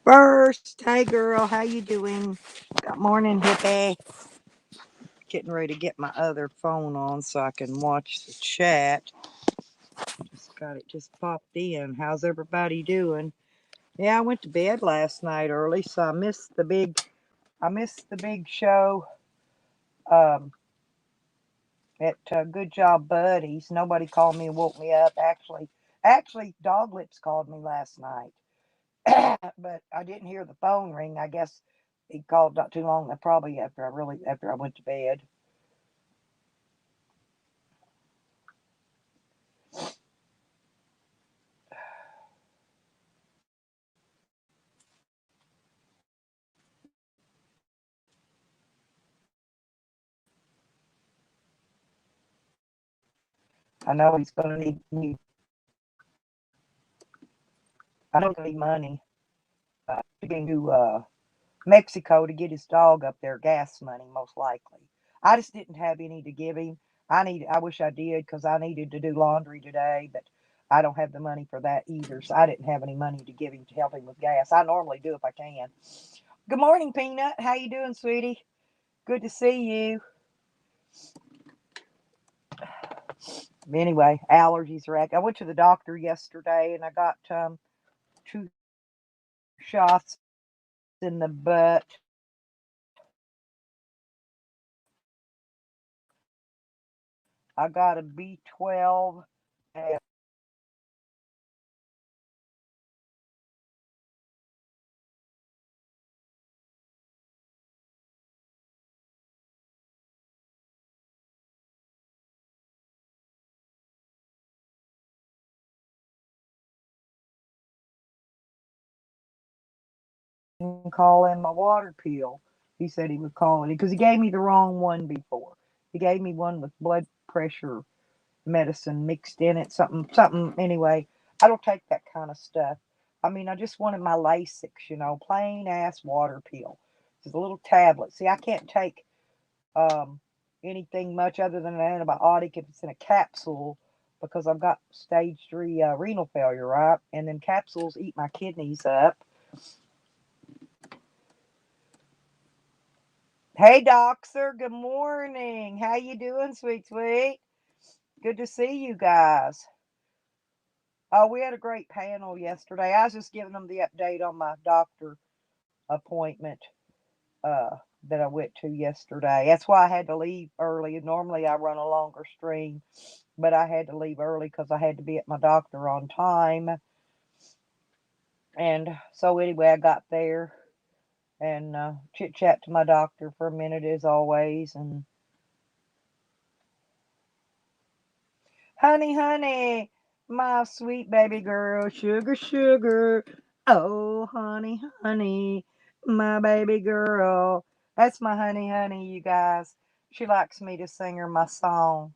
First, hey girl, how you doing? Good morning, hippie. Getting ready to get my other phone on so I can watch the chat. Just got it just popped in. How's everybody doing? Yeah, I went to bed last night early, so I missed the big show um, at Good Job Buddies. Nobody called me and woke me up. Actually, Dog Lips called me last night. But I didn't hear the phone ring. I guess he called not too long. Probably after I went to bed. I know he's going to need. I know he's going to need money to Mexico to get his dog up there. Gas money, most likely. I just didn't have any to give him. I wish I did because I needed to do laundry today, but I don't have the money for that either. So I didn't have any money to give him to help him with gas. I normally do if I can. Good morning, Peanut. How you doing, sweetie? Good to see you. Anyway, allergies are acting. I went to the doctor yesterday and I got two shots in the butt. I got a B12 and call in my water pill. He said he would call it because he gave me the wrong one before. He gave me one with blood pressure medicine mixed in it, something. Anyway, I don't take that kind of stuff. I mean, I just wanted my Lasix, plain ass water pill. Just a little tablet. See, I can't take um, anything much other than an antibiotic if it's in a capsule because I've got stage 3 renal failure, right? And then capsules eat my kidneys up. Hey, Doxer. Good morning. How you doing, sweet sweet? Good to see you guys. Oh, we had a great panel yesterday. I was just giving them the update on my doctor appointment uh, that I went to yesterday. That's why I had to leave early. Normally, I run a longer stream, but I had to leave early because I had to be at my doctor on time. And so, anyway, I got there and chit chat to my doctor for a minute, as always. And honey, honey, my sweet baby girl, sugar, sugar. Oh, honey, honey, my baby girl. That's my honey, honey, you guys. She likes me to sing her my song.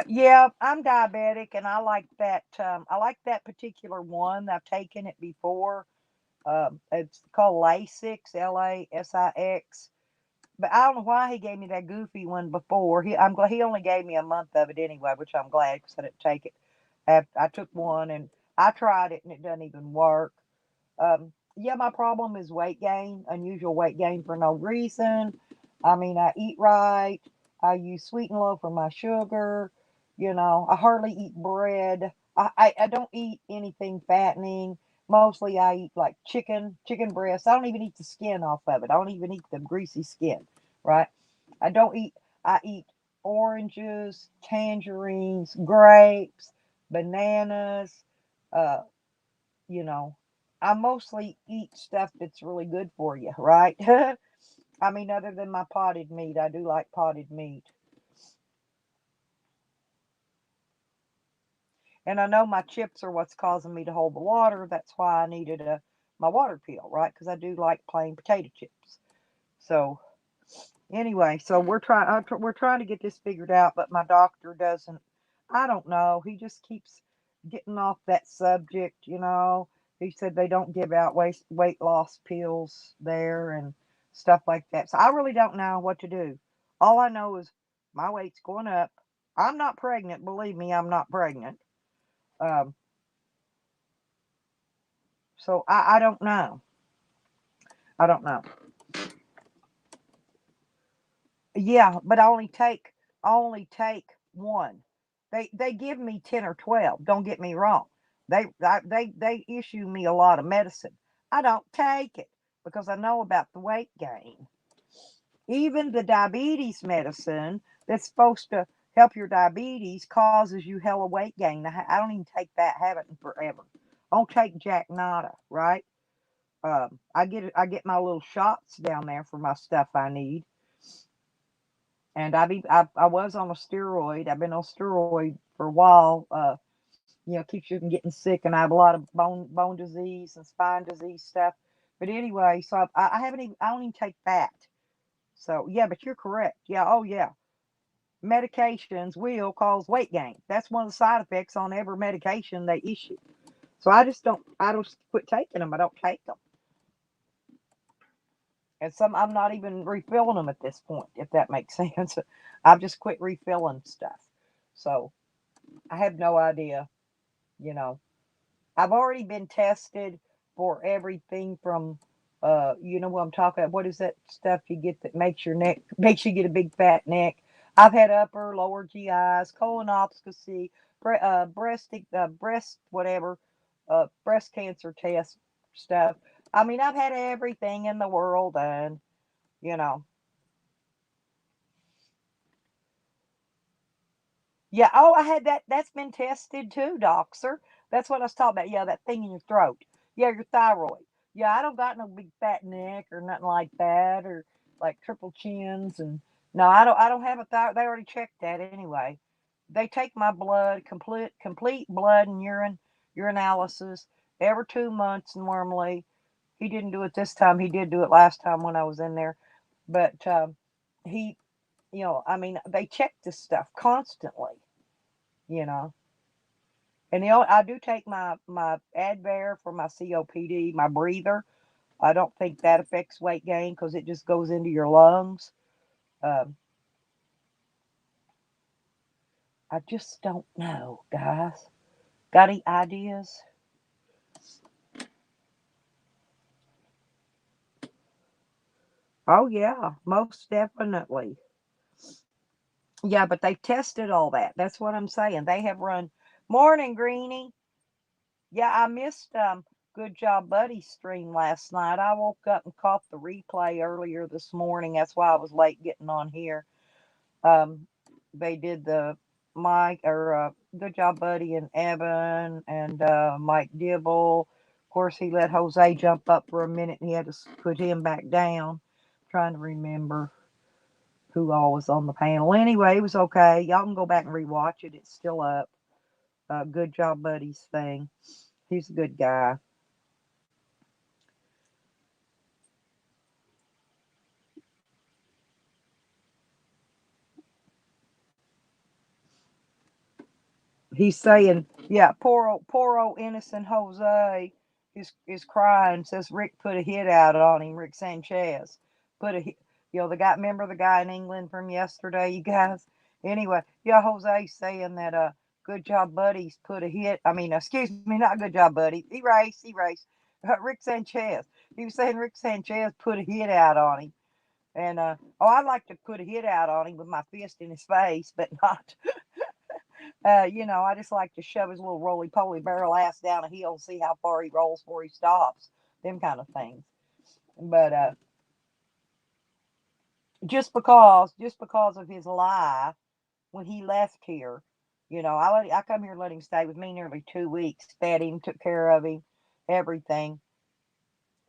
Yeah, I'm diabetic, and I like that. I like that particular one. I've taken it before. It's called Lasix, Lasix. But I don't know why he gave me that goofy one before. I'm glad he only gave me a month of it anyway, which I'm glad because I didn't take it. I took one and I tried it and it doesn't even work. Yeah, my problem is weight gain, unusual weight gain for no reason. I mean, I eat right. I use sweet and low for my sugar. I hardly eat bread. I don't eat anything fattening. Mostly I eat like chicken breast. I don't even eat the skin off of it. I don't even eat the greasy skin, right? I don't eat, I eat oranges, tangerines, grapes, bananas, uh, you know, I mostly eat stuff that's really good for you, right? I mean, other than my potted meat, I do like potted meat. And I know my chips are what's causing me to hold the water. That's why I needed my water pill, right? Because I do like plain potato chips. So anyway, so we're trying to get this figured out, but my doctor doesn't. I don't know. He just keeps getting off that subject. He said they don't give out weight loss pills there and stuff like that. So I really don't know what to do. All I know is My weight's going up. I'm not pregnant. Believe me, I'm not pregnant. Um, so I don't know. I don't know. Yeah, but I only take one. They give me 10 or 12. Don't get me wrong. They issue me a lot of medicine. I don't take it because I know about the weight gain. Even the diabetes medicine that's supposed to help your diabetes causes you hella weight gain. I don't even take that. Haven't in forever. I don't take Jack Nada, right? I get my little shots down there for my stuff I need, and I was on a steroid. I've been on steroid for a while. Keeps you from getting sick, and I have a lot of bone disease and spine disease stuff. But anyway, so I haven't even I don't even take that. So yeah, but you're correct. Yeah, oh yeah, medications will cause weight gain. That's one of the side effects on every medication they issue. So I just quit taking them. I don't take them. And some I'm not even refilling them at this point, if that makes sense. I've just quit refilling stuff. So I have no idea, you know. I've already been tested for everything from you know what I'm talking about. What is that stuff you get that makes you get a big fat neck? I've had upper, lower GIs, colonoscopy, breast whatever, breast cancer test stuff. I mean, I've had everything in the world, and you know, yeah. Oh, I had that. That's been tested too, doctor. That's what I was talking about. Yeah, that thing in your throat. Yeah, your thyroid. Yeah, I don't got no big fat neck or nothing like that, or like triple chins. And no, I don't have a thyroid. They already checked that anyway. They take my blood, complete blood and urinalysis every 2 months normally. He didn't do it this time. He did do it last time when I was in there, but he, I mean, they check this stuff constantly. You know. And I do take my Advair for my COPD, my breather. I don't think that affects weight gain because it just goes into your lungs. Um, I just don't know, guys. Got any ideas? Oh yeah, most definitely. Yeah, but they've tested all that. That's what I'm saying. They have run. Morning, Greenie. Yeah, I missed Good Job Buddy stream last night. I woke up and caught the replay earlier this morning. That's why I was late getting on here. Um, they did the Mike or Good Job Buddy and Evan and Mike Dibble. Of course, he let Jose jump up for a minute and he had to put him back down. Trying to remember who all was on the panel. Anyway, it was okay. Y'all can go back and rewatch it. It's still up. Good Job Buddy's thing. He's a good guy. He's saying, yeah, poor old innocent Jose is crying. Says Rick put a hit out on him. Rick Sanchez put a hit. The guy. Remember the guy in England from yesterday, you guys. Anyway, yeah, Jose's saying that good job, buddies put a hit. I mean, excuse me, not good job, buddy. Erase. Rick Sanchez. He was saying Rick Sanchez put a hit out on him. And I'd like to put a hit out on him with my fist in his face, but not I just like to shove his little roly poly barrel ass down a hill and see how far he rolls before he stops. Them kind of things. But just because of his lie when he left here, I come here and let him stay with me nearly 2 weeks, fed him, took care of him, everything.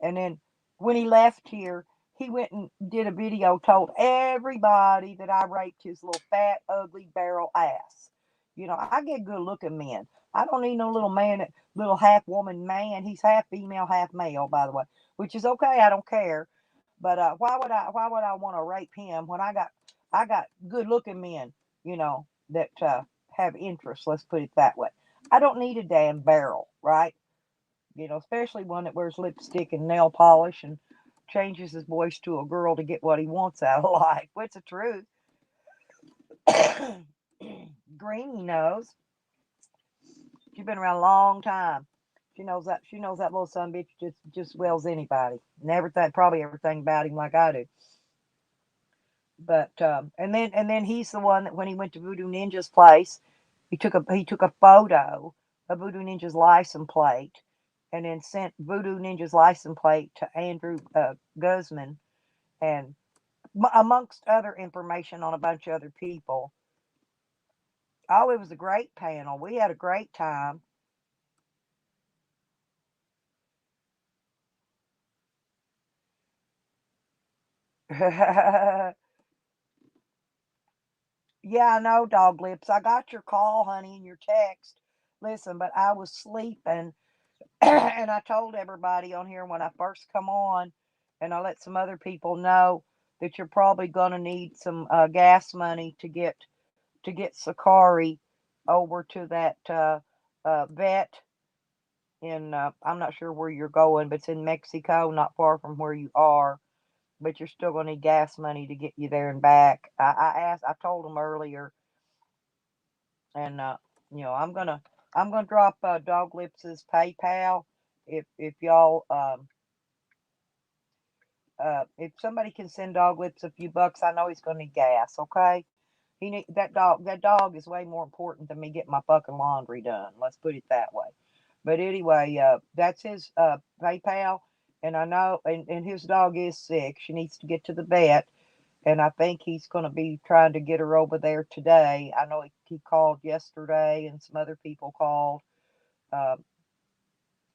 And then when he left here, he went and did a video, told everybody that I raped his little fat, ugly barrel ass. I get good looking men. I don't need no little man, little half woman man. He's half female, half male, by the way, which is okay. I don't care. But why would I want to rape him when I got good looking men, that have interest. Let's put it that way. I don't need a damn barrel, right? Especially one that wears lipstick and nail polish and changes his voice to a girl to get what he wants out of life. What's the truth? Greenie knows. She's been around a long time. She knows that little son bitch just well as anybody. And everything, probably everything about him like I do. But and then he's the one that when he went to Voodoo Ninja's place, he took a photo of Voodoo Ninja's license plate, and then sent Voodoo Ninja's license plate to Andrew Guzman, and amongst other information on a bunch of other people. Oh, it was a great panel. We had a great time. Yeah, I know, dog lips. I got your call, honey, and your text. Listen, but I was sleeping, and I told everybody on here when I first come on, and I let some other people know that you're probably gonna need some gas money to get Sakari over to that vet in. I'm not sure where you're going, but it's in Mexico, not far from where you are. But you're still gonna need gas money to get you there and back. I told them earlier, and I'm gonna drop Dog Lips's PayPal if y'all if somebody can send Dog Lips a few bucks. I know he's gonna need gas. Okay, he need that dog. That dog is way more important than me getting my fucking laundry done. Let's put it that way. But anyway, that's his PayPal, and I know, and his dog is sick. She needs to get to the vet, and I think he's going to be trying to get her over there today. I know he called yesterday, and some other people called. Uh,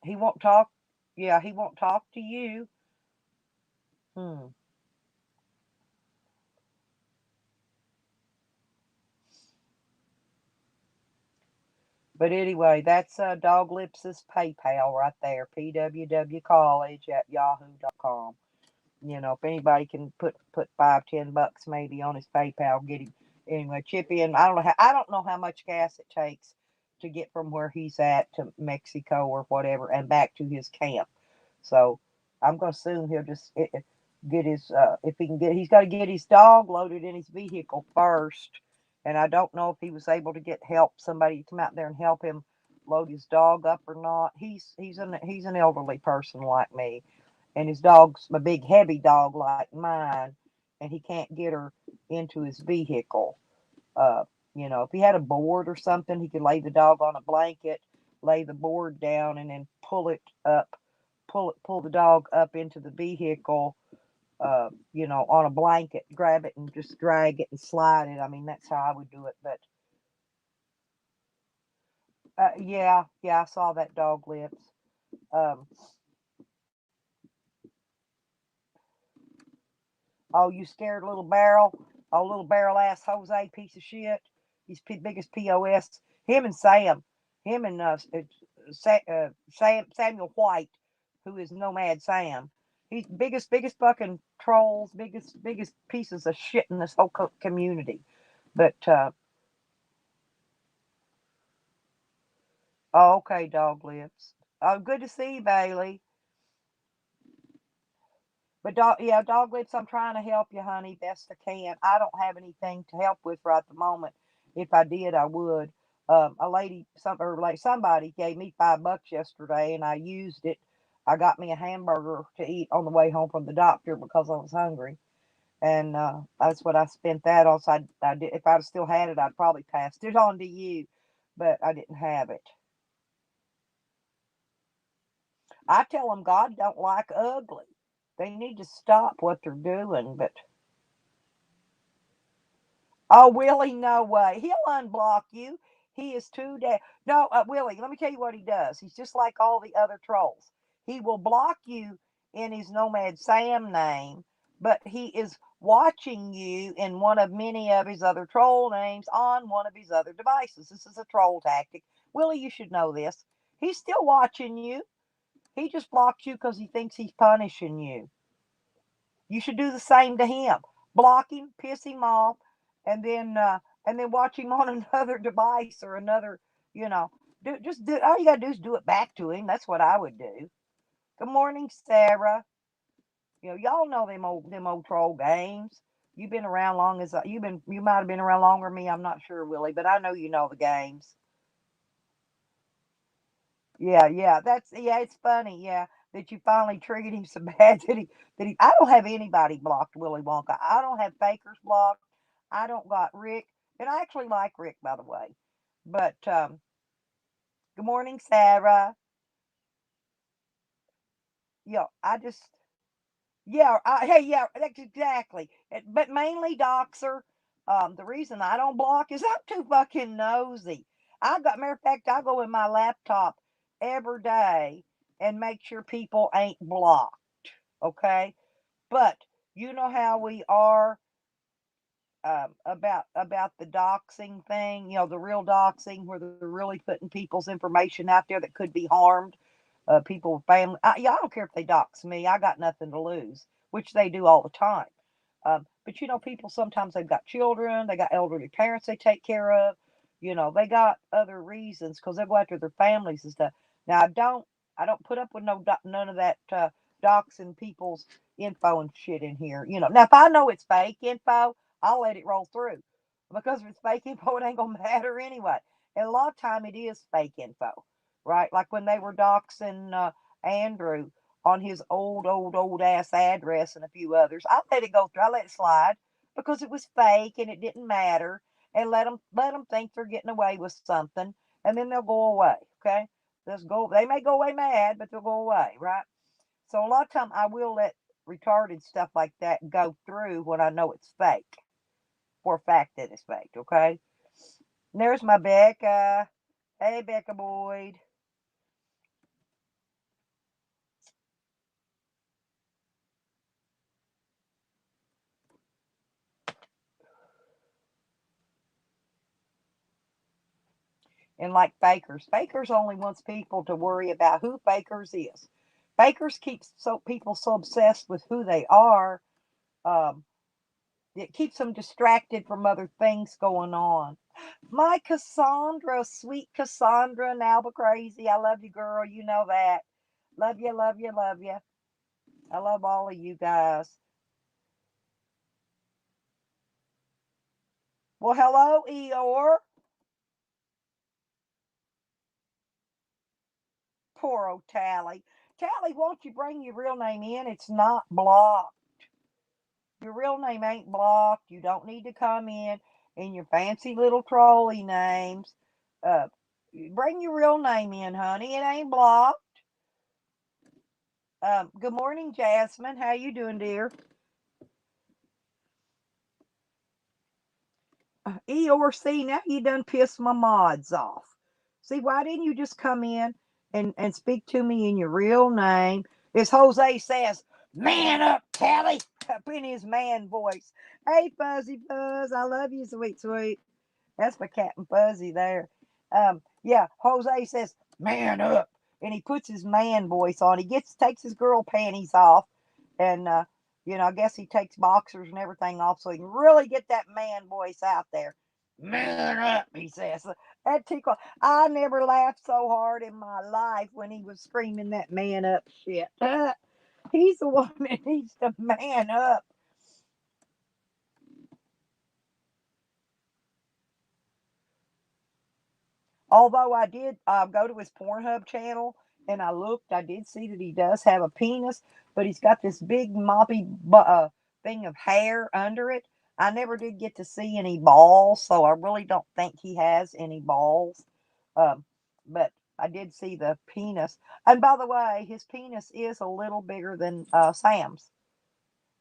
he won't talk. Yeah, he won't talk to you. Hmm. But anyway, that's Dog Lips' PayPal right there. PWWcollege at yahoo.com. If anybody can put 5, $10 maybe on his PayPal, get him anyway. Chip in. I don't know how much gas it takes to get from where he's at to Mexico or whatever and back to his camp. So I'm gonna assume he'll just get his if he can get he's got to get his dog loaded in his vehicle first. And I don't know if he was able to get help somebody to come out there and help him load his dog up or not. He's an elderly person like me, and his dog's a big heavy dog like mine, and he can't get her into his vehicle. Uh, if he had a board or something, he could lay the dog on a blanket, lay the board down, and then pull the dog up into the vehicle. On a blanket, grab it and just drag it and slide it. I mean, that's how I would do it. But yeah, yeah, I saw that dog lips. Um, Oh, you scared little barrel? Oh, little barrel ass Jose piece of shit. He's biggest POS. Him and Sam. Him and Samuel White, who is Nomad Sam. He's biggest fucking trolls, biggest pieces of shit in this whole community. But oh, okay, dog lips. Oh, good to see you, Bailey. But yeah, dog lips, I'm trying to help you, honey, best I can. I don't have anything to help with right at the moment. If I did, I would. A lady, somebody gave me $5 yesterday, and I used it. I got me a hamburger to eat on the way home from the doctor because I was hungry, and that's what I spent that on. So I did. If I'd still had it, I'd probably passed it on to you, but I didn't have it. I tell them God don't like ugly. They need to stop what they're doing, but oh, Willie, no way. He'll unblock you. He is too damn. No, Willie, let me tell you what he does. He's just like all the other trolls. He will block you in his Nomad Sam name, but he is watching you in one of many of his other troll names on one of his other devices. This is a troll tactic. Willie, you should know this. He's still watching you. He just blocked you because he thinks he's punishing you. You should do the same to him. Block him, piss him off, and then watch him on another device or another. You know, just do. All you gotta do is do it back to him. That's what I would do. Good morning, Sarah. Y'all know them old troll games. You've been around long as you might have been around longer than me. I'm not sure, Willie, but I know you know the games. Yeah, yeah, yeah. It's funny, yeah, that you finally triggered him so bad that he. I don't have anybody blocked, Willy Wonka. I don't have Fakers blocked. I don't got Rick, and I actually like Rick, by the way. But good morning, Sarah. I just yeah, hey, yeah, that's exactly. But mainly Doxer. The reason I don't block is I'm too fucking nosy. Matter of fact, I go in my laptop every day and make sure people ain't blocked. Okay, but you know how we are about the doxing thing. The real doxing where they're really putting people's information out there that could be harmed. People, family. Yeah, I don't care if they dox me. I got nothing to lose, which they do all the time. But people sometimes they've got children, they got elderly parents they take care of. They got other reasons because they go after their families and stuff. Now I don't put up with none of that doxing people's info and shit in here. Now if I know it's fake info, I'll let it roll through because if it's fake info, it ain't gonna matter anyway. And a lot of time it is fake info, right? Like when they were doxing Andrew on his old ass address and a few others. I let it go through. I let it slide because it was fake and it didn't matter. And let them think they're getting away with something, and then they'll go away. Okay, just go. They may go away mad, but they'll go away, right? So a lot of time I will let retarded stuff like that go through when I know it's fake, for a fact that it's fake. Okay, and there's my Becca. Hey, Becca Boyd. And like Fakers only wants people to worry about who Fakers is. Fakers keeps people so obsessed with who they are, um, it keeps them distracted from other things going on. My Cassandra, sweet Cassandra in Albuquerque, I love you, girl. You know that. Love you, love you, love you. I love all of you guys. Well, hello, Eeyore. Poor old Tally. Tally, won't you bring your real name in? It's not blocked. Your real name ain't blocked. You don't need to come in your fancy little trolley names. Uh, bring your real name in, honey. It ain't blocked. Good morning, Jasmine. How you doing, dear? Eeyore, see, now you done pissed my mods off. See, why didn't you just come in and speak to me in your real name? As Jose says, man up, Tally, up in his man voice. Hey, Fuzzy Fuzz, I love you, sweet, sweet. That's my Captain Fuzzy there. Yeah, Jose says, man up. And he puts his man voice on. He takes his girl panties off. And, I guess he takes boxers and everything off so he can really get that man voice out there. Man up, he says. That tickle. I never laughed so hard in my life when he was screaming that man up shit. He's the one that needs to man up. Although I did go to his Pornhub channel and I looked, I did see that he does have a penis, but he's got this big moppy thing of hair under it. I never did get to see any balls, so I really don't think he has any balls. Um, but I did see the penis. And by the way, his penis is a little bigger than Sam's.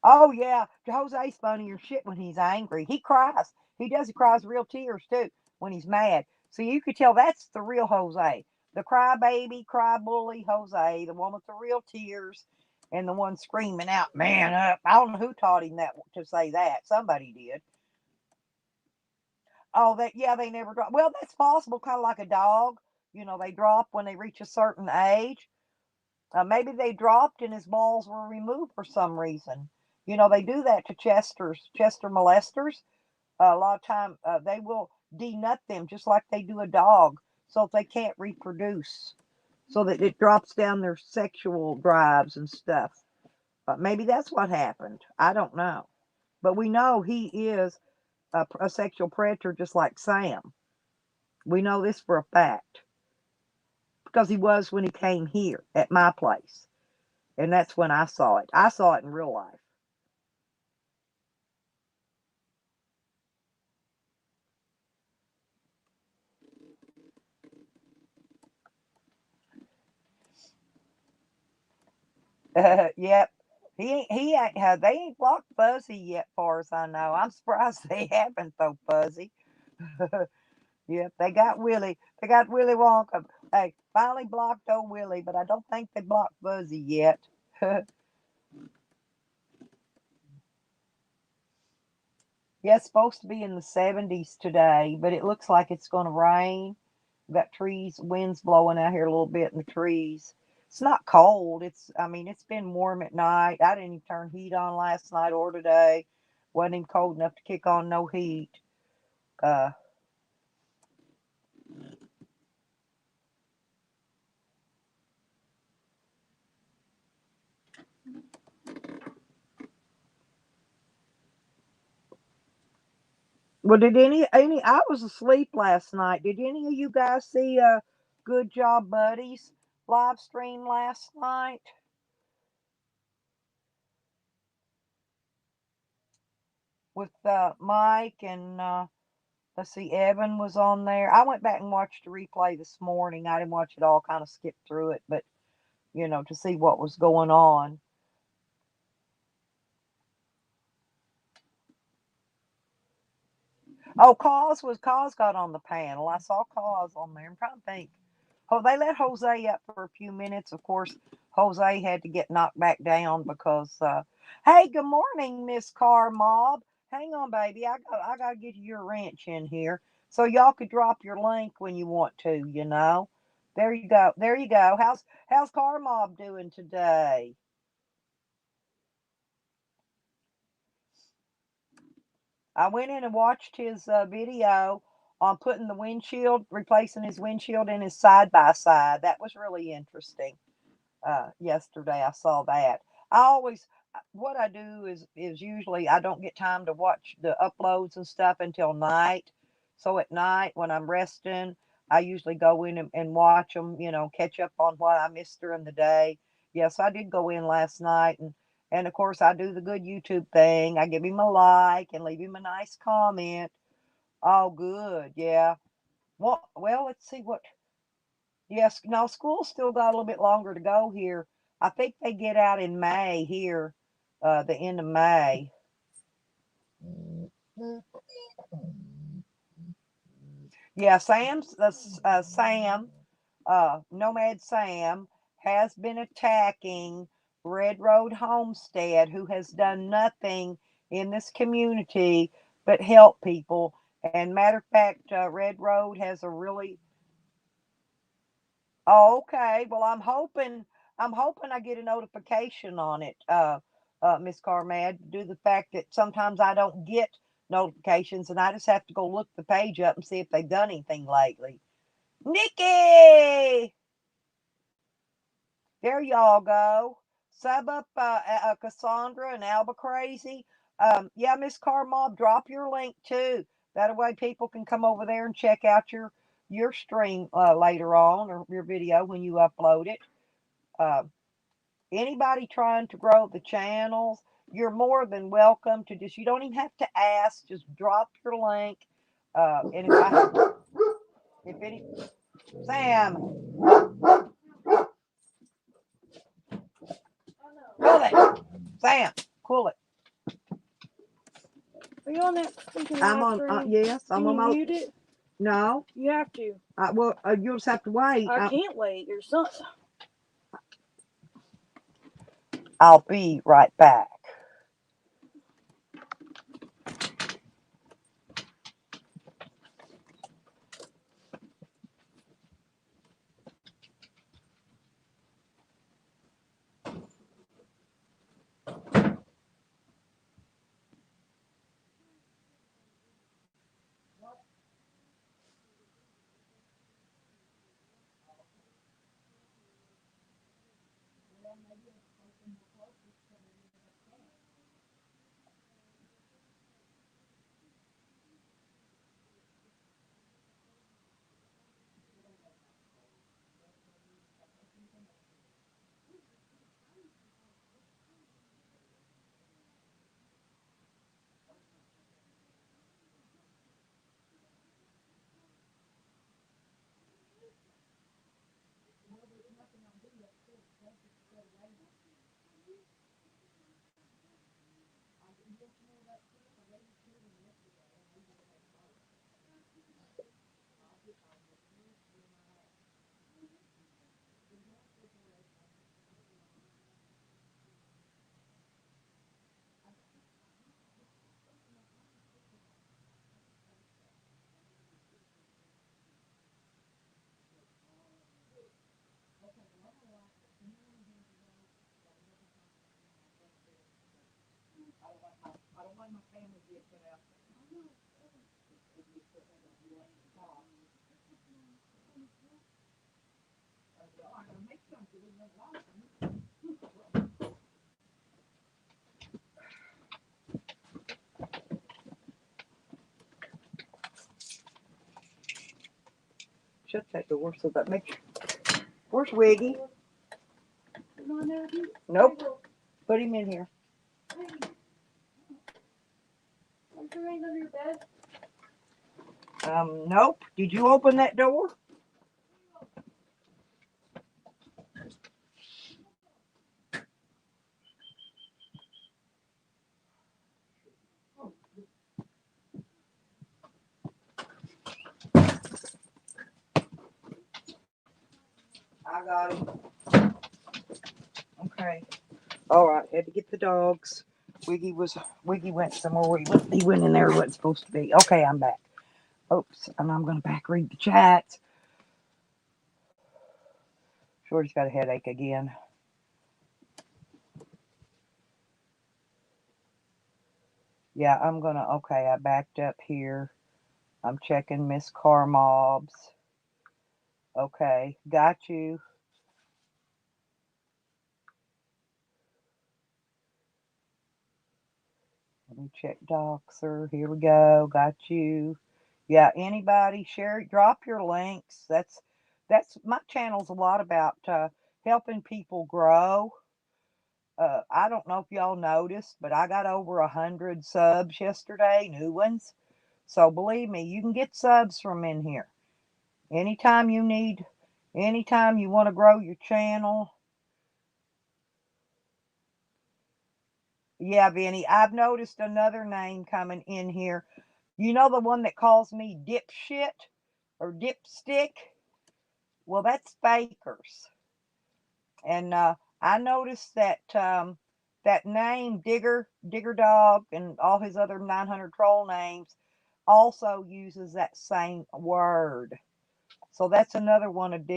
Oh yeah, Jose's funny or shit when he's angry. He cries. He does. He cries real tears too when he's mad. So you could tell that's the real Jose, the cry baby, cry bully Jose, the one with the real tears, and the one screaming out, "Man up!" I don't know who taught him that to say that. Somebody did. Oh, that yeah, they never drop. Well, that's possible. Kind of like a dog. They drop when they reach a certain age. Maybe they dropped and his balls were removed for some reason. They do that to Chester molesters. A lot of time they will denut them just like they do a dog, so if they can't reproduce, so that it drops down their sexual drives and stuff. But maybe that's what happened. I don't know. But we know he is a sexual predator just like Sam. We know this for a fact because he was when he came here at my place. And that's when I saw it. I saw it in real life. Yep. They ain't blocked Fuzzy yet, far as I know. I'm surprised they haven't though, Fuzzy. Yep, they got Willie. They got Willy Wonka. They finally blocked old Willie, but I don't think they blocked Fuzzy yet. Yeah, it's supposed to be in the 70s today, but it looks like it's going to rain. We've got trees, winds blowing out here a little bit in the trees. It's not cold. I mean, it's been warm at night. I didn't even turn heat on last night or today. Wasn't even cold enough to kick on no heat. Uh, well, did I was asleep last night. Did any of you guys see Good Job Buddies live stream last night with Mike and let's see, Evan was on there. I went back and watched the replay this morning. I didn't watch it all, kind of skipped through it, but to see what was going on. Oh, Cause got on the panel. I saw Cause on there. I'm trying to think. Oh, they let Jose up for a few minutes. Of course, Jose had to get knocked back down because. Hey, good morning, Miss Car Mob. Hang on, baby. I got to get your wrench in here so y'all could drop your link when you want to. There you go. There you go. How's Car Mob doing today? I went in and watched his video on putting the windshield, replacing his windshield in his side by side. That was really interesting. Yesterday I saw that. I always what I do is usually I don't get time to watch the uploads and stuff until night. So at night when I'm resting, I usually go in and watch them. Catch up on what I missed during the day. Yes, I did go in last night and of course I do the good YouTube thing. I give him a like and leave him a nice comment. Oh, good, yeah. Well, let's see what. Yes, no, school's still got a little bit longer to go here. I think they get out in May here, the end of May. Yeah, Sam, Nomad Sam, has been attacking Red Road Homestead, who has done nothing in this community but help people. And matter of fact, Red Road has a really. Oh, okay. Well, I'm hoping I get a notification on it, Miss Carmad, due to the fact that sometimes I don't get notifications and I just have to go look the page up and see if they've done anything lately. Nikki! There y'all go. Sub up Cassandra and Alba Crazy. Yeah, Miss Carmob, drop your link too. That way people can come over there and check out your stream later on or your video when you upload it. Uh, Anybody trying to grow the channels, you're more than welcome to you don't even have to ask, just drop your link. And if any, Sam, cool it. Sam, cool it. Are you on that freaking I'm live on, stream? yes, I'm Can on you my, mute it? no, You have to. well, you'll just have to wait. I can't wait. Your son. I'll be right back. Shut that door so that makes. Where's Wiggy? Nope. Put him in here. Nope. Did you open that door? I got him. Okay. All right. Had to get the dogs. Wiggy went somewhere. He went in there. He wasn't supposed to be. Okay, I'm back. Oops. And I'm gonna back read the chat. Shorty's got a headache again. Yeah, I'm gonna. Okay, I backed up here. I'm checking Miss Carmob's. Okay, got you. Let me check Doxer. Here we go. Got you. Yeah, anybody share, drop your links. That's my channel's a lot about helping people grow. I don't know if y'all noticed, but I got over 100 subs yesterday, new ones. So believe me, you can get subs from in here. Anytime you need, anytime you want to grow your channel. Yeah, Vinny, I've noticed another name coming in here. You know the one that calls me dipshit or dipstick? Well, that's fakers. And I noticed that that name Digger Dog and all his other 900 troll names also uses that same word. So that's another one of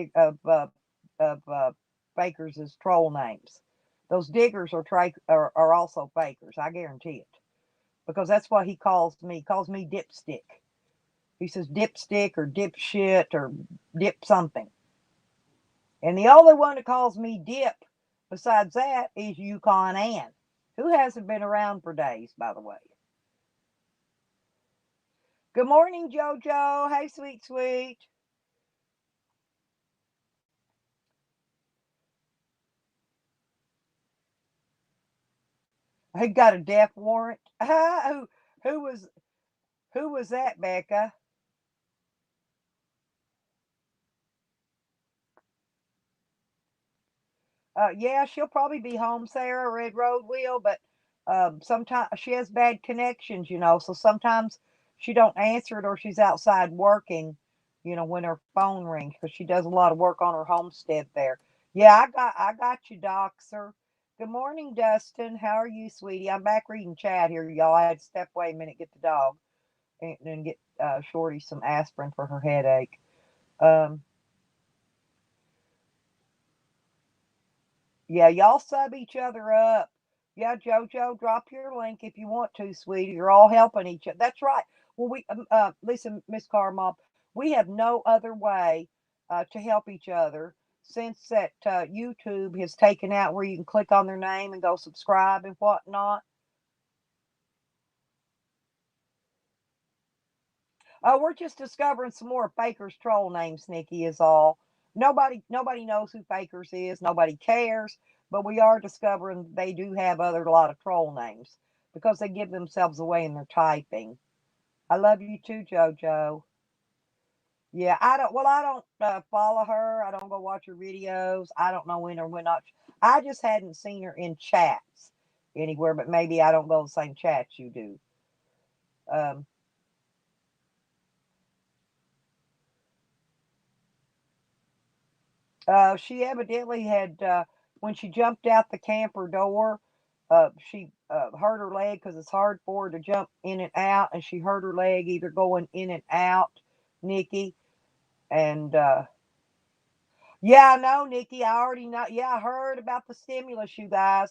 fakers' troll names. Those diggers are also fakers. I guarantee it, because that's what he calls me. He calls me dipstick. He says dipstick or dipshit or dip something. And the only one that calls me Dip besides that is Yukon Ann, who hasn't been around for days, by the way. Good morning, JoJo. Hey, sweet, sweet. He got a death warrant. Who was who was that, Becca? Yeah, she'll probably be home, Sarah. Red Road will, but sometimes she has bad connections, so sometimes she don't answer it or she's outside working, when her phone rings because she does a lot of work on her homestead there. Yeah, I got you, Doxer. Good morning, Dustin. How are you, sweetie? I'm back reading chat here, y'all. I had to step away a minute, get the dog, and then get Shorty some aspirin for her headache. Um, Yeah, y'all sub each other up. Yeah, JoJo, drop your link if you want to, sweetie. You're all helping each other. That's right. Well, listen, Miss Carmel, we have no other way to help each other since that YouTube has taken out where you can click on their name and go subscribe and whatnot. Oh, we're just discovering some more Faker's troll names, Nikki, is all. Nobody knows who Faker's is. Nobody cares. But we are discovering they do have other lot of troll names because they give themselves away in their typing. I love you too, JoJo. Yeah, I don't follow her. I don't go watch her videos. I don't know when or when not. I just hadn't seen her in chats anywhere, but maybe I don't go the same chats you do. Um, she evidently had, when she jumped out the camper door, she hurt her leg because it's hard for her to jump in and out, and she hurt her leg either going in and out, Nikki. And yeah, I know, Nikki. I already know. Yeah, I heard about the stimulus, you guys.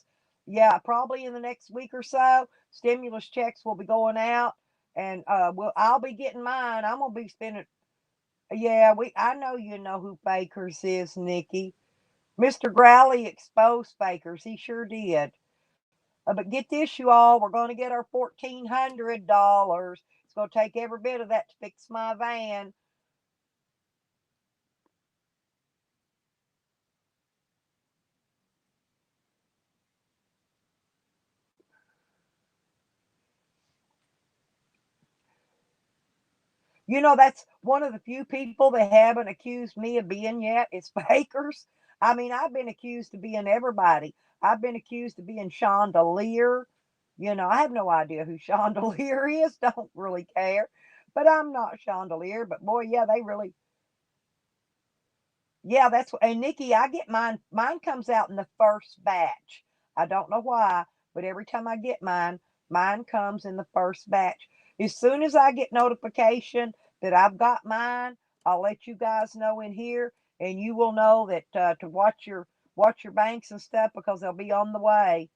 Yeah, probably in the next week or so, stimulus checks will be going out, and I'll be getting mine. I'm gonna be spending. Yeah, we. I know you know who Fakers is, Nikki. Mr. Growley exposed Fakers. He sure did. But get this, you all, we're going to get our $1,400. It's going to take every bit of that to fix my van. You know, that's one of the few people they haven't accused me of being yet is fakers. I mean, I've been accused of being everybody. I've been accused of being Chandelier. You know, I have no idea who Chandelier is. Don't really care. But I'm not Chandelier. But boy, yeah, they really. Yeah, that's what. And Nikki, I get mine. Mine comes out in the first batch. I don't know why, but every time I get mine, mine comes in the first batch. As soon as I get notification that I've got mine, I'll let you guys know in here, and you will know that to watch your banks and stuff because they'll be on the way.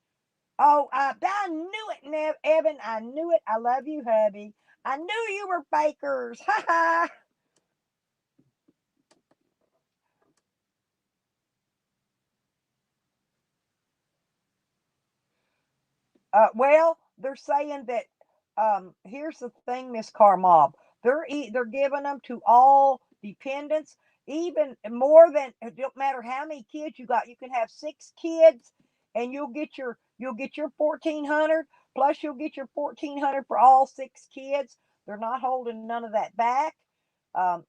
Oh, I knew it, Evan. I knew it. I love you, hubby. I knew you were fakers. Ha ha. Well, they're saying that here's the thing, Miss Carmob. They're giving them to all dependents, even more than it don't matter how many kids you got. You can have 6 kids, and you'll get your 1,400 plus you'll get your 1,400 for all 6 kids. They're not holding none of that back.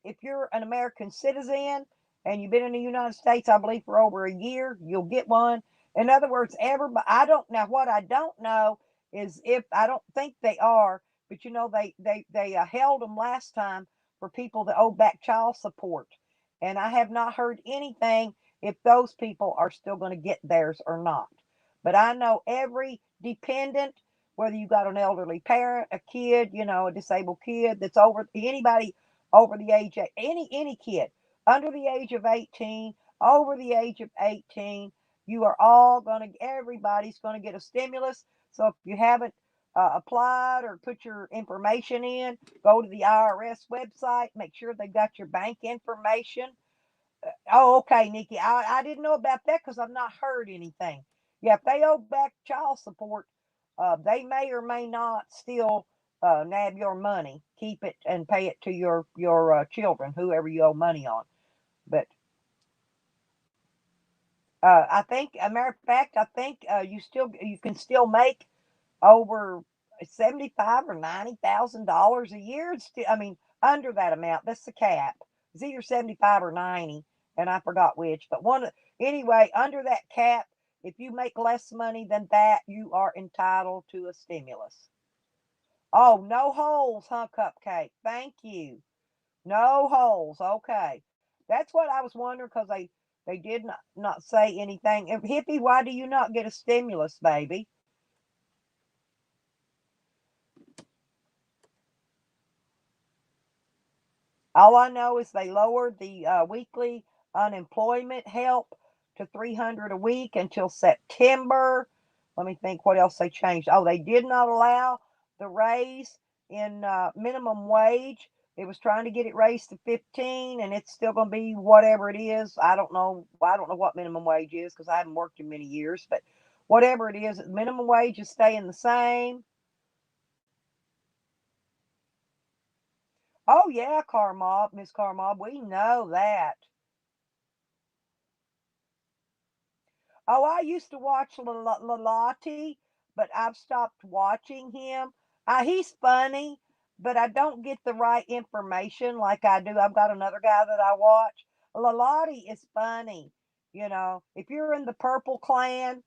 If you're an American citizen and you've been in the United States, I believe for over a year, you'll get one. In other words, everybody. I don't now. What I don't know is if I don't think they are, but you know they held them last time for people that owe back child support, and I have not heard anything if those people are still going to get theirs or not. But I know every dependent, whether you got an elderly parent, a kid, you know, a disabled kid that's over anybody over the age of any kid under the age of 18, over the age of 18, you are all going to, everybody's going to get a stimulus. So if you haven't applied or put your information in, go to the IRS website, make sure they've got your bank information. Oh, okay, Nikki. I didn't know about that because I've not heard anything. Yeah, if they owe back child support, they may or may not still nab your money, keep it, and pay it to your children, whoever you owe money on. But I think, a matter of fact, I think you can still make over 75 or $90,000 a year. It's still, I mean, under that amount. That's the cap. It's either 75 or 90, and I forgot which. But anyway, under that cap, if you make less money than that, you are entitled to a stimulus. Oh, no holes, huh, Cupcake? Thank you. No holes. Okay. That's what I was wondering because they did not say anything. Hippie, why do you not get a stimulus, baby? All I know is they lowered the weekly unemployment help to 300 a week until September. Let me think what else they changed. Oh, they did not allow the raise in minimum wage. It was trying to get it raised to 15, and it's still going to be whatever it is. I don't know. I don't know what minimum wage is because I haven't worked in many years. But whatever it is, minimum wage is staying the same. Oh yeah, Carmob, Miss Carmob, we know that. Oh, I used to watch Lalati, but I've stopped watching him. He's funny, but I don't get the right information like I do. I've got another guy that I watch. Lalati is funny. You know, if you're in the Purple Clan,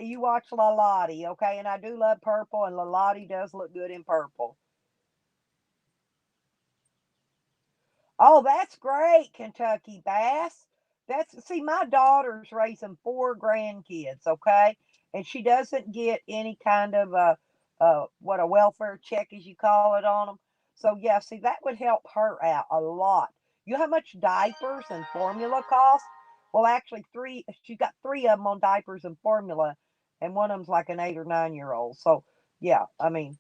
you watch Lalati, okay? And I do love purple, and Lalati does look good in purple. Oh, that's great, Kentucky Bass. That's see, my daughter's raising 4 grandkids, okay, and she doesn't get any kind of what a welfare check as you call it on them. So yeah, see, that would help her out a lot. You know how much diapers and formula cost? Well, actually, she got 3 of them on diapers and formula, and one of them's like an 8 or 9 year old. So yeah, I mean,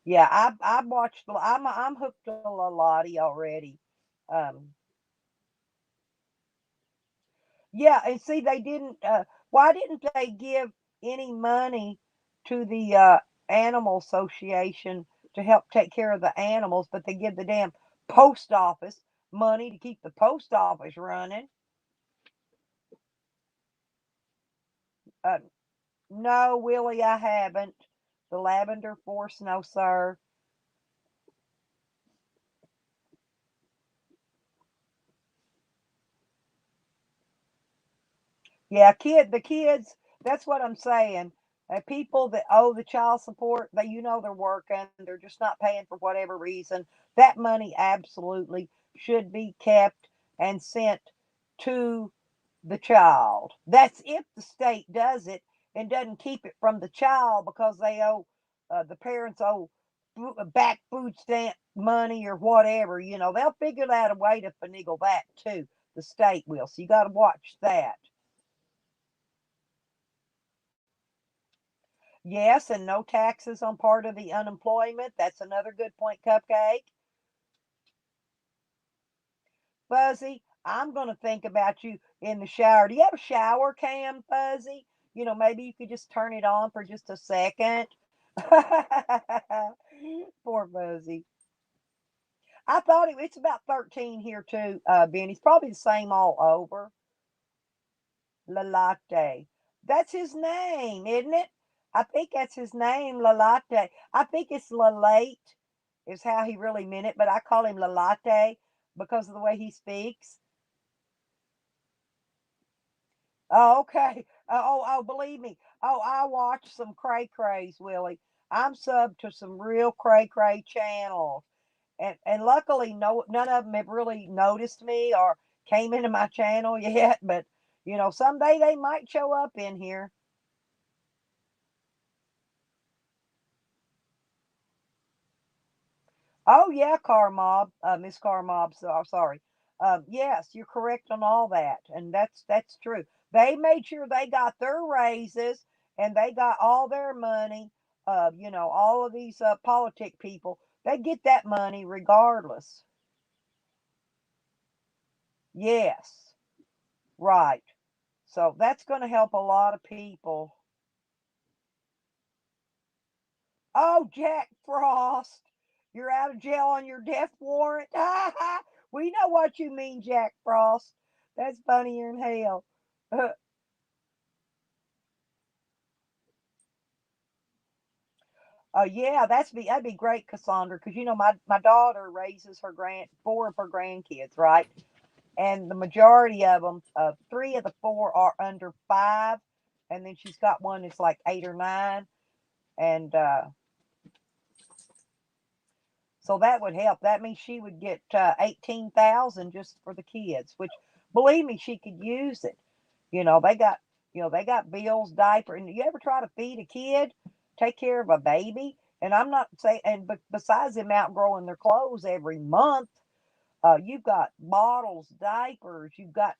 yeah, I've watched. I'm hooked on a Lottie already. Um, yeah, and see, they didn't. Why didn't they give any money to the animal association to help take care of the animals? But they give the damn post office money to keep the post office running. Uh, no, Willie, I haven't. The Lavender Force, no, sir. Yeah, the kids. That's what I'm saying. People that owe the child support, they're working. They're just not paying for whatever reason. That money absolutely should be kept and sent to the child. That's if the state does it and doesn't keep it from the child because the parents owe back food stamp money or whatever. They'll figure out a way to finagle that too. The state will. So you got to watch that. Yes, and no taxes on part of the unemployment. That's another good point, Cupcake. Fuzzy, I'm going to think about you in the shower. Do you have a shower cam, Fuzzy? Maybe you could just turn it on for just a second. Poor Fuzzy. I thought it's about 13 here too, Ben. It's probably the same all over. Lalate. That's his name, isn't it? I think that's his name, Lalate. I think it's Lalate is how he really meant it, but I call him Lalate because of the way he speaks. Oh, okay. Believe me. Oh, I watch some cray crays, Willie. I'm sub to some real cray cray channels, and luckily, none of them have really noticed me or came into my channel yet. But someday they might show up in here. Oh yeah, Car Mob, Miss Car Mob. So sorry. Yes, you're correct on all that, and that's true. They made sure they got their raises and they got all their money. All of these politic people, they get that money regardless. Yes, right. So that's going to help a lot of people. Oh, Jack Frost, you're out of jail on your death warrant. We know what you mean, Jack Frost. That's funnier than hell. Yeah, that'd be great, Cassandra, because my daughter raises her four of her grandkids, right? And the majority of them, three of the four are under 5, and then she's got one that's like 8 or 9, and so that would help. That means she would get 18,000 just for the kids, which believe me, she could use it. They got they got bills, diaper, and you ever try to feed a kid, take care of a baby? And I'm not saying, and but besides them outgrowing their clothes every month, you've got bottles, diapers, you've got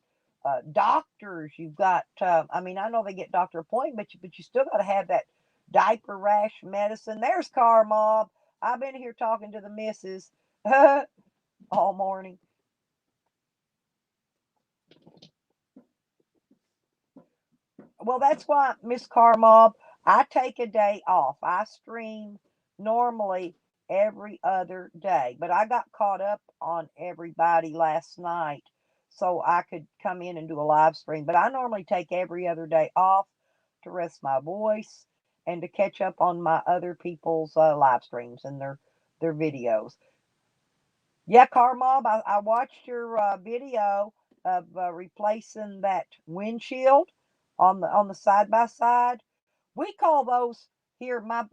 doctors, you've got. I mean, I know they get doctor appointments, but you still got to have that diaper rash medicine. There's Car Mob. I've been here talking to the missus all morning. Well, that's why, Miss Carmob, I take a day off. I stream normally every other day, but I got caught up on everybody last night so I could come in and do a live stream. But I normally take every other day off to rest my voice and to catch up on my other people's live streams and their videos. Yeah, Carmob, I watched your video of replacing that windshield on the side by side. We call those here. My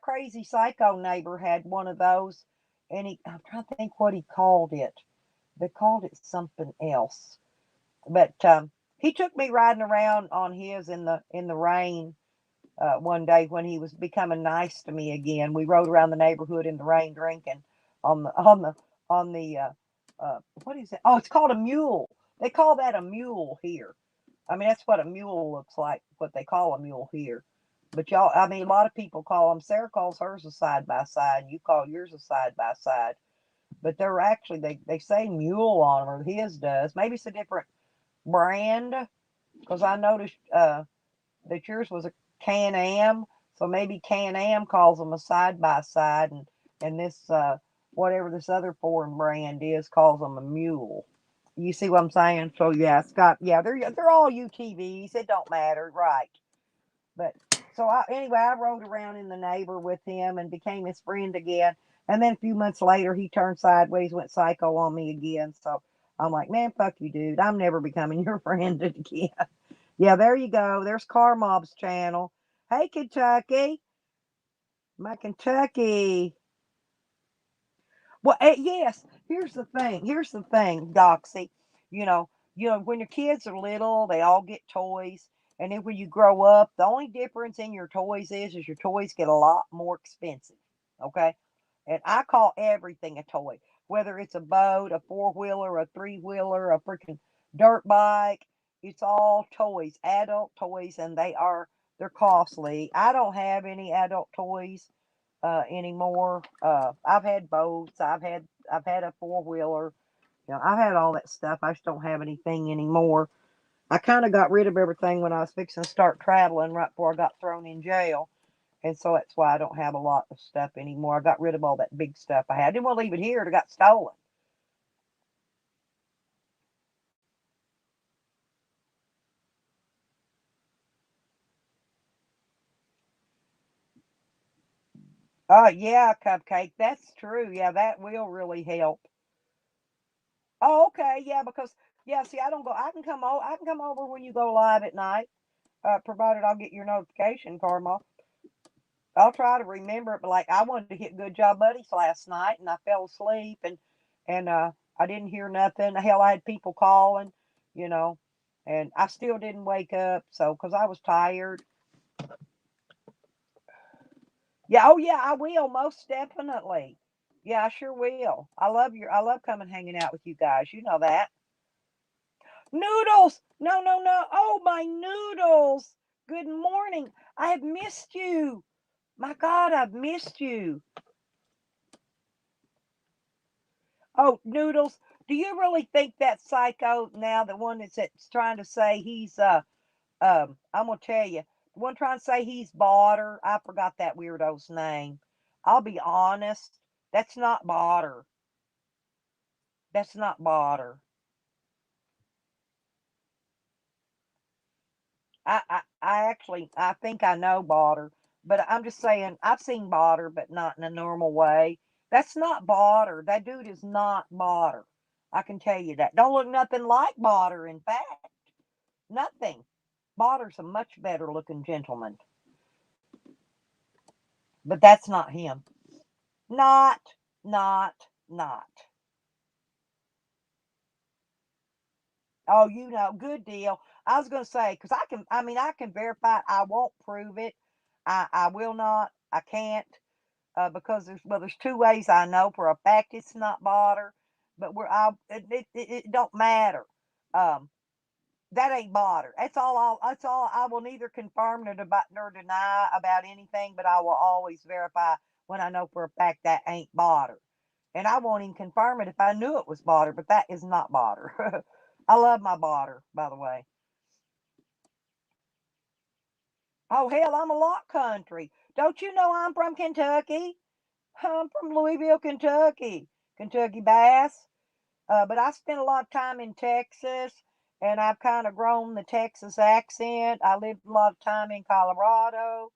crazy psycho neighbor had one of those, and I'm trying to think what he called it. They called it something else, but he took me riding around on his in the rain one day when he was becoming nice to me again. We rode around the neighborhood in the rain drinking on the what is it? Oh, it's called a mule. They call that a mule here. I mean, that's what a mule looks like, what they call a mule here. But y'all, I mean, a lot of people call them. Sarah calls hers a side by side. You call yours a side by side. But they're actually they say mule on them, or his does. Maybe it's a different brand because I noticed that yours was a Can Am, so maybe Can Am calls them a side by side, and this whatever this other foreign brand is calls them a mule. You see what I'm saying? So yeah, Scott. Yeah, they're all UTVs. It don't matter, right? But so anyway, I rode around in the neighbor with him and became his friend again. And then a few months later, he turned sideways, went psycho on me again. So I'm like, man, fuck you, dude. I'm never becoming your friend again. Yeah, there you go. There's Car Mob's channel. Hey, Kentucky, my Kentucky. Well, yes. Here's the thing. Here's the thing, Doxy. You know, when your kids are little, they all get toys, and then when you grow up, the only difference in your toys is your toys get a lot more expensive. Okay, and I call everything a toy, whether it's a boat, a four wheeler, a three wheeler, a freaking dirt bike. It's all toys, adult toys, and they're costly. I don't have any adult toys anymore. I've had boats. I've had a four wheeler. I've had all that stuff. I just don't have anything anymore. I kind of got rid of everything when I was fixing to start traveling right before I got thrown in jail. And so that's why I don't have a lot of stuff anymore. I got rid of all that big stuff I had. I didn't want to leave it here. It got stolen. Oh, yeah, Cupcake. That's true. Yeah, that will really help. Oh, okay. Yeah, because, yeah, see, I don't go, I can come over when you go live at night, provided I'll get your notification, Karma. I'll try to remember it, but like I wanted to hit Good Job Buddies last night and I fell asleep and I didn't hear nothing. Hell, I had people calling, you know, and I still didn't wake up. So, because I was tired. Yeah, oh yeah, I will most definitely. Yeah, I sure will. I love coming hanging out with you guys. You know that. Noodles! No, no, no. Oh, my noodles. Good morning. I have missed you. My God, I've missed you. Oh, Noodles, do you really think that psycho now, the one that's trying to say he's I'm gonna tell you, the one trying to say he's Botter, I forgot that weirdo's name. I'll be honest, that's not Botter. That's not Botter. I think I know Botter, but I'm just saying I've seen Botter, but not in a normal way. That's not Botter. That dude is not Botter. I can tell you that. Don't look nothing like Botter, in fact. Nothing. Botter's a much better looking gentleman, but that's not him. Not, not. Oh, good deal. I was going to say, because I can verify it. I won't prove it. I will not. I can't. Because there's two ways I know for a fact it's not Botter, but it don't matter. Um, that ain't Botter. That's all. I will neither confirm nor deny about anything, but I will always verify when I know for a fact that ain't Botter. And I won't even confirm it if I knew it was Botter, but that is not Botter. I love my Botter, by the way. Oh hell, I'm a lot country. Don't you know I'm from Kentucky? I'm from Louisville, Kentucky. Kentucky Bass. But I spent a lot of time in Texas, and I've kind of grown the Texas accent. I lived a lot of time in Colorado.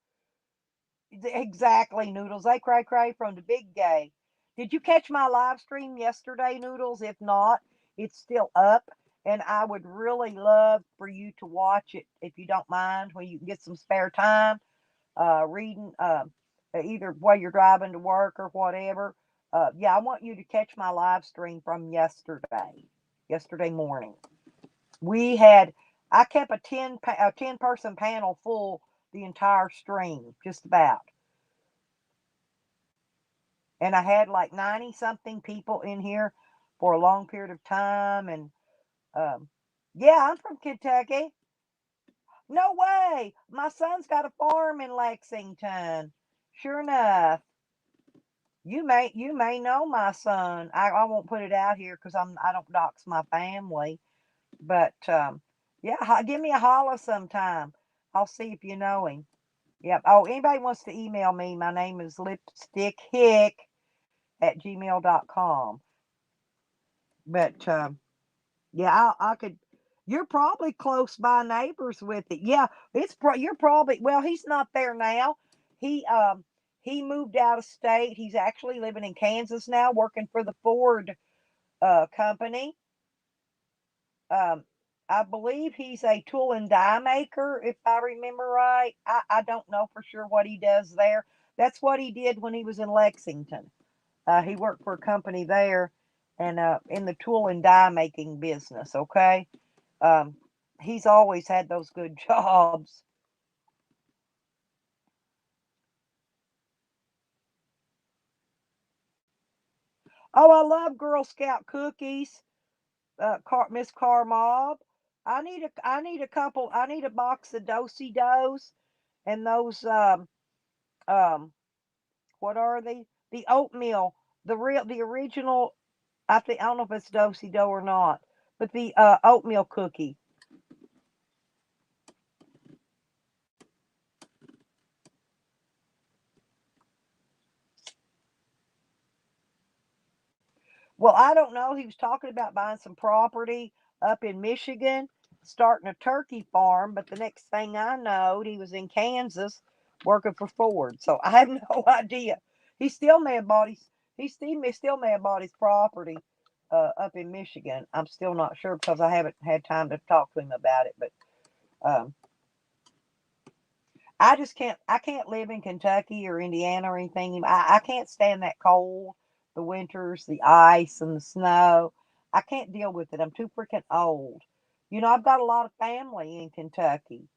Exactly, Noodles. They cray from the big gay. Did you catch my live stream yesterday, Noodles? If not, it's still up, and I would really love for you to watch it if you don't mind when you can get some spare time reading, either while you're driving to work or whatever. Yeah, I want you to catch my live stream from yesterday morning. We had, I kept a 10 person panel full the entire stream, just about. And I had like 90 something people in here for a long period of time. And um, yeah, I'm from Kentucky. No way. My son's got a farm in Lexington. Sure enough. You may know my son. I won't put it out here because I don't dox my family. But yeah, give me a holler sometime. I'll see if you know him. Yep. Oh, anybody wants to email me, my name is lipstickhick@gmail.com. But yeah, I could. You're probably close by neighbors with it. Yeah, you're probably. Well, he's not there now. He um he moved out of state. He's actually living in Kansas now, working for the Ford company. Um, I believe he's a tool and die maker, if I remember right. I don't know for sure what he does there. That's what he did when he was in Lexington. He worked for a company there, and in the tool and die making business. Okay. Um, he's always had those good jobs. Oh, I love Girl Scout cookies, Miss Carmob. I need a couple. I need a box of Dosey Does and those um what are they? The oatmeal, the original. I don't know if it's Dosey Dough or not, but the oatmeal cookie. Well, I don't know. He was talking about buying some property up in Michigan, starting a turkey farm, but the next thing I know, he was in Kansas working for Ford. So I have no idea. He still may have bought his still may have bought his property up in Michigan. I'm still not sure because I haven't had time to talk to him about it. But um, I can't live in Kentucky or Indiana or anything. I can't stand that cold, the winters, the ice and the snow. I can't deal with it. I'm too freaking old. I've got a lot of family in Kentucky,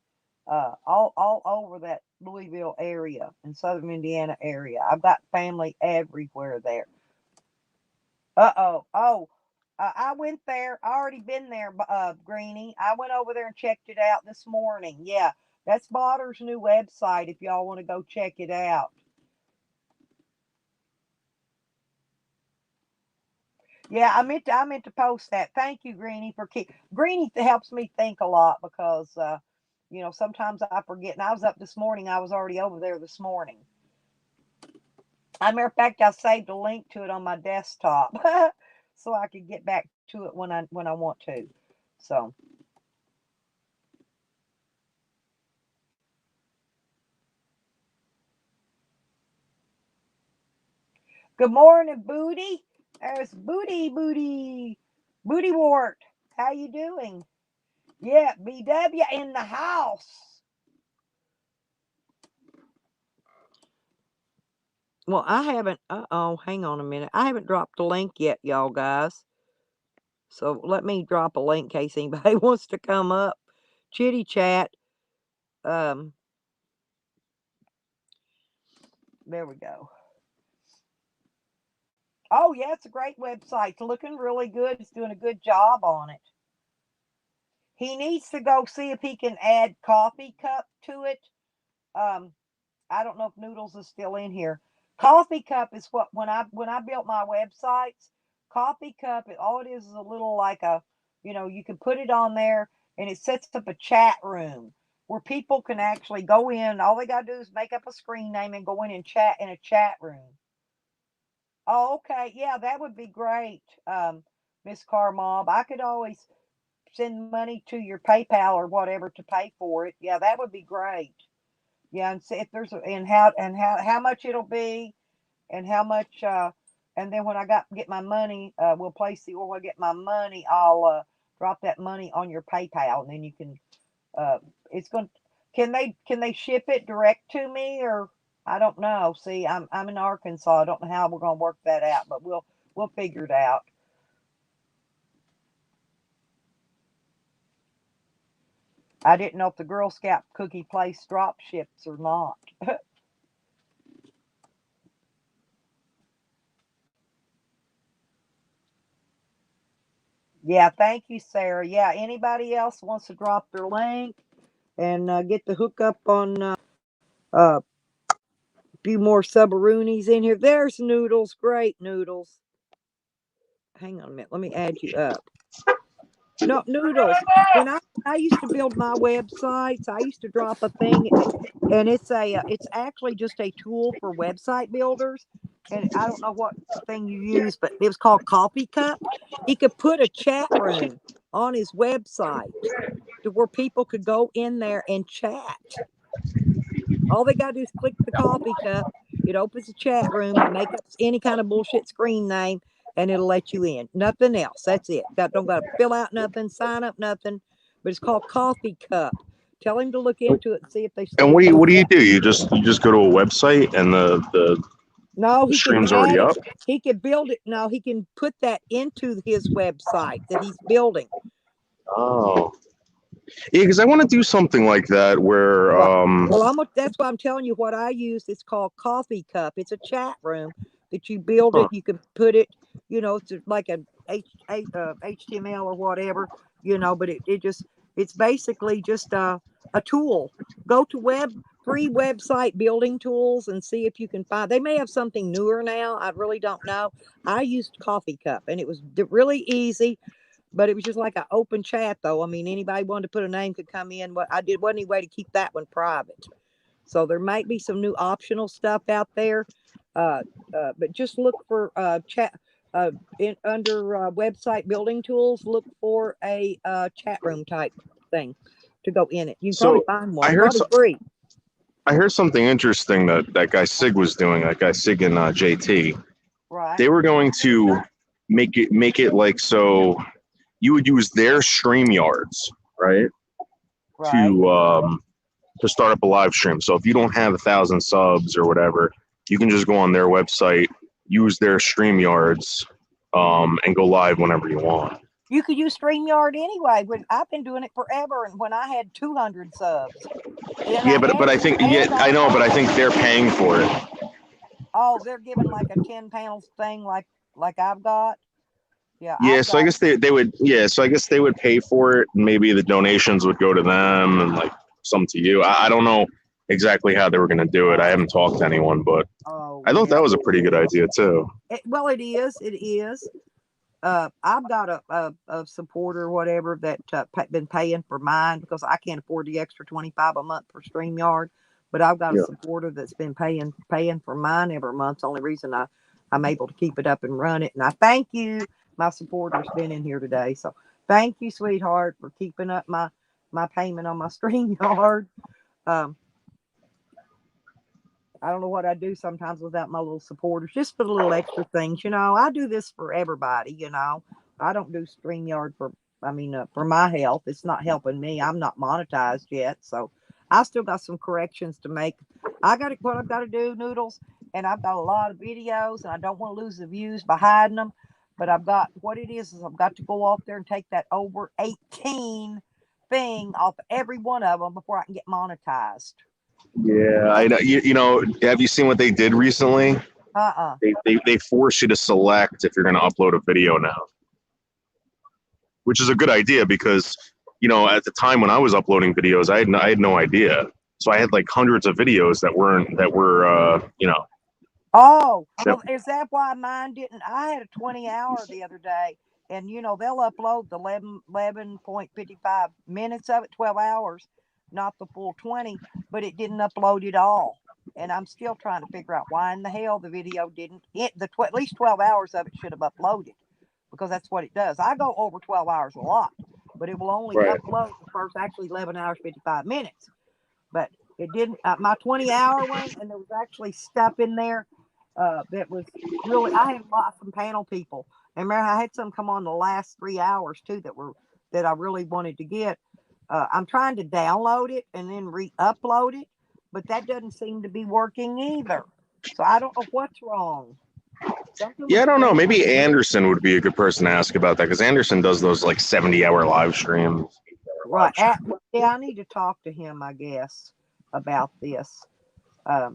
all over that Louisville area and southern Indiana area. I've got family everywhere there. Oh, I went there. I already been there, Greenie. I went over there and checked it out this morning. Yeah, that's Botter's new website. If y'all want to go check it out. Yeah, I meant to post that. Thank you, Greenie, for Greenie helps me think a lot because sometimes I forget. And I was up this morning. I was already over there this morning. As a matter of fact, I saved a link to it on my desktop so I could get back to it when I want to. So. Good morning, Booty. There's Booty Wart. How you doing? Yeah, BW in the house. Well, I haven't. Hang on a minute. I haven't dropped a link yet, y'all guys. So let me drop a link in case anybody wants to come up, chitty chat. Um, there we go. Oh yeah, it's a great website. It's looking really good. It's doing a good job on it. He needs to go see if he can add coffee cup to it. Um, I don't know if Noodles is still in here. Coffee Cup is what when I built my websites. Coffee Cup, all it is a little like you can put it on there and it sets up a chat room where people can actually go in. All they gotta do is make up a screen name and go in and chat in a chat room. Oh, okay, yeah, that would be great, Miss Carmob. I could always send money to your PayPal or whatever to pay for it. Yeah, that would be great. Yeah, and see if there's and how much it'll be and how much and then when I get my money, we'll place the or when I get my money, I'll drop that money on your PayPal and then you can it's going can they ship it direct to me or I don't know. See, I'm in Arkansas. I don't know how we're going to work that out, but we'll figure it out. I didn't know if the Girl Scout cookie place drop ships or not. Yeah, thank you, Sarah. Yeah, anybody else wants to drop their link? and get the hookup on a few more subaroonies in here. There's Noodles. Great, Noodles. Hang on a minute. Let me add you up. No, Noodles. When I used to build my websites, I used to drop a thing, and it's actually just a tool for website builders. And I don't know what thing you use, but it was called Coffee Cup. He could put a chat room on his website to where people could go in there and chat. All they got to do is click the coffee cup. It opens a chat room. You make up any kind of bullshit screen name, and it'll let you in. Nothing else. That's it. Don't got to fill out nothing, sign up nothing. But it's called Coffee Cup. Tell him to look into it and see if they And still do what do you that. do? You just go to a website and No, the he can stream's add already it. up. He can build it. No, he can put that into his website that he's building. Oh, yeah, because I want to do something like that where Right. Well, that's why I'm telling you what I use. It's called Coffee Cup. It's a chat room that you build it. You can put it, it's like a HTML or whatever, but it's basically just a tool. Go to free website building tools and see if you can find. They may have something newer now. I really don't know. I used Coffee Cup and it was really easy. But it was just like an open chat, though. I mean, anybody wanted to put a name could come in. What I did wasn't any way to keep that one private. So there might be some new optional stuff out there. But just look for chat under website building tools. Look for a chat room type thing to go in it. You can probably So find I one, heard probably free. I heard something interesting that guy Sig was doing. That guy Sig and JT. Right. They were going to make it like so you would use their StreamYards, right? Right. To start up a live stream. So if you don't have 1,000 subs or whatever, you can just go on their website, use their StreamYards, and go live whenever you want. You could use StreamYard anyway. I've been doing it forever, and when I had 200 subs, Yeah, but I think I know, but I think they're paying for it. Oh, they're giving like a 10 panels thing, like I've got. Yeah, Yeah, I've so I got. guess they would. Yeah, so I guess they would pay for it, and maybe the donations would go to them, and like some to you. I don't know exactly how they were going to do it. I haven't talked to anyone, but Oh I thought yeah. that was a pretty good idea too. Well, it is. It is. I've got a supporter or whatever that been paying for mine because I can't afford the extra 25 a month for StreamYard. But I've got a Yeah. supporter that's been paying for mine every month. It's the only reason I'm able to keep it up and run it. And I thank you. My supporter's been in here today, so thank you, sweetheart, for keeping up my payment on my StreamYard. Um, I don't know what I do sometimes without my little supporters, just for the little extra things. I do this for everybody. I don't do StreamYard for my health. It's not helping me. I'm not monetized yet. So I still got some corrections to make. What I've got to do, Noodles, and I've got a lot of videos and I don't want to lose the views by hiding them. But what it is I've got to go off there and take that over 18 thing off every one of them before I can get monetized. Yeah, I know. You know, have you seen what they did recently? They force you to select if you're going to upload a video now, which is a good idea because at the time when I was uploading videos, I had no idea. So I had like hundreds of videos that were Oh, well, is that why mine didn't? I had a 20-hour the other day, and they'll upload the 11.55 minutes of it, 12 hours, not the full 20, but it didn't upload it all. And I'm still trying to figure out why in the hell the video didn't. At least 12 hours of it should have uploaded because that's what it does. I go over 12 hours a lot, but it will only Right. upload the first actually 11 hours, 55 minutes. But it didn't, my 20-hour one, and there was actually stuff in there that was really, I had lots of panel people. And remember, I had some come on the last 3 hours too that I really wanted to get. I'm trying to download it and then re-upload it, but that doesn't seem to be working either. So I don't know what's wrong. Yeah, I don't know. Maybe Anderson would be a good person to ask about that because Anderson does those like 70-hour live streams. Right. Yeah, I need to talk to him, I guess, about this. I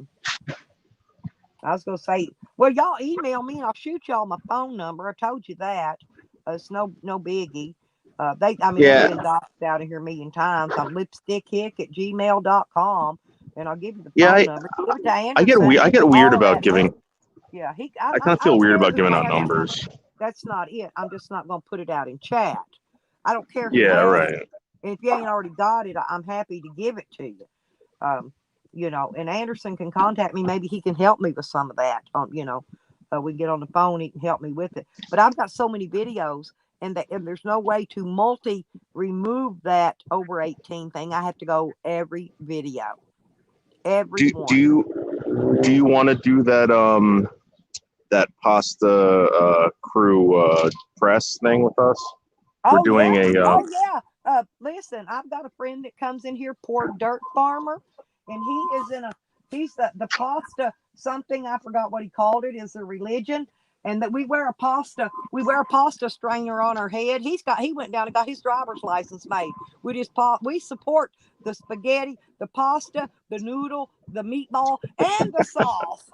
was going to say, well, y'all email me and I'll shoot y'all my phone number. I told you that. It's no biggie. I mean, they've been doxed out of here a million times. I'm lipstickhick@gmail.com, and I'll give you the phone number. Give it to Anderson. I get weird about giving. Yeah, I kind of feel weird about giving out numbers. That's not it. I'm just not going to put it out in chat. I don't care. Yeah, right. And if you ain't already got it, I'm happy to give it to you. And Anderson can contact me. Maybe he can help me with some of that. We get on the phone. He can help me with it. But I've got so many videos, and there's no way to remove that over 18 thing. I have to go every video. Every one. Do you want to do that that pasta crew press thing with us? We're doing listen, I've got a friend that comes in here, poor dirt farmer, and he's the pasta something, I forgot what he called it, is a religion, and that we wear a pasta strainer on our head. He went down and got his driver's license made. We support the spaghetti, the pasta, the noodle, the meatball, and the sauce.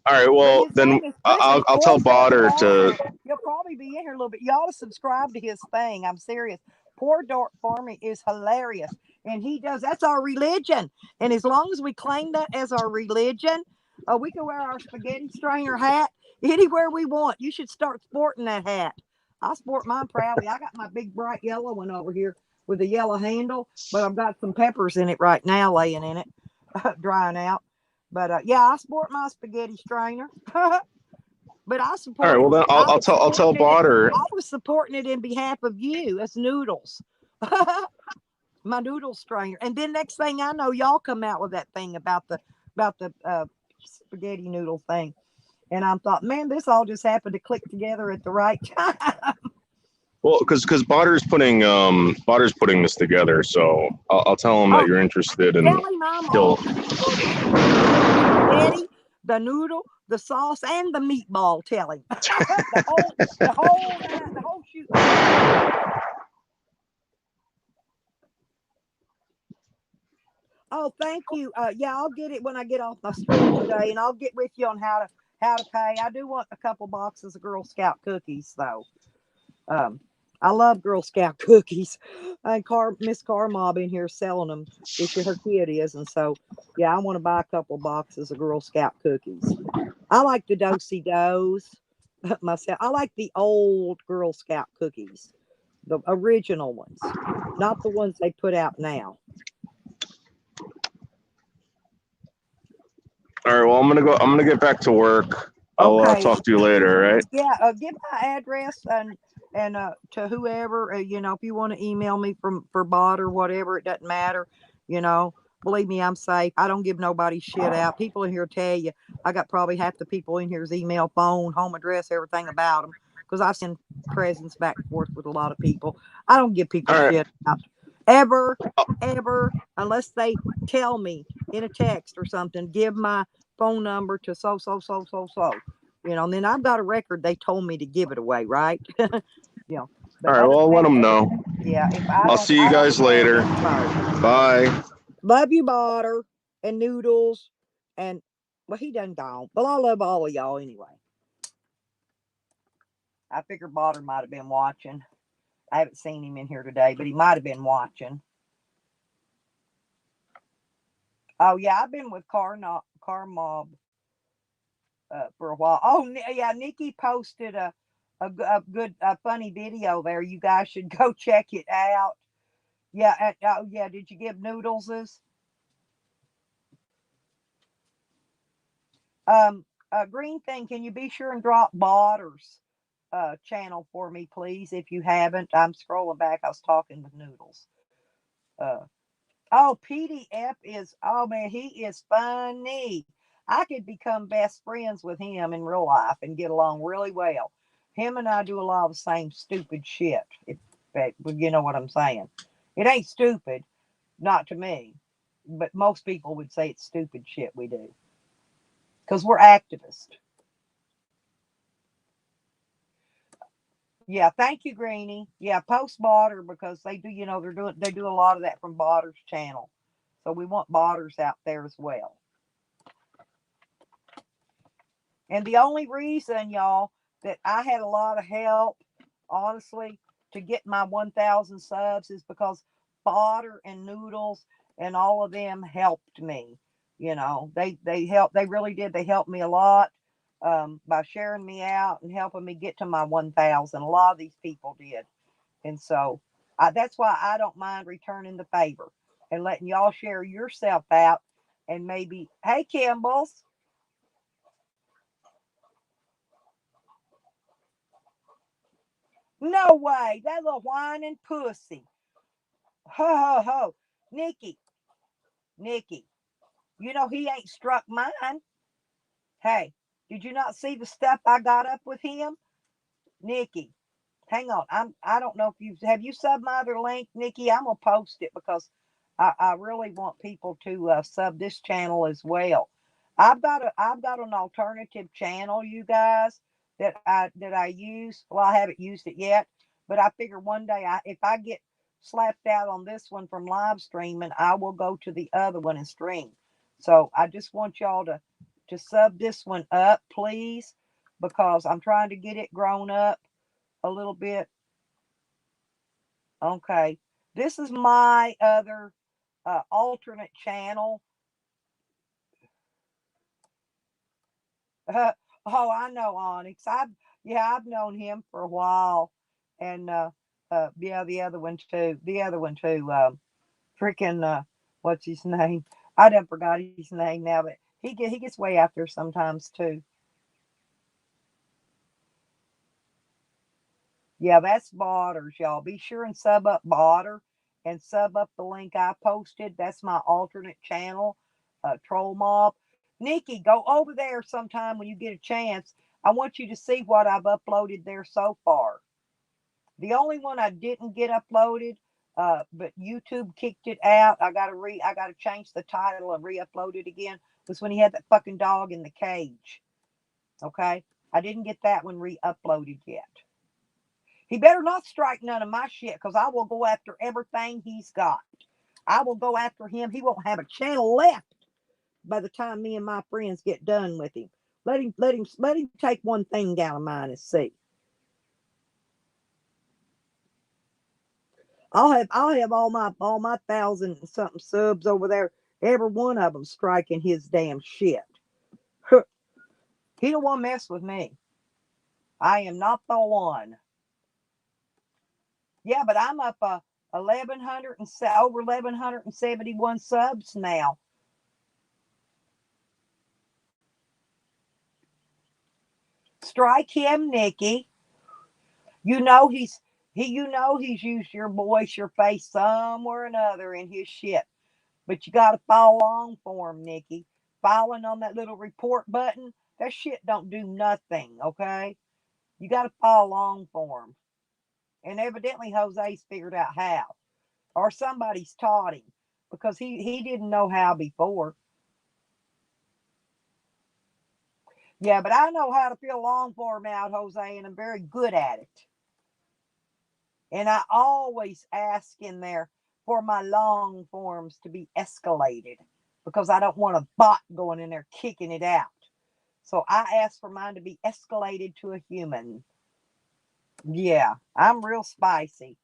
All right, well, then I'll tell Botter to... You'll probably be in here a little bit. You ought to subscribe to his thing. I'm serious. Poor Dirt Farming is hilarious. And that's our religion. And as long as we claim that as our religion, we can wear our spaghetti strainer hat anywhere we want. You should start sporting that hat. I sport mine proudly. I got my big bright yellow one over here with a yellow handle, but I've got some peppers in it right now, laying in it, drying out. But I sport my spaghetti strainer. But I support. All right, well then I'll tell Botter. I was supporting it in behalf of you. It's noodles. My noodle strainer. And then next thing I know, y'all come out with that thing about the spaghetti noodle thing. And I thought, man, this all just happened to click together at the right time. Well, because Botter's putting this together, so I'll tell him that you're interested, and he'll spaghetti, the noodle, the sauce, and the meatball. Tell him the whole shoot. Oh, thank you. I'll get it when I get off my stream today, and I'll get with you on how to pay. I do want a couple boxes of Girl Scout cookies, though. I love Girl Scout cookies. And Miss Carmob in here selling them. Her kid is, and so I want to buy a couple boxes of Girl Scout cookies. I like the Do-si-dos myself. I like the old Girl Scout cookies, the original ones, not the ones they put out now. All right. Well, I'm gonna get back to work. I'll talk to you later. All right. Yeah. Give my address and to whoever, if you want to email me for bot or whatever, it doesn't matter. Believe me, I'm safe. I don't give nobody shit out. People in here tell you, I got probably half the people in here's email, phone, home address, everything about them, because I send presents back and forth with a lot of people. I don't give people shit out ever, unless they tell me in a text or something, give my phone number to so. And then I've got a record. They told me to give it away, right? All right, well, I'll let them know. Yeah. I'll see you guys later. Bye. Love you, Botter and Noodles. And, well, he done gone. But I love all of y'all anyway. I figured Botter might have been watching. I haven't seen him in here today, but he might have been watching. Oh, yeah, I've been with Car Mob for a while. Oh, yeah, Nikki posted a good funny video there. You guys should go check it out. Yeah, did you give Noodles? Green thing, can you be sure and drop Botter's channel for me, please, if you haven't? I'm scrolling back. I was talking with Noodles. PDF is, oh man, he is funny. I could become best friends with him in real life and get along really well. Him and I do a lot of the same stupid shit, if you know what I'm saying. It ain't stupid, not to me, but most people would say it's stupid shit we do, because we're activists. Yeah, thank you, Greenie. Yeah, post Botter, because they do, they do a lot of that from Botter's channel. So we want Botters out there as well. And the only reason, y'all, that I had a lot of help honestly, to get my 1,000 subs is because Fodder and Noodles and all of them helped me. You know, they helped. They really did. They helped me a lot by sharing me out and helping me get to my 1,000. A lot of these people did, and so that's why I don't mind returning the favor and letting y'all share yourself out. And maybe, hey, Kimball's. No way. That little whining pussy. Ho, ho, ho. Nikki, Nikki, you know he ain't struck mine. Hey, did you not see the stuff I got up with him? Nikki, hang on. I don't know if you subbed my other link, Nikki. I'm gonna post it because I really want people to sub this channel as well. I've got an alternative channel, you guys, that I use. Well, I haven't used it yet, but I figure one day if I get slapped out on this one from live streaming, I will go to the other one and stream. So I just want y'all to sub this one up, please, because I'm trying to get it grown up a little bit. Okay. This is my other alternate channel. Oh, I know Onyx. I've known him for a while, and yeah, the other one too. The other one too. Freaking what's his name? I done forgot his name now, but he gets way out there sometimes too. Yeah, that's Botters, y'all. Be sure and sub up Botter and sub up the link I posted. That's my alternate channel, Troll Mob. Nikki, go over there sometime when you get a chance. I want you to see what I've uploaded there so far. The only one I didn't get uploaded, but YouTube kicked it out. I gotta change the title and re-upload it again. Was when he had that fucking dog in the cage. Okay, I didn't get that one re-uploaded yet. He better not strike none of my shit because I will go after everything he's got. I will go after him. He won't have a channel left by the time me and my friends get done with him. Let him take one thing out of mine and see. I'll have all my 1,000 and something subs over there. Every one of them striking his damn shit. He don't want to mess with me. I am not the one. Yeah, but I'm up 1,100 and over 1,171 subs now. Strike him, Nikki. You know he's used your voice, your face somewhere or another in his shit. But you gotta follow along for him, Nikki. Following on that little report button, that shit don't do nothing, okay? You gotta follow along for him. And evidently Jose's figured out how. Or somebody's taught him. Because he didn't know how before. Yeah, but I know how to feel long form out, Jose, and I'm very good at it. And I always ask in there for my long forms to be escalated because I don't want a bot going in there kicking it out. So I ask for mine to be escalated to a human. Yeah, I'm real spicy.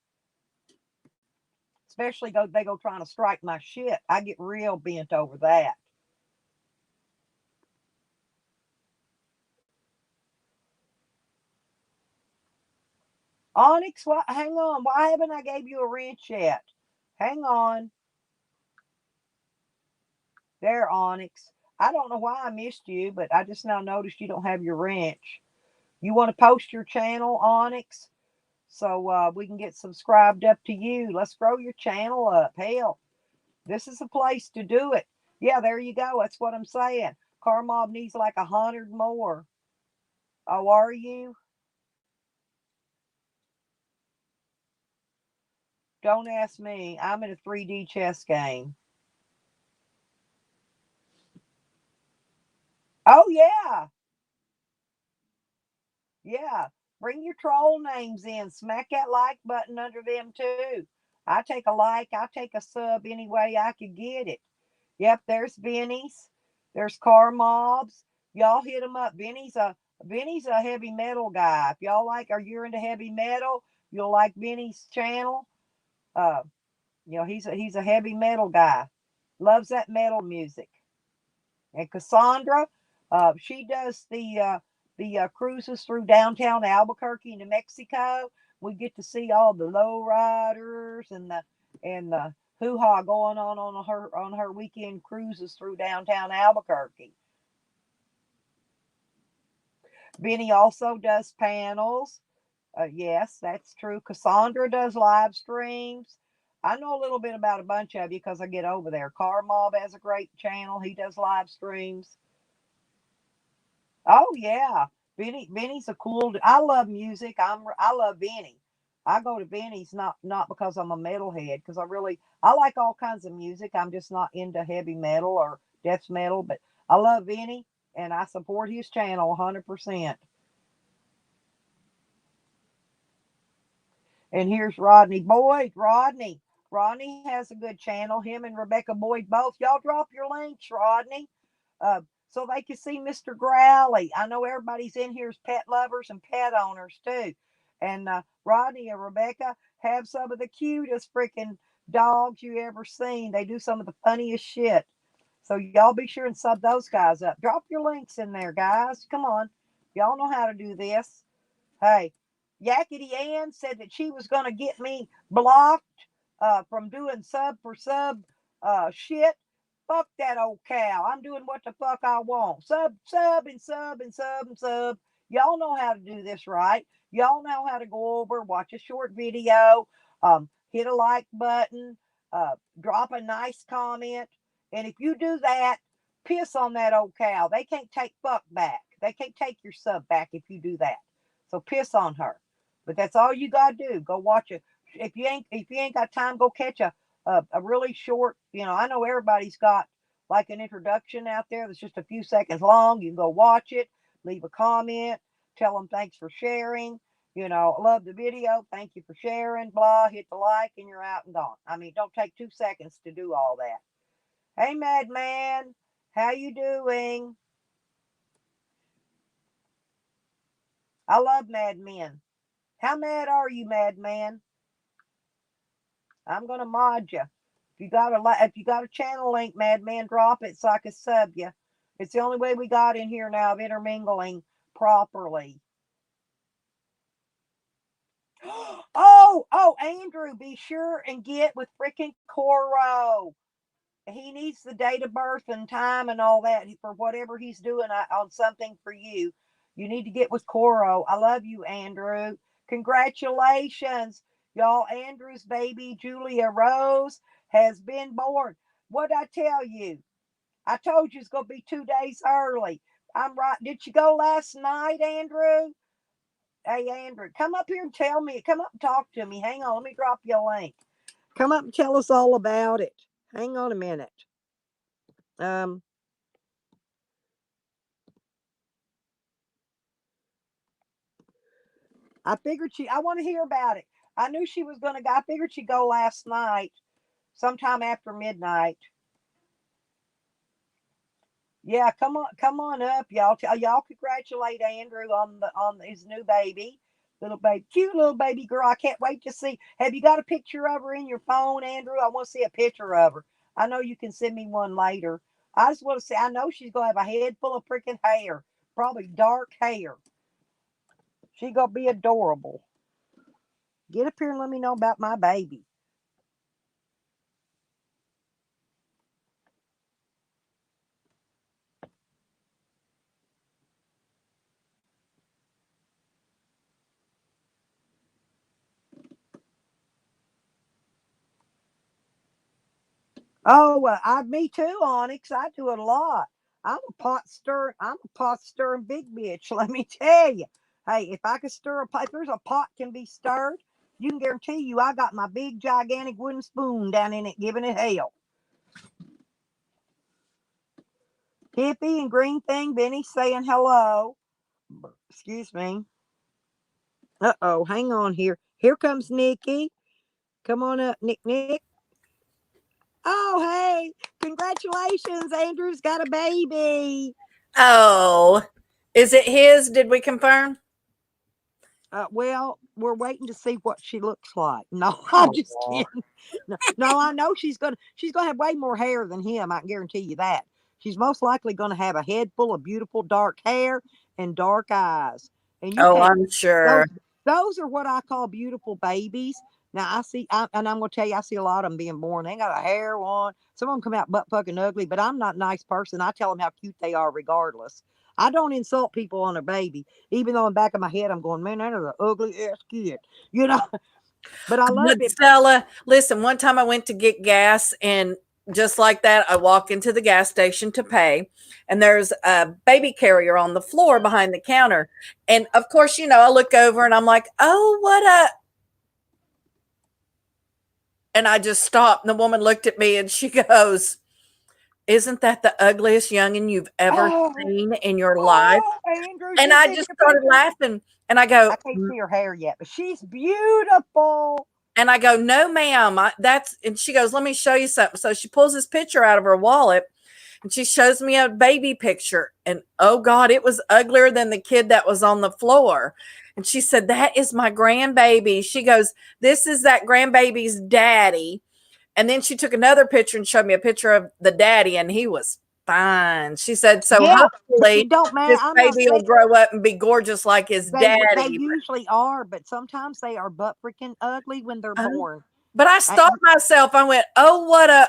Especially they go trying to strike my shit. I get real bent over that. Onyx, what? Hang on. Why haven't I gave you a wrench yet? Hang on. There, Onyx. I don't know why I missed you, but I just now noticed you don't have your wrench. You want to post your channel, Onyx, so we can get subscribed up to you. Let's grow your channel up. Hell, this is a place to do it. Yeah, there you go. That's what I'm saying. Carmob needs like 100 more. Oh, are you? Don't ask me. I'm in a 3D chess game. Oh, yeah. Yeah. Bring your troll names in. Smack that like button under them, too. I take a like. I take a sub any way I could get it. Yep, there's Benny's. There's car mobs. Y'all hit them up. Benny's Benny's a heavy metal guy. If y'all are you into heavy metal, you'll like Benny's channel. Uh, he's a heavy metal guy. Loves that metal music. And Cassandra, she does the cruises through downtown Albuquerque, New Mexico. We get to see all the low riders and the hoo ha going on her weekend cruises through downtown Albuquerque. Benny also does panels. Yes, that's true. Cassandra does live streams. I know a little bit about a bunch of you because I get over there. Car Mob has a great channel. He does live streams. Oh yeah, Benny's a cool. I love music. I love Benny. I go to Benny's not because I'm a metalhead, because I like all kinds of music. I'm just not into heavy metal or death metal, but I love Benny and I support his channel 100%. And here's Rodney Boyd. Rodney has a good channel. Him and Rebecca Boyd both. Y'all drop your links, Rodney, uh, so they can see Mr. Growly. I know everybody's in here is pet lovers and pet owners too. And Rodney and Rebecca have some of the cutest freaking dogs you ever seen. They do some of the funniest shit. So y'all be sure and sub those guys up. Drop your links in there, guys. Come on. Y'all know how to do this. Hey, Yakety Ann said that she was going to get me blocked from doing sub for sub shit. Fuck that old cow. I'm doing what the fuck I want. Sub, and sub, and sub, and sub. Y'all know how to do this, right? Y'all know how to go over, watch a short video, hit a like button, drop a nice comment. And if you do that, piss on that old cow. They can't take fuck back. They can't take your sub back if you do that. So piss on her. But that's all you gotta do. Go watch it. If you ain't got time, go catch a really short. I know everybody's got like an introduction out there that's just a few seconds long. You can go watch it, leave a comment, tell them thanks for sharing. Love the video. Thank you for sharing. Blah. Hit the like, and you're out and gone. I mean, don't take 2 seconds to do all that. Hey, Madman, how you doing? I love madmen. How mad are you, Madman? I'm gonna mod you. If you got a channel link, Madman, drop it so I can sub you. It's the only way we got in here now of intermingling properly. Oh, Andrew, be sure and get with freaking Coro. He needs the date of birth and time and all that for whatever he's doing on something for you. You need to get with Coro. I love you, Andrew. Congratulations, y'all. Andrew's baby, Julia Rose, has been born. What'd I tell you? I told you it's going to be 2 days early. I'm right. Did you go last night, Andrew? Hey, Andrew, come up here and tell me. Come up and talk to me. Hang on. Let me drop you a link. Come up and tell us all about it. Hang on a minute. Um, I figured I want to hear about it. I knew she was going to go. I figured she'd go last night, sometime after midnight. Yeah, come on up, y'all. Y'all congratulate Andrew on his new baby, little baby, cute little baby girl. I can't wait to see. Have you got a picture of her in your phone, Andrew? I want to see a picture of her. I know you can send me one later. I just want to see. I know she's gonna have a head full of freaking hair, probably dark hair. She's gonna be adorable. Get up here and let me know about my baby. Oh, me too, Onyx. I do it a lot. I'm a pot stirring big bitch. Let me tell you. Hey, if I could stir a pot, if there's a pot can be stirred, you can guarantee you I got my big gigantic wooden spoon down in it, giving it hell. Hippie and green thing, Benny saying hello. Excuse me. Hang on here. Here comes Nikki. Come on up, Nick. Oh, hey, congratulations. Andrew's got a baby. Oh, Is it his? Did we confirm? Well, we're waiting to see what she looks like. No, I'm just Aw. kidding. No, I know she's gonna have way more hair than him. I can guarantee you that. She's most likely gonna have a head full of beautiful dark hair and dark eyes. And you Oh, can't I'm sure. those those are what I call beautiful babies. Now and I'm gonna tell you, I see a lot of them being born. They ain't got a hair on. Some of them come out butt fucking ugly, but I'm not a nice person. I tell them how cute they are, regardless. I don't insult people on a baby, even though in the back of my head I'm going, man, that is an ugly ass kid, you know. But I love But it. Stella, listen, one time I went to get gas, and just like that, I walk into the gas station to pay, and there's a baby carrier on the floor behind the counter. And of course, I look over and I'm like, oh, what a. And I just stopped. And the woman looked at me and she goes, isn't that the ugliest youngin' you've ever Oh, seen in your life? Andrew, And she I sent just you a started picture. laughing. And I go, I can't see her hair yet, but she's beautiful. no, ma'am. And she goes, let me show you something. So she pulls this picture out of her wallet and she shows me a baby picture. And oh God, it was uglier than the kid that was on the floor. And she said, that is my grandbaby. She goes, this is that grandbaby's daddy. And then she took another picture and showed me a picture of the daddy, and he was fine. She said, so Yeah, it hopefully don't matter. this I'm not. baby will grow up and be gorgeous like his They daddy. usually are, but sometimes they are butt freaking ugly when they're But, born. but I I, stopped myself. I went, oh, what a.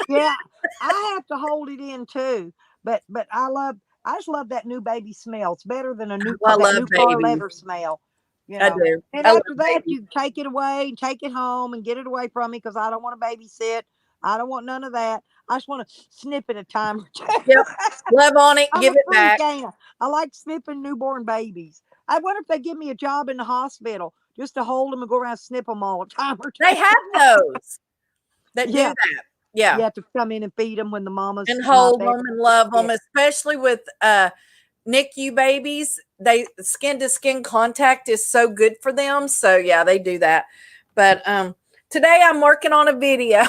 yeah, I have to hold it in too. But I just love that new baby smell. It's better than I that love new car babies. leather smell, you I know. do. And I love after that, babies. you take it away and take it home and get it away from me because I don't want to babysit. I don't want none of that. I just want to snip it a time or two. Yep. Love on it. I'm Give a it freak, back. ain't I like snipping newborn babies. I wonder if they give me a job in the hospital just to hold them and go around and snip them all the time or They two. have those that do Yeah, that. Yeah. you have to come in and feed them when the mama's And not hold there. them and love Yeah. them, especially with NICU babies. They skin to skin contact is so good for them. So yeah, they do that. But today I'm working on a video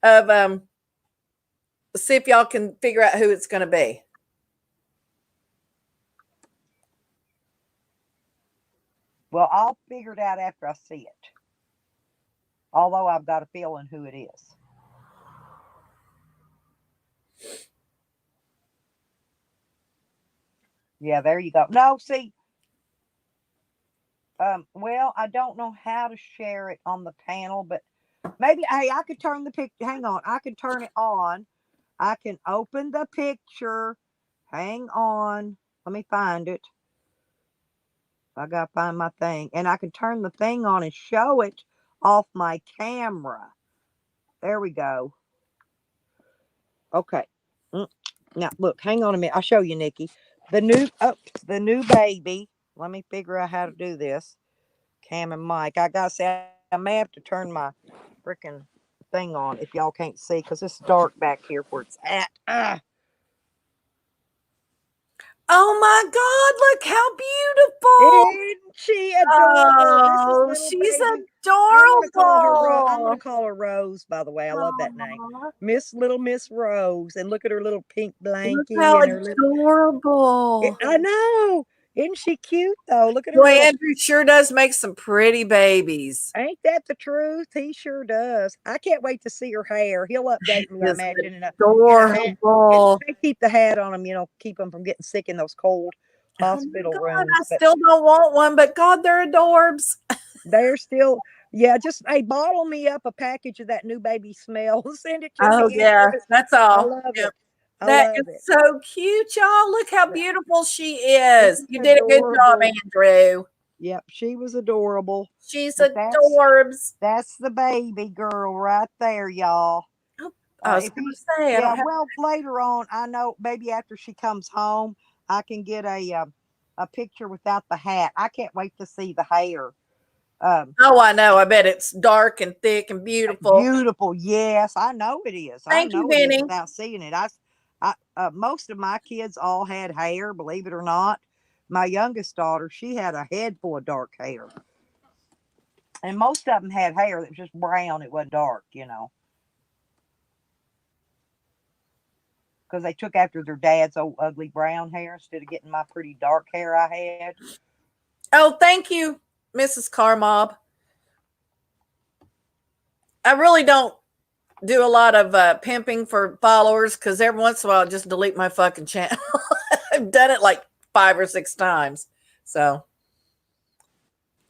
of see if y'all can figure out who it's going to be. Well, I'll figure it out after I see it. Although I've got a feeling who it is. Yeah, there you go. No, see, well, I don't know how to share it on the panel, but maybe, hey, I could turn the picture. Hang on, I can turn it on. I can open the picture. Hang on, let me find it. I gotta find my thing, and I can turn the thing on and show it off my camera. There we go. Okay. Now look, hang on a minute. I'll show you, Nikki. The new baby. Let me figure out how to do this. Cam and Mike. I gotta say, I may have to turn my freaking thing on if y'all can't see because it's dark back here where it's at. Oh my God, look how beautiful. Isn't she adorable? This is Oh, little she's baby. I'm gonna adorable. call her Rose. By the way, I love that name, Aw, Miss Rose. And look at her little pink look blankie how and her little. adorable. I know. Isn't she cute though? Look at her Boy, little. Andrew sure does make some pretty babies. Ain't that the truth? He sure does. I can't wait to see her hair. He'll update me, I Is imagine, in a hat. adorable. They keep the hat on them, keep them from getting sick in those cold Oh my hospital God, rooms. I But still don't want one, but God, they're adorbs. they're still, yeah, just, hey, bottle me up a package of that new baby smell. Send it to Oh me, yeah, Andrew. that's I all. love Yep. it. I That love is it. so cute, y'all. Look how beautiful she is. She's You did a good job, adorable. Andrew. Yep, she was adorable. She's But adorbs. that's the baby girl right there, y'all. Oh, I was If going you, to say, I yeah, don't have. well, later on, I know maybe after she comes home, I can get a picture without the hat. I can't wait to see the hair. Um, Oh, I know. I bet it's dark and thick and beautiful. Beautiful. Yes, I know it is. I Thank you, know it is Benny. without seeing it. Most of my kids all had hair, believe it or not. My youngest daughter, she had a head full of dark hair, and most of them had hair that was just brown. It wasn't dark, because because they took after their dad's old ugly brown hair instead of getting my pretty dark hair I had. Oh, thank you, Mrs. Carmob. I really don't do a lot of pimping for followers because every once in a while I just delete my fucking channel. I've done it like 5 or 6 times. So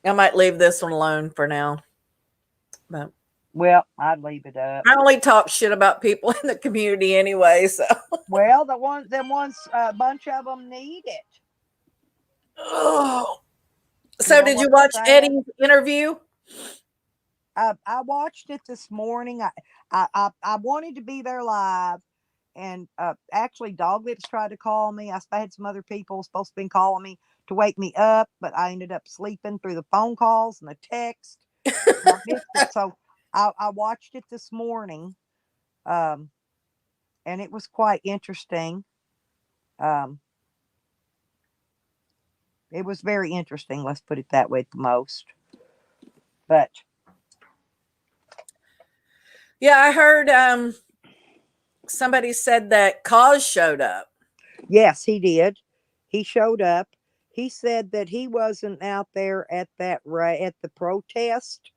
I might leave this one alone for now. But Well, I'd leave it up. I only talk shit about people in the community anyway. So well, a bunch of them need it. oh. So did you watch Eddie's interview? I watched it this morning. I wanted to be there live, and actually, Doglips tried to call me. I had some other people supposed to be calling me to wake me up, but I ended up sleeping through the phone calls and the text. And I missed it, so I watched it this morning, and it was quite interesting. It was very interesting. Let's put it that way, at the most. But yeah, I heard somebody said that Cause showed up. yes, he did. He showed up. He said that he wasn't out there at the protest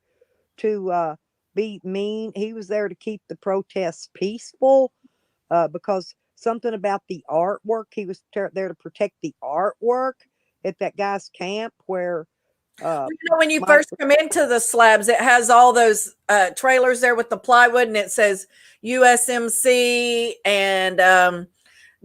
to be mean. He was there to keep the protests peaceful because something about the artwork. He was there to protect the artwork at that guy's camp where. When you first come into the slabs, it has all those trailers there with the plywood, and it says USMC and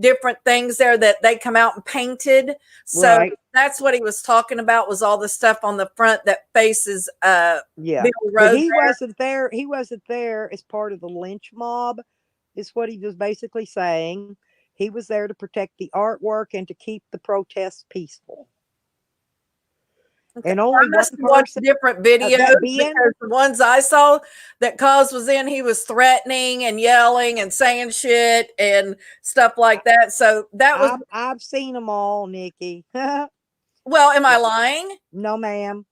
different things there that they come out and painted. So right. That's what he was talking about, was all the stuff on the front that faces yeah. Bill Rose. But he wasn't there. He wasn't there as part of the lynch mob, is what he was basically saying. He was there to protect the artwork and to keep the protests peaceful. Okay. And only I must watch different videos because the ones I saw that Cause was in, he was threatening and yelling and saying shit and stuff like that. So that was I've seen them all, Nikki. Well, am I lying? No, ma'am.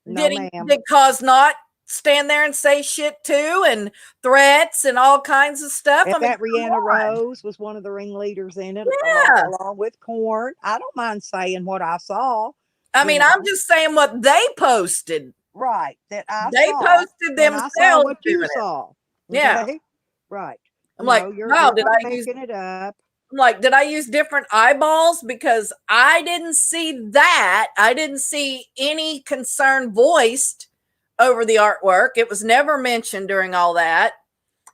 No, ma'am. Did Cause not stand there and say shit too, and threats and all kinds of stuff? And that Rihanna Rose was one of the ringleaders in it, yeah. along with Korn. I don't mind saying what I saw. I mean, I'm just saying what they posted. Right. That they posted themselves. I saw what you saw. Yeah. Okay? Right. I'm like, wow, did I use it up? I'm like, did I use different eyeballs? Because I didn't see that. I didn't see any concern voiced over the artwork. It was never mentioned during all that.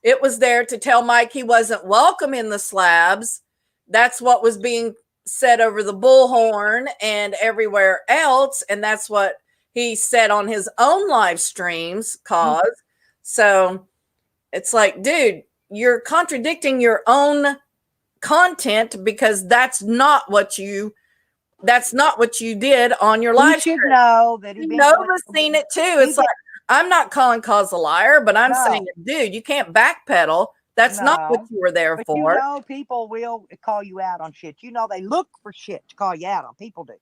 It was there to tell Mike he wasn't welcome in the slabs. That's what was being said over the bullhorn and everywhere else, and that's what he said on his own live streams. Cause so it's like, dude, you're contradicting your own content because that's not what you did on your live stream. Know that Nova's seen it too. It's like, I'm not calling Cause a liar, but I'm saying, dude, you can't backpedal. That's not what you were there for. You know, people will call you out on shit. You know, they look for shit to call you out on. People do.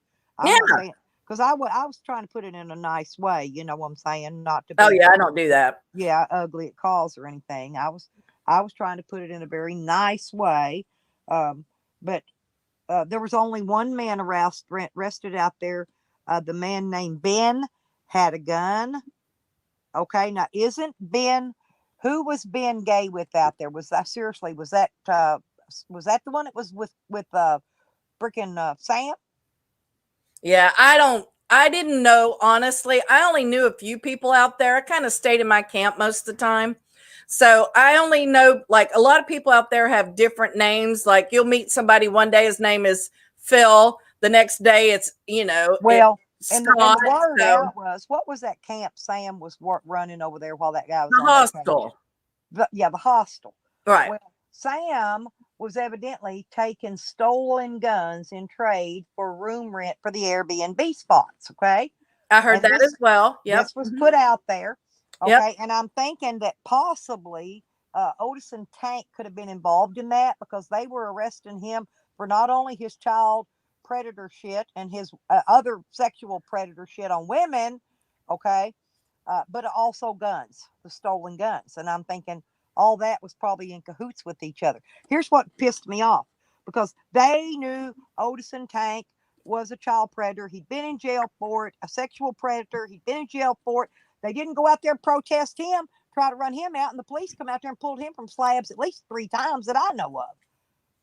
Because I was trying to put it in a nice way. You know what I'm saying? Not to. Oh yeah, I don't do that. Yeah, ugly at calls or anything. I was trying to put it in a very nice way. But there was only one man arrested out there. The man named Ben had a gun. Okay, now isn't Ben? Who was Ben gay with out there? Was that seriously? Was that the one that was with freaking Sam? Yeah, I didn't know, honestly. I only knew a few people out there. I kind of stayed in my camp most of the time. So I only know, like, a lot of people out there have different names. Like, you'll meet somebody one day, his name is Phil. The next day it's, well, Scott, and the word out was, what was that camp Sam was running over there while that guy was the hostel? The hostel. Right. Well, Sam was evidently taking stolen guns in trade for room rent for the Airbnb spots. Okay. I heard that as well. Yep. This was put out there. Okay. Yep. And I'm thinking that possibly Otis and Tank could have been involved in that because they were arresting him for not only his child predator shit and his other sexual predator shit on women. Okay. But also guns, the stolen guns. And I'm thinking, all that was probably in cahoots with each other. Here's what pissed me off, because they knew Odison Tank was a child predator. He'd been in jail for it, a sexual predator. He'd been in jail for it. They didn't go out there and protest him, try to run him out, and the police come out there and pulled him from slabs at least 3 times that I know of.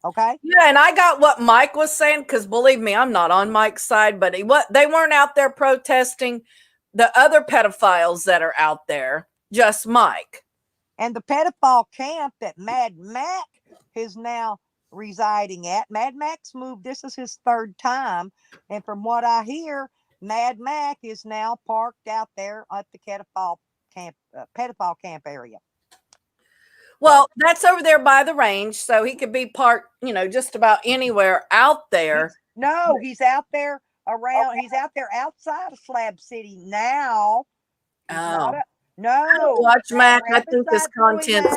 Okay. Yeah, and I got what Mike was saying, because believe me, I'm not on Mike's side, but they weren't out there protesting the other pedophiles that are out there, just Mike. And the pedophile camp that Mad Mac is now residing at, Mad Mac's moved, this is his 3rd time. And from what I hear, Mad Mac is now parked out there at the pedophile camp area. Well, that's over there by the range, so he could be parked, just about anywhere out there. He's out there around. Okay. He's out there outside of Slab City now. Watch Mac. I think this content.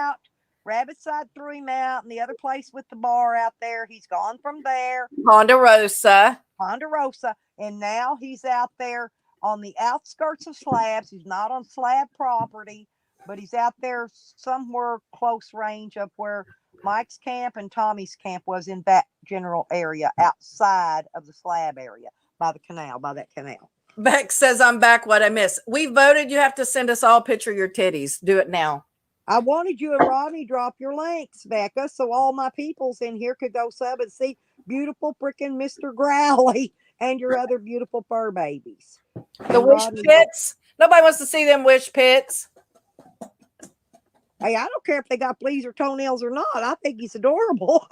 Rabbit Side threw him out, and the other place with the bar out there, he's gone from there. Ponderosa, and now he's out there on the outskirts of Slabs. He's not on Slab property, but he's out there somewhere close range of where Mike's camp and Tommy's camp was, in that general area outside of the Slab area by that canal. Beck says, I'm back. What I miss. We voted. You have to send us all a picture of your titties. Do it now. I wanted you and Rodney drop your links, Becca, so all my peoples in here could go sub and see beautiful freaking Mr. Growly and your other beautiful fur babies. The wish pits. Nobody wants to see them wish pits. Hey, I don't care if they got fleas or toenails or not. I think he's adorable.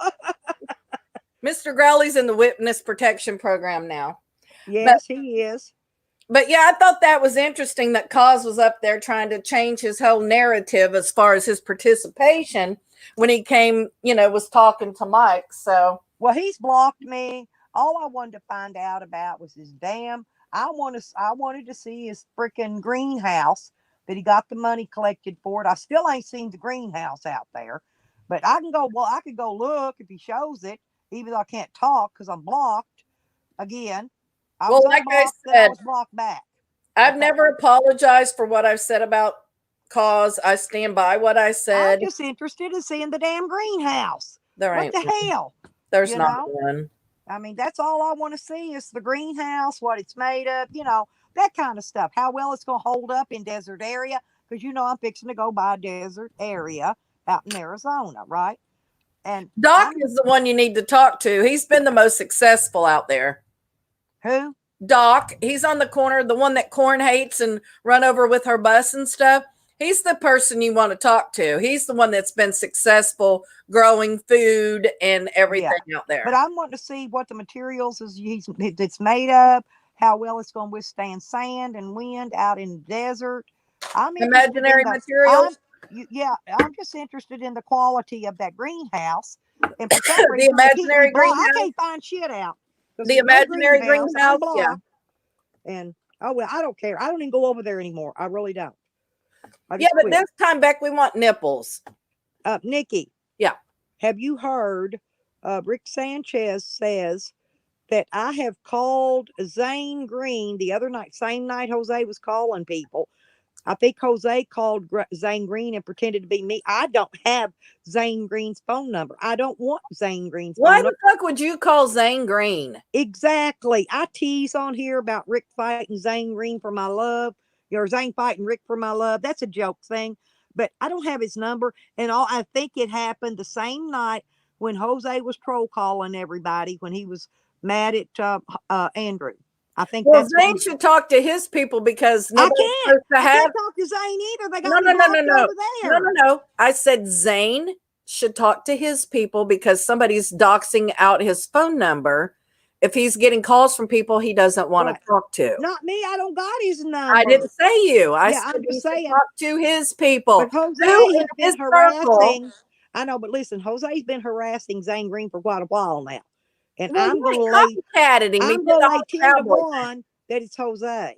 Mr. Growly's in the witness protection program now. Yes, he is. But yeah, I thought that was interesting that Cause was up there trying to change his whole narrative as far as his participation when he came, was talking to Mike. So, well, he's blocked me. All I wanted to find out about was his I wanted to see his freaking greenhouse that he got the money collected for it. I still ain't seen the greenhouse out there, but I could go look if he shows it, even though I can't talk because I'm blocked again. I was blocked back. I've never apologized for what I've said about Cause. I stand by what I said. I'm just interested in seeing the damn greenhouse. There ain't what the one. hell? There's not one. I mean, that's all I want to see is the greenhouse, what it's made of, that kind of stuff. How well it's going to hold up in desert area. Because, I'm fixing to go by a desert area out in Arizona, right? And Doc is the one you need to talk to. He's been the most successful out there. Who? Doc. He's on the corner, the one that Corn hates and run over with her bus and stuff. He's the person you want to talk to. He's the one that's been successful growing food and everything out there. But I'm wanting to see what the materials it's made of, how well it's going to withstand sand and wind out in the desert. I'm imaginary materials. I'm just interested in the quality of that greenhouse. And for some reason, the imaginary greenhouse. I can't find shit out. The imaginary greenhouse. Yeah. And I don't care. I don't even go over there anymore. I really don't. But this time, Beck, we want nipples. Nikki. Yeah. Have you heard Rick Sanchez says that I have called Zane Green the other night, same night Jose was calling people. I think Jose called Zane Green and pretended to be me. I don't have Zane Green's phone number. I don't want Zane Green's phone number. Why the fuck would you call Zane Green? Exactly. I tease on here about Rick fighting Zane Green for my love. Or Zane fighting Rick for my love. That's a joke thing. But I don't have his number. And I think it happened the same night when Jose was troll calling everybody when he was mad at Andrew. I think Zane should talk to his people because I can't talk to Zane either. They got no. I said Zane should talk to his people because somebody's doxing out his phone number. If he's getting calls from people he doesn't want to talk to. Not me. I don't got his number. I didn't say you. I said I'm just saying talk to his people. But Jose has been harassing. I know, but listen, Jose's been harassing Zane Green for quite a while now. And I'm going to lay 10 to 1 that it's Jose.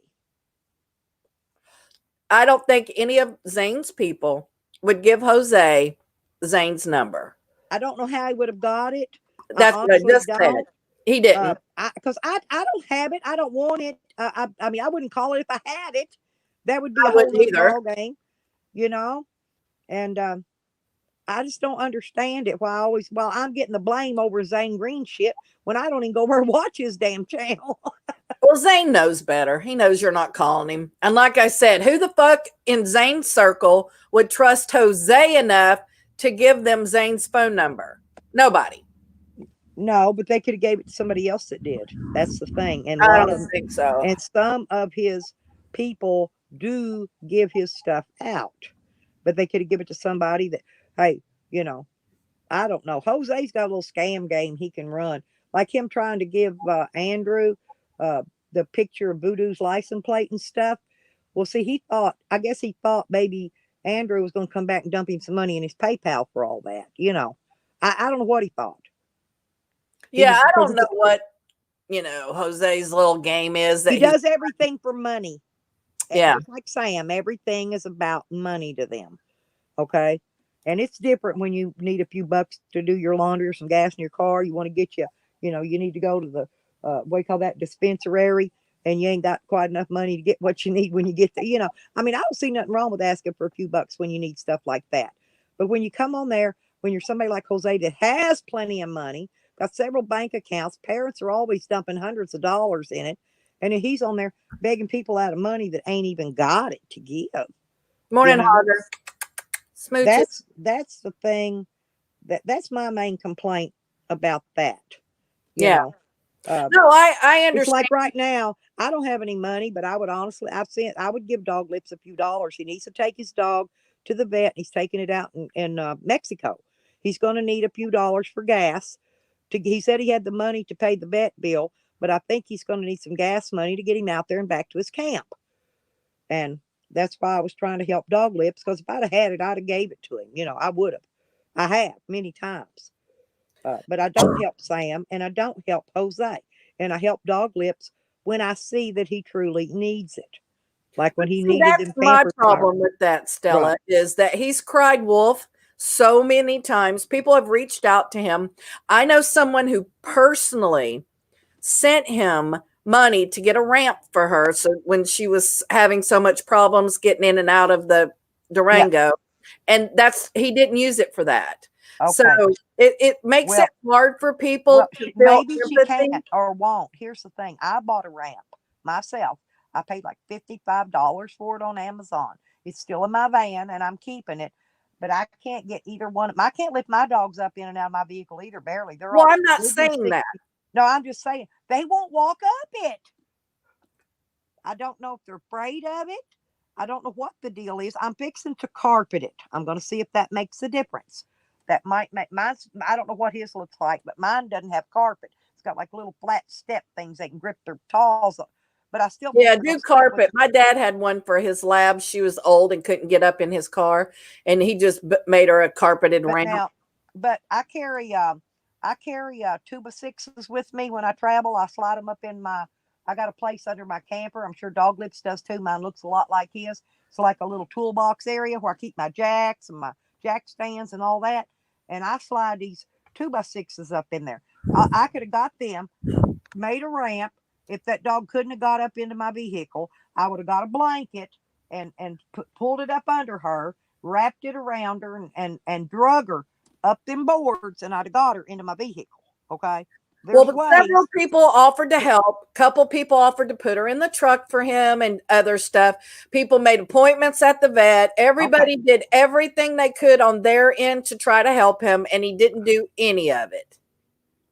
I don't think any of Zane's people would give Jose Zane's number. I don't know how he would have got it. That's what I just said. He didn't. Because I don't have it. I don't want it. I mean, I wouldn't call it if I had it. That would be a whole ball game, And I just don't understand it. While I'm getting the blame over Zane Green shit when I don't even go over and watch his damn channel. Well, Zane knows better. He knows you're not calling him. And like I said, who the fuck in Zane's circle would trust Jose enough to give them Zane's phone number? Nobody. No, but they could have gave it to somebody else that did. That's the thing. And a I lot don't of think so. and some of his people do give his stuff out, but they could have given it to somebody that, hey, you know, I don't know. Jose's got a little scam game he can run, like him trying to give Andrew uh, the picture of Voodoo's license plate and stuff. Well, see, I guess he thought maybe Andrew was going to come back and dump him some money in his PayPal for all that. I don't know what he thought. Yeah, I Because don't know what, Jose's little game is that he does everything for money. Yeah. Just like Sam, everything is about money to them. Okay. And it's different when you need a few bucks to do your laundry or some gas in your car. You want to get you need to go to the, what do you call that, dispensary, and you ain't got quite enough money to get what you need when you get there. I mean, I don't see nothing wrong with asking for a few bucks when you need stuff like that. But when you come on there, when you're somebody like Jose that has plenty of money, got several bank accounts, parents are always dumping hundreds of dollars in it. And he's on there begging people out of money that ain't even got it to give. Morning, know? Harder. Smooches. That's the thing that's my main complaint about that. Yeah. No, I understand. It's like right now, I don't have any money, but I would honestly, I would give Dog Lips a few dollars. He needs to take his dog to the vet. He's taking it out in Mexico. He's going to need a few dollars for gas. He said he had the money to pay the vet bill, but I think he's going to need some gas money to get him out there and back to his camp. And that's why I was trying to help Dog Lips, because if I'd have had it, I'd have gave it to him. I would have. I have many times. But I don't help Sam, and I don't help Jose. And I help Dog Lips when I see that he truly needs it. Like when he needed That's them my Pampers. problem with that, Stella, is that he's cried wolf so many times. People have reached out to him. I know someone who personally sent him money to get a ramp for her. So when she was having so much problems getting in and out of the Durango, and he didn't use it for that. Okay. So it makes it hard for people to feel maybe empathy. she can't or won't. Here's the thing. I bought a ramp myself. I paid like $55 for it on Amazon. It's still in my van and I'm keeping it. But I can't get either one. I can't lift my dogs up in and out of my vehicle either, barely. Well, I'm not saying that. No, I'm just saying they won't walk up it. I don't know if they're afraid of it. I don't know what the deal is. I'm fixing to carpet it. I'm going to see if that makes a difference. That might make mine. I don't know what his looks like, but mine doesn't have carpet. It's got like little flat step things they can grip their paws on. But I still do carpet. My dad had one for his lab. She was old and couldn't get up in his car, and he just made her a carpeted ramp. But I carry 2x6s with me when I travel. I slide them up in I got a place under my camper. I'm sure Dog Lips does too. Mine looks a lot like his. It's like a little toolbox area where I keep my jacks and my jack stands and all that. And I slide these 2x6s up in there. I could have got them, made a ramp. If that dog couldn't have got up into my vehicle, I would have got a blanket and pulled it up under her, wrapped it around her, and drug her up them boards, and I'd have got her into my vehicle. Okay. Several people offered to help. A couple people offered to put her in the truck for him and other stuff. People made appointments at the vet. Everybody did everything they could on their end to try to help him, and he didn't do any of it.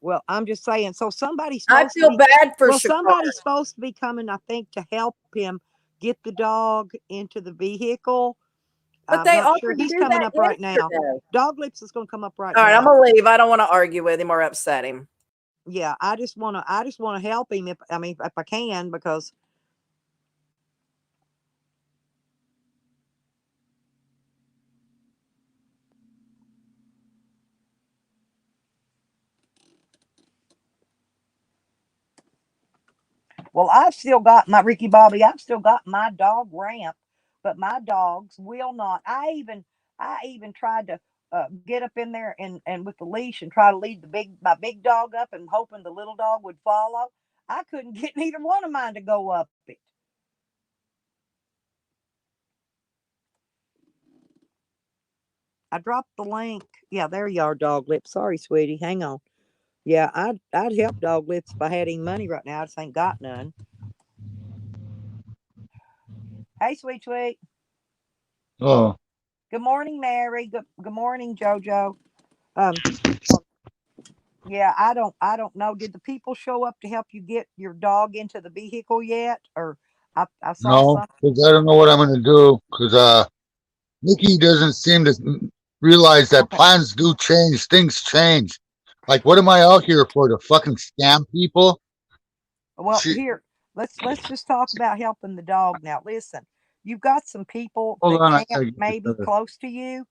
Well, I'm just saying. So somebody's. I feel bad for. Well, somebody's supposed to be coming, I think, to help him get the dog into the vehicle. But they offered sure. to He's do coming that up right yesterday. now. Dog Lips is going to come up right now. All right, now. I'm gonna leave. I don't want to argue with him or upset him. Yeah, I just want to help him if I can, because well, I've still got my Ricky Bobby. I've still got my dog ramp, but my dogs will not. I even tried to get up in there and with the leash and try to lead my big dog up and hoping the little dog would follow. I couldn't get neither one of mine to go up it. I dropped the link. Yeah, there you are, Dog Lips. Sorry, sweetie. Hang on. Yeah, I'd help Dog Lips if I had any money right now. I just ain't got none. Hey, sweet sweet. Oh, Good morning, Mary. Good morning, JoJo. Um, yeah, I don't know. Did the people show up to help you get your dog into the vehicle yet? Or I saw no, some. because I don't know what I'm going to do. Because Nikki doesn't seem to realize that Okay. plans do change. Things change. Like, what am I out here for? To fucking scam people? Well, She, here, let's just talk about helping the dog now. Listen, you've got some people hold that on, I camp gotta get this maybe other. close to you.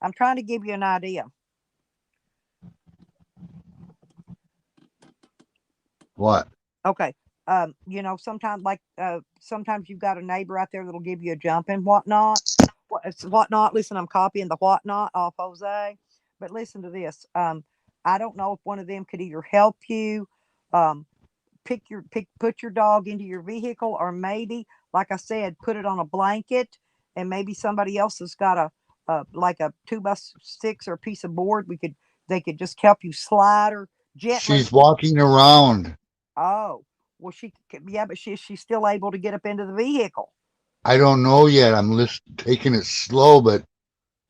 I'm trying to give you an idea. What? Okay. Sometimes sometimes you've got a neighbor out there that'll give you a jump and whatnot. It's whatnot. Listen, I'm copying the whatnot off Jose. But listen to this. I don't know if one of them could either help you, um, put your dog into your vehicle, or maybe, like I said, put it on a blanket, and maybe somebody else has got like a 2x6 or a piece of board. They could just help you slide her gently. She's walking around. Oh, well, yeah, but she's still able to get up into the vehicle. I don't know yet. I'm just taking it slow, but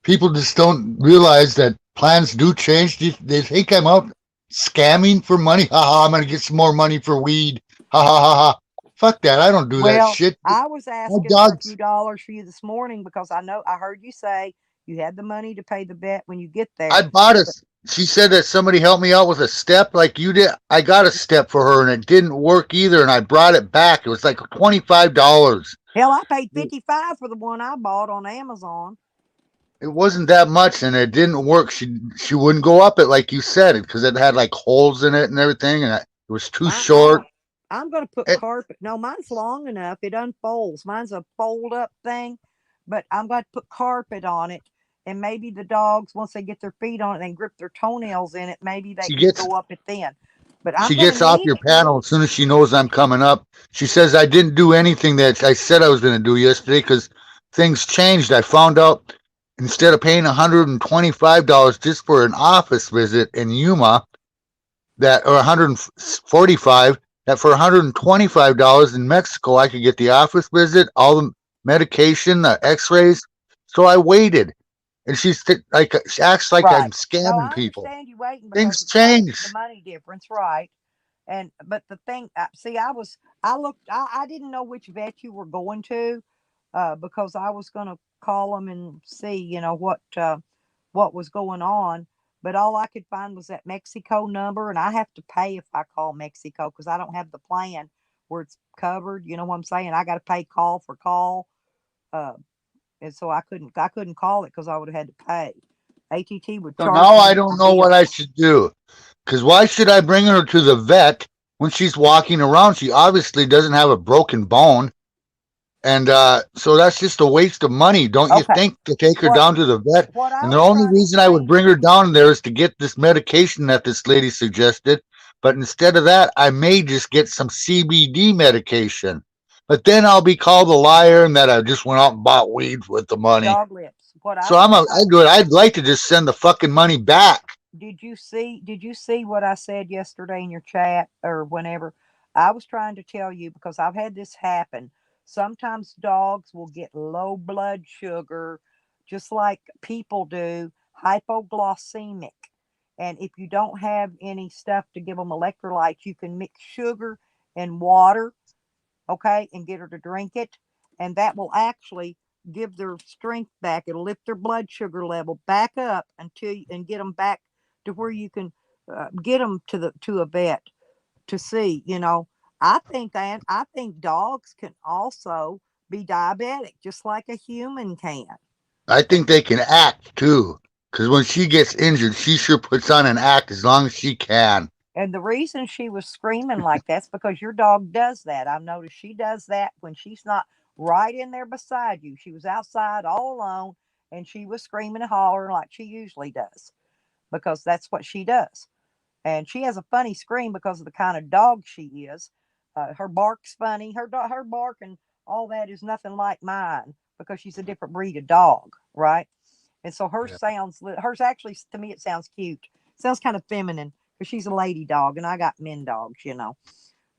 people just don't realize that plans do change. They think I'm out scamming for money. Ha ha! I'm going to get some more money for weed. Ha ha ha ha! Fuck that! I don't do that Well, shit. I was My asking for a few dogs. dollars for you this morning because I heard you say you had the money to pay the bet when you get I there. bought a. She said that somebody helped me out with a step like you did. I got a step for her and it didn't work either. And I brought it back. It was like $25. Hell, I paid 55 for the one I bought on Amazon. It wasn't that much, and it didn't work. She wouldn't go up it like you said it because it had like holes in it and everything, and it was too short. I'm gonna put It, carpet. No, mine's long enough. It unfolds. Mine's a fold up thing, but I'm going to put carpet on it. And maybe the dogs, once they get their feet on it and grip their toenails in it, maybe they she can gets go up it then. But I'm she going to gets off need your panel as soon as she knows I'm coming up. She says I didn't do anything that I said I was going to do yesterday because things changed. I found out instead of paying $125 just for an office visit in Yuma, that or 145, that for $125 in Mexico I could get the office visit, all the medication, the x-rays. So I waited, and like she acts like I'm right. No, scamming I people. understand you waiting because Things the change. money difference, right? And but the thing, see, I didn't know which vet you were going to, because I was going to call them and see, what was going on. But all I could find was that Mexico number, and I have to pay if I call Mexico because I don't have the plan where it's covered. You know what I'm saying? I got to pay call for call, uh, and so I couldn't call it because I would have had to pay. ATT would So charge now me I for don't know what bill. I should do. Because why should I bring her to the vet when she's walking around? She obviously doesn't have a broken bone. And so that's just a waste of money, don't you Okay, think, to take her what down to the vet? what I And the was only trying to reason I would explain bring her down there is to get this medication that this lady suggested. But instead of that, I may just get some CBD medication. But then I'll be called a liar and that I just went out and bought weed with the money. Dog Lips. What I So was I trying do it. I'd like to just send the fucking money back. did you see what I said yesterday in your chat or whenever? I was trying to tell you because I've had this happen. Sometimes dogs will get low blood sugar, just like people do, hypoglycemic. And if you don't have any stuff to give them electrolytes, you can mix sugar and water, okay, and get her to drink it. And that will actually give their strength back. It'll lift their blood sugar level back up and get them back to where you can get them to a vet to see. I think dogs can also be diabetic, just like a human can. I think they can act too. Because when she gets injured, she sure puts on an act as long as she can. And the reason she was screaming like that's because your dog does that. I've noticed she does that when she's not right in there beside you. She was outside all alone and she was screaming and hollering like she usually does because that's what she does. And she has a funny scream because of the kind of dog she is. Her bark's funny. Her bark and all that is nothing like mine because she's a different breed of dog, right? And so hers Yeah. hers actually, to me, it sounds cute. Sounds kind of feminine because she's a lady dog and I got men dogs, you know.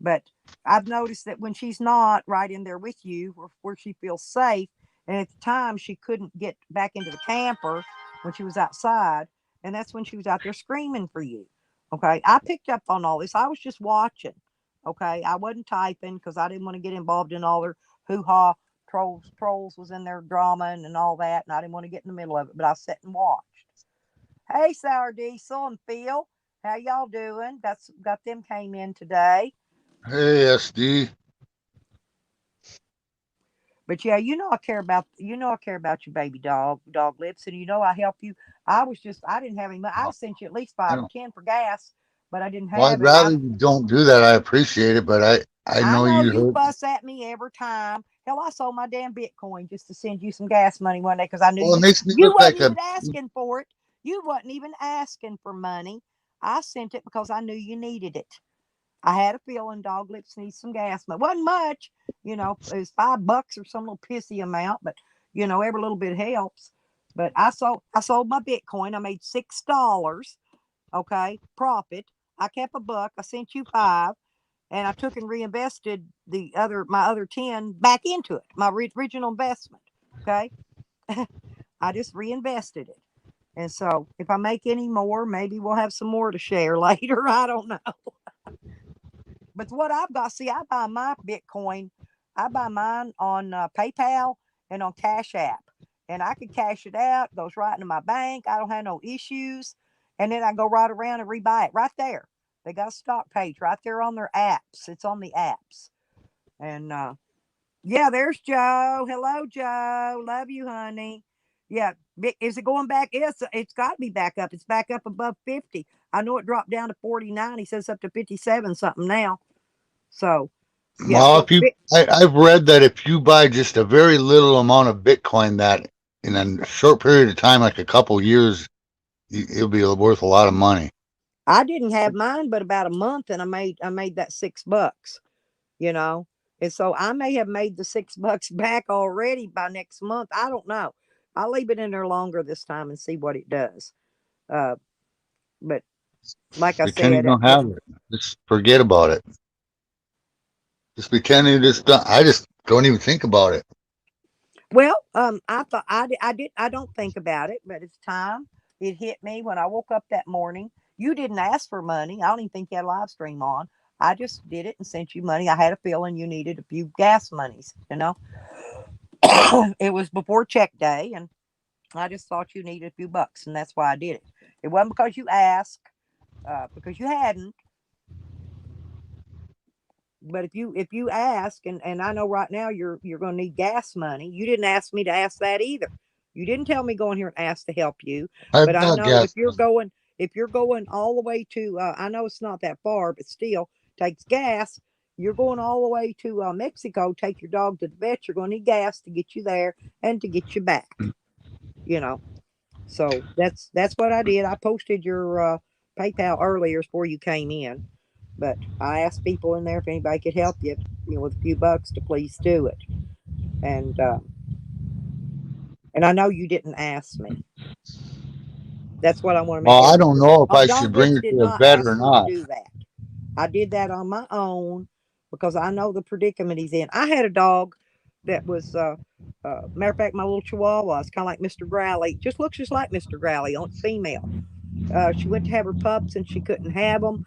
But I've noticed that when she's not right in there with you, where she feels safe, and at the time she couldn't get back into the camper when she was outside, and that's when she was out there screaming for you. Okay, I picked up on all this. I was just watching. Okay, I wasn't typing because I didn't want to get involved in all their hoo ha. Trolls was in their drama and all that, and I didn't want to get in the middle of it. But I sat and watched. Hey, Sour Diesel and Phil, how y'all doing? Got them came in today. Hey, SD. But yeah, I care about your baby dog lips, and I help you. I didn't have any money. I sent you at least I five or don't. 10 for gas, but I didn't Well, I'd have it. rather you don't do that. I appreciate it, but I I know know you you heard. fuss at me every time. Hell, I sold my damn Bitcoin just to send you some gas money one day because I knew Well, it makes me you look wasn't like a. even asking for it. You wasn't even asking for money. I sent it because I knew you needed it. I had a feeling Dog Lips needs some gas money. Wasn't much, it was $5 or some little pissy amount, but every little bit helps. But I sold my Bitcoin. I made $6, okay, profit. I kept a buck. I sent you five, and I took and reinvested my other 10 back into it, my original investment. Okay. I just reinvested it. And so if I make any more, maybe we'll have some more to share later. I don't know. But what I've got, see, I buy my Bitcoin, I buy mine on PayPal and on Cash App. And I can cash it out, goes right into my bank. I don't have no issues. And then I go right around and rebuy it right there. They got a stock page right there on their apps. It's on the apps. And yeah, there's Joe. Hello, Joe. Love you, honey. Yeah, is it going back? It's got to be back up. It's back up above 50. I know it dropped down to 49. He says up to 57 something now. So, yeah. Well, So, if you, I've read that if you buy just a very little amount of Bitcoin, that in a short period of time, like a couple years, it'll be worth a lot of money. I didn't have mine but about a month, and I made that $6. You know, and so I may have made the $6 back already by next month. I don't know. I'll leave it in there longer this time and see what it does. Uh, but like I Pretend you said, don't have it. Just forget about it. Just pretend you just don't. I just don't even think about it. well, I thought I don't think about it, but it's time. It hit me when I woke up that morning. You didn't ask for money. I don't even think you had a live stream on. I just did it and sent you money. I had a feeling you needed a few gas monies. It was before check day, and I just thought you needed a few bucks, and that's why I did it. It wasn't because you asked, because you hadn't. But if you ask, and I know right now you're going to need gas money. You didn't ask me to ask that either. You didn't tell me go in here and ask to help you. But I've I got know gas. if you're going all the way to, I know it's not that far, but still takes gas. You're going all the way to Mexico. Take your dog to the vet. You're going to need gas to get you there and to get you back. You know. So that's what I did. I posted your PayPal earlier before you came in, but I asked people in there if anybody could help you, with a few bucks to please do it. And and I know you didn't ask me. That's what I want to make Well, I don't everybody. know if I should Dog bring Lips her did to a not vet or ask me to not. do that. I did that on my own because I know the predicament he's in. I had a dog that was, matter of fact, my little Chihuahua is kind of like Mr. Growly. Just looks just like Mr. Growly, on female. She went to have her pups and she couldn't have them.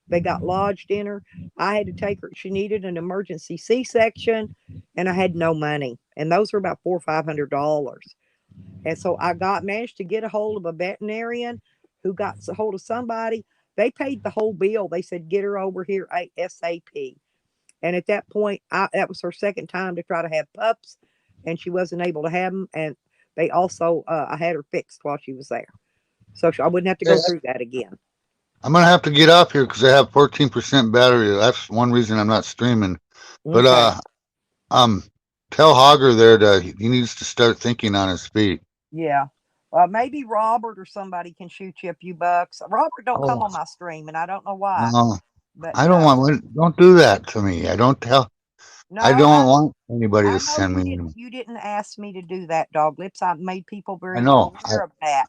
They got lodged in her. I had to take her. She needed an emergency C-section, and I had no money. And those were about $400 or $500. And so I managed to get a hold of a veterinarian who got a hold of somebody. They paid the whole bill. They said, get her over here ASAP. And at that point, that was her second time to try to have pups, and she wasn't able to have them. And they also, I had her fixed while she was there. So I wouldn't have to Hey, go through that again. I'm gonna have to get off here because I have 14% battery. That's one reason I'm not streaming. But Okay. um, tell Hogger there that he needs to start thinking on his feet. Yeah. Maybe Robert or somebody can shoot you a few bucks. Robert don't come Oh on my stream, and I don't know why. no, But I don't want. Don't do that to me. I don't tell. No, I don't want anybody I to know send me any. you didn't ask me to do that, Dog Lips. I made people I very well know. aware of that.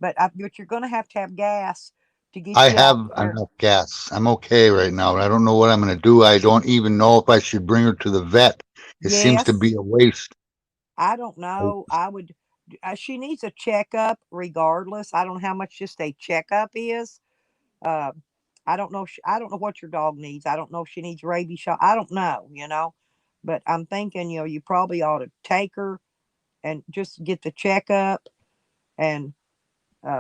But you're going to have gas to get I you out have there. enough gas. I'm okay right now. But I don't know what I'm going to do. I don't even know if I should bring her to the vet. It seems to be Yes, a waste. I don't know. I would. She needs a checkup regardless. I don't know how much just a checkup is. Uh, I don't know. I don't know what your dog needs. I don't know if she needs rabies shot. I don't know. But I'm thinking, you probably ought to take her and just get the checkup and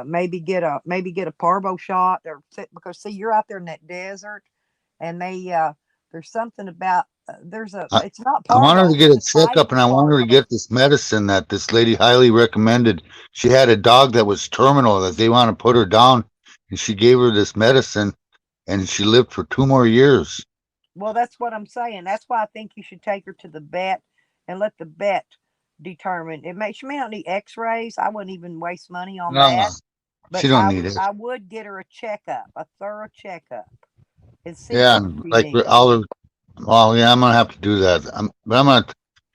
maybe get a parvo shot because see you're out there in that desert and there's something about I, it's not I want her to parvo, get it's a a type checkup of and I want her to parvo. get this medicine that this lady highly recommended. She had a dog that was terminal that they want to put her down and she gave her this medicine and she lived for 2 more years. Well, that's what I'm saying. That's why I think you should take her to the vet and let the vet determine. She may not need x-rays. I wouldn't even waste money on No, that, but she don't need it. I would get her a checkup, a thorough checkup, and see Yeah, what and she like needs. all of, well, yeah, I'm gonna have to do that. But I'm gonna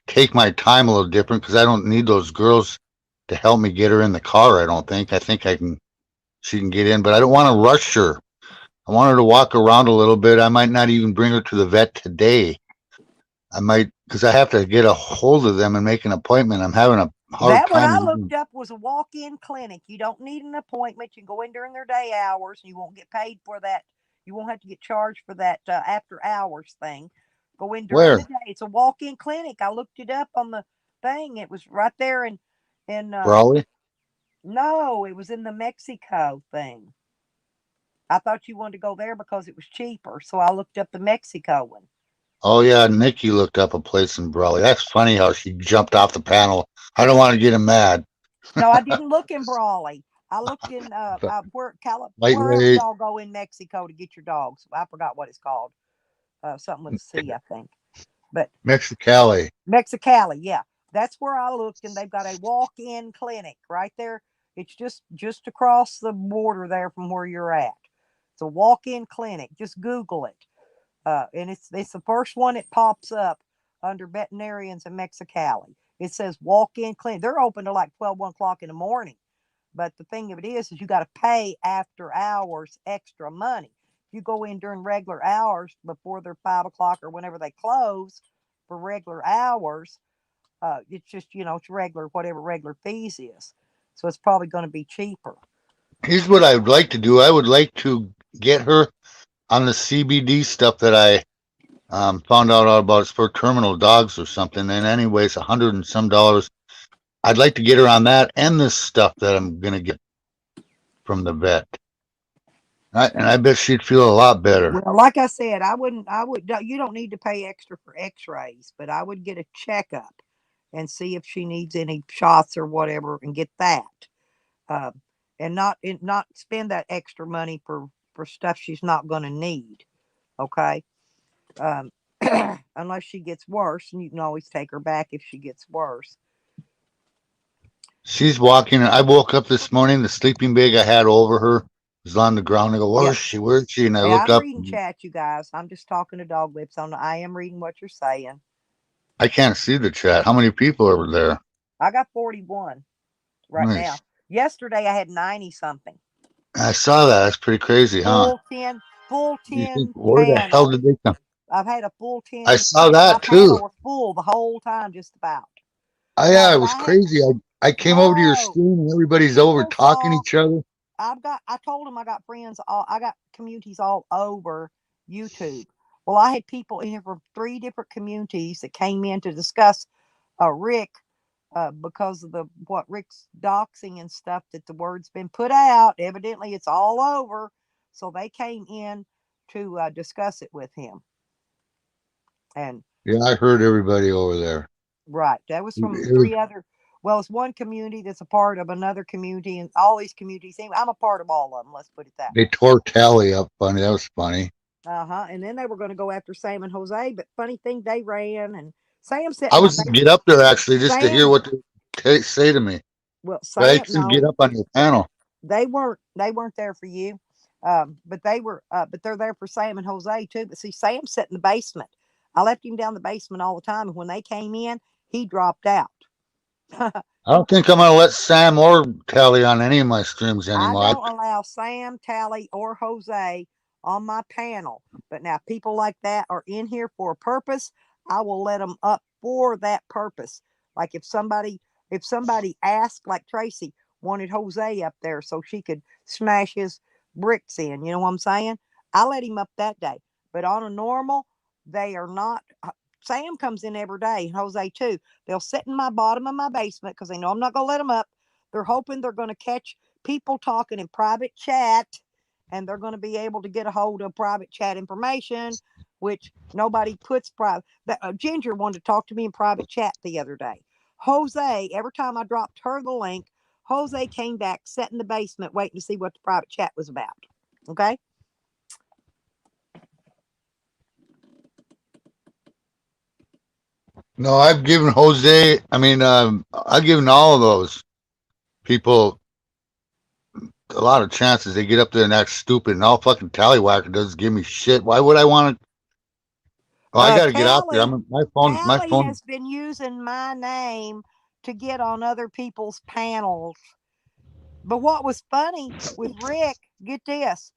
take my time a little different because I don't need those girls to help me get her in the car. I don't think. I think I can. She can get in, but I don't want to rush her. I want her to walk around a little bit. I might not even bring her to the vet today. I might because I have to get a hold of them and make an appointment. I'm having a hard That one time. I looked up was a walk-in clinic. You don't need an appointment. You can go in during their day hours. You won't get paid for that. You won't have to get charged for that after hours thing. Go in during the Where? day. It's a walk-in clinic. I looked it up on the thing. It was right there in Brawley? no, it was in the Mexico thing. I thought you wanted to go there because it was cheaper, so I looked up the Mexico one. Oh yeah, Nikki looked up a place in Brawley. That's funny how she jumped off the panel. I don't want to get him mad. No, I didn't look in Brawley. I looked in But wherever lightweight, y'all go in Mexico to get your dogs. I forgot what it's called. Something with a C, I think. But Mexicali. Mexicali, yeah, that's where I looked, and they've got a walk-in clinic right there. It's just across the border there from where you're at. It's a walk-in clinic. Just Google it, and it's the first one that pops up under veterinarians in Mexicali. It says walk-in clinic. They're open to like 1 o'clock in the morning. But the thing of it is you got to pay after hours extra money. If you go in during regular hours before they're 5 o'clock or whenever they close for regular hours, it's just it's regular whatever regular fees is. So it's probably going to be cheaper. Here's what I would like to do. I would like to get her on the CBD stuff that I found out all about. It's for terminal dogs or something. And anyways, $100 and some. I'd like to get her on that and this stuff that I'm gonna get from the vet. And I bet she'd feel a lot better. Well, like I said, I wouldn't. I would. You don't need to pay extra for X-rays, but I would get a checkup and see if she needs any shots or whatever, and get that. Uh, and not spend that extra money for stuff she's not going to need. Okay. Um, unless she gets worse, and you can always take her back if she gets worse. She's walking. I woke up this morning. The sleeping bag I had over her was on the ground. I go, Yeah. where's she? Where's she? And I Hey, look I'm up. reading chat, you guys. I'm just talking to Dog Lips. I am reading what you're saying. I can't see the chat. How many people are there? I got 41 right now. Nice. Yesterday I had 90 something. I saw that. That's pretty crazy, huh? Full 10, full You think, 10 where the hell panel. did they come? I've had a full I 10. saw My that panel too. was full the whole time, just about. Yeah, Now, it but was I had crazy. I came over to your no stream and everybody's over people talking to saw. each other. I told them I got friends I got communities all over YouTube. Well, I had people in here from 3 different communities that came in to discuss Rick, because of the what Rick's doxing and stuff, that the word's been put out. Evidently, it's all over. So they came in to discuss it with him. And Yeah, I heard everybody over there. right, that was from It was, 3 other. Well, it's one community that's a part of another community, and all these communities. I'm a part of all of them. Let's put it that they way. tore Tally up funny. That was funny. And then they were going to go after Sam and Jose, but funny thing, they ran, and Sam sat I in my was to get up there actually just to hear Sam. what they say to me. Well, But I Sam, couldn't get no, up on your panel. they weren't there for you. But they're there for Sam and Jose too. But see, Sam sat in the basement. I left him down the basement all the time, and when they came in, he dropped out. I don't think I'm gonna let Sam or Tally on any of my streams I anymore. don't allow Sam, Tally, or Jose on my panel. But now people like that are in here for a purpose. I will let them up for that purpose. Like if somebody asked, like Tracy wanted Jose up there so she could smash his bricks in, you know what I'm saying? I let him up that day. But on a normal, they are not. Sam comes in every day, and Jose too. They'll sit in my bottom of my basement because they know I'm not going to let them up. They're hoping they're going to catch people talking in private chat, and they're going to be able to get a hold of private chat information, which nobody puts private. Ginger wanted to talk to me in private chat the other day. Jose, every time I dropped her the link, Jose came back, sat in the basement, waiting to see what the private chat was about. Okay. No, I've given Jose. I mean, I've given all of those people a lot of chances. They get up there and act stupid, and all fucking Tallywhacker does give me shit. Why would I want to? Oh, I got to get out there. My phone. Tally has been using my name to get on other people's panels. But what was funny with Rick, get this,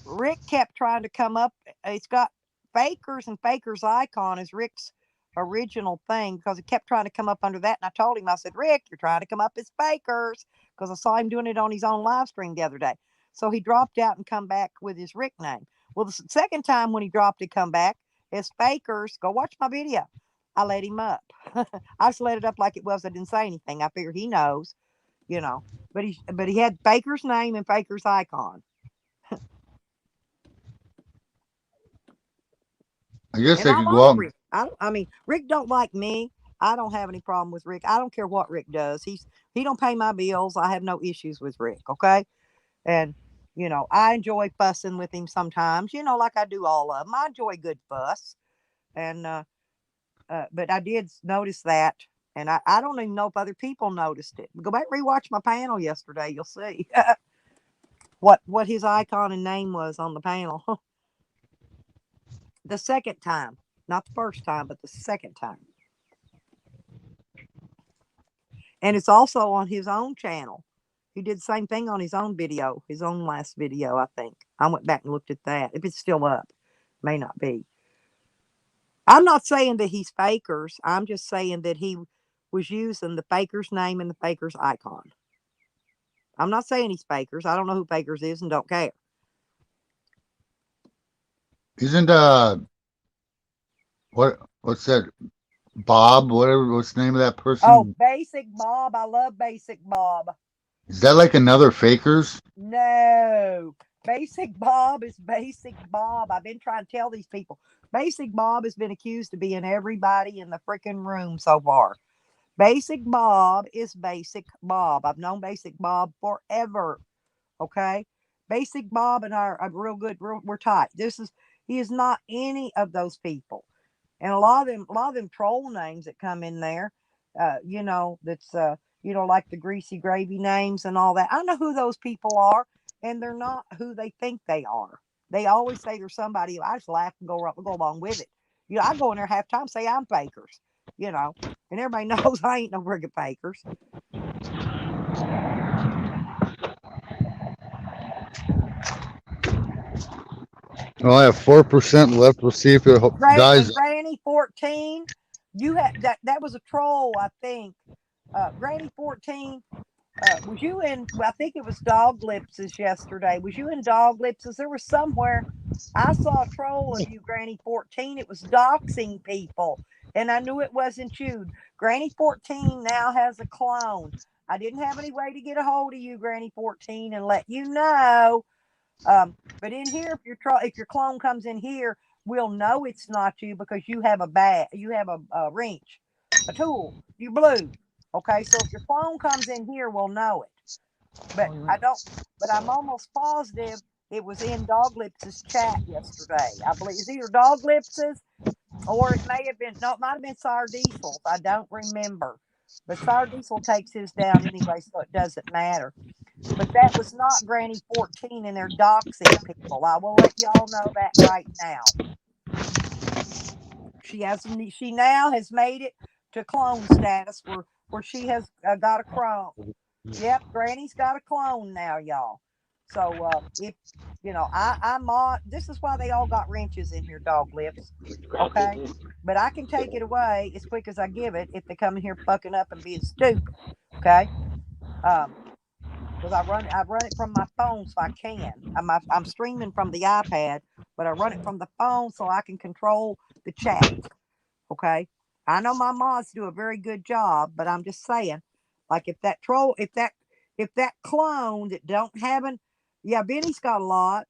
Rick kept trying to come up. It's got Fakers, and Fakers icon is Rick's original thing because he kept trying to come up under that. And I told him, I said, Rick, you're trying to come up as Fakers because I saw him doing it on his own live stream the other day. So he dropped out and come back with his Rick name. Well, the second time when he dropped to come back as Fakers, go watch my video. I let him up. I just let it up like it was. I didn't say anything. I figured he knows, you know. But he had Faker's name and Faker's icon. I guess And I I could like go out. Rick. I mean, Rick don't like me. I don't have any problem with Rick. I don't care what Rick does. He don't pay my bills. I have no issues with Rick. Okay, and you know I enjoy fussing with him sometimes. You know, like I do all of them. I enjoy good fuss, and but I did notice that, and I don't even know if other people noticed it. Go back and rewatch my panel yesterday. You'll see what his icon and name was on the panel. The second time, not the first time, but the second time. And it's also on his own channel. He did the same thing on his own video, his own last video, I think. I went back and looked at that. If it's still up, may not be. I'm not saying that he's Fakers. I'm just saying that he was using the Fakers name and the Fakers icon. I'm not saying he's Fakers. I don't know who Fakers is and don't care. Isn't what's that? Bob, what's the name of that person? Oh, Basic Bob. I love Basic Bob. Is that like another Fakers? No. Basic Bob is Basic Bob. I've been trying to tell these people. Basic Bob has been accused of being everybody in the freaking room so far. Basic Bob is Basic Bob. I've known Basic Bob forever. Okay? Basic Bob and I are real good. We're tight. He is not any of those people. And a lot of them troll names that come in there, that's like the greasy gravy names and all that. I know who those people are, and they're not who they think they are. They always say there's somebody. I just laugh and go along with it. I go in there half time, say I'm Fakers, and everybody knows I ain't no friggin' Fakers. Well, I have 4% left. We'll see if it dies. Granny 14, you had that was a troll, I think. Granny 14, was you in? Well, I think it was Dog Lipses yesterday. Was you in Dog Lipses? There was somewhere I saw a troll of you, Granny 14. It was doxing people, and I knew it wasn't you. Granny 14 now has a clone. I didn't have any way to get a hold of you, Granny 14, and let you know. But in here, if your clone comes in here, we'll know it's not you because you have a wrench, a tool. You blue. Okay, so if your clone comes in here, we'll know it. But I'm almost positive it was in Dog Lips' chat yesterday. I believe it's either Dog Lips' or it might have been Sour Diesel. I don't remember. But Sour Diesel takes his down anyway, so it doesn't matter. But that was not Granny 14 and they're doxing people. I will let y'all know that right now. She now has made it to clone status where she has got a clone. Yep, Granny's got a clone now, y'all. So if I'm on. This is why they all got wrenches in here, dog lips. Okay, but I can take it away as quick as I give it if they come in here fucking up and being stupid. Okay, because I run it from my phone, so I can. I'm streaming from the iPad, but I run it from the phone so I can control the chat. Okay, I know my mods do a very good job, but I'm just saying, like if that clone that don't have an, yeah, Benny's got a lot.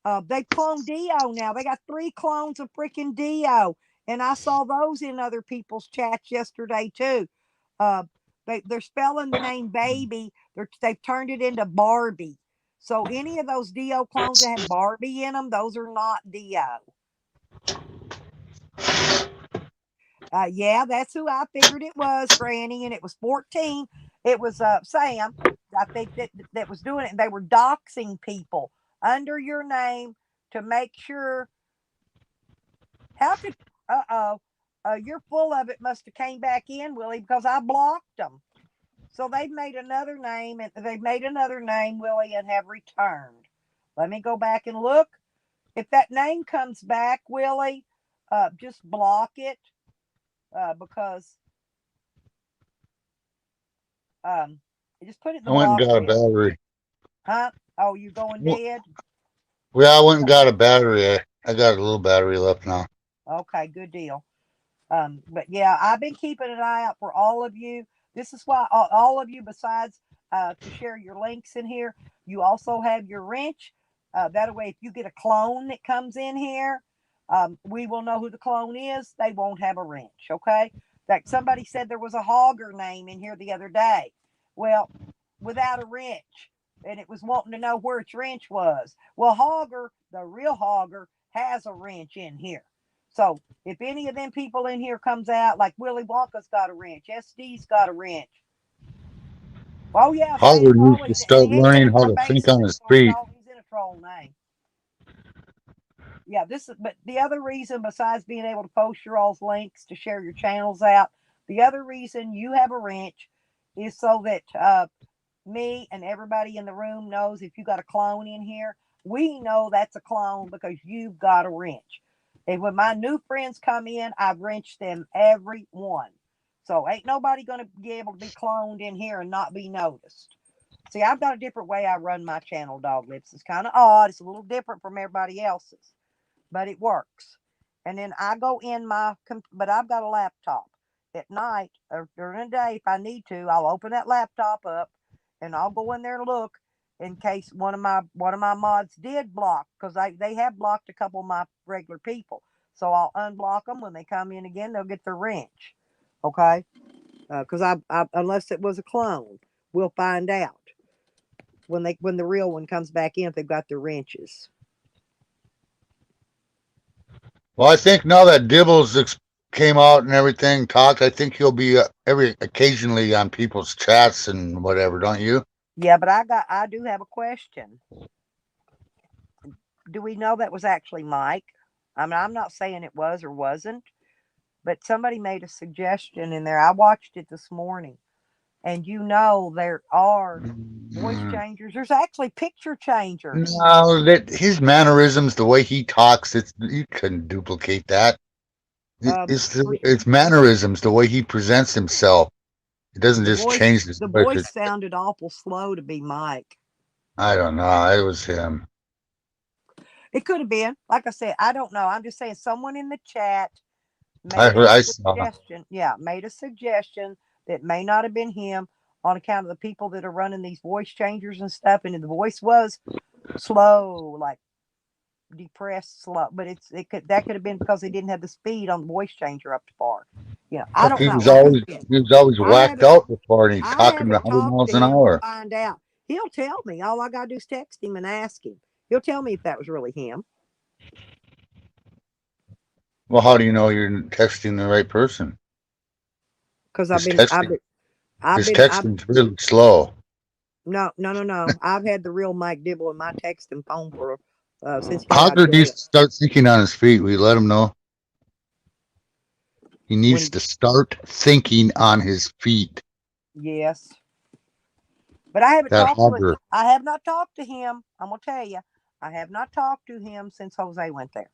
They cloned Dio now. They got 3 clones of freaking Dio, and I saw those in other people's chats yesterday too. Uh, they're spelling the name baby. They've turned it into Barbie. So any of those Dio clones that have Barbie in them, those are not Dio. Yeah, that's who I figured it was, Granny, and it was 14. It was Sam, I think that was doing it, and they were doxing people under your name to make sure. How could you're full of it? Must have came back in, Willie, because I blocked them. So they've made another name, Willie, and have returned. Let me go back and look. If that name comes back, Willie, just block it. Because just put it in the I went and block got a list. battery. Huh? Oh, you going dead? Yeah, I went and got a battery. I got a little battery left now. Okay, good deal. But yeah, I've been keeping an eye out for all of you. This is why all of you, besides to share your links in here, you also have your wrench. That way, if you get a clone that comes in here, we will know who the clone is. They won't have a wrench, okay? Like somebody said there was a Hogger name in here the other day. Well, without a wrench, and it was wanting to know where its wrench was. Well, Hogger, the real Hogger, has a wrench in here. So if any of them people in here comes out, like Willy Wonka's got a wrench, SD's got a wrench. Oh yeah, Hogger Sam's needs to always, and start he ain't been learning in how my to think basement, on his so he's feet. always in a troll name. Yeah, but the other reason, besides being able to post your all's links to share your channels out, the other reason you have a wrench is so that me and everybody in the room knows if you got a clone in here, we know that's a clone because you've got a wrench. And when my new friends come in, I've wrenched them every one. So ain't nobody going to be able to be cloned in here and not be noticed. See, I've got a different way I run my channel, Dog Lips. It's kind of odd. It's a little different from everybody else's, but it works. And then I go in but I've got a laptop. At night or during the day, if I need to, I'll open that laptop up and I'll go in there and look in case one of my mods did block, because they have blocked a couple of my regular people. So I'll unblock them. When they come in again, they'll get their wrench. Okay, because I unless it was a clone, we'll find out when the real one comes back in if they've got their wrenches. Well, I think now that Dibbles came out and everything talked, I think he'll be occasionally on people's chats and whatever, don't you? Yeah, but I do have a question. Do we know that was actually Mike? I mean, I'm not saying it was or wasn't, but somebody made a suggestion in there. I watched it this morning, and there are voice changers. There's actually picture changers. No, that his mannerisms, the way he talks, you couldn't duplicate that. It's mannerisms, the way he presents himself. It doesn't just change the voice sounded awful slow to be Mike. I don't know. It was him. It could have been. Like I said, I don't know. I'm just saying someone in the chat made a suggestion. Yeah, made a suggestion that may not have been him on account of the people that are running these voice changers and stuff. And the voice was slow, like depressed, slow. But that could have been because they didn't have the speed on the voice changer up to par. I don't know. He was always whacked out before, and he's talking 100 miles an hour. Find out. He'll tell me. All I gotta do is text him and ask him. He'll tell me if that was really him. Well, how do you know you're texting the right person? Because his texting's really slow. No. I've had the real Mike Dibble in my texting phone for since. How did he start thinking on his feet? We let him know. He needs to start thinking on his feet. Yes. But I haven't That talked to him. hugger. I have not talked to him. I'm gonna tell you, I have not talked to him since Jose went there,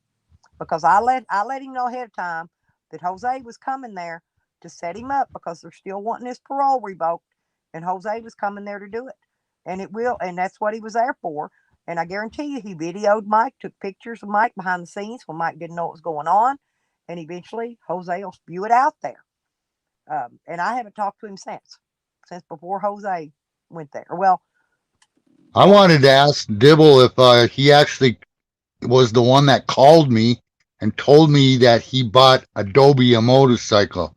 because I let him know ahead of time that Jose was coming there to set him up, because they're still wanting his parole revoked, and Jose was coming there to do it, and it will, and that's what he was there for. And I guarantee you, he videoed Mike, took pictures of Mike behind the scenes when Mike didn't know what was going on, and eventually Jose will spew it out there. And I haven't talked to him since before Jose went there. Well, I wanted to ask Dibble if he actually was the one that called me and told me that he bought Adobe a motorcycle.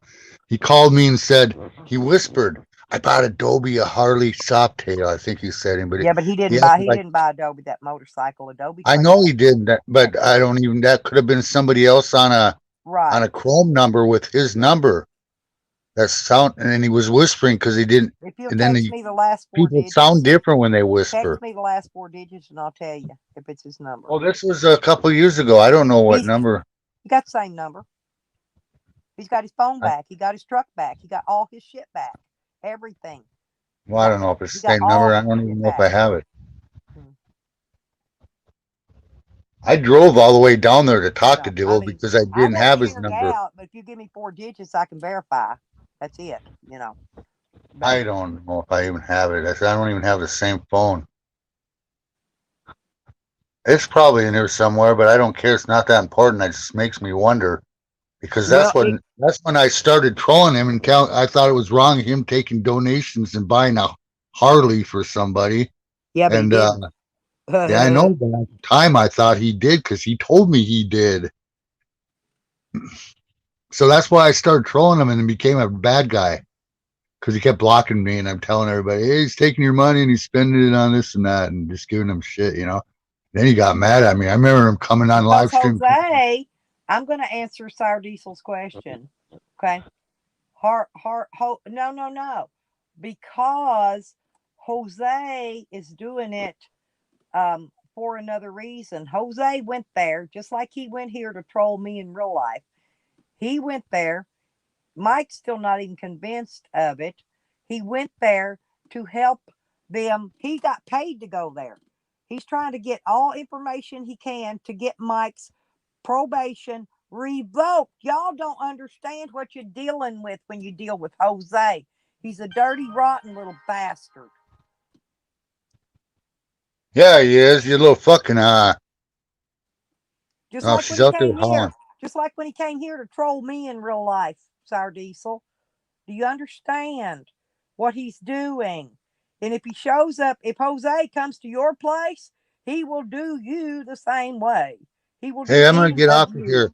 He called me and said, he whispered, I bought Adobe a Harley Softail, I think he said. But yeah, but he acted like, didn't buy Adobe that motorcycle. Adobe I traded know he did that, but I don't even, that could have been somebody else on right. a Chrome number with his number. That sound, and then he was whispering because he didn't, If you'll and then text me the last four people digits, sound different when they text whisper. me the last four digits, and I'll tell you if it's his number. Oh, this was a couple years ago. I don't know what number. He got the same number. He's got his phone back. He got his truck back. He got all his shit back. Everything. Well, I don't know if it's the same number. I don't even know if I have it. I drove all the way down there to talk to Dibble because I didn't have his number. But if you give me four digits, I can verify. That's it, you know. But I don't know if I even have it. I don't even have the same phone. It's probably in there somewhere, but I don't care. It's not that important. It just makes me wonder, because that's when I started trolling him, and I thought it was wrong him taking donations and buying a Harley for somebody. Yeah, but and he didn't. yeah, I know, but at the time I thought he did because he told me he did. So that's why I started trolling him and became a bad guy, because he kept blocking me, and I'm telling everybody, hey, he's taking your money and he's spending it on this and that, and just giving him shit, you know. Then he got mad at me. I remember him coming on live stream. Jose, I'm going to answer Sour Diesel's question. Okay. No. Because Jose is doing it for another reason. Jose went there just like he went here to troll me in real life. He went there. Mike's still not even convinced of it. He went there to help them. He got paid to go there. He's trying to get all information he can to get Mike's probation revoked. Y'all don't understand what you're dealing with when you deal with Jose. He's a dirty, rotten little bastard. Yeah, he is. You little fucking Just like she's when he out there came here. hauling. Just like when he came here to troll me in real life, Sour Diesel. Do you understand what he's doing? And if he shows up, if Jose comes to your place, he will do you the same way. He will do Hey, I'm gonna any get of off of you. here.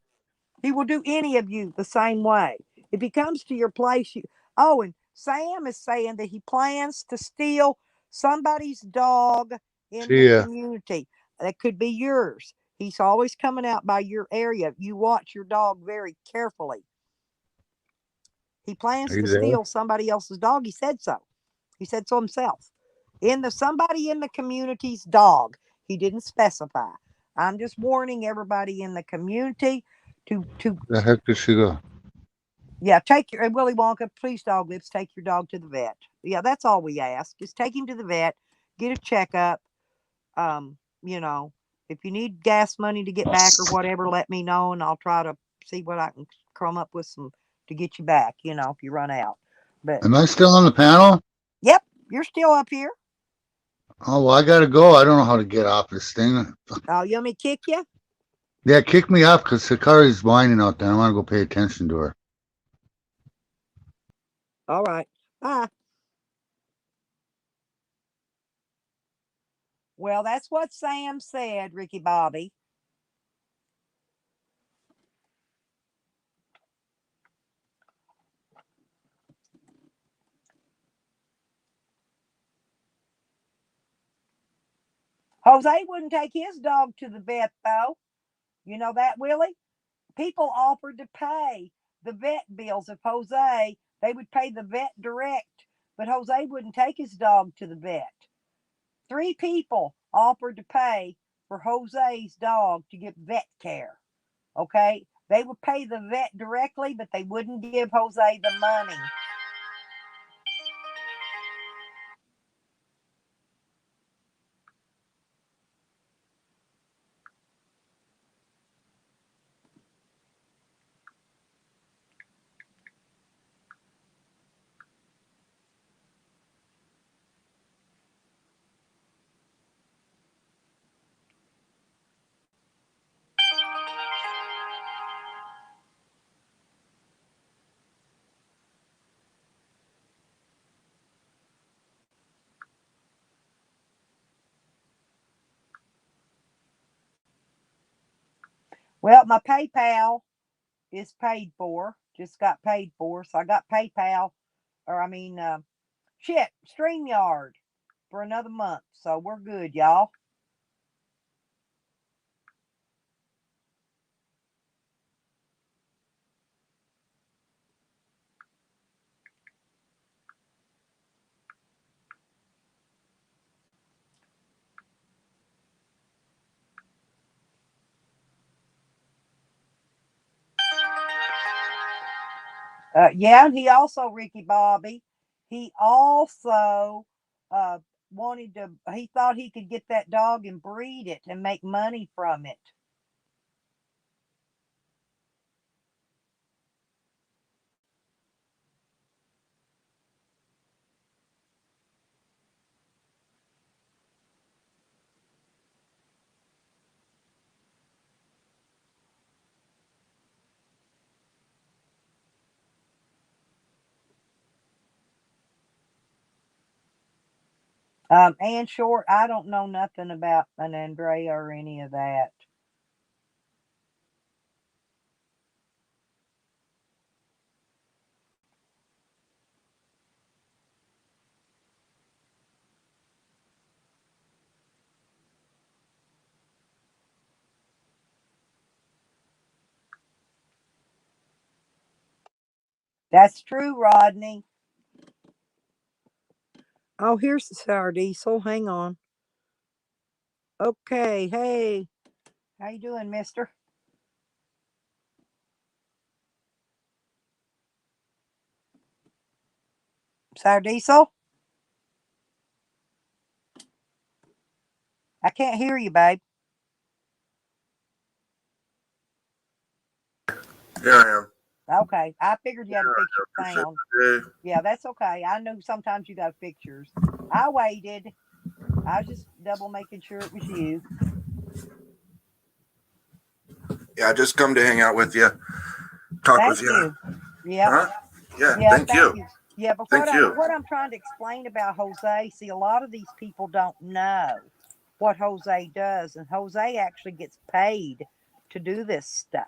He will do any of you the same way. If he comes to your place, and Sam is saying that he plans to steal somebody's dog in See the ya. community. That could be yours. He's always coming out by your area. You watch your dog very carefully. He plans Are you to there? steal somebody else's dog. He said so. He said so himself. Somebody in the community's dog. He didn't specify. I'm just warning everybody in the community to The heck did she go? yeah, take your Willy Wonka, please, dog lips, take your dog to the vet. Yeah, that's all we ask. Just take him to the vet, get a checkup. If you need gas money to get back or whatever, let me know, and I'll try to see what I can come up with some to get you back. If you run out. But Am I still on the panel? yep, you're still up here. Oh, well, I gotta go. I don't know how to get off this thing. Oh, you want me to kick you? Yeah, kick me off because Sakari's whining out there. I want to go pay attention to her. All right. Bye. Well, that's what Sam said, Ricky Bobby. Jose wouldn't take his dog to the vet, though. You know that, Willie? People offered to pay the vet bills of Jose. They would pay the vet direct, but Jose wouldn't take his dog to the vet. 3 people offered to pay for Jose's dog to get vet care. Okay? They would pay the vet directly, but they wouldn't give Jose the money. Well, my PayPal is paid for. Just got paid for. So I got PayPal, or I mean, StreamYard for another month. So we're good, y'all. Yeah, and he also, Ricky Bobby, he also uh, wanted to, he thought he could get that dog and breed it and make money from it. And short, I don't know nothing about an Andrea or any of that. That's true, Rodney. Oh, here's the sour diesel. Hang on. Okay, hey, how you doing, mister? Sour diesel? I can't hear you, babe. Here I am. Okay, I figured you had to fix your sound. Yeah, that's okay. I know sometimes you got fixtures. I waited. I was just double making sure it was you. Yeah, I just come to hang out with you, talk Thank with you. you. Yeah. Huh? Yeah, Yeah, thank you. Yeah, but Thank you. what I'm trying to explain about Jose, see, a lot of these people don't know what Jose does, and Jose actually gets paid to do this stuff,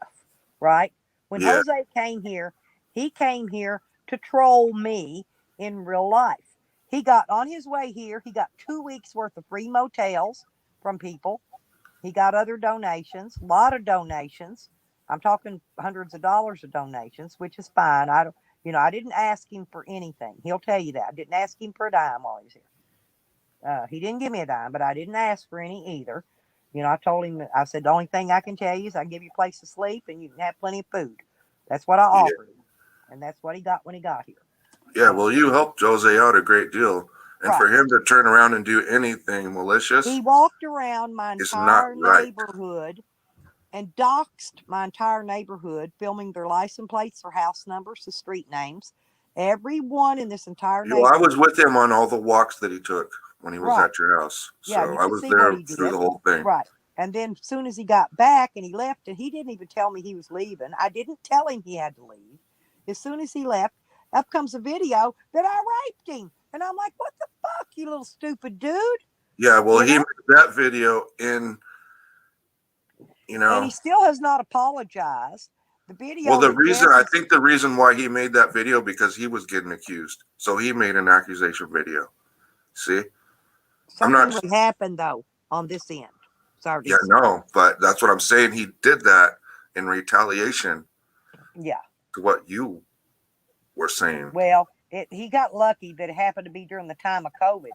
right? When Yeah. Jose came here, he came here to troll me in real life. He got on his way here, he got 2 weeks worth of free motels from people. He got other donations, a lot of donations. I'm talking hundreds of dollars of donations, which is fine. I don't, I didn't ask him for anything. He'll tell you that. I didn't ask him for a dime while he's here. He didn't give me a dime, but I didn't ask for any either. I told him, I said, the only thing I can tell you is I can give you a place to sleep and you can have plenty of food. That's what I offered him. And that's what he got when he got here. Yeah, well, you helped Jose out a great deal. And Right. for him to turn around and do anything malicious, he walked around my it's not entire right. neighborhood and doxed my entire neighborhood, filming their license plates, their house numbers, the street names. Everyone in this entire You know, I neighborhood. was with him on all the walks that he took when he was Right. at your house. Yeah, So you I can was see what there he through did. the whole thing. Right. And then as soon as he got back and he left, and he didn't even tell me he was leaving. I didn't tell him he had to leave. As soon as he left, up comes a video that I raped him. And I'm like, what the fuck, you little stupid dude? Yeah, well, You he know? made that video in, And he still has not apologized. The video. Well, that I think the reason why he made that video because he was getting accused. So he made an accusation video. See? something would happen though on this end. Sorry. Yeah, no, but that's what I'm saying. He did that in retaliation. Yeah. To what you were saying. Well, he got lucky that it happened to be during the time of COVID,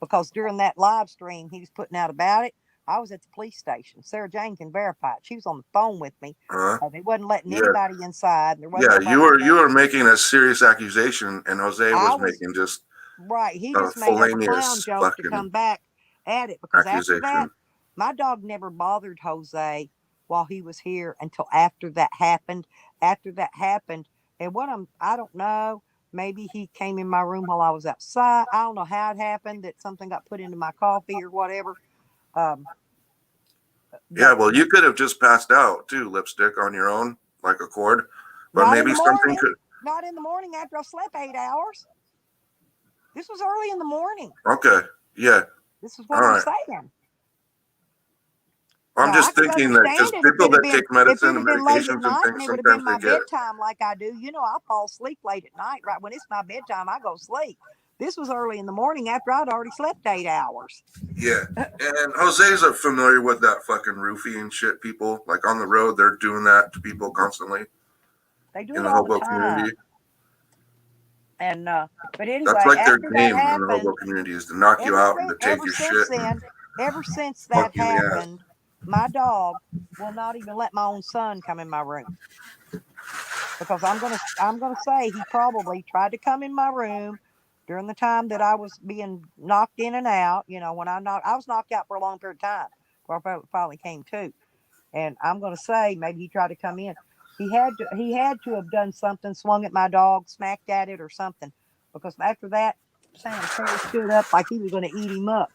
because during that live stream he was putting out about it, I was at the police station. Sarah Jane can verify it. She was on the phone with me. Uh-huh. They wasn't letting Yeah. anybody inside. There wasn't Yeah, nobody you were making a serious accusation, and Jose I was was making just right. He a just made up a clown felonious joke to fucking come back at it because after that, accusation. my dog never bothered Jose while he was here until after that happened. After that happened, and I don't know. Maybe he came in my room while I was outside. I don't know how it happened that something got put into my coffee or whatever. Um, Yeah, but well, you could have just passed out too, Lipstick, on your own, like a cord. But not in maybe the something morning. could. Not in the morning after I slept 8 hours. This was early in the morning. Okay, yeah, This is all what I'm right. saying. I'm Now, I just could thinking that understand because it people that take if it medicine had and been late at medications and night and things, it would have sometimes been they my get. bedtime like I do. You know, I fall asleep late at night, right? When it's my bedtime, I go to sleep. This was early in the morning after I'd already slept 8 hours. Yeah, and Jose's familiar with that fucking roofie and shit. People like on the road, they're doing that to people constantly They do in it the all the hobo time. community. And but That's anyway, like their after that game in the hobo happened, community is to knock you out and to take ever your since shit and then, ever since fuck that you in the ass. happened, my dog will not even let my own son come in my room. Because I'm gonna say he probably tried to come in my room during the time that I was being knocked in and out. You know, when I was knocked out for a long period of time before I finally came to. And I'm gonna say maybe he tried to come in. He had to have done something, swung at my dog, smacked at it or something. Because after that, Sam's hair stood up like he was gonna eat him up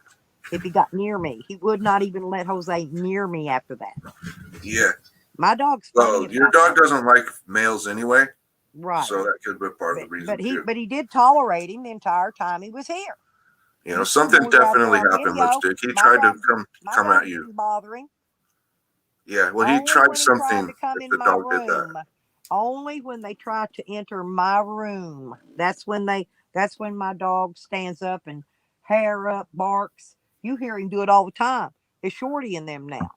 if he got near me. He would not even let Jose near me after that. Yeah. My dog's funny Well, your about dog that. doesn't like males anyway, Right. so that could be part of the reason too. But he did tolerate him the entire time he was here. You know, something definitely happened, Lipstick. He tried to come at you. Didn't bother him. Yeah, well, he Only tried when he tried something to come if in the my dog did that. room. Only when they tried to enter my room. That's when my dog stands up and hair up, barks. You hear him do it all the time. It's Shorty in them now.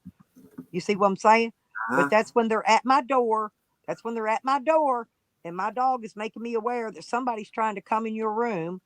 You see what I'm saying? But that's when they're at my door. That's when they're at my door. And my dog is making me aware that somebody's trying to come in your room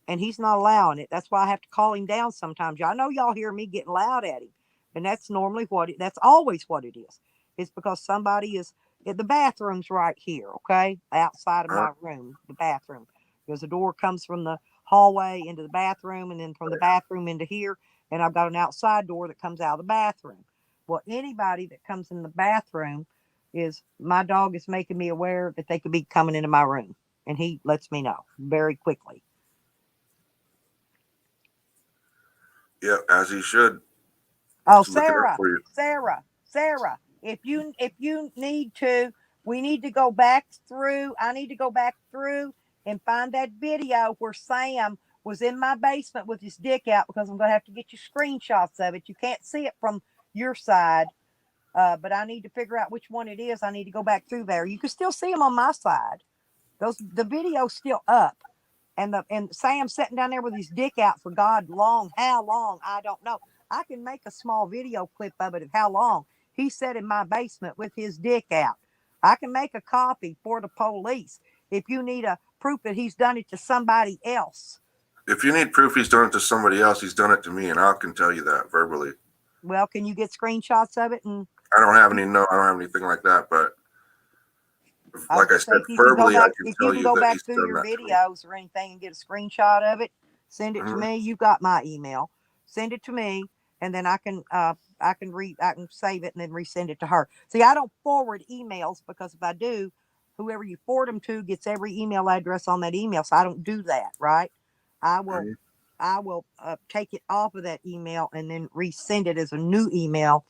and he's not allowing it. That's why I have to call him down sometimes. I know y'all hear me getting loud at him. And that's normally that's always what it is. It's because somebody is the bathroom's right here, okay? Outside of my room, the bathroom. Because the door comes from the hallway into the bathroom and then from the bathroom into here. And I've got an outside door that comes out of the bathroom. Well, anybody that comes in the bathroom is my dog is making me aware that they could be coming into my room. And he lets me know very quickly. Yeah, as he should. Oh, Just looking out for you. Sarah, if you need to, we need to go back through. I need to go back through and find that video where Sam was in my basement with his dick out because I'm going to have to get you screenshots of it. You can't see it from your side, but I need to figure out which one it is. I need to go back through there. You can still see them on my side. The video's still up. And Sam sitting down there with his dick out for God long. How long? I don't know. I can make a small video clip of it of how long he sat in my basement with his dick out. I can make a copy for the police if you need a proof that he's done it to somebody else. If you need proof he's done it to somebody else, he's done it to me, and I can tell you that verbally. Well, can you get screenshots of it? And I don't have anything like that, but like I said, verbally, I can tell you that he's done that to me. Videos or anything and get a screenshot of it, send it to me. You've got my email. Send it to me, and then I can save it and then resend it to her. See, I don't forward emails because if I do, whoever you forward them to gets every email address on that email. So I don't do that, right? I will take it off of that email and then resend it as a new email.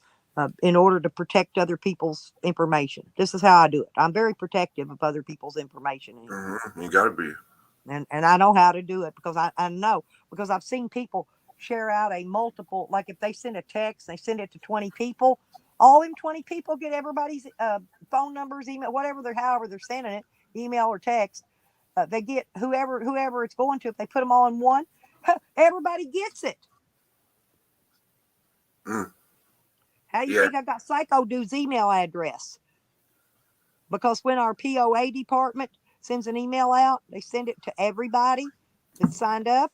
In order to protect other people's information. This is how I do it. I'm very protective of other people's information. You got to be. And I know how to do it because I know, because I've seen people share out a multiple, like if they send a text, they send it to 20 people, all them 20 people get everybody's phone numbers, email, however they're sending it, email or text. They get whoever it's going to. If they put them all in one, everybody gets it. How do you think I got Psycho Dude's email address? Because when our POA department sends an email out, they send it to everybody that signed up,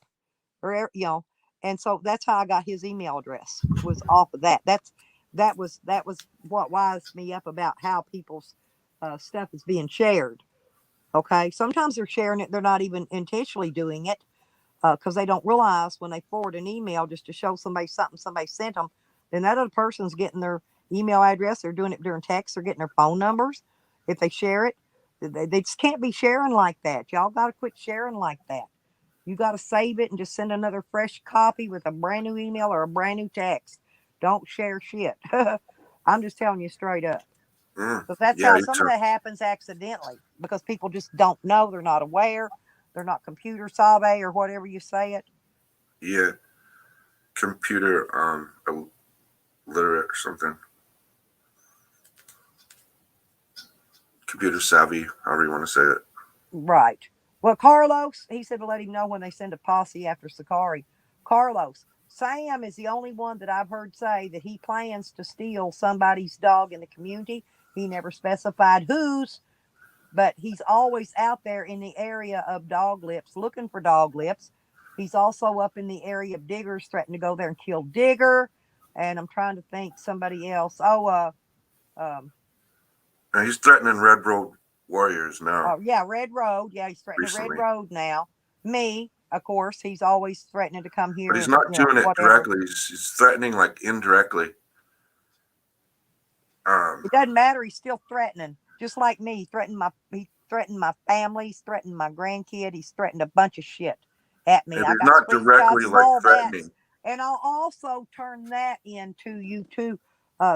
or And so that's how I got his email address, was off of that. That was what wised me up about how people's stuff is being shared. Okay, sometimes they're sharing it, they're not even intentionally doing it, because they don't realize when they forward an email just to show somebody something somebody sent them, then that other person's getting their email address. They're doing it during text. They're getting their phone numbers. If they share it, they just can't be sharing like that. Y'all got to quit sharing like that. You got to save it and just send another fresh copy with a brand new email or a brand new text. Don't share shit. I'm just telling you straight up. Because that's Yeah, how you some of that happens accidentally, because people just don't know. They're not aware. They're not computer savvy or whatever you say it. yeah, computer illiterate or something. Computer savvy, however you want to say it. Right. Well, Carlos, he said to let him know when they send a posse after Sakari. Carlos, Sam is the only one that I've heard say that he plans to steal somebody's dog in the community. He never specified whose, but he's always out there in the area of Dog Lips looking for Dog Lips. He's also up in the area of Diggers, threatening to go there and kill Digger. And I'm trying to think somebody else. And he's threatening Red Road Warriors now. Oh, yeah, Red Road. Yeah, he's threatening Recently. Red Road now. Me, of course, he's always threatening to come here. But he's not doing it whatever. directly. He's threatening like indirectly. It doesn't matter. He's still threatening, just like me. He threatened my family. He's threatened my grandkid. He's threatened a bunch of shit at me. And I he's got not screenshots directly of like all that, threatening. and I'll also turn that into you too,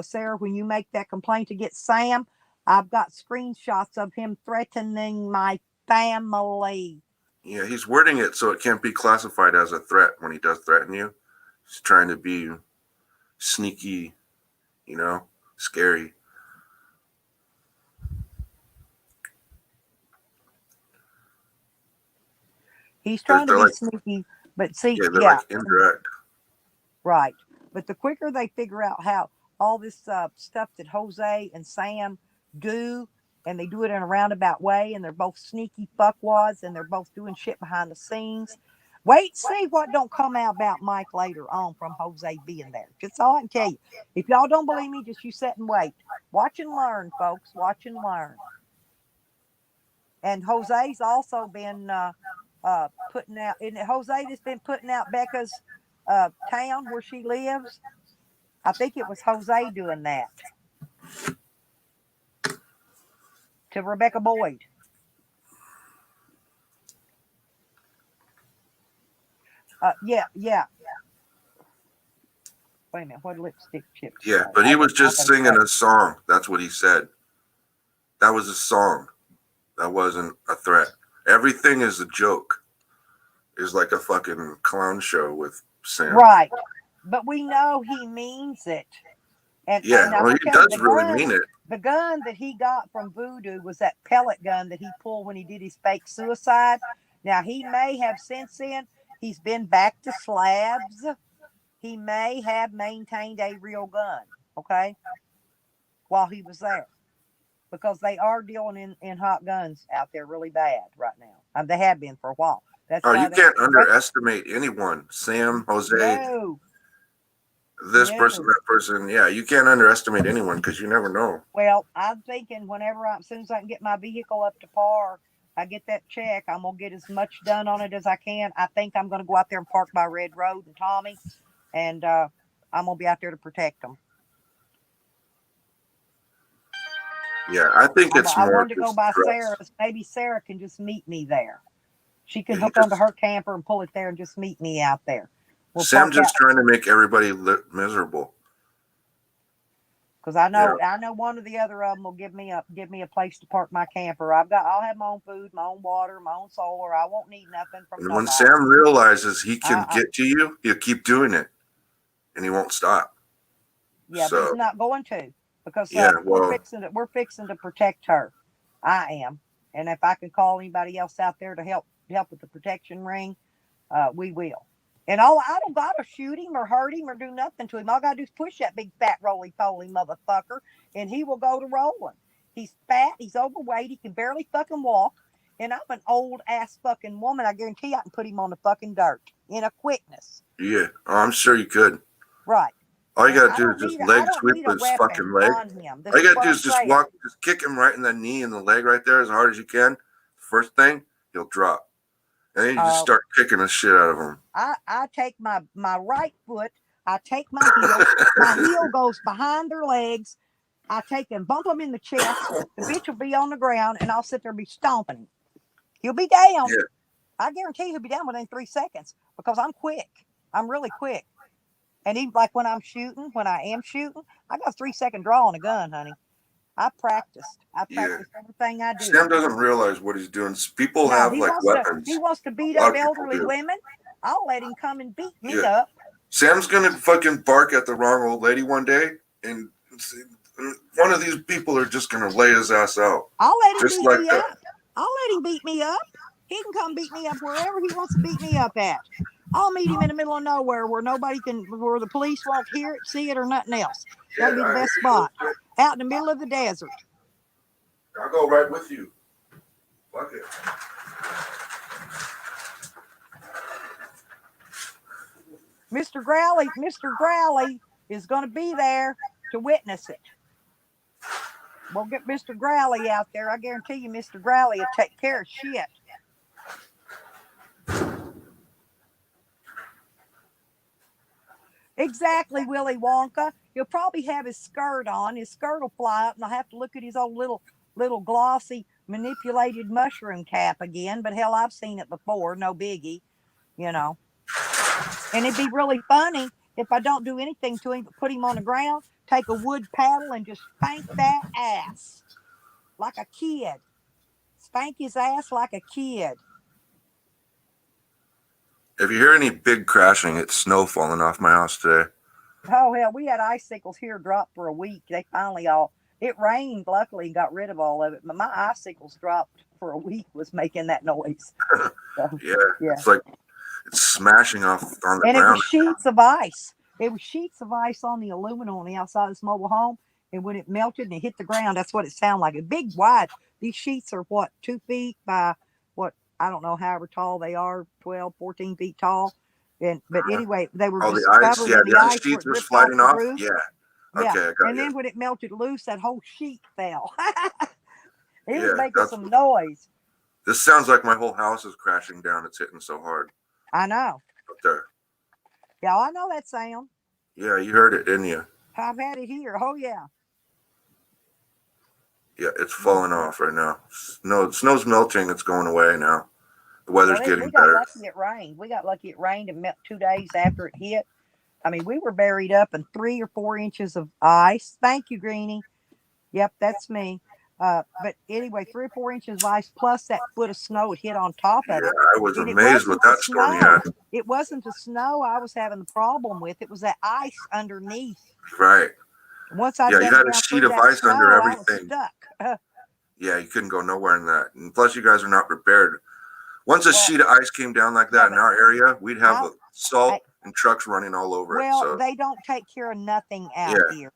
Sarah. When you make that complaint against Sam, I've got screenshots of him threatening my family. Yeah, he's wording it so it can't be classified as a threat when he does threaten you. He's trying to be sneaky, scary. He's trying to be like, sneaky, but see, they're like indirect. Right. But the quicker they figure out how all this stuff that Jose and Sam do, and they do it in a roundabout way, and they're both sneaky fuckwads, and they're both doing shit behind the scenes. Wait, see what don't come out about Mike later on from Jose being there. Just all I can tell you. If y'all don't believe me, just you sit and wait. Watch and learn, folks. Watch and learn. And Jose's also been putting out. Isn't it Jose that's been putting out Becca's town where she lives? I think it was Jose doing that to Rebecca Boyd. Yeah. Wait a minute, what lipstick chip? Yeah, but he was just singing a song. That's what he said. That was a song. That wasn't a threat. Everything is a joke. Is like a fucking clown show with Sam. Right. But we know he means it. And yeah, and well, he does really mean it. The gun that he got from Voodoo was that pellet gun that he pulled when he did his fake suicide. Now, he may have since then, he's been back to slabs. He may have maintained a real gun, okay, while he was there. Because they are dealing in hot guns out there really bad right now. They have been for a while. That's you can't underestimate anyone. Sam, Jose, this person, that person. Yeah, you can't underestimate anyone because you never know. Well, I'm thinking as soon as I can get my vehicle up to par, I get that check, I'm going to get as much done on it as I can. I think I'm going to go out there and park by Red Road and Tommy, and I'm going to be out there to protect them. Yeah, I think it's more. I wanted to go by Sarah's. Maybe Sarah can just meet me there. She can hook onto her camper and pull it there and just meet me out there. Sam just trying to make everybody miserable. Because I know one or the other of them will give me a place to park my camper. I'll have my own food, my own water, my own solar. I won't need nothing from nobody. When Sam realizes he can get to you, he'll keep doing it, and he won't stop. Yeah, but he's not going to, because we're fixing to protect her. I am, and if I can call anybody else out there to help with the protection ring, we will. And I don't gotta shoot him or hurt him or do nothing to him. All I gotta do is push that big fat roly-poly motherfucker, and he will go to rolling. He's fat, he's overweight, he can barely fucking walk, and I'm an old ass fucking woman. I guarantee I can put him on the fucking dirt. in a quickness. Yeah, oh, I'm sure you could. Right. All you And gotta do is just I leg don't sweep need a his weapon fucking leg. on him. This All you is gotta what do I'm is just saying. just kick him right in the knee and the leg right there as hard as you can. First thing, he'll drop. And then you just start kicking the shit out of him. I take my right foot, I take my heel goes behind their legs. I take and bump him in the chest. The bitch will be on the ground, and I'll sit there and be stomping him. He'll be down. Yeah. I guarantee he'll be down within 3 seconds because I'm quick. I'm really quick. And even like when I am shooting, I got a 3-second draw on a gun, honey. I practiced everything I do. Sam doesn't realize what he's doing. People No, have like weapons. He wants to beat A lot up of people elderly do. women. I'll let him come and beat me up. Sam's gonna fucking bark at the wrong old lady one day, and one of these people are just gonna lay his ass out. I'll let him just beat like me that. up. I'll let him beat me up. He can come beat me up wherever he wants to beat me up at. I'll meet him in the middle of nowhere where where the police won't hear it, see it, or nothing else. That'll be the best spot. Out in the middle of the desert. I'll go right with you. Fuck it. Mr. Growley is going to be there to witness it. We'll get Mr. Growley out there. I guarantee you Mr. Growley will take care of shit. Exactly, Willy Wonka. He'll probably have his skirt on. His skirt will fly up, and I'll have to look at his old little glossy manipulated mushroom cap again. But hell, I've seen it before. No biggie, you know. And it'd be really funny if I don't do anything to him but put him on the ground, take a wood paddle, and just spank that ass like a kid. Spank his ass like a kid. If you hear any big crashing, it's snow falling off my house today. Oh, hell, we had icicles here drop for a week. They finally it rained, luckily, and got rid of all of it. But my icicles dropped for a week was making that noise. So, yeah, it's like it's smashing off on the and ground. It was sheets of ice. It was sheets of ice on the aluminum on the outside of this mobile home. And when it melted and it hit the ground, that's what it sounded like. A big wide. These sheets are what, 2 feet by what, I don't know, however tall they are, 12, 14 feet tall. But anyway, they were just the ice, covered in the ice sheets were ripped sliding off off. the roof. Yeah. Yeah. Okay, I got and then when it melted loose, that whole sheet fell. It was Yeah, making some noise. This sounds like my whole house is crashing down. It's hitting so hard I know. up there. Yeah, I know that sound. Yeah, you heard it, didn't you? I've had it here. Oh, yeah. Yeah, it's falling off right now. Snow's melting. It's going away now. The weather's getting better. We got lucky it rained. We got lucky it rained and 2 days after it hit. I mean, we were buried up in 3 or 4 inches of ice. Thank you, Greenie. Yep, that's me. But anyway, 3 or 4 inches of ice plus that foot of snow it hit on top of it. Yeah, I was amazed with that storm you had. It wasn't the snow I was having the problem with. It was that ice underneath. Right. Once I you had a sheet of ice under everything. I was stuck. Yeah, you couldn't go nowhere in that. And plus, you guys are not prepared. Once a sheet of ice came down like that in our area, we'd have salt and trucks running all over it. Well, they don't take care of nothing out here.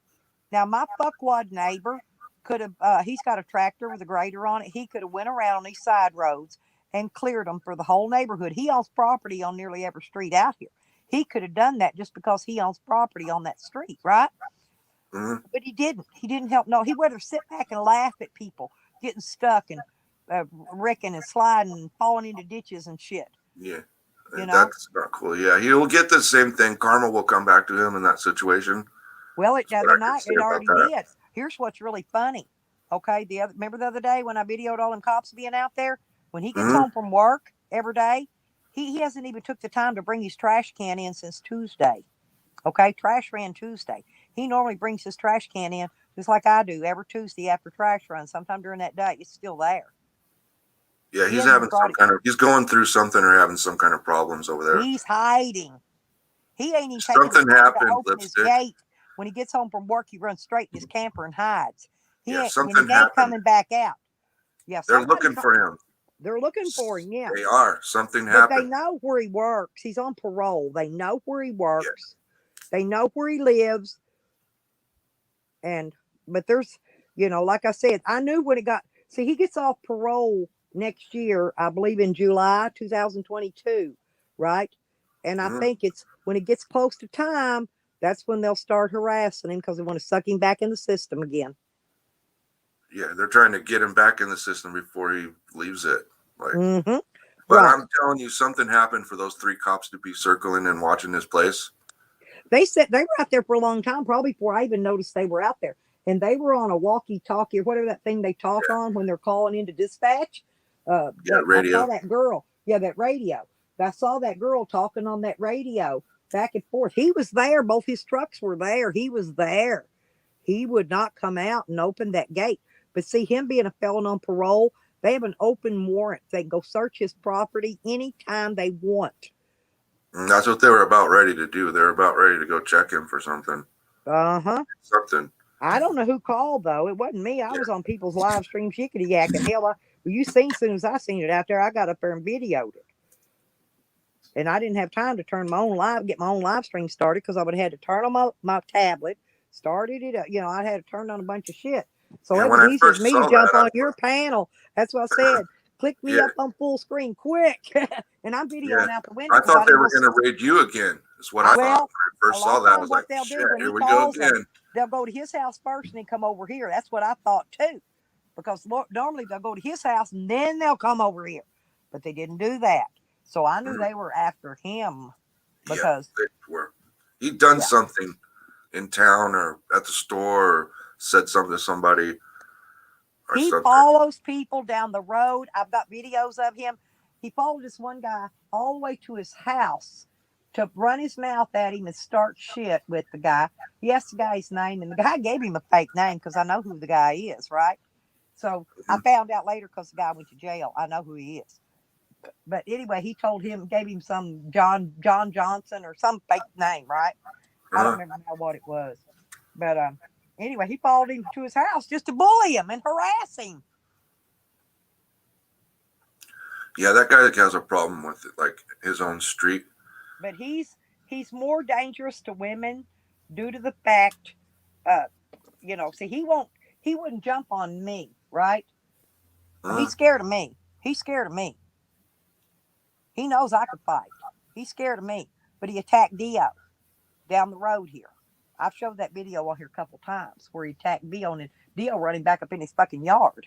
Now, my fuckwad neighbor could have, he's got a tractor with a grader on it. He could have went around on these side roads and cleared them for the whole neighborhood. He owns property on nearly every street out here. He could have done that just because he owns property on that street, right? Mm-hmm. But he didn't. He didn't help. No, he'd rather sit back and laugh at people getting stuck and wrecking and sliding and falling into ditches and shit. Yeah. That's not cool. Yeah, he'll get the same thing. Karma will come back to him in that situation. Well, it already did. Here's what's really funny. Okay, remember the other day when I videoed all them cops being out there? When he gets home from work every day, he hasn't even took the time to bring his trash can in since Tuesday. Okay, trash ran Tuesday. He normally brings his trash can in just like I do every Tuesday after trash run. Sometime during that day, it's still there. Yeah, he's having he's going through something or having some kind of problems over there. He's hiding. He ain't even something happened. To open his gate. When he gets home from work, he runs straight in his camper and hides. He ain't coming back out. Yeah, they're looking for him. They're looking for him. Yeah, they are. Something happened. But they know where he works. He's on parole. They know where he works. Yes. They know where he lives. But there's, like I said, I knew when he gets off parole next year, I believe in July 2022, right? And I Mhm. think it's when it gets close to time, that's when they'll start harassing him because they want to suck him back in the system again. Yeah, they're trying to get him back in the system before he leaves it. Like, Mm-hmm. but Right. I'm telling you, something happened for those 3 cops to be circling and watching this place. They said they were out there for a long time, probably before I even noticed they were out there. And they were on a walkie-talkie or whatever that thing they talk on when they're calling into dispatch. I saw Radio. that girl. Yeah, that radio. I saw that girl talking on that radio back and forth. He was there. Both his trucks were there. He was there. He would not come out and open that gate. But see, him being a felon on parole, they have an open warrant. They can go search his property anytime they want. And that's what they were about ready to do. They were about ready to go check him for something. Uh-huh. Something. I don't know who called though. It wasn't me. I was on people's live stream shickety yakking. Hell, you seen as soon as I seen it out there, I got up there and videoed it. And I didn't have time to turn my own get my own live stream started because I would have had to turn on my tablet, started it up. I had to turn on a bunch of shit. So Yeah, it when was I easy for first me saw to jump that, on your panel. That's what I said. Click me Yeah. up on full screen quick. And I'm videoing out the window. I 'cause thought they didn't were know- going to raid you again. That's what I thought when Well, I first a lot saw of that. I times was what like, they'll shit, do when here he we go calls them, again. they'll go to his house first and then come over here. That's what I thought too. Because normally they'll go to his house and then they'll come over here. But they didn't do that. So I knew they were after him because they were. He'd done Yeah. something in town or at the store or said something to somebody or he something. follows people down the road. I've got videos of him. He followed this one guy all the way to his house to run his mouth at him and start shit with the guy. He asked the guy's name, and the guy gave him a fake name because I know who the guy is, right? So I found out later because the guy went to jail. I know who he is. But anyway, he gave him some John Johnson or some fake name, right? I don't remember now what it was. But anyway, he followed him to his house just to bully him and harass him. Yeah, that guy has a problem with it, like his own street. But he's more dangerous to women due to the fact, see, he wouldn't jump on me, right? He's scared of me. He's scared of me. He knows I could fight. He's scared of me. But he attacked Dio down the road here. I've showed that video on here a couple times where he attacked Dio and Dio running back up in his fucking yard.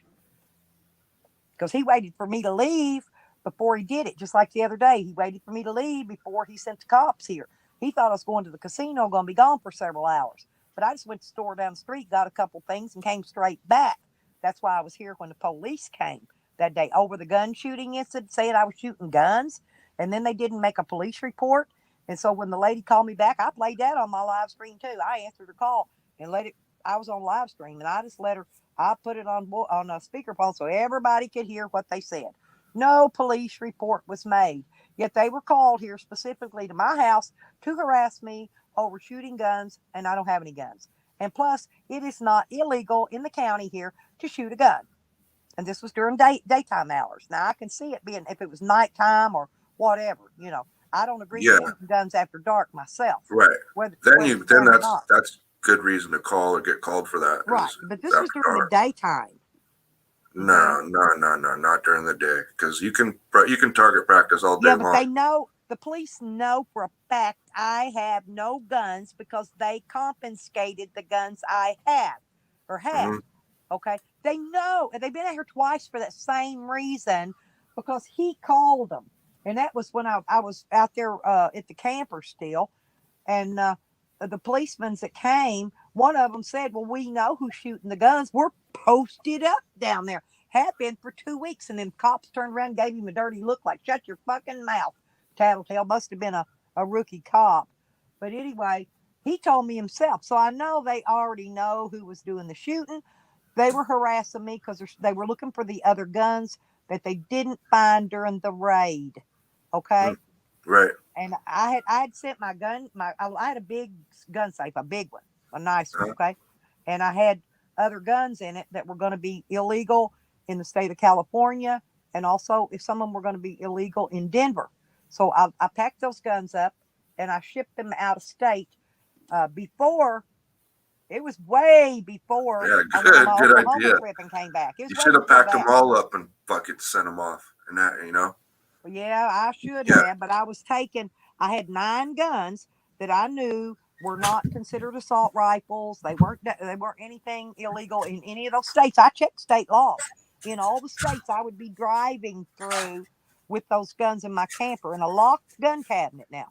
Because he waited for me to leave before he did it. Just like the other day, he waited for me to leave before he sent the cops here. He thought I was going to the casino, going to be gone for several hours. But I just went to the store down the street, got a couple things, and came straight back. That's why I was here when the police came that day over the gun shooting incident, saying I was shooting guns. And then they didn't make a police report. And so when the lady called me back, I played that on my live stream too. I answered her call and let it. I was on live stream, and I just let her. I put it on a speakerphone so everybody could hear what they said. No police report was made, yet they were called here specifically to my house to harass me over shooting guns, and I don't have any guns. And plus, it is not illegal in the county here to shoot a gun. And this was during daytime hours. Now, I can see it being, if it was nighttime or whatever, I don't agree with shooting guns after dark myself. Right. Whether that's good reason to call or get called for that. Right. But this was during the daytime. No, not during the day, because you can target practice all day long. Yeah, but they know, the police know for a fact I have no guns because they confiscated the guns I had. Okay, they know, and they've been out here twice for that same reason, because he called them, and that was when I was out there at the camper still, and the policemen that came, one of them said, well, we know who's shooting the guns. We're posted up down there. Have been for 2 weeks. And then cops turned around and gave him a dirty look like, shut your fucking mouth. Tattletale must have been a rookie cop. But anyway, he told me himself. So I know they already know who was doing the shooting. They were harassing me because they were looking for the other guns that they didn't find during the raid. Okay? Right. And I had sent my gun, I had a big gun safe, a big one, a nice one, okay? And I had other guns in it that were going to be illegal in the state of California, and also if some of them were going to be illegal in Denver. So I packed those guns up and I shipped them out of state before. It was way before Yeah, I went on my good Oklahoma idea. trip and came back. You should have packed them all up and fucking sent them off, and that, Yeah, I should have, but I was taking I had 9 guns that I knew were not considered assault rifles. They weren't anything illegal in any of those states. I checked state laws. In all the states I would be driving through with those guns in my camper in a locked gun cabinet now.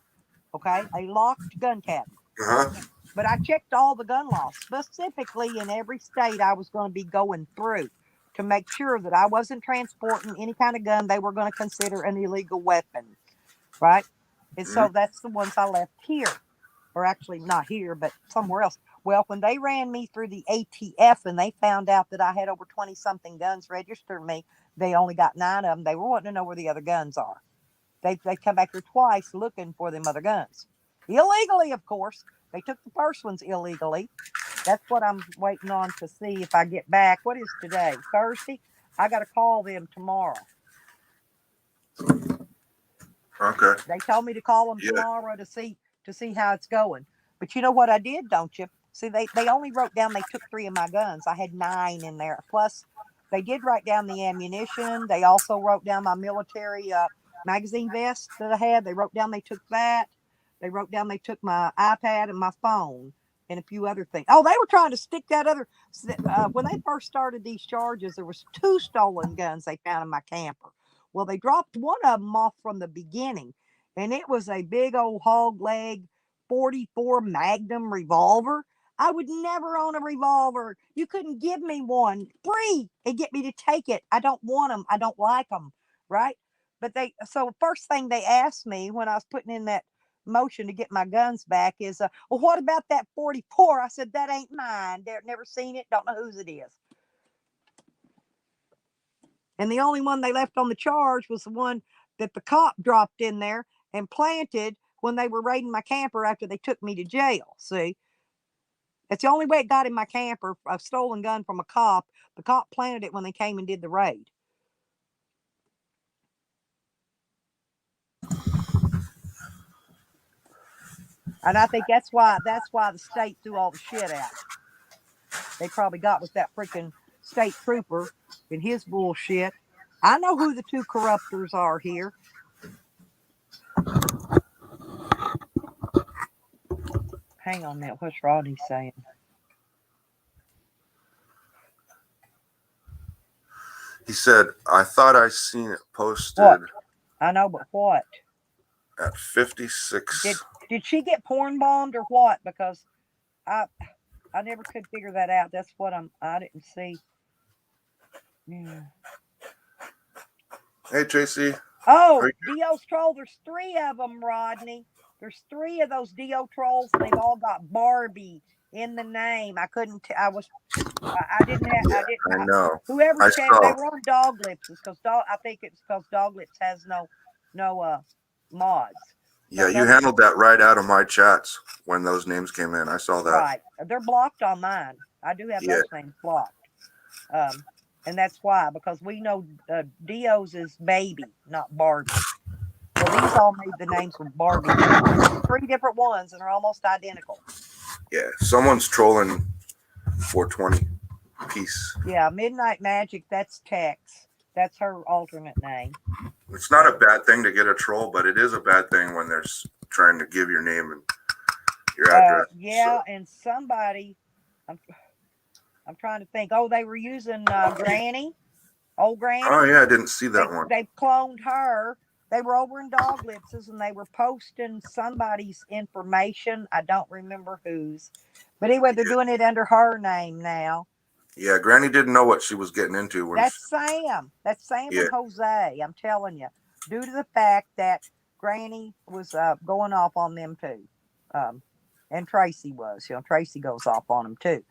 Okay? A locked gun cabinet. Uh-huh. But I checked all the gun laws, specifically in every state I was going to be going through to make sure that I wasn't transporting any kind of gun they were going to consider an illegal weapon. Right? And so that's the ones I left here. Or actually not here, but somewhere else. Well, when they ran me through the ATF and they found out that I had over 20 something guns registered me, they only got 9 of them. They were wanting to know where the other guns are. They come back here twice looking for them other guns. Illegally, of course. They took the first ones illegally. That's what I'm waiting on to see if I get back. What is today? Thursday? I got to call them tomorrow. Okay. They told me to call them tomorrow to see how it's going. But you know what I did, don't you? See, they only wrote down they took 3 of my guns. I had 9 in there. Plus, they did write down the ammunition. They also wrote down my military magazine vest that I had. They wrote down they took that. They wrote down they took my iPad and my phone and a few other things. Oh, they were trying to stick that other. When they first started these charges, there was 2 stolen guns they found in my camper. Well, they dropped one of them off from the beginning, and it was a big old hog leg 44 Magnum revolver. I would never own a revolver. You couldn't give me one free and get me to take it. I don't want them. I don't like them. Right? But so first thing they asked me when I was putting in that motion to get my guns back is, well, what about that 44? I said, that ain't mine. They've never seen it. Don't know whose it is. And the only one they left on the charge was the one that the cop dropped in there and planted when they were raiding my camper after they took me to jail. See, that's the only way it got in my camper, a stolen gun from a cop. The cop planted it when they came and did the raid. And I think that's why the state threw all the shit out. They probably got with that freaking state trooper and his bullshit. I know who the 2 corruptors are here. Hang on a minute. What's Rodney saying? He said, I thought I seen it posted. What? I know, but what? At 56. Did she get porn bombed or what? Because I never could figure that out. That's what I didn't see. Yeah. Hey, Tracy. Oh, Dio's troll. There's 3 of them, Rodney. There's 3 of those Dio trolls. And they've all got Barbie in the name. I couldn't. I didn't have. Yeah, I know. Whoever checked, they were on Dog Lips because I think it's because Dog Lips has no mods. Yeah, you handled that right out of my chats when those names came in. I saw that. Right. They're blocked on mine. I do have those names blocked. And that's why, because we know Dio's is baby, not Barbie. So these all made the names with Barbie. 3 different ones, and they're almost identical. Yeah, someone's trolling 420 piece. Yeah, Midnight Magic, that's Tex. That's her alternate name. It's not a bad thing to get a troll, but it is a bad thing when they're trying to give your name and your address. Yeah, so. And somebody, I'm trying to think. Oh, they were using Granny, old Granny. Oh yeah, I didn't see that one. They cloned her. They were over in Dog Lips's and they were posting somebody's information. I don't remember whose, but anyway, they're doing it under her name now. Yeah, Granny didn't know what she was getting into. That's Sam. That's Sam and Jose. I'm telling you, due to the fact that Granny was going off on them too, and Tracy was. Tracy goes off on them too.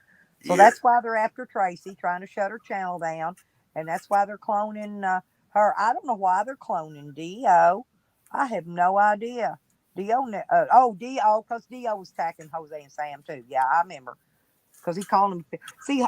So that's why they're after Tracy, trying to shut her channel down, and that's why they're cloning her. I don't know why they're cloning Dio. I have no idea. Dio, because Dio was attacking Jose and Sam too. Yeah, I remember. Because he called him. See,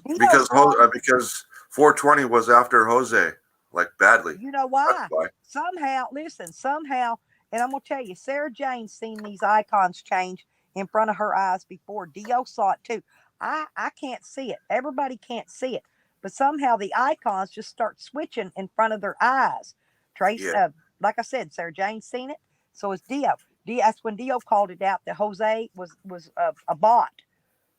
because 420 was after Jose, like badly. You know why? Somehow, and I'm gonna tell you, Sarah Jane's seen these icons change in front of her eyes before. Dio saw it too. I can't see it. Everybody can't see it, but somehow the icons just start switching in front of their eyes. Trace, like I said, Sarah Jane's seen it. So it's Dio. That's when Dio called it out that Jose was a bot.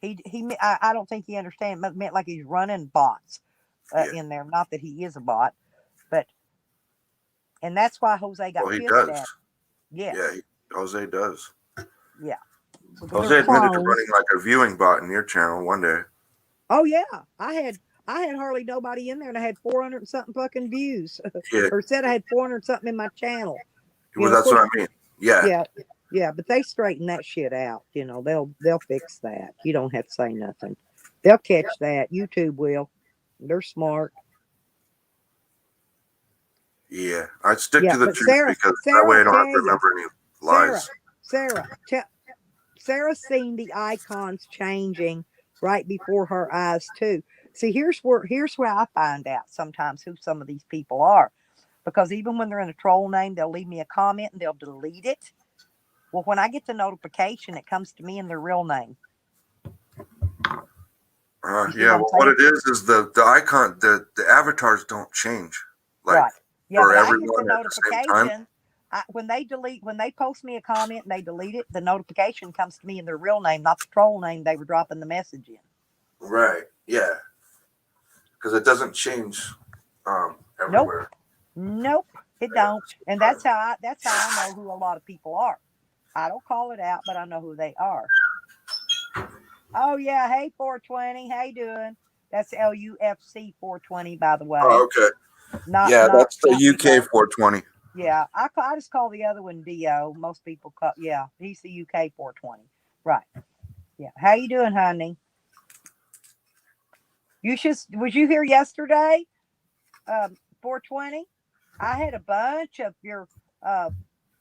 I don't think he understands. It meant like he's running bots Yeah. in there. Not that he is a bot, but and that's why Jose got Well, he pissed does. at. Yes. Yeah, Jose does. Yeah. Jose admitted to running like a viewing bot in your channel one day. Oh yeah, I had hardly nobody in there, and I had 400 and something fucking views, Yeah. or said I had 400 something in my channel. Well, that's what I mean. Yeah. Yeah, yeah, but they straighten that shit out. They'll fix that. You don't have to say nothing. They'll catch that. YouTube will. They're smart. Yeah, I'd stick Yeah, to the but truth Sarah, because Sarah, that way I don't tell have to you, remember any lies. Sarah's seen the icons changing right before her eyes too. See, here's where I find out sometimes who some of these people are, because even when they're in a troll name, they'll leave me a comment and they'll delete it. Well, when I get the notification, it comes to me in their real name. Yeah, well, what it is the icon, the avatars don't change. Like, right. Yeah, for but I get everyone the at the same time. notification. When they post me a comment and they delete it, the notification comes to me in their real name, not the troll name they were dropping the message in. Right. Yeah. Because it doesn't change everywhere. Nope, it don't. And that's how I know who a lot of people are. I don't call it out, but I know who they are. Oh yeah, hey 420, how you doing? That's LUFC 420, by the way. Oh, okay. That's the UK 420. Yeah, I just call the other one Dio. Most people call, yeah, he's the UK 420. Right. Yeah. How you doing, honey? Was you here yesterday? 420? I had a bunch of your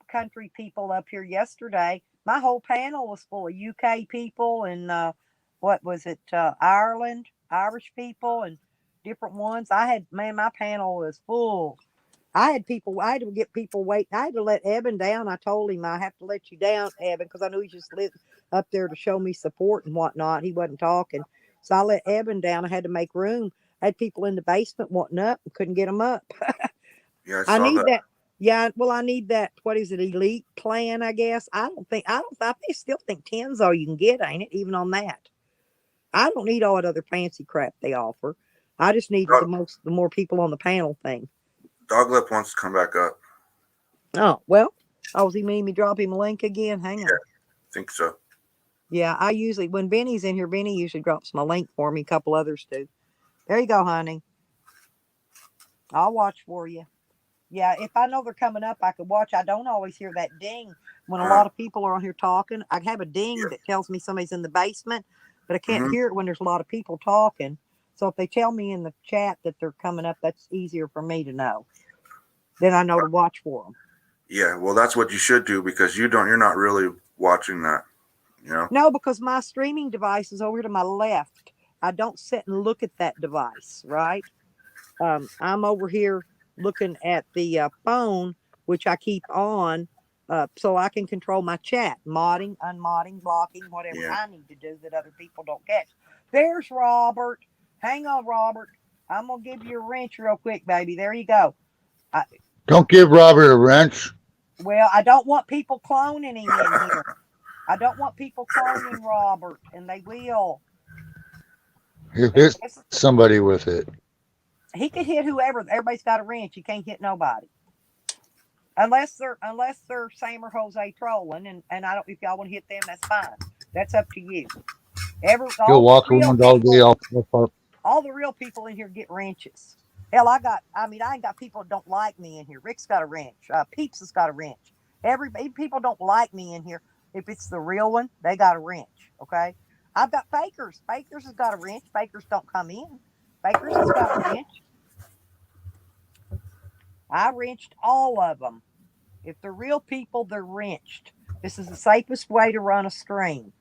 country people up here yesterday. My whole panel was full of UK people and what was it? Ireland, Irish people and different ones. My panel was full. I had to get people wait. I had to let Eben down. I told him I have to let you down, Eben, because I knew he just lived up there to show me support and whatnot. He wasn't talking. So I let Eben down. I had to make room. I had people in the basement wanting up and couldn't get them up. Yeah, I need that. Yeah, well, I need that. What is it? Elite plan, I guess. I still think 10's all you can get, ain't it? Even on that. I don't need all that other fancy crap they offer. I just need the more people on the panel thing. Doglip wants to come back up. Oh, well. Oh, does he mean me drop him a link again? Hang on. I think so. Yeah, I usually, when Benny's in here, Benny usually drops my link for me. A couple others do. There you go, honey. I'll watch for you. Yeah, if I know they're coming up, I could watch. I don't always hear that ding when a lot of people are on here talking. I have a ding that tells me somebody's in the basement, but I can't hear it when there's a lot of people talking. So if they tell me in the chat that they're coming up, that's easier for me to know. Then I know to watch for them. Yeah, well, that's what you should do because you're not really watching that, you know? No, because my streaming device is over to my left. I don't sit and look at that device, right? I'm over here looking at the phone, which I keep on, so I can control my chat, modding, unmodding, blocking, whatever I need to do that other people don't catch. There's Robert. Hang on, Robert. I'm going to give you a wrench real quick, baby. There you go. Don't give Robert a wrench. Well, I don't want people cloning him in here. I don't want people cloning Robert, and they will. He'll hit somebody with it. He could hit whoever. Everybody's got a wrench. You can't hit nobody. Unless they're Sam or Jose trolling, and I don't. If y'all want to hit them, that's fine. That's up to you. He'll walk around all day. All the real people in here get wrenches. Hell, I ain't got people that don't like me in here. Rick's got a wrench. Peeps has got a wrench. People don't like me in here. If it's the real one, they got a wrench. Okay. I've got Fakers. Fakers has got a wrench. Fakers don't come in. Fakers has got a wrench. I wrenched all of them. If they're real people, they're wrenched. This is the safest way to run a stream.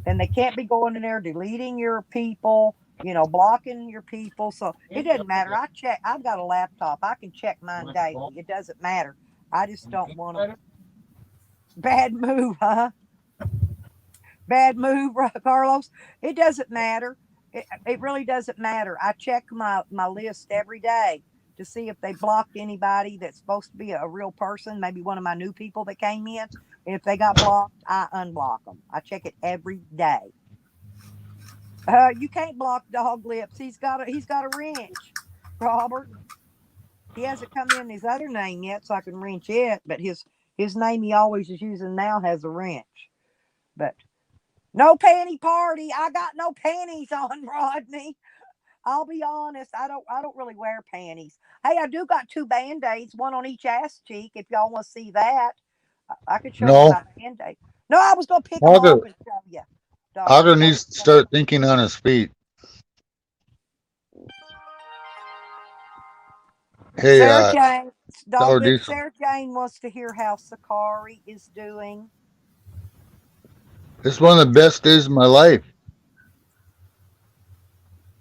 And they can't be going in there deleting your people, blocking your people. So it doesn't matter. I've got a laptop. I can check mine daily. It doesn't matter. I just don't want to. Bad move, huh? Bad move, Carlos. It doesn't matter. It really doesn't matter. I check my list every day. to see if they blocked anybody that's supposed to be a real person, maybe one of my new people that came in. And if they got blocked, I unblock them. I check it every day. You can't block Dog Lips. He's got a wrench, Robert. He hasn't come in his other name yet, so I can wrench it. But his name he always is using now has a wrench. But no panty party. I got no panties on, Rodney. I'll be honest. I don't really wear panties. Hey, I do got 2 band-aids, one on each ass cheek. If y'all want to see that, I could show you No, my band-aid. No, I was gonna pick them Auger, off and show you. Dog Auger Lips. needs to start thinking on his feet. Hey, Sarah Jane, Dog Sour Lips. Diesel, Sarah Jane wants to hear how Sakari is doing. this is one of the best days of my life.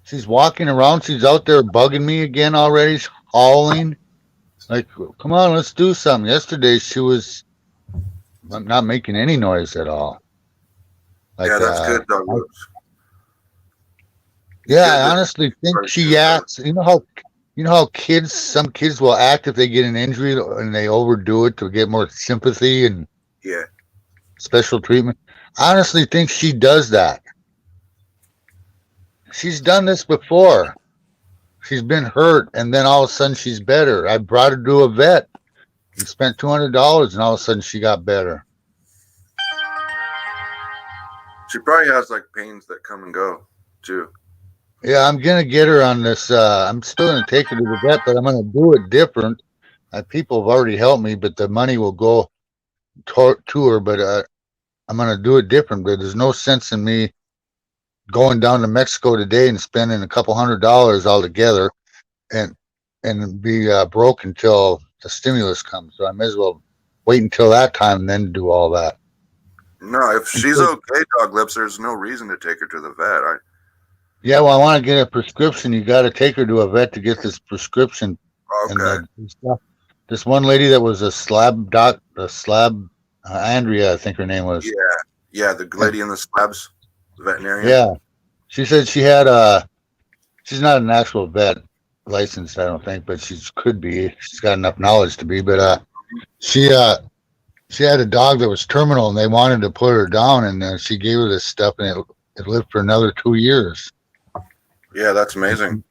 She's walking around. She's out there bugging me again already. She's howling. Like, come on, let's do something. Yesterday, she was not making any noise at all. Yeah, Like, that's good, Doug Lips. yeah, Good I that honestly think everybody she does that. acts. You know how some kids will act if they get an injury and they overdo it to get more sympathy and Yeah. special treatment. I honestly think she does that. She's done this before. She's been hurt, and then all of a sudden she's better. I brought her to a vet and spent $200, and all of a sudden she got better. She probably has like pains that come and go too. Yeah, I'm gonna get her on this. I'm still gonna take her to the vet, but I'm gonna do it different. People have already helped me, but the money will go to her. But I'm gonna do it different. But there's no sense in me going down to Mexico today and spending a couple $100 altogether and be broke until the stimulus comes. So I may as well wait until that time and then do all that. No, if she's okay, Dog Lips, there's no reason to take her to the vet. Yeah, well, I want to get a prescription. You got to take her to a vet to get this prescription. Okay. And this one lady that was a slab Andrea, I think her name was. Yeah, the lady in the slabs, the veterinarian. Yeah, she said she had she's not an actual vet licensed, I don't think, but she could be. She's got enough knowledge to be. But she had a dog that was terminal, and they wanted to put her down, and she gave her this stuff, and it lived for another 2 years. Yeah, that's amazing.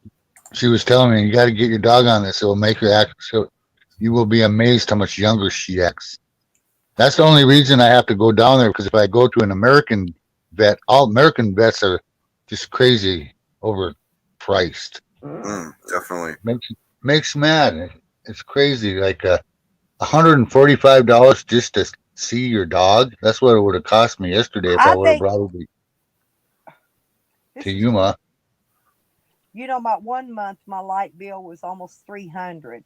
She was telling me, you got to get your dog on this. It will make her act. So you will be amazed how much younger she acts. That's the only reason I have to go down there, because if I go to an American vet, all American vets are just crazy overpriced. Definitely. Makes mad. It's crazy. Like $145 just to see your dog. That's what it would have cost me yesterday if I would have brought it to Yuma. You know, about 1 month my light bill was almost $300.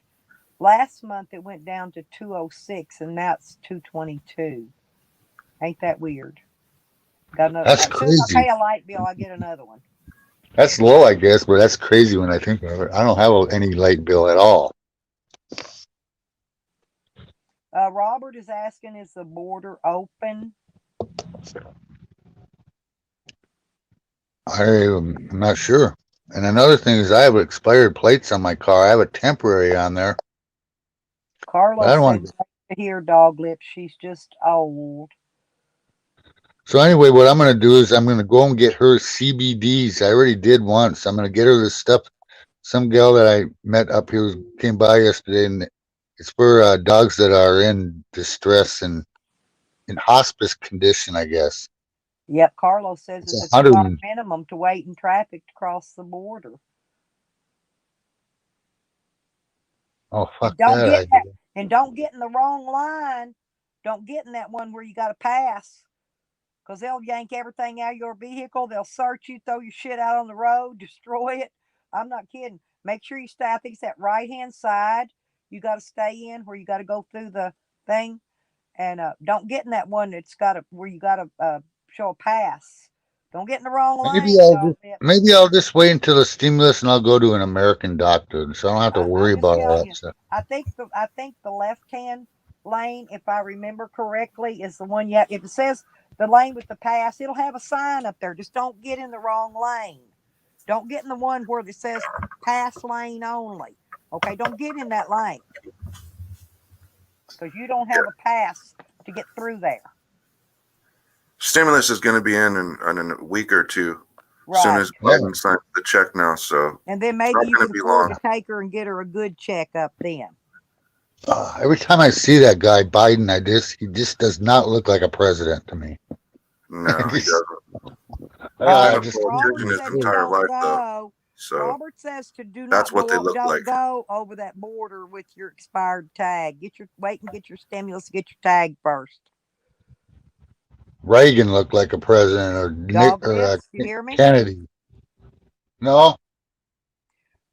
Last month it went down to $206, and now it's $222. Ain't that weird? Got another. That's As soon as I crazy. pay a light bill, I get another one. That's low, I guess, but that's crazy when I think of it. I don't have any light bill at all. Robert is asking, is the border open? I'm not sure. And another thing is I have expired plates on my car. I have a temporary on there. Carlos said to hear Dog Lips. She's just old. So anyway, what I'm going to do is I'm going to go and get her CBDs. I already did once. I'm going to get her this stuff. Some gal that I met up here came by yesterday, and it's for dogs that are in distress and in hospice condition, I guess. Yep, Carlos says it's a $2 minimum to wait in traffic to cross the border. Oh, fuck that. And don't get in the wrong line. Don't get in that one where you got to pass, because they'll yank everything out of your vehicle. They'll search you, throw your shit out on the road, destroy it. I'm not kidding. Make sure you stay. I think it's that right-hand side. You got to stay in where you got to go through the thing. And don't get in that one that's where you got to show a pass. Don't get in the wrong lane. Maybe I'll just wait until the stimulus and I'll go to an American doctor, so I don't have to worry about all that stuff. I think the left-hand lane, if I remember correctly, is the one you have. If it says the lane with the pass, it'll have a sign up there. Just don't get in the wrong lane. Don't get in the one where it says pass lane only. Okay, don't get in that lane because you don't have a pass to get through there. Stimulus is going to be in a week or two. Right. As soon as Biden signs the check now, so and then maybe not you gonna can be afford long. to take her and get her a good checkup then. Every time I see that guy Biden, he just does not look like a president to me. No, he doesn't. I He's just been a politician his entire life, though. So Robert says to do not that's what they go, look don't like. go over that border with your expired tag. Wait and get your stimulus, get your tag first. Reagan looked like a president, or Dog lips, you hear me? Kennedy. No,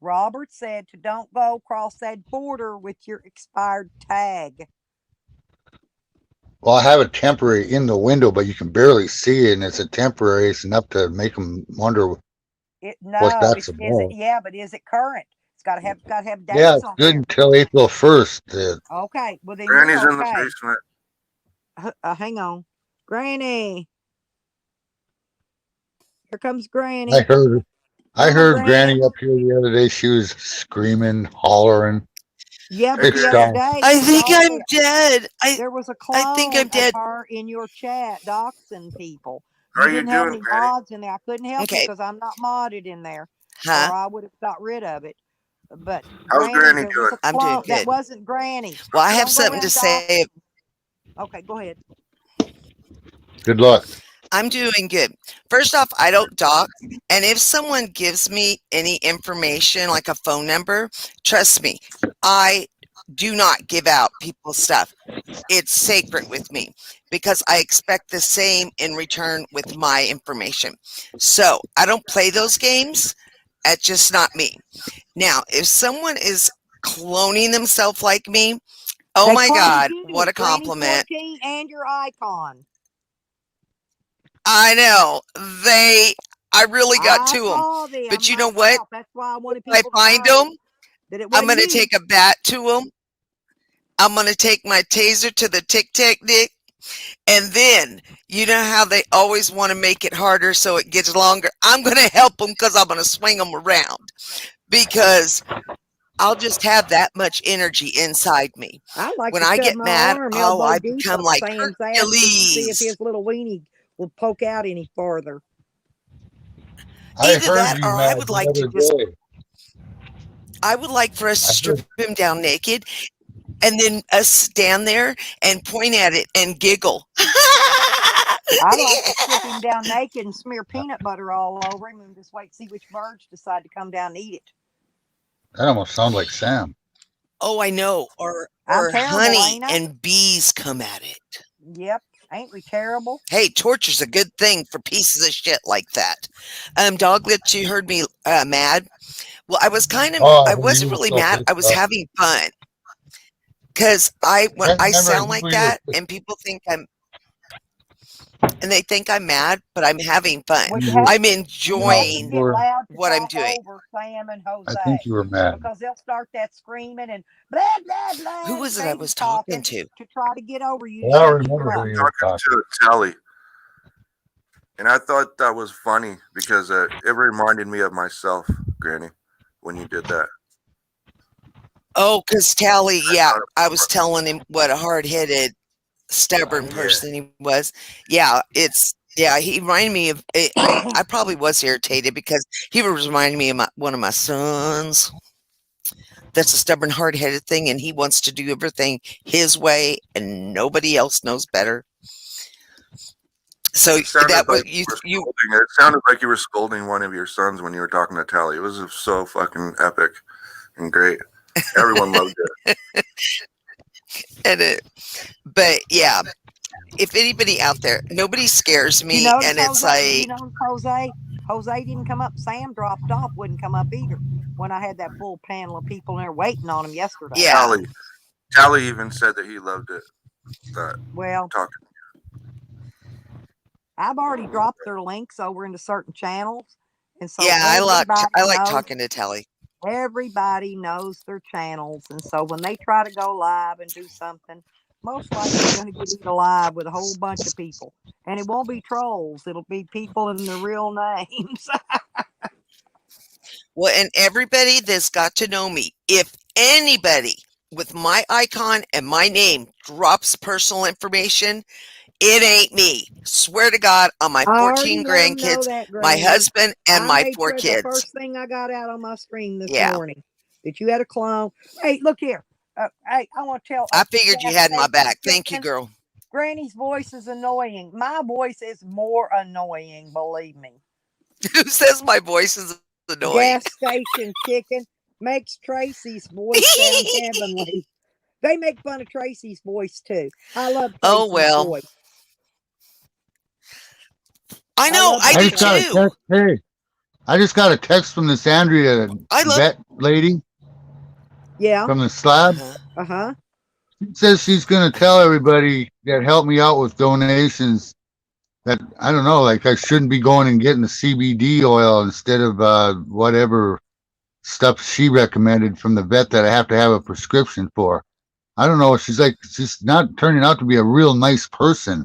Robert said to don't go across that border with your expired tag. well, I have it temporary in the window, but you can barely see it, and it's a temporary. It's enough to make them wonder what that's about. But is it current? It's got to have dates Yeah, it's on good there. until April 1st. Okay, well then Granny's you're in the okay. basement. Hang on, Granny. Here comes Granny. I heard Granny. Granny up here the other day. She was screaming, hollering. Yeah, Hey, but the Granny. other day, I think dog I'm lips, dead. there was a I think I'm clone dead. of her in your chat, doxing people. How You are you didn't have doing, any Granny? mods in there. I couldn't help you Okay. because I'm not modded in there, Huh? or I would have got rid of it. But How's Granny there was doing? a I'm doing clone that good. wasn't Granny. Well, I have Don't go something to around say. Okay, go ahead. Good luck. I'm doing good. First off, I don't dox. And if someone gives me any information like a phone number, trust me, I do not give out people's stuff. It's sacred with me because I expect the same in return with my information. So I don't play those games. That's just not me. Now, if someone is cloning themselves like me, oh They my cloned God, you, what a Granny compliment. 14 and your icon. I know. I really got to them. Saw them But you know what? myself. That's why I wanted If I people to find know them, that it I'm wasn't going to you. take a bat to them. I'm going to take my taser to the tic-tac dick. And then, you know how they always want to make it harder so it gets longer? I'm going to help them because I'm going to swing them around. Because I'll just have that much energy inside me. I like When to I shove get my mad, arm oh, elbow I deep become up like Sam's ass just to see if Hercules. his little weenie will poke out any farther. I Either heard that you or I mad would the like to other just, day. I would like for us to I strip him down naked and then us stand there and point at it and giggle. I'd like to strip him down naked and smear peanut butter all over him and just wait to see which birds decide to come down and eat it. That almost sounds like Sam. Oh, I know. Or I'm terrible, honey ain't I? and bees come at it. Yep. Ain't we terrible? Hey, torture's a good thing for pieces of shit like that. Doglet, you heard me mad. Well, I wasn't really mad. I was having fun. Because when I sound like that and people think they think I'm mad, but I'm having fun. I'm enjoying what I'm doing. Over Sam and Jose. I think you were mad. Because they'll start that screaming and blah, blah, blah. Who was it I was talking to? To try to get over you. I don't remember who you were talking to Tally. And I thought that was funny because it reminded me of myself, Granny, when you did that. Oh, because Tally, yeah, I was telling him what a hard-headed, stubborn person he was. Yeah, he reminded me of, I probably was irritated because he was reminding me of one of my sons. That's a stubborn, hard-headed thing, and he wants to do everything his way, and nobody else knows better. So that was you. It sounded like you were scolding one of your sons when you were talking to Tally. It was so fucking epic and great. Everyone loved it. But yeah, if anybody out there, nobody scares me, and it's like Jose didn't come up. Sam dropped off, wouldn't come up either. When I had that full panel of people in there waiting on him yesterday. Yeah, Tally even said that he loved it. I've already dropped their links over into certain channels, and so yeah, I like talking to Tally. Everybody knows their channels, and so when they try to go live and do something, most likely they're going to get eaten alive with a whole bunch of people, and it won't be trolls; it'll be people in their real names. Well, and everybody that's got to know me, if anybody with my icon and my name drops personal information, it ain't me. Swear to God, on my I already 14 let them know grandkids, that, my Granny. husband, and I my made 4 sure the kids. first thing I got out on my stream this Yeah. morning that you had a clone. Hey, look here. Hey, I want to tell. I figured you had my Hey, back. Thank you, chicken. girl. Granny's voice is annoying. My voice is more annoying. Believe me. Who says my voice is annoying? Gas station chicken makes Tracy's voice sound heavenly. They make fun of Tracy's voice too. I love Oh, Tracy's well. voice. I I know. love I I do just got a too. text. Hey, I just got a text from this Andrea I love. vet lady Yeah. from the slab. Uh-huh. Uh-huh. She says she's going to tell everybody that helped me out with donations that I don't know, like I shouldn't be going and getting the CBD oil instead of whatever stuff she recommended from the vet that I have to have a prescription for. I don't know. She's like, she's not turning out to be a real nice person.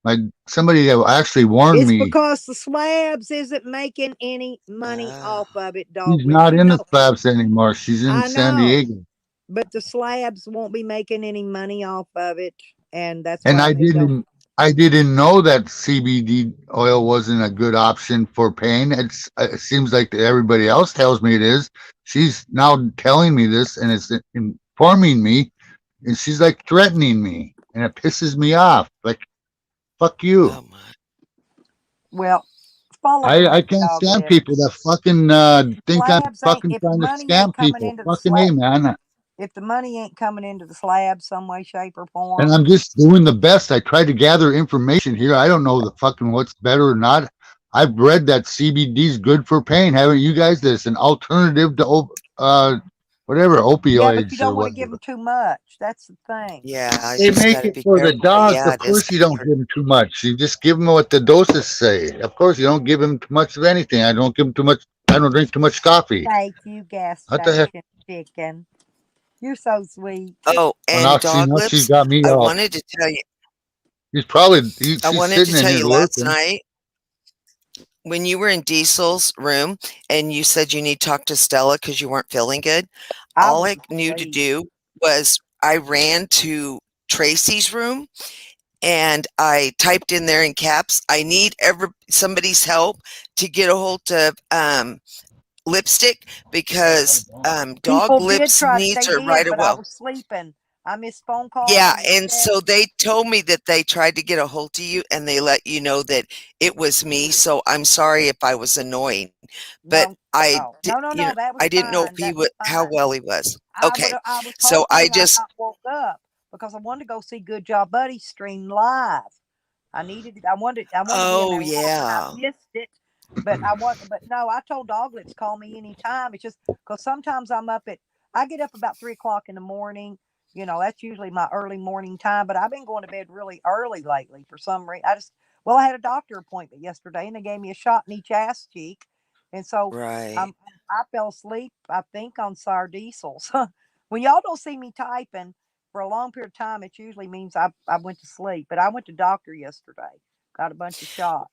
Like somebody that actually warned It's me. because the slabs isn't making any money Oh. off of it, dog She's lips. not You in the know, slabs anymore. She's in I San know, Diego. but the slabs won't be making any money off of it, and that's And why they don't. I didn't know that CBD oil wasn't a good option for pain. It seems like everybody else tells me it is. She's now telling me this, and it's informing me, and she's like threatening me, and it pisses me off. Like, fuck you. Oh my. Well, follow the I money, can't dog stand people lips. that fucking think I'm Slabs ain't fucking if the trying to money ain't scam coming people. into the Fucking A, slab. man. If the money ain't coming into the slab some way, shape, or And form, I'm just doing the best. I tried to gather information here. I don't know the fucking what's better or not. I've read that CBD is good for pain. Haven't you guys? There's an alternative to whatever yeah, but you opioids or don't want to give whatever. them too much. That's the thing. Yeah, I They just got make to it be for the careful. But dogs. yeah, Of it is course, you don't hard. give them too much. You just give them what the doses say. Of course, you don't give them too much of anything. I don't give them too much. I don't drink too much coffee. Thank you, gas What the heck? station chicken. You're so sweet. Oh, Well, and now dog she's lips. got me I all. wanted to tell you. I She's wanted to sitting in tell here you last lurking. night when you were in Diesel's room and you said you need to talk to Stella because you weren't feeling good. I All was I knew to asleep. do was I ran to Tracy's room and I typed in there in caps, I need somebody's help to get a hold of lipstick because dog People did lips try. needs They her did, right but I away. was sleeping. I missed phone calls. Yeah, I missed and so texts. they told me that they tried to get a hold of you and they let you know that it was me. So I'm sorry if I was annoying, but No, oh, no, no, no. That was I didn't know if fine. he That was would how fine. well he was. I would. Okay, I was so hoping when I got woke up because I wanted to go see Good Job Buddy stream live. I needed it. I wanted. I wanted to be in oh there live, and I yeah, missed it. But I want. But no, I told Doglets call me anytime. It's just because sometimes I'm up at. I get up about 3 o'clock in the morning. You know, that's usually my early morning time. But I've been going to bed really early lately for some reason. Well, I had a doctor appointment yesterday, and they gave me a shot in each ass cheek, and so right. I'm. I fell asleep. I think on sour diesels. When y'all don't see me typing for a long period of time, it usually means I went to sleep. But I went to doctor yesterday, got a bunch of shots.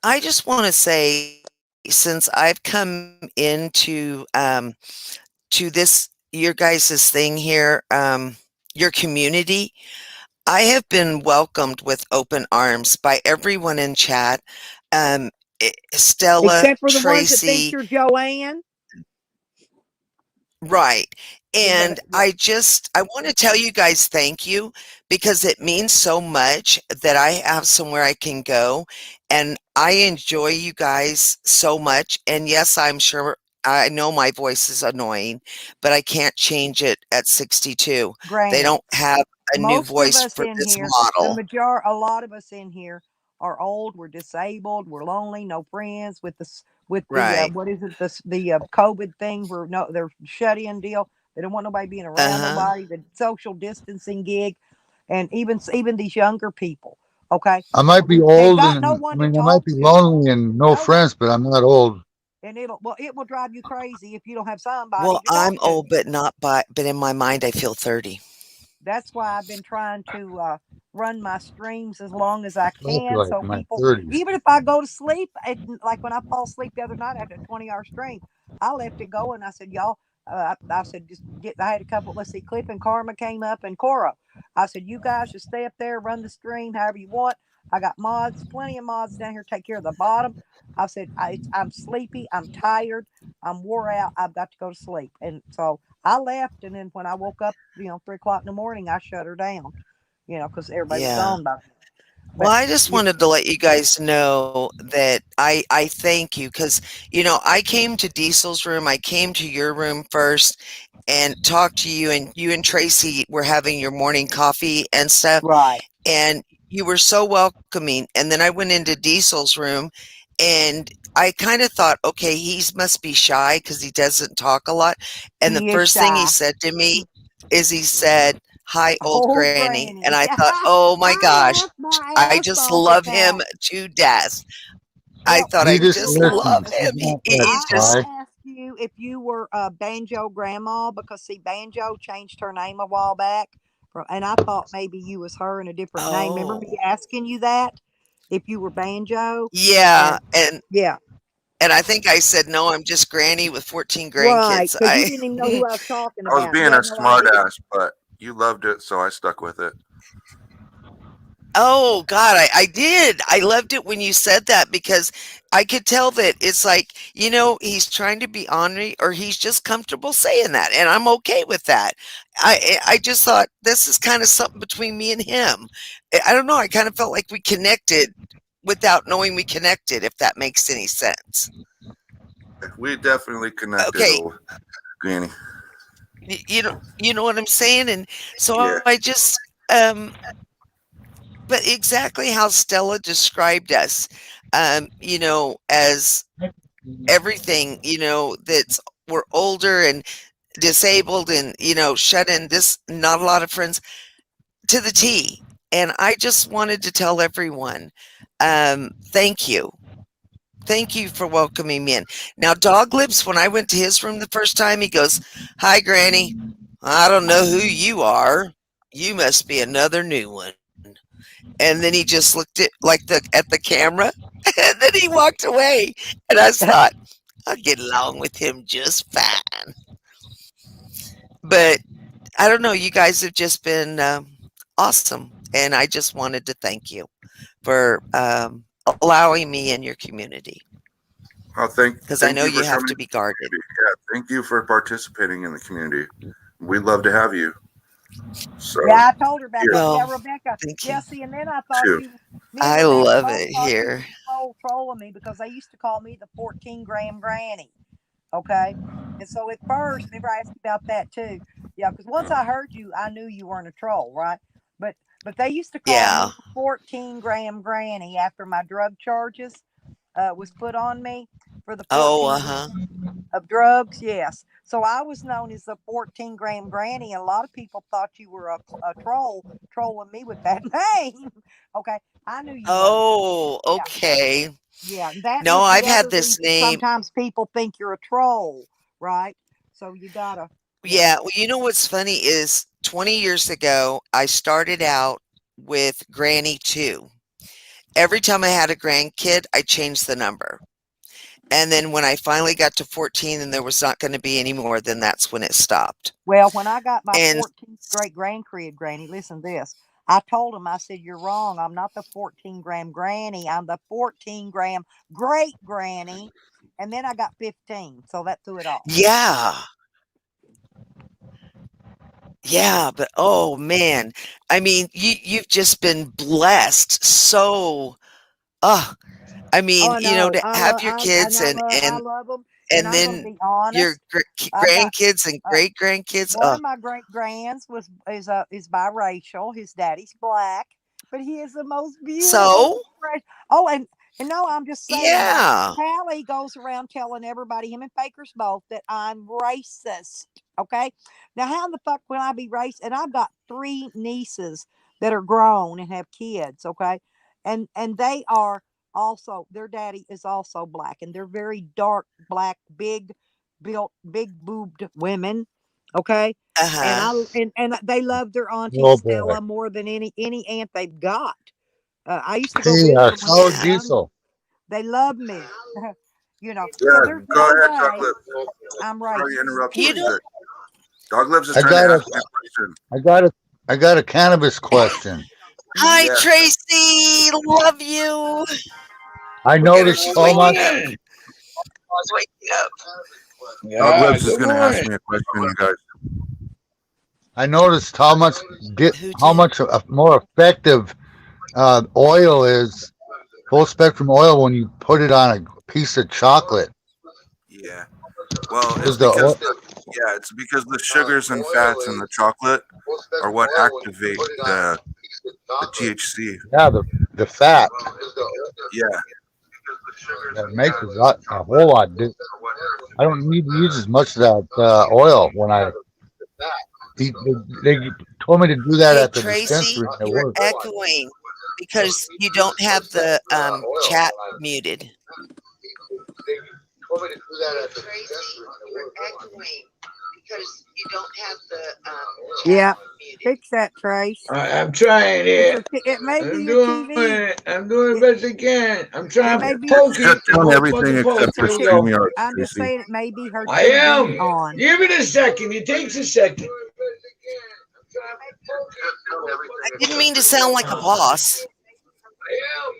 I just want to say since I've come into to this your guys' thing here, your community, I have been welcomed with open arms by everyone in chat. Um, Stella, Except for the ones that think Tracy, you're Joanne. right. Yeah, And yeah. I want to tell you guys thank you because it means so much that I have somewhere I can go. And I enjoy you guys so much. And yes, I'm sure I know my voice is annoying, but I can't change it at 62. They Granny. don't have a new Most of voice us for in this here, model. a lot of us in here are old. We're disabled. We're lonely. No friends. With this, with the Right. what is it? The COVID thing. Where no, they're shut in deal. They don't want nobody being around Uh-huh. nobody. The social distancing gig, and even these younger people. Okay, I might be they've old got no and I one to mean I might talk be to. lonely and no No one, friends, but I'm not old. and it will drive you crazy if you don't have somebody Well, to I'm talk to. old, but not by, but in my mind, I feel 30. That's why I've been trying to run my streams as long as I That's can. like So my people, 30s. even if I go to sleep, like when I fall asleep the other night after a 20-hour stream, I left it going. I said, y'all, I said, just get. I had a couple. Let's see, Cliff and Karma came up, and Cora. I said, you guys just stay up there, run the stream however you want. I got mods, plenty of mods down here. Take care of the bottom. I said, I'm sleepy. I'm tired. I'm wore out. I've got to go to sleep. And so I left. And then when I woke up, 3 o'clock in the morning, I shut her down. Because everybody was Yeah. gone by then. Well, But I just wanted to let you guys know that I thank you because I came to Diesel's room, I came to your room first and talked to you, and you and Tracy were having your morning coffee and stuff, right, and you were so welcoming. And then I went into Diesel's room, and I kind of thought, okay, he must be shy because he doesn't talk a lot. And the he is first thing he shy. said to me is he said, "Hi, old Old granny." And granny. I thought, oh my I gosh, laughed my I ass just off at love him that. to death. I Well, thought He I just just love listens. Veronica, He's him. not that He's I just shy. asked you if you were a Banjo grandma because see, Banjo changed her name a while back, and I thought maybe you was her in a different name. Remember me oh asking you that if you were Banjo, yeah, and and yeah, I think I said no, I'm just granny with 14 right, grandkids. because you I didn't even know who I was talking I was about. You being had a no smart idea. ass, but you loved it, so I stuck with it. Oh God, I did. I loved it when you said that because I could tell that it's like, he's trying to be ornery or he's just comfortable saying that. And I'm okay with that. I just thought this is kind of something between me and him. I don't know. I kind of felt like we connected without knowing we connected, if that makes any sense. We definitely connected, Okay. old granny. You know what I'm saying? And so Yeah. I just, um, but exactly how Stella described us, as everything, that's we're older and disabled and, shut in, this, not a lot of friends to the T. And I just wanted to tell everyone, thank you. Thank you for welcoming me in. Now, Dog Lips, when I went to his room the first time, he goes, "Hi, Granny. I don't know who you are. You must be another new one." And then he just looked at the camera, and then he walked away. And I thought, I'll get along with him just fine. But I don't know. You guys have just been awesome, and I just wanted to thank you for allowing me in your community Oh, thank because I thank know you you for have coming to to be the guarded. community. Yeah, thank you for participating in the community. We'd love to have you. So Yeah, I told her about here that. Yeah, Oh, Rebecca. thank you. Yeah, see, and then I thought too. me and I Rebecca love both it thought you here. were trolling me because they used to call me the 14-gram granny. Okay. And so at first, remember I asked you about that too. Yeah, because once I heard you, I knew you weren't a troll, right? But they used to call Yeah. me the 14-gram granny after my drug charges was put on me for the Oh, 14 uh-huh. of drugs. Yes. So I was known as the 14-gram granny, and a lot of people thought you were a troll trolling me with that name. Okay. I knew you wasn't. Oh, Yeah. okay. Yeah. That No, was the I've other had this reason name. sometimes people think you're a troll, right? So you gotta, yeah. Yeah, well, you know what's funny is 20 years ago, I started out with Granny 2. Every time I had a grandkid, I changed the number. And then when I finally got to 14 and there was not going to be any more, then that's when it stopped. Well, when I got my And 14th great grandkid granny, listen to this. I told him, I said, you're wrong. I'm not the 14-gram granny. I'm the 14-gram great granny. And then I got 15. So that threw it off. yeah, yeah, but oh man, I mean, you've just been blessed so. Oh, I mean, Oh no, to have your kids and I and love them. And and I'm going to then be your honest. I've got grandkids and uh, great grandkids. one Oh, of my great grands is biracial. His daddy's black, but he is the most beautiful so expression. Oh, and no, I'm just saying now. yeah, Callie goes around telling everybody, him and Fakers both, that I'm racist. Okay, now how in the fuck will I be racist? And I've got 3 nieces that are grown and have kids. Okay, and they are also their daddy is also black, and they're very dark black, big built, big boobed women. Okay. uh And huh. and they love their auntie Oh boy. Stella more than any aunt they've got. I used to go Hey, visit them when they how's were Yeah. younger. Diesel? They love me. You know, Yeah, so there's go no ahead, way Chocolate. I'm Sorry to racist. interrupt You you. know, Dog Lips is I trying to got a, ask me a question. I got a cannabis question. hi Yeah. Tracy, love you. I Look at her, noticed she's how much. waking up. She's waking up. Dog Yeah, Lips is good going to ask morning. me a question, guys. I noticed how much Who how did? much more effective oil is, full spectrum oil, when you put it on a piece of chocolate. Yeah. Well, it's Because the because it's because the sugars and fats in the chocolate are what activate the THC. yeah, the fat Yeah. that makes a whole lot. I don't need to use as much of that oil when I eat. They told me to do that Hey at the Tracy, dispensary. And it you're worked. echoing because you don't have the chat muted. Yeah, fix that, Trace. I'm trying It's it. it may be I'm your doing TV. it. I'm doing It, the best I can. I'm trying may to be. poke Shut it. It down won't everything fucking poke. except There for we It, go. StreamYard, I'm just Tracy. saying it may be her I TV am. on. Give it a second. It takes a second. I didn't mean to sound like a boss. I am.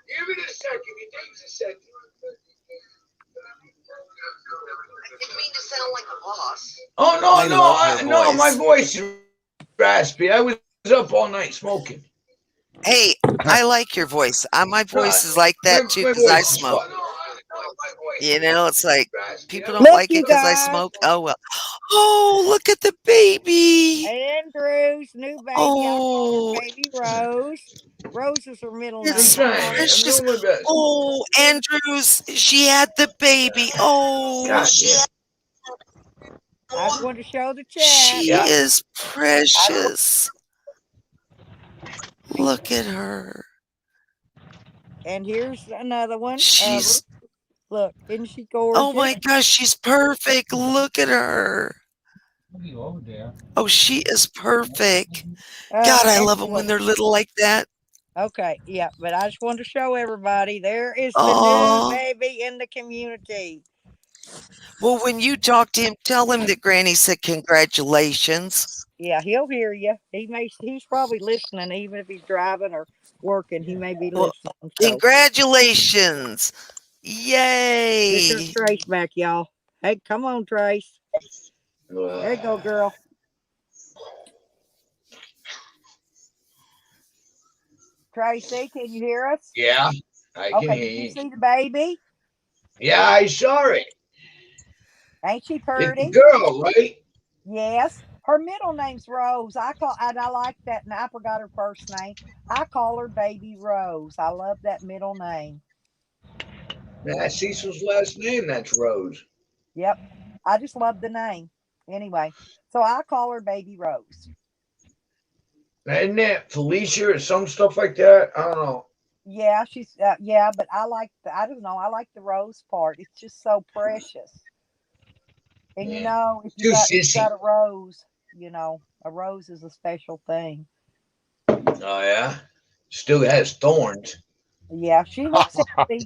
Give it a second. It takes a second. I didn't mean to sound like a boss. Oh no, I love her no, my voice. voice is raspy. I was up all night smoking. Hey, I like your voice. My voice is like My that too because I voice is smoke. fine. You know, it's like people don't Look, like it you because I guys, smoke. Oh well. Oh, look at the baby. Andrew's new baby. I call her Oh, Baby Rose. Rose is her middle I'm name. it's I call trying her. it. I'm precious. doing my best. Oh, Andrews, she had the baby. Oh, God damn. I just wanted to show the chat. she Yeah. is precious. Look at her. And here's another one. She's, Look, isn't she oh gorgeous? my gosh, she's perfect. Look at her. Oh, she is perfect. God, I love them when Excellent. they're little like that. Okay, yeah, but I just wanted to show everybody there is the new Oh, baby in the community. well, when you talk to him, tell him that Granny said congratulations. Yeah, he'll hear you. He's probably listening, even if he's driving or working. He may be Well, listening. So congratulations. here's Yay. Trace back, y'all. Hey, come on, Trace. There you go, girl. Tracy, can you hear us? Yeah, I can Okay, hear did you you. see the baby? Yeah, I saw it. Ain't she It's pretty? a girl, right? Yes. Her middle name's Rose. And I like that, and I forgot her first name. I call her Baby Rose. I love that middle name. That's Cecil's last name. That's Rose. Yep. I just love the name. Anyway, so I call her Baby Rose. Isn't it Felicia or some stuff like that? I don't know. Yeah, yeah, but I don't know. I like the rose part. It's just so precious. And you Yeah. know, if Too you got sissy. a rose, you know, a rose is a special thing. Oh yeah. Still has thorns. Yeah, she looks healthy.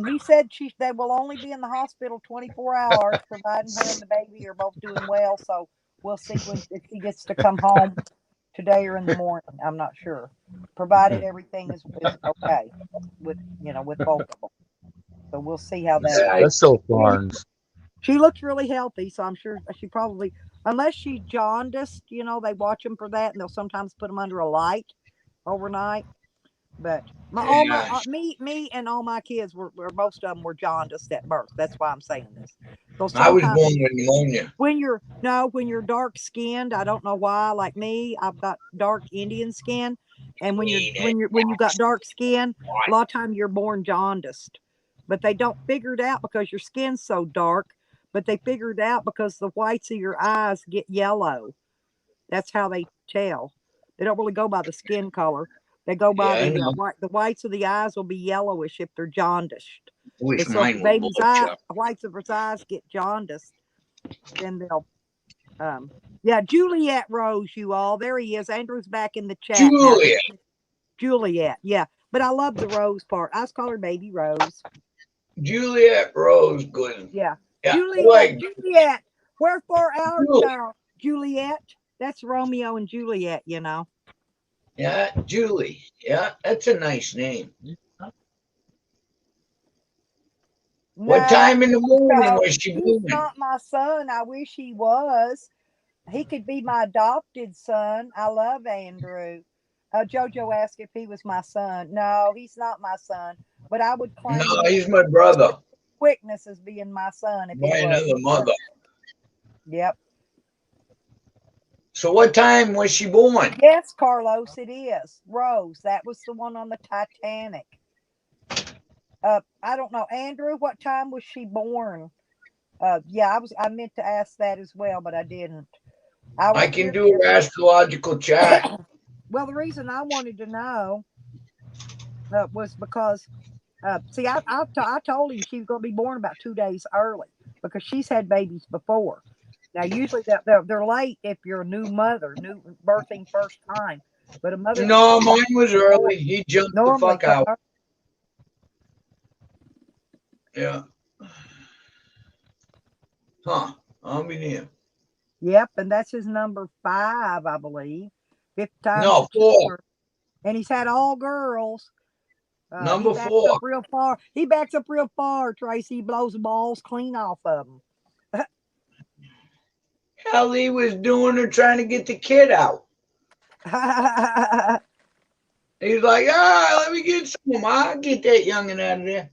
He said they will only be in the hospital 24 hours, providing her and the baby are both doing well. So we'll see if she gets to come home today or in the morning. I'm not sure. Provided everything is okay with both of them. So we'll see how that Yeah, goes. That's so thorns. She looks really healthy, so I'm sure she probably, unless she's jaundiced, they watch them for that, and they'll sometimes put them under a light overnight. But me and all my kids were most of them were jaundiced at birth. That's why I'm saying this. So I was sometimes born with pneumonia. when you're dark skinned, I don't know why. Like me, I've got dark Indian skin, and when you got dark skin, a lot of times you're born jaundiced. But they don't figure it out because your skin's so dark. But they figure it out because the whites of your eyes get yellow. That's how they tell. They don't really go by the skin color. They go by Yeah, I know. the whites of the eyes will be yellowish if they're jaundiced. Wish And so if the mine baby's were whites of his eyes get jaundiced, then they'll yeah, Juliet Rose, you all. There he is. Andrew's back in the chat now. Julia. Juliet, yeah. But I love the Rose part. I just call her Baby Rose. Juliet Rose good. Yeah. Yeah, Juliet, Juliet. Wherefore art Julie. thou, Juliet? That's Romeo and Juliet, you know. Yeah, Julie. Yeah, that's a nice name. What No, time in the morning no, was she he's born? not my son. I wish he was. He could be my adopted son. I love Andrew. Jojo asked if he was my son. No, he's not my son, but I would No, claim him he's my brother quickness as being my son if he by was. another mother. Yep. So what time was she born? Yes, Carlos, it is. Rose, that was the one on the Titanic. I don't know. Andrew, what time was she born? Yeah, I meant to ask that as well, but I didn't. I can do an astrological chart. Well, the reason I wanted to know was because, see, I told him she was going to be born about 2 days early because she's had babies before. Now, usually they're late if you're a new mother, new birthing first time. But a mother. No, mine was early. He jumped the fuck out. Yeah. Huh. I'll be there. Yep, and that's his number 5, I believe. 5th time. No, 4. And he's had all girls. Number He backs 4. up real far. He backs up real far, Tracy. He blows the balls clean off of them. Hell, he was doing her trying to get the kid out. He's like, let me get some. I'll get that youngin' out of there.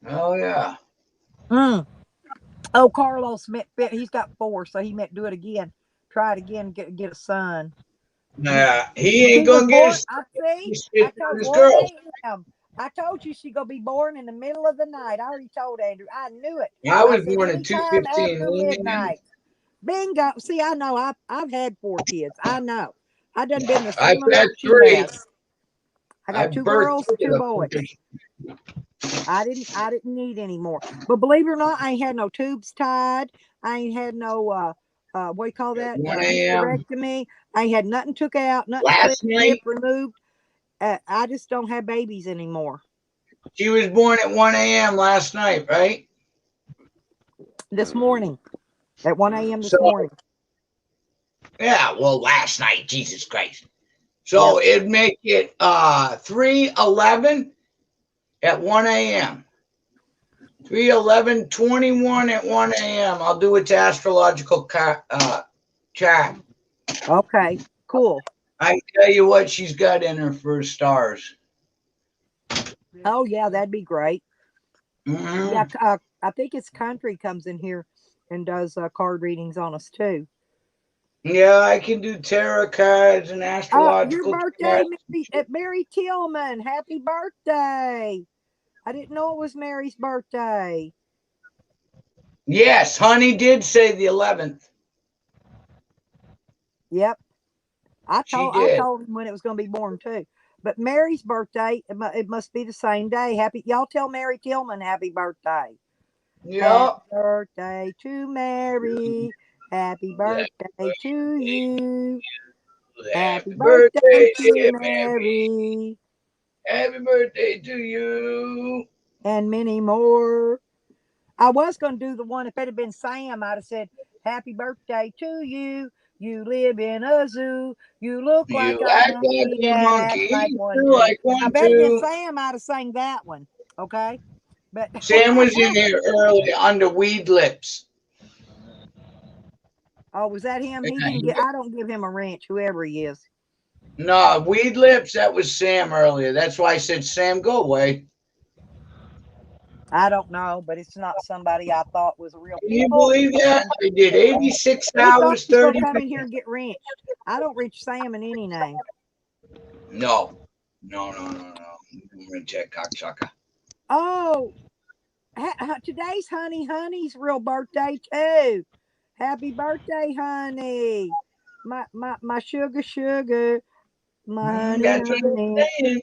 Oh, yeah. Oh, Carlos met. He's got 4, so he meant do it again. Try it again. Get a son. Nah, he ain't gonna get his. I told 1 a.m. I told you she's gonna be born in the middle of the night. I already told Andrew. I knew it. I was said, born at 2:15 after midnight. Bingo. See, I know. I've had 4 kids. I know. I done been the same amount she has. I got 2 girls, 2 boys. I didn't need any more. But believe it or not, I ain't had no tubes tied. I ain't had no what do you call that? Hysterectomy. I ain't had nothing took out, nothing last night removed. I just don't have babies anymore. She was born at 1 a.m. last night, right? This morning. At 1 a.m. this morning. Yeah, well, last night, Jesus Christ. So it'd make it 3:11 at 1 a.m. 3:11:21 at 1 a.m. I'll do it to astrological chat. Okay, cool. I tell you what she's got in her for stars. Oh, yeah, that'd be great. Mm-hmm. Yeah, I think it's Country comes in here and does card readings on us, too. Yeah, I can do tarot cards and astrological your birthday, Mary Tillman. Happy birthday. I didn't know it was Mary's birthday. Yes, honey did say the 11th. Yep. I told him when it was going to be born, too. But Mary's birthday, it must be the same day. Y'all tell Mary Tillman happy birthday. Yeah. Happy birthday to Mary. Happy birthday to you. Happy birthday to Mary. Happy birthday to you. And many more. I was going to do the one, if it had been Sam, I'd have said, happy birthday to you. You live in a zoo. You look like a monkey. Like one, too. If it had been Sam, I'd have sang that one. Okay? But Sam was in here early under Weed Lips. Oh, was that him? He didn't get. I don't give him a wrench, whoever he is. No, Weed Lips. That was Sam earlier. That's why I said, Sam, go away. I don't know, but it's not somebody I thought was a real. Can you believe that? I did 86 hours, 30 come in here and get wrenched. I don't reach Sam in any name. No. Wrench that cocksucker. Oh, today's Honey's real birthday too. Happy birthday, Honey. My sugar. My honey.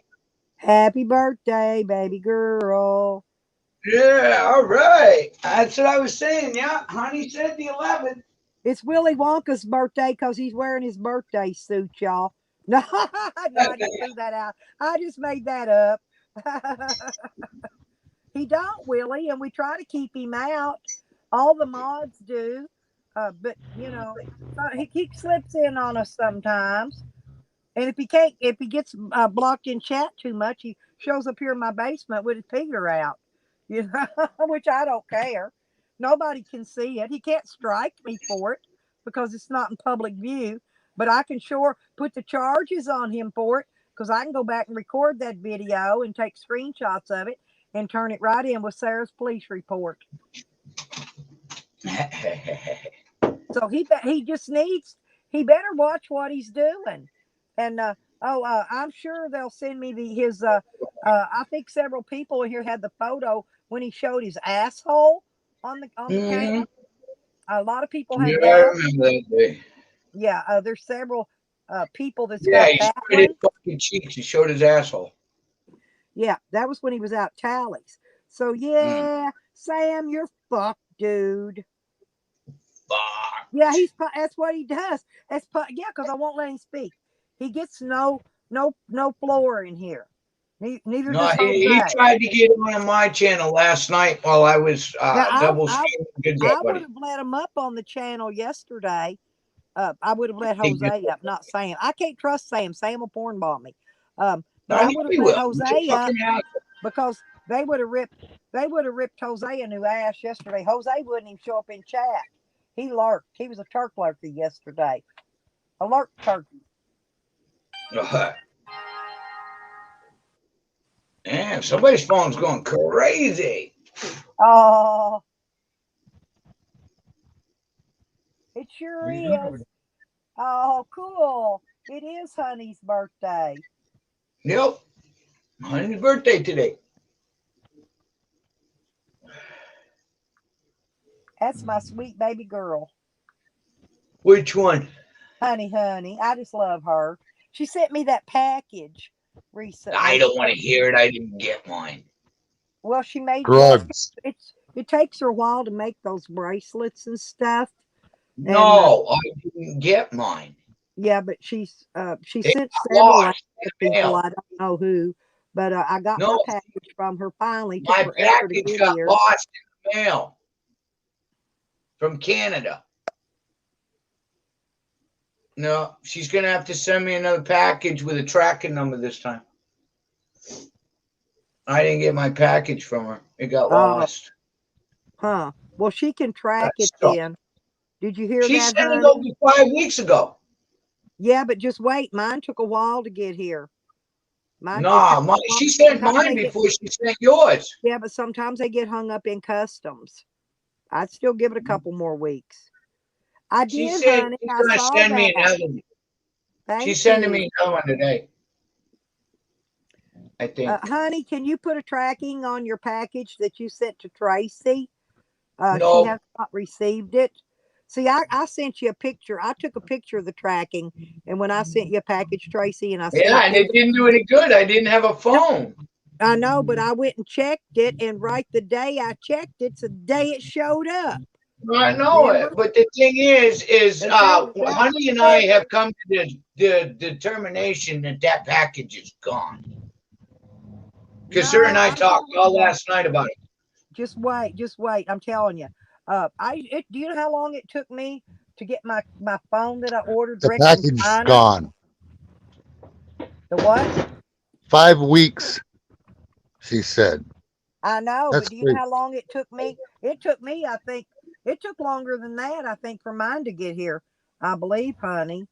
Happy birthday, baby girl. Yeah, all right. That's what I was saying. Yeah, Honey said the 11th. It's Willy Wonka's birthday because he's wearing his birthday suit, y'all. No, no, I just threw that out. I just made that up. He don't, Willie, and we try to keep him out. All the mods do, but he slips in on us sometimes. And if he gets blocked in chat too much, he shows up here in my basement with his figure out, which I don't care. Nobody can see it. He can't strike me for it because it's not in public view. But I can sure put the charges on him for it because I can go back and record that video and take screenshots of it and turn it right in with Sarah's police report. So he just needs, he better watch what he's doing. And I'm sure they'll send me his. I think several people here had the photo when he showed his asshole on the camera. A lot of people had Yeah, I that. remember that day. Yeah, there's several people that's Yeah, got he that showed one. his fucking cheeks. He showed his asshole. Yeah, that was when he was out tallies. So yeah, Sam, you're fucked, dude. Fuck. Yeah, that's what he does. Yeah, because I won't let him speak. He gets no floor in here. Neither No, does he Jose. tried to get on my channel last night while I was double streaming. Good job, I would buddy. have let him up on the channel yesterday. I would have let Jose up, not Sam. I can't trust Sam. Sam will porn bomb me. But I would have let Jose up because they would have ripped Jose a new ass yesterday. Jose wouldn't even show up in chat. He lurked. He was a turk lurker yesterday. A lurk turkey. Damn, somebody's phone's going crazy. Oh, it sure is. Oh, cool. It is Honey's birthday. Yep. Honey's birthday today. That's my sweet baby girl. Which one? Honey. I just love her. She sent me that package recently. I don't want to hear it. I didn't get mine. Well, she made Drugs. It takes her a while to make those bracelets and stuff. No, I didn't get mine. Yeah, but she They sent got several lost in the people. mail. I don't know who, but I got my package from her finally. Took My forever to package get got here. lost in the mail from Canada. No, she's going to have to send me another package with a tracking number this time. I didn't get my package from her. It got lost. Huh. Well, she can track it then. Did you hear she that, sent honey? it over 5 weeks ago. Yeah, but just wait. Mine took a while to get here. She sent mine before she sent yours. Yeah, but sometimes they get hung up in customs. I'd still give it a couple more weeks. She did, said honey. she's I going to saw send me that. another one. Thank She's sending you. me another one today. I think. Honey, can you put a tracking on your package that you sent to Tracy? No. She has not received it. See, I sent you a picture. I took a picture of the tracking, and when I sent you a package, Tracy, and I sent and it didn't do any good. I didn't have a phone. I know, but I went and checked it, and right the day I checked it's the day it showed up. I know it, but the thing is Honey and I have come to the determination that package is gone. Because her and I talked all last night about it. Just wait. I'm telling you. Do you know how long it took me to get my phone that I ordered? The package is gone. The what? 5 weeks, she said. I know, That's but do you know how long it took me? It took me, I think, it took longer than that, I think, for mine to get here. I believe, honey.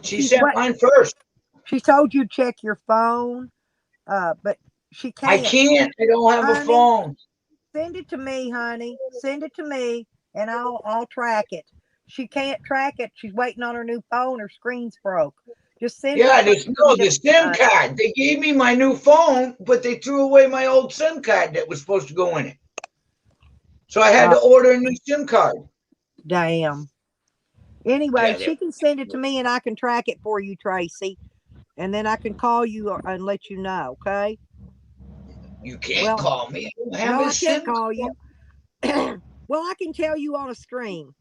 She sent mine first. She told you to check your phone, but she can't. I can't. I don't have a phone. Send it to me, honey. Send it to me, and I'll track it. She can't track it. She's waiting on her new phone. Her screen's broke. Just send it. Yeah, the SIM card. They gave me my new phone, but they threw away my old SIM card that was supposed to go in it. So I had to order a new SIM card. Damn. Anyway, she can send it to me, and I can track it for you, Tracy. And then I can call you and let you know, okay? You can't call me. I can't call you. Well, I can tell you on a screen.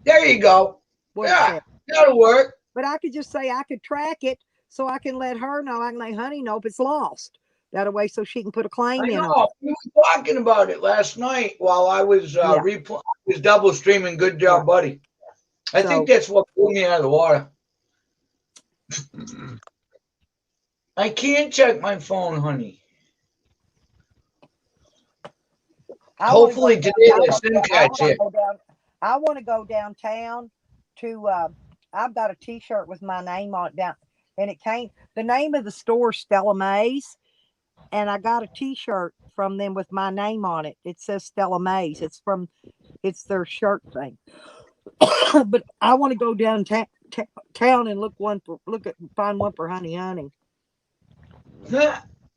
There you go. That'll work. but I could just say I could track it so I can let her know. I can let Honey know if it's lost. That way, so she can put a claim I in on know. it. We were talking about it last night while I was Yeah. was double streaming. Good job, Right. buddy. I think that's what pulled me out of the water. I can't check my phone, honey. Hopefully today that SIM card's here. I want to go downtown to. I've got a T-shirt with my name on it down, and it came. The name of the store is Stella Mays, and I got a T-shirt from them with my name on it. It says Stella Mays. It's their shirt thing. But I want to go downtown town and find one for Honey.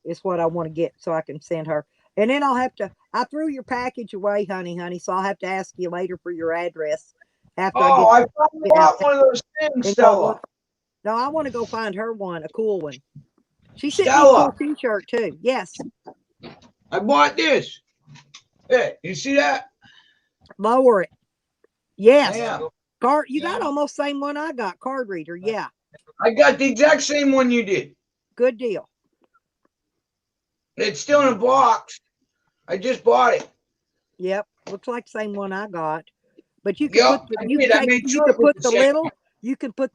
It's what I want to get so I can send her. And then I threw your package away, honey. So I'll have to ask you later for your address after I finally got one of those things, Stella. No, I want to go find her one, a cool one. She sent me a cool T-shirt too. Yes. I bought this. Hey, you see that? Lower it. Yes. Yeah. You got almost the same one I got. Card reader. Yeah. I got the exact same one you did. Good deal. It's still in a box. I just bought it. Yep. Looks like the same one I got. But you can put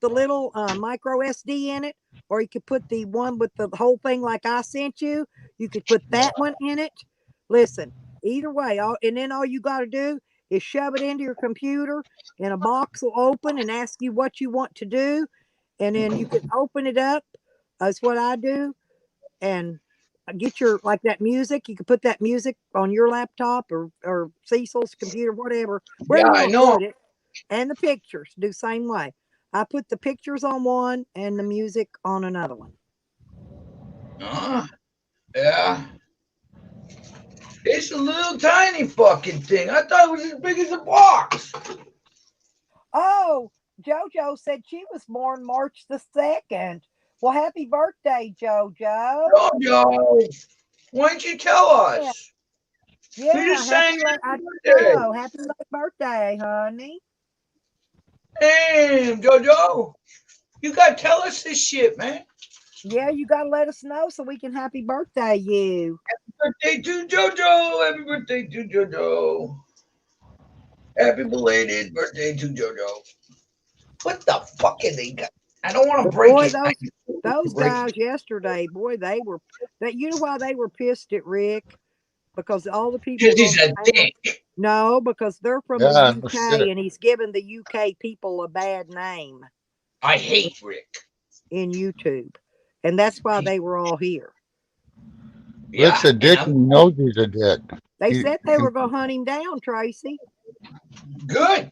the little micro SD in it, or you could put the one with the whole thing like I sent you. You could put that one in it. Listen, either way, and then all you got to do is shove it into your computer, and a box will open and ask you what you want to do, and then you can open it up. That's what I do, and get that music. You can put that music on your laptop or Cecil's computer, wherever Yeah, I know. put it. And the pictures do same way. I put the pictures on one and the music on another one. Yeah. It's a little tiny fucking thing. I thought it was as big as a box. Oh, JoJo said she was born March the 2nd. Well, happy birthday, JoJo. JoJo, why didn't you tell us? Yeah, you just sang happy late birthday, honey. Damn, JoJo, you gotta tell us this shit, man. Yeah, you gotta let us know so we can happy birthday you. Happy birthday to JoJo. Happy birthday to JoJo. Happy belated birthday to JoJo. What the fuck is they got? I don't want to break it. Those guys yesterday, boy, you know why they were pissed at Rick? Because all the people. Because he's a dick. No, because they're from the UK and he's given the UK people a bad name. I hate Rick. In YouTube. And that's why they were all here. Rick's a dick and knows he's a dick. They said they were going to hunt him down, Tracy. Good.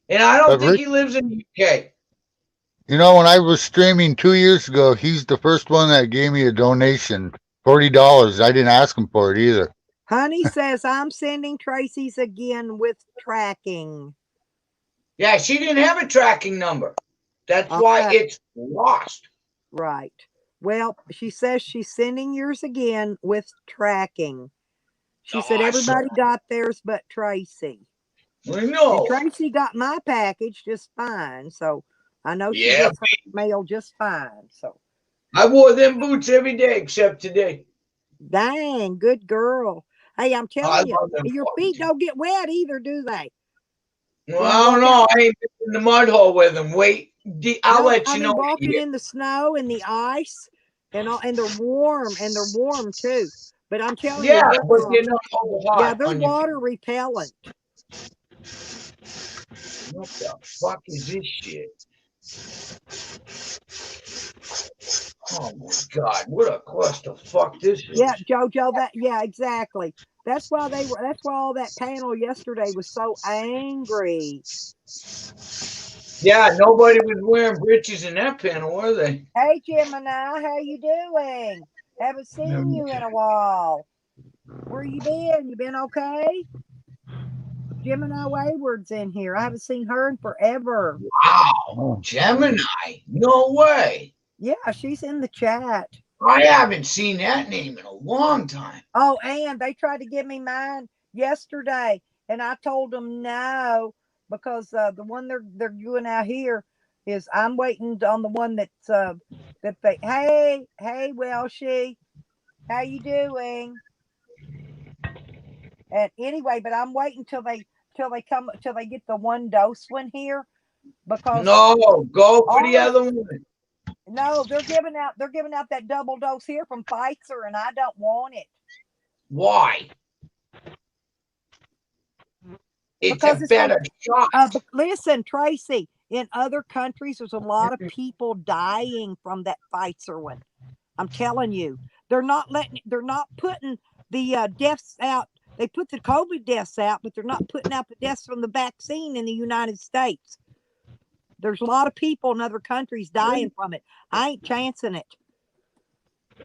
And I don't think he lives in the UK. You know, when I was streaming 2 years ago, he's the first one that gave me a donation, $40. I didn't ask him for it either. Honey says, I'm sending Tracy's again with tracking. Yeah, she didn't have a tracking number. That's why it's lost. Right. Well, she says she's sending yours again with tracking. She said everybody got theirs but Tracy. I know. And Tracy got my package just fine. So I know she gets her mail just fine. So I wore them boots every day except today. Dang, good girl. Hey, I'm telling you, your feet don't get wet either, do they? Well, I don't know. I ain't been in the mud hole with them. Wait, I'll let you know. Walking in the snow and the ice, and they're warm, too. But I'm telling you, but you're not hot. Yeah, they're water repellent. What the fuck is this shit? Oh my God! What a clusterfuck this is. Yeah, JoJo. Exactly. That's why all that panel yesterday was so angry. Yeah, nobody was wearing breeches in that panel, were they? Hey, Gemini, how you doing? Haven't seen you in a while. Where you been? You been okay? Gemini Wayward's in here. I haven't seen her in forever. Wow, Gemini? No way. Yeah, she's in the chat. I haven't seen that name in a long time. Oh, and they tried to give me mine yesterday, and I told them no because the one they're doing out here I'm waiting on the one that's that they. Hey, Welshie, how you doing? And anyway, but I'm waiting till they get the 1 dose one here, because No, go for the other one. no, they're giving out that double dose here from Pfizer, and I don't want it. Why? It's a better shot. Listen, Tracy, in other countries, there's a lot of people dying from that Pfizer one. I'm telling you, they're not putting the deaths out. They put the COVID deaths out, but they're not putting out the deaths from the vaccine in the United States. There's a lot of people in other countries dying from it. I ain't chancing it.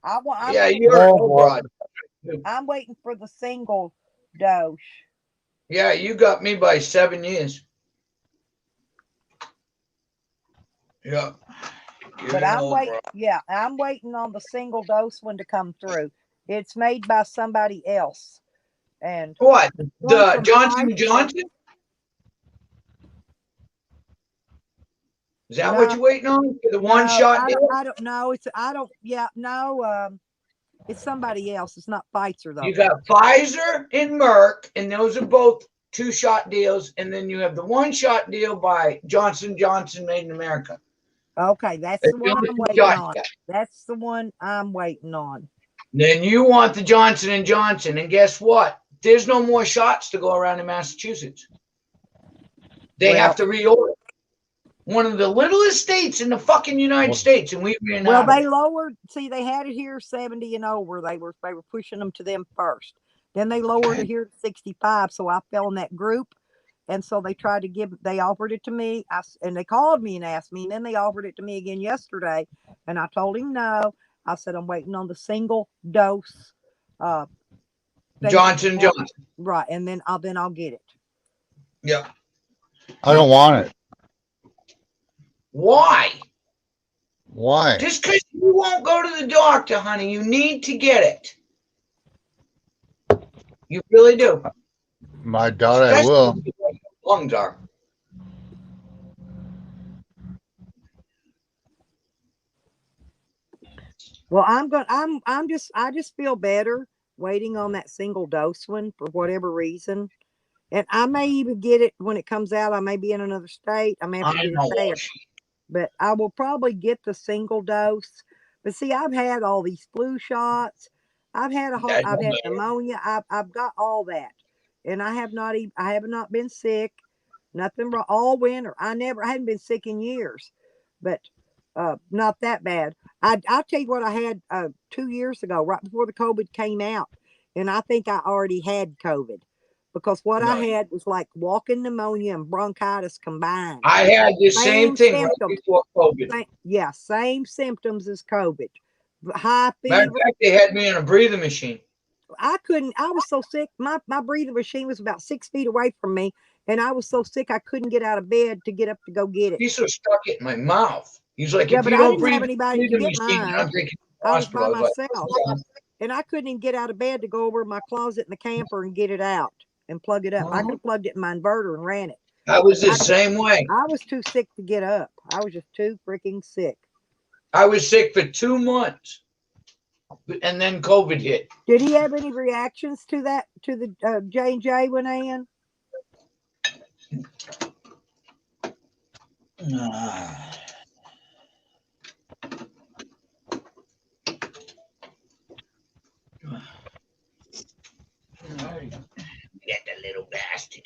I'm waiting for the single dose. Yeah, you got me by 7 years. Yeah. But I'm waiting. Yeah, I'm waiting on the single dose one to come through. It's made by somebody else. And what? The Johnson & Johnson? Is that what you're waiting on? For the one shot deal? I don't know. It's somebody else. It's not Pfizer, though. You got Pfizer and Merck, and those are both 2-shot deals. And then you have the 1-shot deal by Johnson & Johnson made in America. Okay, that's the one I'm waiting on. That's the one I'm waiting on. Then you want the Johnson & Johnson. And guess what? There's no more shots to go around in Massachusetts. They have to reorder. One of the littlest states in the fucking United States, and we ran out. Well, they lowered. See, they had it here 70 and over. They were pushing them to them first. Then they lowered it here to 65. So I fell in that group, and so they tried to they offered it to me. And they called me and asked me, and then they offered it to me again yesterday, and I told him no. I said I'm waiting on the single dose. Johnson & Johnson. Right, and then I'll get it. Yeah. I don't want it. Why? Why? Just because you won't go to the doctor, honey. You need to get it. You really do. I doubt I will. Lungs are. Well, I just feel better waiting on that single dose one for whatever reason. And I may even get it when it comes out. I may be in another state. I may have to get it there. But I will probably get the single dose. But see, I've had all these flu shots. I've had pneumonia. I've got all that, and I have not been sick. Nothing wrong all winter. I hadn't been sick in years, but not that bad. I'll tell you what I had 2 years ago, right before the COVID came out, and I think I already had COVID. Because what I had was like walking pneumonia and bronchitis combined. I had the same thing right before COVID. Same symptoms as COVID. High fever. Matter of fact, they had me in a breathing machine. I was so sick. My breathing machine was about 6 feet away from me. And I was so sick I couldn't get out of bed to get up to go get it. He so stuck it in my mouth. He's like, if you don't breathe, have anybody to get mine. I was by myself. And I couldn't even get out of bed to go over to my closet in the camper and get it out and plug it up. I could have plugged it in my inverter and ran it. I was the same way. I was too sick to get up. I was just too freaking sick. I was sick for 2 months, and then COVID hit. Did he have any reactions to that? To the J&J went in? Get the little bastard.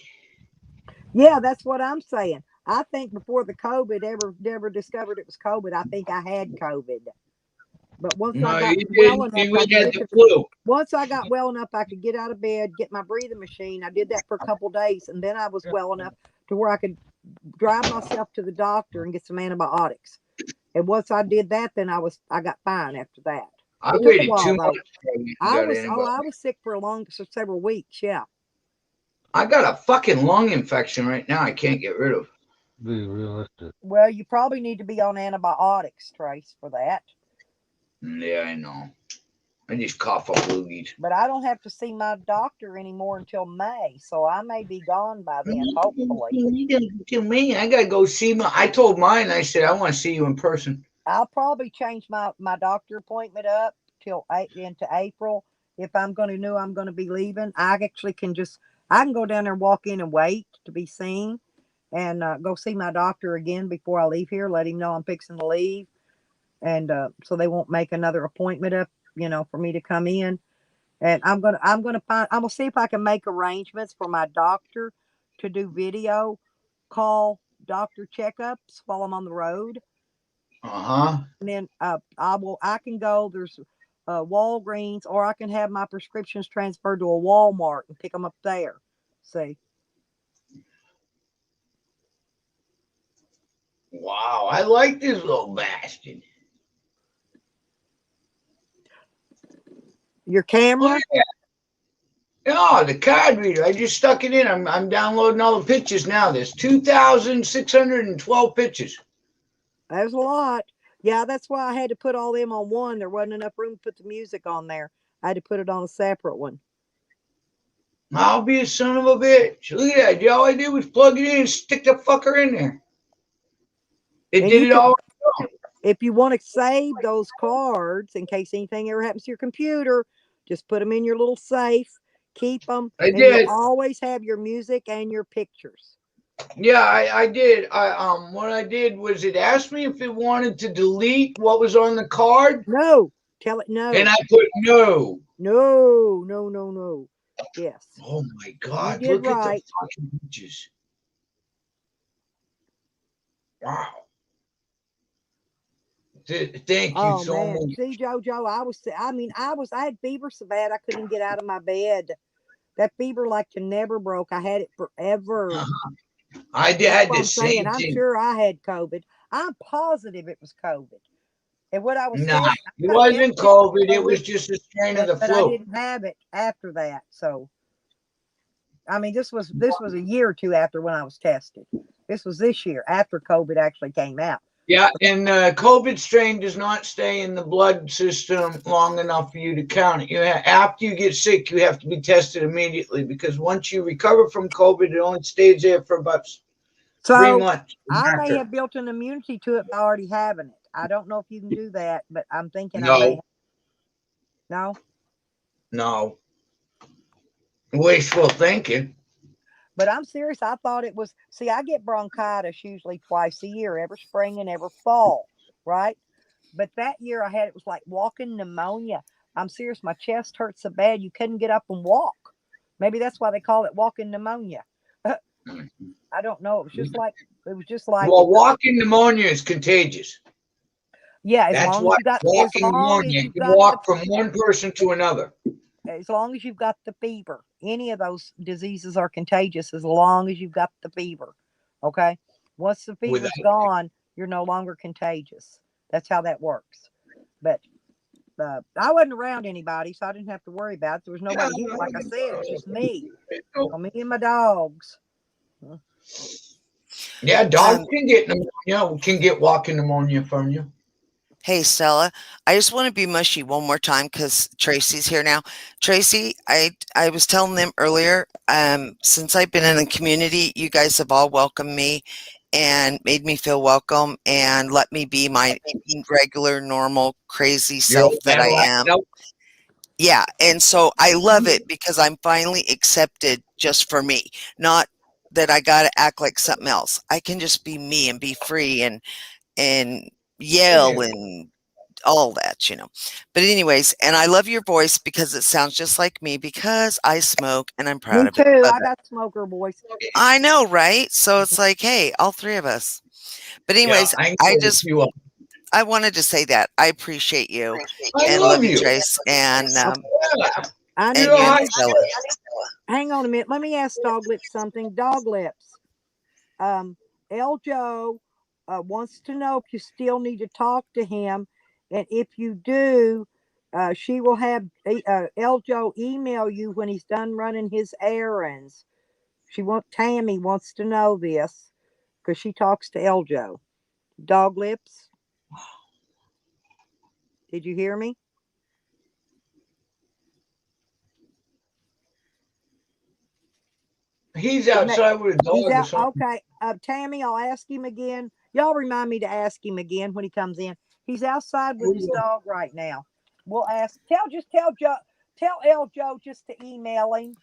Yeah, that's what I'm saying. I think before the COVID ever discovered it was COVID, I think I had COVID. But once I got well enough, I could get out of bed, get my breathing machine. I did that for a couple of days, and then I was well enough to where I could drive myself to the doctor and get some antibiotics. And once I did that, then I got fine after that. I waited 2 months. I was sick for several weeks. Yeah. I got a fucking lung infection right now. I can't get rid of. Be realistic. Well, you probably need to be on antibiotics, Trace, for that. Yeah, I know. I just cough up loogies. But I don't have to see my doctor anymore until May, so I may be gone by then, hopefully. To me, I gotta go see my. I told mine. I said I want to see you in person. I'll probably change my doctor appointment up till into April. If I'm going to know I'm going to be leaving, I actually I can go down there and walk in and wait to be seen, and go see my doctor again before I leave here. Let him know I'm fixing to leave, and so they won't make another appointment up, for me to come in. And I'm gonna see if I can make arrangements for my doctor to do video call doctor checkups while I'm on the road. And then I can go. There's Walgreens, or I can have my prescriptions transferred to a Walmart and pick them up there. See. Wow, I like this little bastard. Your camera? Oh, yeah. Oh, the card reader. I just stuck it in. I'm downloading all the pictures now. There's 2,612 pictures. There's a lot. Yeah, that's why I had to put all them on one. There wasn't enough room to put the music on there. I had to put it on a separate one. I'll be a son of a bitch. Look at that. All I did was plug it in and stick the fucker in there. It And did it all. If you want to save those cards in case anything ever happens to your computer, just put them in your little safe. Keep them. I did. You'll always have your music and your pictures. Yeah, I did. What I did was it asked me if it wanted to delete what was on the card. No. Tell it no. And I put no. No. Yes. Oh my God. You did Look right. at the fucking pictures. Wow. Thank you so much. See, JoJo, I had fever so bad I couldn't get out of my bed. That fever like you never broke. I had it forever. I had the same thing. I'm sure I had COVID. I'm positive it was COVID. And what I was saying, it wasn't COVID. It was just a strain of the flu. But I didn't have it after that. So, this was a year or two after when I was tested. This was this year after COVID actually came out. Yeah, and COVID strain does not stay in the blood system long enough for you to count it. After you get sick, you have to be tested immediately because once you recover from COVID, it only stays there for about 3 months. I may have built an immunity to it by already having it. I don't know if you can do that, but I'm thinking no. I may have. No. Wishful thinking. But I'm serious. I thought it was. See, I get bronchitis usually twice a year, every spring and every fall, right? But that year it was like walking pneumonia. I'm serious. My chest hurt so bad you couldn't get up and walk. Maybe that's why they call it walking pneumonia. I don't know. It was just like. Well, walking pneumonia is contagious. Yeah, that's why walking pneumonia. You can walk from one person to another. As long as you've got the fever. Any of those diseases are contagious as long as you've got the fever. Okay? Once the fever's gone, you're no longer contagious. That's how that works. But I wasn't around anybody, so I didn't have to worry about it. There was nobody here. Like I said, it was just me. Me and my dogs. Yeah, dogs can get pneumonia, can get walking pneumonia from you. Hey, Stella, I just want to be mushy one more time because Tracy's here now. Tracy, I was telling them earlier, since I've been in the community, you guys have all welcomed me and made me feel welcome and let me be my regular, normal, crazy self that I am. Yeah, and so I love it because I'm finally accepted just for me, not that I got to act like something else. I can just be me and be free and yell and all that, but anyways, and I love your voice because it sounds just like me because I smoke and I'm proud of it. Me too. I got smoker voice. I know, right? So it's like, hey, all three of us. But anyways, I wanted to say that I appreciate you and love you, Trace, and I know. Hang on a minute. Let me ask Dog Lips something. Dog Lips, Eljo wants to know if you still need to talk to him, and if you do, she will have Eljo email you when he's done running his errands. Tammy wants to know this because she talks to Eljo. Dog Lips, did you hear me? He's outside with a dog He's or out. something. Okay, Tammy, I'll ask him again. Y'all remind me to ask him again when he comes in. He's outside with his dog right now. We'll ask. Tell Joe. Tell L Joe just to email him.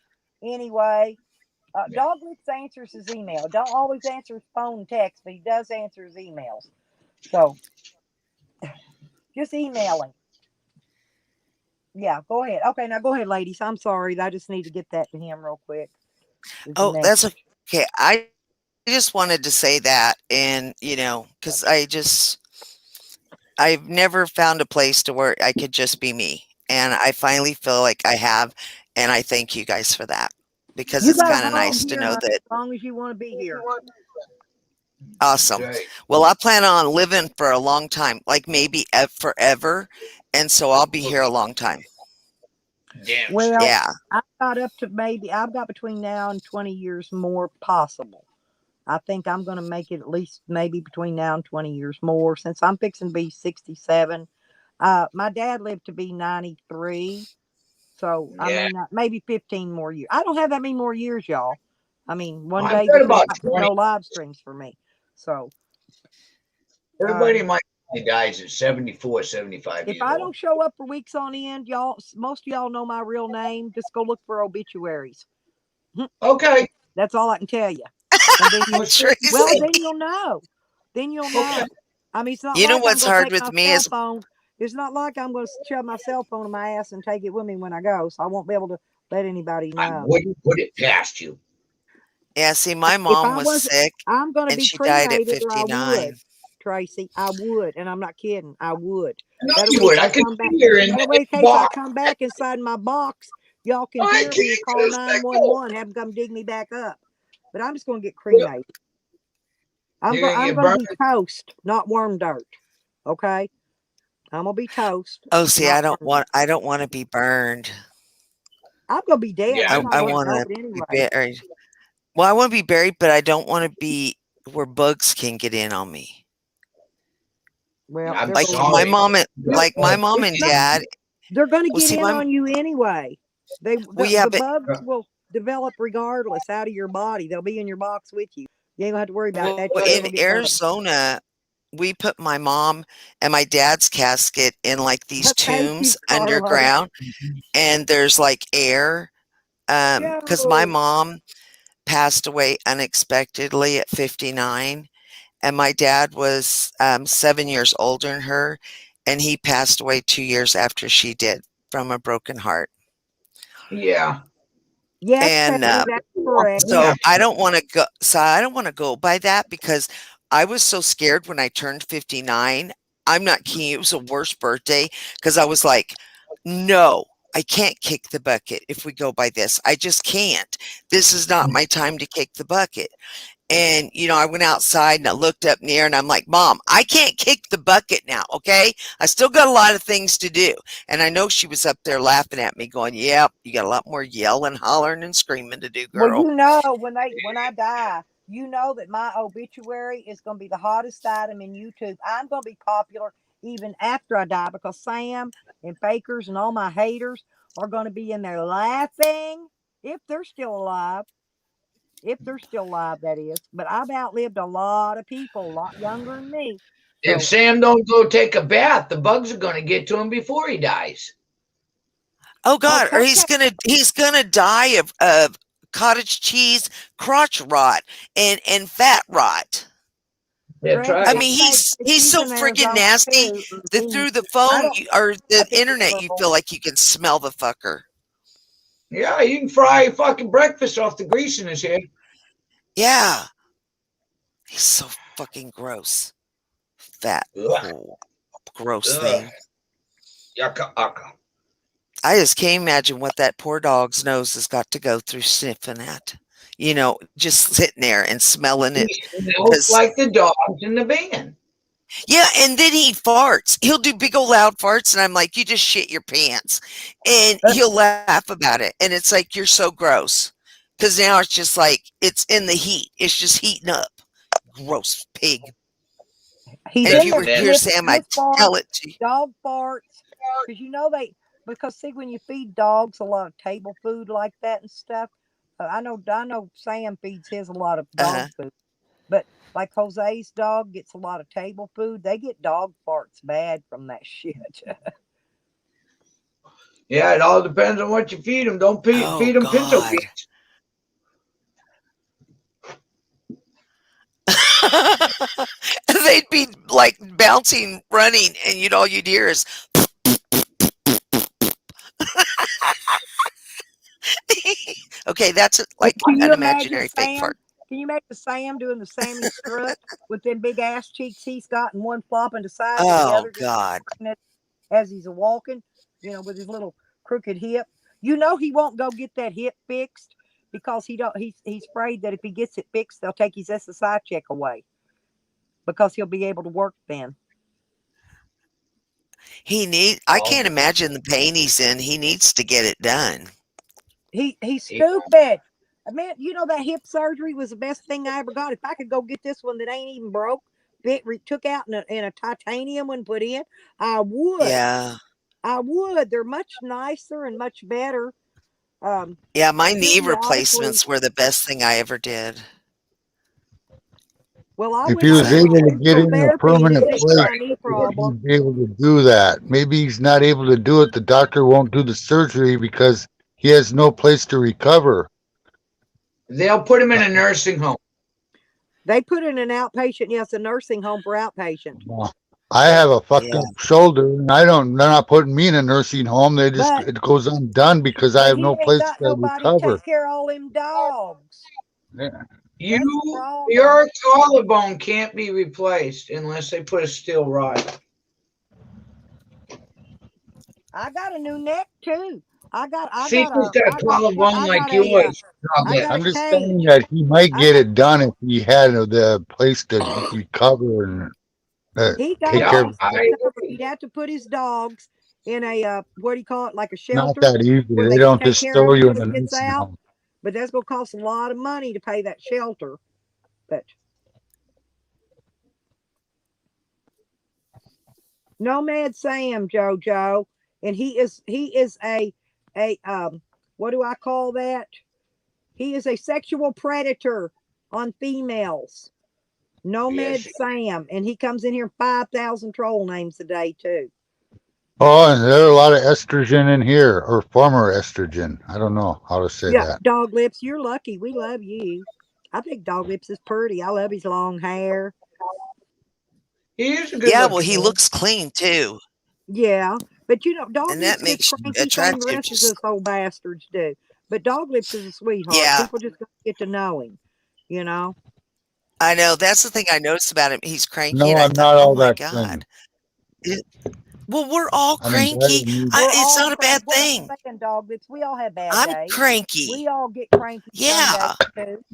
Anyway, Dog Licks answers his email. Don't always answer his phone and text, but he does answer his emails. So just email him. Yeah, go ahead. Okay, now go ahead, ladies. I'm sorry. I just need to get that to him real quick. Oh, that's okay. I just wanted to say that, and because I've never found a place to where I could just be me, and I finally feel like I have, and I thank you guys for that because You it's got a kind of home nice to here, know honey, that. as long as you want to be here. Awesome. Right. Well, I plan on living for a long time, like maybe forever, and so I'll be here a long time. Damn. Well, Yeah. I've got between now and 20 years more possible. I think I'm going to make it at least maybe between now and 20 years more since I'm fixing to be 67. My dad lived to be 93. So, I Yeah. mean, maybe 15 more years. I don't have that many more years, y'all. I mean, one I've day got there's about not be 20. no live streams for me. So, Everybody in my family dies at 74, 75 if years I old. don't show up for weeks on end, y'all, most of y'all know my real name. Just go look for obituaries. Okay. That's all I can tell you. And then Well, shit. well, Tracy. then you'll know. Then you'll know. Okay. I mean, it's not You know like I'm what's going to hard take with my me cell is phone. It's not like I'm going to shove my cell phone in my ass and take it with me when I go. So I won't be able to let anybody I know. wouldn't put it past you. yeah, see, my If mom I was wasn't, sick I'm going to and be she died at cremated, or I 59. would, Tracy. I would, and I'm not kidding. I would. I know That you way, would. if I I could come back, see her in that the way, in case I box. come back inside my box, y'all can I hear can't me and call get a signal. 911, have them come dig me back up. But I'm just going to get Yep. cremated. I'm You're going. gonna I'm get going to burned. be toast, not worm dirt. Okay. I'm gonna be toast, Oh, see, not worm dirt. I don't want to be burned. I'm gonna be dead. Yeah. I'm not I gonna want know to it be anyway. buried. Well, I want to be buried, but I don't want to be where bugs can get in on me. Well, I'm they're Like gonna my sorry. mom and like my mom it's and not. dad. They're gonna Well, get see, in on you anyway. well, yeah, The but bugs will develop regardless out of your body. They'll be in your box with you. You ain't gonna have to worry about that. You'll in still get bugs. Arizona, we put my mom and my dad's casket in like these Thank you, tombs Carlos. underground, and there's like air. Because my Joe. mom passed away unexpectedly at 59, and my dad was 7 years older than her, and he passed away 2 years after she did from a broken heart. Yeah. Yes, And Peggy, that's correct. so I don't want to go. So I don't want to go by that because I was so scared when I turned 59. I'm not kidding. It was the worst birthday because I was like, no, I can't kick the bucket if we go by this. I just can't. This is not my time to kick the bucket. And, I went outside and I looked up in the air and I'm like, Mom, I can't kick the bucket now. Okay. I still got a lot of things to do. And I know she was up there laughing at me going, yep, you got a lot more yelling, hollering and screaming to do, Well, girl. when I die, you know that my obituary is going to be the hottest item in YouTube. I'm going to be popular even after I die because Sam and Fakers and all my haters are going to be in there laughing if they're still alive. If they're still alive, that is. But I've outlived a lot of people, a lot younger than me. If So, Sam don't go take a bath, the bugs are gonna get to him before he dies. Oh God, or okay. he's gonna die of cottage cheese crotch rot and fat rot. That's Greg, I right. mean, he's she's so in friggin' Arizona nasty too. that through the I phone don't. or I the think it's internet you Earl. feel like you can smell the fucker. Yeah, you can fry fucking breakfast off the grease in his head. Yeah, he's so fucking gross, fat, Ugh, gross ugh, thing. yucca, ucka. I just can't imagine what that poor dog's nose has got to go through sniffing at. Just sitting there and smelling it. He smells like the dogs in the van. Yeah, and then he farts. He'll do big old loud farts, and I'm like, you just shit your pants. And he'll laugh about it. And it's like, you're so gross. Because now it's just like, it's in the heat. It's just heating up. Gross pig. He's And if in you there were here, sniffing Sam, his I'd tell farts, it to you. dog farts, because see when you feed dogs a lot of table food like that and stuff, I know Sam feeds his a lot of Uh-huh. dog food, but like Jose's dog gets a lot of table food. They get dog farts bad from that shit. Yeah, it all depends on what you feed them. Don't Oh feed them pinto God. beans. They'd be like bouncing, running, and all you'd hear is okay, that's And like can an you imagine imaginary fake Sam? fart. Can you imagine Sam doing the Sammy strut with them big ass cheeks he's got, and one flopping to sides and the Oh other just God. as he's walking, with his little crooked hip. He won't go get that hip fixed because he's afraid that if he gets it fixed, they'll take his SSI check away because he'll be able to work then. I Oh, can't imagine the pain he's in. He needs to get it done. He's yeah. stupid. Man, that hip surgery was the best thing I ever got. If I could go get this one that ain't even broke, took out in a titanium one put in, I would. Yeah. I would. They're much nicer and much better. Yeah, my knee Periodically, replacements were the best thing I ever did. well, I If went he to was So, able to get physical in a therapy and it permanent fixed place, my knee problem. he'd be able to do that. Maybe he's not able to do it. The doctor won't do the surgery because he has no place to recover. They'll put him in a nursing home. They put in an outpatient, yes, a nursing home for outpatient. Well, I have a fucked yeah. up shoulder, and they're not putting me in a nursing home. But It goes undone because I have he no ain't place got to nobody to recover. take care of all them dogs. Yeah. That's the problem. Your collarbone can't be replaced unless they put a steel rod. I got a new neck too. I got Sequel's got a collarbone like yours. I got a I'm just saying cage. that he might I get got it done if he had the place to recover and he got take Yeah, care he of. I said no, agree. he'd have to put his dogs in a what do you call it, like a Not shelter that easy. where They they can don't take just care of throw him you in till a he gets nursing out. home. But that's gonna cost a lot of money to pay that shelter. But Nomad Sam, JoJo, and he is a what do I call that? He is a sexual predator on females. Nomad Yes. Sam, and he comes in here 5,000 troll names a day too. Oh, and there are a lot of estrogen in here, or former estrogen. I don't know how to say Yeah, that. Dog Lips, you're lucky. We love you. I think Dog Lips is pretty. I love his long hair. He is a good Yeah, well, looking he man. looks clean too, Yeah, but Dog and that Lips gets makes you cranky, same the attractive. rest of Just us old bastards do. But Dog Lips is a sweetheart. yeah, People just gotta get to know him, you know. I know. That's the thing I noticed about him. He's cranky, No, and I I'm thought, not oh all my that God. clean. It, well, we're all I'm invited cranky. to meet. We're It's all not a bad what thing. I'm saying, Dog Lips. We all have bad I'm days. cranky. We all get cranky some days Yeah. too.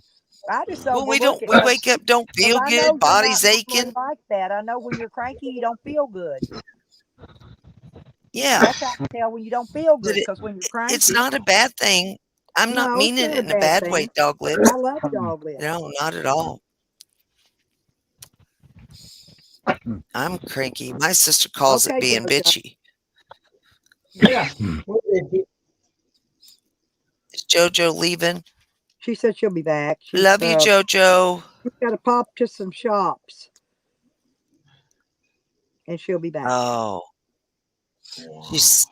I just When overlook it we wake up, don't because feel I good, know you're not body's normally aching. like that. I know when you're cranky, you don't feel good. Yeah, That's how I can tell when you don't feel but good because when you're it's cranky, not a bad thing. I'm not no, it's meaning not it a in a bad bad way, thing. Dog Lips. I love Dog Lips. No, not at all. I'm cranky. My sister calls it Okay, being JoJo. bitchy. Yeah. Is JoJo leaving? She said she'll be back. Love you, JoJo. She's got to pop to some shops, and she'll be back. Oh, she's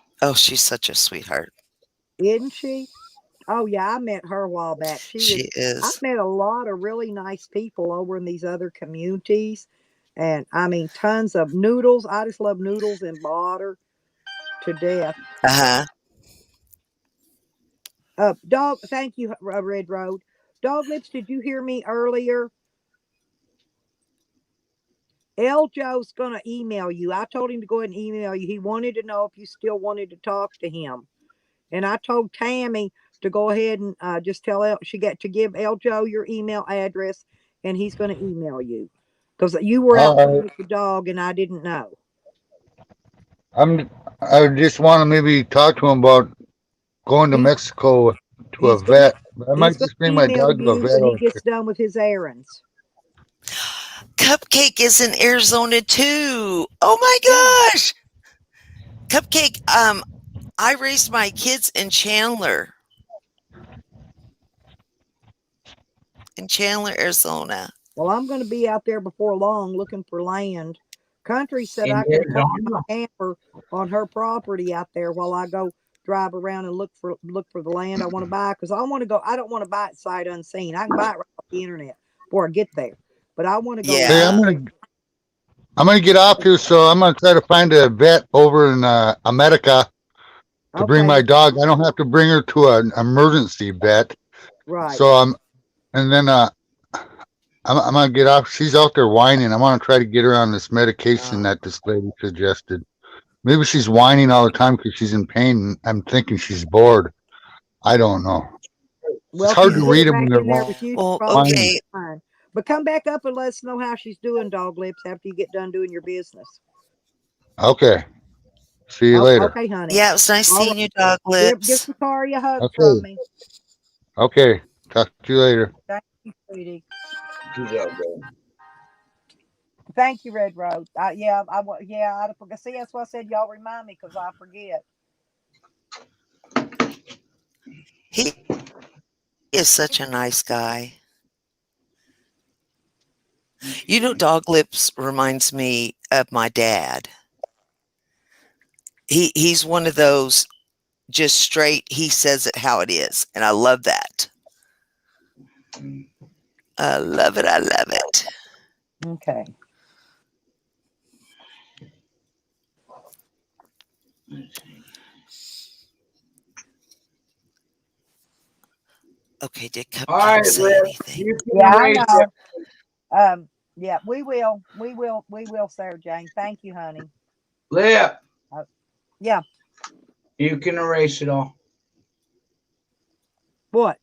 such a sweetheart. Isn't she? Oh yeah, I met her a while back. She I is. met a lot of really nice people over in these other communities. And I mean, tons of noodles. I just love noodles and butter to death. Uh-huh. Dog, thank you, Red Road. Dog Lips, did you hear me earlier? El Joe's going to email you. I told him to go ahead and email you. He wanted to know if you still wanted to talk to him. And I told Tammy to go ahead and just tell she got to give El Joe your email address, and he's going to email you because you were out with the dog and I didn't know. I just want to maybe talk to him about going to Mexico to a vet. I might just bring my Email dog to a you vet. when he gets done with his errands. Cupcake is in Arizona too. Oh my gosh. Cupcake, I raised my kids in Chandler. in Chandler, Arizona. Well, I'm going to be out there before long looking for land. Country said In I could park my Arizona. camper on her property out there while I go drive around and look for the land I want to buy, because I want to go. I don't want to buy it sight unseen. I can buy it right off the internet before I get there, but I want to go. Hey, Yeah. I'm gonna get off here, so I'm gonna try to find a vet over in America to bring Okay, my dog. I don't have to bring her to an emergency vet. right. So and then I'm gonna get off. She's out there whining. I want to try to get her on this medication that this lady suggested. Maybe she's whining all the time because she's in pain. I'm thinking she's bored. I don't know. Well, It's hard if to you read get them when back they're in there with you, she's Well, probably whining. okay. fine. But come back up and let us know how she's doing, Dog Lips, after you get done doing your business. Okay. See you later. Okay, honey. Yeah, it was nice All right. seeing you, Dog Give Lips. Sakari a hug Okay. from me. Okay. Talk to you later. Thank you, sweetie. Good job, bro. Thank you, Red Rose. Yeah, I forgot. See, that's why I said y'all remind me, because I forget. He is such a nice guy. You know, Dog Lips reminds me of my dad. He's one of those just straight, he says it how it is. And I love that. I love it. I love it. Okay. Okay, did All Cupcake right, say Liv. anything? You can Yeah, I erase know. it. Yeah, we will, Sarah Jane. Thank you, honey. Liv, Yeah. you can erase it all. What?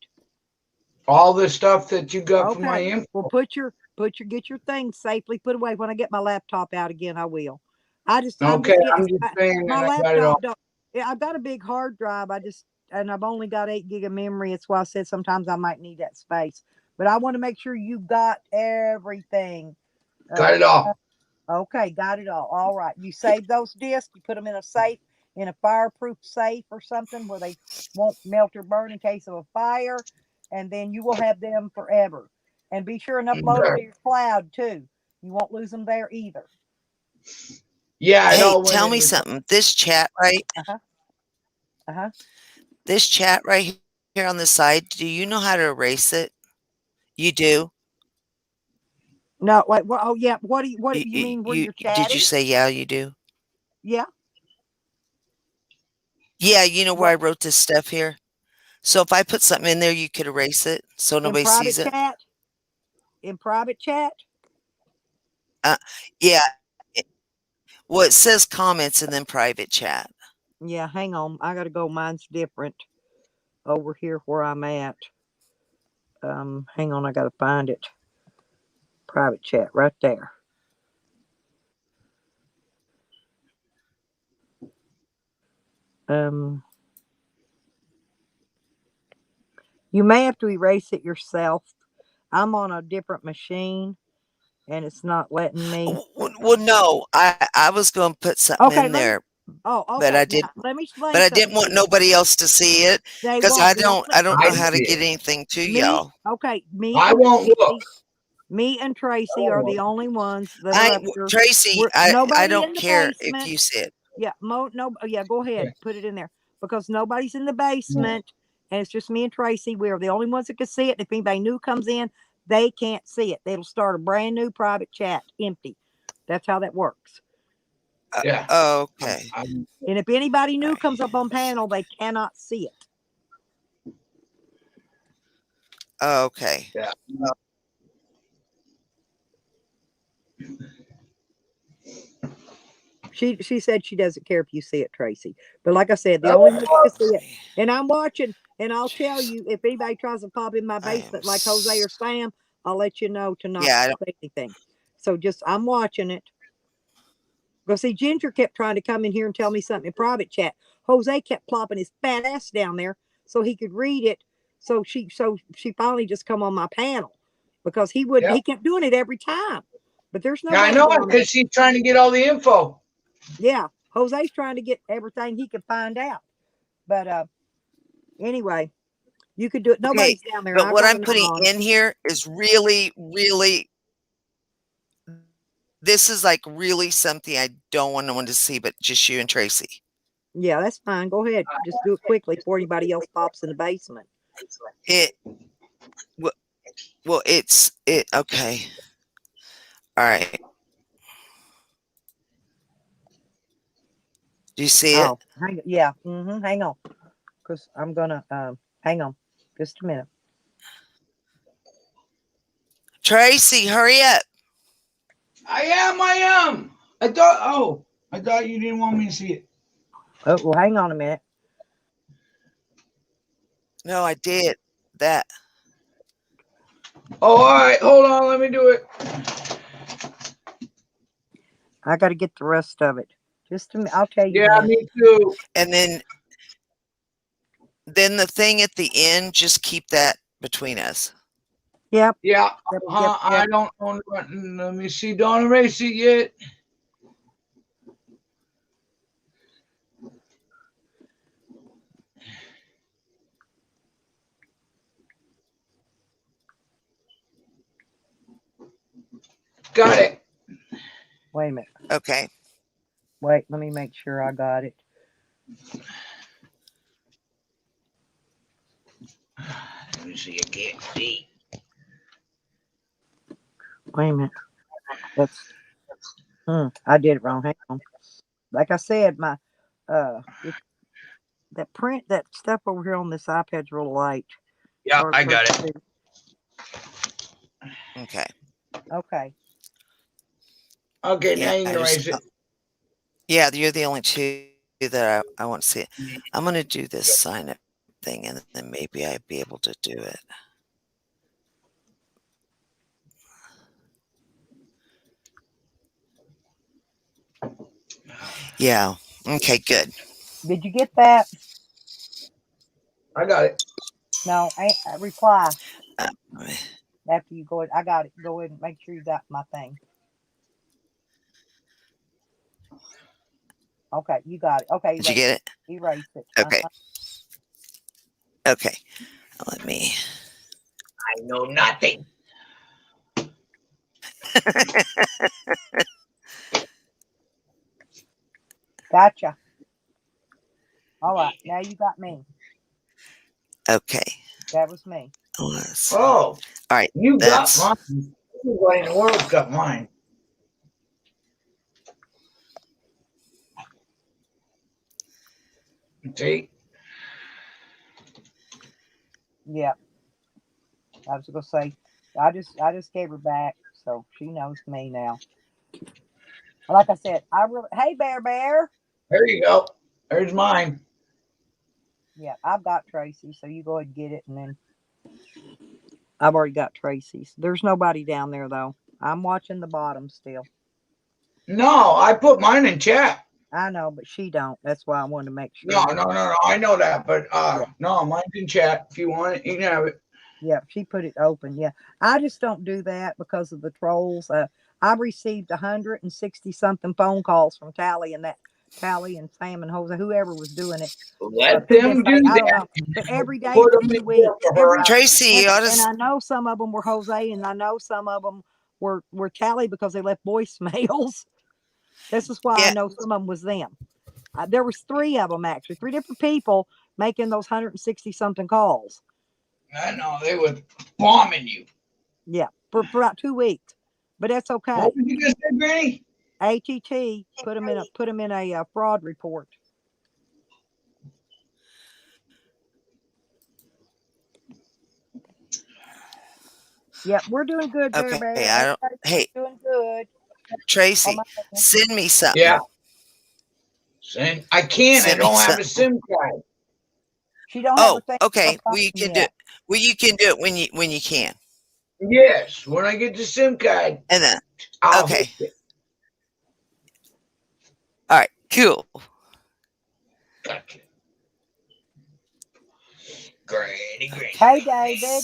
All the stuff that you got from my Okay. info. Well, get your things safely put away. When I get my laptop out again, I will. I'm just Okay, I'm getting just saying my that I got it all. laptop. Yeah, I've got a big hard drive. And I've only got 8 gig of memory. It's why I said sometimes I might need that space. But I want to make sure you got everything. Got it all. Okay, got it all. All right. You save those discs. You put them in a safe, in a fireproof safe or something where they won't melt or burn in case of a fire. And then you will have them forever. And be sure and upload them to your cloud too. You won't lose them there either. Yeah, it Hey, all went tell in me the- something. This chat right here on the side, do you know how to erase it? You do? No, wait. Well, oh yeah. What do you mean when you're Did chatting? you say yeah, you do? Yeah. Yeah, you know where I What, wrote this stuff here? So if I put something in there, you could erase it so in nobody private sees it? chat? In private chat? Yeah. Well, it says comments and then private chat. Yeah, hang on. I gotta go. Mine's different over here where I'm at. Hang on, I gotta find it. Private chat right there. You may have to erase it yourself. I'm on a different machine and it's not letting me. Well, no, I was going to put something Okay, in there, oh, but okay. I Now, didn't. let me explain But I something didn't to want you. nobody else to see it They because won't. I don't know I how to did. get anything to Me, y'all. okay, I won't look. me and Tracy are the only ones that are up here. Tracy, I Nobody in don't the care if basement. you see it. Yeah, yeah, go ahead, put it in there because nobody's in the basement, and it's just me and Tracy. We are the only ones that can see it. If anybody new comes in, they can't see it. It'll start a brand new private chat, empty. That's how that works. Yeah. Okay. And if anybody new comes up on panel, they cannot see it. Okay. Yeah. She said she doesn't care if you see it, Tracy. But like I said, the only one that can see it, and I'm watching, and I'll tell you if anybody tries to pop in my basement like Jose or Sam, I'll let you know to not say anything. So just I'm watching it. Because see, Ginger kept trying to come in here and tell me something in private chat. Jose kept plopping his fat ass down there so he could read it. So she finally just come on my panel because he would he kept doing it every time. But there's no. Yeah, I know it because she's trying to get all the info. Yeah, Jose's trying to get everything he could find out. But anyway, You could do it. Nobody's down there. But I've what got I'm it putting on. in here is really, really, this is like really something I don't want no one to see, but just you and Tracy. Yeah, that's fine. Go ahead. Just do it quickly before anybody else pops in the basement. It, well, okay. All right. Do you see it? Oh, yeah. Hang on. Because I'm going to, hang on just a minute. Tracy, hurry up. I am. I thought you didn't want me to see it. Oh, well, hang on a minute. No, I did that. Oh, all right. Hold on. Let me do it. I got to get the rest of it. Just a minute. I'll tell you. Yeah, me too. And then the thing at the end, just keep that between us. Yep. Yeah. Yep. I don't know. Let me see. Don't erase it yet. Got it. Wait a minute. Okay. Wait, let me make sure I got it. Let me see. I can't see. Wait a minute. That's I did it wrong. Hang on. Like I said, my that print, that stuff over here on this iPad's real light. Yeah, Hard I for got to it. see. Okay. Okay. Okay, Yeah, now you can erase it. Yeah, you're the only two that I want to see it. I'm going to do this sign up thing, and then maybe I'd be able to do it. Yeah. Okay, good. Did you get that? I got it. No, reply Uh, after you go. I got it. Go ahead and make sure you got my thing. Okay, you got it. Okay, Did you get it? erase it. Okay. Okay. Let me. I know nothing. Gotcha. All right, now you got me. Okay. That was me. Let's, Oh, all right. you That's got mine. Everybody in the world's got mine. See? Yeah. I was gonna say, I just gave her back, so she knows me now. Like I said, hey Bear. There you go. There's mine. Yeah, I've got Tracy, so you go ahead and get it, and then I've already got Tracy's. There's nobody down there though. I'm watching the bottom still. No, I put mine in chat. I know, but she don't. That's why I wanted to make sure. No. I know that, but no, mine's in chat. If you want it, you can have it. Yeah, she put it open. Yeah, I just don't do that because of the trolls. I've received 160 something phone calls from Tally and Sam and Jose, whoever was doing it. Let them do I don't that. know, but every day Put for 'em 2 in weeks, there for her. Tracy. You ought and to. I know some of them were Jose, and I know some of them were Tally because they left voicemails. This is why I Yeah. know some of them was them. There was 3 of them actually, 3 different people making those 160 something calls. I know they were bombing you. Yeah, for about 2 weeks, but that's okay. What did you just say, Granny? ATT put them in a fraud report. Yep, we're doing good, Okay. Bear. I don't. Hey, Doing good. Tracy, send me something. Yeah. I can't. Send I me don't have something. a SIM card. She don't have Oh, her thing. okay. Well, you can do it. Well, you can do it when you can. Yes, when I get the SIM card. And then, Okay. All right. Cool. Gotcha. Granny. Hey, David.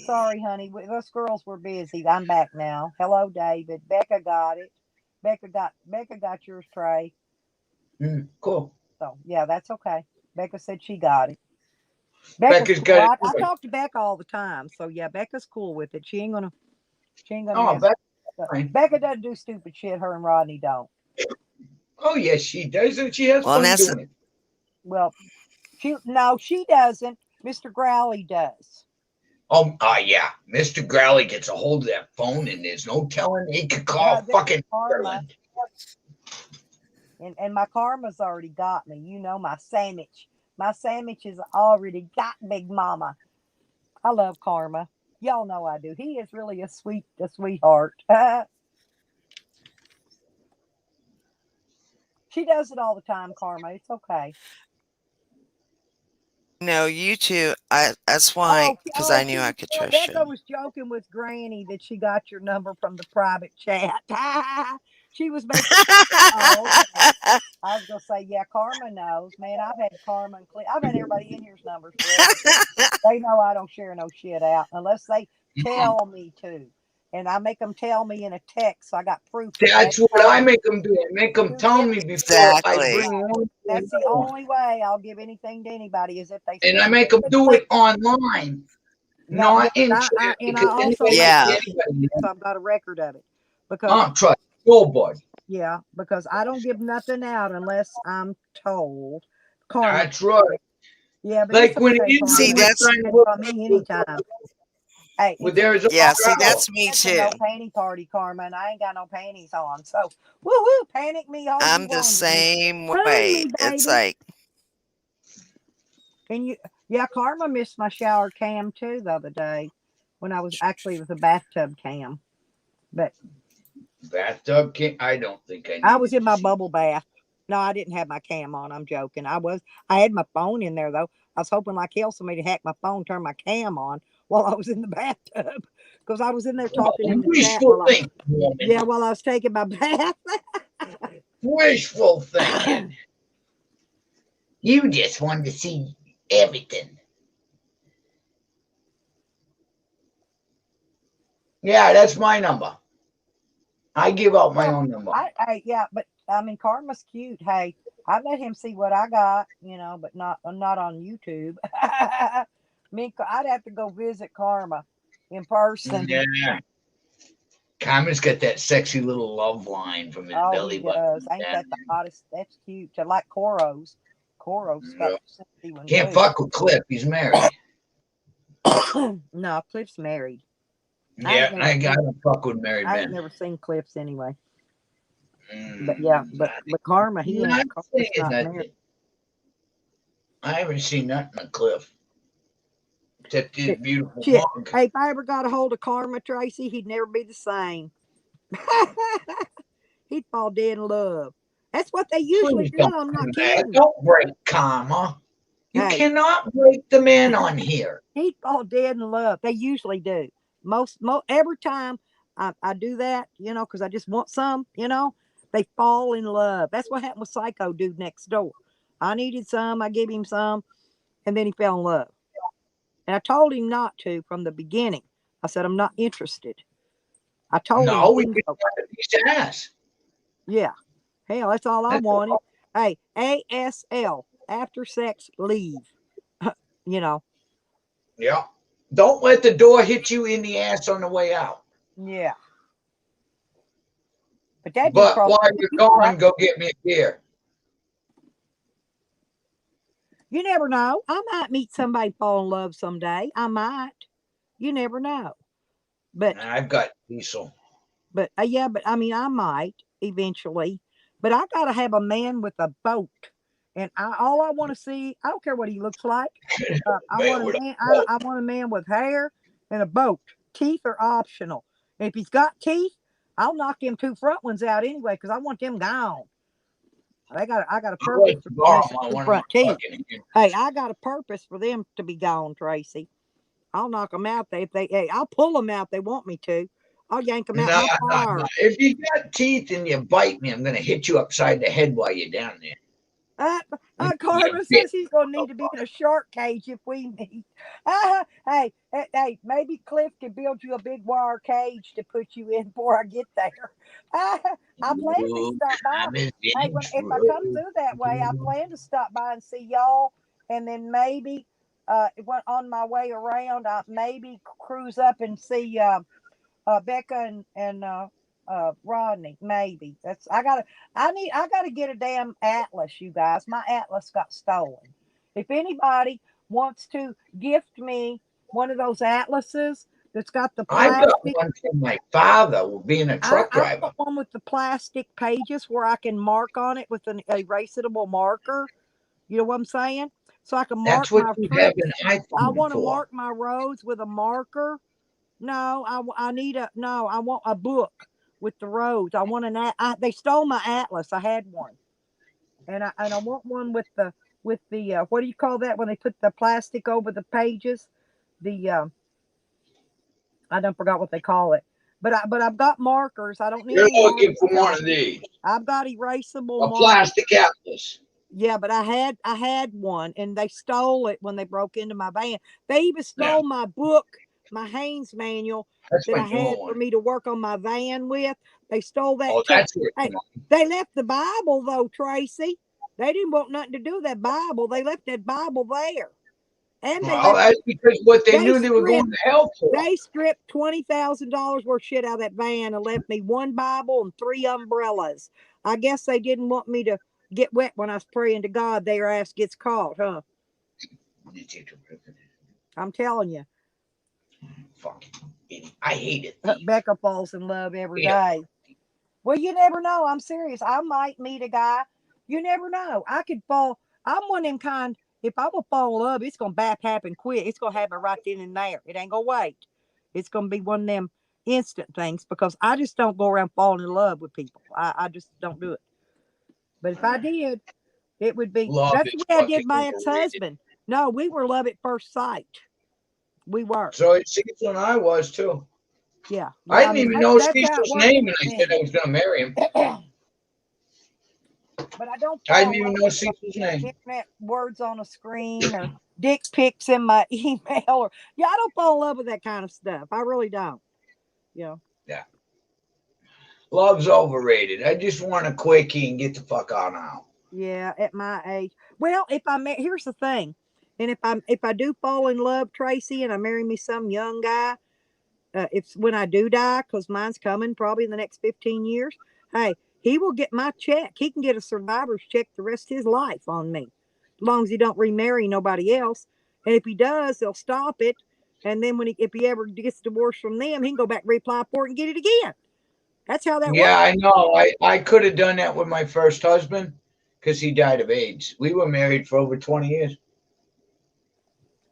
Sorry, honey. Those girls were busy. I'm back now. Hello, David. Becca got it. Becca got yours, Trey. Cool. So yeah, that's okay. Becca said she got it. Becca's cool. got I it. talk to Becca all the time, so yeah, Becca's cool with it. She ain't gonna Oh, mess. fine. Becca doesn't do stupid shit. Her and Rodney don't. Oh, yes, she does, and she has Well, fun that's doing it. Well, she doesn't. Mr. Growley does. Oh, yeah. Mr. Growley gets a hold of that phone, and there's no telling he could call This is fucking Karma, Ireland. and my Karma's already got me. You know, my sandwich. My sandwich has already got Big Mama. I love Karma. Y'all know I do. He is really a sweetheart. She does it all the time, Karma. It's okay. No, you two. That's why, because I knew I could trust Becca you. was joking with Granny that she got your number from the private chat. She was making. Oh, okay. I was gonna say, yeah, Karma knows. Man, I've had Karma and I've had everybody in here's numbers forever. They know I don't share no shit out unless they tell me to, and I make them tell me in a text. So I got proof. That's what I make them do. Make them tell me before I Exactly. bring one. That's the only way I'll give anything to anybody is if they. And I make them do it online, not in chat. And I also Yeah. so I've got a record of it because trust nobody. yeah, because I don't give nothing out unless I'm told. Karma. That's right. Yeah, but Like when okay, you See, that's by me anytime. Hey, well, there's a yeah. See, that's me it's a too. no panty party, Karma, and I ain't got no panties on. So woo, panic me all you I'm the want. same Prune way. me, It's baby. like And yeah, Karma missed my shower cam too the other day when I was it was a bathtub cam, but bathtub cam. I don't think I was in my bubble bath. No, I didn't have my cam on. I'm joking. I had my phone in there though. I was hoping like hell somebody hack my phone, turn my cam on while I was in the bathtub because I was in there talking in the chat while I was taking my bath. Wishful thinking. You just wanted to see everything. Yeah, that's my number. I give out my own number. Yeah, but I mean, Karma's cute. Hey, I let him see what I got, but not on YouTube. I'd have to go visit Karma in person. Yeah. Karma's got that sexy little love line from his belly button. Ain't that the hottest? That's cute. I like Koro's. Koro's got Can't fuck with Cliff. He's married. No, Cliff's married. Yeah, I gotta fuck with married men. I ain't never seen Cliff's anyway. But yeah, but Karma, he ain't. Karma's not married. I haven't seen nothing on Cliff. Except his beautiful mug. Hey, if I ever got a hold of Karma, Tracy, he'd never be the same. He'd fall dead in love. That's what they usually do. I'm not kidding. Don't break Karma. You cannot break the man on here. He'd fall dead in love. They usually do. Most every time I do that, because I just want some, they fall in love. That's what happened with Psycho Dude Next Door. I needed some. I gave him some, and then he fell in love. And I told him not to from the beginning. I said, I'm not interested. I told him. No, we could his ass. Yeah. Hell, that's all I wanted. Hey, ASL, after sex, leave. Yeah. Don't let the door hit you in the ass on the way out. Yeah. But while you're gone, go get me a beer. You never know. I might meet somebody, fall in love someday. I might. You never know. But I've got diesel. But yeah, but I mean, I might eventually. But I gotta have a man with a boat, and all I want to see. I don't care what he looks like. I want a man with hair and a boat. Teeth are optional. And if he's got teeth, I'll knock them two front ones out anyway because I want them gone. I got a purpose for front teeth. Hey, I got a purpose for them to be gone, Tracy. I'll knock them out. I'll pull them out. If they want me to. I'll yank them out. No. If you got teeth and you bite me, I'm going to hit you upside the head while you're down there. Karma says he's going to need to be in a shark cage if we meet. Hey, maybe Cliff can build you a big wire cage to put you in before I get there. I plan to stop by. Hey, if I come through that way, I plan to stop by and see y'all, and then maybe on my way around, I maybe cruise up and see Becca and Rodney. Maybe I gotta get a damn atlas, you guys. My atlas got stolen. If anybody wants to gift me one of those atlases that's got the I've got plastic, one from my father being a truck I driver. want one with the plastic pages where I can mark on it with an erasable marker. You know what I'm saying? So I can mark That's what my you have trips. an I iPhone want to for. mark my roads with a marker. No, I need a no. I want a book with the roads. I want they stole my atlas. I had one, and I want one with the what do you call that when they put the plastic over the pages? The I don't forgot what they call it. But I've got markers. I don't need You're any looking for markers one now. of these. I've got erasable A markers. plastic atlas. Yeah, but I had one, and they stole it when they broke into my van. They even stole my book, my Haynes manual That's that my I new had for one. me to work on my van with. They stole that Oh, too. that's it. Hey, they left the Bible though, Tracy. They didn't want nothing to do with that Bible. They left that Bible there, and they Well, left. that's because what they knew they were stripped- going to hell for. They stripped $20,000 worth of shit out of that van and left me one Bible and 3 umbrellas. I guess they didn't want me to get wet when I was praying to God. Their ass gets caught, huh? I'm telling you. Fucking idiot. I hate it. Becca falls in love every day. Well, you never know. I'm serious. I might meet a guy. You never know. I could fall. I'm one of them kind. If I will fall in love, it's gonna happen quick. It's gonna happen right then and there. It ain't gonna wait. It's gonna be one of them instant things because I just don't go around falling in love with people. I just don't do it. But if I did, it would be. Love That's is the way I did fucking my overrated. ex-husband. No, we were love at first sight. We were. So it seems when I was too. Yeah. I didn't even know that's how it Cecil's works name, with and I me. said I was going to marry him. But I don't I fall didn't even in know love with Cecil's name. internet words on a screen or dick pics in my email or I don't fall in love with that kind of stuff. I really don't. You know. Yeah. Love's overrated. I just want a quickie and get the fuck on out. Yeah, at my age. Well, here's the thing. And if I do fall in love, Tracy, and I marry me some young guy, if when I do die, because mine's coming probably in the next 15 years, hey, he will get my check. He can get a survivor's check the rest of his life on me, as long as he don't remarry nobody else. And if he does, they'll stop it. And then if he ever gets divorced from them, he can go back reapply for it and get it again. That's how that works. Yeah, I know. I could have done that with my first husband because he died of AIDS. We were married for over 20 years.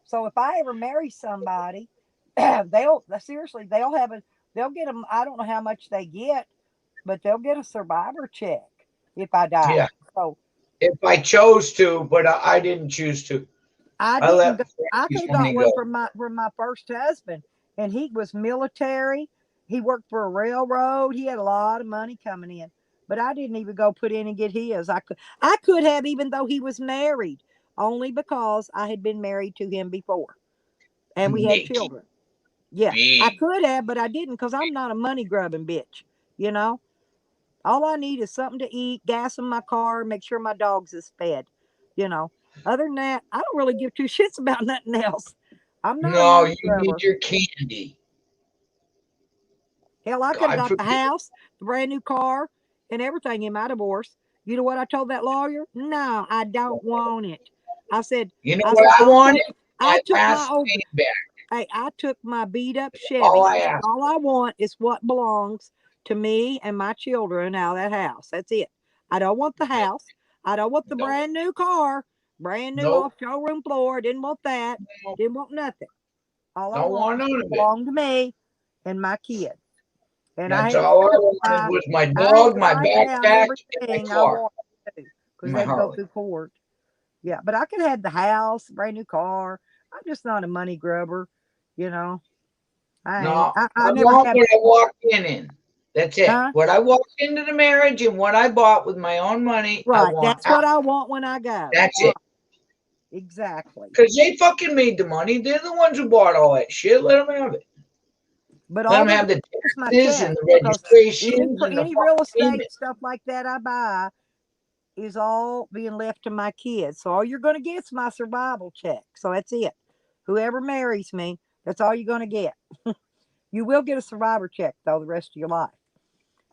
So if I ever marry somebody, they'll get them. I don't know how much they get, but they'll get a survivor check if I die. Yeah. So if I chose to, but I didn't choose to. I let didn't. I could have got one from my first husband, and he was military. He worked for a railroad. He had a lot of money coming in, but I didn't even go put in and get his. I could have, even though he was married, only because I had been married to him before, and we had children. Yeah, I could have, but I didn't because I'm not a money grubbing bitch. You know, all I need is something to eat, gas in my car, make sure my dogs is fed. You know, other than that, I don't really give two shits about nothing else. I'm not. No, you need your candy. Hell, I could have got the house, the brand new car, and everything in my divorce. You know what I told that lawyer? No, I don't want it. I said, you know what I wanted? I took my old back. Hey, I took my beat up Chevy. All I want is what belongs to me and my children out of that house. That's it. I don't want the house. I don't want the brand new car, brand new off showroom floor. Didn't want that. Didn't want nothing. All I want belonged to me and my kids. And that's all I wanted was my dog, my backpack, and my car. Because they go through court. Yeah, but I could have had the house, brand new car. I'm just not a money grubber, you know. I never want what I walked in. That's it. Huh? What I walked into the marriage and what I bought with my own money. Right. That's what I want when I go. That's it. Exactly. Because they fucking made the money. They're the ones who bought all that shit. Let them have it. But let them have the taxes and the registration. Any real estate stuff like that I buy is all being left to my kids. So all you're going to get is my survival check. So that's it. whoever marries me, that's all you're going to get. You will get a survivor check though the rest of your life.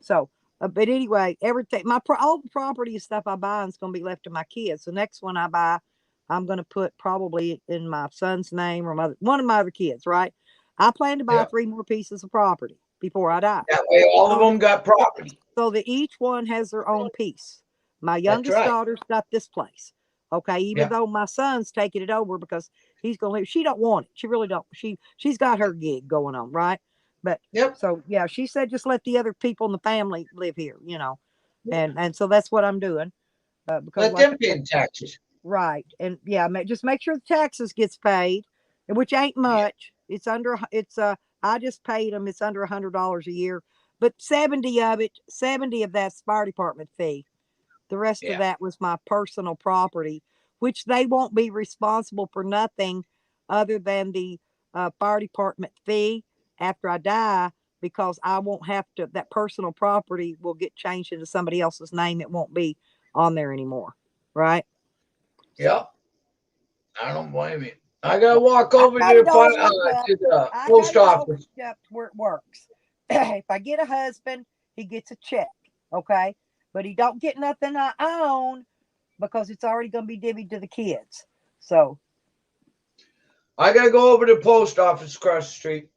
So, but anyway, everything all the property and stuff I buy is going to be left to my kids. The next one I buy, I'm going to put probably in my son's name or one of my other kids. Right? I plan to buy 3 more pieces of property before I die. That way, all of them got property. So that each one has their own piece. My youngest right. daughter's got this place. Okay, even though my son's taking it over because he's going to leave. She don't want it. She really don't. She's got her gig going on, right? But so yeah, she said just let the other people in the family live here, and so that's what I'm doing. Because let them pay taxes. Right, and just make sure the taxes gets paid, which ain't much. It's under. I just paid them. It's under $100 a year, but 70 of that's fire department fee. The rest of that was my personal property, which they won't be responsible for nothing other than the fire department fee after I die, because I won't have to, that personal property will get changed into somebody else's name. It won't be on there anymore. Right? Yeah. I don't blame you. I got to walk over to the post office. Where it works. If I get a husband, he gets a check. Okay. But he don't get nothing I own because it's already going to be divvied to the kids. So I got to go over to the post office across the street.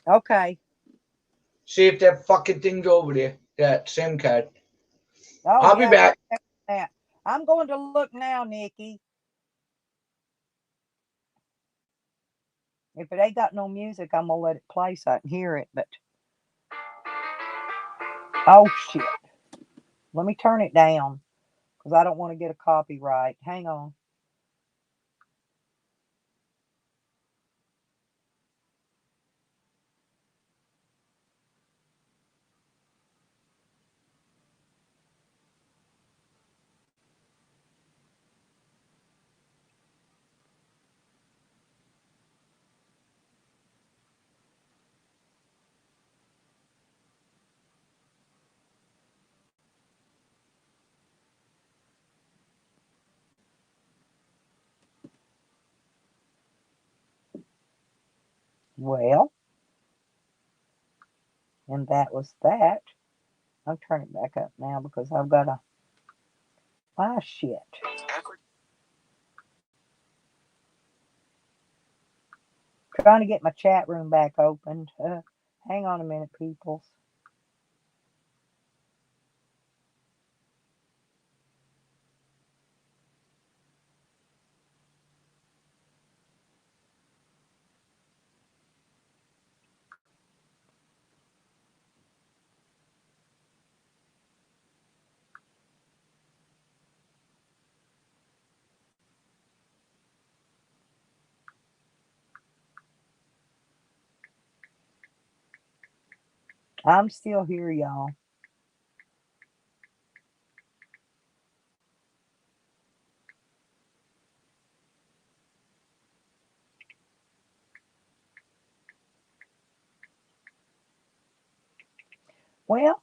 Okay. See if that fucking thing's over there, that SIM card. Oh, I'll be back. I'm going to look now, Nikki. If it ain't got no music, I'm going to let it play so I can hear it. But oh, shit. Let me turn it down because I don't want to get a copyright. Hang on. Well, and that was that. I'll turn it back up now because I've got a... Ah, shit. Trying to get my chat room back opened. Hang on a minute, peoples. I'm still here, y'all. Well,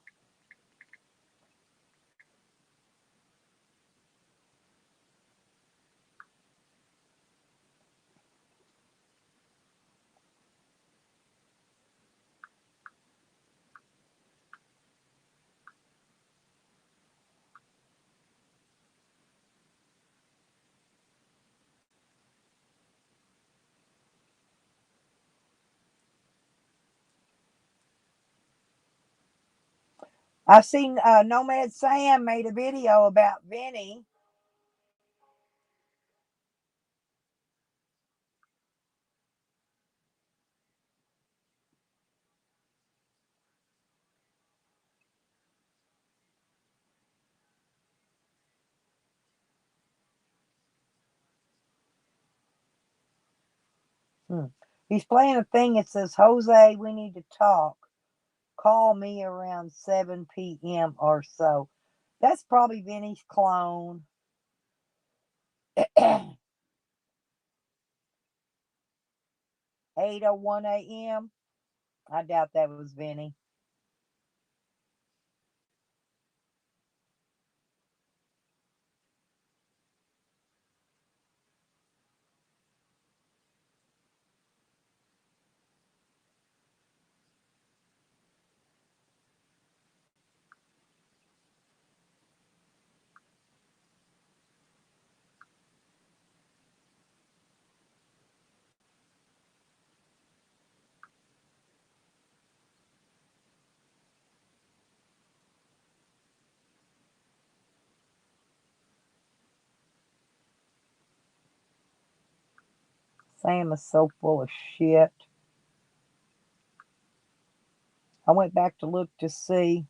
I seen Nomad Sam made a video about Vinny. He's playing a thing that says, Jose, we need to talk. Call me around 7 p.m. or so. That's probably Vinny's clone. 8:01 a.m. I doubt that was Vinny. Sam is so full of shit. I went back to look to see.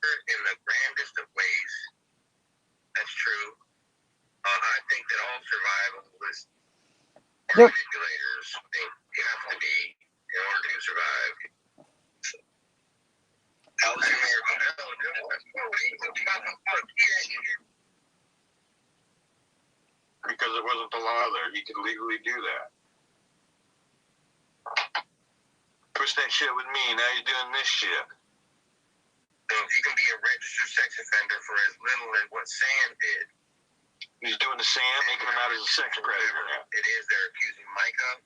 In the grandest of ways, that's true. I think that all survivalists are manipulators. You have to be in order to survive. Because it wasn't the law there, he could legally do that. Push that shit with me. Now you're doing this shit. So if you can be a registered sex offender for as little as what Sam did. He's doing the Sam, making him out as a sex predator now. It is, they're accusing Mike of.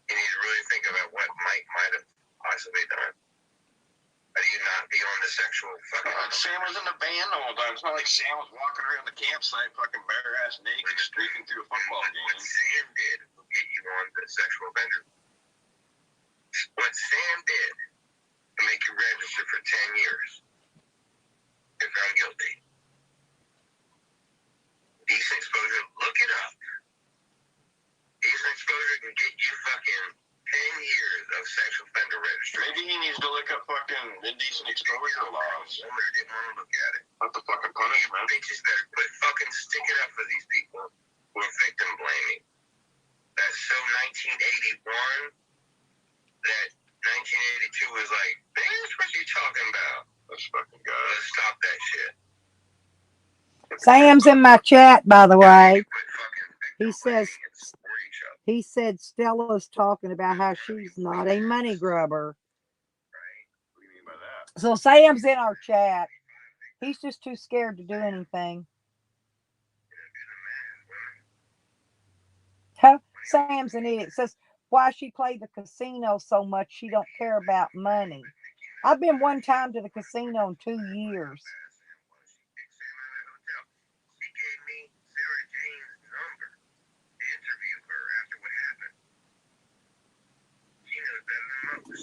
You need to really think about what Mike might have possibly done. How do you not be on the sexual fucking... Sam was in the van the whole time. It's not like Sam was walking around the campsite fucking bare-ass naked, streaking through a football game. What Sam did will get you on the sexual offender. What Sam did to make you register for 10 years if found guilty. Decent exposure, look it up. Decent exposure can get you fucking 10 years of sexual offender registry. Maybe he needs to look up fucking indecent exposure laws. I didn't want to look at it. Not the fucking punishment. Bitches better quit fucking sticking up for these people who are victim blaming. That's so 1981 that 1982 was like, bitch, what you talking about? Let's fucking go. Let's stop that shit. Sam's in my chat, by the way. He said Stella's talking about how she's not a money grubber. What do you mean by that? So Sam's in our chat. He's just too scared to do anything. Sam's an idiot. Says why she played the casino so much she don't care about money. I've been one time to the casino in 2 years.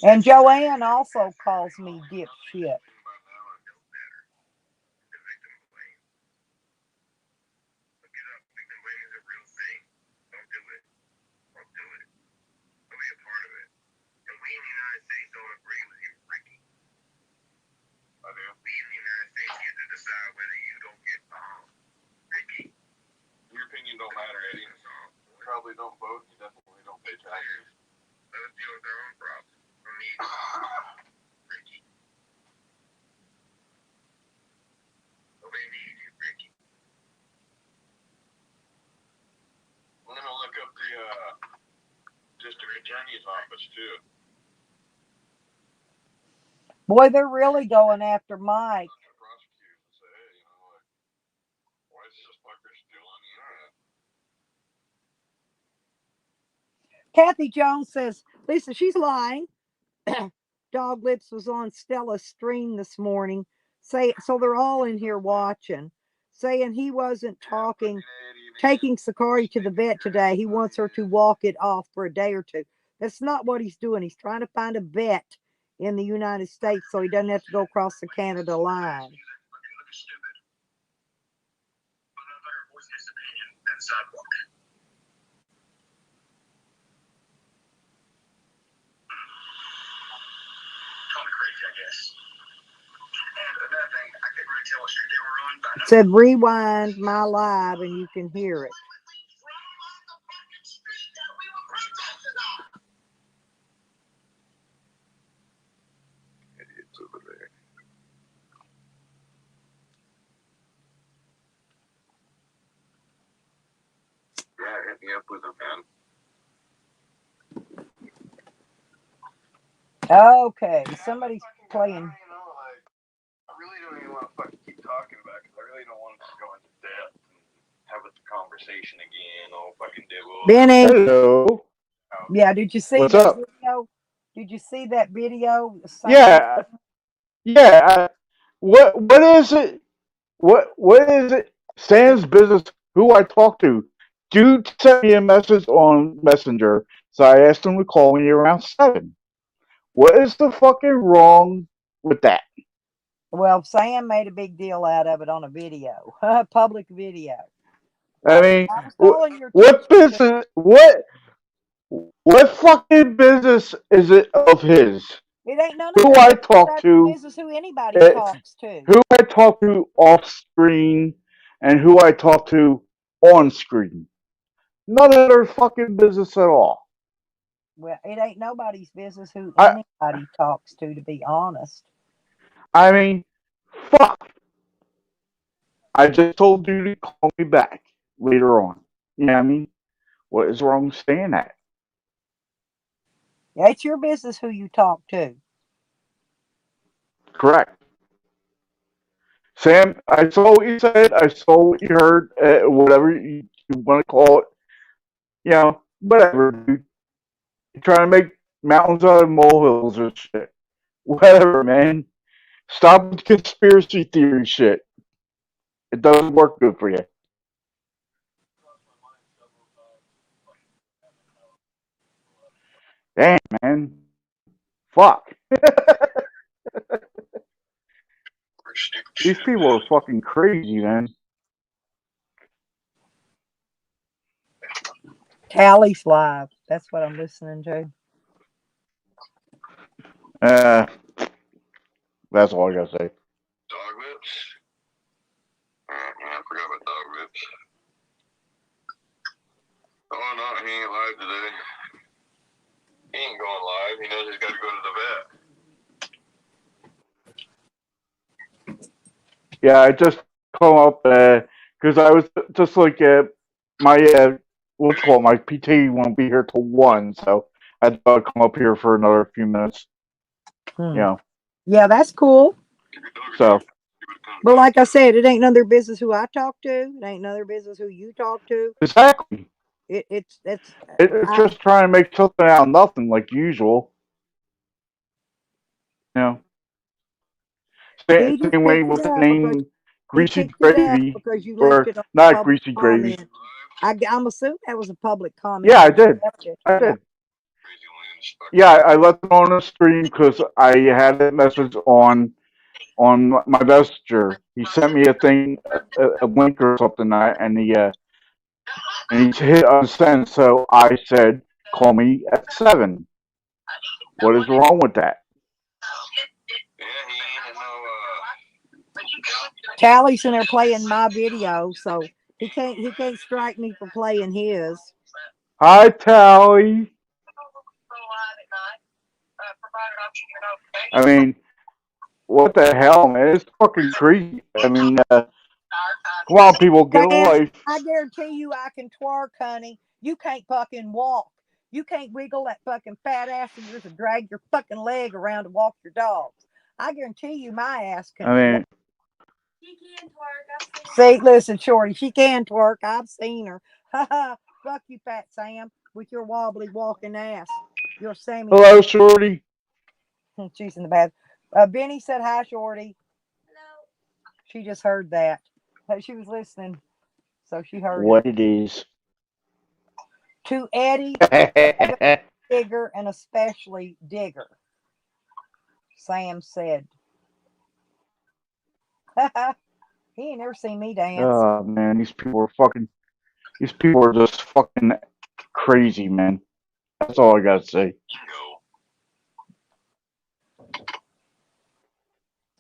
And Joanne also calls me dipshit. Your opinion don't matter, Eddie. You probably don't vote. You definitely don't pay taxes. Let them deal with their own problems. For me, Ricky. Nobody needs you, Ricky. I'm gonna look up the district attorney's office too. Boy, they're really going after Mike. Prosecutors and say, hey, why is this fucker still on the internet? Kathy Jones says, Lisa, she's lying. Dog Lips was on Stella's stream this morning. So they're all in here watching, saying he wasn't taking Sakari to the vet today. He wants her to walk it off for a day or two. That's not what he's doing. He's trying to find a vet in the United States so he doesn't have to go across the Canada line. It said rewind my live and you can hear it. Idiots over there. Yeah, hit me up with them, man. Okay, somebody's playing. I really don't even want to fucking keep talking about it because I really don't want to go into depth and have a conversation again. Oh, fucking devil. Benny. Hello. Yeah, did you see What's that up? video? Did you see that video? Yeah. Yeah. What is it? What is it? Sam's business. Who I talk to? Dude sent me a message on Messenger, so I asked him to call me around 7. What is the fucking wrong with that? Well, Sam made a big deal out of it on a video, public video. I mean, I was calling your what attention business? What fucking business is it of his? It ain't none of Who their I business. talk That's to, business who anybody talks to. who I talk to off screen, and who I talk to on screen. None of their fucking business at all. Well, it ain't nobody's business who anybody talks to be honest. I mean, fuck. I just told you to call me back later on. You know what I mean? What is wrong with saying that? Yeah, it's your business who you talk to. Correct. Sam, I saw what you said. I saw what you heard. Whatever you want to call it. You know, whatever, dude. You're trying to make mountains out of molehills or shit. Whatever, man. Stop with conspiracy theory shit. It doesn't work good for you. Damn, man. Fuck. These people are fucking crazy, man. Tally's live. That's what I'm listening to. That's all I gotta say. Dog lips? I forgot about dog lips. Oh no, he ain't live today. He ain't going live. He knows he's got to go to the vet. Yeah, I just come up because I was just like my what's called my PT won't be here till 1, so I thought I'd come up here for another few minutes. You know. Yeah, that's cool. So. But like I said, it ain't none of their business who I talk to. It ain't none of their business who you talk to. Exactly. It's just trying to make something out of nothing like usual. You know. Same way with the name Greasy Gravy, or not Greasy Gravy. I'm assuming that was a public comment. Yeah, I did. I did. Yeah, I left it on the stream because I had that message on my messenger. He sent me a thing, a link or something, and he hit unsend. So I said, "Call me at 7." What is wrong with that? Tally's in there playing my video, so he can't strike me for playing his. Hi, Tally. I mean, what the hell, man? It's fucking crazy. I mean, come on, people, get a life. I guarantee you I can twerk, honey. You can't fucking walk. You can't wiggle that fucking fat ass of yours and drag your fucking leg around to walk your dogs. I guarantee you my ass can. I mean, she can twerk. See, listen, Shorty, she can twerk. I've seen her. Fuck you, Fat Sam, with your wobbly walking ass. Your Sammy. Hello, Shorty. She's in the bath. Benny said hi, Shorty. Hello. She just heard that. She was listening, so she heard what it is. To Eddie, Digger, and especially Digger. Sam said. He ain't never seen me dance. Oh man, these people are just fucking crazy, man. That's all I gotta say.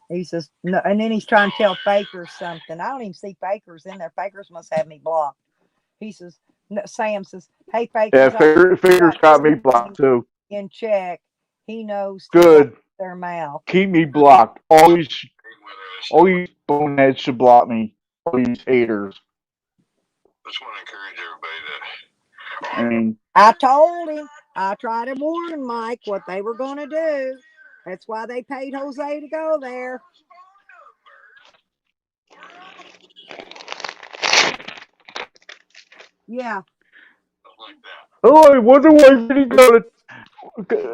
He says no, and then he's trying to tell Fakers something. I don't even see Fakers in there. Fakers must have me blocked. He says, no, Sam says, "Hey, Fakers, yeah, Fakers got me blocked too. In check, he knows. Good. Their mouth. Keep me blocked. All these boneheads should block me. All these haters. Just want to encourage everybody I mean, I told him. I tried to warn Mike what they were going to do. That's why they paid Jose to go there. Yeah. Oh, I wonder why Vinny got it.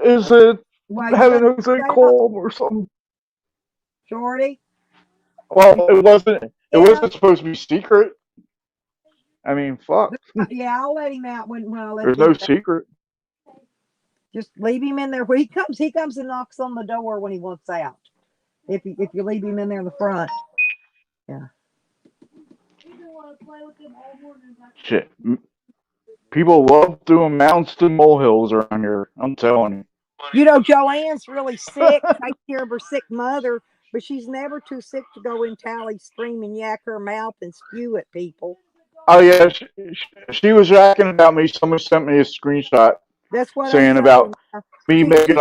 Is it Why you having let Jose say call him or something? Shorty? Well, it wasn't. It Yeah. wasn't supposed to be secret. I mean, fuck. Yeah, I'll let him out when I let There's them no out. secret. Just leave him in there. When he comes and knocks on the door when he wants out. If you leave him in there in the front. Yeah. Shit. People love doing mountains to molehills around here. I'm telling you. You know, Joanne's really sick. Take care of her sick mother, but she's never too sick to go in tally, scream, and yak her mouth and spew at people. Oh yeah, she was yakking about me. Someone sent me a screenshot That's what I'm saying saying. about me making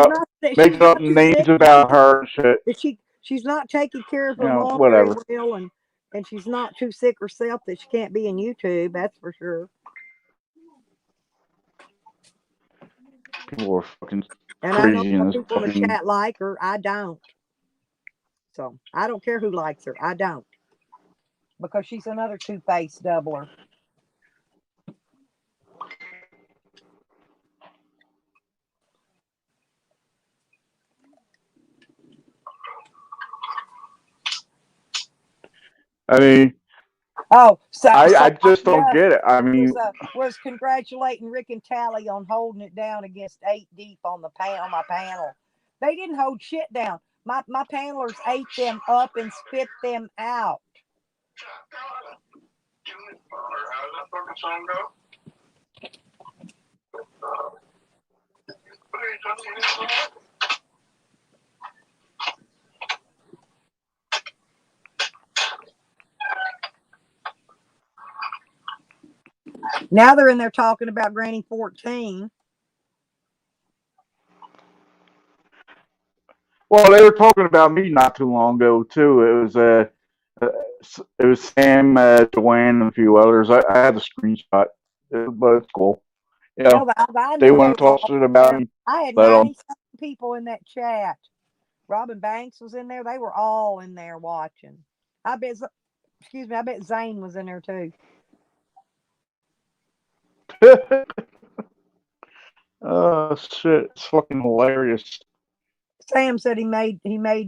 She's up too names sick. about her and shit. That she's not taking care of You her know, mom very whatever. well, and she's not too sick herself that she can't be in YouTube. That's for sure. People are fucking And I know crazy some in this people in the fucking. chat like her. I don't. So I don't care who likes her. I don't. Because she's another two-faced doubler. I mean, so I just don't get it. I mean, was congratulating Rick and Tally on holding it down against 8 Deep on my panel. They didn't hold shit down. My panelers ate them up and spit them out. Now they're in there talking about Granny 14. well, they were talking about me not too long ago too. It was Sam, Joanne, and a few others. I had the screenshot, but it's cool. Yeah, I they knew want to talk shit about me. I had But 90 people in that chat. Robin Banks was in there. They were all in there watching. I bet Zane was in there too. Oh shit, it's fucking hilarious. Sam said he made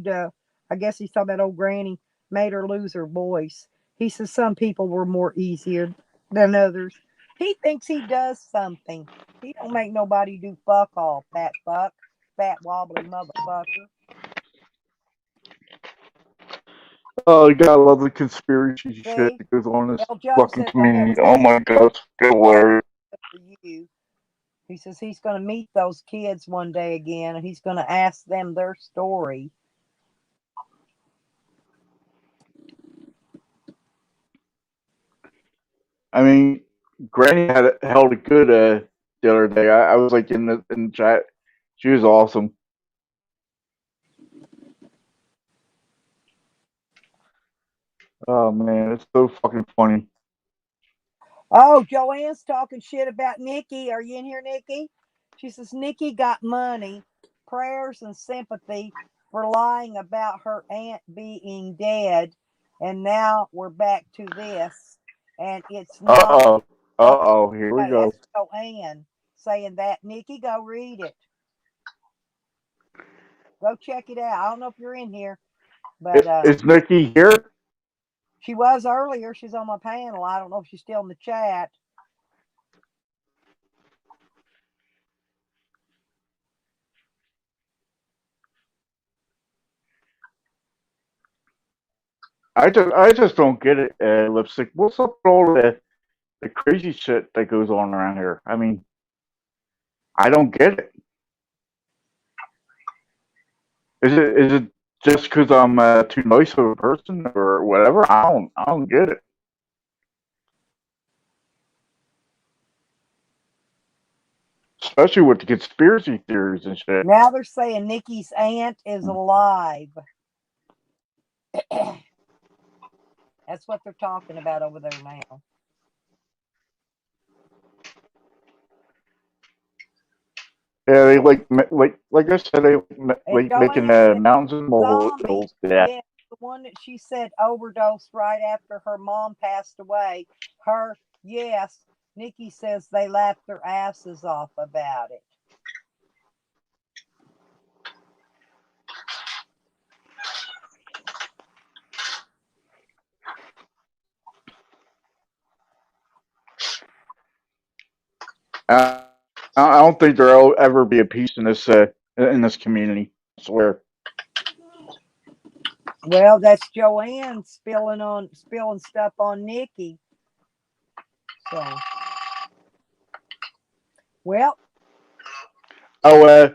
I guess he's talking about old Granny, made her lose her voice. He says some people were more easier than others. He thinks he does something. He don't make nobody do fuck all, fat wobbly motherfucker. Oh, you gotta love the conspiracy shit See? that goes on in this El Joe fucking said community. Oh my god, it's hilarious. for you. He says he's going to meet those kids one day again, and he's going to ask them their story. I mean, Granny held it good the other day. I was like in the chat. She was awesome. Oh man, it's so fucking funny. Oh, Joanne's talking shit about Nikki. Are you in here, Nikki? She says Nikki got money, prayers, and sympathy for lying about her aunt being dead, and now we're back to this. And it's not. Here we go. That's Joanne saying that. Nikki, go read it. Go check it out. I don't know if you're in here, but Is Nikki here? she was earlier. She's on my panel. I don't know if she's still in the chat. I just don't get it, Lipstick. What's up with all the crazy shit that goes on around here? I mean, I don't get it. Is it just because I'm too nice of a person or whatever? I don't get it. Especially with the conspiracy theories and shit. Now they're saying Nikki's aunt is alive. That's what they're talking about over there now. Yeah, they like I said, they like making Joanne said mountains and zombie. molehills. Yeah. Yeah, the one that she said overdosed right after her mom passed away. Her, yes, Nikki says they laughed their asses off about it. I don't think there'll ever be a peace in this community. I swear. Well, that's Joanne spilling stuff on Nikki. So, well, Oh,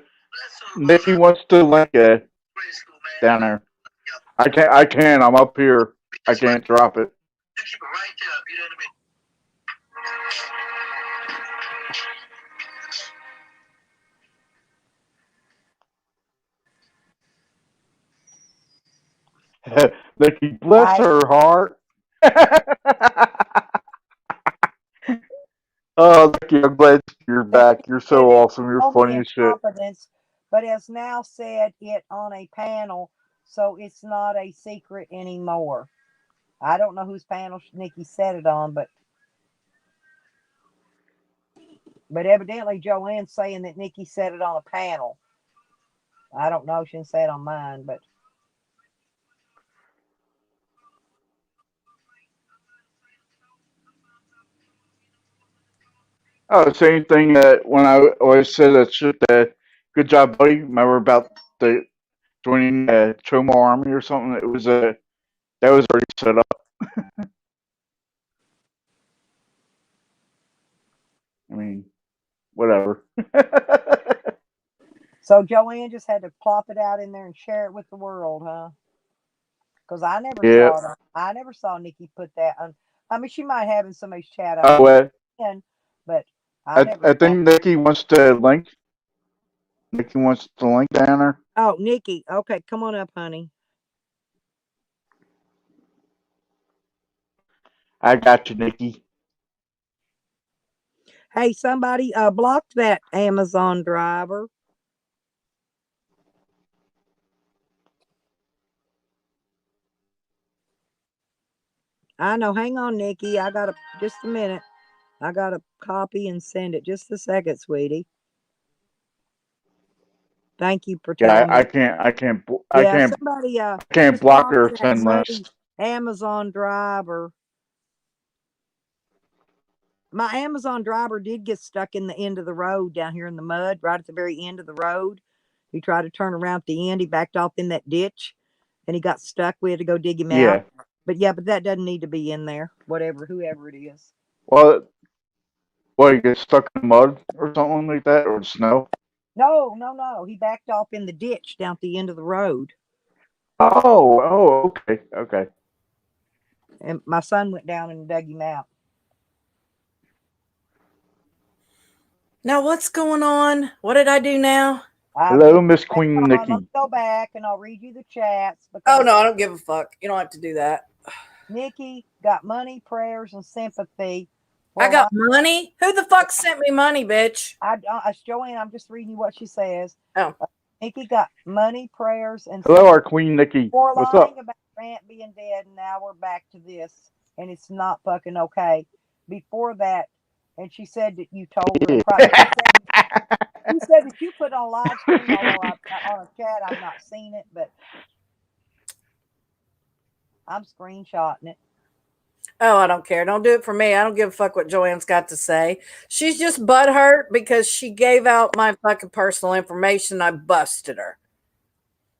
Nikki wants to link down there. I can't. I can. I'm up here. I can't drop it. Nikki, bless her heart. Oh, Nikki, I'm glad you're back. You're so awesome. You're told funny me in as shit. confidence, but has now said it on a panel, so it's not a secret anymore. I don't know whose panel Nikki said it on, but evidently Joanne's saying that Nikki said it on a panel. I don't know. She didn't say it on mine, but Oh, same thing that when I always said that shit. That good job, buddy. Remember about the joining the Chomo Army or something? It was that was already set up. I mean, whatever. so Joanne just had to plop it out in there and share it with the world, huh? Because I never Yeah. saw it. I never saw Nikki put that on. I mean, she might have in somebody's chat Oh, on, but I never I saw. think Nikki wants to link. Nikki wants to link down there. Oh, Nikki. Okay, come on up, honey. I got you, Nikki. Hey, somebody blocked that Amazon driver. I know. Hang on, Nikki. I got just a minute. I got to copy and send it. Just a second, sweetie. Thank you for Yeah, telling me. I can't. Yeah, somebody I can't just block blocked her or that send links. lady's Amazon driver. My Amazon driver did get stuck in the end of the road down here in the mud, right at the very end of the road. He tried to turn around at the end. He backed off in that ditch and he got stuck. We had to go dig him out. But that doesn't need to be in there. Whoever it is. Well, you get stuck in the mud or something like that, or snow? No. He backed off in the ditch down at the end of the road. Oh, okay. And my son went down and dug him out. Now what's going on? What did I do now? Hello, Miss Queen Nikki. Let's go back and I'll read you the chats. Oh no, I don't give a fuck. You don't have to do that. Nikki got money, prayers, and sympathy. I got money? Who the fuck sent me money, bitch? It's Joanne. I'm just reading you what she says. Oh. Nikki got money, prayers, and hello, our Queen Nikki. We're What's lying up? about Grant being dead, and now we're back to this, and it's not fucking okay. Before that, and she said that you told her. She said that you put on live stream, although on a chat I've not seen it, but I'm screenshotting it. Oh, I don't care. Don't do it for me. I don't give a fuck what Joanne's got to say. She's just butthurt because she gave out my fucking personal information. I busted her.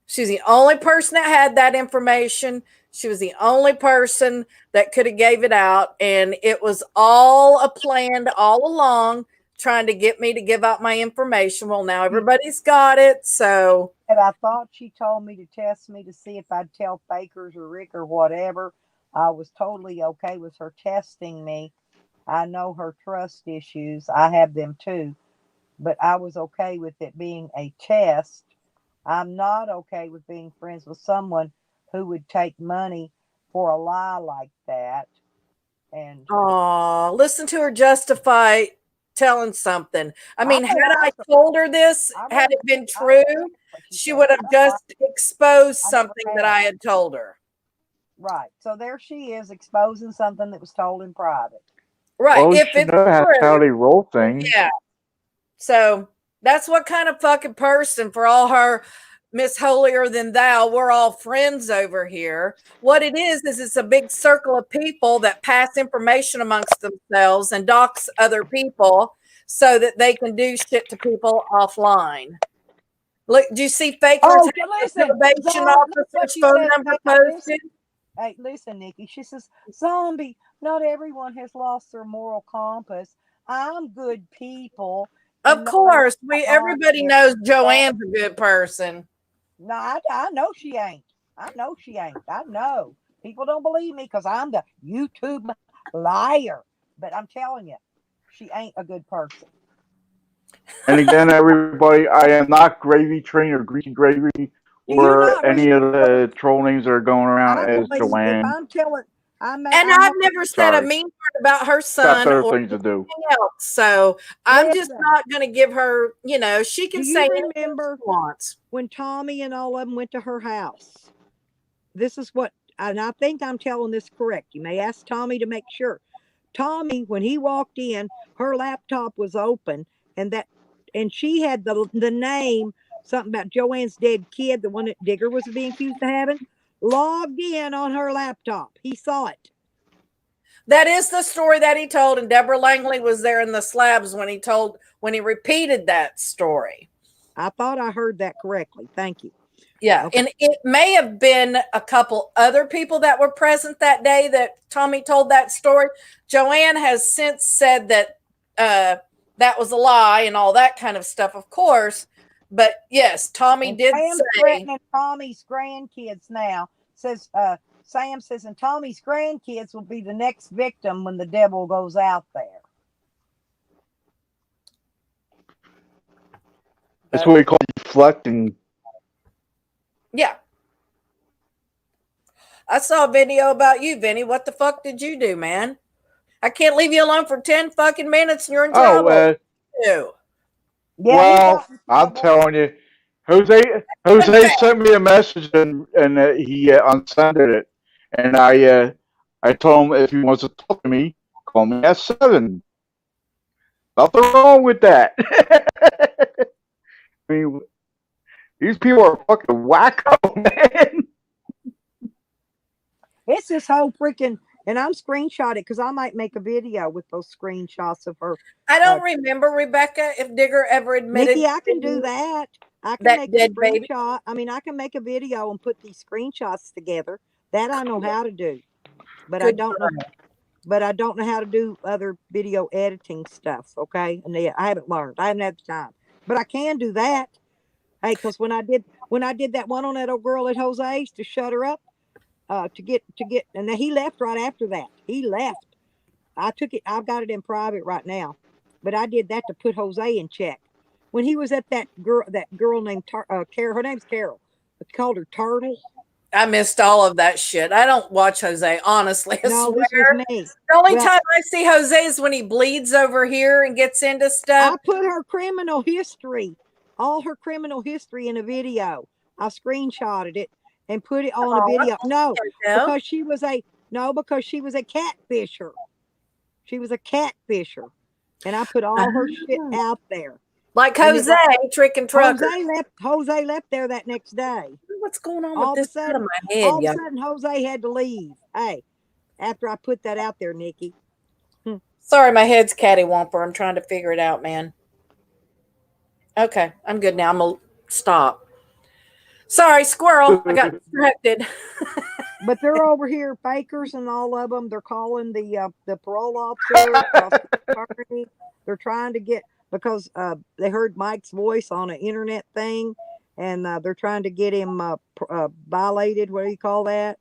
She's the only person that had that information. She was the only person that could have gave it out. And it was all a planned all along, trying to get me to give out my information. Well, now everybody's got it. So. And I thought she told me to test me to see if I'd tell Fakers or Rick or whatever. I was totally okay with her testing me. I know her trust issues. I have them too. But I was okay with it being a test. I'm not okay with being friends with someone who would take money for a lie like that. And listen to her justify telling something. I I mean, know had I I told her this, I had read it been I read true, what she she said. would have just exposed I never something that have. I had told her. Right. So there she is exposing something that was told in private. Right. Well, you If should it's know that's how true. they roll things. Yeah. So that's what kind of fucking person, for all her Miss Holier Than Thou, we're all friends over here. What it is it's a big circle of people that pass information amongst themselves and dox other people so that they can do shit to people offline. Look, do you see Fake Oh, Horns listen, Probation look what Officer's she phone said number now. Listen, posted? hey, listen, Nikki. She says, "Zombie, not everyone has lost their moral compass. I'm good people, Of and no one course, on everybody there knows that." Joanne's a good person. No, I know she ain't. I know she ain't. I know. People don't believe me because I'm the YouTube liar. But I'm telling you, she ain't a good person. And again, everybody, I am not Gravy Train or Greasy Gravy You're or not any really. of the troll names that are going around I as believe if Joanne. I'm telling, And I I've heard. never said a Sorry. mean word about her Got son better or things to do. anything else. So I'm just Listen, not going to give her, she do can you say anything remember she wants. when Tommy and all of them went to her house? This is what, and I think I'm telling this correct. You may ask Tommy to make sure. Tommy, when he walked in, her laptop was open, and she had the name, something about Joanne's dead kid, the one that Digger was being accused of having, logged in on her laptop. He saw it. That is the story that he told, and Deborah Langley was there in the slabs when he repeated that story. I thought I heard that correctly. Thank you. Yeah, Okay. and it may have been a couple other people that were present that day that Tommy told that story. Joanne has since said that that was a lie and all that kind of stuff, of course. But yes, Tommy did Sam's say threatening Tommy's grandkids now. Sam says, and Tommy's grandkids will be the next victim when the devil goes out there. That's what we call deflecting. Yeah. I saw a video about you, Vinny. What the fuck did you do, man? I can't leave you alone for 10 fucking minutes and you're in trouble. Oh, Yeah, well, I'm telling you, Jose sent me a message and he unsended it, and I told him if he wants to talk to me, call me at 7. Nothing wrong with that. I mean, these people are fucking wacko, man. It's this whole freaking, and I'm screenshotting because I might make a video with those screenshots of her. I don't remember, Rebecca, if Digger ever admitted. Nikki, I can do that. I can make a screenshot. I mean, I can make a video and put these screenshots together. That I know how to do, but I don't know. But I don't know how to do other video editing stuff. Okay, and I haven't learned. I haven't had the time, but I can do that. Hey, because when I did that one on that old girl at Jose's to shut her up, to get, and then he left right after that. He left. I took it. I've got it in private right now, but I did that to put Jose in check. When he was at that girl named Carol. Her name's Carol. I called her Turtle. I missed all of that shit. I don't watch Jose, honestly. I No, swear. this was me. The only time I see Jose is when he bleeds over here and gets into stuff. I put her criminal history, all her criminal history in a video. I screenshotted it and put it on a video. Because she was a catfisher. She was a catfisher. And I put all her shit out there. Like Jose, Trick and Trucker. Jose left there that next day. What's going on with this out of my head? All of a sudden, Jose had to leave. Hey, after I put that out there, Nikki. Sorry, my head's cattywomper. I'm trying to figure it out, man. Okay, I'm good now. I'm going to stop. Sorry, squirrel. I got distracted. But they're over here, fakers and all of them. They're calling the parole officer. They're trying to get, because they heard Mike's voice on an internet thing, and they're trying to get him violated. What do you call that?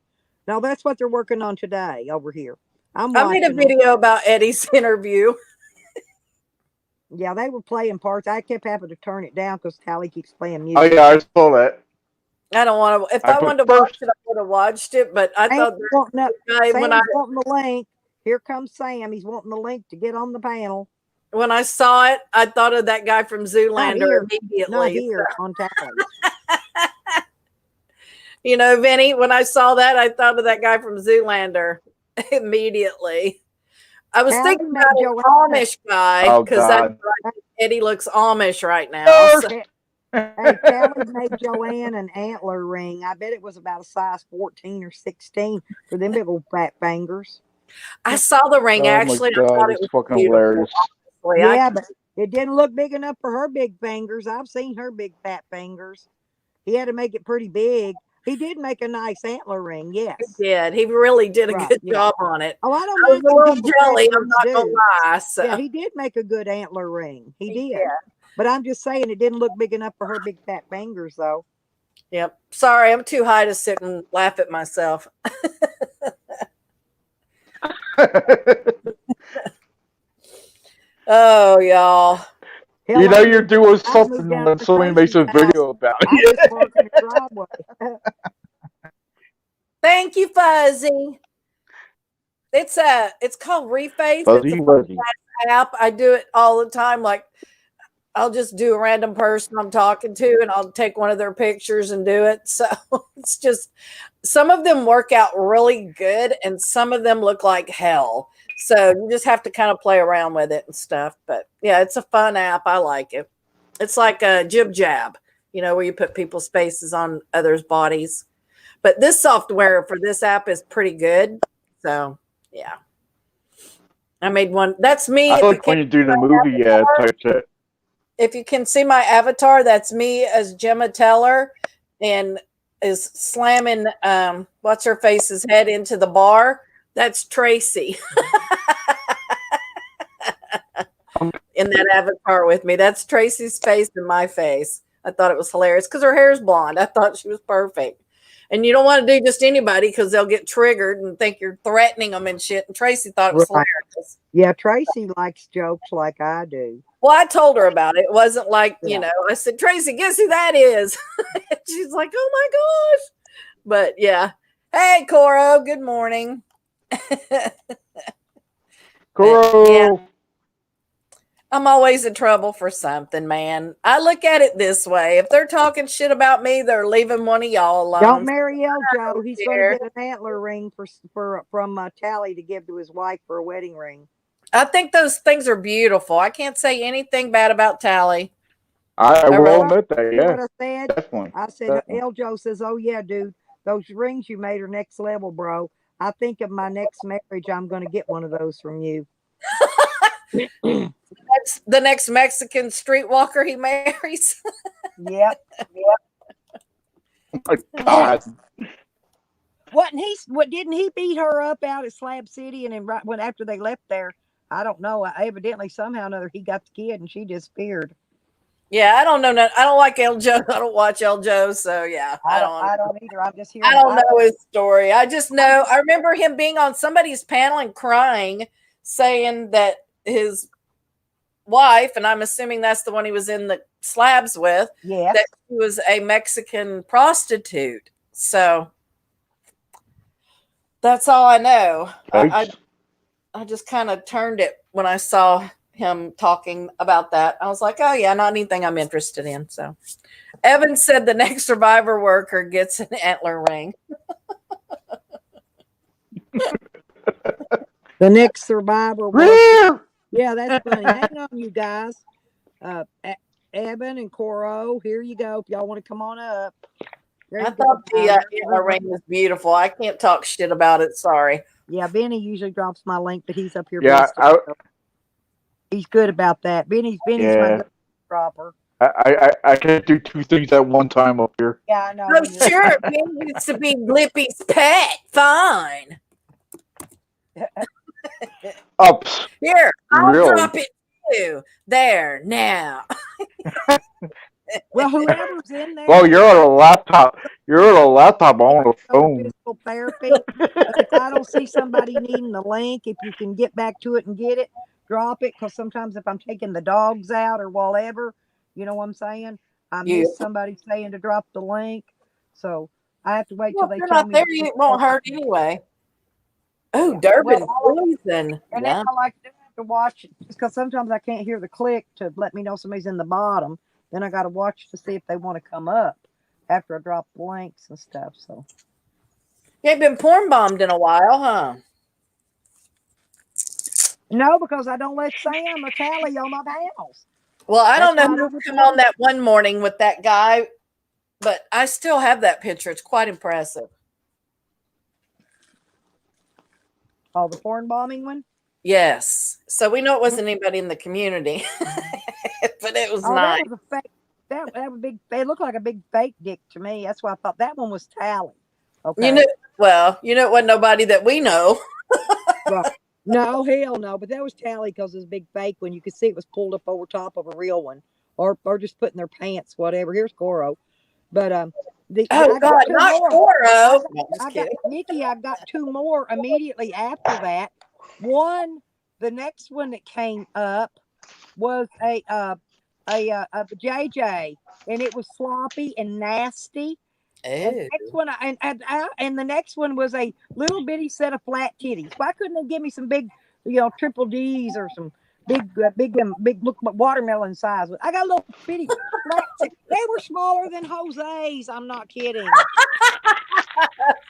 No, that's what they're working on today over here. I made a video about Eddie's interview. Yeah, they were playing parts. I kept having to turn it down because Callie keeps playing music. Oh yeah, I saw that. I don't want to. If I wanted to watch it, I would have watched it. But I thought Sam's wanting the link. Here comes Sam. He's wanting the link to get on the panel. when I saw it, I thought of that guy from Zoolander immediately. Not here on Tally. You know, Vinny, when I saw that, I thought of that guy from Zoolander immediately. I was Tally thinking met about an Joanna. Amish guy Oh, because that's God. right. Eddie looks Amish right now. So. Hey, Tally made Joanne an antler ring. I bet it was about a size 14 or 16 for them big old fat fingers. I saw the ring, Oh, actually. my I thought God. it It's was fucking beautiful. hilarious. Honestly. Yeah, but it didn't look big enough for her big fingers. I've seen her big fat fingers. He had to make it pretty big. He did make a nice antler ring, yes. He did. He really did a Right, good yeah. job on it. Oh, I don't I was mind a when little people jelly. say I'm not they going to do. lie. So. Yeah, he did make a good antler ring. He did. did. But I'm just saying it didn't look big enough for her big fat fingers, though. Yep. Sorry, I'm too high to sit and laugh at myself. Oh, y'all. Hell, You know I you're moved- doing I moved something down when to somebody makes a Tracy's house. video about I it. just park in the driveway. Thank you, Fuzzy. It's called Reface. Fuzzy It's a Wuzzy. app. I do it all the time. Like I'll just do a random person I'm talking to and I'll take one of their pictures and do it. So it's just some of them work out really good and some of them look like hell. So you just have to kind of play around with it and stuff. But yeah, it's a fun app. I like it. It's like a jib jab, you know, where you put people's faces on others' bodies. But this software for this app is pretty good. So yeah. I made one. That's me. I like when you do the movie type shit. If you can see my avatar, that's me as Gemma Teller and is slamming what's her face's head into the bar. That's Tracy. In that avatar with me. That's Tracy's face and my face. I thought it was hilarious because her hair's blonde. I thought she was perfect. And you don't want to do just anybody because they'll get triggered and think you're threatening them and shit. And Tracy thought it was hilarious. Yeah, Tracy likes jokes like I do. Well, I told her about it. It wasn't like, you know, I said, Tracy, guess who that is? She's like, oh my gosh. But yeah. Hey, Coro, good morning. Coro. Yeah. I'm always in trouble for something, man. I look at it this way. If they're talking shit about me, they're leaving one of y'all alone. Don't marry Joe. He's going to get an antler ring from Tally to give to his wife for a wedding ring. I think those things are beautiful. I can't say anything bad about Tally. I will admit that, You know yeah. what I said? Definitely. I said, Joe says, oh, yeah, dude, those rings you made are next level, bro. I think of my next marriage, I'm going to get one of those from you. That's the next Mexican streetwalker he marries. Yep. Oh my God. What didn't he beat her up out at Slab City and then right when after they left there? I don't know. Evidently somehow or another he got the kid and she disappeared. Yeah, I don't know. I don't like El Joe. I don't watch El Joe, so yeah, I don't either. I'm just hearing. I don't know his story. I just know I remember him being on somebody's panel and crying, saying that his wife, and I'm assuming that's the one he was in the slabs with, yes, that she was a Mexican prostitute. So that's all I know. I just kind of turned it when I saw him talking about that. I was like, oh yeah, not anything I'm interested in. So Evan said the next survivor worker gets an antler ring. The next survivor worker. Yeah, that's funny. Hang on, you guys. Evan and Coro, here you go. If y'all want to come on up. I thought the ring was beautiful. I can't talk shit about it. Sorry. Yeah, Benny usually drops my link, but he's up here. Yeah, he's good about that. Benny's my dropper. I can't do two things at one time up here. Yeah, I know. Oh, sure. Benny needs to be Blippi's pet. Fine. Ups. Here, I'll Really? drop it too. There, now. Well, whoever's in there. Well, you're on a laptop. You're on a laptop on a phone. Physical therapy. If I don't see somebody needing the link, if you can get back to it and get it, drop it. Because sometimes if I'm taking the dogs out or whatever, you know what I'm saying? I miss somebody saying to drop the link. So I have to wait till they tell me. There, it won't hurt anyway. Oh, Durban poison. And then I like to do to watch it because sometimes I can't hear the click to let me know somebody's in the bottom. Then I got to watch to see if they want to come up after I drop the links and stuff. So You ain't been porn bombed in a while, huh? no, because I don't let Sam or Tally on my panels. Well, I That's don't know why I who never came put on it. that one morning with that guy, but I still have that picture. It's quite impressive. Oh, the porn bombing one. Yes. So we know it wasn't anybody in the community, but it was Oh, nice. that was a fake. That was big. They looked like a big fake dick to me. That's why I thought that one was Tally. Okay. You know, well, you know, it wasn't nobody that we know. Well, no, hell no. But that was Tally because it was a big fake one. You could see it was pulled up over top of a real one, or just put in their pants, whatever. Here's Goro. But Oh I got God, two not more. Goro. No, just I got kidding. Nikki. I've got two more immediately after that. One, the next one that came up was a JJ, and it was sloppy and nasty. And the Oh. next one, and the next one was a little bitty set of flat titties. Why couldn't they give me some big, triple D's or some big look watermelon size? I got a little bitty flat. They were smaller than Jose's. I'm not kidding.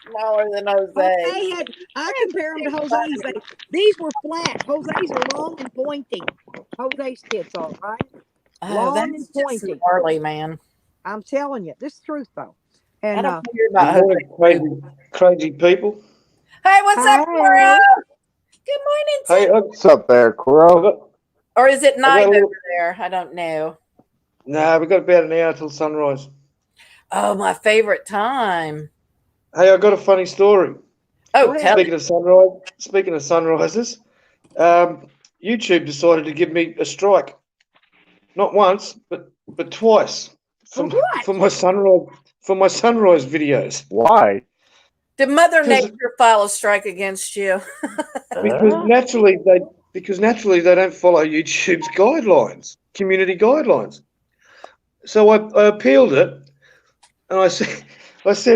Smaller than Jose. I compare them to Jose's. These were flat. Jose's are long and pointy. Jose's tits are right, Oh, long and that's just pointy. gnarly, man. I'm telling you, this is truth though. I And don't hear Good about Jose. morning, crazy people. Hey, what's up, Cora? hey, Good morning, Hey, Tim. What's up there, I Coro? got, Or is it I got night a over little. there? I don't know. Nah, we got about an hour till sunrise. Oh, my favorite time. Hey, I got a funny story. Oh, go ahead. tell Speaking of sunrise, speaking of sunrises, YouTube decided to give me a strike. Not once, but twice For for what? for my sunrise videos. Why? Did Mother Because Nature file a strike against you? because naturally they don't follow YouTube's guidelines, community guidelines. So I appealed it, and I said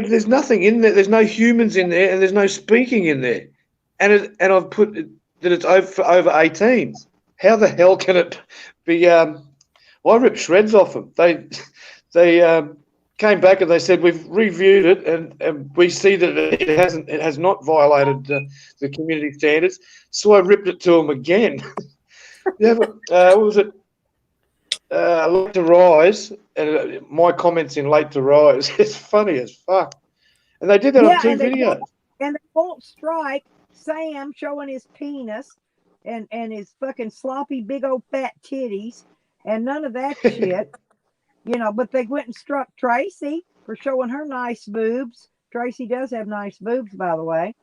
there's nothing in there. There's no humans in there, and there's no speaking in there. And I've put that it's over 18s. How the hell can it be? Well, I ripped shreds off them. They came back and they said we've reviewed it, and we see that it has not violated the community standards. So I ripped it to them again. Yeah, what was it? Late to rise, and my comments in late to rise. It's funny as fuck, and they did that on Yeah, two videos. and they won't strike Sam showing his penis and his fucking sloppy big old fat titties and none of that shit. But they went and struck Tracy for showing her nice boobs. Tracy does have nice boobs, by the way.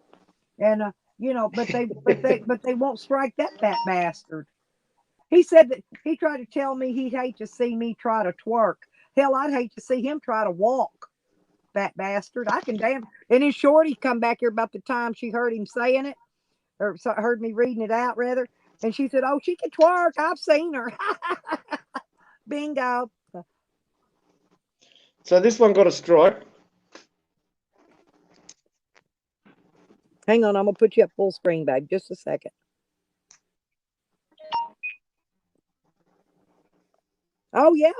And but they won't strike that fat bastard. He said that he tried to tell me he'd hate to see me try to twerk. Hell, I'd hate to see him try to walk. Fat bastard. I can damn. And then Shorty come back here about the time she heard him saying it, or heard me reading it out rather. And she said, "Oh, she can twerk. I've seen her." Bingo. So this one got a strike. Hang on, I'm gonna put you up full screen, babe. Just a second. Oh yeah.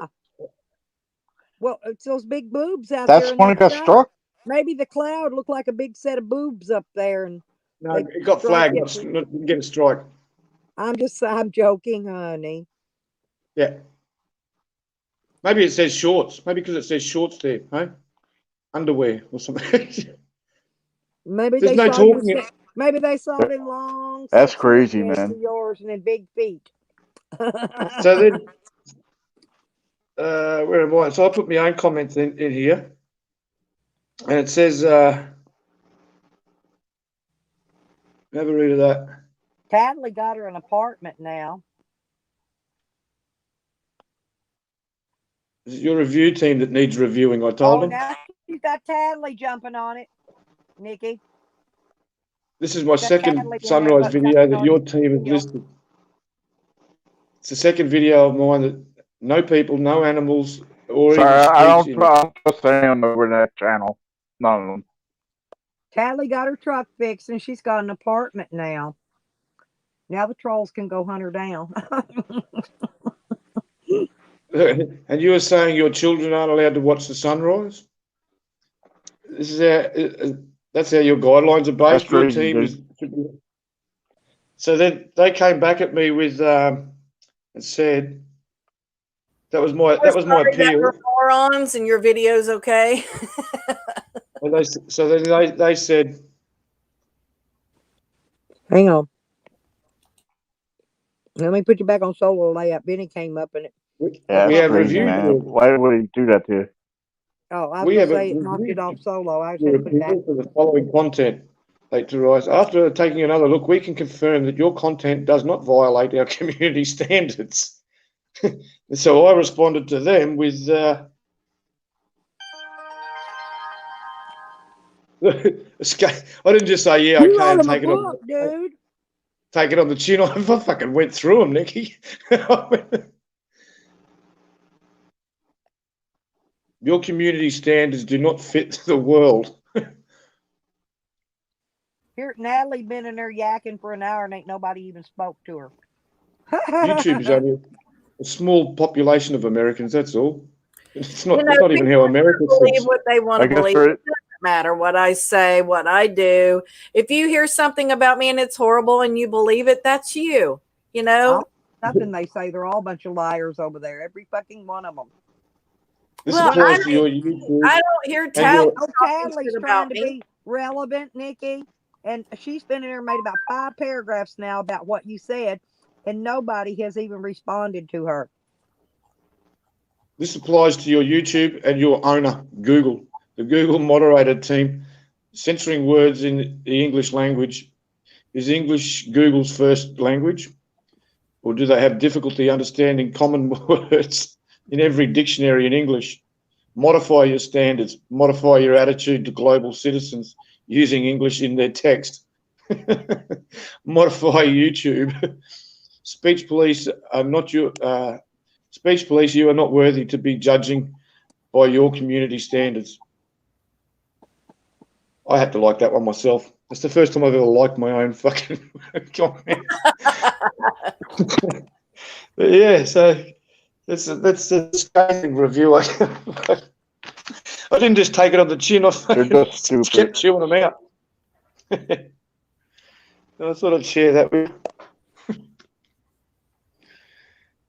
Well, it's those big boobs out That's there in when that it got sky. struck? Maybe the cloud looked like a big set of boobs up there, and No, they it got strike flagged. it. Didn't get a strike. I'm joking, honey. Yeah. Maybe it says shorts. Maybe because it says shorts there, hey? Underwear or something. Maybe There's they no saw you. talking. Maybe they saw them long, That's sexy crazy, legs man. of yours and then big feet. So then, where am I? So I put my own comments in here, and it says, have a read of that. Tadley got her an apartment now. Is it your review team that needs reviewing? I told them. Now she's got Tadley jumping on it, Nikki. This is my Got second Tadley in there sunrise video that on your team has listed. It's the second video of mine that no people, no animals, or Sorry, even I streets don't in it. trust anyone over that channel. None of them. Tadley got her truck fixed and she's got an apartment now. Now the trolls can go hunt her down. And you were saying your children aren't allowed to watch the sunrise? This is that's how your guidelines are based. That's Your crazy, team dude. is. So then they came back at me with and said that was my We're sorry that appeal. we're morons and your video's okay. And then they said, Hang on. Let me put you back on solo layout. Benny came up and it. we Yeah, that's have crazy, reviewed man. your, Why would he do that to you? Oh, I was we gonna have say it knocked it reviewed off solo. I just your had to put that. appeal for the following content. To rise. After taking another look, we can confirm that your content does not violate our community standards. So I responded to them with I didn't just say yeah, You okay, wrote and him a take it on book, dude. take it on the chin. I fucking went through them, Nicky. Your community standards do not fit the world. Here, Natalie been in there yakking for an hour and ain't nobody even spoke to her. YouTube is only a small population of Americans. That's all. It's not. You know, It's not even how America believe thinks. what they want I to guess believe. there, It doesn't matter what I say, what I do. If you hear something about me and it's horrible and you believe it, that's you. You know. Nothing they say. They're all a bunch of liars over there. Every fucking one of them. This Well, applies to your YouTube. I don't hear And Tally your, Oh, talking Tadley's shit trying about to me. be relevant, Nikki. And she's been in there and made about 5 paragraphs now about what you said, and nobody has even responded to her. this applies to your YouTube and your owner, Google. The Google moderator team censoring words in the English language. Is English Google's first language? Or do they have difficulty understanding common words in every dictionary in English? Modify your standards, modify your attitude to global citizens using English in their text. Modify YouTube. Speech police are not your speech police. You are not worthy to be judging by your community standards. I had to like that one myself. That's the first time I've ever liked my own fucking comment. Yeah, so that's a scathing review. I didn't just take it on the chin. I they're just stupid. kept chewing them out. I thought I'd share that with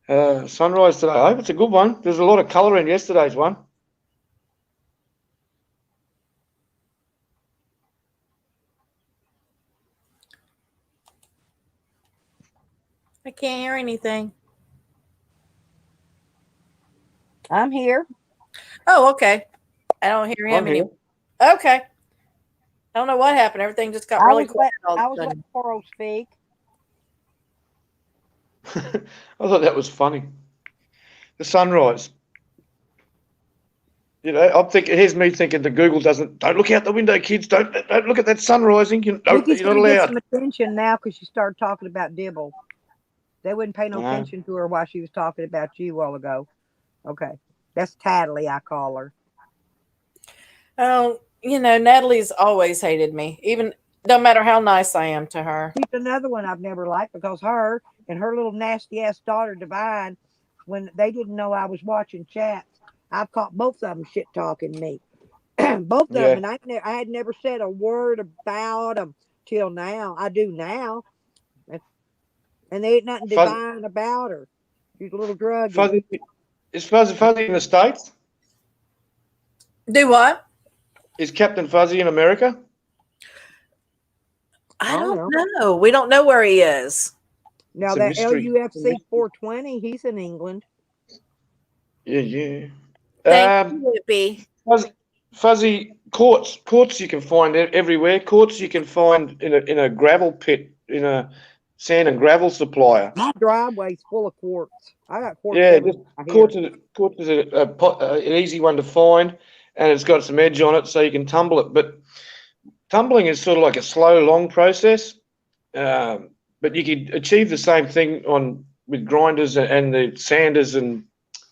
you. Sunrise today. I hope it's a good one. There's a lot of colour in yesterday's one. I can't hear anything. I'm here. Oh, okay. I don't hear him I'm here. anymore. Okay. I don't know what happened. Everything just got really quiet all I of was a letting sudden. Coral speak. I thought that was funny. The sunrise. You know, I'm thinking. Here's me thinking that Google don't look out the window, kids. Don't look at that sun rising. You're Nikki's not gonna get allowed. some attention now because she started talking about Dibble. They wouldn't pay no Wow. attention to her while she was talking about you a while ago. Okay. That's Tadley, I call her. Oh, you know, Natalie's always hated me, even no matter how nice I am to her. She's another one I've never liked because her and her little nasty ass daughter Divine, when they didn't know I was watching chats, I've caught both of them shit talking me. Both of Yeah. them, and I had never said a word about them till now. I do now, and there ain't nothing Fuzzy- divine about her. She's a little druggy. Fuzzy, is Fuzzy in the States? Do what? Is Captain Fuzzy in America? I don't know. We don't know where he is. Now It's a that mystery. LUFC 420, he's in England. Yeah. Thank you, Lippy. Fuzzy courts you can find everywhere. Courts you can find in a gravel pit, in a sand and gravel supplier. My driveway's full of quartz. I got quartz. Yeah, just everywhere courts is an easy one to find, and it's got some edge on it, so you can tumble it. But tumbling is sort of like a slow, long process. But you can achieve the same thing with grinders and the sanders and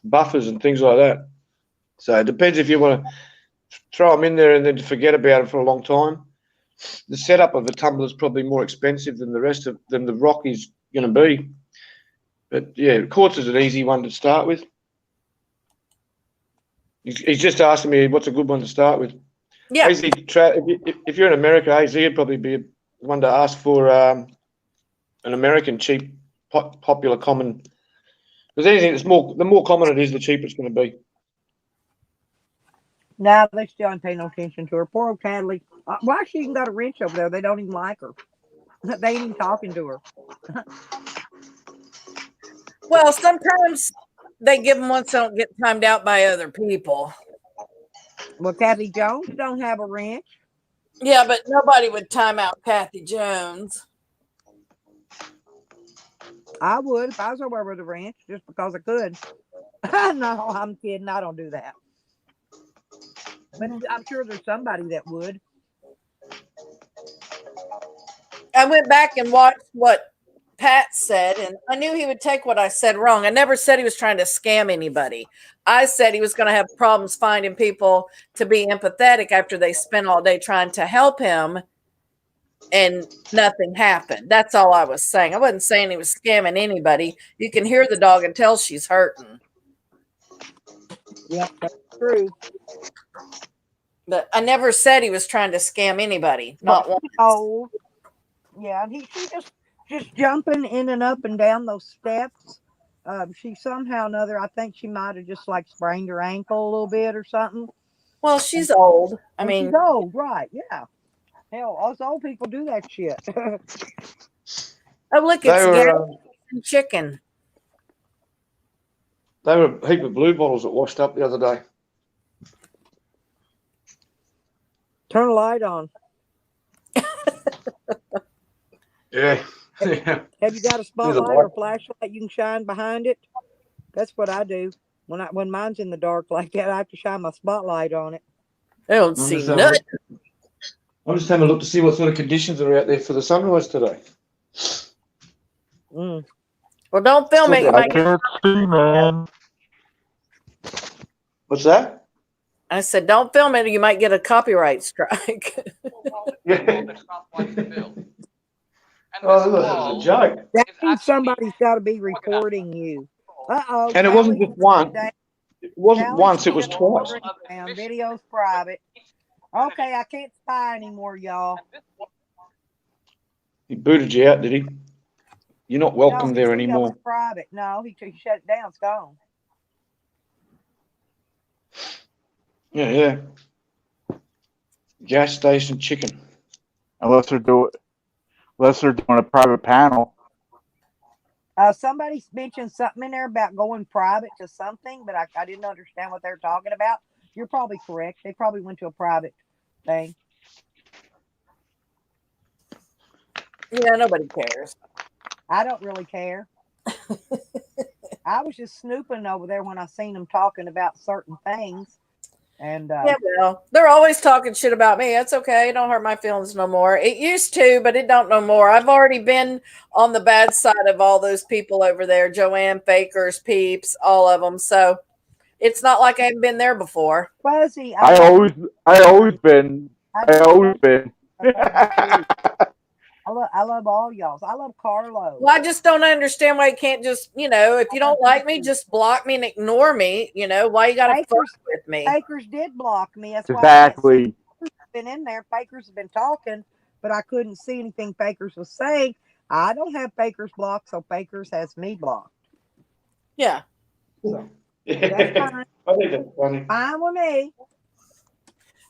buffers and things like that. So it depends if you want to throw them in there and then forget about it for a long time. The setup of a tumbler is probably more expensive than the rest of them. The rock is going to be. But yeah, quartz is an easy one to start with. He's just asking me what's a good one to start with. Yeah. AZ, if you're in America, AZ would probably be one to ask for an American cheap, popular, common. Because anything that's the more common it is, the cheaper it's going to be. Now they still ain't paying no attention to her. Poor old Cadley. Why she even got a wrench over there? They don't even like her. They ain't even talking to her. Well, sometimes they give them ones that don't get timed out by other people. Well, Kathy Jones don't have a wrench. Yeah, but nobody would time out Kathy Jones. I would if I was over with a wrench, just because I could. No, I'm kidding. I don't do that. But I'm sure there's somebody that would. I went back and watched what Pat said, and I knew he would take what I said wrong. I never said he was trying to scam anybody. I said he was going to have problems finding people to be empathetic after they spent all day trying to help him, and nothing happened. That's all I was saying. I wasn't saying he was scamming anybody. You can hear the dog and tell she's hurting. Yep, that's true. But I never said he was trying to scam anybody. Not once. Oh, yeah. And she just jumping in and up and down those steps. She somehow or another, I think she might have just like sprained her ankle a little bit or something. Well, she's old. I mean, she's old, right? Yeah. Hell, us old people do that shit. Oh, look, it's Gary and chicken. They were a heap of blue bottles that washed up the other day. Turn a light on. Yeah. Have you got a spotlight or a flashlight you can shine behind it? That's what I do. When mine's in the dark like that, I have to shine my spotlight on it. I don't see nothing. I'm just having a look to see what sort of conditions are out there for the sunrise today. Mm. Well, don't film it. I can't see, man. What's that? I said, don't film it or you might get a copyright strike. Yeah. Oh, look, that was a joke. That means somebody's got to be recording you. Uh-oh. And it wasn't just one. It wasn't once, it was twice. Video's private. Okay, I can't spy anymore, y'all. He booted you out, did he? You're not welcome there anymore. Private. No, he shut it down. It's gone. Yeah. Gas station chicken. Unless they're doing a private panel. Somebody mentioned something in there about going private to something, but I didn't understand what they were talking about. You're probably correct. They probably went to a private thing. Yeah, nobody cares. I don't really care. I was just snooping over there when I seen them talking about certain things. And yeah, well, they're always talking shit about me. That's okay. It don't hurt my feelings no more. It used to, but it don't no more. I've already been on the bad side of all those people over there. Joanne, Fakers, Peeps, all of them. So it's not like I haven't been there before. Fuzzy. I always been. I love all y'all. I love Carlo. Well, I just don't understand why you can't just, if you don't like me, just block me and ignore me. Why you got to fuck with me? Fakers did block me. That's exactly. Why been in there. Fakers have been talking, but I couldn't see anything Fakers was saying. I don't have Fakers blocked, so Fakers has me blocked. Yeah. That's fine. I think that's funny. Fine with me.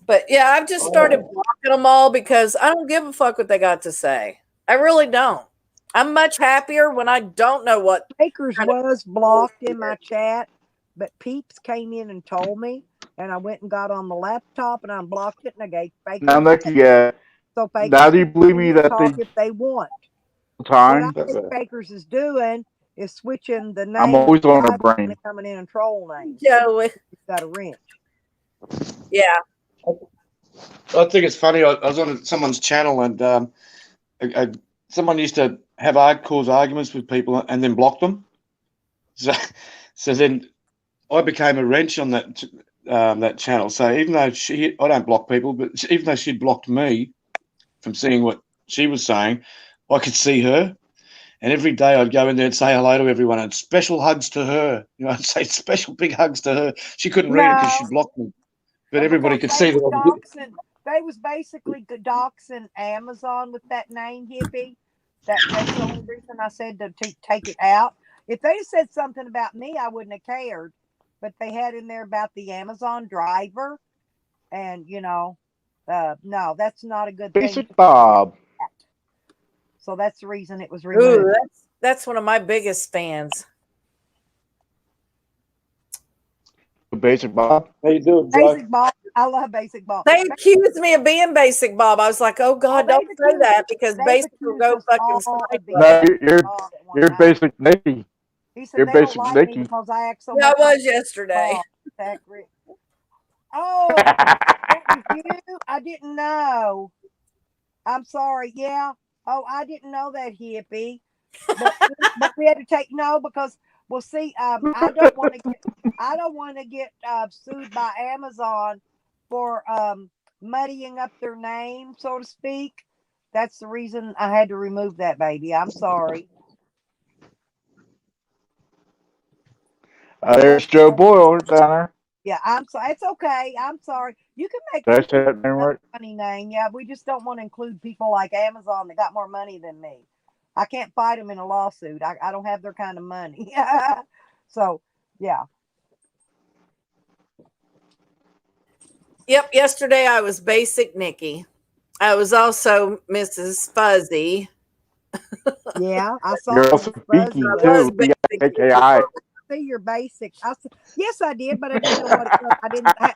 But yeah, I've just started blocking them all because I don't give a fuck what they got to say. I really don't. I'm much happier when I don't know what. Fakers was blocked in my chat, but Peeps came in and told me, and I went and got on the laptop and unblocked it, and I gave Fakers. Now, so Fakers now do you believe me that talk if they want? Time? What I think Fakers is doing is switching the name. I'm always on her brain. Coming in and troll names. Joey. He's got a wrench. Yeah. I think it's funny. I was on someone's channel and someone used to cause arguments with people and then block them. So then I became a wrench on that channel. So even though I don't block people, but even though she'd blocked me from seeing what she was saying, I could see her. And every day I'd go in there and say hello to everyone and special hugs to her. I'd say special big hugs to her. She couldn't read it because she blocked me. But everybody could see that I was they was basically doxing Amazon with that name, hippie. That's the only reason I said to take it out. If they said something about me, I wouldn't have cared. But they had in there about the Amazon driver, and no, that's not a good thing. Basic Bob. So that's the reason it was removed. Ooh, that's one of my biggest fans. Basic Bob. How you doing, Joe? Basic Bob. I love Basic Bob. They accused me of being Basic Bob. I was like, oh God, don't say that because Basic will go fucking snipe. No, you're Basic Nikki. He said you're they Basic don't like Nikki. me because I act so Yeah, I much was yesterday. Oh, that was you? I didn't know. I'm sorry. Yeah. Oh, I didn't know that, hippie. But we had to take because well, see, I don't want to get sued by Amazon for muddying up their name, so to speak. That's the reason I had to remove that, baby. I'm sorry. There's Joe Boyle down there. Yeah, I'm sorry. It's okay. I'm sorry. You can make Did I say that name right? a funny name. Yeah, we just don't want to include people like Amazon that got more money than me. I can't fight them in a lawsuit. I don't have their kind of money. So, yeah. Yep. Yesterday I was Basic Nikki. I was also Mrs. Fuzzy. Yeah, I saw. You're also Beaky too. B-I-K-I. See your basic. Yes, I did, but I didn't know what it was.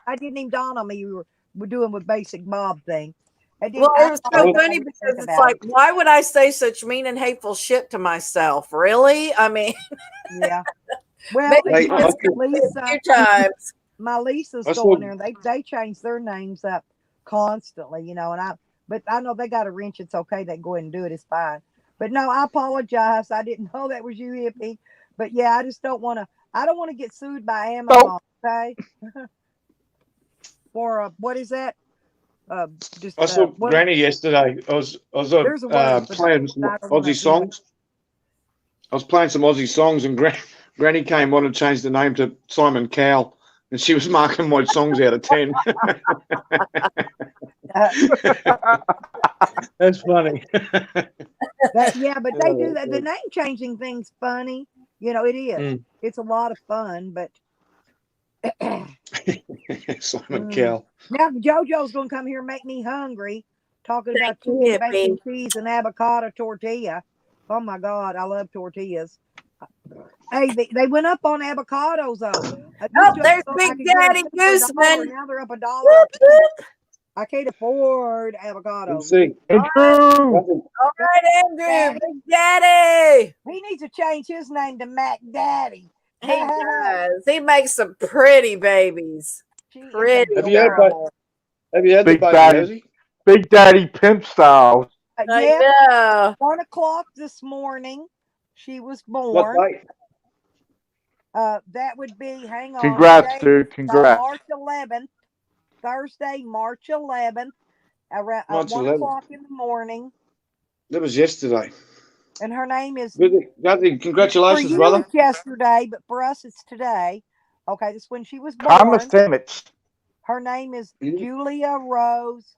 I didn't even dawn on me you were doing with Basic Bob thing. Well, it was so funny because it's like, why would I say such mean and hateful shit to myself? Really? I mean, yeah. Well, maybe just a few times. My Lisa's going there, and they change their names up constantly, but I know they got a wrench. It's okay. They go ahead and do it. It's fine. But no, I apologize. I didn't know that was you, hippie. But yeah, I just don't want to. I don't want to get sued by Amazon. Okay. For what is that? I saw Granny yesterday. I was playing some Aussie songs. I was playing some Aussie songs, and Granny came on and changed the name to Simon Cowell, and she was marking my songs out of 10. That's funny. Yeah, but they do that. The name changing thing's funny. It is. It's a lot of fun, but Simon Cowell. Now JoJo's gonna come here and make me hungry, talking about chicken, bacon, cheese, and avocado tortilla. Oh my God, I love tortillas. Hey, they went up on avocados though. Oh, there's Big Daddy Gooseman. Now they're up $1. I can't afford avocados. All right, Andrew, Big Daddy. He needs to change his name to Mac Daddy. He does. He makes some pretty babies. Pretty. Have you had Big the Daddy? Big Daddy Pimp Style. Yeah. 1 o'clock this morning, she was born. What date? That would be, hang on. Congrats, dude. Congrats. March 11th. Thursday, March 11th. Around 1 o'clock in the morning. That was yesterday. And her name is. Congratulations, for you brother. It's yesterday, but for us it's today. Okay, this is when she was born. Thomas Sandwich. Her name is Julia Rose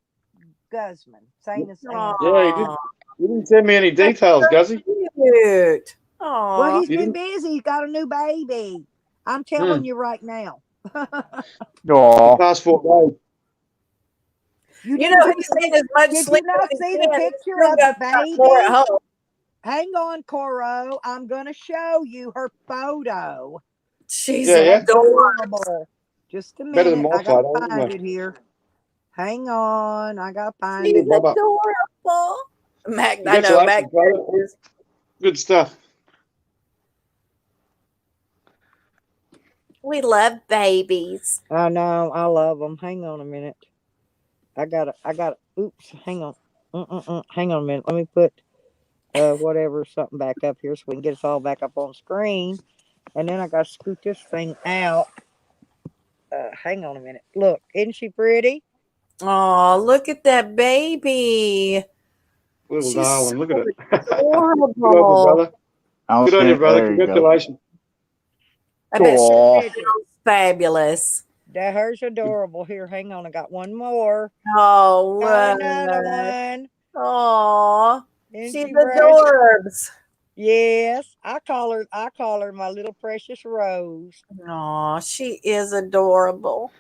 Guzman. Same as Yeah, you didn't send me any details, Guzzy. Cute. Well, he's been busy. He's got a new baby. I'm telling you right now. Aww. Past 4 days. He's seen as much sleep. Did you not see the picture of the baby? Hang on, Coro. I'm going to show you her photo. She's adorable. Just a minute. I got to find it here. Hang on. I got to find it. She's adorable. Mac, I know. Mac is good stuff. We love babies. I know. I love them. Hang on a minute. I got to. Oops. Hang on. Hang on a minute. Let me put something back up here so we can get us all back up on screen. And then I got to scoot this thing out. Hang on a minute. Look, isn't she pretty? Oh, look at that baby. Little She's darling. Look at it. adorable. Good on you, brother. I'll Good on you, send- brother. there you go. Congratulations. I bet she Aw. feels fabulous. That hers adorable. Here, hang on. I got one more. Oh, Got another look. one. Aw, Isn't she's she precious? adorbs. Yes, I call her my little precious Rose. Aw, she is adorable.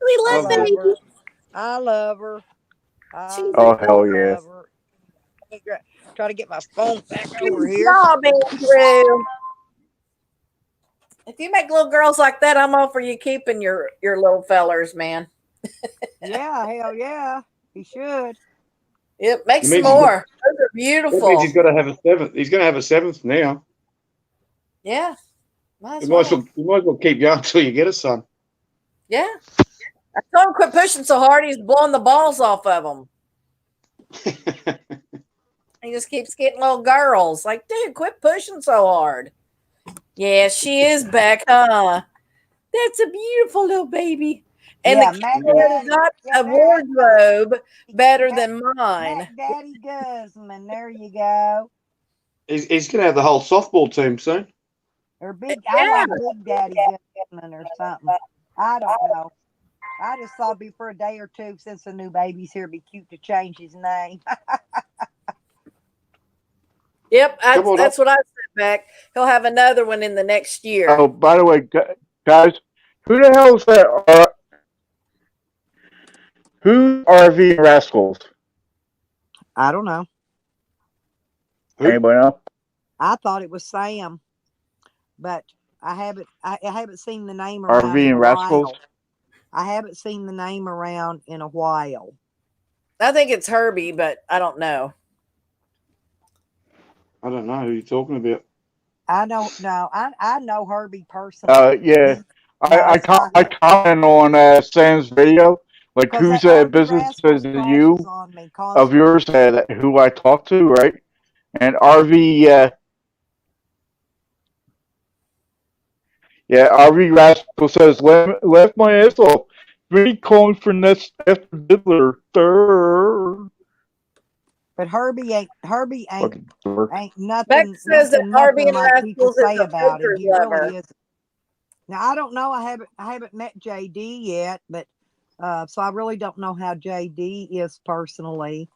We I love love her. baby. I love her. I She's Oh, hell yeah. love her. Let me try to get my phone back over Good here. job, Andrew. If you make little girls like that, I'm all for you keeping your little fellers, man. Yeah, hell yeah. He should. Yep, make It some means he's got- more. Those are That means beautiful. he's got to have a seventh. He's going to have a seventh now. Yeah, might as You might well. as well keep going until you get a son. Yeah. I told him quit pushing so hard, he's blowing the balls off of them. He just keeps getting little girls. Like, dude, quit pushing so hard. Yeah, she is back, huh? That's a beautiful little baby. And Yeah, the Mac kid Daddy. got Yeah, a there you go. wardrobe better Mac, than mine. Mac Daddy Guzman. There you go. He's going to have the whole softball team soon. Or big. Yeah. I like Big Daddy Guzman or something. I don't know. I just thought it'd be for a day or two since the new baby's here. It'd be cute to change his name. Yep, Come on that's what I said back. He'll have another one in the next year. Oh, by the way, guys, who the hell is that? Who's RV Rascals? I don't know. Who? Anybody know? I thought it was Sam, but I haven't seen the name around RV in a and Rascals? while. I haven't seen the name around in a while. I think it's Herbie, but I don't know. I don't know who you're talking about. I don't know. I know Herbie personally. Yeah. I I comment on Sam's video, like because whose that RV business Rascals is you crashes on me of constantly. yours who I talked to, right? And RV, RV Rascal says left my ass off. Really calling for next after Diddler. But Herbie ain't Fucking dork. ain't Beck nothing says that Herbie and like people Rascals is say a about him. poker's He lover. really is. Now I don't know. I haven't met JD yet, but so I really don't know how JD is personally.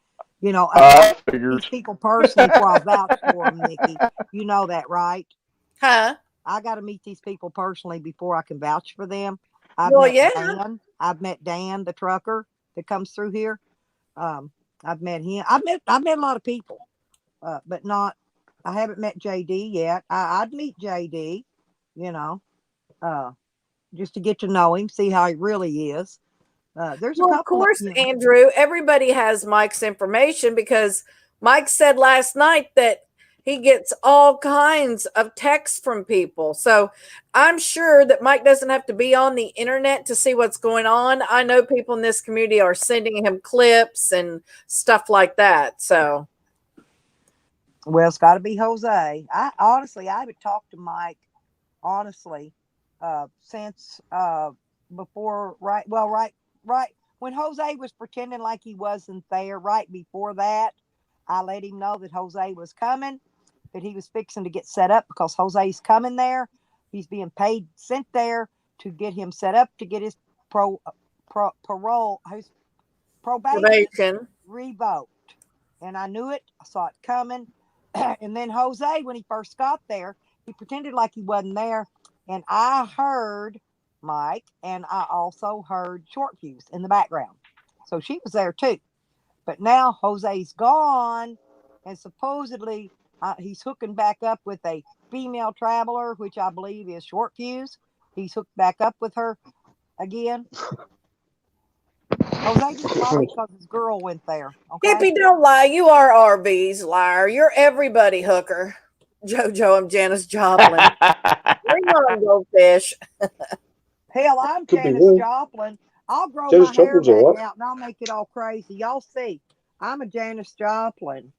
You know, I meet Figures. these people personally before I vouch for them, Nikki. You know that, right? Huh? I got to meet these people personally before I can vouch for them. Well, yeah. I've met Dan, the trucker that comes through here. I've met him. I've met a lot of people, but not. I haven't met JD yet. I'd meet JD, you know, just to get to know him, see how he really is. There's a Well, couple of course, of Andrew, everybody has Mike's information because Mike said last night that he gets all kinds of texts from people. So I'm sure that Mike doesn't have to be on the internet to see what's going on. I know people in this community are sending him clips and stuff like that. So, well, it's got to be Jose. I haven't talked to Mike honestly since before right when Jose was pretending like he wasn't there. Right before that, I let him know that Jose was coming, that he was fixing to get set up because Jose's coming there. He's being paid, sent there to get him set up to get his parole, his probation revoked. And I knew it. I saw it coming. And then Jose, when he first got there, he pretended like he wasn't there. And I heard Mike, and I also heard Short Fuse in the background. So she was there too. But now Jose's gone, and supposedly he's hooking back up with a female traveler, which I believe is Short Fuse. He's hooked back up with her again. Jose just lied because his girl went there. Okay? Hippie, don't lie. You are RV's liar. You're everybody hooker. JoJo, I'm Janice Joplin. Bring on, goldfish. Hell, I'm Could be Janice me. Joplin. I'll grow Janice my hair Joplin's back all right. out and I'll make it all crazy. Y'all see. I'm a Janice Joplin.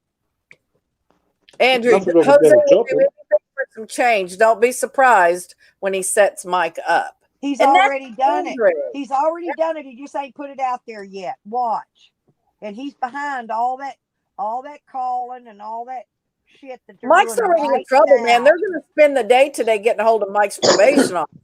Andrew, Nothing wrong with Jose Janice will do Joplin. anything for some change. Don't be surprised when he sets Mike up. He's And that's already done it. Andrew. He's already done it. He just ain't put it out there yet. Watch. And he's behind all all that calling and all that shit that they're Mike's doing already in right trouble, man. now. They're going to spend the day today getting a hold of Mike's probation officer.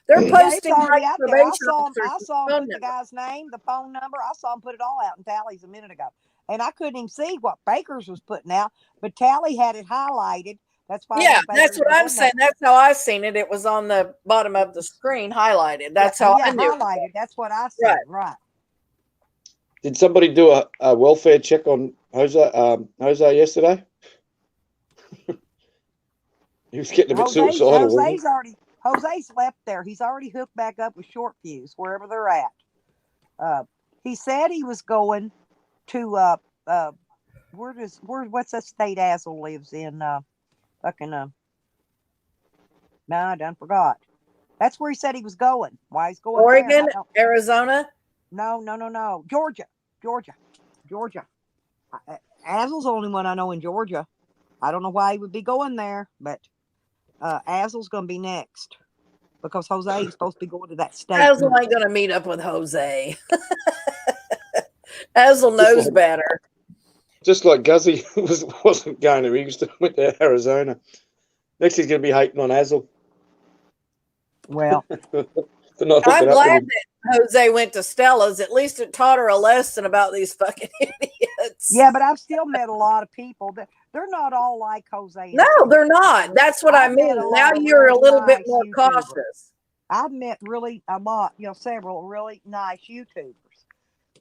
They're Yeah, it's posting already Mike's out there. I probation saw him. officer's I saw him phone put the number. guy's name, the phone number. I saw him put it all out in tallies a minute ago, and I couldn't even see what Baker's was putting out. But Tally had it highlighted. That's why. Yeah, when that's Baker's what was I'm in there. saying. That's how I seen it. It was on the bottom of the screen, highlighted. That's how I knew. Highlighted. That's what I said. Right. Did somebody do a welfare check on Jose yesterday? He was getting a bit suicidal. Jose's left there. He's already hooked back up with Short Fuse wherever they're at. He said he was going to what's that state Azel lives in? No, I done forgot. That's where he said he was going. Why he's going Oregon, there? Arizona. No. Georgia. Azel's the only one I know in Georgia. I don't know why he would be going there, but Azel's going to be next because Jose is supposed to be going to that state. Azel ain't going to meet up with Jose. Azel knows better. Just like Guzzy wasn't going to. He went to Arizona. Next, he's going to be hating on Azel. Well, I'm glad that Jose went to Stella's. At least it taught her a lesson about these fucking idiots. Yeah, but I've still met a lot of people that they're not all like Jose. No, they're not. That's what I mean. Now you're a little bit more cautious. I've met a lot, several really nice YouTubers.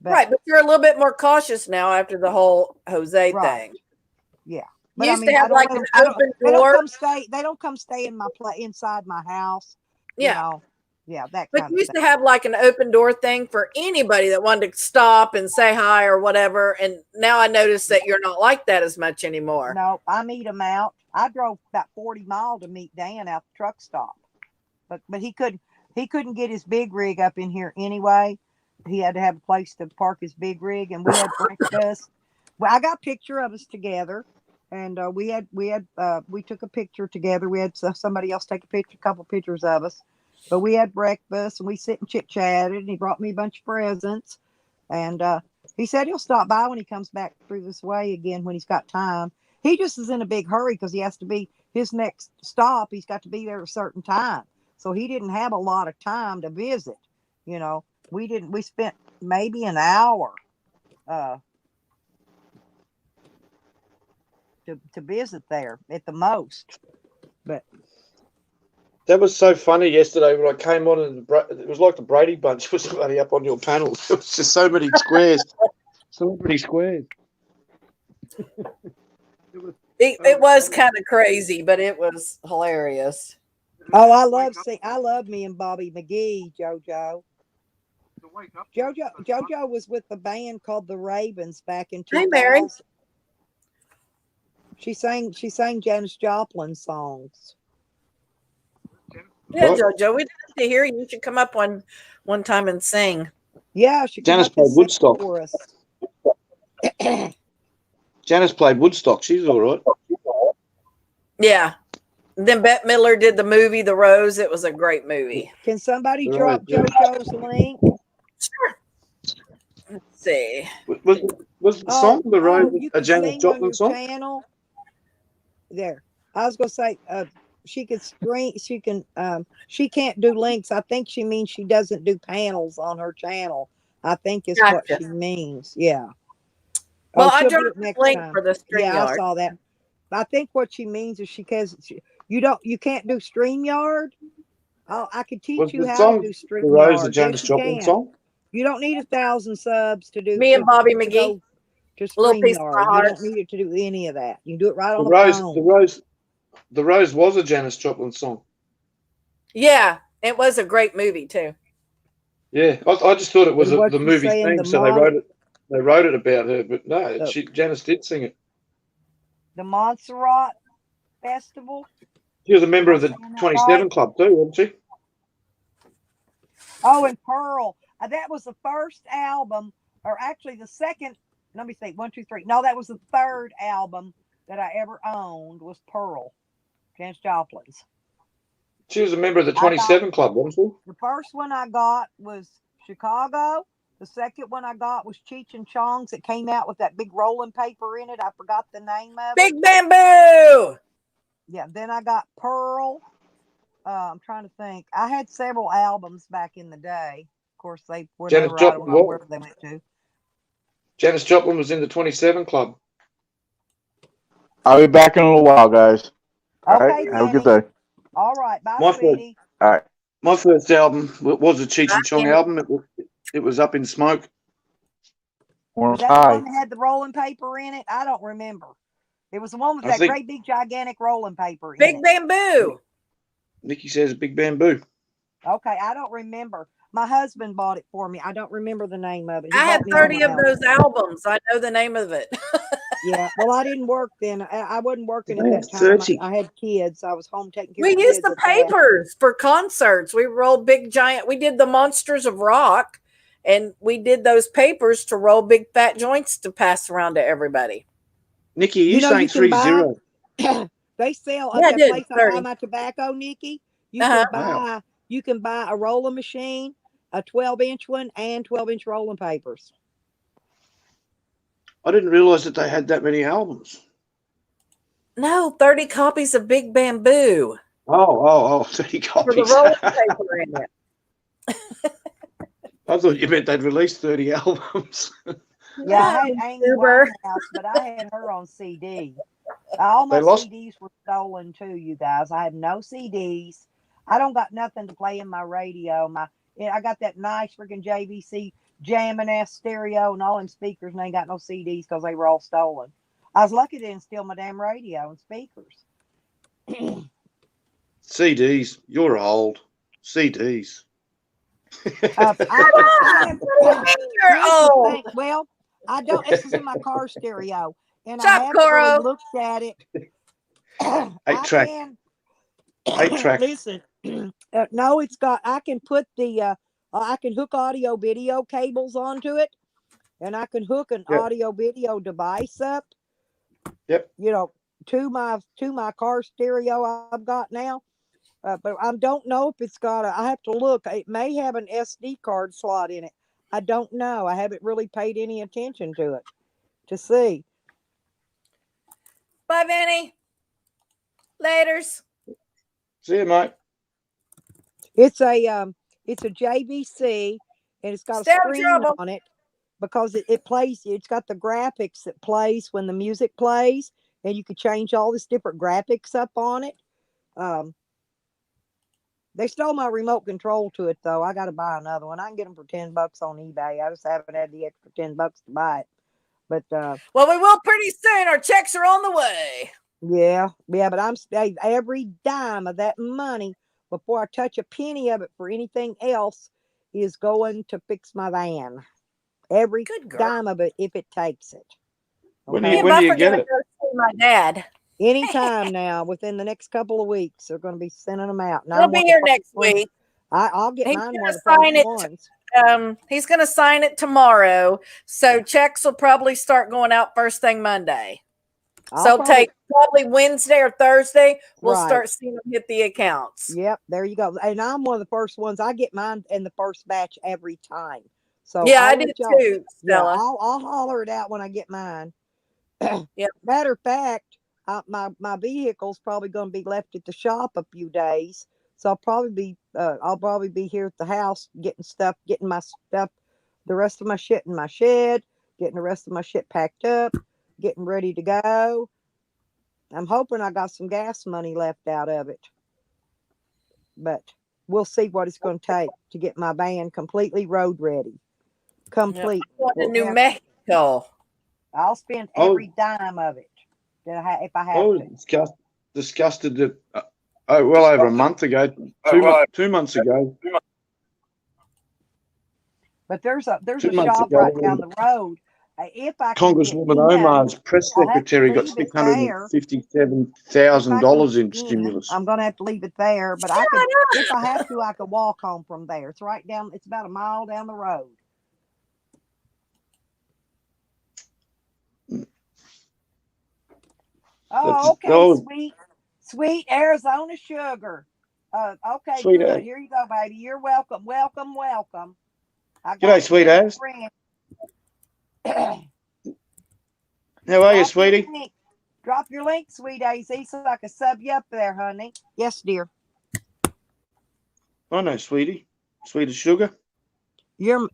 But you're a little bit more cautious now after the whole Jose thing. Yeah. But you used to have like an open door. They don't come stay in inside my house. Yeah. Yeah, that but kind you of used thing. to have like an open door thing for anybody that wanted to stop and say hi or whatever. And now I notice that you're not like that as much anymore. No, I meet him out. I drove about 40 miles to meet Dan at the truck stop. But he couldn't get his big rig up in here anyway. He had to have a place to park his big rig, and we had breakfast. Well, I got a picture of us together, and we took a picture together. We had somebody else take a couple pictures of us. But we had breakfast and we sit and chit chatted, and he brought me a bunch of presents. And he said he'll stop by when he comes back through this way again when he's got time. He just is in a big hurry because he has to be his next stop. He's got to be there at a certain time. So he didn't have a lot of time to visit. We spent maybe an hour to visit there at the most. But that was so funny yesterday when I came on, and it was like the Brady Bunch was bloody up on your panel. It was just so many squares. It was kind of crazy, but it was hilarious. Oh, I love me and Bobby McGee, JoJo. JoJo was with the band called the Ravens back in 2000. Hey, Mary. She sang Janis Joplin songs. Yeah, JoJo, we'd love to hear you. You should come up one time and sing. Yeah, she Janice played Woodstock for us. Janice played Woodstock. She's all right. Yeah. Then Bette Midler did the movie The Rose. It was a great movie. Can somebody drop JoJo's link? Sure. Let's see. Was the song The Rose a Janis Joplin song? Channel? There. I was gonna say she could screen. She can't do links. I think she means she doesn't do panels on her channel. I think is what she means. Yeah. Well, I dropped the link for the StreamYard. Yeah, I saw that. I think what she means is you can't do StreamYard. I could teach you how to do StreamYard. The Rose, the Janis Joplin song. You don't need 1,000 subs to do. Me and Bobby McGee. To StreamYard. You don't need it to do any of that. You can do it right on the phone. The Rose was a Janis Joplin song. Yeah, it was a great movie too. Yeah, I just thought it was the movie theme, so they wrote it about her, but no, Janis did sing it. The Montserrat Festival. She was a member of the 27 Club too, wasn't she? Oh, and Pearl. That was the first album, or actually the second. Let me think. 1, 2, 3. No, that was the third album that I ever owned. Was Pearl, Janis Joplin's. She was a member of the 27 Club, wasn't she? The first one I got was Chicago. The second one I got was Cheech and Chong's. It came out with that big rolling paper in it. I forgot the name of it. Big Bamboo. Yeah. Then I got Pearl. I'm trying to think. I had several albums back in the day. Of course, they were Janis never. I don't Joplin, know what? where they went to. Janis Joplin was in the 27 Club. I'll be back in a little while, guys. All Okay, right. Have a good Danny. day. All right. Bye, My first, sweetie. All right. my first album was a Cheech and Chong Danny. album. It was Up in Smoke. Was that the one that had the rolling paper in it? I don't remember. It was the one with I that think great big gigantic rolling paper in Big it. Bamboo. Nikki says Big Bamboo. Okay, I don't remember. My husband bought it for me. I don't remember the name of it. He I had bought me all 30 my of albums. those albums. I know the name of it. Yeah. Well, I didn't work then. I wasn't working at I that had time. 30. I had kids. I was home taking care We of used kids the at that. papers for concerts. We rolled big giant. We did the Monsters of Rock, and we did those papers to roll big fat joints to pass around to everybody. Nikki, are you, You know, saying you can buy. 3-0? They sell Yeah, at I that did place I buy 30. my tobacco, Nikki. You Uh-huh. can buy. Wow. You can buy a rolling machine, a 12-inch one, and 12-inch rolling papers. I didn't realize that they had that many albums. No, 30 copies of Big Bamboo 30 for the copies. rolling paper in it. I thought you meant they'd released 30 albums. Yeah, I had No, Amy Uber. Winehouse, but I had her on CD. All They my lost. CDs were stolen too, you guys. I have no CDs. I don't got nothing to play in my radio. I got that nice freaking JVC jamming ass stereo and all them speakers, and I ain't got no CDs because they were all stolen. I was lucky they didn't steal my damn radio and speakers. CDs. You're old. CDs. I have, You're here's the old. thing. Well, I don't. This is in my car stereo, and I Shut up, haven't really Coro. looked at it. 8-track. 8-track. Listen, no, it's got. I can put the. I can hook audio video cables onto it, and I can hook an Yep. audio video device up. Yep. You know, to my car stereo I've got now. But I don't know if it's got I have to look. It may have an SD card slot in it. I don't know. I haven't really paid any attention to it to see. Bye, Vinny. Laters. See you, mate. It's a JVC, and it's got Stay a out of screen trouble. on it because it plays. It's got the graphics that plays when the music plays, and you could change all this different graphics up on it. They stole my remote control to it though. I got to buy another one. I can get them for $10 on eBay. I just haven't had the extra $10 to buy it. But Well, we will pretty soon. Our checks are on the way. yeah. But I'm every dime of that money before I touch a penny of it for anything else is going to fix my van. Every Good girl. dime of it, if it takes it. When Okay. do Me and you Buff are get gonna it? go see my dad. Anytime now, within the next couple of weeks, they're going to be sending them out. And He'll I'm be one of here the first next ones. week. I'll get He's mine gonna one of the sign first it. ones. He's gonna sign it tomorrow. So checks will probably start going out first thing Monday. So take probably Wednesday or Thursday. We'll Right. start seeing them hit the accounts. Yep, there you go. And I'm one of the first ones. I get mine in the first batch every time. So Yeah, I I'll do let y'all- too, Yeah, Stella. I'll holler it out when I get mine. Yep. Matter of fact, my vehicle's probably going to be left at the shop a few days, so I'll probably be here at the house getting my stuff, the rest of my shit in my shed, getting the rest of my shit packed up, getting ready to go. I'm hoping I got some gas money left out of it, but we'll see what it's going to take to get my van completely road ready. Complete. Going to New Yeah. Mexico. I'll spend every dime of it if I have to. Disgusted that well over a month ago, 2 months ago. But there's a 2 months shop ago, right down the road. If I can get Congresswoman in, Omar's press I'll have to secretary got leave it there. $657,000 in stimulus. I'm going to have to leave it there, but if I have to, I could walk home from there. It's right down. It's about a mile down the road. Oh, okay, sweet Arizona sugar. Okay, Sweet good. egg. Here you go, baby. You're welcome. G'day, sweet ass. How are you, sweetie? Drop your link, sweet AZ, so I can sub you up there, honey. Yes, dear. I know, sweetie. Sweet as sugar. You're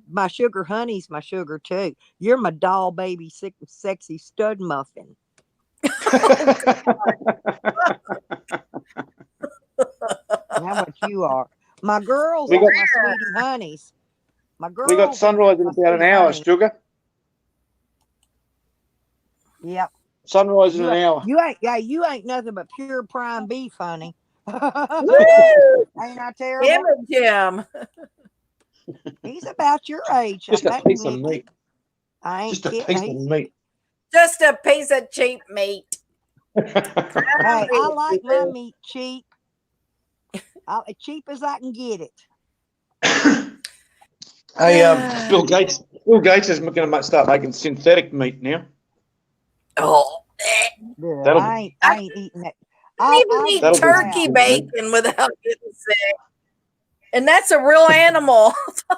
my sugar honey's my sugar too. You're my doll baby sexy stud muffin. How much you are? My girls are my sweetie honeys. My girls. We got sunrise in about an hour, sugar. Yep. Sunrise in an hour. You ain't nothing but pure prime beef, honey. Ain't I terrible? Damn it, Jim. He's about your age. Just a piece of meat. I ain't Just a piece of meat. Just a piece of cheap meat. Hey, I like my meat cheap. Cheap as I can get it. Hey, Bill Gates is going to start making synthetic meat now. Oh, I ain't eating it. I don't even eat turkey bacon without getting sick. And that's a real animal.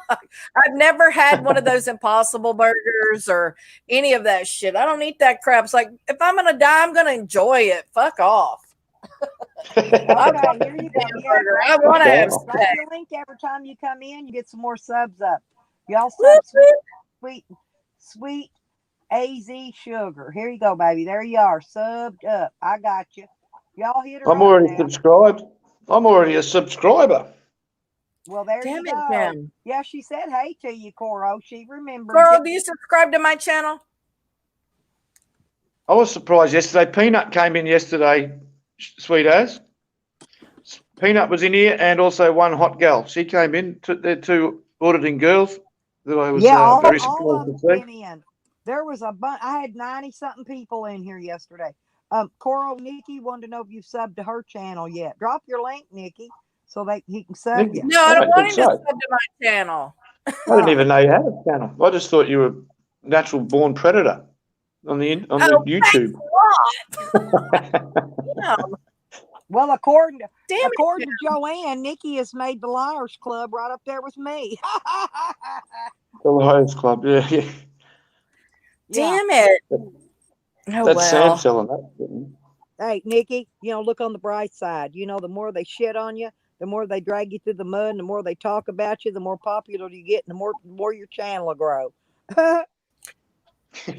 I've never had one of those Impossible burgers or any of that shit. I don't eat that crap. It's like, if I'm going to die, I'm going to enjoy it. Fuck off. Okay, here you go. Yeah, I want to have drop your link every time you come in. You get some more subs up. Y'all sub sweet AZ sugar. Here you go, baby. There you are, subbed up. I got you. Y'all hit her. I'm already subscribed. I'm already a subscriber. Well, there you go. Damn. Yeah, she said hey to you, Coro. She remembered. Coro, do you subscribe to my channel? I was surprised yesterday. Peanut came in yesterday, sweet as. Peanut was in here, and also one hot gal. She came in. They're two auditing girls that I was very surprised all of to them see. came in. There was a bunch. I had 90-something people in here yesterday. Coro, Nikki wanted to know if you subbed to her channel yet. Drop your link, Nikki, so he can sub you. No, I don't want him to sub to my channel. I didn't even know you had a channel. I just thought you were a natural born predator on the YouTube. Yeah. Well, according to Joanne, Nikki has made the Liars Club right up there with me. The Liars Club, yeah. Damn it. That's Sam selling that. Hey, Nikki, look on the bright side. The more they shit on you, the more they drag you through the mud, and the more they talk about you, the more popular you get, and the more your channel will grow.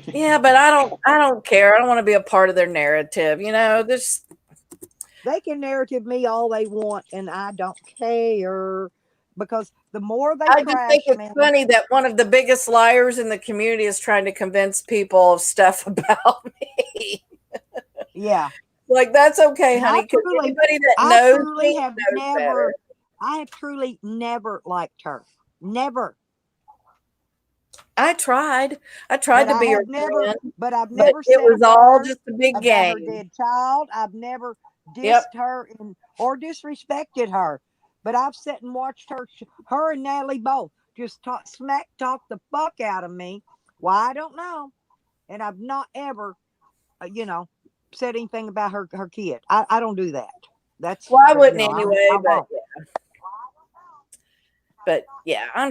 Yeah, but I don't care. I don't want to be a part of their narrative. They can narrative me all they want, and I don't care, because the more they I just think it's funny that one of the biggest liars in the community is trying to convince people of stuff about me. Yeah. Like, that's okay, honey, because anybody that knows me knows better. I have truly never liked her. Never. I tried to be her friend, but I've never said it was all just a big game. I've never did child. I've never dissed her or disrespected her. But I've sat and watched her and Natalie both just talk the fuck out of me. Why, I don't know. And I've not ever, said anything about her kid. I don't do that. That's I wouldn't anyway. But yeah, I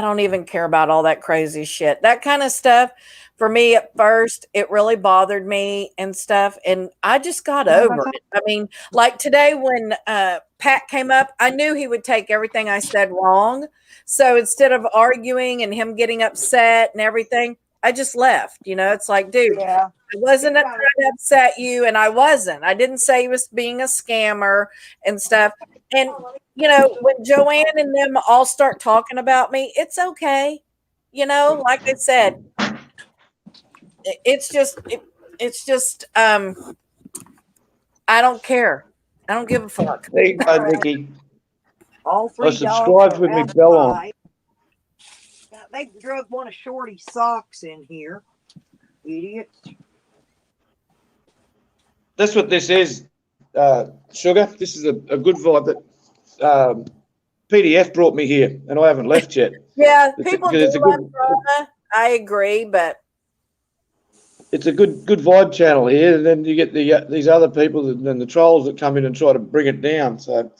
don't even care about all that crazy shit. That kind of stuff, for me at first, it really bothered me and stuff. And I just got over it. I mean, like today when Pat came up, I knew he would take everything I said wrong. So instead of arguing and him getting upset and everything, I just left. It's like, dude, I wasn't trying to upset you. And I wasn't. I didn't say he was being a scammer and stuff. And, when Joanne and them all start talking about me, it's okay. Like I said, it's just, I don't care. I don't give a fuck. There you go, Nikki. All three subscribed with me bell on. They drug one of Shorty's socks in here. Idiots. That's what this is, Sugar. This is a good vibe that PDF brought me here, and I haven't left yet. Yeah, people do love drama. I agree, but it's a good vibe channel here. And then you get these other people and the trolls that come in and try to bring it down. So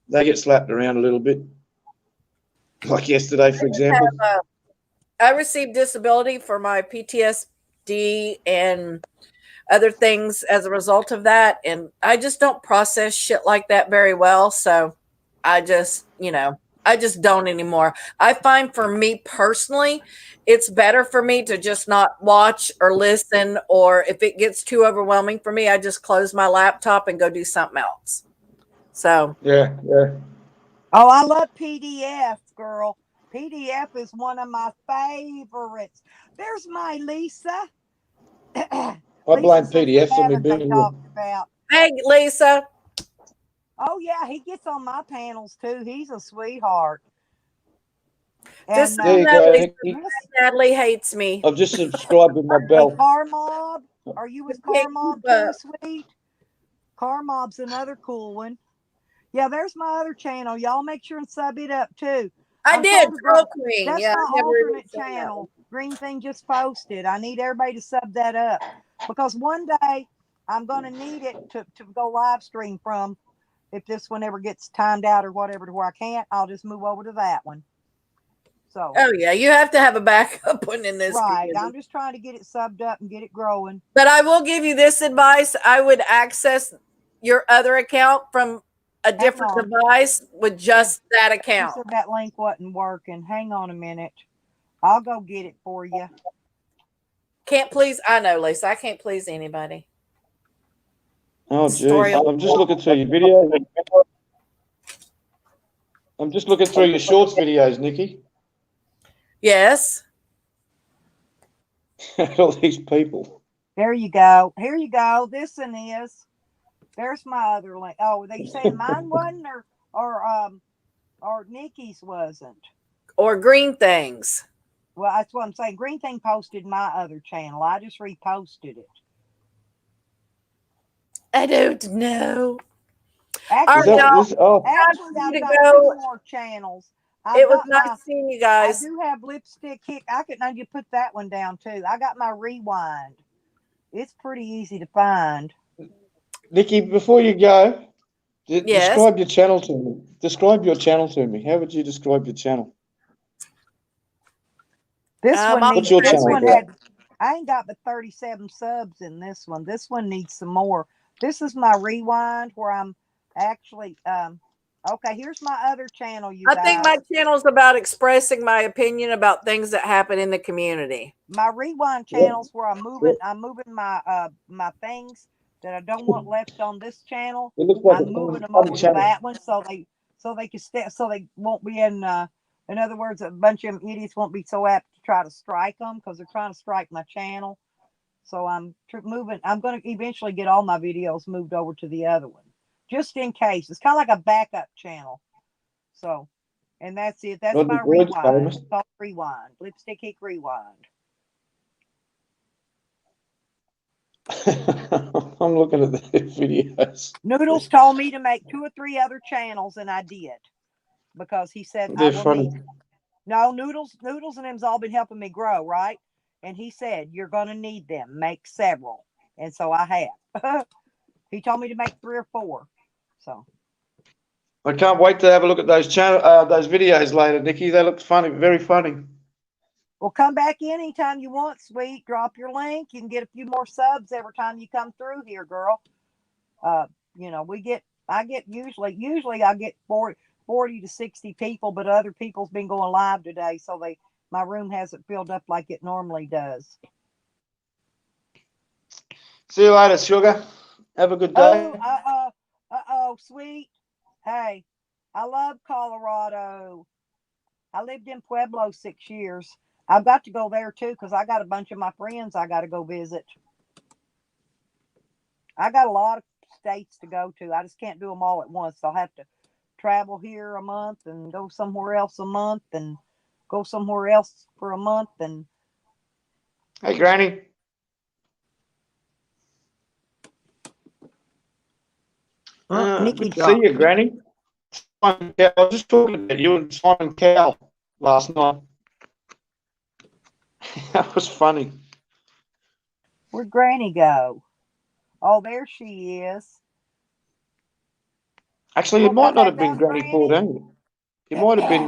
they get slapped around a little bit. Like yesterday, for example. I received disability for my PTSD and other things as a result of that. And I just don't process shit like that very well. So I just, I just don't anymore. I find for me personally, it's better for me to just not watch or listen, or if it gets too overwhelming for me, I just close my laptop and go do something else. So yeah. Oh, I love PDF, girl. PDF is one of my favorites. There's my Lisa. I blame PDF for me they being talked about. Hey, Lisa. Oh yeah, he gets on my panels too. He's a sweetheart. Just And there you go, Lisa, Nikki. Natalie hates me. I've just subscribed with my Hey, bell. Car Mob, are you with Car Mob too, sweet? Car Mob's another cool one. Yeah, there's my other channel. Y'all make sure and sub it up too. I did, Pearl Queen. That's Yeah, my alternate channel. Green Thing just posted. I need everybody to sub that up because one day I'm going to need it to go live stream from. If this one ever gets timed out or whatever to where I can't, I'll just move over to that one. So. Oh yeah, you have to have a backup one in this. Right. I'm just trying to get it subbed up and get it growing. But I will give you this advice. I would access your other account from a different device with just that account. She said that link wasn't working. Hang on a minute. I'll go get it for you. Can't please. I know, Lisa. I can't please anybody. Oh, geez. I'm just looking through your video. I'm just looking through your shorts videos, Nikki. Yes. All these people. There you go. Here you go. This one is. There's my other link. Oh, they saying mine wasn't, or Nikki's wasn't, or Green Things. Well, that's what I'm saying. Green Thing posted my other channel. I just reposted it. I don't know. Actually, I've got 2 more channels. It was nice seeing you guys. I do have Lipstickhick. I need to put that one down too. I got my rewind. It's pretty easy to find. Nikki, before you go, describe your channel to me. Describe your channel to me. How would you describe your channel? This one what's your channel? I ain't got but 37 subs in this one. This one needs some more. This is my rewind where I'm actually okay, here's my other channel, you guys. I think my channel's about expressing my opinion about things that happen in the community. My rewind channel's where I'm moving my my things that I don't want left on this channel. I'm moving them over to that one so they can so they won't be in other words, a bunch of them idiots won't be so apt to try to strike them because they're trying to strike my channel. So I'm moving. I'm going to eventually get all my videos moved over to the other one, just in case. It's kind of like a backup channel. So, and that's it. That's my rewind. It's called Rewind. Lipstickhick Rewind. I'm looking at the videos. Noodles told me to make 2 or 3 other channels, and I did because he said they're funny. No, Noodles and them's all been helping me grow, right? And he said, you're going to need them. Make several. And so I have. He told me to make 3 or 4. So. I can't wait to have a look at those those videos later, Nikki. They look funny, very funny. Well, come back anytime you want, sweet. Drop your link. You can get a few more subs every time you come through here, girl. You know, I get usually I get 40 to 60 people, but other people's been going live today, so my room hasn't filled up like it normally does. See you later, sugar. Have a good day. Oh, sweet. Hey, I love Colorado. I lived in Pueblo 6 years. I've got to go there too because I got a bunch of my friends I got to go visit. I got a lot of states to go to. I just can't do them all at once. I'll have to travel here a month and go somewhere else a month and go somewhere else for a month. And hey, Granny. Nikki, good to see you, Granny. I was just talking about you and Simon Cowell last night. That was funny. Where'd Granny go? Oh, there she is. Actually, it might not have been Granny Ford. It might have been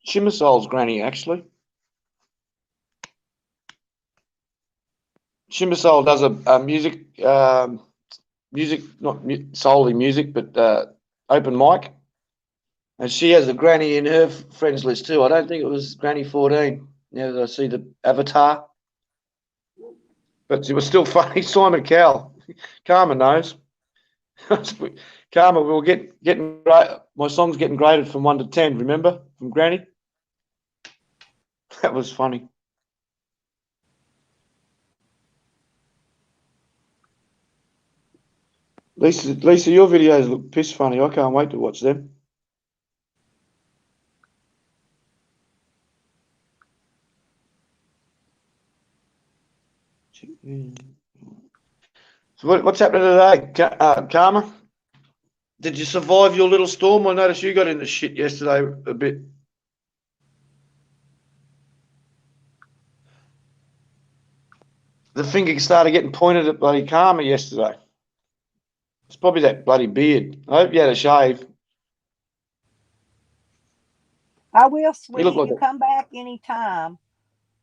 Shimmer Soul's granny, actually. Shimmer Soul does a music, not solely music, but open mic. And she has a granny in her friends list too. I don't think it was Granny 14. Now that I see the avatar. But it was still funny. Simon Cowell. Karma knows. Karma, we'll getting great. My song's getting graded from 1 to 10, remember? From Granny. That was funny. Lisa, your videos look piss funny. I can't wait to watch them. So what's happening today, Karma? Did you survive your little storm? I noticed you got into shit yesterday a bit. The finger started getting pointed at bloody Karma yesterday. It's probably that bloody beard. I hope you had a shave. I will, sweetie. look like You come back anytime.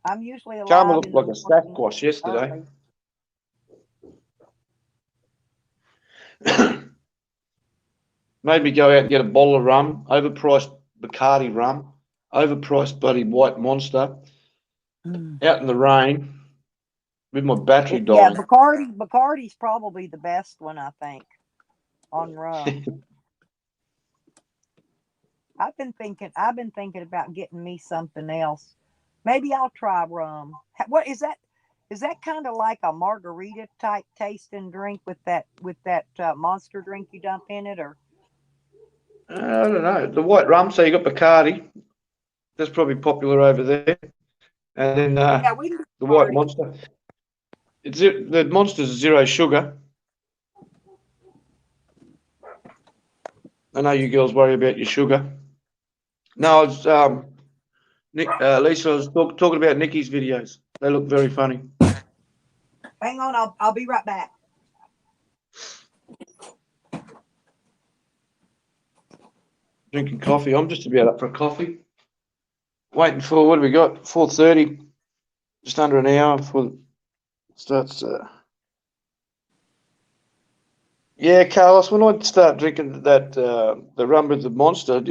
I'm usually Karma alive looked in like the a morning Sasquatch yesterday. early. Made me go out and get a bottle of rum, overpriced Bacardi rum, overpriced bloody white monster, out in the rain with my battery Yeah, dying. Bacardi's probably the best one, I think, on rum. I've been thinking about getting me something else. Maybe I'll try rum. What is that? Is that kind of like a margarita type tasting drink with that monster drink you dump in it, or? I don't know. The white rum, so you got Bacardi. That's probably popular over there. And then Yeah, we can do the white Bacardi. monster. The monster's zero sugar. I know you girls worry about your sugar. No, it's Lisa, I was talking about Nikki's videos. They look very funny. Hang on, I'll be right back. Drinking coffee. I'm just about up for a coffee. Waiting for, what do we got? 4:30. Just under an hour before it starts. Yeah, Carlos, when I start drinking that the rum with the monster,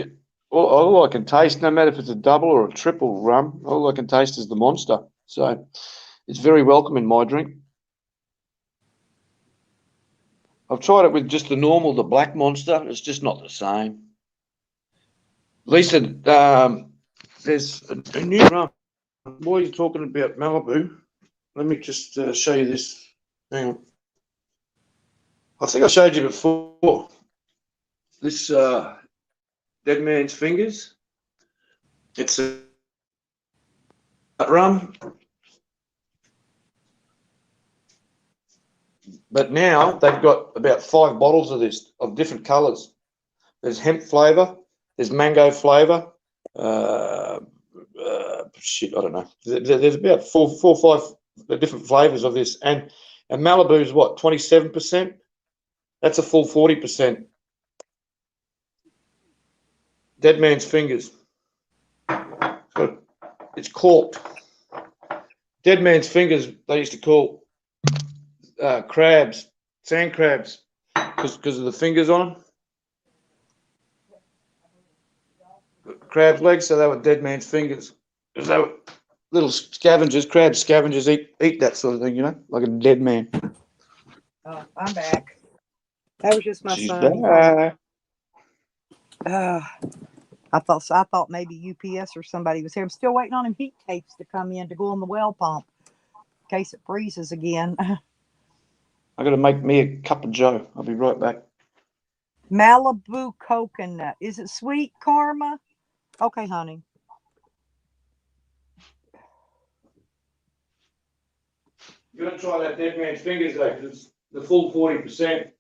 all I can taste, no matter if it's a double or a triple rum, all I can taste is the monster. So it's very welcome in my drink. I've tried it with just the normal, the black monster. It's just not the same. Lisa, there's a new rum. What are you talking about, Malibu? Let me just show you this. Hang on. I think I showed you before. This Dead Man's Fingers. It's a rum. But now they've got about 5 bottles of this, of different colours. There's hemp flavour. There's mango flavour. Shit, I don't know. There's about four or 5 different flavours of this. And Malibu's what, 27%? That's a full 40%. Dead Man's Fingers. It's corked. Dead Man's Fingers, they used to call crabs, sand crabs, because of the fingers on them. Crab's legs, so they were Dead Man's Fingers. Because they were little scavengers, crab scavengers eat that sort of thing, you know, like a dead man. Oh, I'm back. That was just my She's son. back. I thought maybe UPS or somebody was here. I'm still waiting on him heat tapes to come in to go on the well pump in case it freezes again. I got to make me a cup of joe. I'll be right back. Malibu coconut. Is it sweet, Karma? Okay, honey. You're going to try that Dead Man's Fingers, though, because it's the full 40%.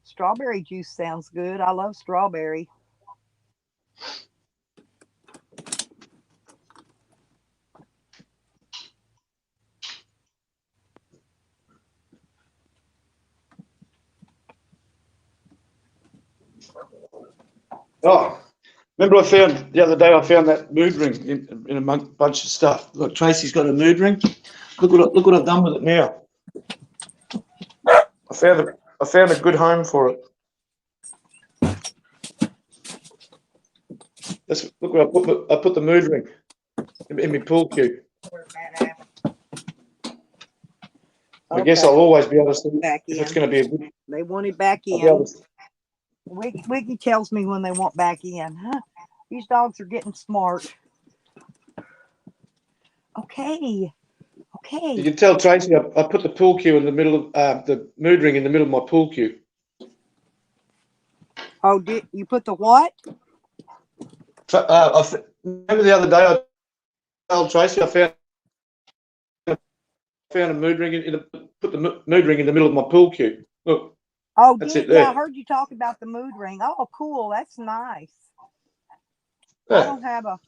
Strawberry juice sounds good. I love strawberry. Oh, Remember, I found the other day. I found that mood ring in a bunch of stuff. Look, Tracy's got a mood ring. Look what I've done with it now. I found a good home for it. Look what I put the mood ring in my pool cue. I guess I'll always be able to see back if in. it's going to be a good. They want it back I'll be in. able to- Wiggy tells me when they want back in. Huh? These dogs are getting smart. Okay. You can tell Tracy. I put the pool cue in the middle of the mood ring in the middle of my pool cue. Oh, did you put the what? Remember the other day I told Tracy I found a mood ring put the mood ring in the middle of my pool cue. Look. Oh, That's did it there. yeah, I heard you talk about the mood ring. Oh, cool. That's nice. Yeah. I don't have a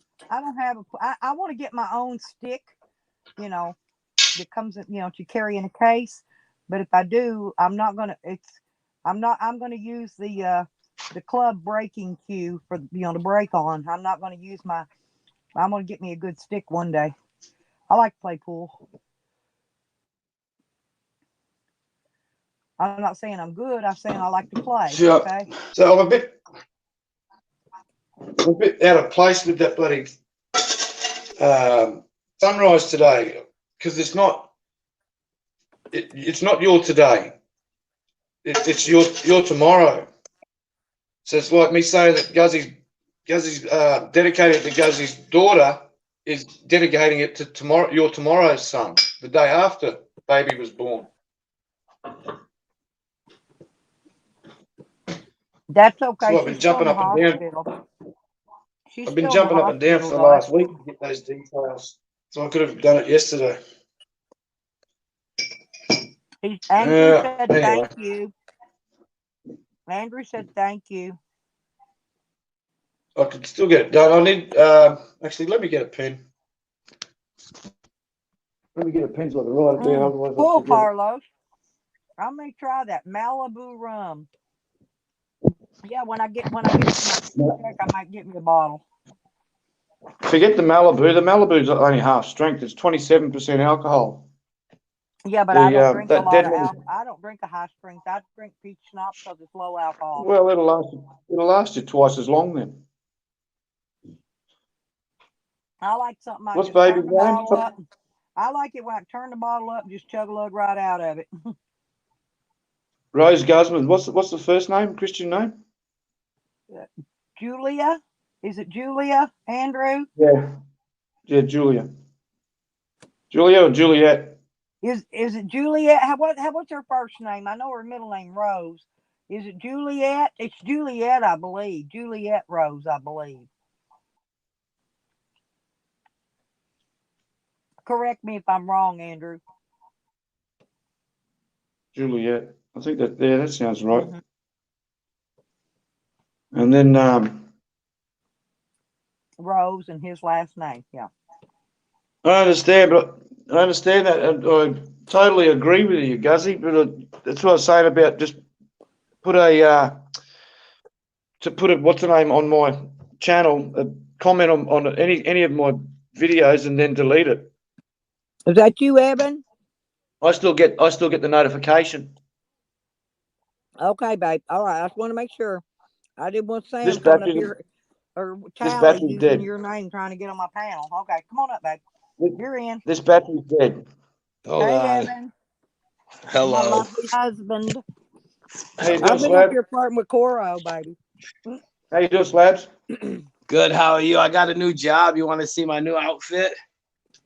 I want to get my own stick, that comes in, to carry in a case. But if I do, I'm gonna use the club breaking cue for to break on. I'm not gonna use I'm gonna get me a good stick one day. I like to play pool. I'm not saying I'm good. I'm saying I like to play. Yeah. Okay. So I'm a bit out of place with that bloody sunrise today because it's not your today. It's your tomorrow. So it's like me saying that Guzzy's dedicated to Guzzy's daughter is dedicating it to your tomorrow's son, the day after baby was born. That's okay. So I've been jumping up and down. I've been jumping up and down for the last week to get those details. So I could have done it yesterday. Andrew said thank you. Andrew said thank you. I could still get it done. I need actually let me get a pen. Let me get a pen so I can write it down. Otherwise Cool, I'll forget it. Carlos. I may try that Malibu rum. Yeah, when I get my check, I might get me a bottle. Forget the Malibu. The Malibu's only half strength. It's 27% alcohol. Yeah, but I don't drink a lot of alcohol. I don't drink a high strength. I drink peach schnapps because it's low alcohol. Well, it'll last you twice as long then. I like something I What's just baby turn the bottle up. I like it when I turn the bottle up and just chug a lug right out of it. Rose Guzman. What's the first name? Christian name? Julia. Is it Julia, Andrew? Yeah, Julia. Julia or Juliet? Is it Juliet? What's her first name? I know her middle name Rose. Is it Juliet? It's Juliet, I believe. Juliet Rose, I believe. Correct me if I'm wrong, Andrew. Juliet. I think that sounds right. Mm-hmm. And then Rose and his last name, yeah. I understand that. I totally agree with you, Guzzy. But that's what I was saying about just put what's the name on my channel, a comment on any of my videos, and then delete it. Is that you, Evan? I still get the notification. Okay, babe. All right. I just want to make sure. I didn't want Sam coming up here or Tally using dead. Your name trying to get on my panel. Okay, come on up, babe. You're in. This battery's dead. Hold on. Evan. Hello. My lovely husband. How you doing, I've been up here flirting with Coro, baby. How you doing, Slabs? Good. How are you? I got a new job. You want to see my new outfit?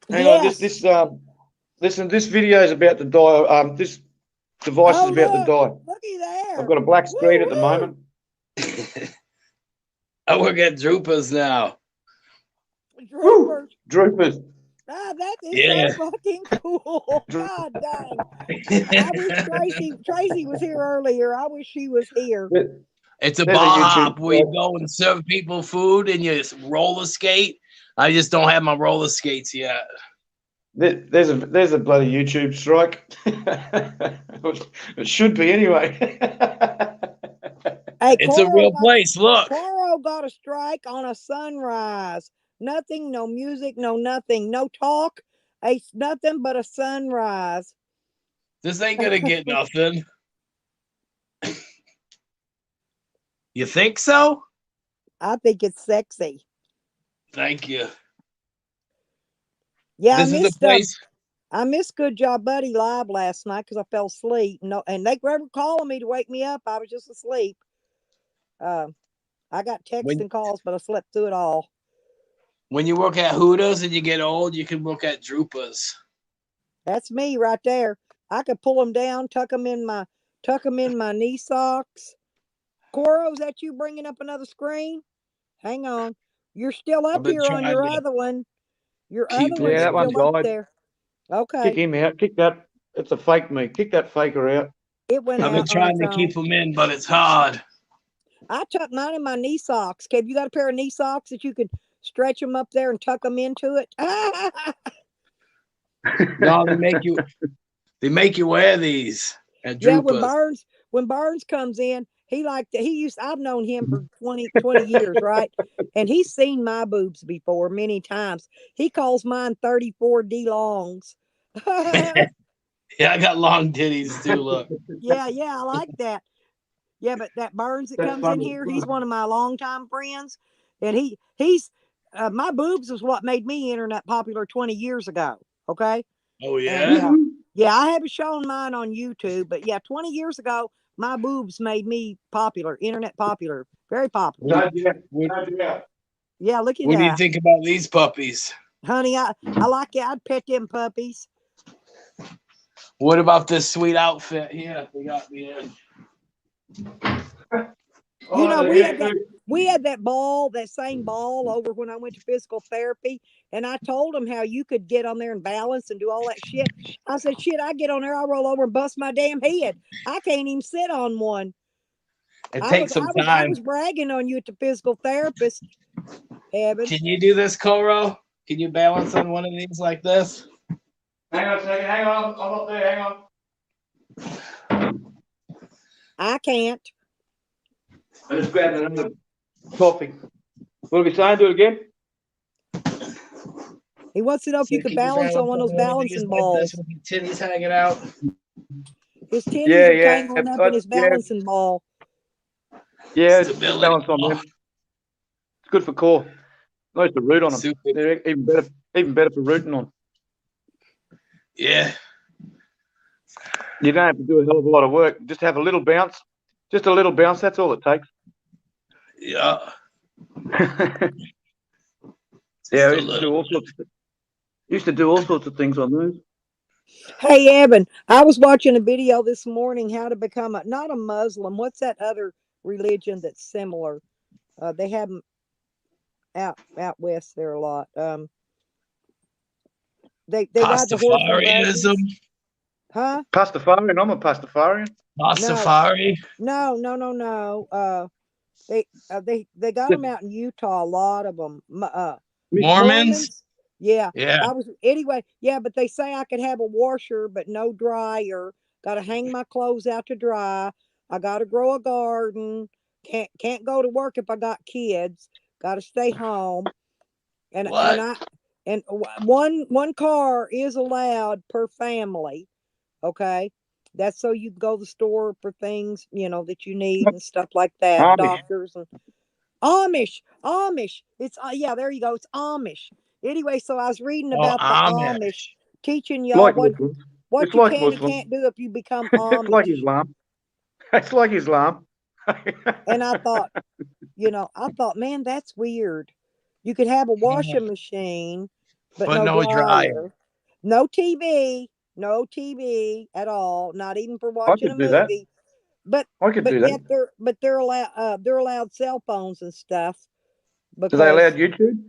Hang on. This video is about to die. This device is about to die. Looky there. I've got a black screen at the moment. I work at Droopers now. Droopers. Ah, that is so fucking cool. God dang. I wish Tracy was here earlier. I wish she was here. It's a bar hop where you go and serve people food and you roller skate. I just don't have my roller skates yet. There's a bloody YouTube strike. It should be anyway. Hey, it's a real place. Look. Coro Joe got a strike on a sunrise. Nothing, no music, no nothing, no talk. It's nothing but a sunrise. This ain't gonna get nothing. You think so? I think it's sexy. Thank you. Yeah, This is the place. I missed Good Job Buddy live last night because I fell asleep. No, and they were calling me to wake me up. I was just asleep. I got texts and calls, but I slept through it all. When you work at Hooters and you get old, you can work at Droopers. That's me right there. I could pull them down, tuck them in my knee socks. Coro, is that you bringing up another screen? Hang on. You're still up here on your other one. Your other one's that one's still up died. there. Okay. Kick him out. Kick that. It's a fake me. Kick that faker out. It went I've out. been trying to keep them in, but it's hard. I tuck mine in my knee socks. Have you got a pair of knee socks that you could stretch them up there and tuck them into it? No, they make you wear these at Yeah, Droopers. when Barnes comes in, I've known him for 20 years, right? And he's seen my boobs before many times. He calls mine 34D longs. Yeah, I got long titties too. Look. Yeah, I like that. Yeah, but that Burns that comes in here, he's one of my longtime friends, and he's my boobs is what made me internet popular 20 years ago. Okay. Oh yeah. And, yeah, I haven't shown mine on YouTube, but yeah, 20 years ago, my boobs made me popular, internet popular, very popular. Yeah, look at What that. do you think about these puppies? Honey, I like it. I'd pet them puppies. What about this sweet outfit here? They got me in. You know, we had that same ball over when I went to physical therapy, and I told them how you could get on there and balance and do all that shit. I said, shit, I get on there, I roll over and bust my damn head. I can't even sit on one. It takes some time. I was bragging on you at the physical therapist. Heavens. Can you do this, Coro? Can you balance on one of these like this? Hang on a second. Hang on. I'm up there. Hang on. I can't. I just grabbed another coffee. What are we saying? Do it again. He wants to know if you could balance on one of those balancing balls. With your titties hanging out. His titties are tangling up in his balancing ball. Yeah, it's balance on them. It's good for core. Nice to root on them. They're even better for rooting on. Yeah. You don't have to do a hell of a lot of work. Just have a little bounce. Just a little bounce. That's all it takes. Yeah. Yeah, used to do all sorts of things on those. Hey, Evan, I was watching a video this morning how to become not a Muslim. What's that other religion that's similar? They have them out west there a lot. They ride the horse and buggies. Huh? Pastafarian. I'm a Pastafarian. Pastafari? No. They got them out in Utah. A lot of them. Mormons? Yeah. Yeah. Anyway. Yeah, but they say I could have a washer, but no dryer. Got to hang my clothes out to dry. I got to grow a garden. Can't go to work if I got kids. Got to stay home. And one car is allowed per family. Okay. That's so you go to the store for things, that you need and stuff like that. Amish. Doctors and Amish. It's there you go. It's Amish. Anyway, so I was reading about the Amish, teaching y'all what you can and can't do if you become Amish. It's like Islam. It's like Islam. And I thought, man, that's weird. You could have a washing machine, but no dryer. No TV. No TV at all, not even for watching a movie. But I could do that. But they're allowed cell phones and stuff. Do they allowed YouTube?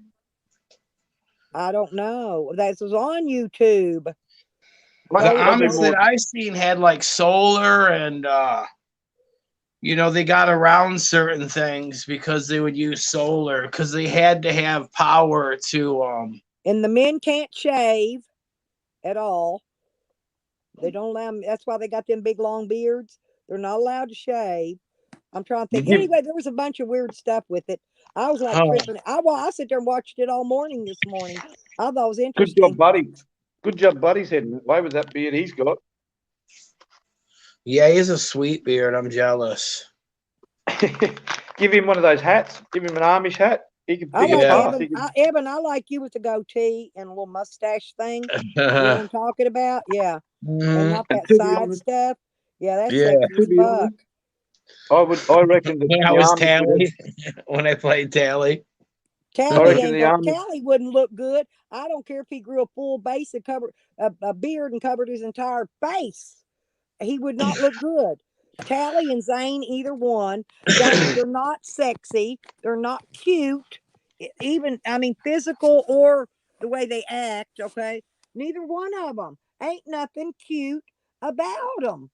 I don't know. That was on YouTube. The Amish that I seen had like solar and they got around certain things because they would use solar because they had to have power to and the men can't shave at all. They don't allow them. That's why they got them big long beards. They're not allowed to shave. I'm trying to You think. give, Anyway, there was a bunch of weird stuff with it. I was like Oh, tripping. I sit there and watched it all morning this morning. I thought it was good interesting. job, buddy. Good job, buddy's heading that way with that beard he's got. yeah, he's a sweet beard. I'm jealous. Give him one of those hats. Give him an Amish hat. He can I pick it like Yeah. apart. Evan. I like you with the goatee and a little mustache thing. You know what I'm talking about? Yeah, and Mhm. not And that to be side honest, stuff. Yeah, that's Yeah. sexy to as be fuck. honest, I reckon that When I the was Amish would Tally, when I played Tally. I Tally reckon ain't the go. Amish. Tally wouldn't look good. I don't care if he grew a full base and covered a beard and covered his entire face. He would not look good. Tally and Zane, either one, they're not sexy. They're not cute. Even I mean, physical or the way they act. Okay, neither one of them ain't nothing cute about them.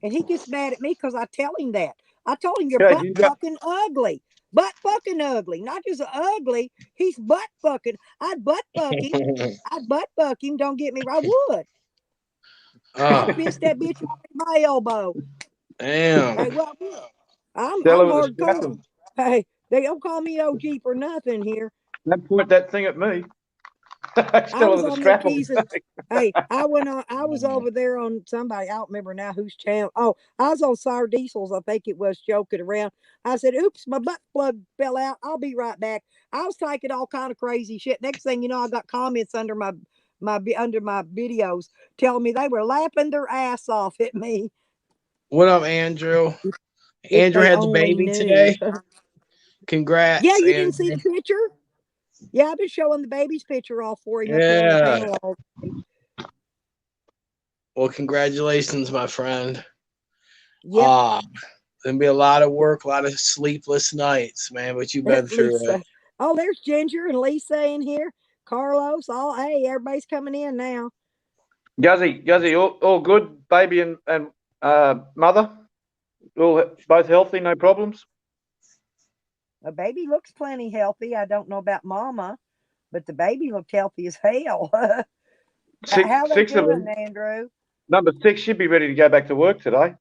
And he gets mad at me because I tell him that. I told him you're Yeah, butt fucking ugly. Butt fucking ugly. Not just ugly. He's butt fucking. I'd butt fuck him. I'd butt fuck him. Don't get me right. I would. I'd Oh, fist that bitch with my elbow. damn. Hey, well, I'm Tell her with the hardcore. scrapping. Hey, they don't call me OG for nothing here. Don't point that thing at me. I Tell her was with the on there strap on. teasing. Hey, I went on. I was over there on somebody. I don't remember now whose channel. Oh, I was on Sour Diesels. I think it was joking around. I said, "Oops, my butt plug fell out. I'll be right back." I was taking all kind of crazy shit. Next thing you know, I got comments under my under my videos telling me they were laughing their ass off at me. What up, Andrew? If Andrew they had the only baby knew. today. Yeah, Congrats, you didn't see Andrew. the picture? Yeah, I've been showing the baby's picture all for him up here on the Yeah. panel all day. Well, congratulations, my friend. Yep. There'll be a lot of work, a lot of sleepless nights, man, but you've been through Lisa. it. Oh, there's Ginger and Lisa in here. Carlos. All hey, everybody's coming in now. Guzzy, all good, baby and mother, all both healthy, no problems. The baby looks plenty healthy. I don't know about Mama, but the baby looked healthy as hell. How they Six of doing, them. Andrew? Number 6 should be ready to go back to work today.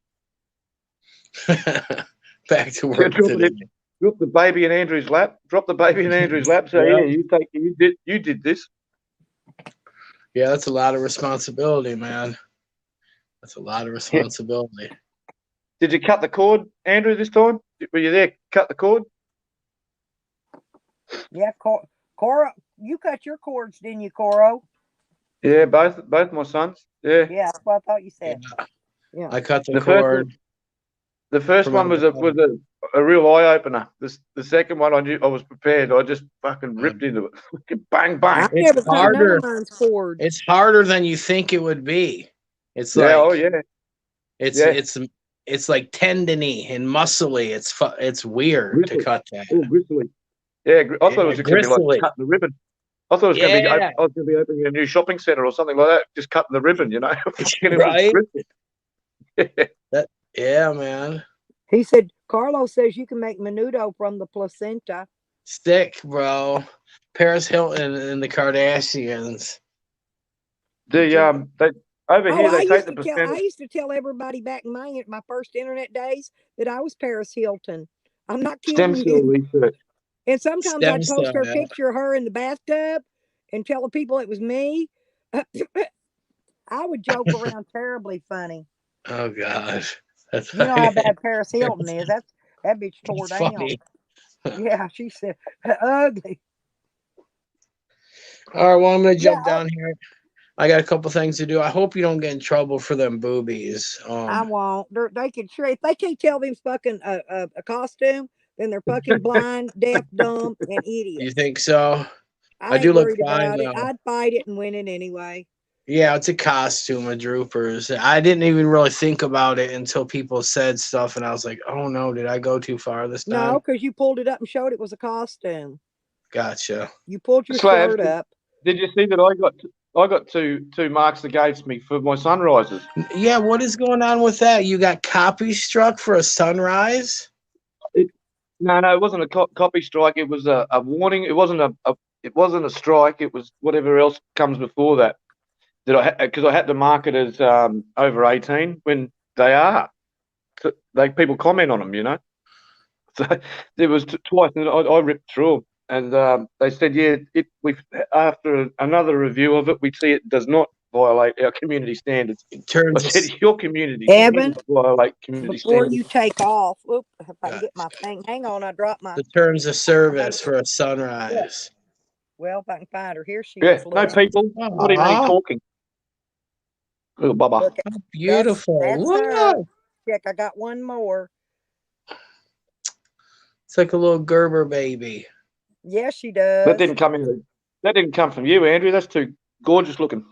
Back to work today. Drop the baby in Andrew's lap. Drop the baby in Andrew's lap. So Yep. yeah, you did this. Yeah, that's a lot of responsibility, man. That's a lot of responsibility. Did you cut the cord, Andrew, this time? Were you there? Cut the cord? Yeah, Cora, you cut your cords, didn't you, Coro? Yeah, both my sons. Yeah. Yeah, that's what I thought you said. Yeah. I cut the The cord. first one was a real eye opener. The second one I knew I was prepared. I just fucking ripped into it. Bang bang. I've never cut none of mine's cords. It's harder than you think it would be. It's Yeah, like oh yeah. it's like tendony and muscly. It's weird Bristly. to cut that. Oh, bristly. Yeah, I thought it was just gonna be gristly. like cutting the ribbon. I thought it was Yeah. I was gonna be opening a new shopping centre or something like that, just cutting the ribbon, you know. Right? bristly. Yeah, man. He said, Carlos says you can make menudo from the placenta. Stick, bro. Paris Hilton and the Kardashians. They over here they take the I placenta. used to tell everybody back in my first internet days that I was Paris Hilton. I'm not Stem kidding cell you. research. And sometimes I'd post her yeah. picture of her in the bathtub and tell the people it was me. I would joke around terribly funny. Oh gosh. That's You know how bad Paris Hilton is. That bitch tore down. funny. Yeah, she said ugly. All right, well, I'm gonna jump down here. I got a couple things to do. I hope you don't get in trouble for them boobies. I won't. They can sure if they can't tell them fucking a costume, then they're fucking blind, deaf, dumb, and idiots. You think so? I do ain't look worried fine about it. though. I'd fight it and win it anyway. Yeah, it's a costume of Droopers. I didn't even really think about it until people said stuff, and I was like, "Oh no, did I go too far this time?" No, because you pulled it up and showed it was a costume. Gotcha. You pulled your Slabs, shirt up. Did you see that I got two marks against me for my sunrises? Yeah, what is going on with that? You got copy struck for a sunrise? No, it wasn't a copy strike. It was a warning. It wasn't a strike. It was whatever else comes before that. Because I had to mark it as over 18 when they are. People comment on them, you know. So there was twice, and I ripped through them, and they said, yeah, after another review of it, we see it does not violate our community standards. I said, your community Evan, violate community before standards. you take off, whoop, if I can get my thing, hang on, I dropped my. The terms of service for a sunrise. Well, if I can find her, here she Yeah, is. no Look. people, not even any talking. Little Bubba. Look, Beautiful. That's her. Wow. Check, I got one more. It's like a little Gerber baby. Yes, she does. That didn't come from you, Andrew. That's too gorgeous looking.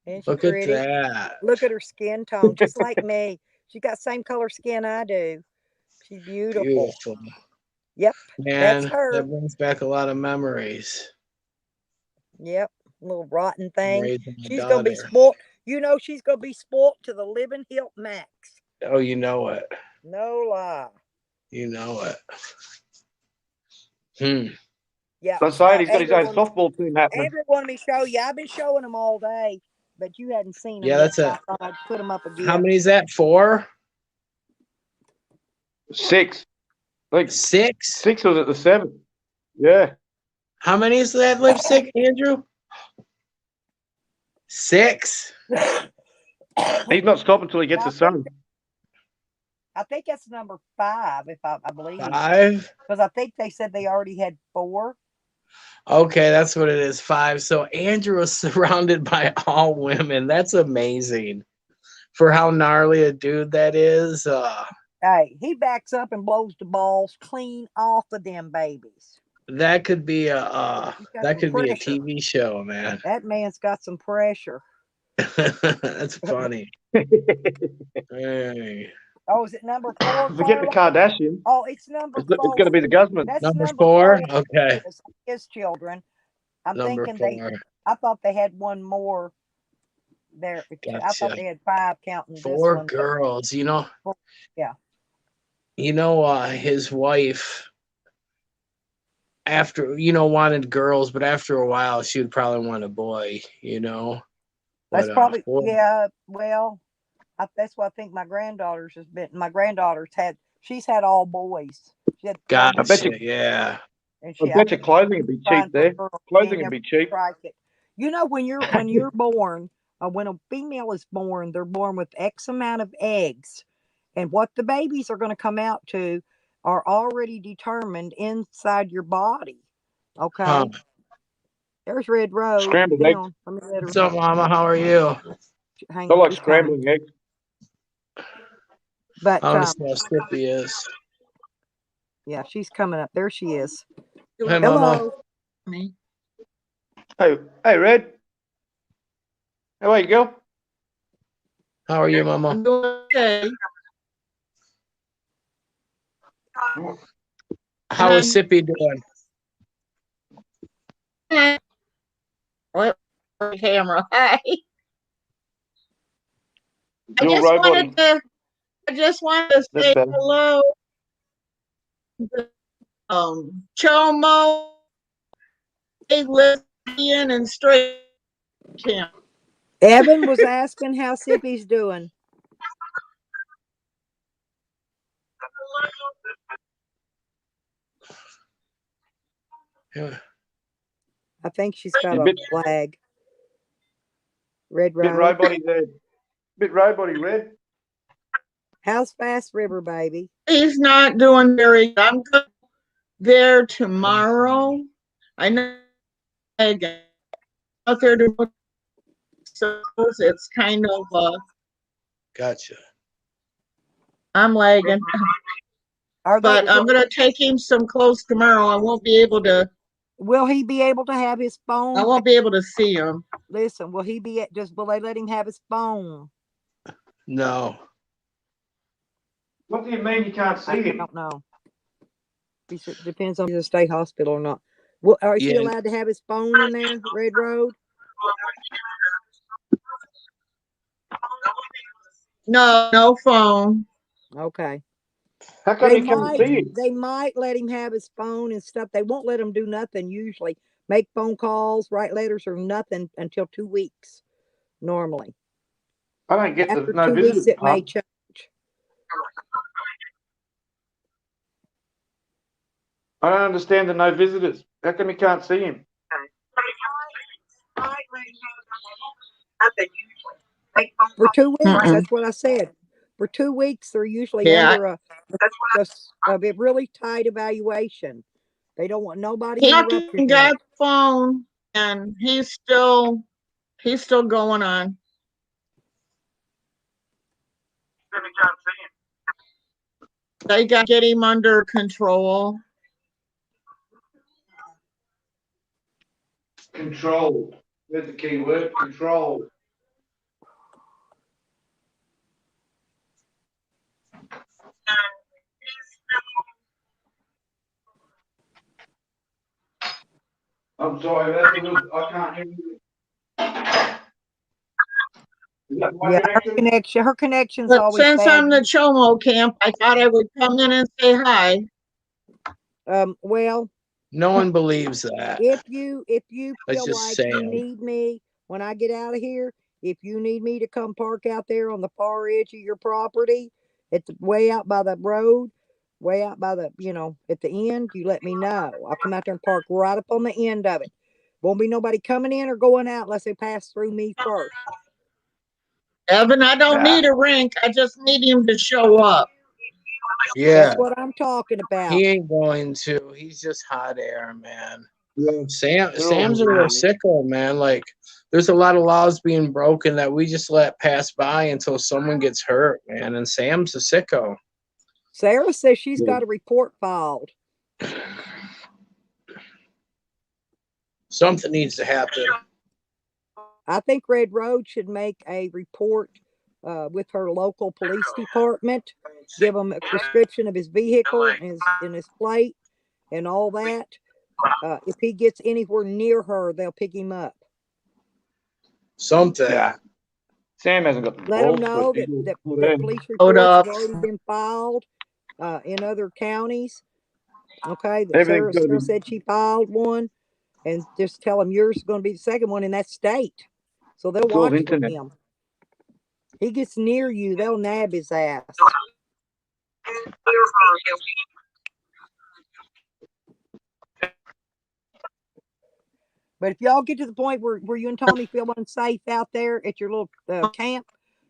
Isn't she Look pretty? at that. Look at her skin tone, just like me. She got same color skin I do. She's beautiful. Beautiful. Yep. Man, That's her. that brings back a lot of memories. Yep. Little rotten thing. Raising my She's gonna be daughter. spoiled. You know she's gonna be spoiled to the living hilt max. Oh, you know it. No lie. You know it. Yeah. That's right. He's got his own softball team happening. Andrew wanted me to show you. I've been showing them all day, but you hadn't seen them. Yeah, yet, that's so a. I thought I'd put them up again. How many is that? 4? 6. Like 6? 6 was at the 7. Yeah. How many is that lipstick, Andrew? 6? He's not stopping until he gets a son. I think that's number 5, if I believe. 5? Because I think they said they already had 4. Okay, that's what it is. 5. So Andrew is surrounded by all women. That's amazing. For how gnarly a dude that is. Hey, he backs up and blows the balls clean off of them babies. That could be a pressure. TV show, man. That man's got some pressure. That's funny. Hey. Oh, is it number 4? Forget the Kardashian. Oh, it's number 4. It's going to be the Guzman. That's number 4? Okay. His children. I'm number thinking 4. I thought they had one more there. Gotcha. I thought they had 5 counting 4 this one. girls, you know. Yeah. You know, his wife, after, wanted girls, but after a while, she would probably want a boy, That's But, probably, 4 yeah, well, that's what I think my granddaughter's has been. My granddaughter's she's had all boys. She had Gotcha, I bet you, yeah. and I bet your clothing would be cheap there. Clothing would be cheap. You know, when you're born, when a female is born, they're born with X amount of eggs. And what the babies are going to come out to are already determined inside your body. Okay. Huh. There's Red Rose. Scrambled eggs. What's up, Mama? How are you? I like scrambling eggs. But I want to see how Slippy is. Yeah, she's coming up. There she is. Hey, Mama. Me. Hey, Red. How are you, girl? How are you, Mama? I'm doing okay. How is Sippy doing? What camera? Hi. I just wanted to say hello. Chomo, lesbian, and straight camp. Evan was asking how Sippy's doing. Yeah. I think she's got a flag. Red Road. Bit robot there. Bit robot Red. How's Fast River, baby? He's not doing very good. I'm going there tomorrow. I know I get out there to look, so it's kind of Gotcha. I'm lagging. But I'm gonna take him some clothes tomorrow. I won't be able to. Will he be able to have his phone? I won't be able to see him. Listen, will they let him have his phone? No. What do you mean you can't see him? I don't know. It depends on if he's in a state hospital or not. Well, is he allowed to have his phone in there, Red Road? No phone. Okay. How come he can't see him? They might let him have his phone and stuff. They won't let him do nothing usually. Make phone calls, write letters, or nothing until 2 weeks normally. I don't get After no 2 weeks, visit. it may change. I don't understand the no visitors. How come you can't see him? For 2 weeks, Mm-mm. that's what I said. For 2 weeks, they're usually Yeah, under a really tight evaluation. They don't want nobody he interrupting got them. phone, and he's still going on. They got to get him under control. Control. That's the key word. Control. I'm sorry, that's a little. I can't hear you. Is that my Yeah, connection? her connection's But always since bad. I'm the Chomo camp, I thought I would come in and say hi. Well, No one believes that. if you Let's feel just like say you it. need me when I get out of here, if you need me to come park out there on the far edge of your property, it's way out by the road, way out by the at the end, you let me know. I'll come out there and park right up on the end of it. Won't be nobody coming in or going out unless they pass through me first. Evan, I don't need a rink. I just need him to show up. Yeah, That's what I'm talking about. he ain't going to. He's just hot air, man. Yeah. Sam's a real sicko, man. Like, there's a lot of laws being broken that we just let pass by until someone gets hurt, man. And Sam's a sicko. Sarah says she's got a report filed. Something needs to happen. I think Red Road should make a report with her local police department, give them a description of his vehicle and his plate and all that. If he gets anywhere near her, they'll pick him up. Something. Yeah. Sam hasn't got the Let them balls, know but that whatever. police Hold reports up. have already been filed in other counties. Okay, that Everything's Sarah gonna be said she filed one, and just tell them yours is going to be the second one in that state. So they'll it's all watch for internet. him. He gets near you, they'll nab his ass. But if y'all get to the point where you and Tony feel unsafe out there at your little camp,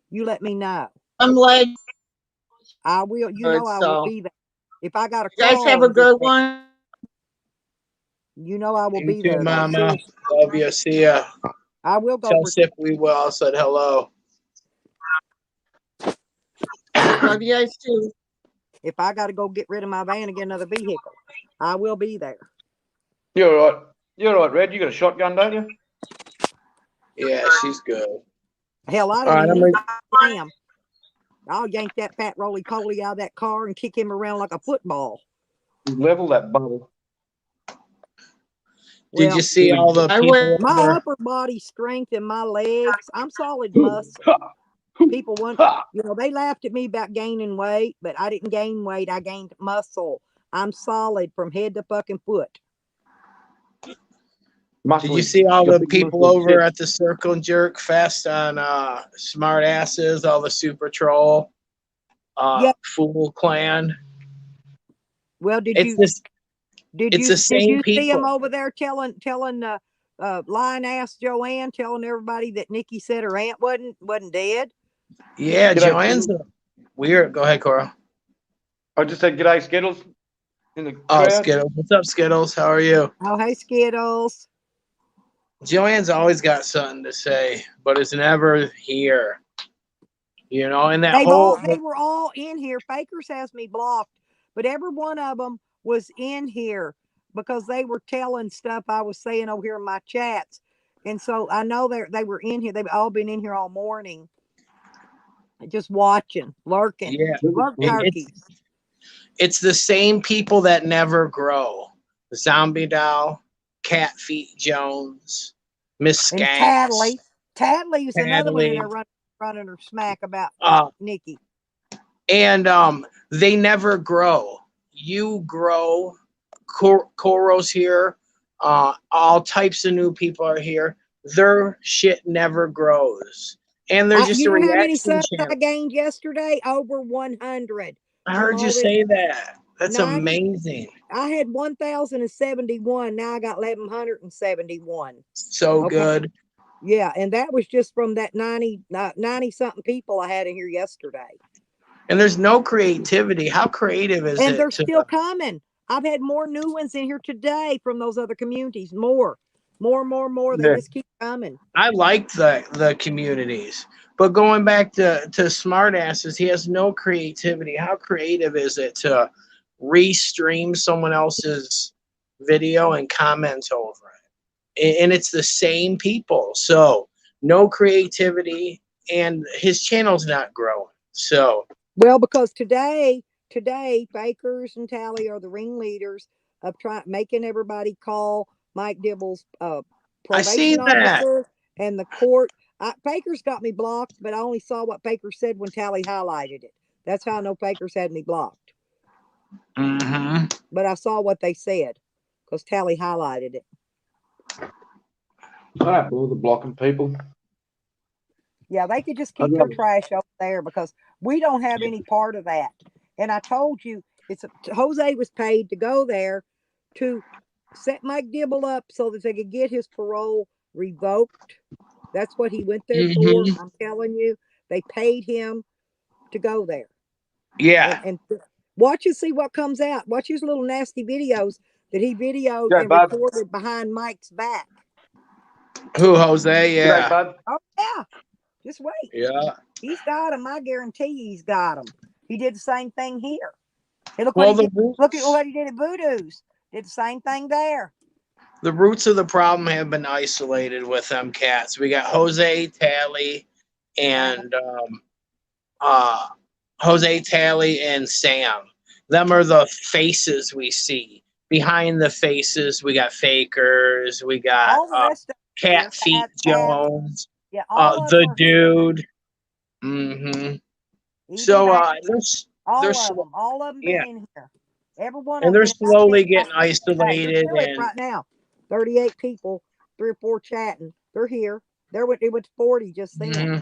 you let me know. I'm like, I will. You good, know I will so be there. If I got to you guys crawl have a and get good there, one. you know I will You be too, there. Though. Mama. Love you. See ya. I will go. Tell Sip we well said hello. Love you guys too. If I got to go get rid of my van and get another vehicle, I will be there. You're all right. You're all right, Red. You got a shotgun, don't you? Yeah, she's good. Hell, I All don't right, even need Sam. I'll yank that fat roly-poly out of that car and kick him around like a football. Level that bubble. Did Well, you see all the people? my upper body strength and my legs, I'm solid muscle. People want, they laughed at me about gaining weight, but I didn't gain weight. I gained muscle. I'm solid from head to fucking foot. Did you see all the people over at the Circle and Jerk Fest on Smart Asses, all the Super Troll, Fool Clan? Well, did you same see people. them over there telling lying ass Joanne, telling everybody that Nikki said her aunt wasn't dead? Yeah, Joanne's weird. Go ahead, Cora. I just said g'day, Skittles. In the Oh, crowd. Skittles. What's up, Skittles? How are you? Oh, hey, Skittles. Joanne's always got something to say, but it's never here. And that They were all in here. Fakers has me blocked, but every one of them was in here because they were telling stuff I was saying over here in my chats. And so I know they were in here. They've all been in here all morning, just watching, lurking. Yeah, lurk turkeys. It's the same people that never grow. Zombie Doll, Cat Feet Jones, Miss And Skanks. Tatley was another one in there running her smack about Nikki. And they never grow. You grow. Koro's here. All types of new people are here. Their shit never grows. And they're just how many reaction subs channel. I gained yesterday? Over 100. I heard you say that. That's 90 amazing. I had 1,071. Now I got 1,171. So Okay. good. Yeah, and that was just from that 90 something people I had in here yesterday. And there's no creativity. How creative is And it? they're still coming. I've had more new ones in here today from those other communities. More. They Yeah. just keep coming. I like the communities. But going back to smartasses, he has no creativity. How creative is it to restream someone else's video and comment over it? And it's the same people. So no creativity, and his channel's not growing. So Well, because today, Fakers and Tally are the ringleaders of making everybody call Mike Dibble's I seen probation that. officer and the court. Fakers got me blocked, but I only saw what Fakers said when Tally highlighted it. That's how I know Fakers had me blocked. Mm-hmm. But I saw what they said because Tally highlighted it. What happened with the blocking people? Yeah, they could just keep their trash over there because we don't have any part of that. And I told you, Jose was paid to go there to set Mike Dibble up so that they could get his parole revoked. That's what he went there for. I'm telling you, they paid him to go there. Yeah. And watch and see what comes out. Watch his little nasty videos that he videoed and bud. recorded behind Mike's back. Who, Jose? Yeah. Bud. Oh, yeah. Just wait. Yeah. He's got him. I guarantee he's got him. He did the same thing here. Hey, look, Well, what he did. Look at what he did at Voodoo's. Did the same thing there. The roots of the problem have been isolated with them cats. We got Jose, Tally, and Jose, Tally, and Sam. Them are the faces we see. Behind the faces, we got Fakers. We got All the rest of Cat Feet Jones. Yeah, all of the them are dude. Mm-hmm. So there's all of them been in here. Every one and of they're them. slowly getting isolated. And right now, 38 people, 3 or 4 chatting. They're here. It was 40 just then. Mm-hmm.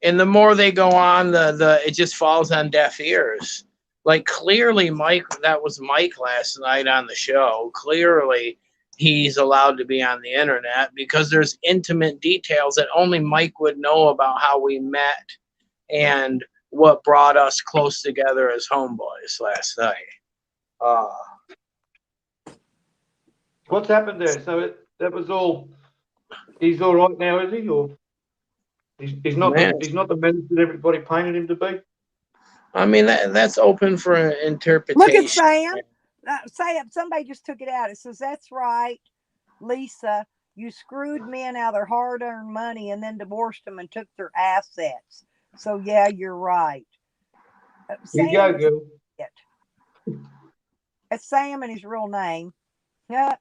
And the more they go on, the it just falls on deaf ears. Like clearly, Mike, that was Mike last night on the show. Clearly, he's allowed to be on the internet because there's intimate details that only Mike would know about how we met and what brought us close together as homeboys last night. What's happened there? So that was all. He's all right now, is he? Or he's not the menace that everybody painted him to be? I mean, that's open for interpretation. Look at Sam. Somebody just took it out. It says, "That's right, Lisa. You screwed men out of their hard-earned money and then divorced them and took their assets. So yeah, you're right." You go, girl. That's Sam and his real name. Yeah.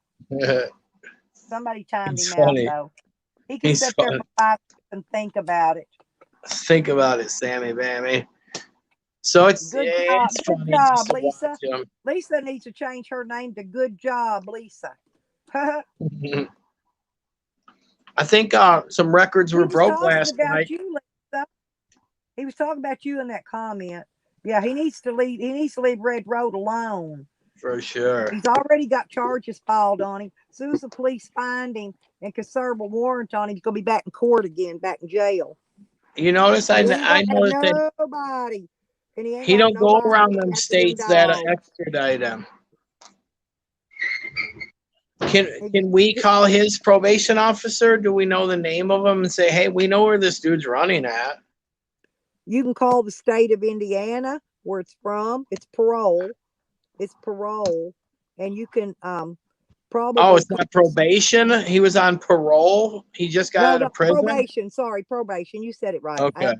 Somebody timed him out though. He can sit there for 5 minutes and think about it. Think about it, Sammy Bammy. So it's good job, Lisa. Lisa needs to change her name to Good Job, Lisa. I think some records were broke last night. You, Lisa. He was talking about you in that comment. Yeah, he needs to leave. He needs to leave Red Road alone. For sure. He's already got charges filed on him. As soon as the police find him and can serve a warrant on him, he's gonna be back in court again, back in jail. You notice I noticed that nobody. And he don't go around them states that extradite him. Can we call his probation officer? Do we know the name of him and say, hey, we know where this dude's running at? You can call the state of Indiana, where it's from. It's parole. It's parole. And you can probably. Oh, it's not probation? He was on parole? He just got out of prison? Probation. Sorry, probation. You said it right. Okay.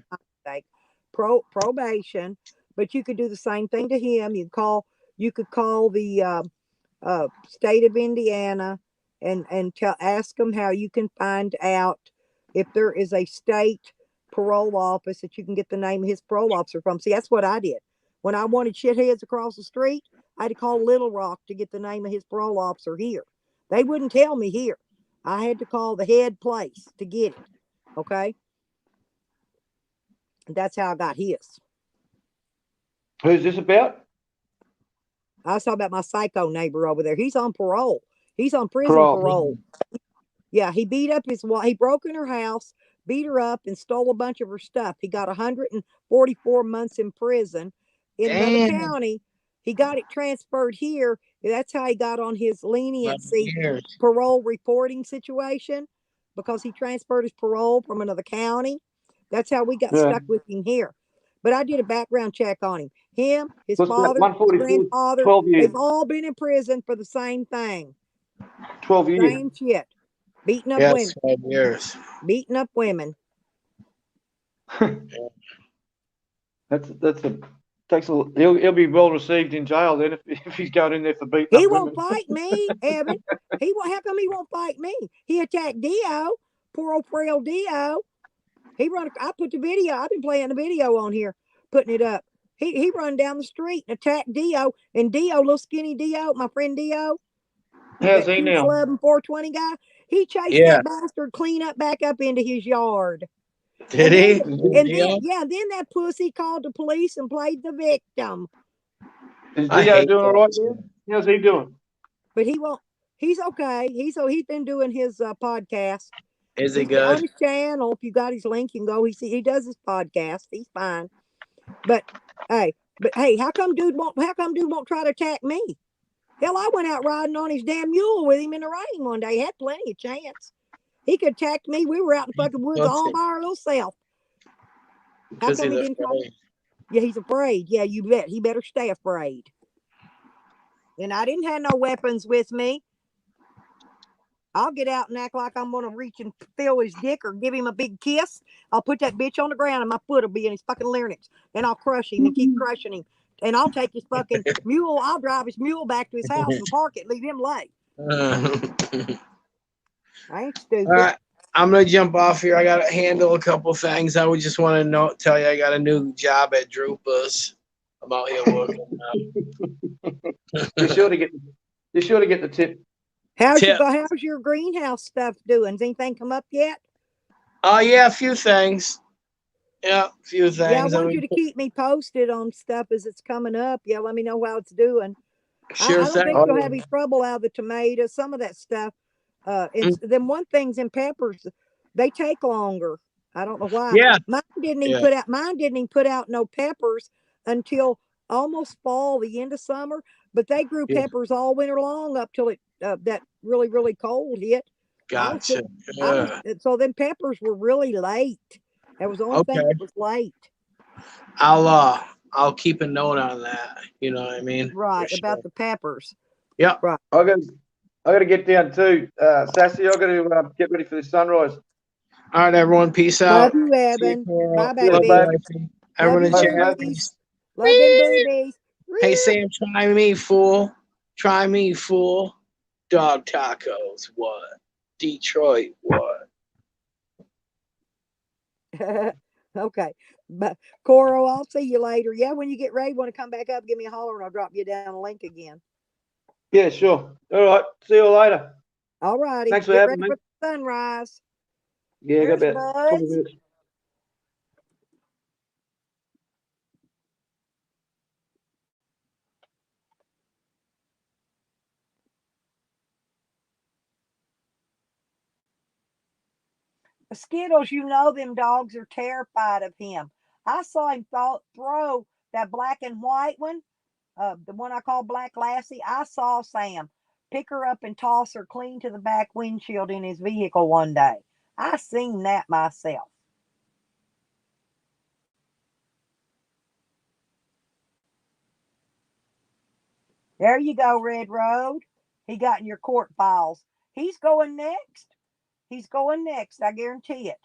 Probation. But you could do the same thing to him. You could call the state of Indiana and ask them how you can find out if there is a state parole office that you can get the name of his parole officer from. See, that's what I did. When I wanted shitheads across the street, I had to call Little Rock to get the name of his parole officer here. They wouldn't tell me here. I had to call the head place to get it. Okay? That's how I got his. Who's this about? I was talking about my psycho neighbor over there. He's on parole. He's on prison parole. Yeah, he beat up his wife. He broke in her house, beat her up, and stole a bunch of her stuff. He got 144 months in prison in another county. He got it transferred here. That's how he got on his leniency parole reporting situation, because he transferred his parole from another county. That's how we got stuck with him here. But I did a background check on him. Him, his father, his grandfather, they've all been in prison for the same thing. 12 years. Same shit. Beating up women. 5 years. Beating up women. He'll be well received in jail then if he's going in there for beating up He women. won't fight me, Evan. How come he won't fight me? He attacked Dio, poor old frail Dio. I put the video. I've been playing the video on here, putting it up. He run down the street and attacked Dio, and Dio, little skinny Dio, my friend Dio. How's he now? Club and 420 guy. He chased that bastard clean back up into his yard. Did he? Then that pussy called the police and played the victim. Is Dio doing all right there? How's he doing? But he won't. He's okay. He's been doing his podcast. Is he good? On his channel, if you got his link, you can go. He does his podcast. He's fine. But hey, how come dude won't try to attack me? Hell, I went out riding on his damn mule with him in the rain one day. He had plenty of chance. He could attack me. We were out in the fucking woods all by our little self. How come he didn't try? Yeah, he's afraid. Yeah, you bet. He better stay afraid. And I didn't have no weapons with me. I'll get out and act like I'm going to reach and feel his dick or give him a big kiss. I'll put that bitch on the ground and my foot will be in his fucking larynx. And I'll crush him and keep crushing him. And I'll take his fucking mule. I'll drive his mule back to his house and park it, leave him late. I ain't stupid. All right, I'm gonna jump off here. I gotta handle a couple things. I would just want to tell you I got a new job at Drupa's. I'm out here working now. You're sure to get the tip. How's your greenhouse stuff doing? Has anything come up yet? Oh yeah, a few things. Yeah, a few things. Yeah, I want you to keep me posted on stuff as it's coming up. Yeah, let me know how it's doing. Sure I don't think you'll have any trouble out of the tomatoes, some of that stuff. And then one thing's in peppers, they take longer. I don't know why. Yeah. Mine didn't even put out no peppers until almost fall, the end of summer. But they grew peppers all winter long up till that really, really cold hit. Gotcha. So then peppers were really late. That was the only thing that was late. I'll keep a note on that. You know what I mean? Right, about the peppers. Yeah. Right. I got to get down too. Sassy, I got to get ready for the sunrise. All right, everyone. Peace out. Love you, Evan. Bye, baby. Everyone enjoy. Love them boobies. Hey, Sam, try me, fool. Try me, fool. Dog tacos. What? Detroit. What? Okay. But Coro, I'll see you later. Yeah, when you get ready, want to come back up, give me a holler and I'll drop you down a link again. Yeah, sure. All right. See you all later. All righty. Thanks for Get having ready me. for the sunrise. Yeah, I got Cheers, about 20 buds. minutes. Skittles, you know them dogs are terrified of him. I saw him throw that black and white one, the one I call Black Lassie. I saw Sam pick her up and toss her clean to the back windshield in his vehicle one day. I seen that myself. There you go, Red Road. He got in your court files. He's going next. He's going next. I guarantee it.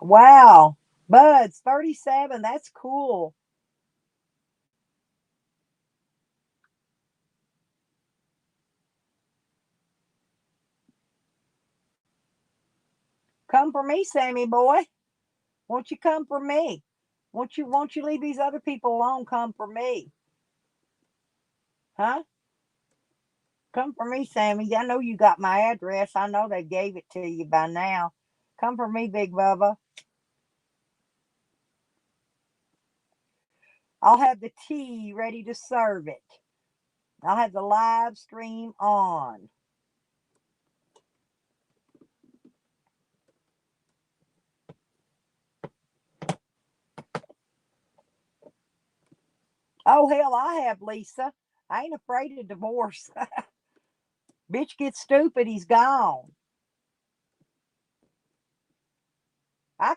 Wow. Buds, 37. That's cool. Come for me, Sammy boy. Won't you come for me? Won't you leave these other people alone? Come for me. Huh? Come for me, Sammy. I know you got my address. I know they gave it to you by now. Come for me, Big Bubba. I'll have the tea ready to serve it. I'll have the live stream on. Oh, hell, I have, Lisa. I ain't afraid of divorce. Bitch gets stupid, he's gone. I've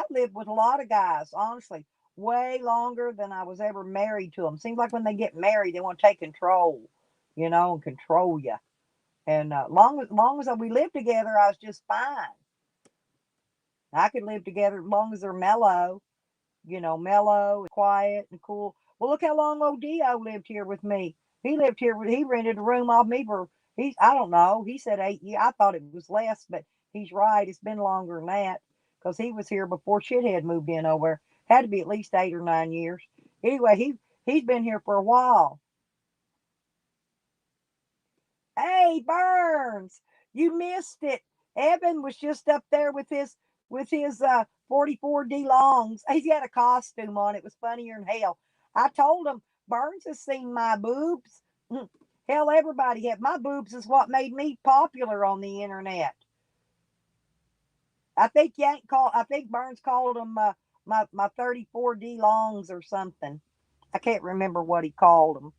lived with a lot of guys, honestly, way longer than I was ever married to them. Seems like when they get married, they want to take control, and control you. And long as we lived together, I was just fine. I could live together as long as they're mellow, mellow and quiet and cool. Well, look how long Odio lived here with me. He lived here he rented a room off me for I don't know. He said 8 years. I thought it was less, but he's right. It's been longer than that because he was here before Shithead moved in over. Had to be at least 8 or 9 years. Anyway, he's been here for a while. Hey, Burns, you missed it. Evan was just up there with his 44D longs. He had a costume on. It was funnier than hell. I told him Burns has seen my boobs. Hell, everybody had my boobs is what made me popular on the internet. I think Burns called them my 34D longs or something. I can't remember what he called them.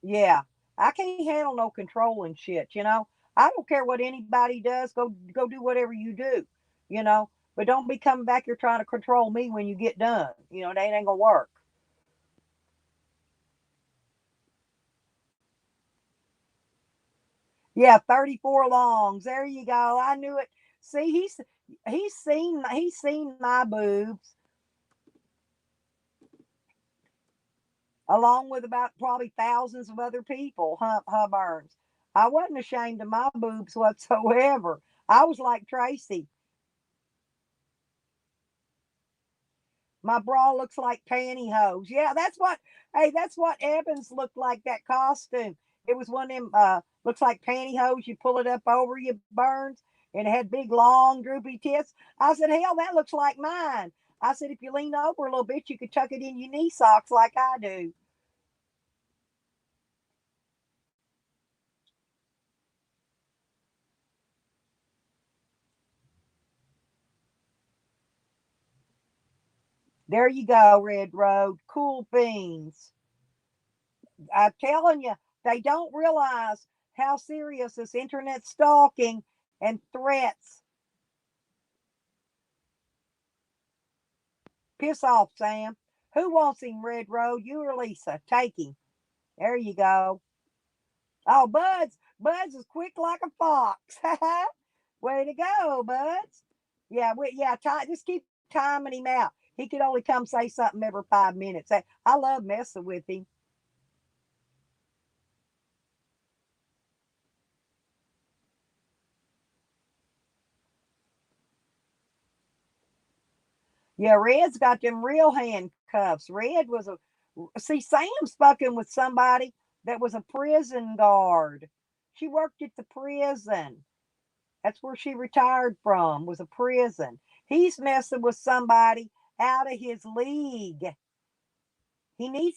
Yeah, I can't handle no controlling shit, I don't care what anybody does. Go do whatever you do, But don't be coming back here trying to control me when you get done. That ain't gonna work. Yeah, 34 longs. There you go. I knew it. See, he's seen my boobs. Along with about probably thousands of other people, huh, Burns? I wasn't ashamed of my boobs whatsoever. I was like Tracy. My bra looks like pantyhose. Yeah, that's what Evans looked like, that costume. It was one of them, looks like pantyhose. You pull it up over you, Burns, and it had big, long, droopy tits. I said, hell, that looks like mine. I said, if you lean over a little bit, you could tuck it in your knee socks like I do. There you go, Red Road. Cool beans. I'm telling you, they don't realize how serious this internet stalking and threats. Piss off, Sam. Who wants him, Red Road? You or Lisa? Take him. There you go. Oh, Buds is quick like a fox. Way to go, Buds. Yeah, just keep timing him out. He could only come say something every 5 minutes. I love messing with him. Yeah, Red's got them real handcuffs. Sam's fucking with somebody that was a prison guard. She worked at the prison. That's where she retired from, was a prison. He's messing with somebody out of his league. He's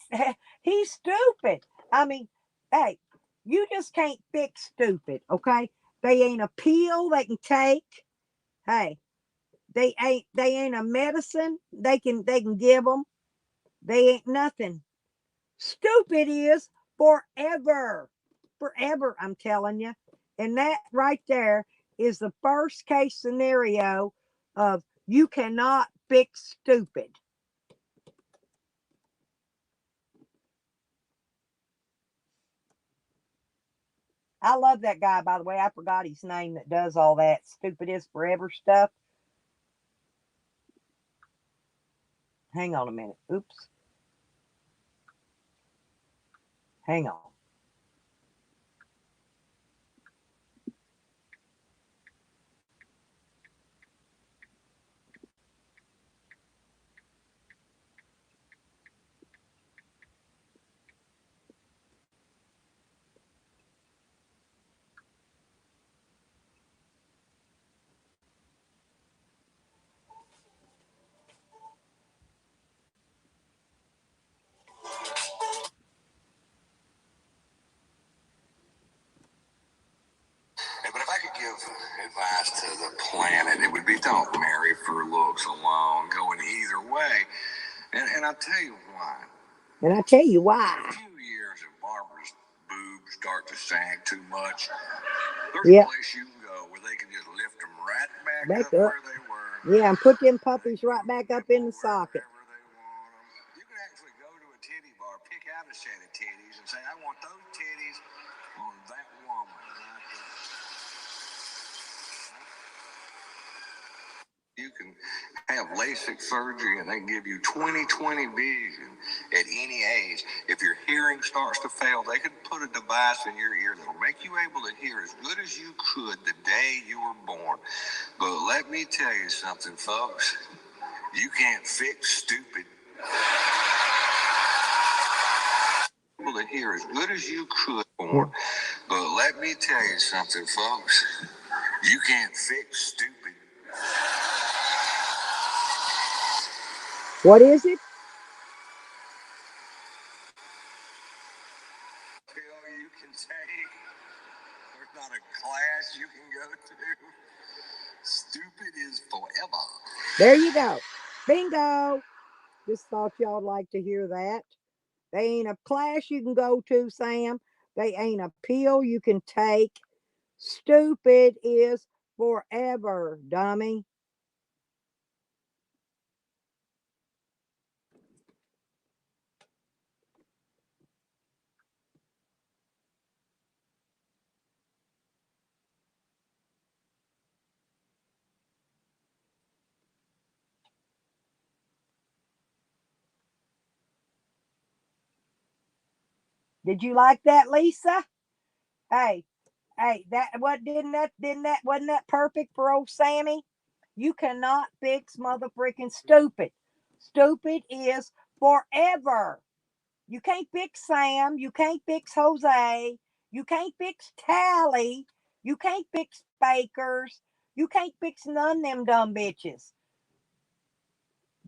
stupid. I mean, hey, you just can't fix stupid, okay? They ain't a pill they can take. Hey, they ain't a medicine they can give them. They ain't nothing. Stupid is forever. Forever, I'm telling you. And that right there is the first case scenario of you cannot fix stupid. I love that guy, by the way. I forgot his name that does all that stupid is forever stuff. Hang on a minute. Oops. Hang on. advice to the planet, it would be don't marry for looks alone, going either way. And I'll tell you why. And I tell you why. In a few years, if Barbara's boobs start to sag too much, there's Yep. a place you can go where they can just lift them right back Back up up. where they were. Yeah, and put them puppies right back up in the socket. Wherever they want them. You can actually go to a titty bar, pick out a set of titties, and say, I want those titties on that woman right there. You can have LASIK surgery and they can give you 20/20 vision at any age. If your hearing starts to fail, they can put a device in your ear that'll make you able to hear as good as you could the day you were born. But let me tell you something, folks. You can't fix stupid. Able to hear as good as you could born. But let me tell you something, folks. You can't fix stupid. What is it? Pill you can take. There's not a class you can go to. Stupid is forever. There you go. Bingo. Just thought y'all'd like to hear that. They ain't a class you can go to, Sam. They ain't a pill you can take. Stupid is forever, dummy. Did you like that, Lisa? Hey, that wasn't that perfect for old Sammy? You cannot fix mother freaking stupid. Stupid is forever. You can't fix Sam. You can't fix Jose. You can't fix Tally. You can't fix Bakers. You can't fix none of them dumb bitches.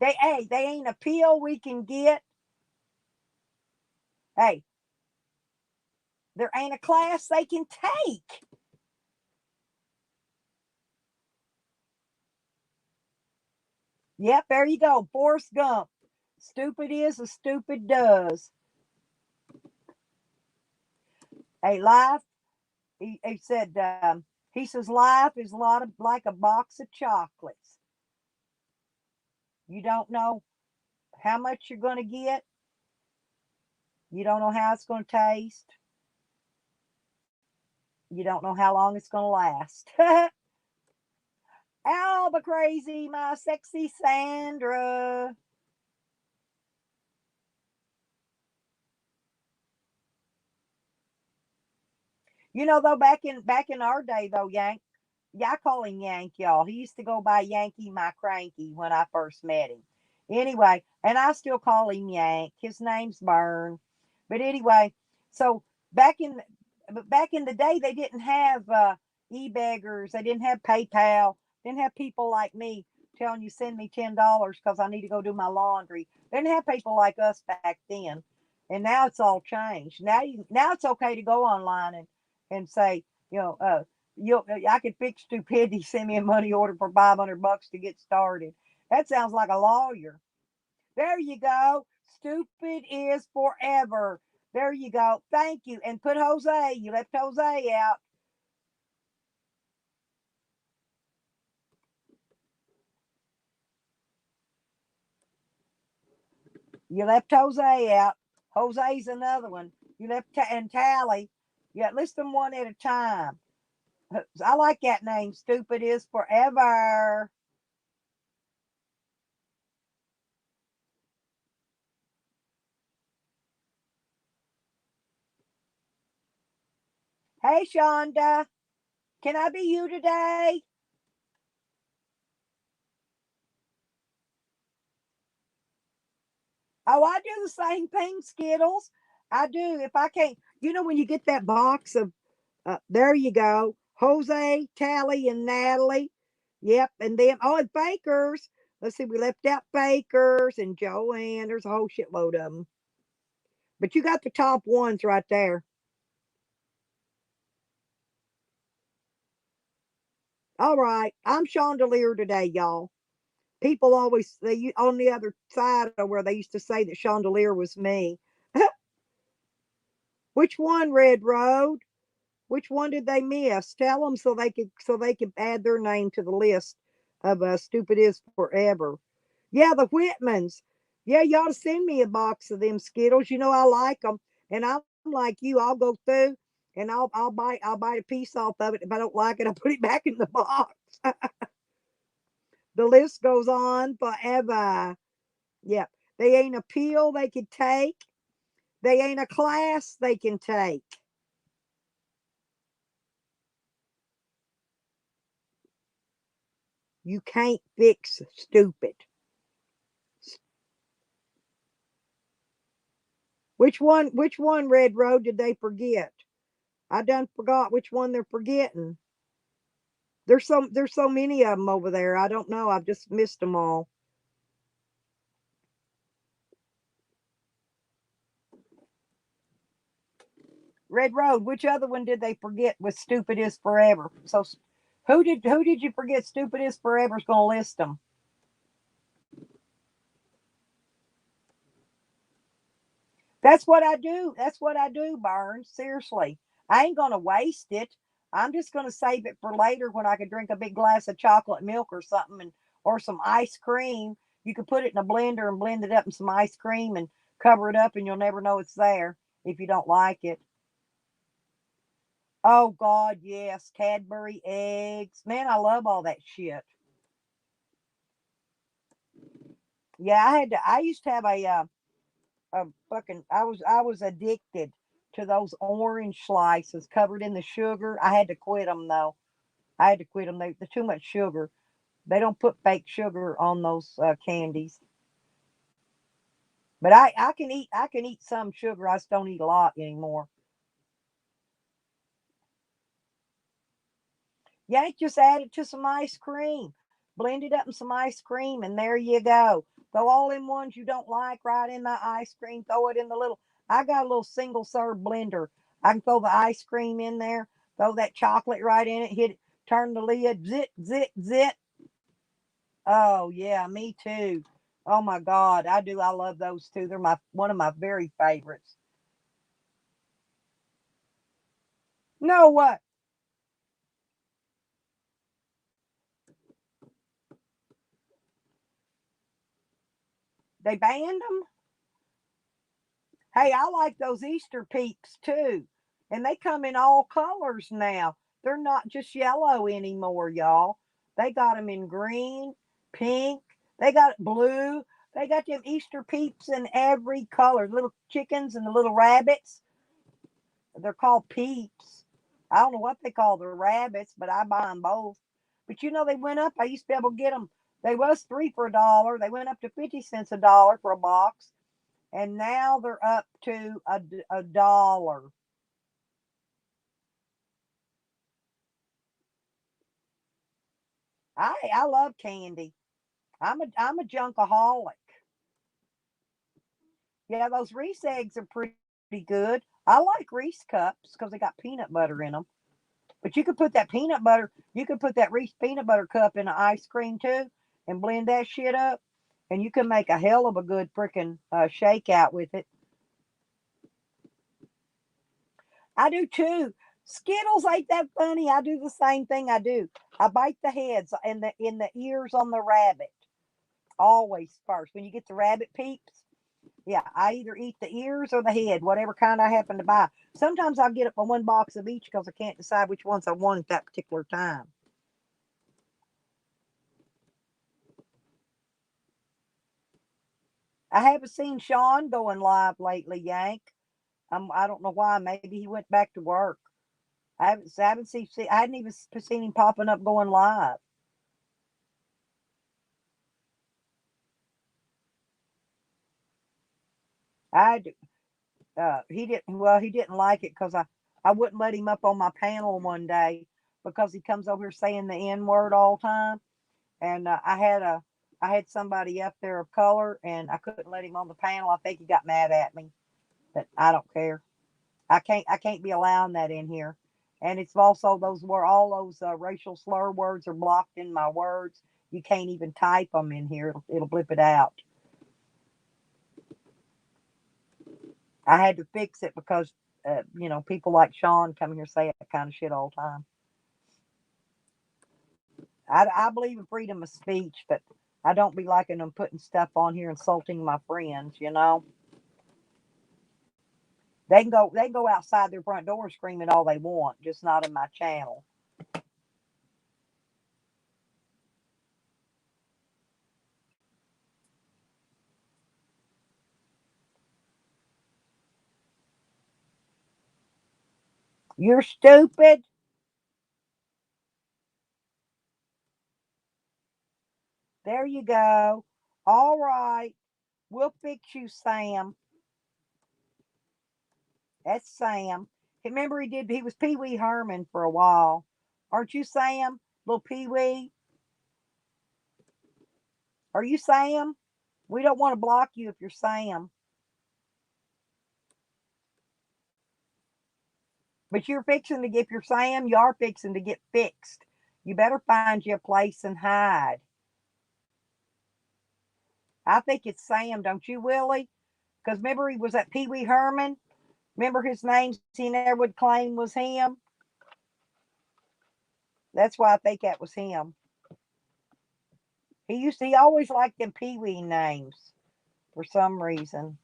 They ain't a pill we can get. Hey, there ain't a class they can take. Yep, there you go. Forrest Gump. Stupid is as stupid does. Hey, life. He said. He says life is a lot of like a box of chocolates. You don't know how much you're going to get. You don't know how it's going to taste. You don't know how long it's going to last. Alba crazy, my sexy Sandra. You know, though, back in our day, though, Yank, yeah, I call him Yank, y'all. He used to go by Yankee my cranky when I first met him. Anyway, and I still call him Yank. His name's Burn. But anyway, so back in the day, they didn't have e-beggars. They didn't have PayPal. Didn't have people like me telling you send me $10 because I need to go do my laundry. They didn't have people like us back then. And now it's all changed. Now it's okay to go online and say, you know, I could fix stupidity. Send me a money order for $500 to get started. That sounds like a lawyer. There you go. Stupid is forever. There you go. Thank you. And put Jose. You left Jose out. You left Jose out. Jose's another one. You left and Tally. Yeah, list them one at a time. I like that name. Stupid is forever. Hey, Shonda. Can I be you today? Oh, I do the same thing, Skittles. I do. If I can't, when you get that box of, there you go, Jose, Tally, and Natalie. Yep. And then, and Bakers. Let's see, we left out Bakers and Joanne. There's a whole shitload of them. But you got the top ones right there. All right. I'm chandelier today, y'all. People always, they on the other side of where they used to say that chandelier was me. Which one, Red Road? Which one did they miss? Tell them so they could add their name to the list of Stupid Is Forever. Yeah, the Whitmans. Yeah, you ought to send me a box of them Skittles. You know I like them, and I'm like you. I'll go through and I'll bite a piece off of it. If I don't like it, I'll put it back in the box. The list goes on forever. Yep, they ain't a pill they could take. They ain't a class they can take. You can't fix stupid. Which one, Red Road, did they forget? I done forgot which one they're forgetting. There's so many of them over there. I don't know. I've just missed them all. Red Road, which other one did they forget with Stupid Is Forever? So who did you forget Stupid Is Forever's gonna list them? That's what I do. That's what I do, Burns. Seriously. I ain't gonna waste it. I'm just gonna save it for later when I could drink a big glass of chocolate milk or something and or some ice cream. You could put it in a blender and blend it up in some ice cream and cover it up and you'll never know it's there if you don't like it. Oh God, yes. Cadbury eggs. Man, I love all that shit. Yeah, I used to have a fucking I was addicted to those orange slices covered in the sugar. I had to quit them though. I had to quit them. They're too much sugar. They don't put fake sugar on those candies. But I can eat some sugar. I just don't eat a lot anymore. Yeah, just add it to some ice cream. Blend it up in some ice cream, and there you go. Throw all them ones you don't like right in the ice cream. Throw it in the little. I got a little single serve blender. I can throw the ice cream in there. Throw that chocolate right in it. Hit it. Turn the lid. Zit zit zit. Oh yeah, me too. Oh my God, I do. I love those too. They're my one of my very favorites. No, what? They banned them? Hey, I like those Easter peeps too. And they come in all colors now. They're not just yellow anymore, y'all. They got them in green, pink, they got blue. They got them Easter peeps in every color. Little chickens and the little rabbits. They're called peeps. I don't know what they call the rabbits, but I buy them both. But you know, they went up. I used to be able to get them. They was three for $1. They went up to 50 cents a dollar for a box and now they're up to a dollar. I love candy. I'm a junkaholic. Yeah, those Reese eggs are pretty good. I like Reese cups because they got peanut butter in them. But you could put that peanut butter. You could put that Reese peanut butter cup in the ice cream too, and blend that shit up, and you can make a hell of a good freaking shakeout with it. I do too. Skittles ain't that funny. I do the same thing. I do. I bite the heads and the ears on the rabbit always first. When you get the rabbit peeps, yeah, I either eat the ears or the head, whatever kind I happen to buy. Sometimes I'll get it for one box of each because I can't decide which ones I want at that particular time. I haven't seen Sean going live lately, Yank. I don't know why. Maybe he went back to work. I haven't I hadn't even seen him popping up going live. I he didn't like it because I wouldn't let him up on my panel one day because he comes over here saying the N word all the time, and I had somebody up there of color, and I couldn't let him on the panel. I think he got mad at me, but I don't care. I can't be allowing that in here. And it's also those where all those racial slur words are blocked in my words. You can't even type them in here. It'll blip it out. I had to fix it because, people like Sean come here say that kind of shit all the time. I believe in freedom of speech, but I don't be liking them putting stuff on here insulting my friends. They can go outside their front door screaming all they want, just not in my channel. You're stupid. There you go. All right. We'll fix you, Sam. That's Sam. Remember he was Pee Wee Herman for a while. Aren't you Sam? Little Pee Wee? Are you Sam? We don't want to block you if you're Sam. But if you're Sam, you are fixing to get fixed. You better find you a place and hide. I think it's Sam, don't you, Willie? Because remember he was at Pee Wee Herman? Remember his name he never would claim was him? That's why I think that was him. He always liked them Pee Wee names for some reason.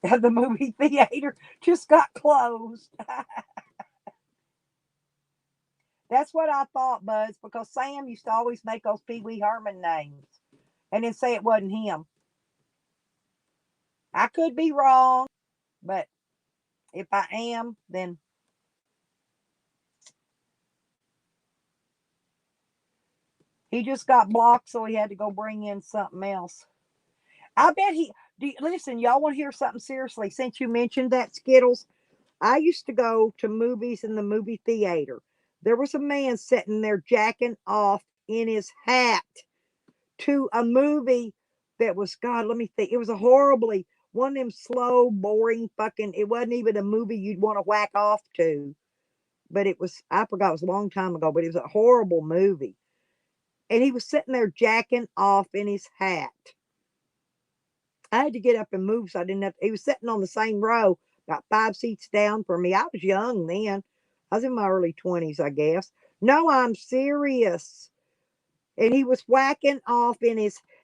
The movie theater just got closed. That's what I thought, Buzz, because Sam used to always make those Pee Wee Herman names and then say it wasn't him. I could be wrong, but if I am, then he just got blocked, so he had to go bring in something else. I bet listen, y'all want to hear something seriously? Since you mentioned that, Skittles, I used to go to movies in the movie theater. There was a man sitting there jacking off in his hat to a movie that was, God, let me think. It was one of them slow, boring fucking, it wasn't even a movie you'd want to whack off to. But I forgot, it was a long time ago, but it was a horrible movie. And he was sitting there jacking off in his hat. I had to get up and move, so I didn't he was sitting on the same row, about 5 seats down from me. I was young then. I was in my early 20s, I guess. No, I'm serious. And he was whacking off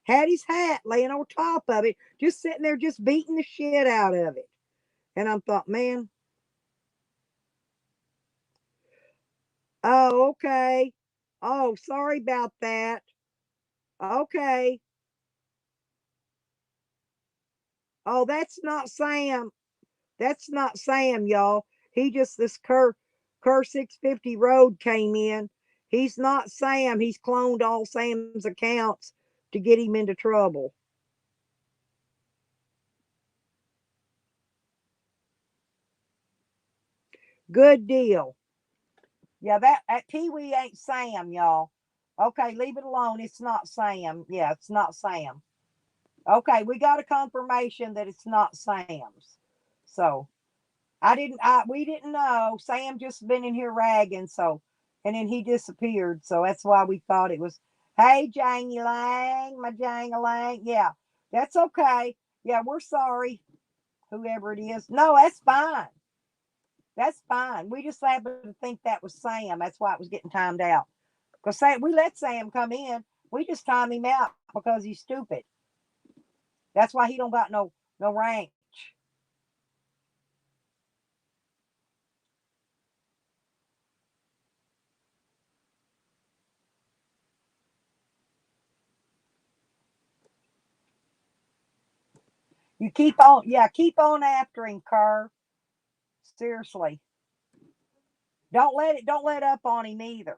had his hat laying on top of it, just sitting there, just beating the shit out of it. And I thought, man, oh, okay. Oh, sorry about that. Okay. Oh, that's not Sam. That's not Sam, y'all. This Kerr 650 Road came in. He's not Sam. He's cloned all Sam's accounts to get him into trouble. Good deal. Yeah, that Pee Wee ain't Sam, y'all. Okay, leave it alone. It's not Sam. Yeah, it's not Sam. Okay, we got a confirmation that it's not Sam's. So we didn't know. Sam just been in here ragging, and then he disappeared. So that's why we thought it was, hey, Jangy Lang, my Jang-a-lang. Yeah, that's okay. Yeah, we're sorry, whoever it is. No, that's fine. That's fine. We just happened to think that was Sam. That's why it was getting timed out. Because we let Sam come in. We just time him out because he's stupid. That's why he don't got no rank. You keep on after him, Kerr. Seriously. Don't let up on him either.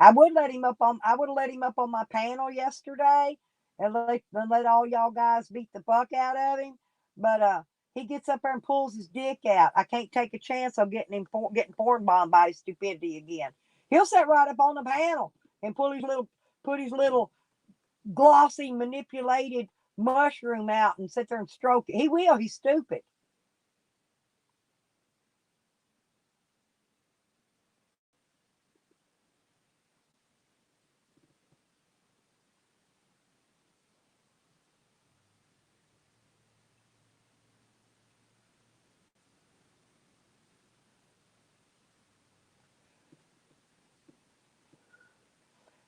I would let him up on my panel yesterday and let all y'all guys beat the fuck out of him. But he gets up there and pulls his dick out. I can't take a chance of getting porn bombed by his stupidity again. He'll sit right up on the panel and put his little glossy manipulated mushroom out and sit there and stroke it. He will. He's stupid.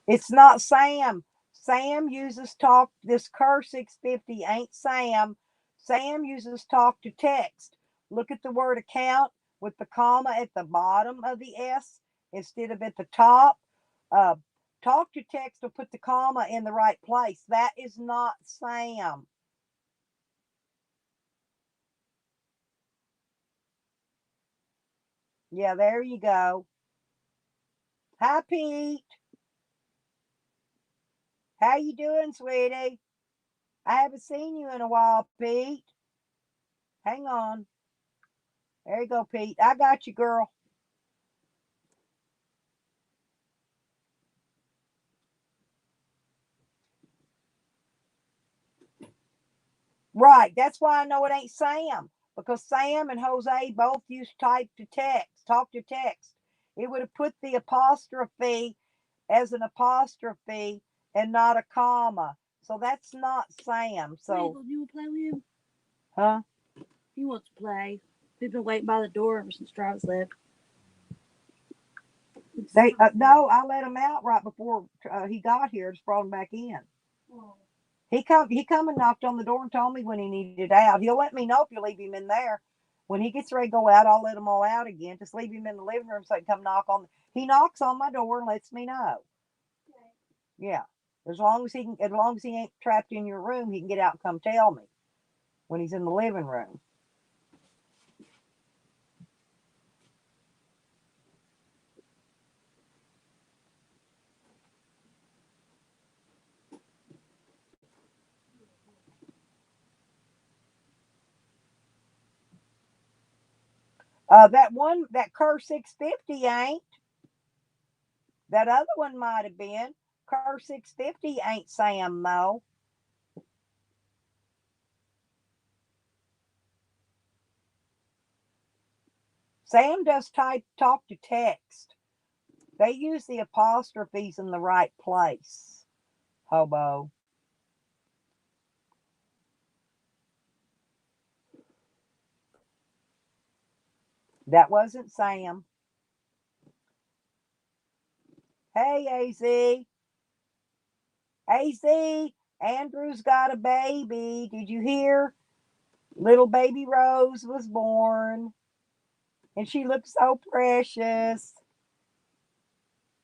It's not Sam. Sam uses talk. This Cur 650 ain't Sam. Sam uses talk to text. Look at the word account with the comma at the bottom of the S instead of at the top. Uh, talk to text will put the comma in the right place. That is not Sam. Yeah, there you go. Hi, Pete. How you doing, sweetie? I haven't seen you in a while, Pete. Hang on. There you go, Pete. I got you, girl. Right. That's why I know it ain't Sam. Because Sam and Jose both use type to text, talk to text. It would have put the apostrophe as an apostrophe and not a comma. So that's not Sam. So Wait, you want to play with him? huh? He wants to play. He's been waiting by the door ever since Travis left. They no, I let him out right before he got here. Just brought him back in. Oh. He come and knocked on the door and told me when he needed out. He'll let me know if you leave him in there. When he gets ready to go out, I'll let him all out again. Just leave him in the living room so he can come knock on. He knocks on my door and lets me know. Okay. Yeah, as long as he ain't trapped in your room, he can get out and come tell me when he's in the living room. That Cur 650 ain't. That other one might have been. Cur 650 ain't Sam though. Sam does talk to text. They use the apostrophes in the right place. Hobo. That wasn't Sam. Hey, AZ. AZ, Andrew's got a baby. Did you hear? Little baby Rose was born. And she looks so precious.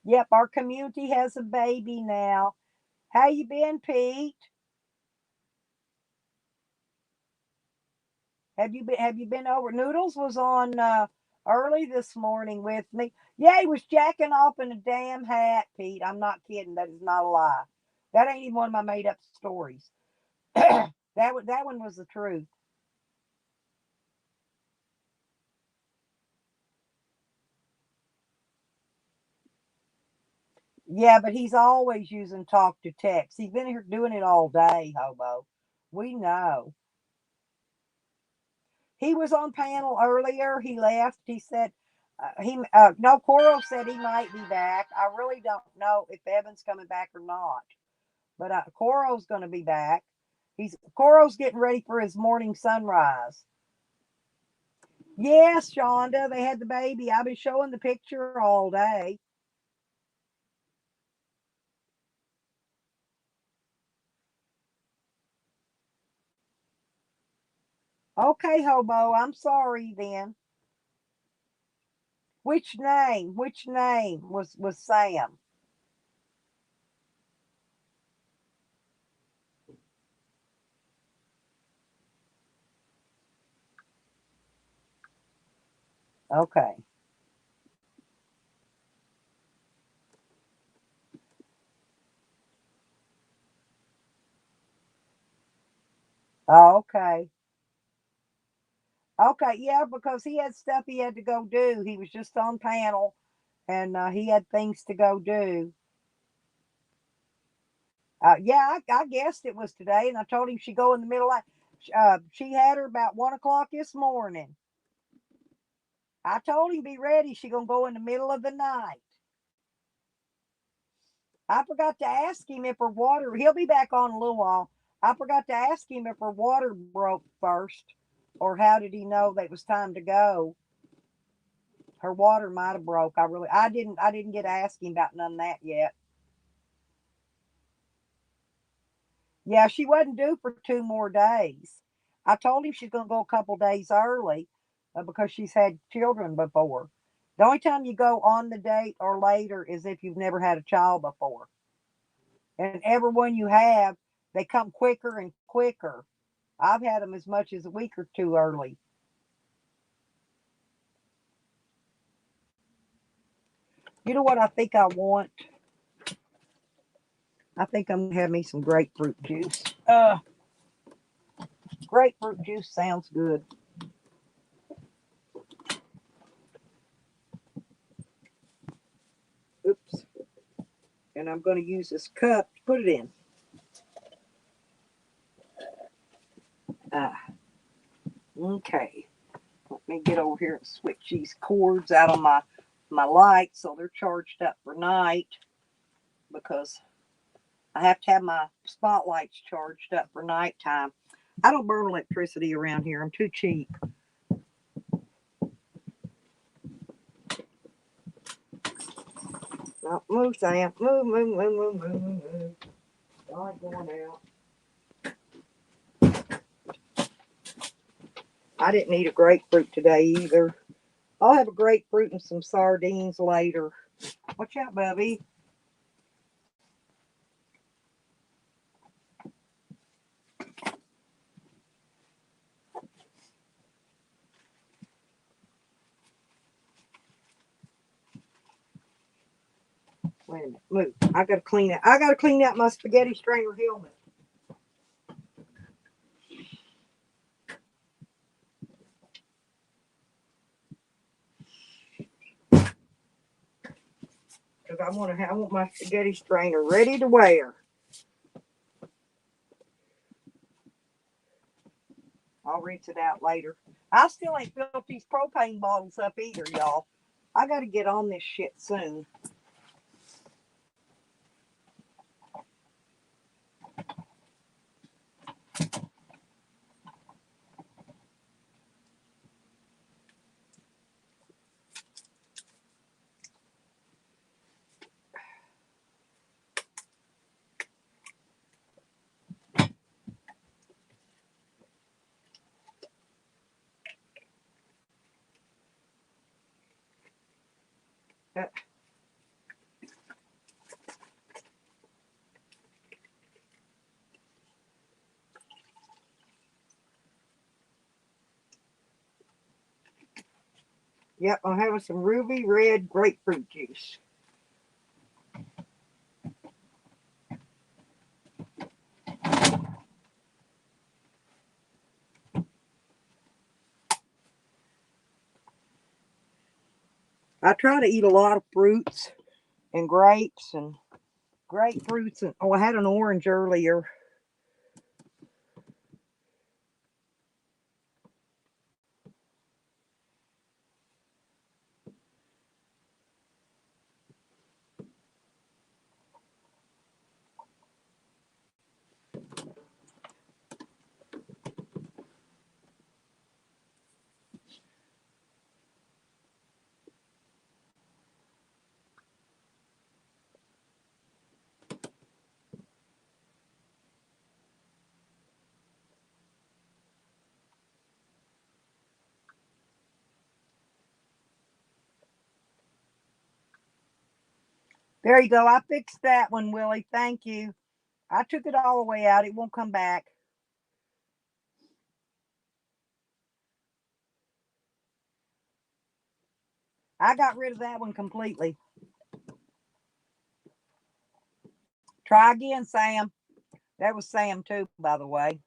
Yep, our community has a baby now. How you been, Pete? Have you been over? Noodles was on early this morning with me. Yeah, he was jacking off in a damn hat, Pete. I'm not kidding. That is not a lie. That ain't even one of my made up stories. that one was the truth. Yeah, but he's always using talk to text. He's been here doing it all day, Hobo. We know. He was on panel earlier. He left. He said no. Coro said he might be back. I really don't know if Evan's coming back or not, but Coro's going to be back. Coro's getting ready for his morning sunrise. Yes, Shonda, they had the baby. I've been showing the picture all day. Okay, Hobo, I'm sorry then. Which name? Which name was Sam? Okay. Oh, okay. Okay, yeah, because he had stuff he had to go do. He was just on panel, and he had things to go do. Yeah, I guessed it was today, and I told him she'd go in the middle of. She had her about 1 o'clock this morning. I told him be ready. She gonna go in the middle of the night. I forgot to ask him if her water. He'll be back on in a little while. I forgot to ask him if her water broke first, or how did he know that it was time to go? Her water might have broke. I didn't get to ask him about none of that yet. Yeah, she wasn't due for 2 more days. I told him she's gonna go a couple days early because she's had children before. The only time you go on the date or later is if you've never had a child before. And every one you have, they come quicker and quicker. I've had them as much as a week or two early. You know what I think I want? I think I'm gonna have me some grapefruit juice. Grapefruit juice sounds good. Oops. And I'm going to use this cup to put it in. Okay. Let me get over here and switch these cords out of my lights so they're charged up for night, because I have to have my spotlights charged up for nighttime. I don't burn electricity around here. I'm too cheap. No, move, Sam. Move, move, move, move, move, move, move. Not going out. I didn't eat a grapefruit today either. I'll have a grapefruit and some sardines later. Watch out, Bubby. Wait a minute. Move. I gotta clean it. I gotta clean out my spaghetti strainer helmet. Because I want my spaghetti strainer ready to wear. I'll rinse it out later. I still ain't filled these propane bottles up either, y'all. I gotta get on this shit soon. Uh, Yep, I'm having some ruby red grapefruit juice. I try to eat a lot of fruits and grapes and grapefruits, and I had an orange earlier. There you go. I fixed that one, Willie. Thank you. I took it all the way out. It won't come back. I got rid of that one completely. Try again, Sam. That was Sam too, by the way.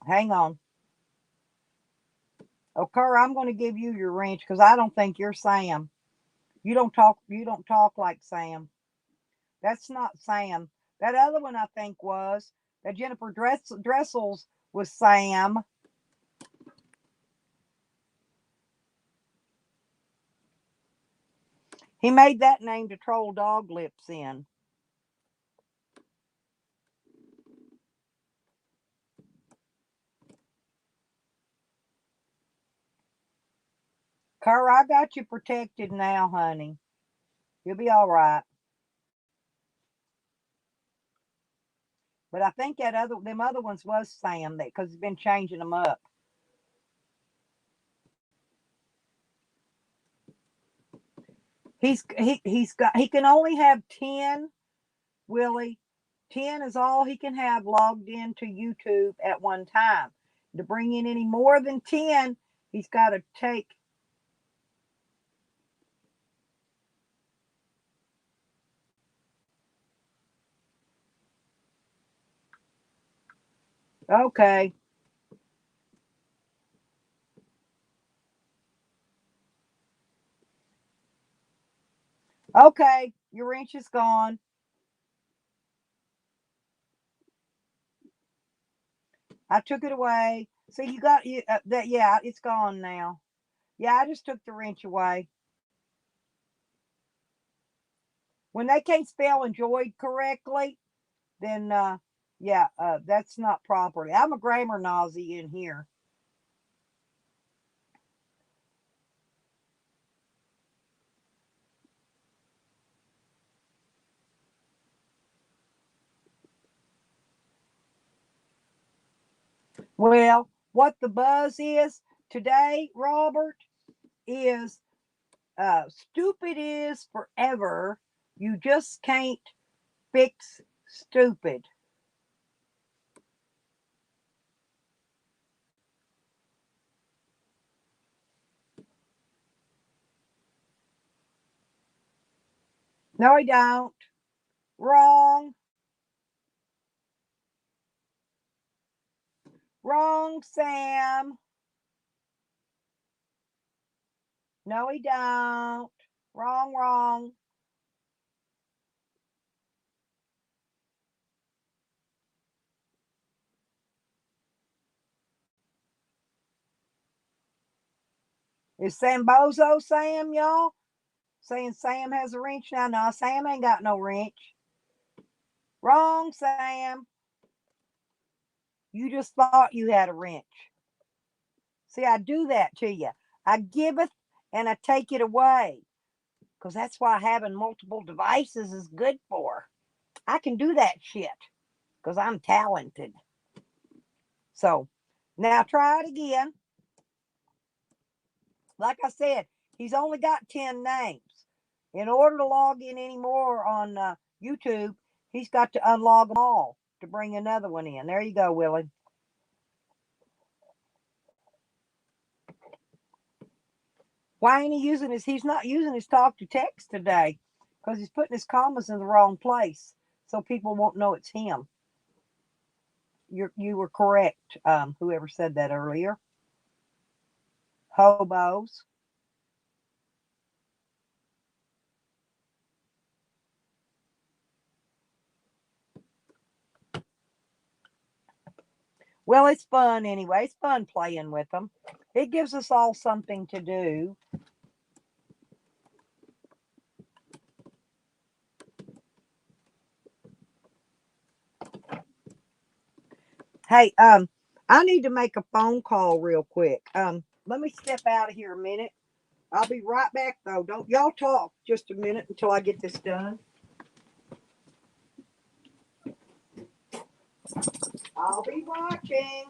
Hang on. Oh, Kerr, I'm going to give you your wrench because I don't think you're Sam. You don't talk. You don't talk like Sam. That's not Sam. That other one I think was that Jennifer Dressel's was Sam. He made that name to troll dog lips in. Kerr, I got you protected now, honey. You'll be all right. But I think them other ones was Sam because he's been changing them up. He can only have 10, Willie. 10 is all he can have logged into YouTube at one time. To bring in any more than 10, he's got to take. Okay. Okay, your wrench is gone. I took it away. So you got that? Yeah, it's gone now. Yeah, I just took the wrench away. When they can't spell enjoyed correctly, then yeah, that's not properly. I'm a grammar Nazi in here. Well, what the buzz is today, Robert, is stupid is forever. You just can't fix stupid. No, I don't. Wrong. Wrong, Sam. No, he don't. Wrong, wrong. Is Sam Bozo Sam, y'all? Saying Sam has a wrench now. No, Sam ain't got no wrench. Wrong, Sam. You just thought you had a wrench. See, I do that to you. I giveth and I take it away. Because that's why having multiple devices is good for. I can do that shit. Because I'm talented. So, now try it again. Like I said, he's only got 10 names. In order to log in anymore on YouTube, he's got to unlog them all to bring another one in. There you go, Willie. Why ain't he using he's not using his talk to text today because he's putting his commas in the wrong place so people won't know it's him. You were correct, whoever said that earlier. Hobos. Well, it's fun anyway. It's fun playing with them. It gives us all something to do. Hey, I need to make a phone call real quick. Let me step out of here a minute. I'll be right back though. Don't y'all talk just a minute until I get this done. I'll be watching.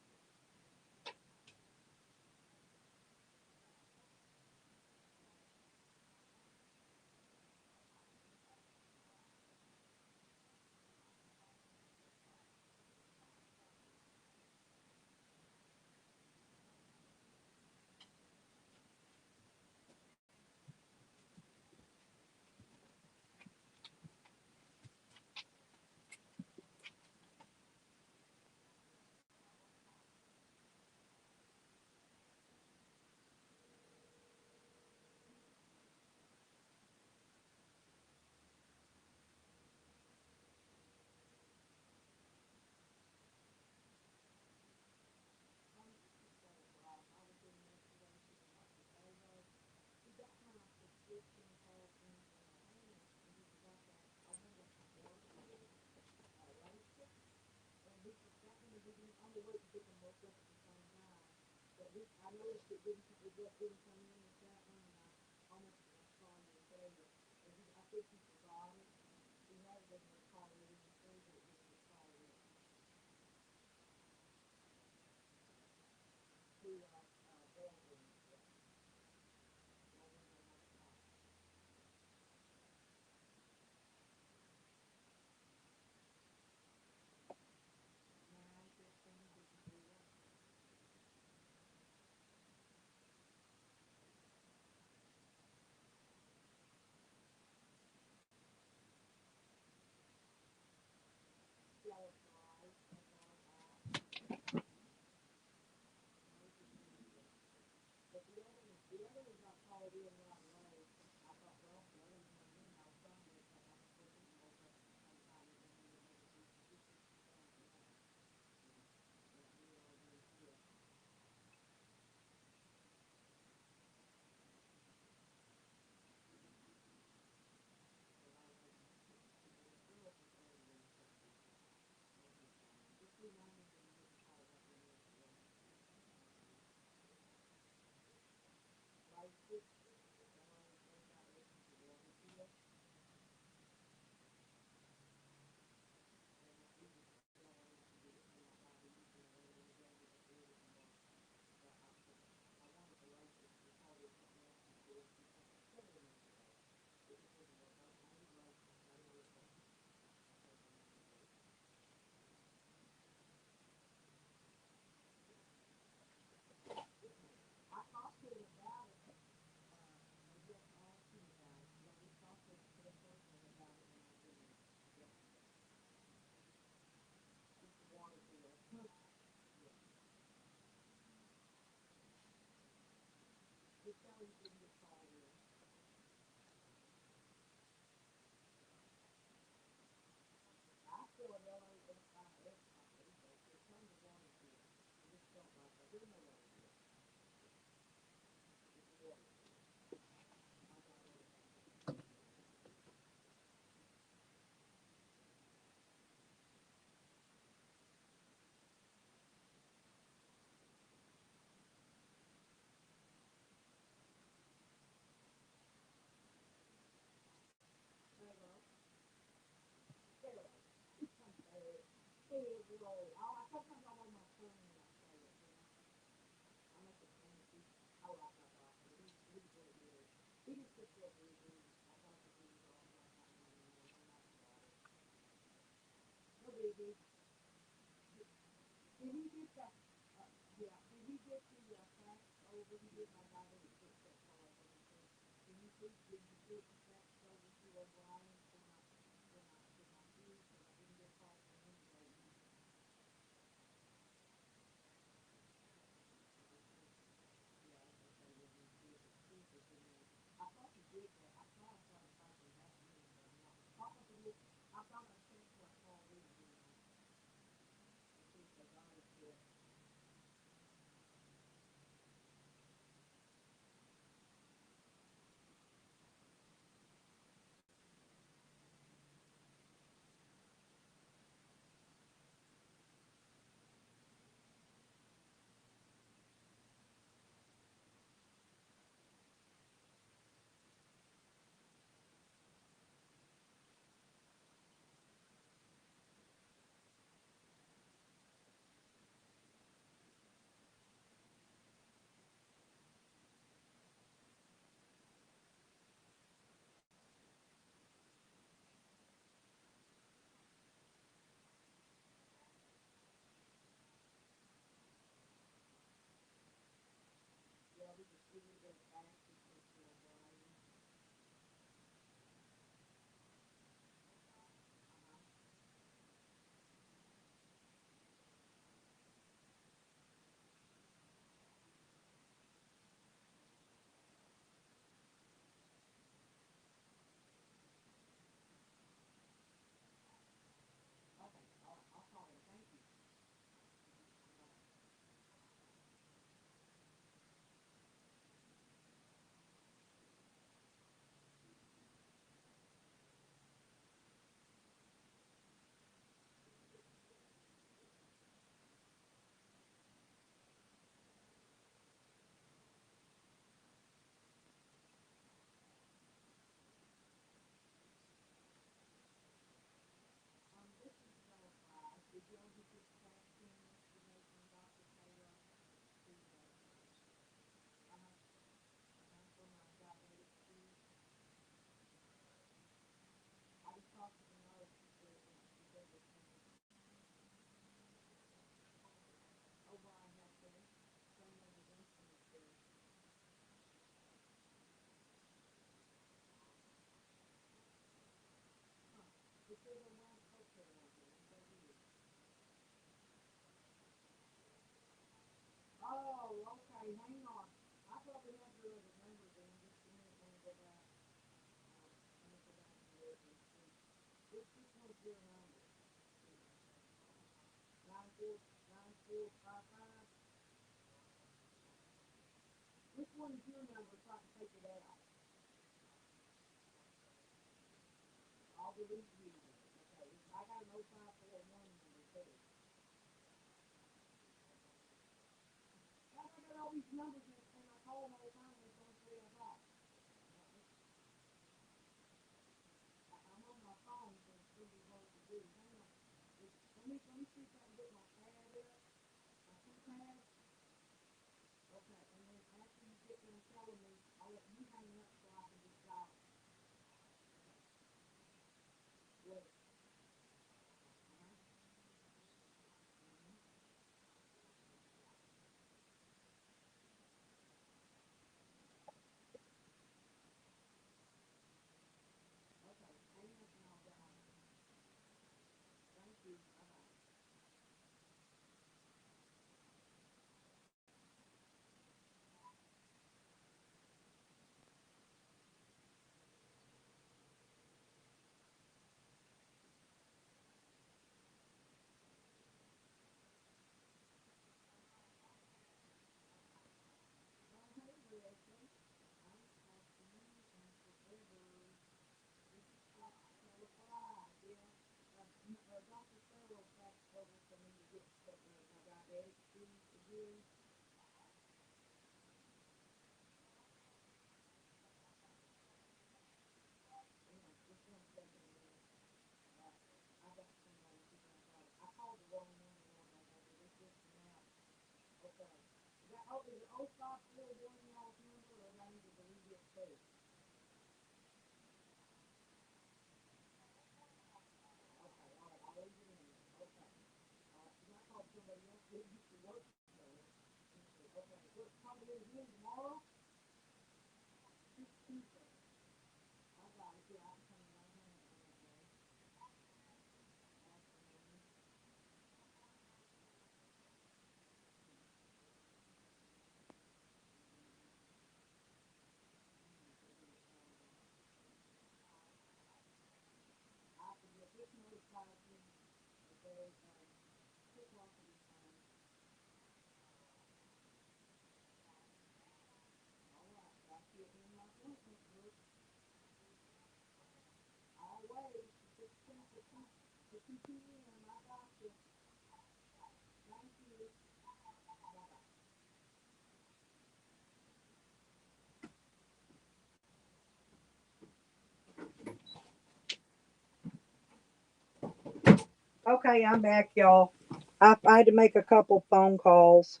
Okay, I'm back, y'all. I had to make a couple phone calls.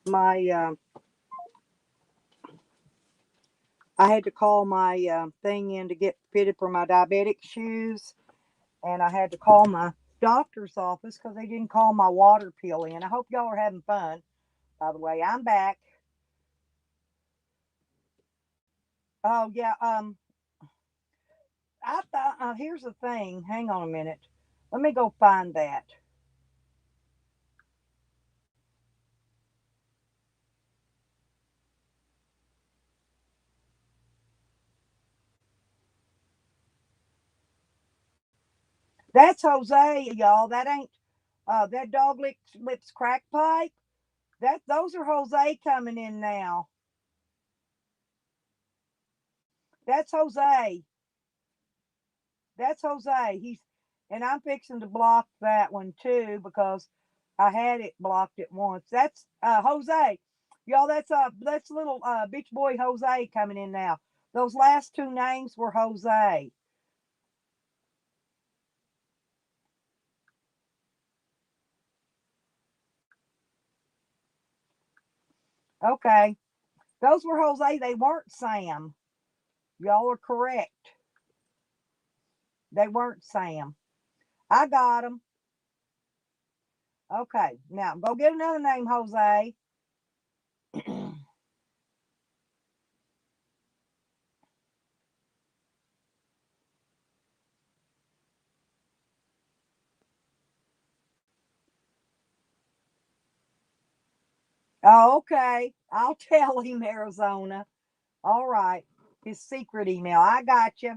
My I had to call my thing in to get fitted for my diabetic shoes, and I had to call my doctor's office because they didn't call my water pill in. I hope y'all are having fun. By the way, I'm back. Oh yeah. I thought. Here's the thing. Hang on a minute. Let me go find that. That's Jose, y'all. That ain't that dog lips crack pipe. Those are Jose coming in now. That's Jose. That's Jose. And I'm fixing to block that one too because I had it blocked at once. That's Jose. Y'all, that's little beach boy Jose coming in now. Those last two names were Jose. Okay. Those were Jose. They weren't Sam. Y'all are correct. They weren't Sam. I got them. Okay. Now go get another name, Jose. Oh, okay. I'll tell him, Arizona. All right. His secret email. I got you.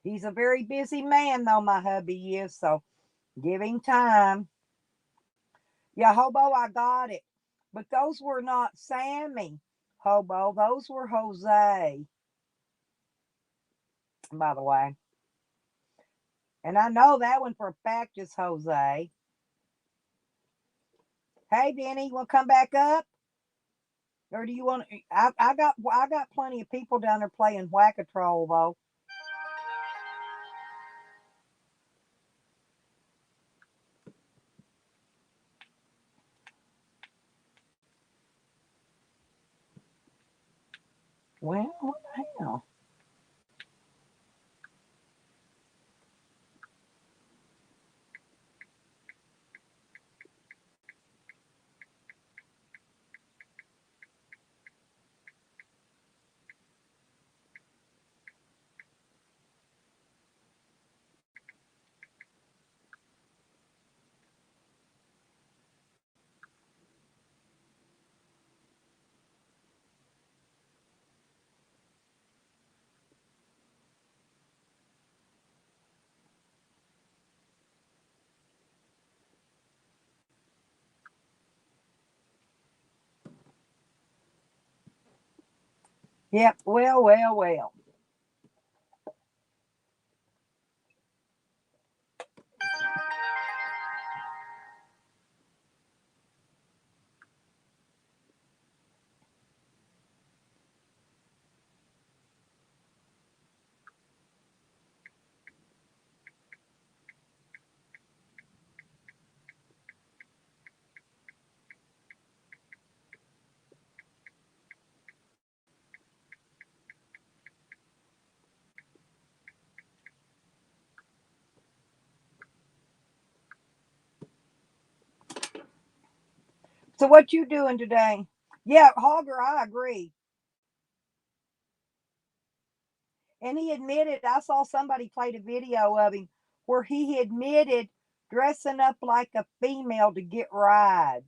He's a very busy man, though, my hubby is, so give him time. Yeah, Hobo, I got it. But those were not Sammy, Hobo. Those were Jose, by the way. And I know that one for a fact is Jose. Hey, Denny, you want to come back up? Or do you want to? I got plenty of people down there playing Whack-A-Troll, though. Well, what the hell? Yep. Well, well, well. So what you doing today? Yeah, Hogger, I agree. And he admitted, I saw somebody played a video of him where he admitted dressing up like a female to get rides.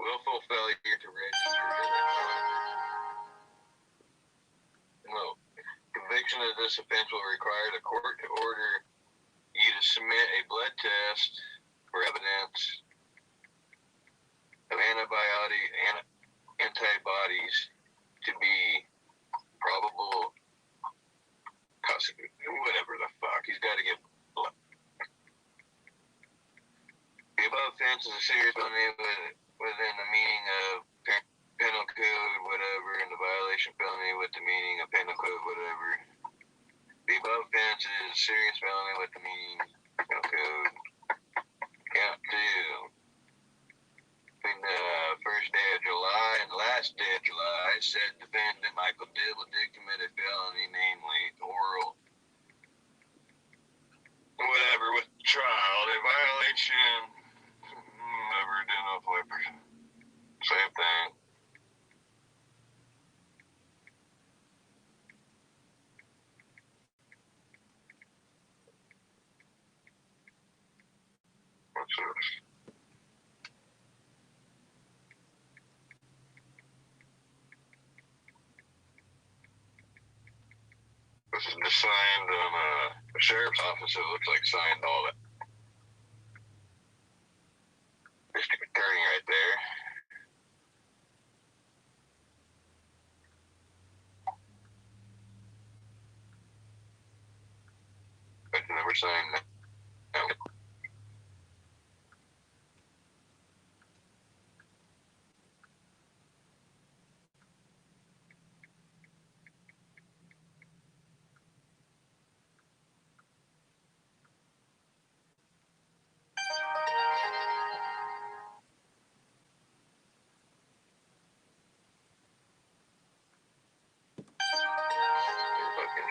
Willful failure to register. No. Conviction of this offense will require the court to order you to submit a blood test for evidence of antibodies to be probable whatever the fuck. He's got to get blood. The above offense is a serious felony within the meaning of penal code, whatever, and the violation felony with the meaning of penal code, whatever. The above offense is a serious felony with the meaning of penal code. Count two. Between the first day of July and the last day of July, said defendant Michael Dibble did commit a felony, namely oral whatever with trial. The violation never did no flippers. Same thing. What's this? This is just signed on the sheriff's office. It looks like signed all that. District attorney right there. But never signed that. No.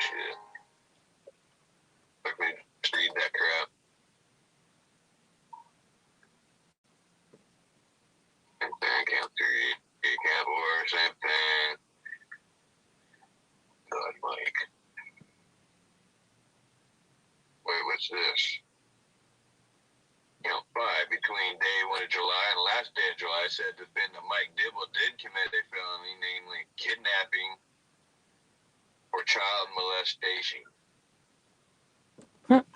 shit. Like me just read that crap. Same thing, count 3, count 4, same thing. God, Mike. Wait, what's this? Count 5. Between day 1 of July and last day of July, said defendant Mike Dibble did commit a felony, namely kidnapping or child molestation.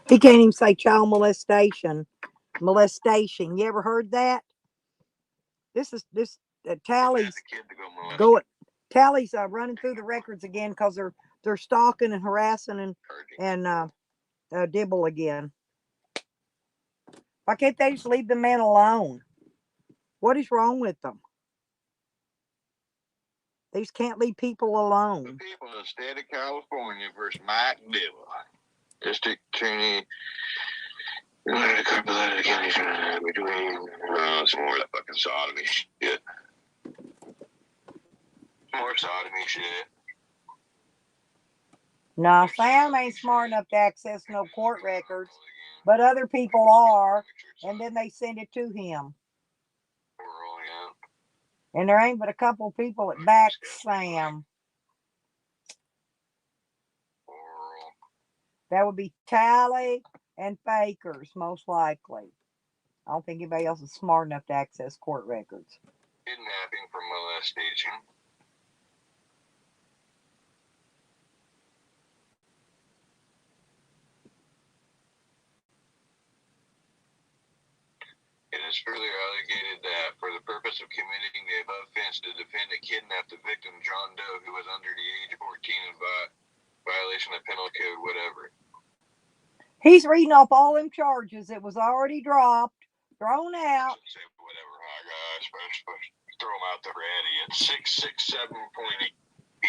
He can't even say child molestation. Molestation. You ever heard that? This Tally's Tally's running through the records again because they're stalking and harassing and Dibble again. Why can't they just leave the man alone? What is wrong with them? They just can't leave people alone. The people of the state of California versus Mike Dibble. District Attorney. Between some more of that fucking sodomy shit. More sodomy shit. No, Sam ain't smart enough to access no court records, but other people are, and then they send it to him. And there ain't but a couple people that back Sam. That would be Tally and Fakers, most likely. I don't think anybody else is smart enough to access court records. Kidnapping for molestation. It is further alleged that for the purpose of committing the above offense, the defendant kidnapped the victim, John Doe, who was under the age of 14 in violation of penal code, whatever. He's reading off all them charges that was already dropped, thrown out. Say whatever, my gosh, but throw them out there already. It's 667.8 B.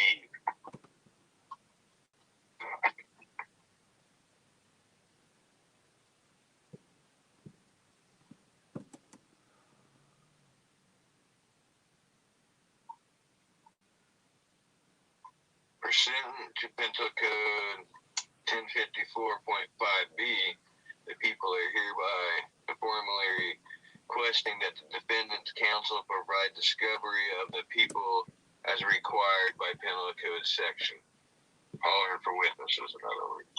Pursuant to Penal Code 1054.5B, the people are hereby formally requesting that the defendant's counsel provide discovery of the people as required by Penal Code section. Holler for witnesses, in other words.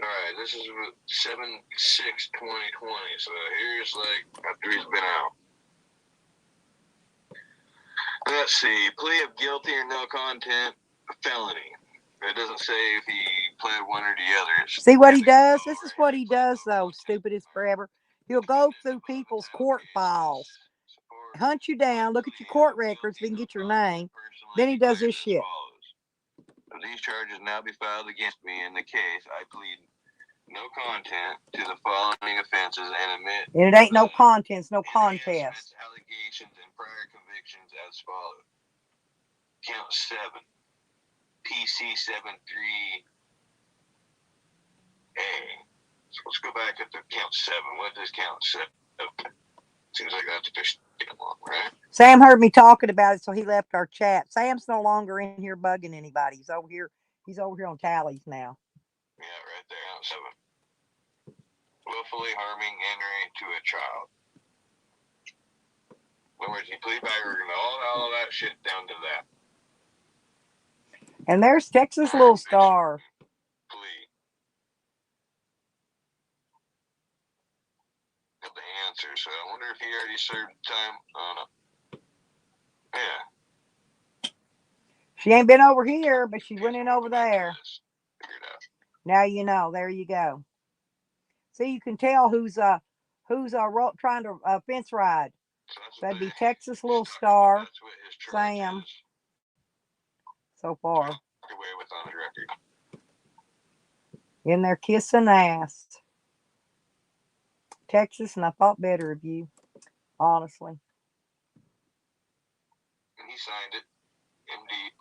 Alright, this is 7/6/2020, so here's like after he's been out. Let's see, plea of guilty or no content, felony. It doesn't say if he pled one or the other. See what he does? This is what he does, though, stupid as forever. He'll go through people's court files, hunt you down, look at your court records, then get your name. Then he does this shit. So these charges now be filed against me in the case I plead no content to the following offenses and admit. And it ain't no contents, no contest. Allegations and prior convictions as follows. Count 7. PC 73A. So let's go back up to count 7. What does count 7? Seems like that's just long, right? Sam heard me talking about it, so he left our chat. Sam's no longer in here bugging anybody. He's over here on Tally's now. Yeah, right there, count 7. Willfully harming injury to a child. In other words, you plead back, we're going to all of that shit down to that. And there's Texas Little Star. Plea. Got the answer, so I wonder if he already served time on it. Yeah. She ain't been over here, but she went in over there. Now you know. There you go. See, you can tell who's trying to fence ride. So that'd be Texas Little Star, Sam. So far. In there kissing ass. Texas, and I thought better of you, honestly. And he signed it. MD.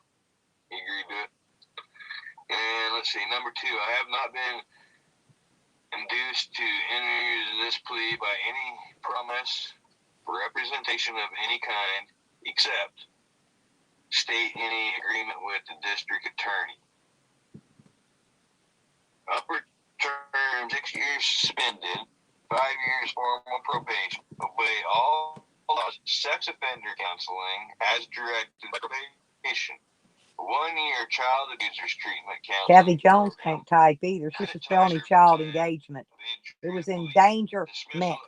let's see. Number 2, I have not been induced to enter this plea by any promise for representation of any kind, except state any agreement with the district attorney. Upper term 6 years suspended, 5 years formal probation, obey all laws, sex offender counseling as directed by probation. 1 year child abusers treatment counseling. Kathy Jones can't type either. She's a felony child engagement. It was endangerment.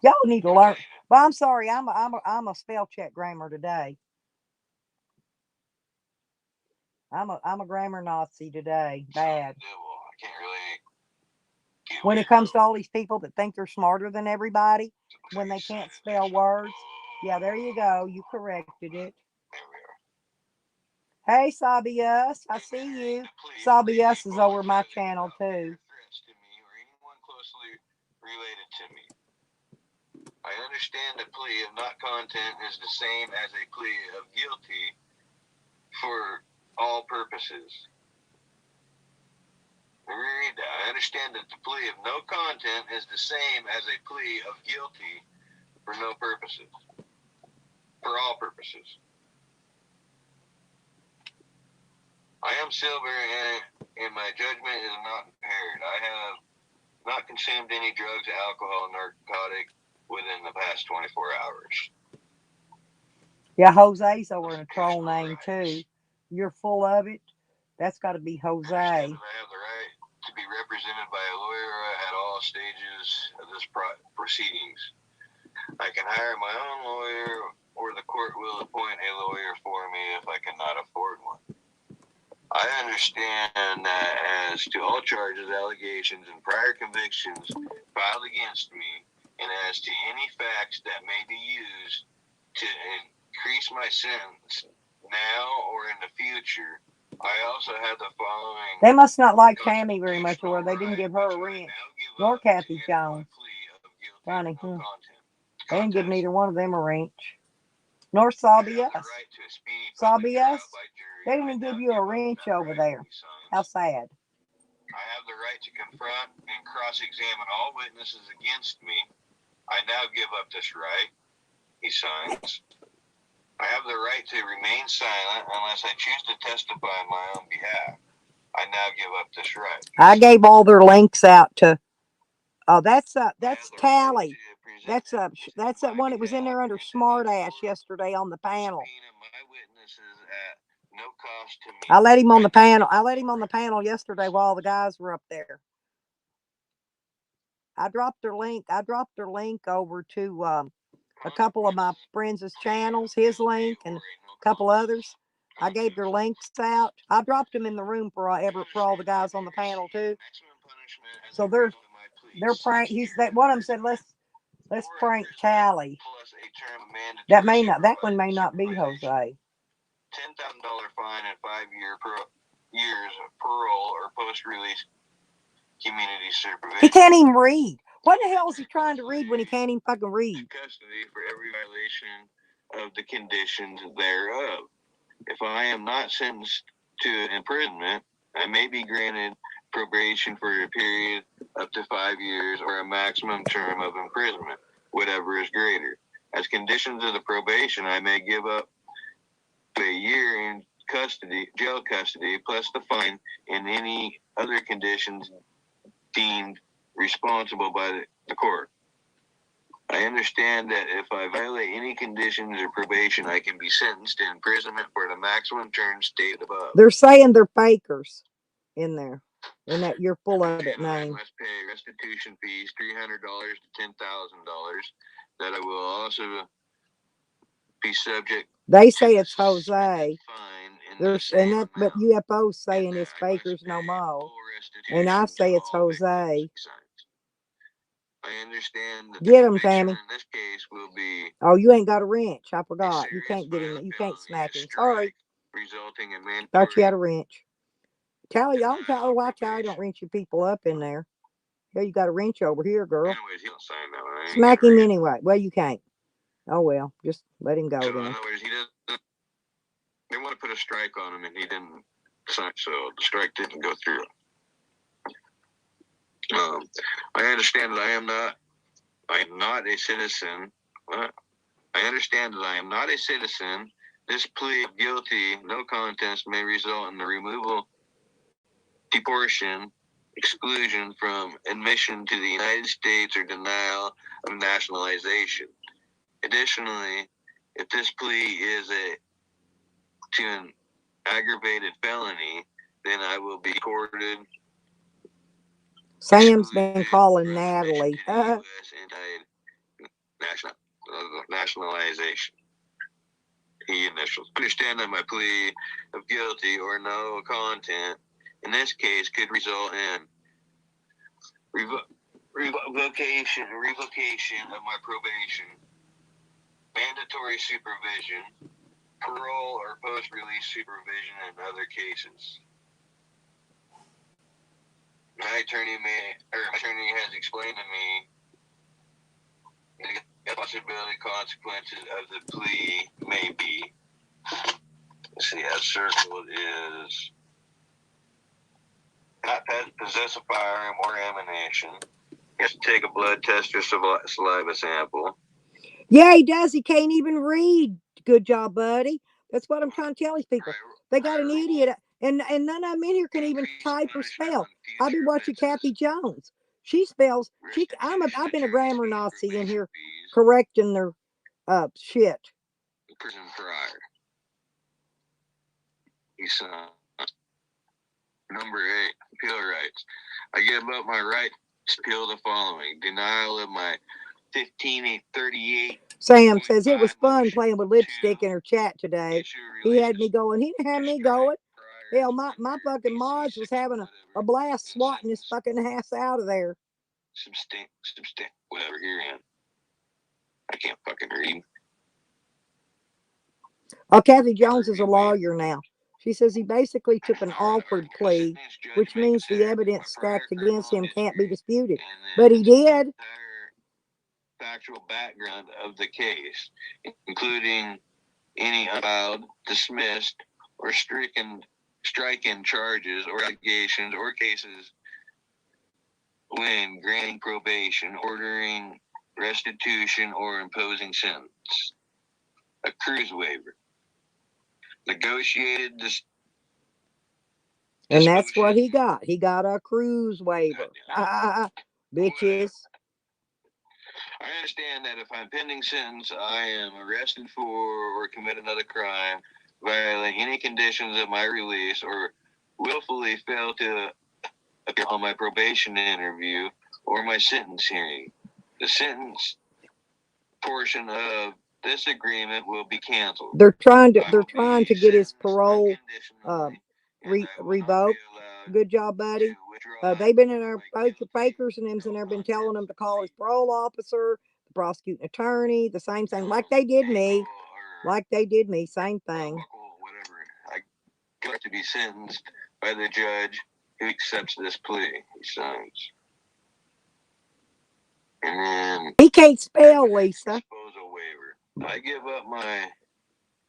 Y'all need to learn. Well, I'm sorry. I'm a spell check grammar today. I'm a grammar Nazi today. Bad. I can't really. When it comes to all these people that think they're smarter than everybody, when they can't spell words. Yeah, there you go. You corrected it. Hey, Sabius, I see you. Sabius is over my channel too. Related to me. I understand the plea of not content is the same as a plea of guilty for all purposes. Read that. I understand that the plea of no content is the same as a plea of guilty for no purposes. For all purposes. I am sober and my judgment is not impaired. I have not consumed any drugs, alcohol, narcotic within the past 24 hours. Yeah, Jose's over in a troll name too. You're full of it. That's got to be Jose. I have the right to be represented by a lawyer at all stages of this proceedings. I can hire my own lawyer, or the court will appoint a lawyer for me if I cannot afford one. I understand that as to all charges, allegations, and prior convictions filed against me, and as to any facts that may be used to increase my sentence now or in the future, I also have the following. They must not like Tammy very much, or they didn't give her a wrench. Nor Kathy Jones. Funny, They didn't give neither one of them a wrench. Nor Sabius. Sabius, they didn't give you a wrench over there. How sad. I have the right to confront and cross-examine all witnesses against me. I now give up this right, he signs. I have the right to remain silent unless I choose to testify on my own behalf. I now give up this right. I gave all their links out to. Oh, that's Tally. That's that one that was in there under Smart Ass yesterday on the panel. I let him on the panel. I let him on the panel yesterday while the guys were up there. I dropped their link. I dropped their link over to a couple of my friends' channels, his link and a couple others. I gave their links out. I dropped them in the room for all the guys on the panel too. So they're prank. One of them said, let's prank Tally. That one may not be Jose. $10,000 fine and 5 years of parole or post-release community supervision. He can't even read. What the hell is he trying to read when he can't even fucking read? Custody for every violation of the conditions thereof. If I am not sentenced to imprisonment, I may be granted probation for a period up to 5 years or a maximum term of imprisonment, whatever is greater. As conditions of the probation, I may give up a year in jail custody, plus the fine and any other conditions deemed responsible by the court. I understand that if I violate any conditions or probation, I can be sentenced to imprisonment for the maximum term stated above. They're saying they're fakers in there. And that you're full of it, name. I must pay restitution fees, $300 to $10,000. That I will also be subject. They say it's Jose. But UFO's saying it's fakers no more. And I say it's Jose. I understand that get him, Tammy. In this case will be. Oh, you ain't got a wrench. I forgot. You can't get him. You can't smack him. Sorry. Resulting in mandatory. Thought you had a wrench. Tally, y'all tell why Tally don't wrench you people up in there. Yeah, you got a wrench over here, girl. Anyways, he don't sign that. Smack him anyway. Well, you can't. Oh well, just let him go so then. In other words, they want to put a strike on him, and he didn't So the strike didn't go through. I understand that I am not a citizen. I understand that I am not a citizen. This plea of guilty, no contest, may result in the removal, deportation, exclusion from admission to the United States, or denial of nationalization. Additionally, if this plea is to an aggravated felony, then I will be deported. Sam's been calling Natalie. Nationalization. He initials. Understand that my plea of guilty or no content in this case could result in revocation of my probation, mandatory supervision, parole, or post-release supervision in other cases. My attorney has explained to me the possibility consequences of the plea may be. Let's see, as circled is not possess a firearm or ammunition. He has to take a blood test or saliva sample. Yeah, he does. He can't even read. Good job, buddy. That's what I'm trying to tell these people. They got an idiot, and none of them in here can even type or spell. I've been watching Kathy Jones. She spells. I've been a grammar Nazi in here correcting their shit. Prison prior. He's number 8, appeal rights. I give up my right to appeal the following: denial of my 1538. Sam says it was fun playing with Lipstick in her chat today. He had me going. He didn't have me going. Hell, my fucking mods was having a blast swatting his fucking ass out of there. Some stink, whatever here in. I can't fucking read. Oh, Kathy Jones is a lawyer now. She says he basically took an offered plea, which means the evidence stacked against him can't be disputed. But he did. Factual background of the case, including any unfiled, dismissed, or stricken charges or allegations or cases when granting probation, ordering restitution, or imposing sentence. A cruise waiver. Negotiated and that's what he got. He got a cruise waiver. Bitches. I understand that if I'm pending sentence, I am arrested for or commit another crime, violate any conditions of my release, or willfully fail to appear on my probation interview or my sentence hearing. The sentence portion of this agreement will be canceled. They're trying to get his parole revoked. Good job, buddy. They've been in our fakers and them's, and they've been telling him to call his parole officer, the prosecuting attorney, the same thing, like they did me. Same thing. Whatever. I got to be sentenced by the judge who accepts this plea. He signs. And then he can't spell, Lisa. Disposal waiver. I give up my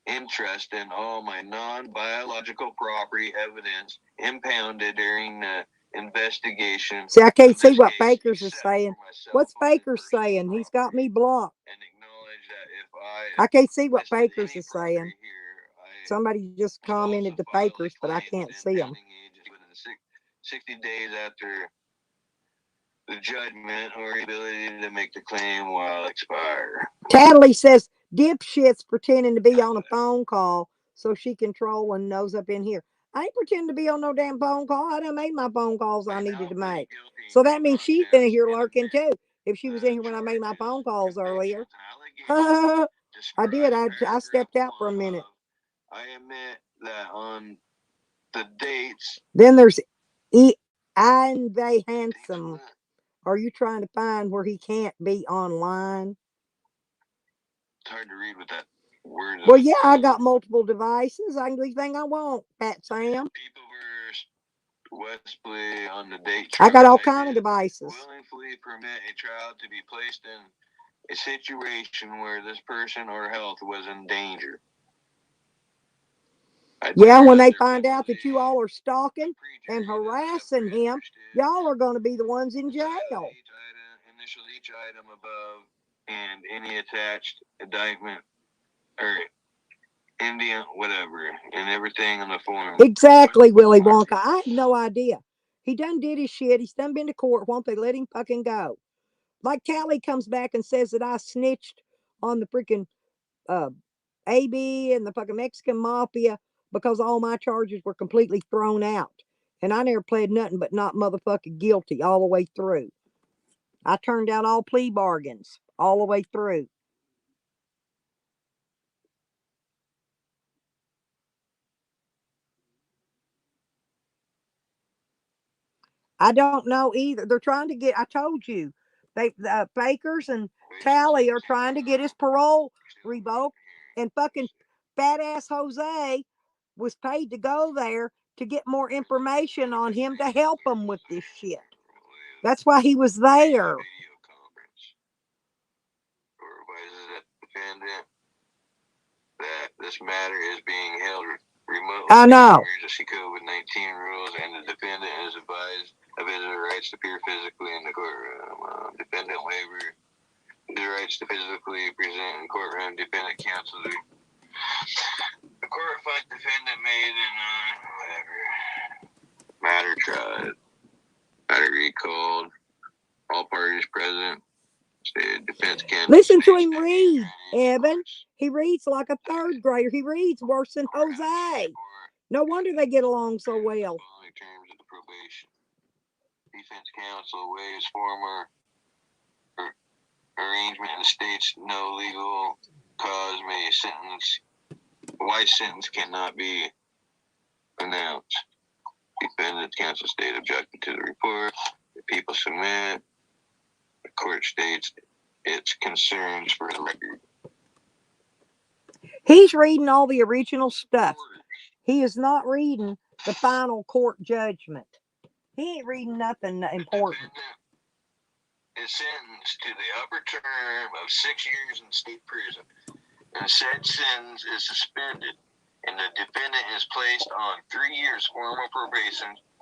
interest in all my non-biological property evidence impounded during the investigation. See, I can't see what Baker's is saying. What's Baker saying? He's got me blocked. And acknowledge that if I can't see what Baker's is saying. Somebody just commented to Baker's, but I can't see them. 60 days after the judgment or ability to make the claim while expire. Tadley says dipshit's pretending to be on a phone call so she can troll and nose up in here. I ain't pretending to be on no damn phone call. I done made my phone calls I needed to make. So that means she's been here lurking too. If she was in here when I made my phone calls earlier. I did. I stepped out for a minute. I admit that on the dates. Then there's and they handsome. Are you trying to find where he can't be online? It's hard to read with that word. Well, yeah, I got multiple devices. I can do anything I want, Pat Sam. People versus Westplay on the date. I got all kind of devices. Willingly permit a child to be placed in a situation where this person or health was in danger. Yeah, when they find out that you all are stalking and harassing him, y'all are going to be the ones in jail. Initial each item above and any attached indictment or Indian, whatever, and everything in the form. Exactly, Willy Wonka. I had no idea. He done did his shit. He's done been to court. Won't they let him fucking go? Like Tally comes back and says that I snitched on the freaking AB and the fucking Mexican mafia because all my charges were completely thrown out. And I never pled nothing but not motherfucking guilty all the way through. I turned down all plea bargains all the way through. I don't know either. They're trying to get, I told you, Fakers and Tally are trying to get his parole revoked. And fucking fat ass Jose was paid to go there to get more information on him to help him with this shit. That's why he was there. That this matter is being held remotely. I know. Emergency COVID-19 rules, and the defendant is advised of his rights to appear physically in the courtroom. Defendant waiver the rights to physically present in courtroom. Defendant counsel the court finds defendant made in whatever matter tried. Matter recalled. All parties present. Defense can listen to him read, Evan. He reads like a third grader. He reads worse than Jose. No wonder they get along so well. Terms of the probation. Defense counsel waives former arrangement and states no legal cause may sentence. Why sentence cannot be announced. Defendant counsel state objected to the report. The people submit. The court states its concerns for the record. He's reading all the original stuff. He is not reading the final court judgment. He ain't reading nothing important. Is sentenced to the upper term of 6 years in state prison, and said sentence is suspended, and the defendant is placed on 3 years formal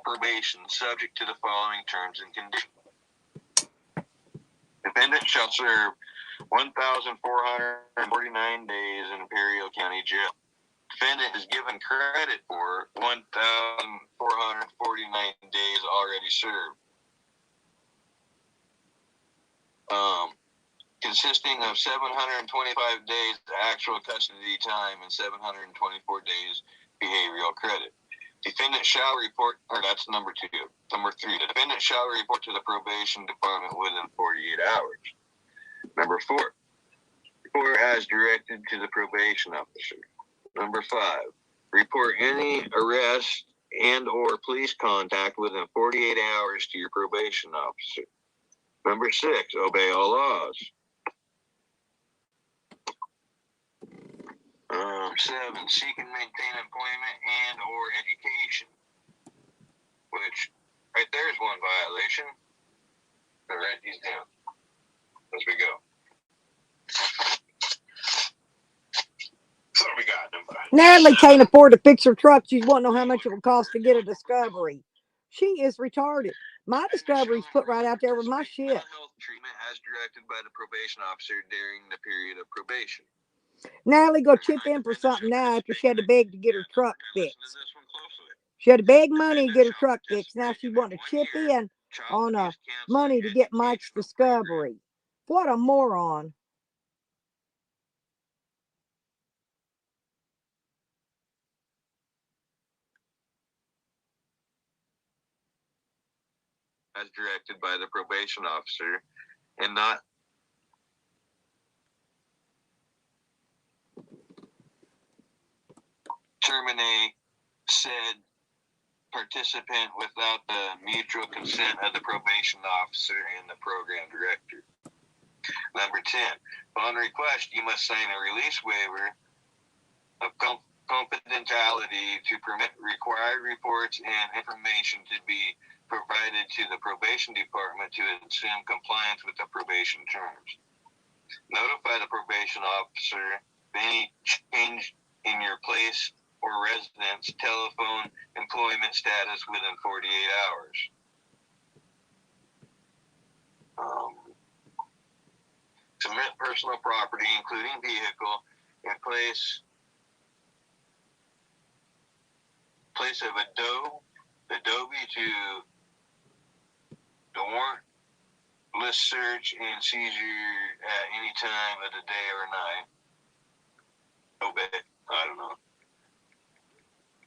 probation subject to the following terms and conditions. Defendant shall serve 1,449 days in Imperial County Jail. Defendant is given credit for 1,449 days already served, consisting of 725 days actual custody time and 724 days behavioral credit. Defendant shall report, or that's number 2. Number 3, the defendant shall report to the probation department within 48 hours. Number 4, report as directed to the probation officer. Number 5, report any arrest and or police contact within 48 hours to your probation officer. Number 6, obey all laws. 7, seek and maintain employment and or education. Which, right there is one violation. I'll write these down as we go. So we got them. Natalie can't afford to fix her truck. She won't know how much it will cost to get a Discovery. She is retarded. My Discovery's put right out there with my shit. Treatment as directed by the probation officer during the period of probation. Natalie go chip in for something now after she had to beg to get her truck fixed. She had to beg money to get her truck fixed. Now she wanted to chip in on money to get Mike's Discovery. What a moron. As directed by the probation officer and not terminate said participant without the mutual consent of the probation officer and the program director. Number 10, upon request, you must sign a release waiver of confidentiality to permit required reports and information to be provided to the probation department to assume compliance with the probation terms. Notify the probation officer of any change in your place or residence, telephone, employment status within 48 hours. Submit personal property, including vehicle, in place of Adobe to the warrant list search and seizure at any time of the day or night. I don't know.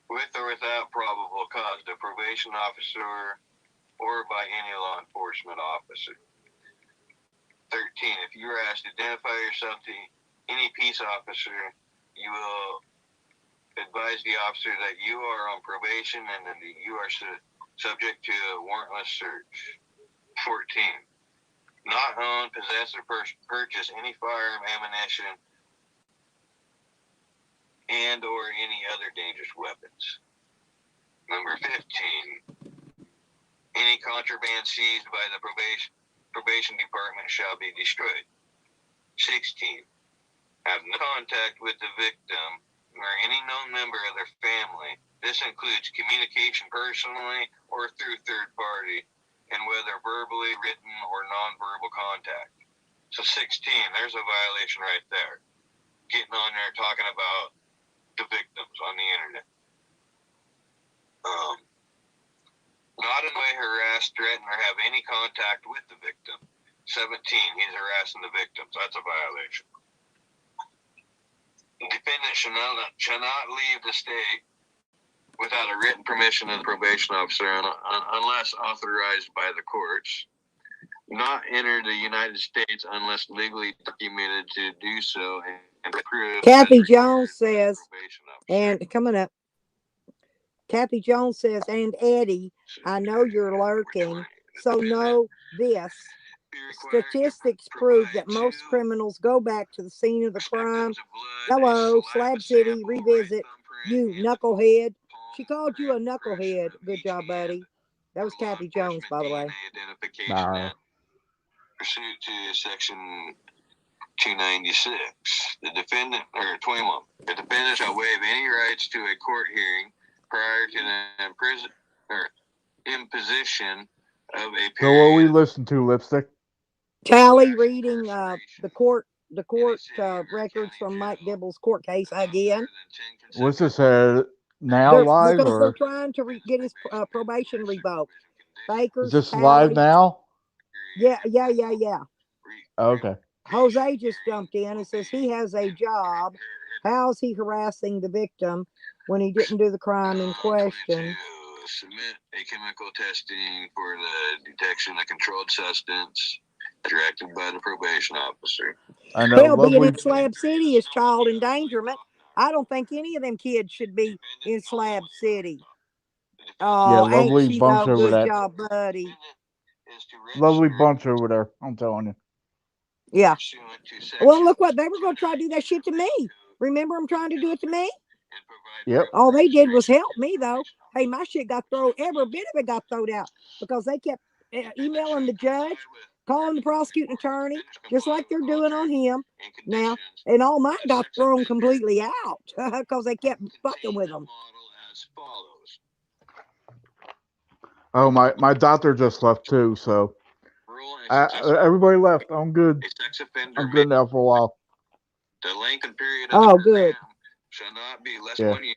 With or without probable cause, the probation officer or by any law enforcement officer. 13. If you are asked to identify yourself to any peace officer, you will advise the officer that you are on probation and that you are subject to a warrantless search. 14. Not own, possess, or purchase any firearm, ammunition, and or any other dangerous weapons. Number 15. Any contraband seized by the probation department shall be destroyed. 16. Have no contact with the victim or any known member of their family. This includes communication personally or through third party, and whether verbally, written, or nonverbal contact. So 16, there's a violation right there. Getting on there talking about the victims on the internet. Not in a way harass, threaten, or have any contact with the victim. 17, he's harassing the victims. That's a violation. The defendant shall not leave the state without a written permission of the probation officer unless authorized by the courts. Not enter the United States unless legally documented to do so and prove. Kathy Jones says, and coming up, Kathy Jones says, and Eddie, I know you're lurking, so know this. Statistics prove that most criminals go back to the scene of the crime. Hello, Slab City, revisit, you knucklehead. She called you a knucklehead. Good job, buddy. That was Kathy Jones, by the way. Pursuant to section 296, the defendant, or 21, the defendant shall waive any rights to a court hearing prior to the imposition of a period. So what we listen to, Lipstick? Tally reading the court records from Mike Dibble's court case again. What's this now live because or? they're trying to get his probation revoked. Baker's Is this Tally. live now? Yeah. Okay. Jose just jumped in and says he has a job. How's he harassing the victim when he didn't do the crime in question? Submit a chemical testing for the detection of controlled substance directed by the probation officer. I know. Hell, being in Slab City is child endangerment. I don't think any of them kids should be in Slab City. Oh, yeah, lovely ain't she bunch though? over Good there. job, buddy. Lovely bunch over there. I'm telling you. Yeah. Well, look what they were going to try to do that shit to me. Remember them trying to do it to me? Yep. All they did was help me, though. Hey, my shit got thrown. Every bit of it got thrown out because they kept emailing the judge, calling the prosecuting attorney, just like they're doing on him now. And all mine got thrown completely out because they kept fucking with them. Oh, my doctor just left too, so everybody left. I'm good. I'm good now for a while. The length and period of the good. Shall not be less than 1 year.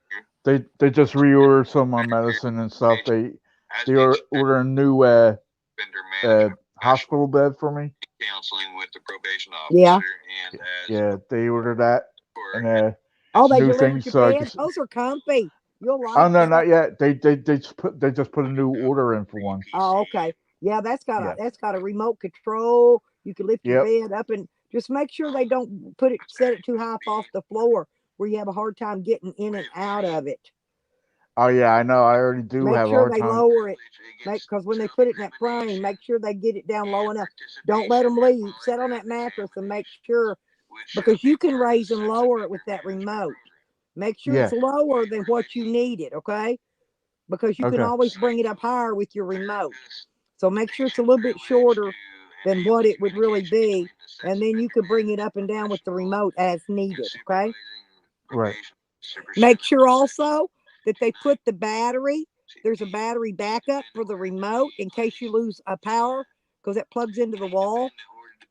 They just reordered some medicine and stuff. They ordered a new hospital bed for me. Counseling with the probation officer. Yeah. They ordered that and they new delivered things your so bed. Those are comfy. You'll like. Oh no, not yet. They just put a new order in for one. Oh, okay. Yeah, that's got a remote control. You can lift your bed up and just make sure they don't set it too high off the floor where you have a hard time getting in and out of it. Oh yeah, I know. I already do have a hard time. Make sure they lower it. Because when they put it in that frame, make sure they get it down low enough. Don't let them leave. Sit on that mattress and make sure, because you can raise and lower it with that remote. Make sure it's lower than what you need it, okay? Because you can always bring it up higher with your remote. So make sure it's a little bit shorter than what it would really be. And then you can bring it up and down with the remote as needed, okay? Right. Make sure also that they put the battery. There's a battery backup for the remote in case you lose a power because it plugs into the wall.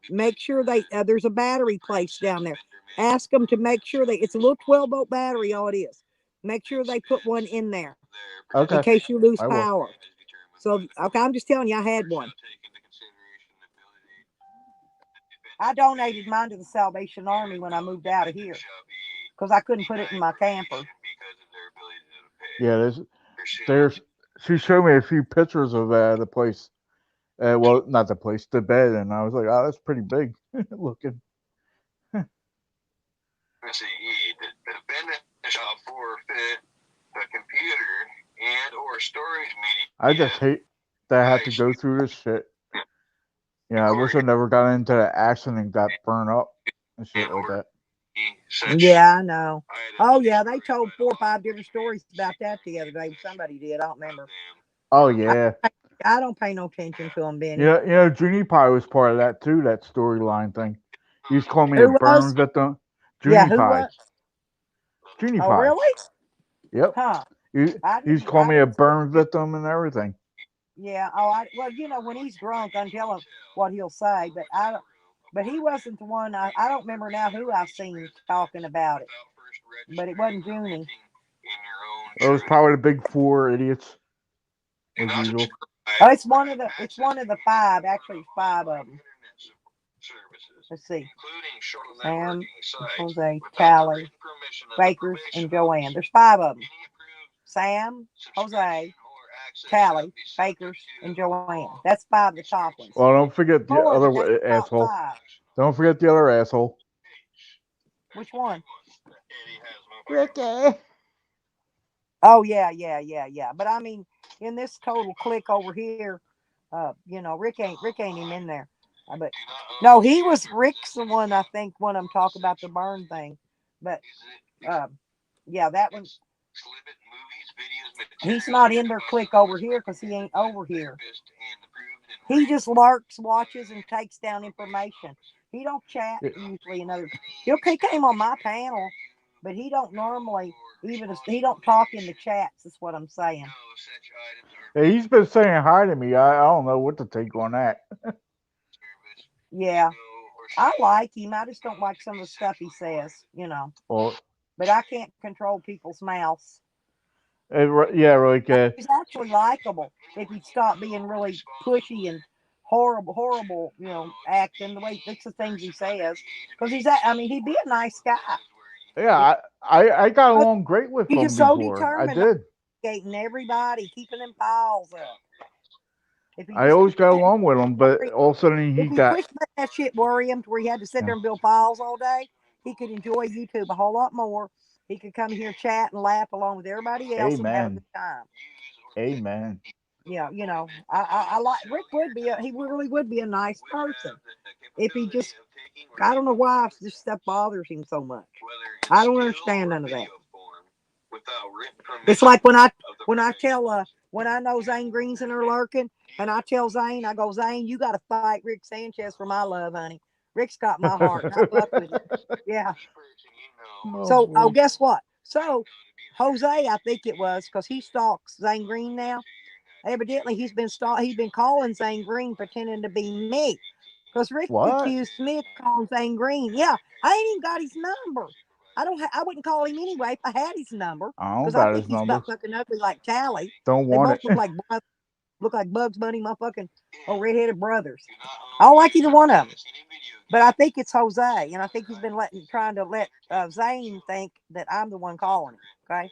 Make sure there's a battery placed down there. Ask them to make sure it's a little 12-volt battery. All it is. Make sure they put one in there in case you lose power. So, okay, I'm just telling you, I had one. I donated mine to the Salvation Army when I moved out of here because I couldn't put it in my camper. Yeah, there's. She showed me a few pictures of the place. Well, not the place, the bed, and I was like, "Oh, that's pretty big looking." Let's see, the defendant shall forfeit the computer and or storage media. I just hate that I have to go through this shit. Yeah, I wish I never got into the accident and got burned up and shit like that. Yeah, I know. Oh, yeah, they told 4 or 5 different stories about that the other day. Somebody did. I don't remember. Oh yeah. I don't pay no attention to them, Benny. Yeah, Junie Pie was part of that too. That storyline thing. He's calling me a burn victim. Junie Pie. Junie Pie. Oh, really? Yep. Huh. He's calling me a burn victim and everything. Yeah. Oh, well, when he's drunk, I can tell him what he'll say, but he wasn't the one. I don't remember now who I've seen talking about it, but it wasn't Junie. It was probably the big 4 idiots, as usual. Oh, it's one of the 5. Actually, it's 5 of them. Let's see. Sam, Jose, Callie, Bakers, and Joanne. There's 5 of them. Sam, Jose, Callie, Bakers, and Joanne. That's 5 of the top ones. Well, don't forget the other asshole. Don't forget the other asshole. Which one? Ricky. Oh, yeah. But I mean, in this total clique over here, Rick ain't even in there. But no, Rick's the one, I think, one of them talk about the burn thing. But yeah, that one. He's not in their clique over here because he ain't over here. He just lurks, watches, and takes down information. He don't chat usually. He came on my panel, but he don't normally he don't talk in the chats. That's what I'm saying. Yeah, he's been saying hi to me. I don't know what to take on that. Yeah, I like him. I just don't like some of the stuff he says. Well, but I can't control people's mouths. Yeah, like he's actually likable if he'd stop being really pushy and horrible, acting the way the things he says. Because he'd be a nice guy. Yeah, I got along great with him He's before. so determined. I did. Gating everybody, keeping them piles up. I always got along with him, but all of a sudden he got. If that shit worry him to where he had to sit there and build piles all day, he could enjoy YouTube a whole lot more. He could come here, chat, and laugh along with everybody else and have a good time. Amen. Yeah, I like Rick. He really would be a nice person if he just. I don't know why this stuff bothers him so much. I don't understand none of that. It's like when I tell when I know Zane Green's in there lurking, and I tell Zane, I go, Zane, you got to fight Rick Sanchez for my love, honey. Rick's got my heart. And I fuck with him. Yeah. So, guess what? So, Jose, I think it was, because he stalks Zane Green now. Evidently, he's been calling Zane Green pretending to be me. Because Rick accused me of calling Zane Green. Yeah, I ain't even got his number. I wouldn't call him anyway if I had his number. I don't got his number. He's about fucking ugly like Tally. Don't want it. Look like Bugs Bunny, motherfucking redheaded brothers. I don't like either one of them. But I think it's Jose, and I think he's been trying to let Zane think that I'm the one calling him. Okay,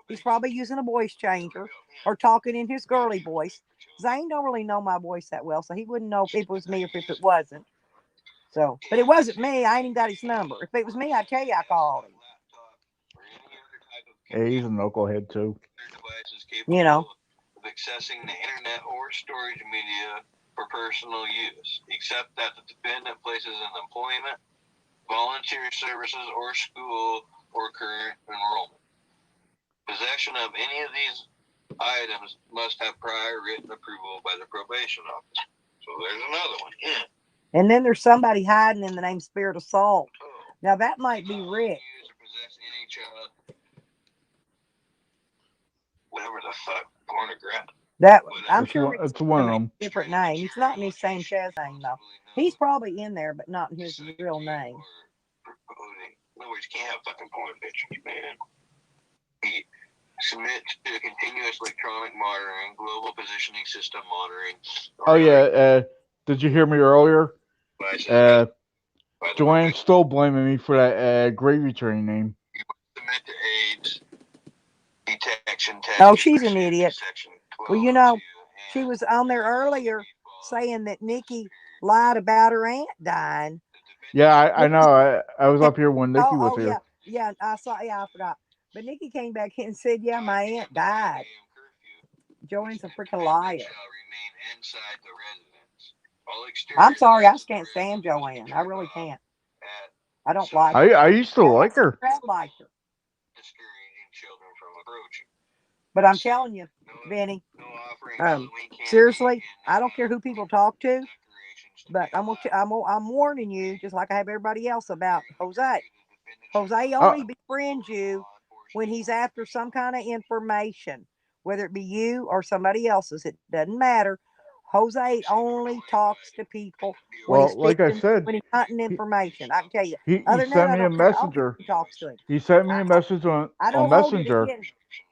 he's probably using a voice changer or talking in his girly voice. Zane don't really know my voice that well, so he wouldn't know if it was me or if it wasn't. So, but it wasn't me. I ain't even got his number. If it was me, I'd tell you I called him. Yeah, he's a knucklehead too. Of accessing the internet or storage media for personal use, except that the defendant places in employment, volunteer services, or school or current enrollment. Possession of any of these items must have prior written approval by the probation office. So there's another one. Yeah. And then there's somebody hiding in the name Spirit Assault. Now that might be Rick. the fuck? Pornographic. That I'm sure It's one of it's them. a different name. He's not in his same chest name though. He's probably in there, but not in his real name. In other words, you can't have fucking porn pictures, man. He submit to continuous electronic monitoring, global positioning system monitoring. Oh yeah. Did you hear me earlier? Joanne's still blaming me for that gravy train name. Submit to AIDS detection test. Oh, she's an idiot. Well, you know, she was on there earlier saying that Nikki lied about her aunt dying. Yeah, I know. I was up here when Nikki was here. Yeah, I saw. Yeah, I forgot. But Nikki came back in and said, "Yeah, my aunt died." Joanne's a freaking liar. I'm sorry, I can't stand Joanne. I really can't. I don't like her. I used to like her. I like her. But I'm telling you, Benny, seriously, I don't care who people talk to, but I'm warning you, just like I have everybody else, about Jose. Jose only befriends you when he's after some kind of information, whether it be you or somebody else's. It doesn't matter. Jose only talks to people when Well, like I said, when he's hunting information. I can tell you. He Other than sent that, me a messenger. He talks to him. He sent me a message on Messenger.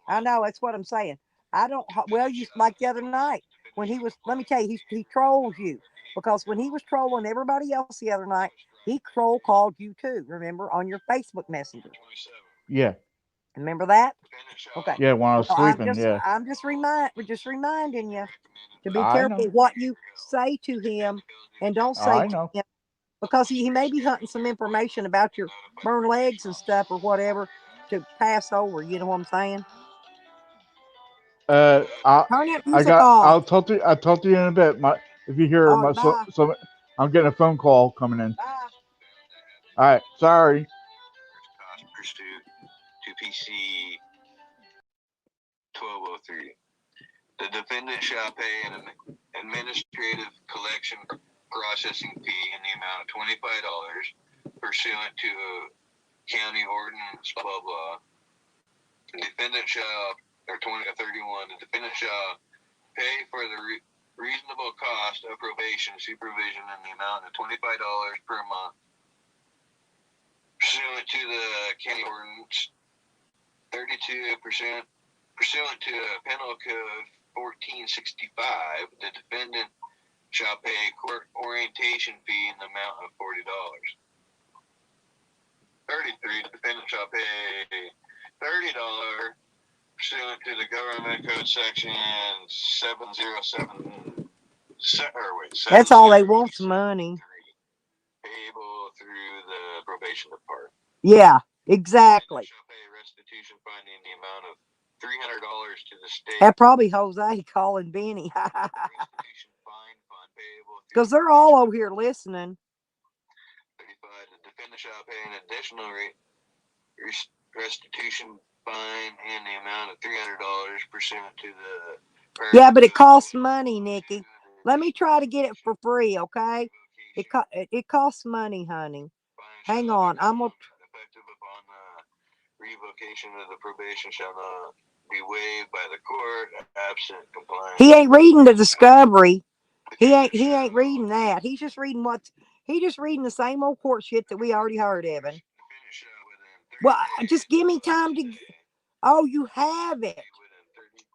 I know, that's what I'm saying. I don't. Well, you like the other night when he was. Let me tell you, he trolls you because when he was trolling everybody else the other night, he troll called you too. Remember on your Facebook Messenger. Yeah. Remember that? Okay. Yeah, when I was sleeping. I'm just reminding you to be I careful know. what you say to him and don't say I to know. him, because he may be hunting some information about your burned legs and stuff or whatever to pass over. You know what I'm saying? Turn that music off. I'll talk to you in a bit. If you hear I'm getting a phone call coming in. Bye. All right, sorry. Pursuit to PC 1203. The defendant shall pay an administrative collection processing fee in the amount of $25 pursuant to county ordinance, blah, blah, blah. The defendant shall, or 31, the defendant shall pay for the reasonable cost of probation supervision in the amount of $25 per month pursuant to the county ordinance 32%. Pursuant to Penal Code 1465, the defendant shall pay a court orientation fee in the amount of $40. 33, the defendant shall pay $30 pursuant to the Government Code Section 707. That's all they want's money. Payable through the probation department. Yeah, exactly. Shall pay restitution fine in the amount of $300 to the state. That probably Jose calling Benny. Because they're all over here listening. 35. The defendant shall pay an additional restitution fine in the amount of $300 pursuant to the. Yeah, but it costs money, Nikki. Let me try to get it for free, okay? It costs money, honey. Hang on, I'm gonna. Effective upon revocation of the probation shall not be waived by the court absent compliance. He ain't reading the discovery. He ain't reading that. He's just reading the same old court shit that we already heard, Evan. Well, just give me time to. Oh, you have it.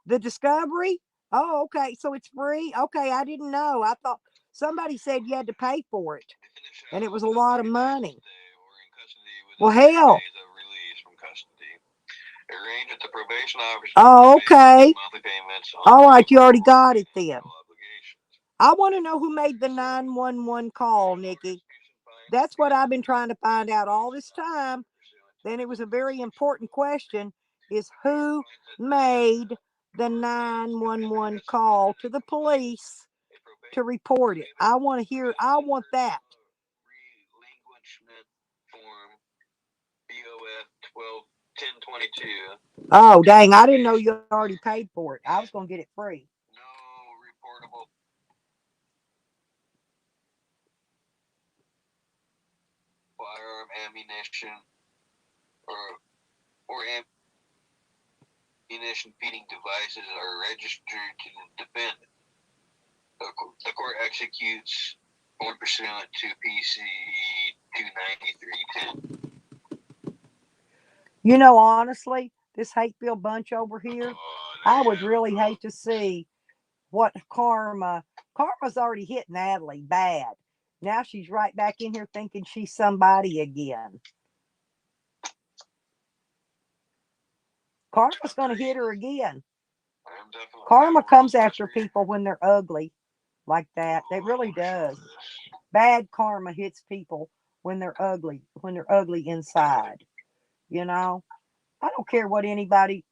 The discovery? Oh, okay. So it's free. Okay, I didn't know. I thought somebody said you had to pay for it, and it was a lot of money. Well, hell. Oh, okay. All right, you already got it then. I want to know who made the 911 call, Nikki. That's what I've been trying to find out all this time. Then it was a very important question, is who made the 911 call to the police to report it. I want that. Oh, dang, I didn't know you already paid for it. I was going to get it free. No reportable firearm ammunition or ammunition feeding devices are registered to the defendant. The court executes more pursuant to PC 29310. You know, honestly, this hate bill bunch over here, I would really hate to see what Karma's already hit Natalie bad. Now she's right back in here thinking she's somebody again. Karma's going to hit her again. Karma comes after people when they're ugly like that. It really does. Bad karma hits people when they're ugly inside. You know, I don't care what anybody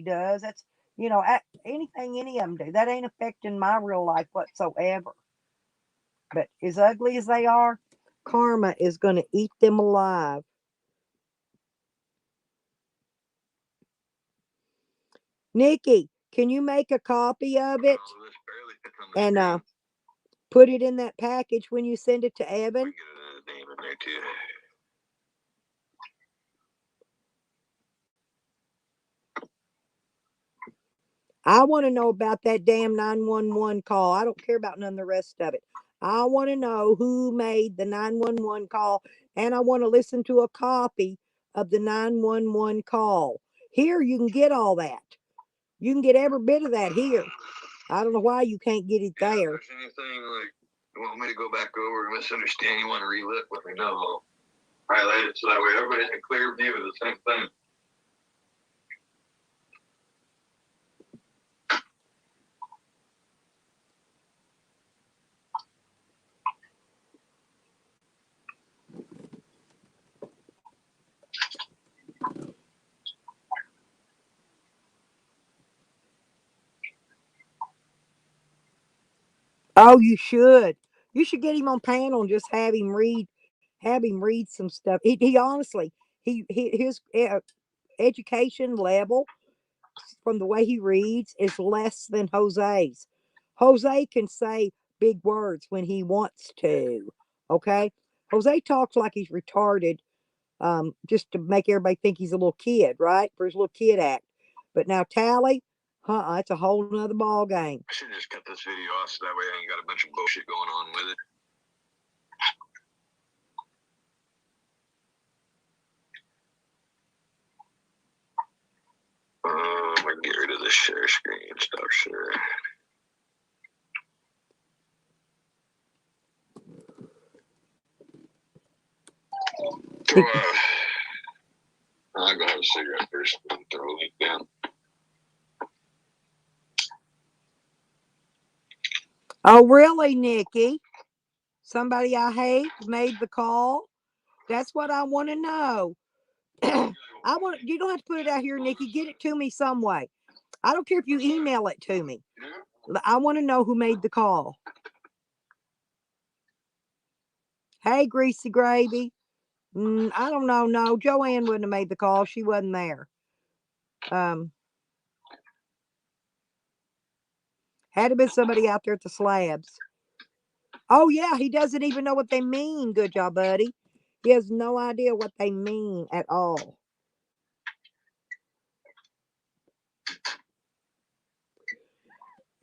does. That's, you know, anything any of them do. That ain't affecting my real life whatsoever. But as ugly as they are, karma is going to eat them alive. Nikki, can you make a copy of it and put it in that package when you send it to Evan? I want to know about that damn 911 call. I don't care about none of the rest of it. I want to know who made the 911 call, and I want to listen to a copy of the 911 call. Here, you can get all that. You can get every bit of that here. I don't know why you can't get it there. If there's anything like you want me to go back over or misunderstand, you want to relive, let me know. I'll highlight it so that way everybody's in clear view of the same thing. Oh, you should. You should get him on panel and just have him read some stuff. He honestly, his education level from the way he reads is less than Jose's. Jose can say big words when he wants to. Okay, Jose talks like he's retarded, just to make everybody think he's a little kid, right? For his little kid act. But now Tally, it's a whole nother ball game. I should just cut this video off so that way I ain't got a bunch of bullshit going on with it. I'm gonna get rid of the share screen stuff, sure. I'll go have a cigarette first and throw a link down. Oh, really, Nikki? Somebody I hate made the call? That's what I want to know. You don't have to put it out here, Nikki. Get it to me some way. I don't care if you email it to me. I want to know who made the call. Hey, Greasy Gravy. I don't know. No, Joanne wouldn't have made the call. She wasn't there. Had to been somebody out there at the slabs. Oh, yeah, he doesn't even know what they mean. Good job, buddy. He has no idea what they mean at all.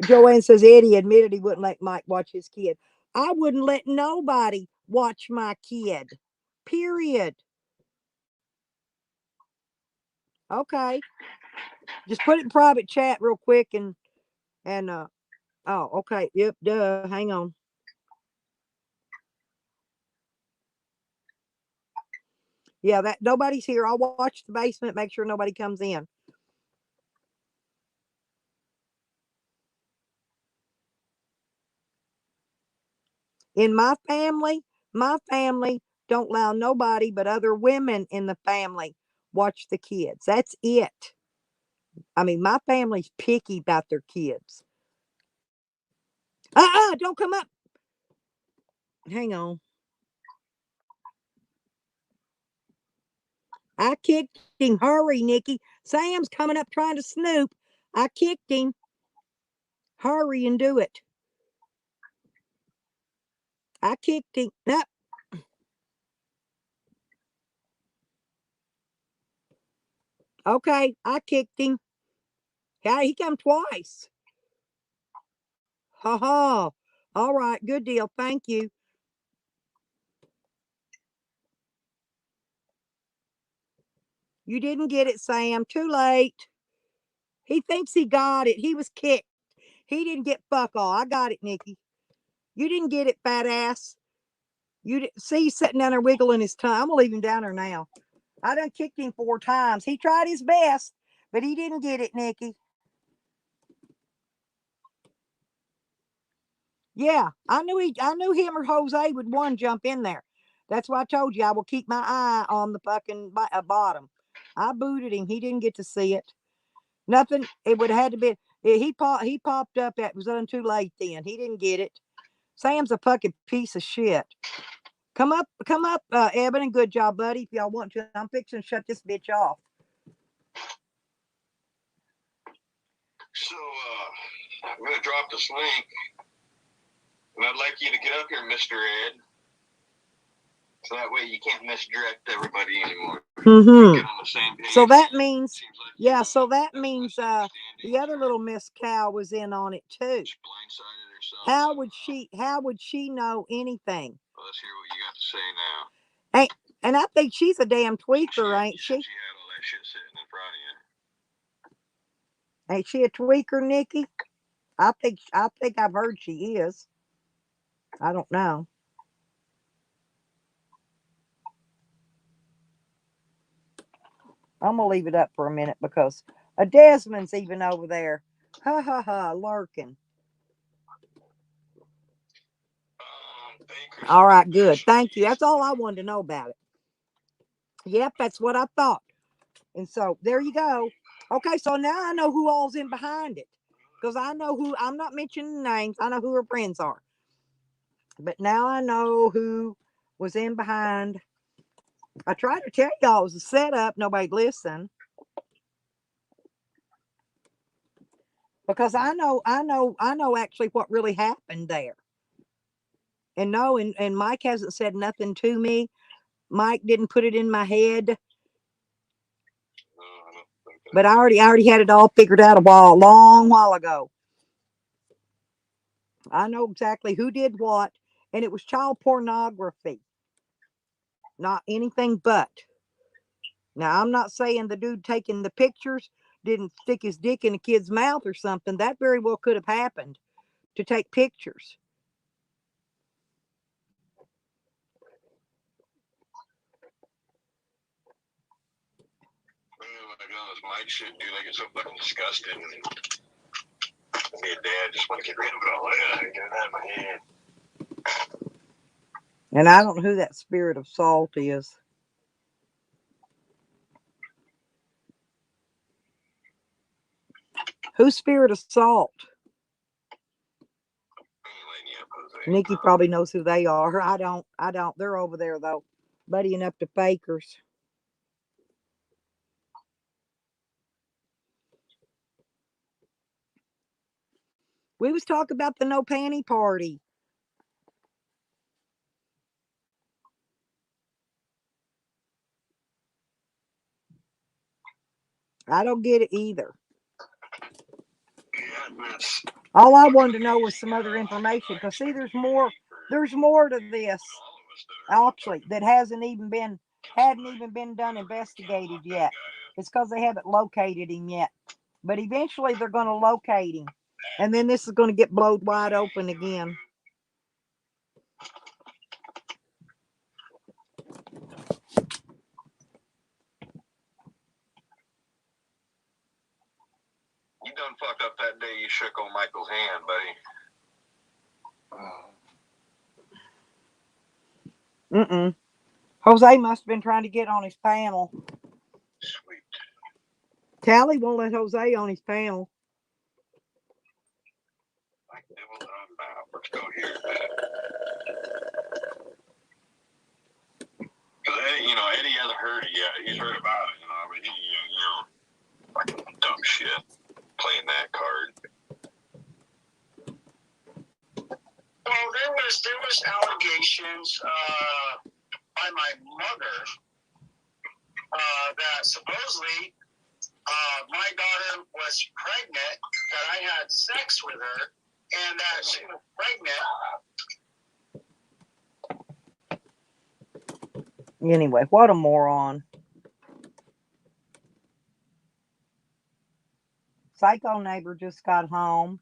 Joanne says Eddie admitted he wouldn't let Mike watch his kid. I wouldn't let nobody watch my kid. Period. Okay. Just put it in private chat real quick and oh, okay. Yep, duh. Hang on. Yeah, that nobody's here. I'll watch the basement, make sure nobody comes in. In my family don't allow nobody but other women in the family watch the kids. That's it. I mean, my family's picky about their kids. Don't come up. Hang on. I kicked him. Hurry, Nikki. Sam's coming up trying to snoop. I kicked him. Hurry and do it. I kicked him. Up. Okay, I kicked him. Yeah, he come twice. Ha ha. All right, good deal. Thank you. You didn't get it, Sam. Too late. He thinks he got it. He was kicked. He didn't get fuck all. I got it, Nikki. You didn't get it, fat ass. See, he's sitting down there wiggling his tongue. I'm gonna leave him down there now. I done kicked him 4 times. He tried his best, but he didn't get it, Nikki. Yeah, I knew him or Jose would one jump in there. That's why I told you I will keep my eye on the fucking bottom. I booted him. He didn't get to see it. Nothing. It would have had to be. He popped up. That was too late. Then he didn't get it. Sam's a fucking piece of shit. Come up, Eben, and good job, buddy. If y'all want to, I'm fixing to shut this bitch off. So I'm gonna drop this link, and I'd like you to get up here, Mr. Ed. So that way you can't misdirect everybody anymore. Mm-hmm. Get on the same page. So that means, yeah. So that means the other little Miss Cow was in on it too. How would she know anything? Well, let's hear what you got to say now. Hey, and I think she's a damn tweaker, ain't she? She had all that shit sitting in front of you. Ain't she a tweaker, Nikki? I think I've heard she is. I don't know. I'm gonna leave it up for a minute because Desmond's even over there. Ha ha ha, lurking. All right, good. Thank you. That's all I wanted to know about it. Yep, that's what I thought. And so there you go. Okay, so now I know who all's in behind it. Because I know who, I'm not mentioning names. I know who her friends are. But now I know who was in behind. I tried to tell y'all it was a setup. Nobody listened. Because I know actually what really happened there. And no, and Mike hasn't said nothing to me. Mike didn't put it in my head. But I already had it all figured out a long while ago. I know exactly who did what, and it was child pornography. Not anything but. Now, I'm not saying the dude taking the pictures didn't stick his dick in a kid's mouth or something. That very well could have happened to take pictures. Oh my gosh, Mike shit, dude, I get so fucking disgusted. And me and Dad just want to get rid of it all. I get it out of my head. And I don't know who that Spirit of Salt is. Who's Spirit of Salt? Nikki probably knows who they are. I don't. They're over there though, buddying up to fakers. We was talking about the no panty party. I don't get it either. All I wanted to know was some other information because see, there's more to this actually that hadn't even been done investigated yet. It's because they haven't located him yet. But eventually they're going to locate him. And then this is going to get blowed wide open again. You done fucked up that day you shook old Michael's hand, buddy. Mm-mm. Jose must have been trying to get on his panel. Sweet. Tally won't let Jose on his panel. Let's go here. Because Eddie hasn't heard it yet. He's heard about it, but he, fucking dumb shit, playing that card. Well, there was allegations by my mother that supposedly My daughter was pregnant, that I had sex with her, and that she was pregnant. Anyway, what a moron. Psycho neighbor just got home.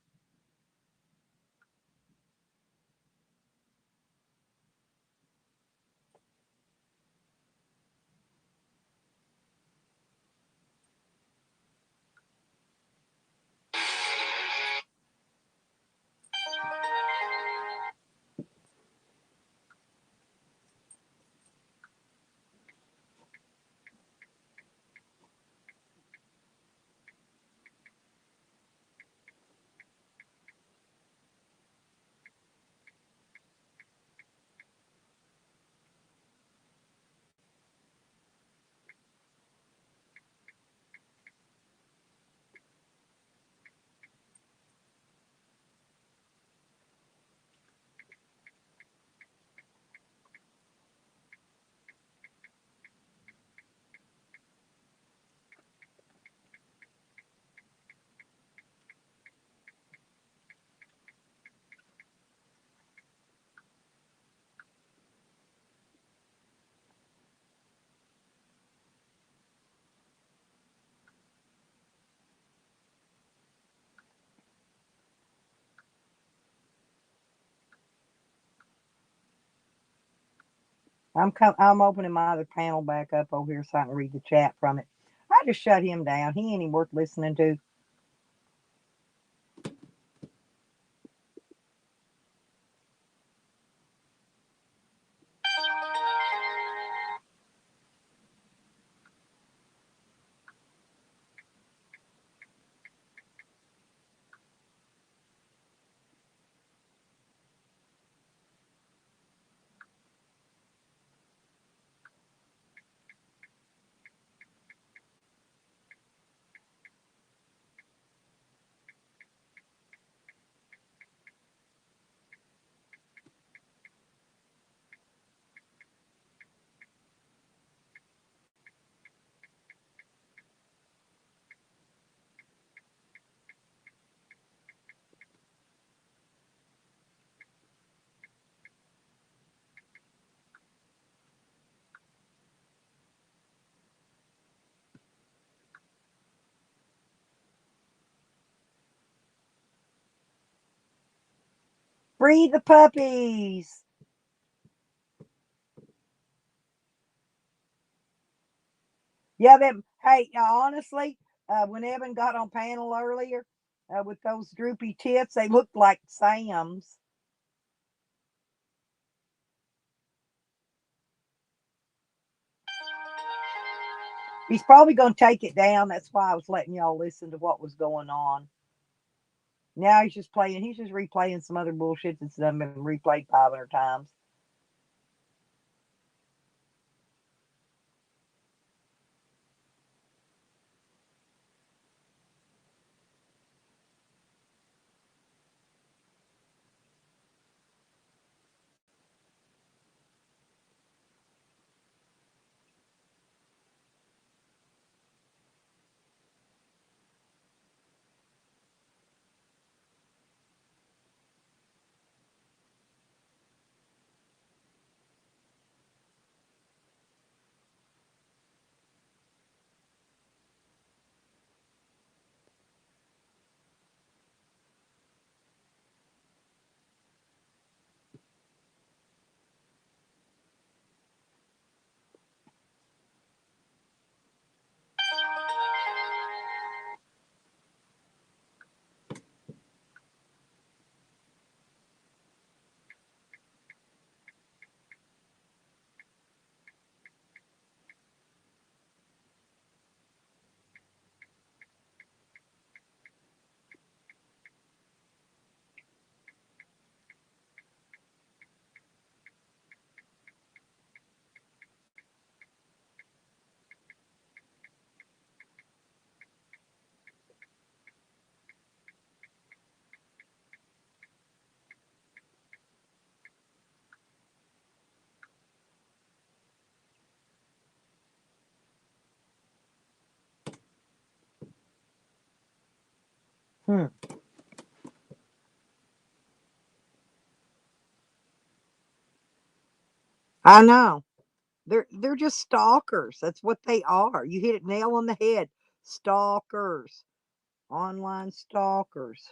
I'm opening my other panel back up over here so I can read the chat from it. I just shut him down. He ain't even worth listening to. Free the puppies. Yeah, them. Hey, honestly, when Evan got on panel earlier with those droopy tits, they looked like Sam's. He's probably going to take it down. That's why I was letting y'all listen to what was going on. Now he's just playing. He's just replaying some other bullshit that's done been replayed 500 times. Hmm. I know. They're just stalkers. That's what they are. You hit it nail on the head. Stalkers. Online stalkers.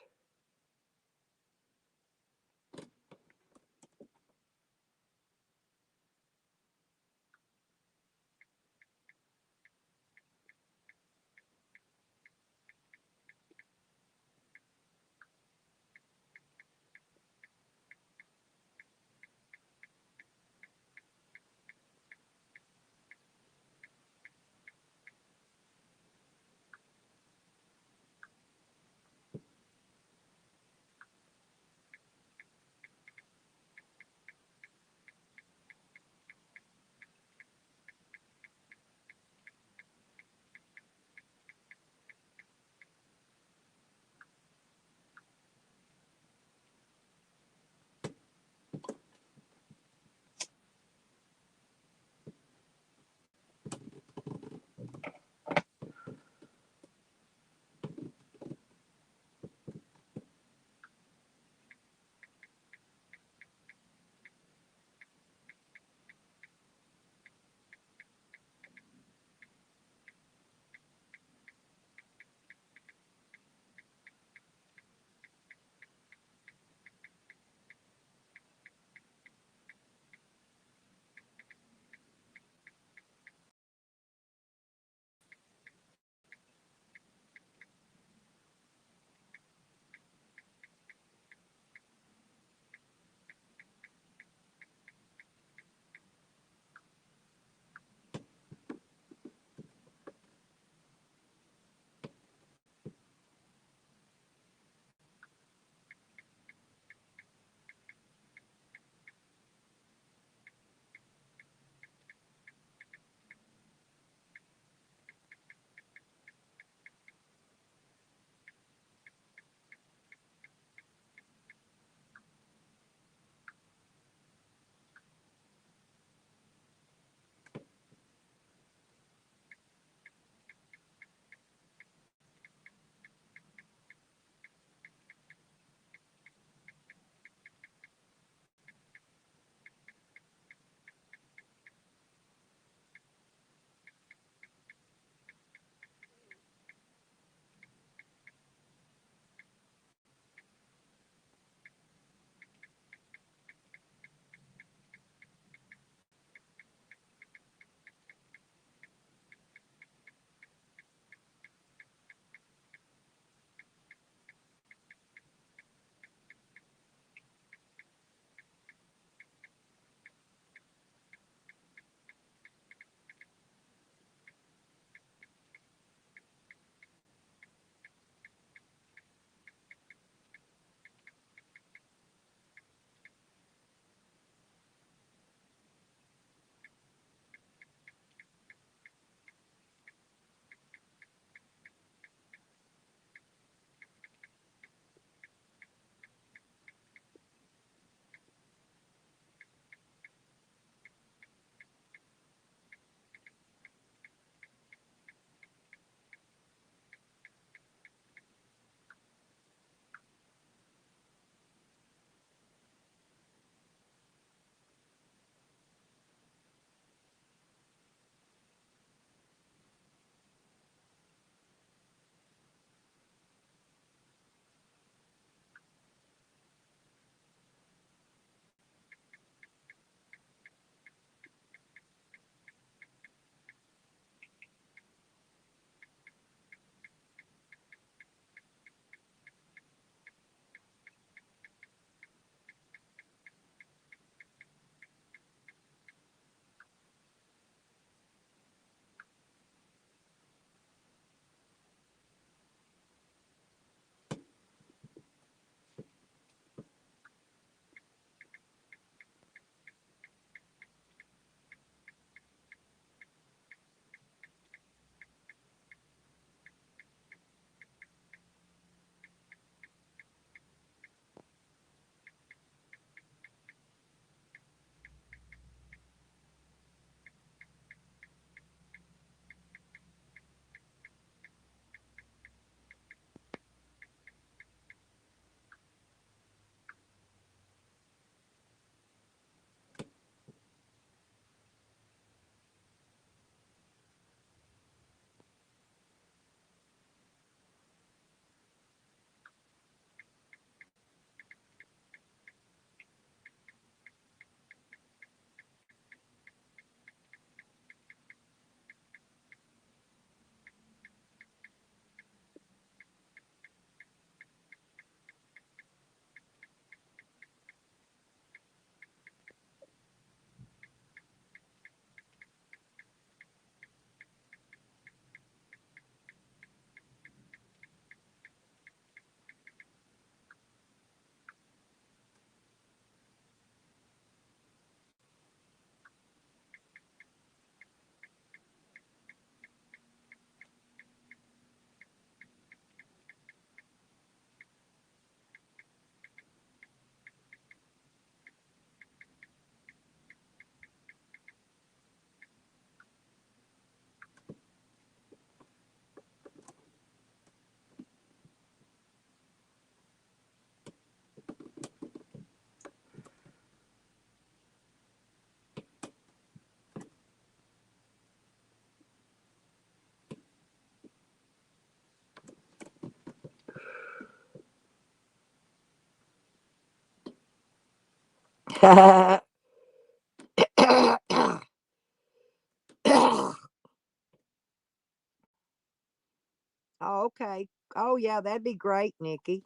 Oh, okay. Oh, yeah, that'd be great, Nikki.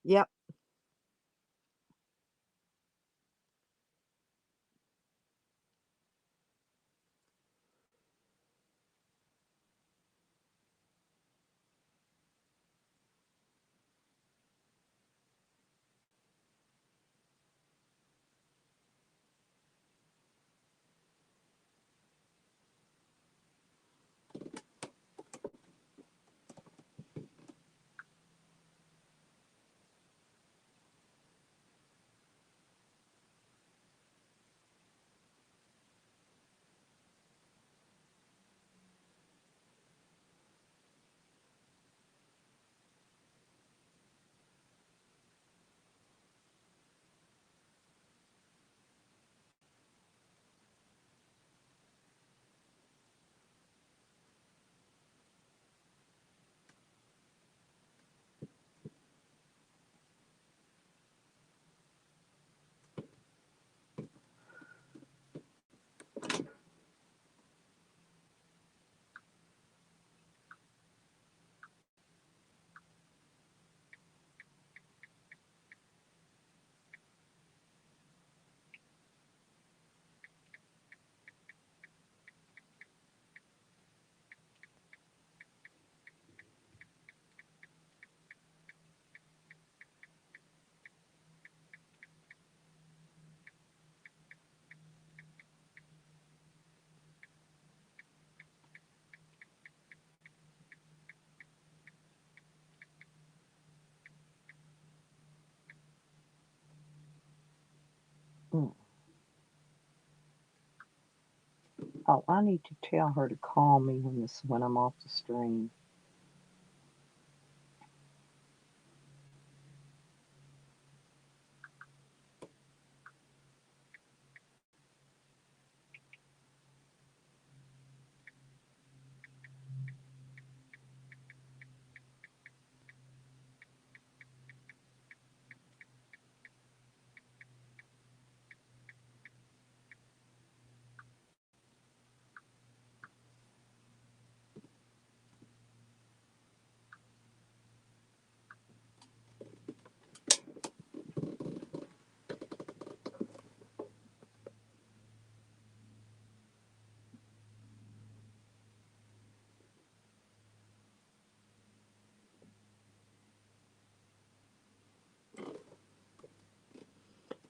Yep. Mm. Oh, I need to tell her to call me when I'm off the stream.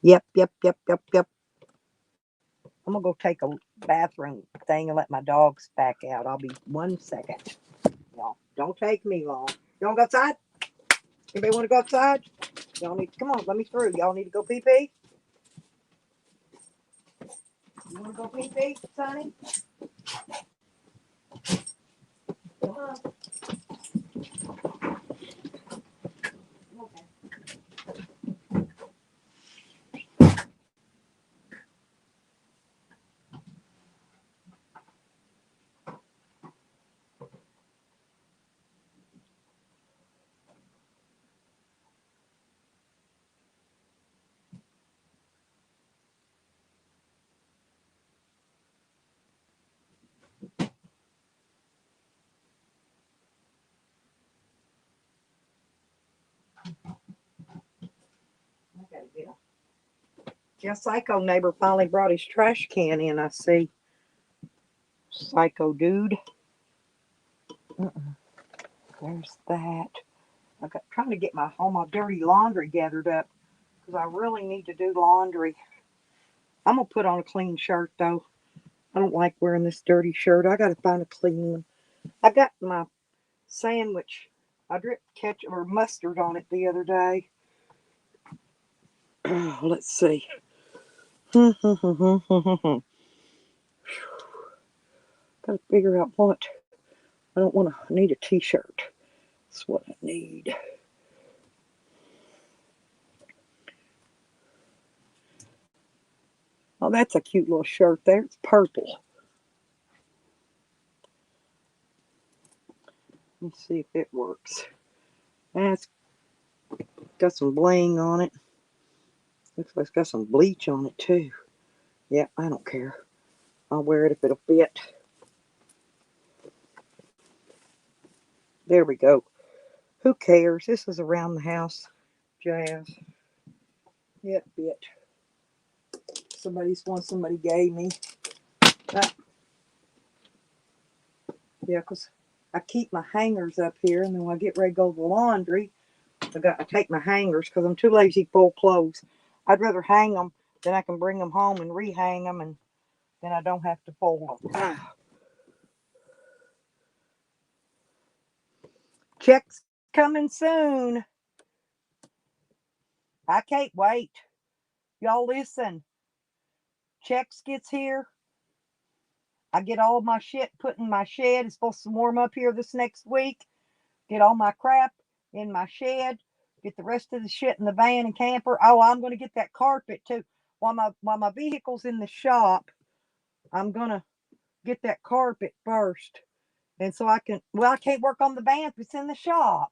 Yep, yep, yep, yep, yep. I'm gonna go take a bathroom thing and let my dogs back out. I'll be 1 second. Y'all, don't take me long. You wanna go outside? Anybody wanna go outside? Y'all need to come on, let me through. Y'all need to go pee pee? You wanna go pee pee, Sonny? Come on. Okay. I gotta get up. Yeah, Psycho neighbor finally brought his trash can in, I see. Psycho dude. There's that. I got trying to get all my dirty laundry gathered up because I really need to do laundry. I'm gonna put on a clean shirt though. I don't like wearing this dirty shirt. I gotta find a clean one. I got my sandwich. I dripped ketchup or mustard on it the other day. Let's see. Gotta figure out what. I don't want to. I need a t-shirt. That's what I need. Oh, that's a cute little shirt there. It's purple. Let's see if it works. That's got some bling on it. Looks like it's got some bleach on it too. Yeah, I don't care. I'll wear it if it'll fit. There we go. Who cares? This is around the house jazz. Yeah, it fit. Somebody gave me. Yeah, because I keep my hangers up here, and then when I get ready to go to the laundry, I take my hangers because I'm too lazy to fold clothes. I'd rather hang them than I can bring them home and rehang them, and then I don't have to fold them. Check's coming soon. I can't wait. Y'all listen. Checks gets here. I get all my shit put in my shed. It's supposed to warm up here this next week. Get all my crap in my shed. Get the rest of the shit in the van and camper. Oh, I'm going to get that carpet too. While my vehicle's in the shop, I'm going to get that carpet first. And so I can't work on the van if it's in the shop.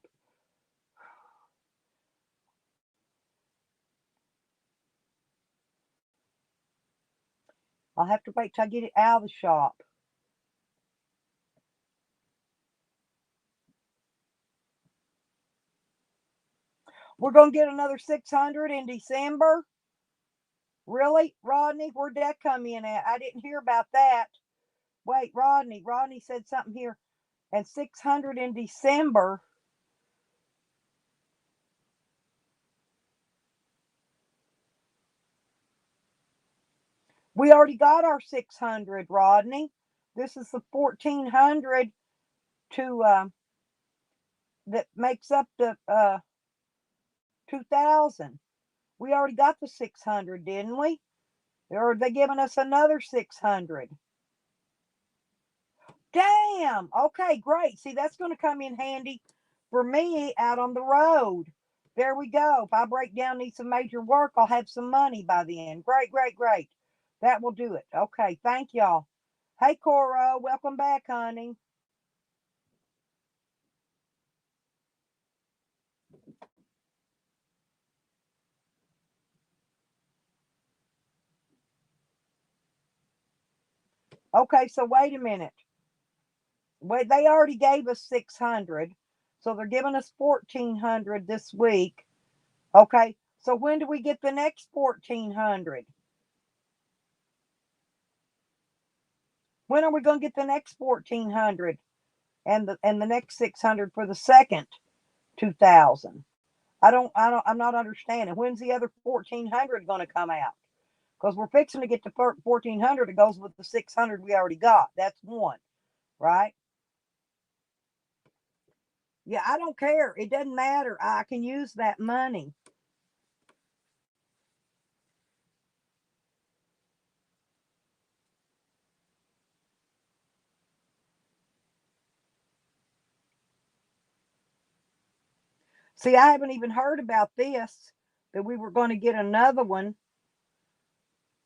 I'll have to wait till I get it out of the shop. We're going to get another 600 in December. Really, Rodney? Where'd that come in at? I didn't hear about that. Wait, Rodney said something here. And 600 in December. We already got our 600, Rodney. This is the 1400 to that makes up the 2000. We already got the 600, didn't we? Or are they giving us another 600? Damn. Okay, great. See, that's going to come in handy for me out on the road. There we go. If I break down, need some major work, I'll have some money by the end. Great, great, great. That will do it. Okay, thank y'all. Hey, Cora, welcome back, honey. Okay, so wait a minute. Wait, they already gave us 600, so they're giving us 1400 this week. Okay, so when do we get the next 1400? When are we going to get the next 1400 and the next 600 for the second 2000? I'm not understanding. When's the other 1400 going to come out? Because we're fixing to get to 1400. It goes with the 600 we already got. That's one, right? Yeah, I don't care. It doesn't matter. I can use that money. See, I haven't even heard about this, that we were going to get another one.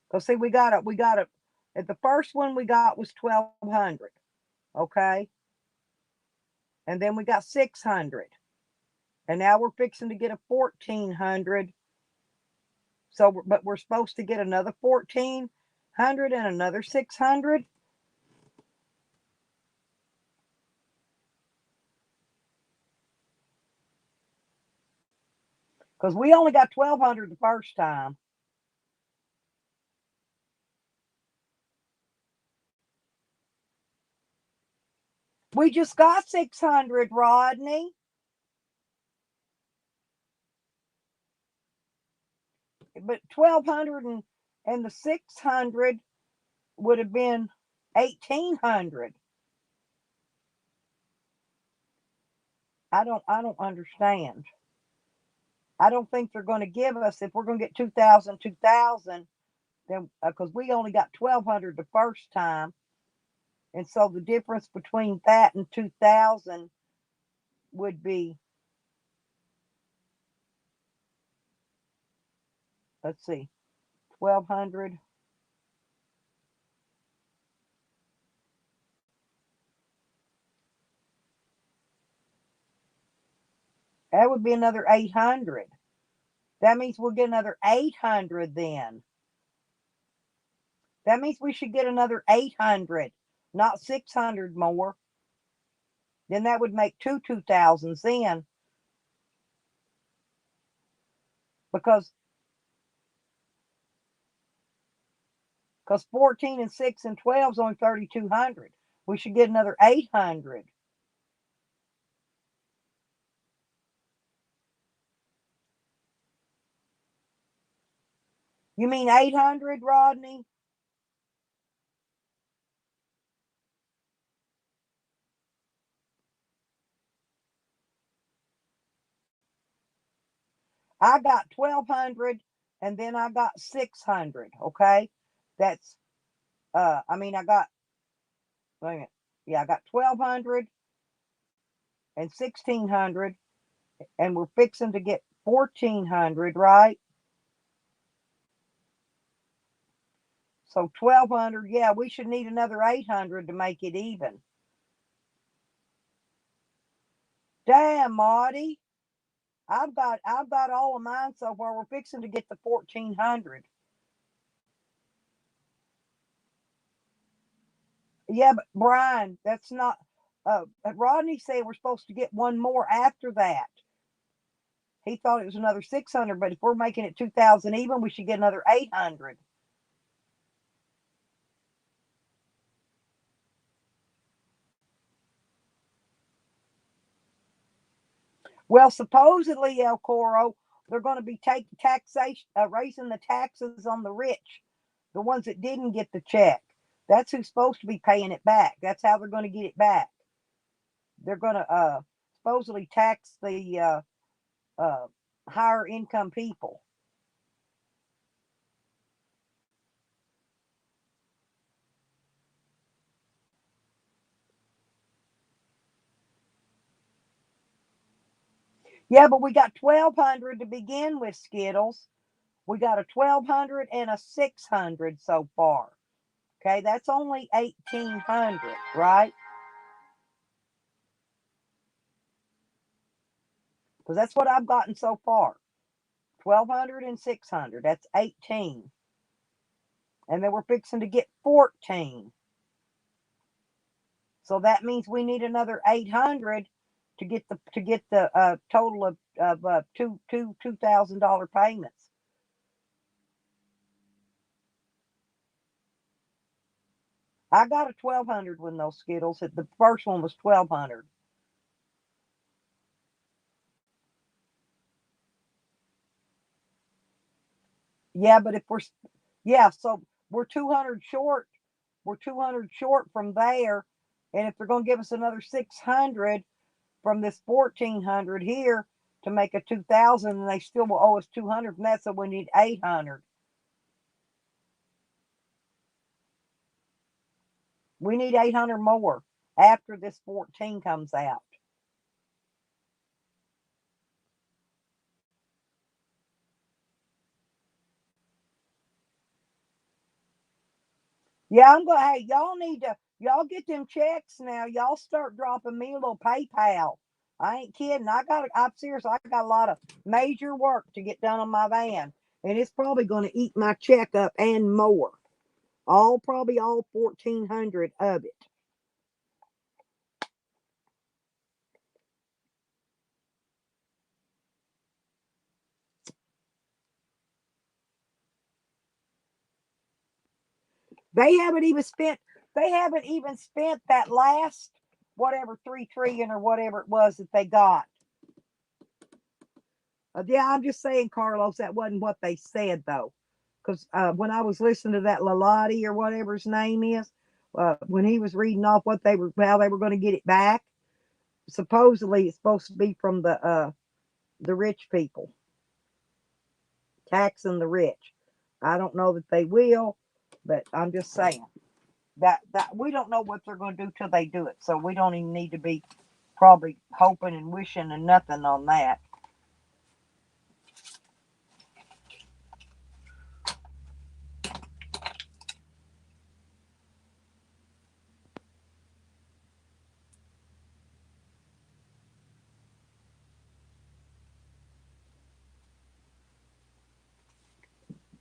Because see, we got it. At the first one we got was 1200. Okay. And then we got 600. And now we're fixing to get a 1400. So, but we're supposed to get another 1400 and another 600. Because we only got 1200 the first time. We just got 600, Rodney. But 1200 and the 600 would have been 1800. I don't understand. I don't think they're going to give us, if we're going to get 2000, then because we only got 1200 the first time. And so the difference between that and 2000 would be, let's see, 1200. That would be another 800. That means we'll get another 800 then. That means we should get another 800, not 600 more. Then that would make two 2000s then. Because 14 and 6 and 12 is only 3,200. We should get another 800. You mean 800, Rodney? I got 1,200 and then I got 600. Okay. That's, I mean, I got, wait a minute. Yeah, I got 1,200 and 1,600 and we're fixing to get 1,400, right? So 1,200. Yeah, we should need another 800 to make it even. Damn, Marty. I've got all of mine so far. We're fixing to get to 1,400. Yeah, but Brian, that's not. Rodney said we're supposed to get one more after that. He thought it was another 600, but if we're making it 2,000 even, we should get another 800. Well, supposedly, El Coro, they're going to be taking taxation, raising the taxes on the rich, the ones that didn't get the check. That's who's supposed to be paying it back. That's how they're going to get it back. They're going to supposedly tax the higher income people. Yeah, but we got 1,200 to begin with, Skittles. We got a 1,200 and a 600 so far. Okay, that's only 1,800, right? Because that's what I've gotten so far. 1,200 and 600. That's 18. And then we're fixing to get 14. So that means we need another 800 to get the total of $2,000 payments. I got a 1,200 with those Skittles. The first one was 1,200. Yeah, but so we're 200 short. We're 200 short from there. And if they're going to give us another 600 from this 1,400 here to make a 2,000, and they still will owe us 200 from that, so we need 800. We need 800 more after this 14 comes out. Yeah, hey, y'all get them checks now. Y'all start dropping me a little PayPal. I ain't kidding. I'm serious. I got a lot of major work to get done on my van, and it's probably going to eat my check up and more. Probably all 1,400 of it. They haven't even spent that last whatever 3 trillion or whatever it was that they got. Yeah, I'm just saying, Carlos, that wasn't what they said though. Because when I was listening to that Lalati or whatever his name is, when he was reading off how they were going to get it back, supposedly it's supposed to be from the rich people, taxing the rich. I don't know that they will, but I'm just saying that we don't know what they're going to do till they do it. So we don't even need to be probably hoping and wishing and nothing on that.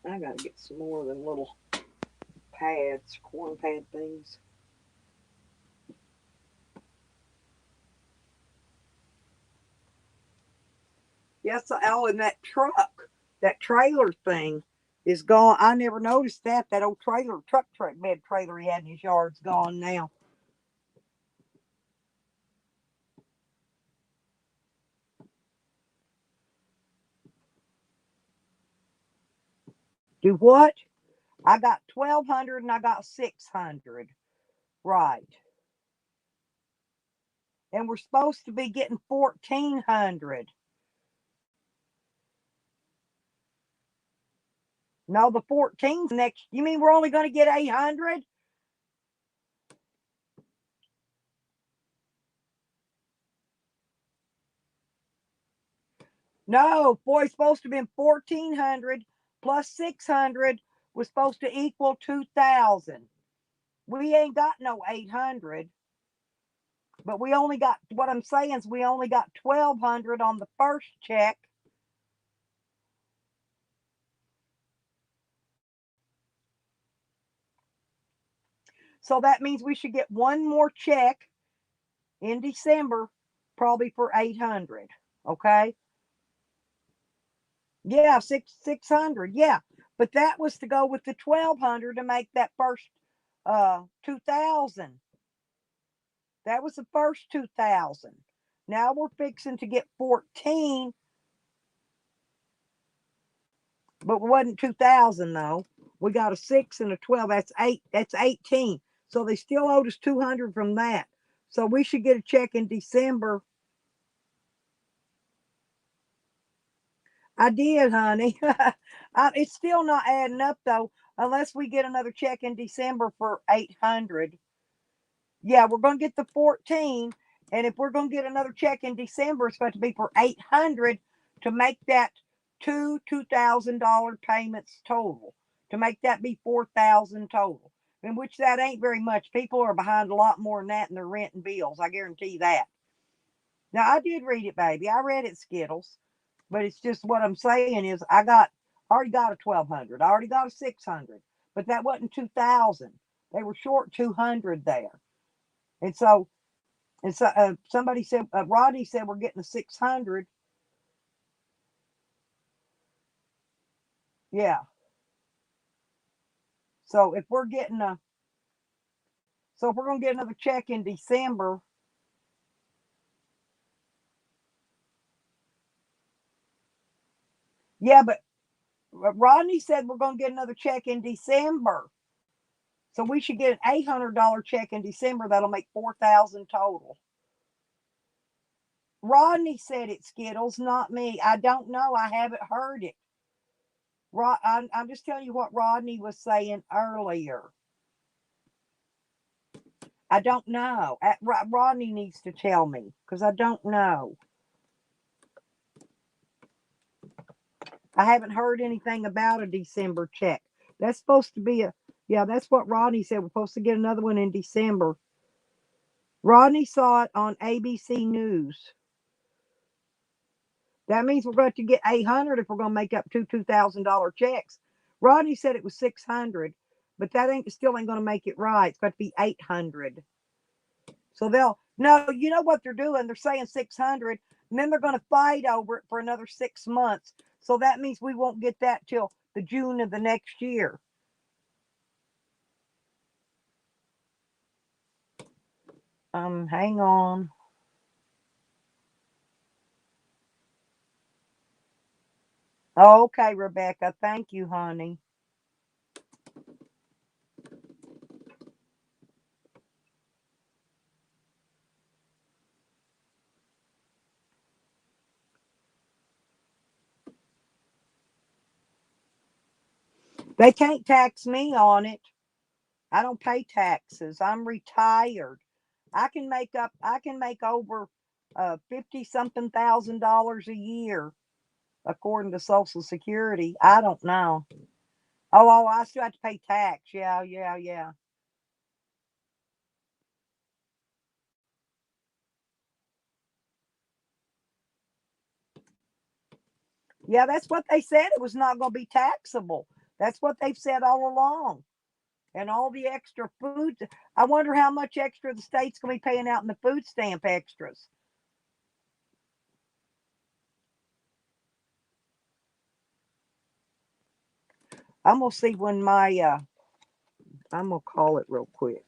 I gotta get some more of them little pads, corn pad things. Yes, oh, and that truck, that trailer thing is gone. I never noticed that. That old truck bed trailer he had in his yard's gone now. Do what? I got 1,200 and I got 600. Right. And we're supposed to be getting 1,400. No, the 14's next. You mean we're only going to get 800? No, boy, it's supposed to be 1,400 plus 600 was supposed to equal 2,000. We ain't got no 800, but we only got, what I'm saying is we only got 1,200 on the first check. So that means we should get one more check in December, probably for 800. Okay. Yeah, 600. Yeah. But that was to go with the 1,200 to make that first 2,000. That was the first 2,000. Now we're fixing to get 14, but it wasn't 2,000 though. We got a 6 and a 12. That's 8. That's 18. So they still owed us 200 from that. So we should get a check in December. I did, honey. It's still not adding up though, unless we get another check in December for 800. Yeah, we're going to get the 14. And if we're going to get another check in December, it's going to be for 800 to make that two $2,000 payments total, to make that be 4,000 total, in which that ain't very much. People are behind a lot more than that in their rent and bills. I guarantee that. Now, I did read it, baby. I read it, Skittles. But it's just what I'm saying is I already got a 1,200. I already got a 600. But that wasn't 2,000. They were short 200 there. And so somebody said, Rodney said we're getting a 600. Yeah. So if we're going to get another check in December. Yeah, but Rodney said we're going to get another check in December. So we should get an $800 check in December. That'll make 4,000 total. Rodney said it, Skittles, not me. I don't know. I haven't heard it. I'm just telling you what Rodney was saying earlier. I don't know. Rodney needs to tell me because I don't know. I haven't heard anything about a December check. That's supposed to be yeah, that's what Rodney said. We're supposed to get another one in December. Rodney saw it on ABC News. That means we're going to get 800 if we're going to make up two $2,000 checks. Rodney said it was 600, but that still ain't going to make it right. It's got to be 800. So you know what they're doing? They're saying 600, and then they're going to fight over it for another 6 months. So that means we won't get that till the June of the next year. Hang on. Okay, Rebecca. Thank you, honey. They can't tax me on it. I don't pay taxes. I'm retired. I can make over 50 something $1,000 a year according to Social Security. I don't know. Oh, I still have to pay tax. Yeah. Yeah, that's what they said. It was not going to be taxable. That's what they've said all along. And all the extra food. I wonder how much extra the state's going to be paying out in the food stamp extras. I'm going to see when my, I'm going to call it real quick.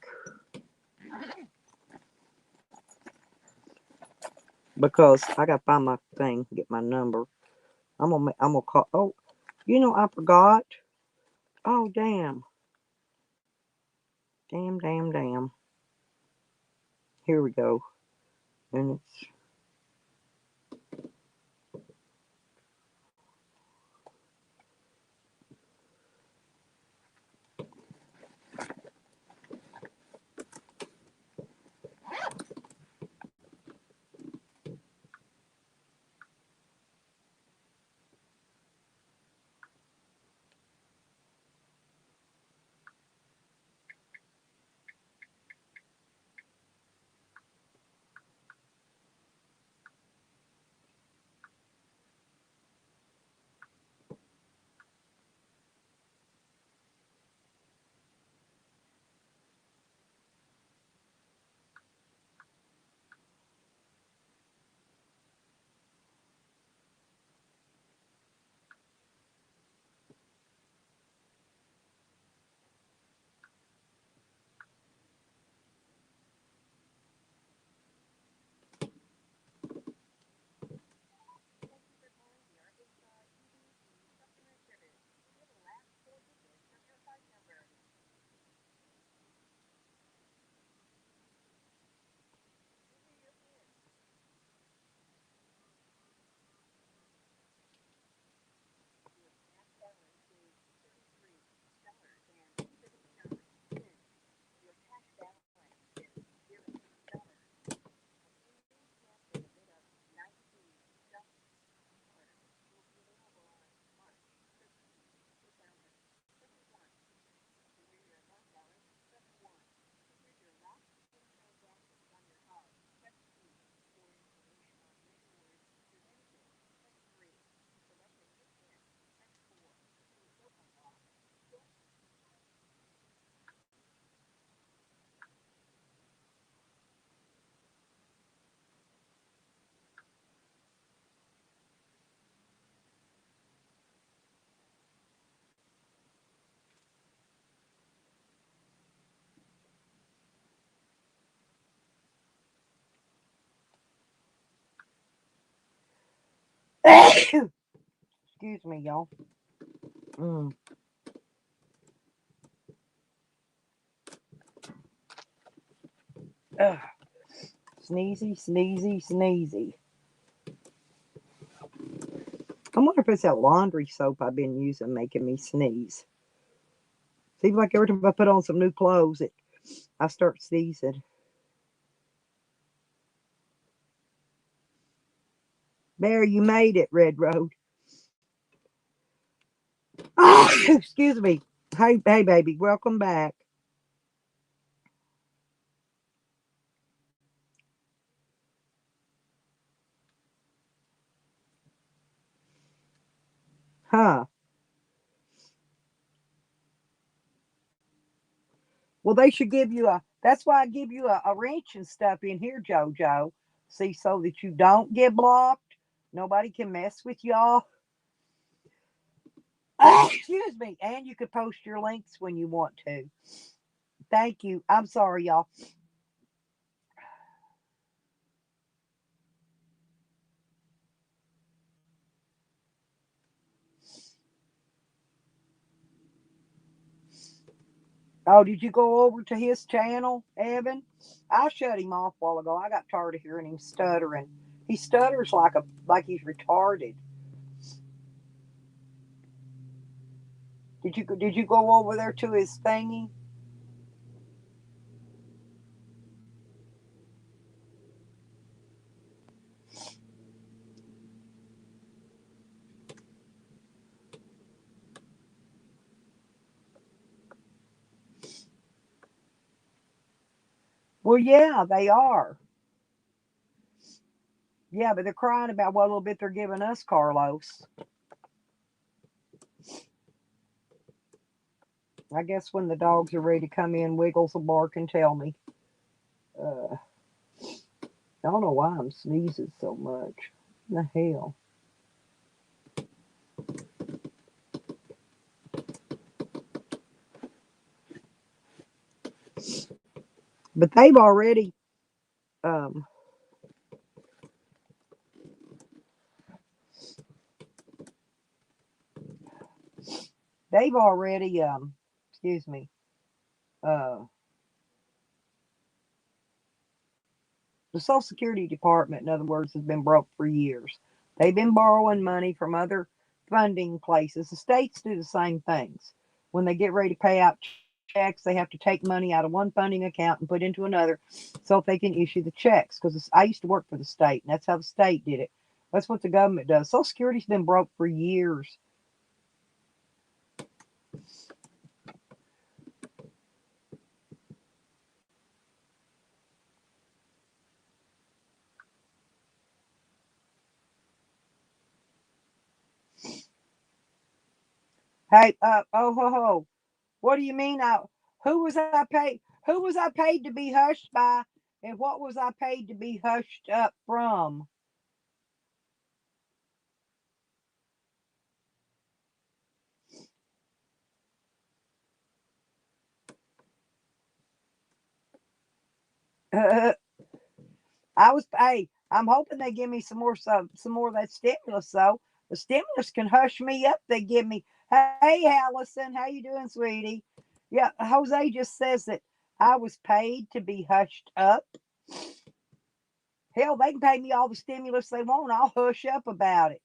Because I got to find my thing, get my number. I'm going to call, oh, I forgot. Oh, damn. Damn. Here we go. And it's excuse me, y'all. Ugh. Sneezy. I wonder if it's that laundry soap I've been using making me sneeze. Seems like every time I put on some new clothes, I start sneezing. There, you made it, Red Road. Excuse me. Hey, baby, welcome back. Huh. Well, they should give you that's why I give you a wrench and stuff in here, JoJo. See, so that you don't get blocked. Nobody can mess with y'all. Excuse me. And you could post your links when you want to. Thank you. I'm sorry, y'all. Oh, did you go over to his channel, Evan? I shut him off a while ago. I got tired of hearing him stuttering. He stutters like he's retarded. Did you go over there to his thingy? Well, yeah, they are. Yeah, but they're crying about what little bit they're giving us, Carlos. I guess when the dogs are ready to come in, Wiggles will bark and tell me. I don't know why I'm sneezing so much. What the hell? But um, they've already, excuse me, uh, the Social Security Department, in other words, has been broke for years. They've been borrowing money from other funding places. The states do the same things. When they get ready to pay out checks, they have to take money out of one funding account and put into another so that they can issue the checks. Because I used to work for the state, and that's how the state did it. That's what the government does. Social Security's been broke for years. Hey, oh ho ho. What do you mean? Who was I paid? Who was I paid to be hushed by, and what was I paid to be hushed up from? I was hey, I'm hoping they give me some more of that stimulus though. The stimulus can hush me up. They give me, hey Allison, how you doing, sweetie? Yeah, Jose just says that I was paid to be hushed up. Hell, they can pay me all the stimulus they want. I'll hush up about it.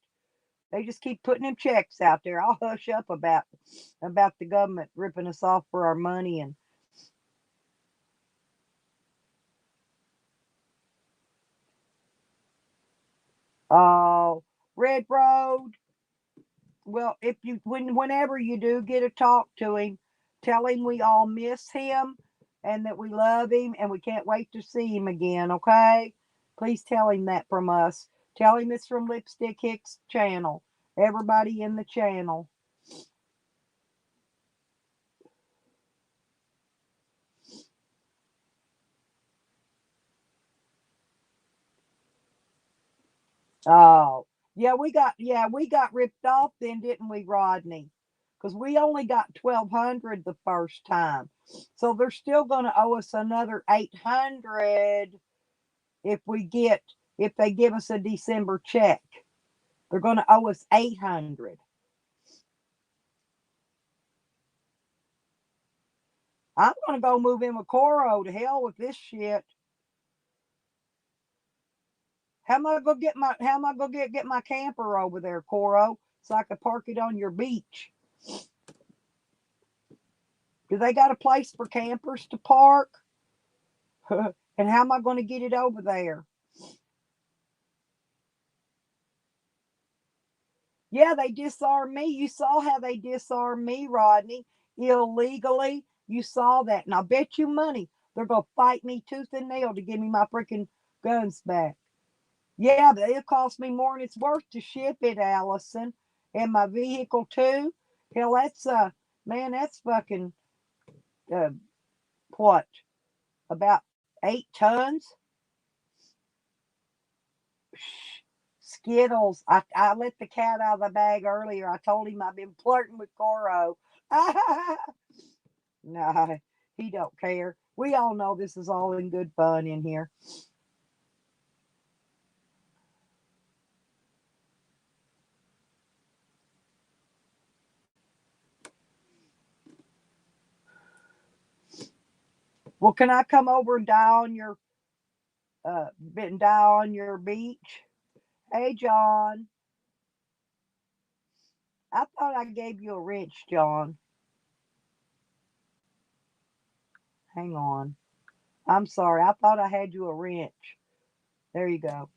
They just keep putting them checks out there. I'll hush up about the government ripping us off for our money and oh, Red Road. Well, if you whenever you do get to talk to him, tell him we all miss him and that we love him and we can't wait to see him again, okay? Please tell him that from us. Tell him it's from Lipstickhick's channel. Everybody in the channel. Oh, we got ripped off then, didn't we, Rodney? Because we only got 1,200 the first time, so they're still going to owe us another 800 if if they give us a December check. They're going to owe us 800. I'm going to go move in with Coro. To hell with this shit. How am I going to get my camper over there, Coro, so I can park it on your beach? Do they got a place for campers to park? And how am I going to get it over there? Yeah, they disarmed me. You saw how they disarmed me, Rodney, illegally. You saw that. And I bet you money they're going to fight me tooth and nail to give me my freaking guns back. Yeah, but it'll cost me more than it's worth to ship it, Allison. And my vehicle too. Hell, man, that's fucking uh, what? About 8 tons? Skittles. I let the cat out of the bag earlier. I told him I've been flirting with Coro. No, he don't care. We all know this is all in good fun in here. Well, can I come over and die on your beach? Hey, John. I thought I gave you a wrench, John. Hang on. I'm sorry. I thought I had you a wrench. There you go.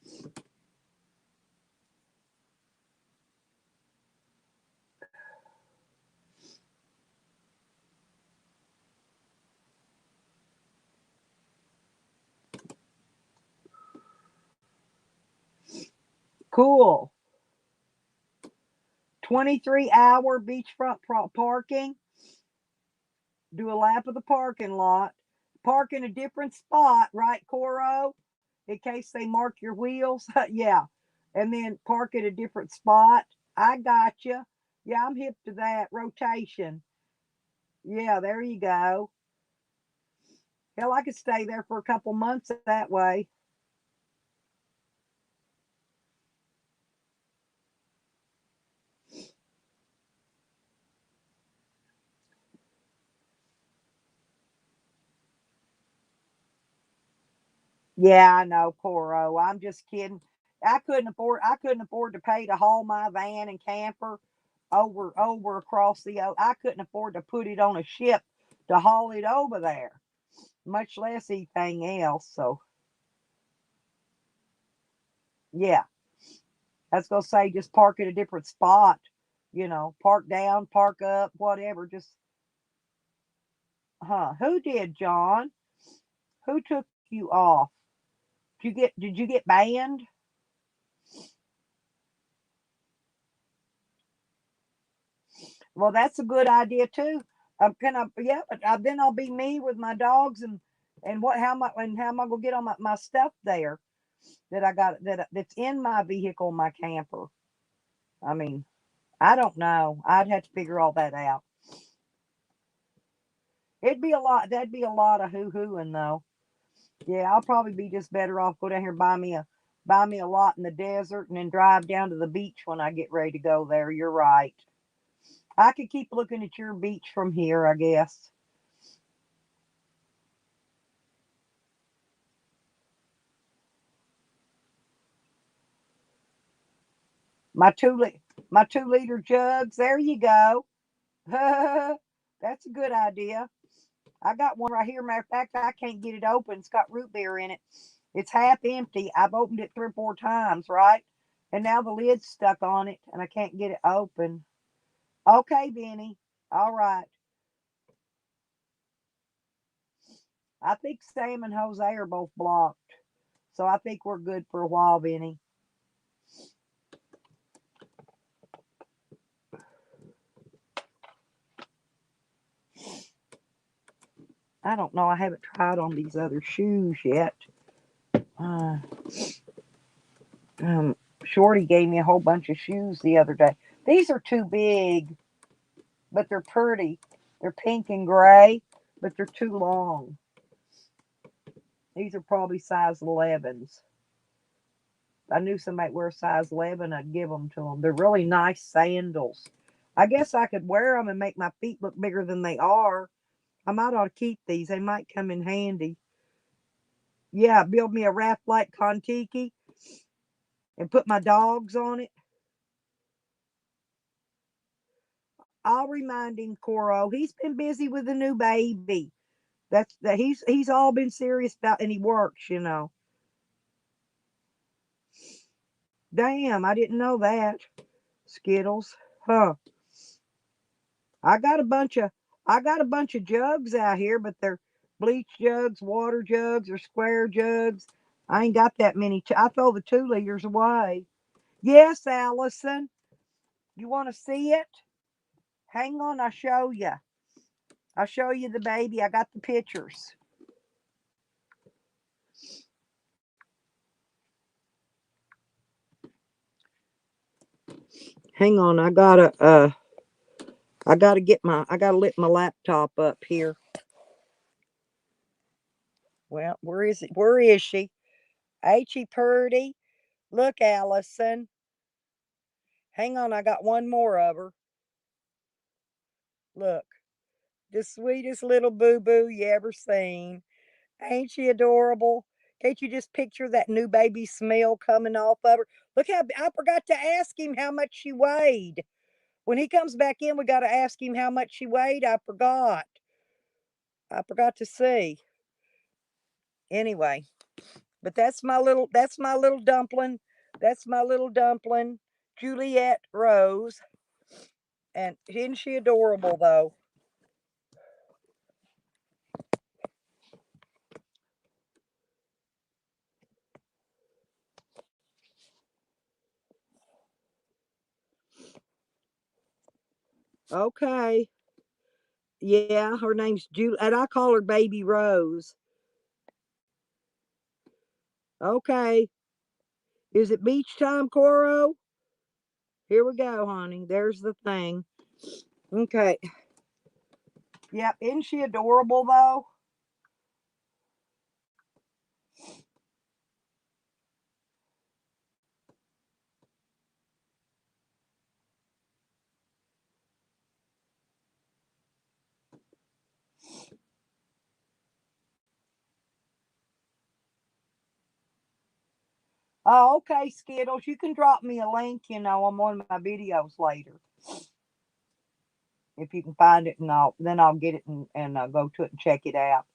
Cool. 23-hour beachfront parking. Do a lap of the parking lot. Park in a different spot, right, Coro? In case they mark your wheels. Yeah. And then park at a different spot. I got you. Yeah, I'm hip to that. Rotation. Yeah, there you go. Hell, I could stay there for a couple months that way. Yeah, I know, Coro. I'm just kidding. I couldn't afford to pay to haul my van and camper over across I couldn't afford to put it on a ship to haul it over there, much less anything else. So yeah, I was gonna say just park at a different spot, park down, park up, whatever. Just who did, John? Who took you off? Did you get banned? Well, that's a good idea too. Yeah, but then I'll be me with my dogs and how am I gonna get all my stuff there that I got that's in my vehicle, my camper. I mean, I don't know. I'd have to figure all that out. It'd be a lot. That'd be a lot of hoo-hooing though. Yeah, I'll probably be just better off go down here and buy me a lot in the desert and then drive down to the beach when I get ready to go there. You're right. I could keep looking at your beach from here, I guess. My my 2 liter jugs. There you go. That's a good idea. I got one right here. Matter of fact, I can't get it open. It's got root beer in it. It's half empty. I've opened it 3 or 4 times, right? And now the lid's stuck on it and I can't get it open. Okay, Benny. All right. I think Sam and Jose are both blocked. So I think we're good for a while, Benny. I don't know. I haven't tried on these other shoes yet. Uh, Shorty gave me a whole bunch of shoes the other day. These are too big, but they're pretty. They're pink and gray, but they're too long. These are probably size 11s. If I knew somebody wear size 11, I'd give them to them. They're really nice sandals. I guess I could wear them and make my feet look bigger than they are. I might ought to keep these. They might come in handy. Yeah, build me a raft like Kontiki and put my dogs on it. I'll remind him, Coro. He's been busy with a new baby. He's all been serious about, and he works. Damn, I didn't know that. Skittles, huh? I got a bunch of I got a bunch of jugs out here, but they're bleach jugs, water jugs, or square jugs. I ain't got that many. I throw the 2 liters away. Yes, Allison. You want to see it? Hang on, I'll show you. I'll show you the baby. I got the pictures. Hang on, I gotta lit my laptop up here. Well, where is it? Where is she? Ain't she pretty? Look, Allison. Hang on, I got one more of her. Look, the sweetest little boo boo you ever seen. Ain't she adorable? Can't you just picture that new baby smell coming off of her? Look how I forgot to ask him how much she weighed. When he comes back in, we got to ask him how much she weighed. I forgot. I forgot to see. Anyway, but that's my little dumpling. That's my little dumpling, Juliet Rose. And isn't she adorable though? Okay. Yeah, her name's Julie, and I call her Baby Rose. Okay. Is it beach time, Coro? Here we go, honey. There's the thing. Okay. Yep. Isn't she adorable, though? Oh, okay, Skittles. You can drop me a link, on one of my videos later. If you can find it, and then I'll get it and go to it and check it out.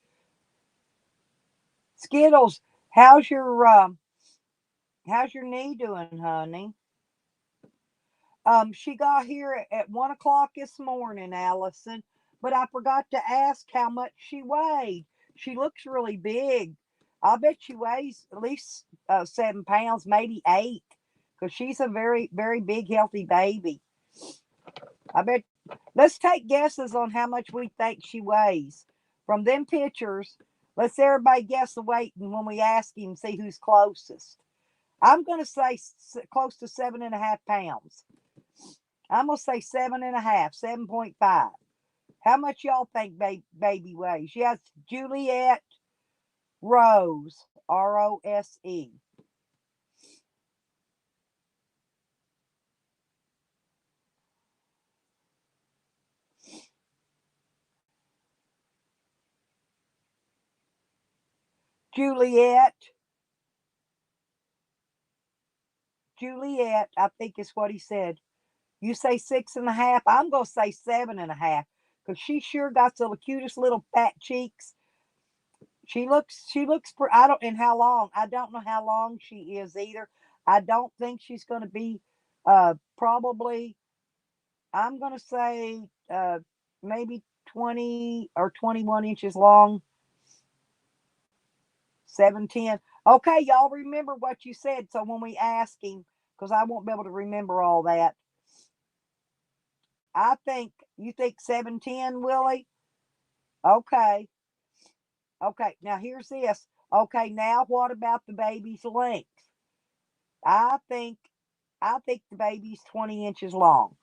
Skittles, how's your knee doing, honey? She got here at 1 o'clock this morning, Allison, but I forgot to ask how much she weighed. She looks really big. I bet she weighs at least 7 pounds, maybe 8, because she's a very, very big, healthy baby. I bet. Let's take guesses on how much we think she weighs. From them pictures, let's everybody guess the weight, and when we ask him, see who's closest. I'm going to say close to 7.5 pounds. I'm going to say 7.5, 7.5. How much y'all think baby weighs? Yes, Juliet Rose, Rose. Juliet, I think is what he said. You say 6.5. I'm gonna say 7.5 because she sure got the cutest little fat cheeks. She looks. I don't. And how long? I don't know how long she is either. I don't think she's gonna be. Probably. I'm gonna say maybe 20 or 21 inches long. 7'10". Okay, y'all remember what you said. So when we ask him, because I won't be able to remember all that. I think you think 7'10", Willie? Okay. Okay. Now here's this. Okay, now what about the baby's length? I think the baby's 20 inches long.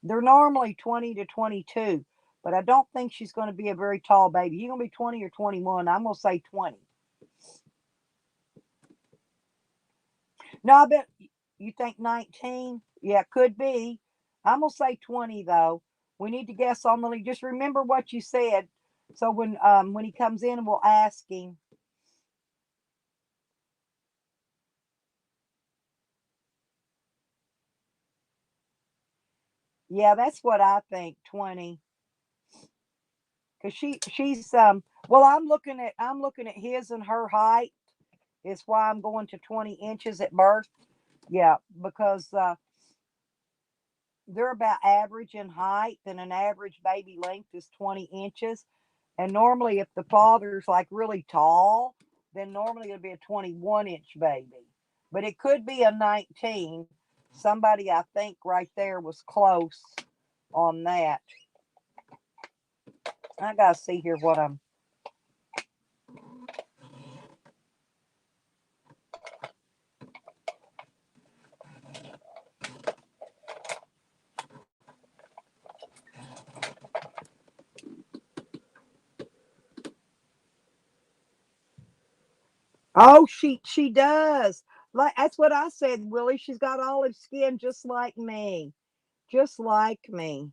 They're normally 20 to 22, but I don't think she's going to be a very tall baby. You're going to be 20 or 21. I'm going to say 20. No, I bet you think 19. Yeah, could be. I'm going to say 20 though. We need to guess on the lead. Just remember what you said. So when he comes in, we'll ask him. Yeah, that's what I think, 20. Cause she's well, I'm looking at his and her height. Is why I'm going to 20 inches at birth. Yeah, because they're about average in height, and an average baby length is 20 inches. And normally, if the father's like really tall, then normally it'll be a 21-inch baby. But it could be a 19. Somebody I think right there was close on that. I gotta see here what I'm. Oh, she does. Like that's what I said, Willie. She's got olive skin just like me. Just like me.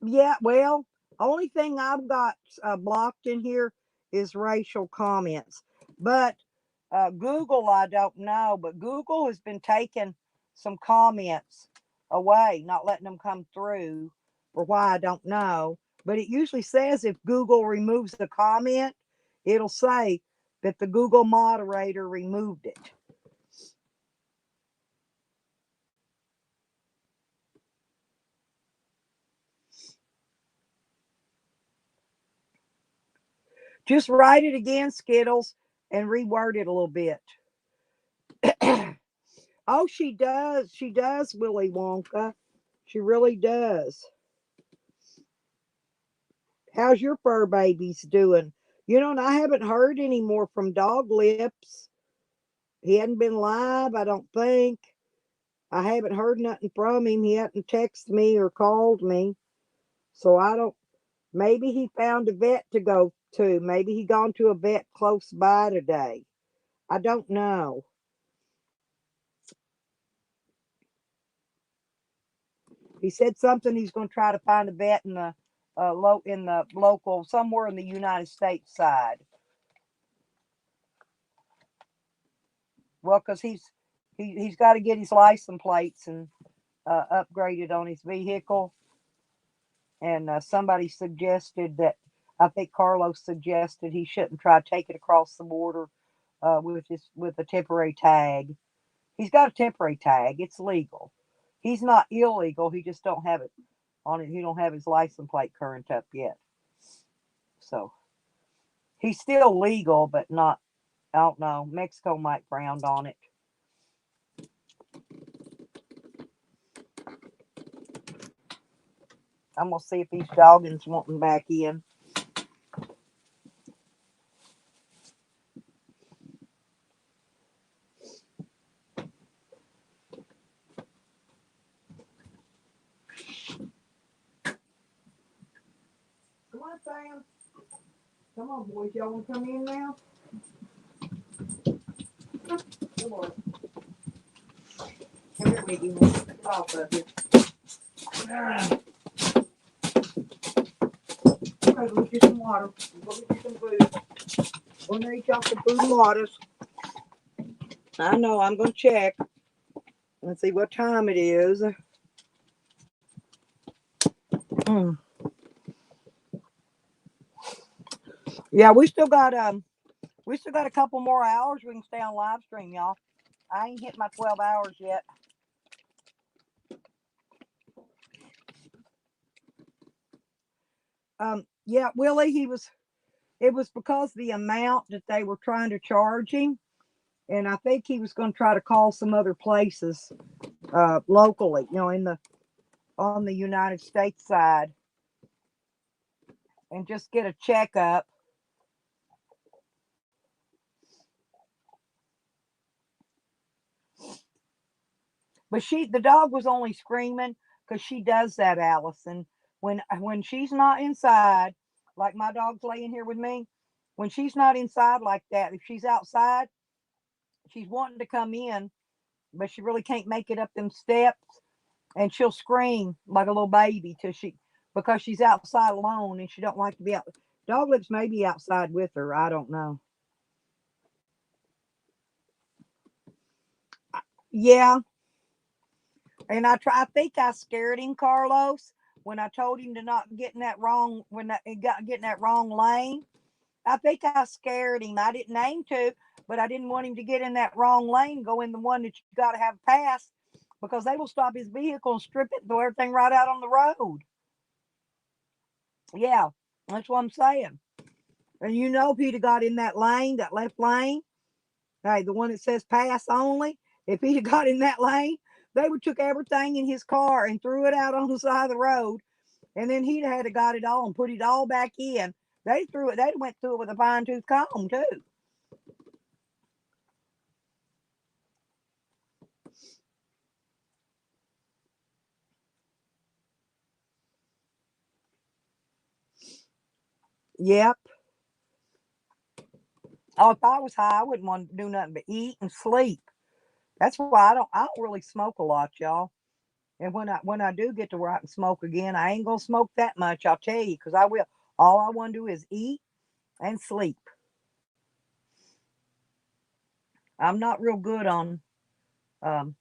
Yeah, well, only thing I've got blocked in here is racial comments. But Google, I don't know. But Google has been taking some comments away, not letting them come through. For why, I don't know. But it usually says if Google removes the comment, it'll say that the Google moderator removed it. Just write it again, Skittles. and reword it a little bit. Oh, she does. She does, Willy Wonka. She really does. How's your fur babies doing? You know, and I haven't heard any more from Dog Lips. He hadn't been live, I don't think. I haven't heard nothing from him. He hadn't texted me or called me. So I don't, maybe he found a vet to go to. Maybe he gone to a vet close by today. I don't know. He said something he's going to try to find a vet in the local somewhere in the United States side. Well, because he's got to get his license plates and upgraded on his vehicle. And somebody suggested that, I think Carlos suggested he shouldn't try to take it across the border with a temporary tag. He's got a temporary tag. It's legal. He's not illegal. He just don't have it on it. He don't have his license plate current up yet. So he's still legal, but not. I don't know. Mexico might frown on it. I'm gonna see if these doggins wanting back in. Come on, Sam. Come on, boys. Y'all want to come in now? Come on. Come here, Mickey. Get off of here. Okay, we'll get some water. We'll get some food. We'll need y'all some food and waters. I know. I'm going to check. Let's see what time it is. Yeah, we still got a couple more hours we can stay on live stream, y'all. I ain't hit my 12 hours yet. Yeah, Willie, it was because the amount that they were trying to charge him, and I think he was going to try to call some other places locally, you know, on the United States side, and just get a checkup. But the dog was only screaming because she does that, Allison. When she's not inside, like my dog's laying here with me, when she's not inside like that, if she's outside, she's wanting to come in, but she really can't make it up them steps, and she'll scream like a little baby because she's outside alone and she don't like to be out. Dog Lips may be outside with her. I don't know. Yeah. And I think I scared him, Carlos, when I told him to not get in that wrong, get in that wrong lane. I think I scared him. I didn't aim to, but I didn't want him to get in that wrong lane, go in the one that you got to have passed, because they will stop his vehicle and strip it and throw everything right out on the road. Yeah, that's what I'm saying. And you know, if he'd have got in that lane, that left lane, hey, the one that says pass only, if he'd have got in that lane, they would took everything in his car and threw it out on the side of the road, and then he'd had to got it all and put it all back in. They went through it with a fine tooth comb too. Yep. Oh, if I was high, I wouldn't want to do nothing but eat and sleep. That's why I don't really smoke a lot, y'all. And when I do get to where I can smoke again, I ain't gonna smoke that much, I'll tell you, because I will. All I want to do is eat and sleep. I'm not real good on um,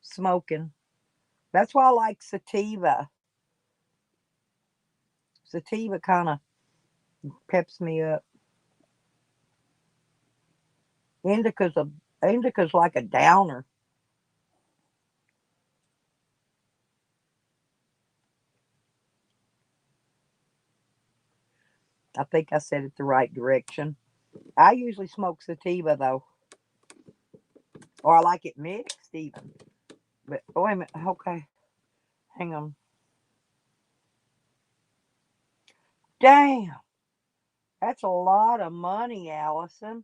smoking. That's why I like sativa. Sativa kind of peps me up. Indica's like a downer. I think I said it the right direction. I usually smoke sativa though, or I like it mixed even. But wait a minute. Okay, hang on. Damn, that's a lot of money, Allison.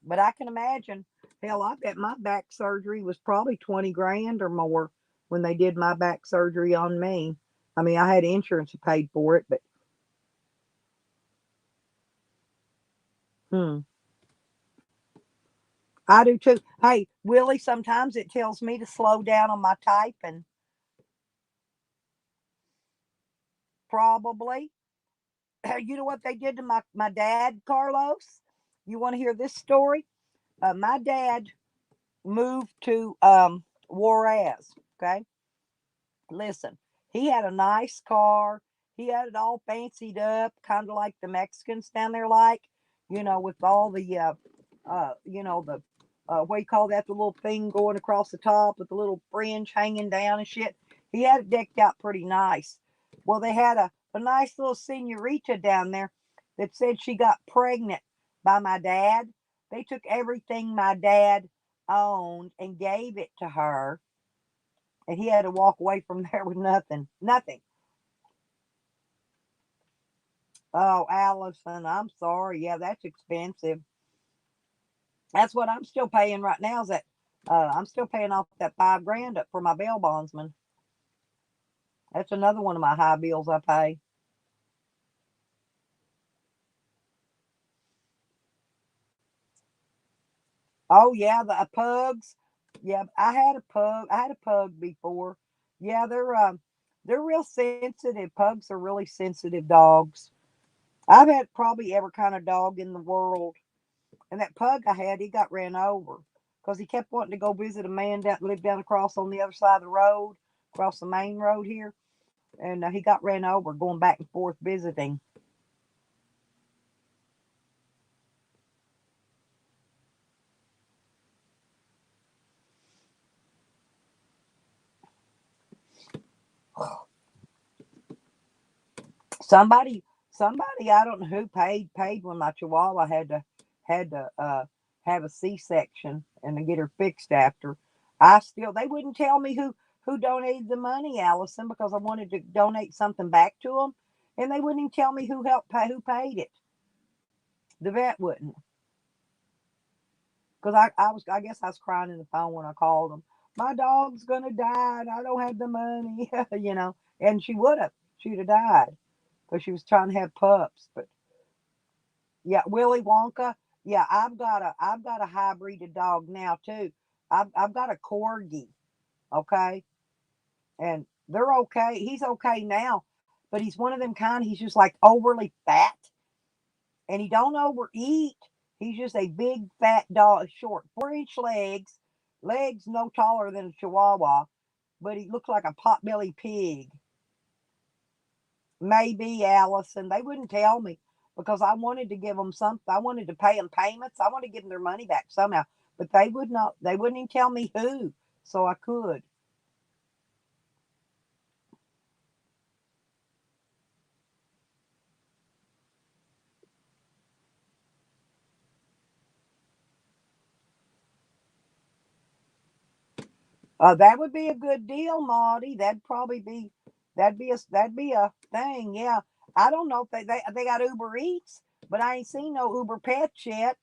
But I can imagine. Hell, I bet my back surgery was probably 20 grand or more when they did my back surgery on me. I mean, I had insurance that paid for it, but hmm. I do too. Hey, Willie, sometimes it tells me to slow down on my typing. Probably. You know what they did to my dad, Carlos? You want to hear this story? My dad moved to Juarez. Okay. Listen, he had a nice car. He had it all fancied up, kind of like the Mexicans down there, like, with all the, the, what do you call that? The little thing going across the top with the little fringe hanging down and shit. He had it decked out pretty nice. Well, they had a nice little senorita down there that said she got pregnant by my dad. They took everything my dad owned and gave it to her, and he had to walk away from there with nothing. Nothing. Oh, Allison, I'm sorry. Yeah, that's expensive. That's what I'm still paying right now. Is that I'm still paying off that 5 grand up for my bail bondsman. That's another one of my high bills I pay. Oh yeah, the pugs. Yeah, I had a pug. I had a pug before. Yeah, they're real sensitive. Pugs are really sensitive dogs. I've had probably every kind of dog in the world. And that pug I had, he got ran over because he kept wanting to go visit a man that lived down across on the other side of the road, across the main road here. And he got ran over going back and forth visiting. Somebody, somebody, I don't know who paid when my Chihuahua had to have a C-section and to get her fixed after. They wouldn't tell me who donated the money, Allison, because I wanted to donate something back to them, and they wouldn't even tell me who paid it. The vet wouldn't, because I guess I was crying in the phone when I called them. My dog's gonna die, and I don't have the money, And she'd have died because she was trying to have pups, but. Yeah, Willy Wonka. Yeah, I've got a hybrid dog now too. I've got a corgi, okay, and they're okay. He's okay now, but he's one of them kind. He's just like overly fat, and he don't overeat. He's just a big fat dog, short 4-inch legs no taller than a Chihuahua, but he looks like a potbelly pig. Maybe, Allison. They wouldn't tell me because I wanted to give them something. I wanted to pay them payments. I wanted to give them their money back somehow, but they would not. They wouldn't even tell me who, so I could. That would be a good deal, Maudie. That'd be a thing. Yeah, I don't know if they got Uber Eats, but I ain't seen no Uber Pets yet.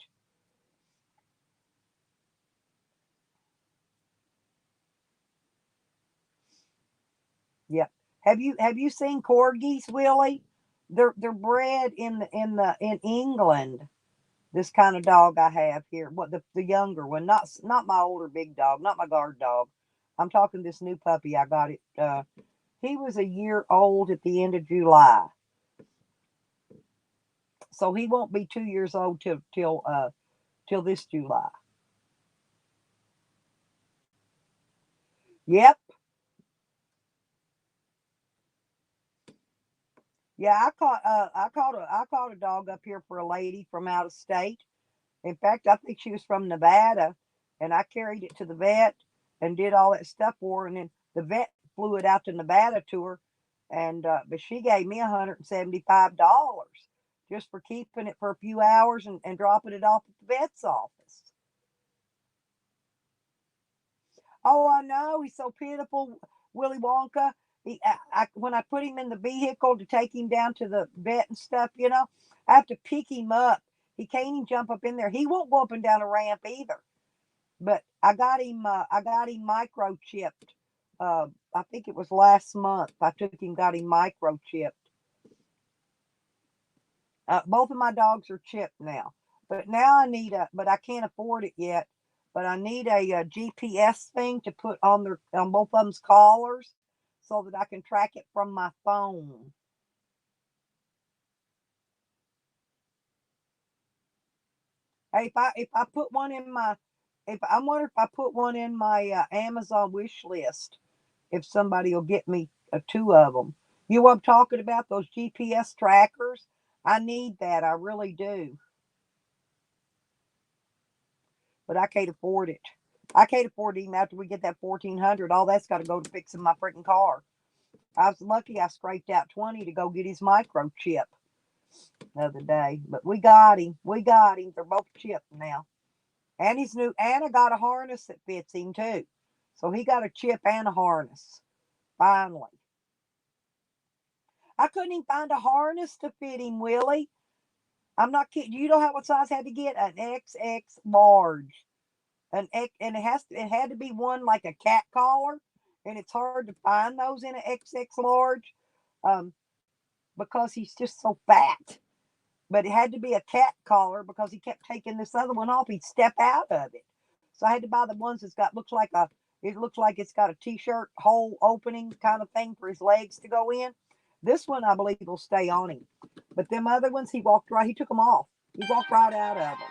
Yeah. Have you seen corgis, Willie? They're bred in England. This kind of dog I have here. What the younger one, not my older big dog, not my guard dog. I'm talking this new puppy I got it. He was a year old at the end of July, so he won't be 2 years old till this July. Yep. Yeah, I caught a dog up here for a lady from out of state. In fact, I think she was from Nevada, and I carried it to the vet and did all that stuff for her. And then the vet flew it out to Nevada to her, and but she gave me $175. just for keeping it for a few hours and dropping it off at the vet's office. Oh, I know. He's so pitiful, Willy Wonka. When I put him in the vehicle to take him down to the vet and stuff, I have to pick him up. He can't even jump up in there. He won't go up and down a ramp either. But I got him. I got him microchipped. I think it was last month. I took him, got him microchipped. Both of my dogs are chipped now, but now but I can't afford it yet. But I need a GPS thing to put on both of them's collars, so that I can track it from my phone. Hey, if I put one in my, if I wonder if I put one in my Amazon wish list, if somebody will get me two of them. You know what I'm talking about? Those GPS trackers. I need that. I really do. But I can't afford it. I can't afford it even after we get that $1,400. All that's got to go to fixing my freaking car. I was lucky I scraped out 20 to go get his microchip the other day. But we got him. We got him. They're both chipped now. And he's new. And I got a harness that fits him too. So he got a chip and a harness. Finally. I couldn't even find a harness to fit him, Willie. I'm not kidding. You know what size I had to get? An XX large. And it had to be one like a cat collar, and it's hard to find those in an XX large, because he's just so fat. But it had to be a cat collar because he kept taking this other one off. He'd step out of it, so I had to buy the ones that's got it looks like it's got a t-shirt hole opening kind of thing for his legs to go in. This one I believe will stay on him, but them other ones he took them off. He walked right out of them.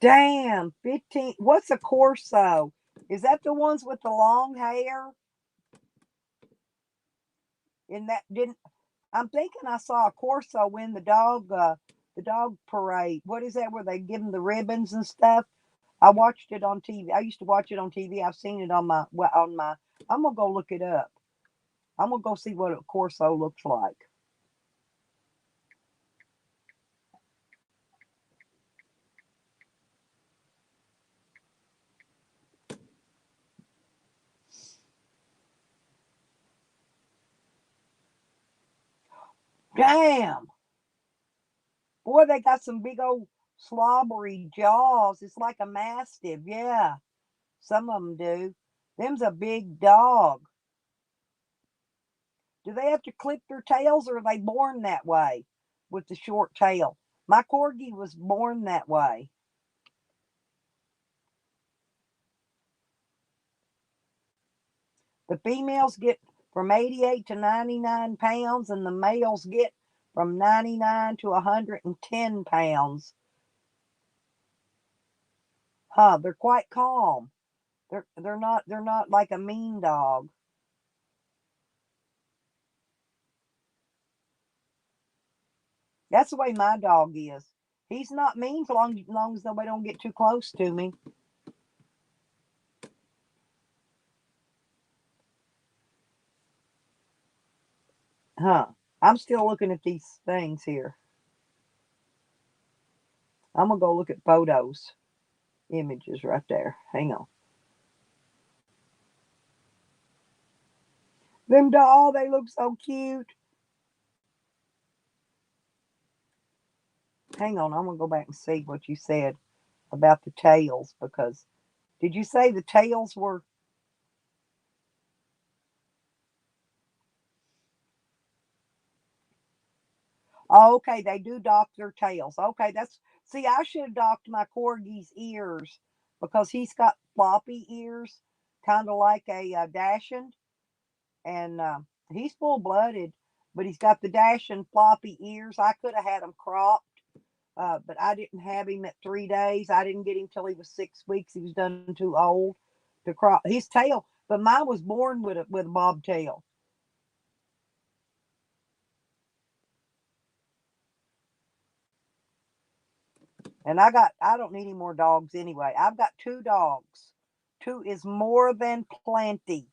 Damn, 15. What's a Corso? Is that the ones with the long hair? In that didn't I'm thinking I saw a Corso win the dog parade. What is that where they give them the ribbons and stuff? I watched it on TV. I used to watch it on TV. I've seen it on my. I'm gonna go look it up. I'm gonna go see what a Corso looks like. Damn. Boy, they got some big old slobbery jaws. It's like a mastiff. Yeah, some of them do. Them's a big dog. Do they have to clip their tails, or are they born that way with the short tail? My corgi was born that way. The females get from 88 to 99 pounds, and the males get from 99 to 110 pounds. Huh, they're quite calm. They're not like a mean dog. That's the way my dog is. He's not mean so long as nobody don't get too close to me. Huh. I'm still looking at these things here. I'm going to go look at photos. Images right there. Hang on. Them doll, they look so cute. Hang on, I'm going to go back and see what you said about the tails, because did you say the tails were... Oh, okay, they do dock their tails. Okay, see, I should have docked my corgi's ears, because he's got floppy ears, kind of like a Dachshund, and he's full-blooded, but he's got the Dachshund floppy ears. I could have had them cropped, but I didn't have him at 3 days. I didn't get him till he was 6 weeks. He was done too old. to crop his tail. But mine was born with a bobtail. And I don't need any more dogs anyway. I've got 2 dogs. 2 is more than plenty,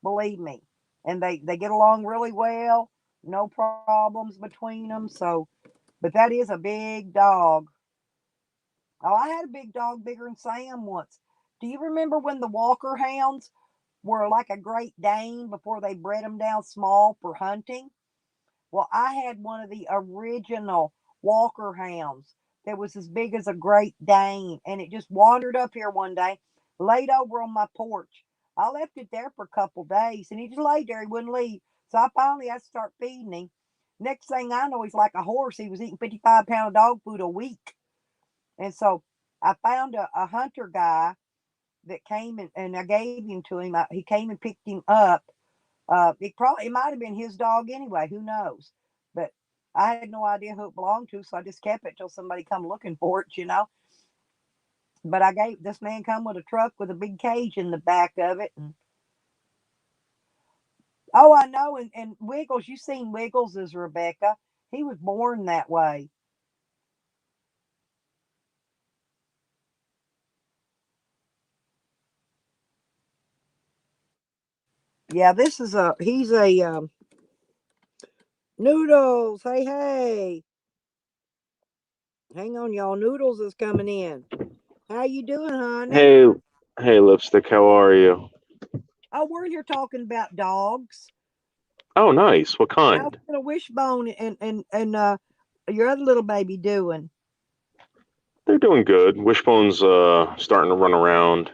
believe me. And they get along really well. No problems between them. So, but that is a big dog. Oh, I had a big dog bigger than Sam once. Do you remember when the Walker Hounds were like a Great Dane before they bred them down small for hunting? Well, I had one of the original Walker Hounds that was as big as a Great Dane, and it just wandered up here one day, laid over on my porch. I left it there for a couple days, and he just laid there. He wouldn't leave. So I finally had to start feeding him. Next thing I know, he's like a horse. He was eating 55-pound dog food a week. And so I found a hunter guy that came and I gave him to him. He came and picked him up. It might have been his dog anyway. Who knows? But I had no idea who it belonged to, so I just kept it till somebody come looking for it. But I gave this man come with a truck with a big cage in the back of it. And, oh, I know. And Wiggles, you seen Wiggles as Rebecca. He was born that way. Yeah, he's a Noodles. Hey. Hang on, y'all. Noodles is coming in. How you doing, honey? Hey, Lipstick, how are you? Oh, we're here talking about dogs. Oh, nice. What How's kind? little Wishbone and your other little baby doing? They're doing good. Wishbone's starting to run around,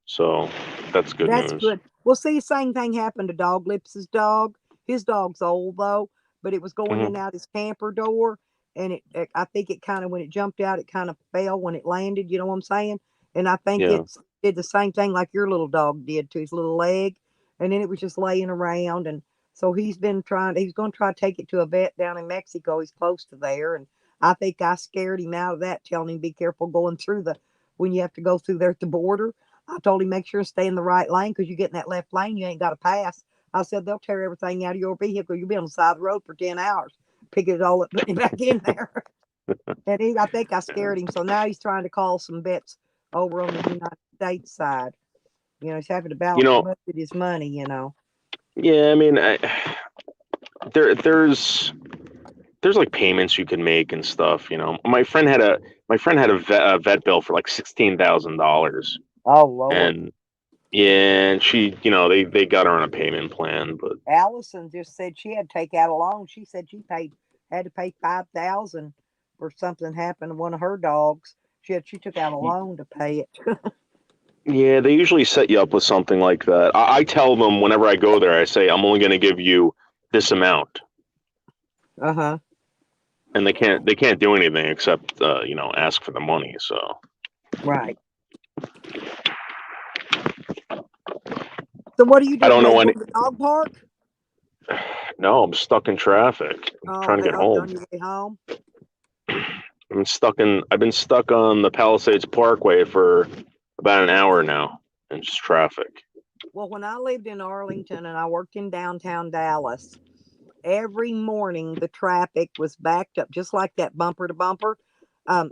so that's good That's news. good. Well, see, same thing happened to Dog Lips's dog. His dog's old though, but it was going in and out his camper door, and I think it kind of when it jumped out, it kind of fell when it landed. You know what I'm saying? And I think Yeah. it did the same thing like your little dog did to his little leg, and then it was just laying around. And so he's going to try to take it to a vet down in Mexico. He's close to there, and I think I scared him out of that, telling him be careful going through when you have to go through there at the border. I told him make sure and stay in the right lane because you get in that left lane, you ain't got to pass. I said they'll tear everything out of your vehicle. You'll be on the side of the road for 10 hours, picking it all up, putting it back in there. And I think I scared him. So now he's trying to call some vets over on the United States side. He's having to budget his money. Yeah, I mean, there's like payments you can make and stuff. My friend had a vet bill for like $16,000. Oh Lord. And yeah, and she, they got her on a payment plan, but Allison just said she had to take out a loan. She said she had to pay $5,000 for something happened to one of her dogs. She took out a loan to pay it. yeah, they usually set you up with something like that. I tell them whenever I go there, I say I'm only going to give you this amount. Uh-huh. And they can't do anything except ask for the money. So right. So what are you doing? I don't know when the dog park? No, I'm stuck in traffic. I'm trying to get home. On your way home? I've been stuck on the Palisades Parkway for about an hour now, and just traffic. Well, when I lived in Arlington and I worked in downtown Dallas, every morning the traffic was backed up just like that, bumper to bumper. My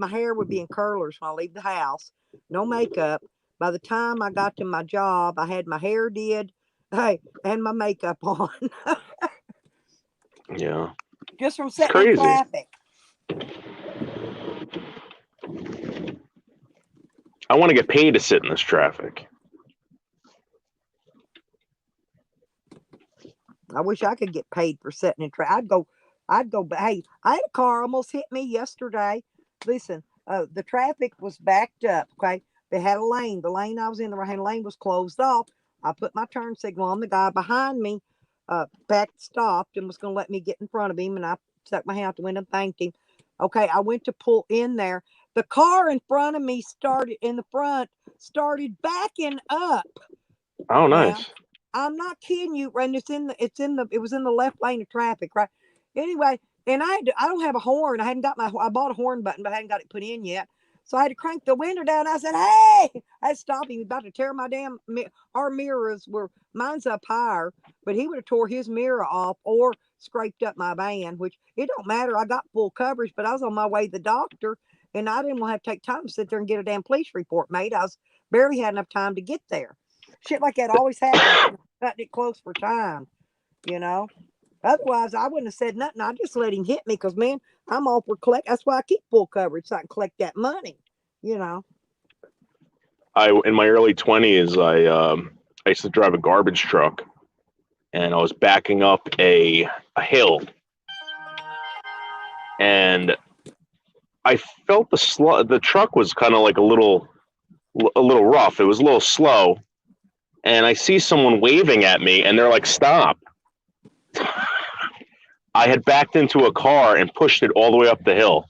hair would be in curlers when I leave the house, no makeup. By the time I got to my job, I had my hair did, and my makeup on. Yeah. Just from sitting in traffic. I want to get paid to sit in this traffic. I wish I could get paid for sitting in traffic. I'd go. Hey, I had a car almost hit me yesterday. Listen, the traffic was backed up. Okay, they had a lane. The lane I was in, the right hand lane was closed off. I put my turn signal on. The guy behind me stopped and was going to let me get in front of him, and I stuck my hand out the window and thanked him. Okay, I went to pull in there. The car in front of me started backing up. Oh, nice. Now, I'm not kidding you, and it was in the left lane of traffic, right? Anyway, and I don't have a horn. I bought a horn button, but I hadn't got it put in yet. So I had to crank the window down. I said, "Hey!" I stopped him. He was about to tear my damn. Our mirrors were mine's up higher, but he would have tore his mirror off or scraped up my van. Which it don't matter. I got full coverage, but I was on my way to the doctor, and I didn't want to have to take time to sit there and get a damn police report made. I was barely had enough time to get there. Shit like that always happens. Cutting it close for time, you know. Otherwise, I wouldn't have said nothing. I just let him hit me because, man, I'm all for collect. That's why I keep full coverage so I can collect that money, you know. In my early 20s, I used to drive a garbage truck, and I was backing up a hill, and I felt the truck was kind of like a little rough. It was a little slow, and I see someone waving at me, and they're like, "Stop." I had backed into a car and pushed it all the way up the hill.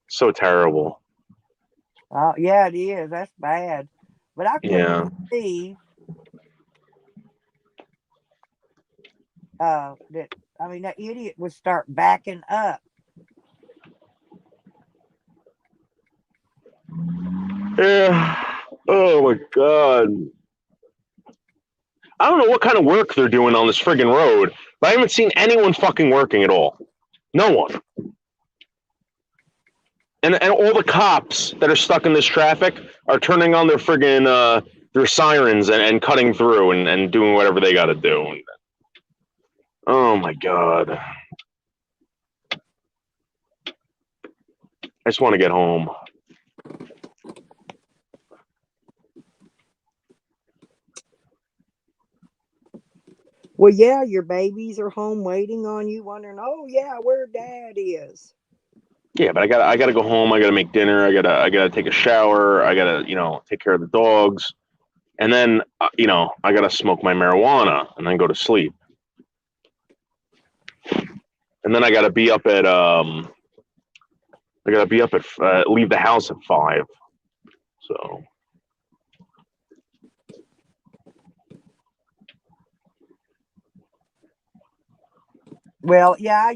So terrible. Oh, yeah, it is. That's bad. But I couldn't believe that. I mean, that idiot would start backing up. Yeah. Oh my God. I don't know what kind of work they're doing on this friggin' road, but I haven't seen anyone fucking working at all. No one. And all the cops that are stuck in this traffic are turning on their friggin' their sirens and cutting through and doing whatever they got to do. Oh my God. I just want to get home. Well, yeah, your babies are home waiting on you, wondering, "Oh yeah, where Dad is." Yeah, but I gotta go home. I gotta make dinner. I gotta take a shower. I gotta take care of the dogs, and then I gotta smoke my marijuana and then go to sleep. And then I gotta be up at leave the house at 5. So. Well, yeah,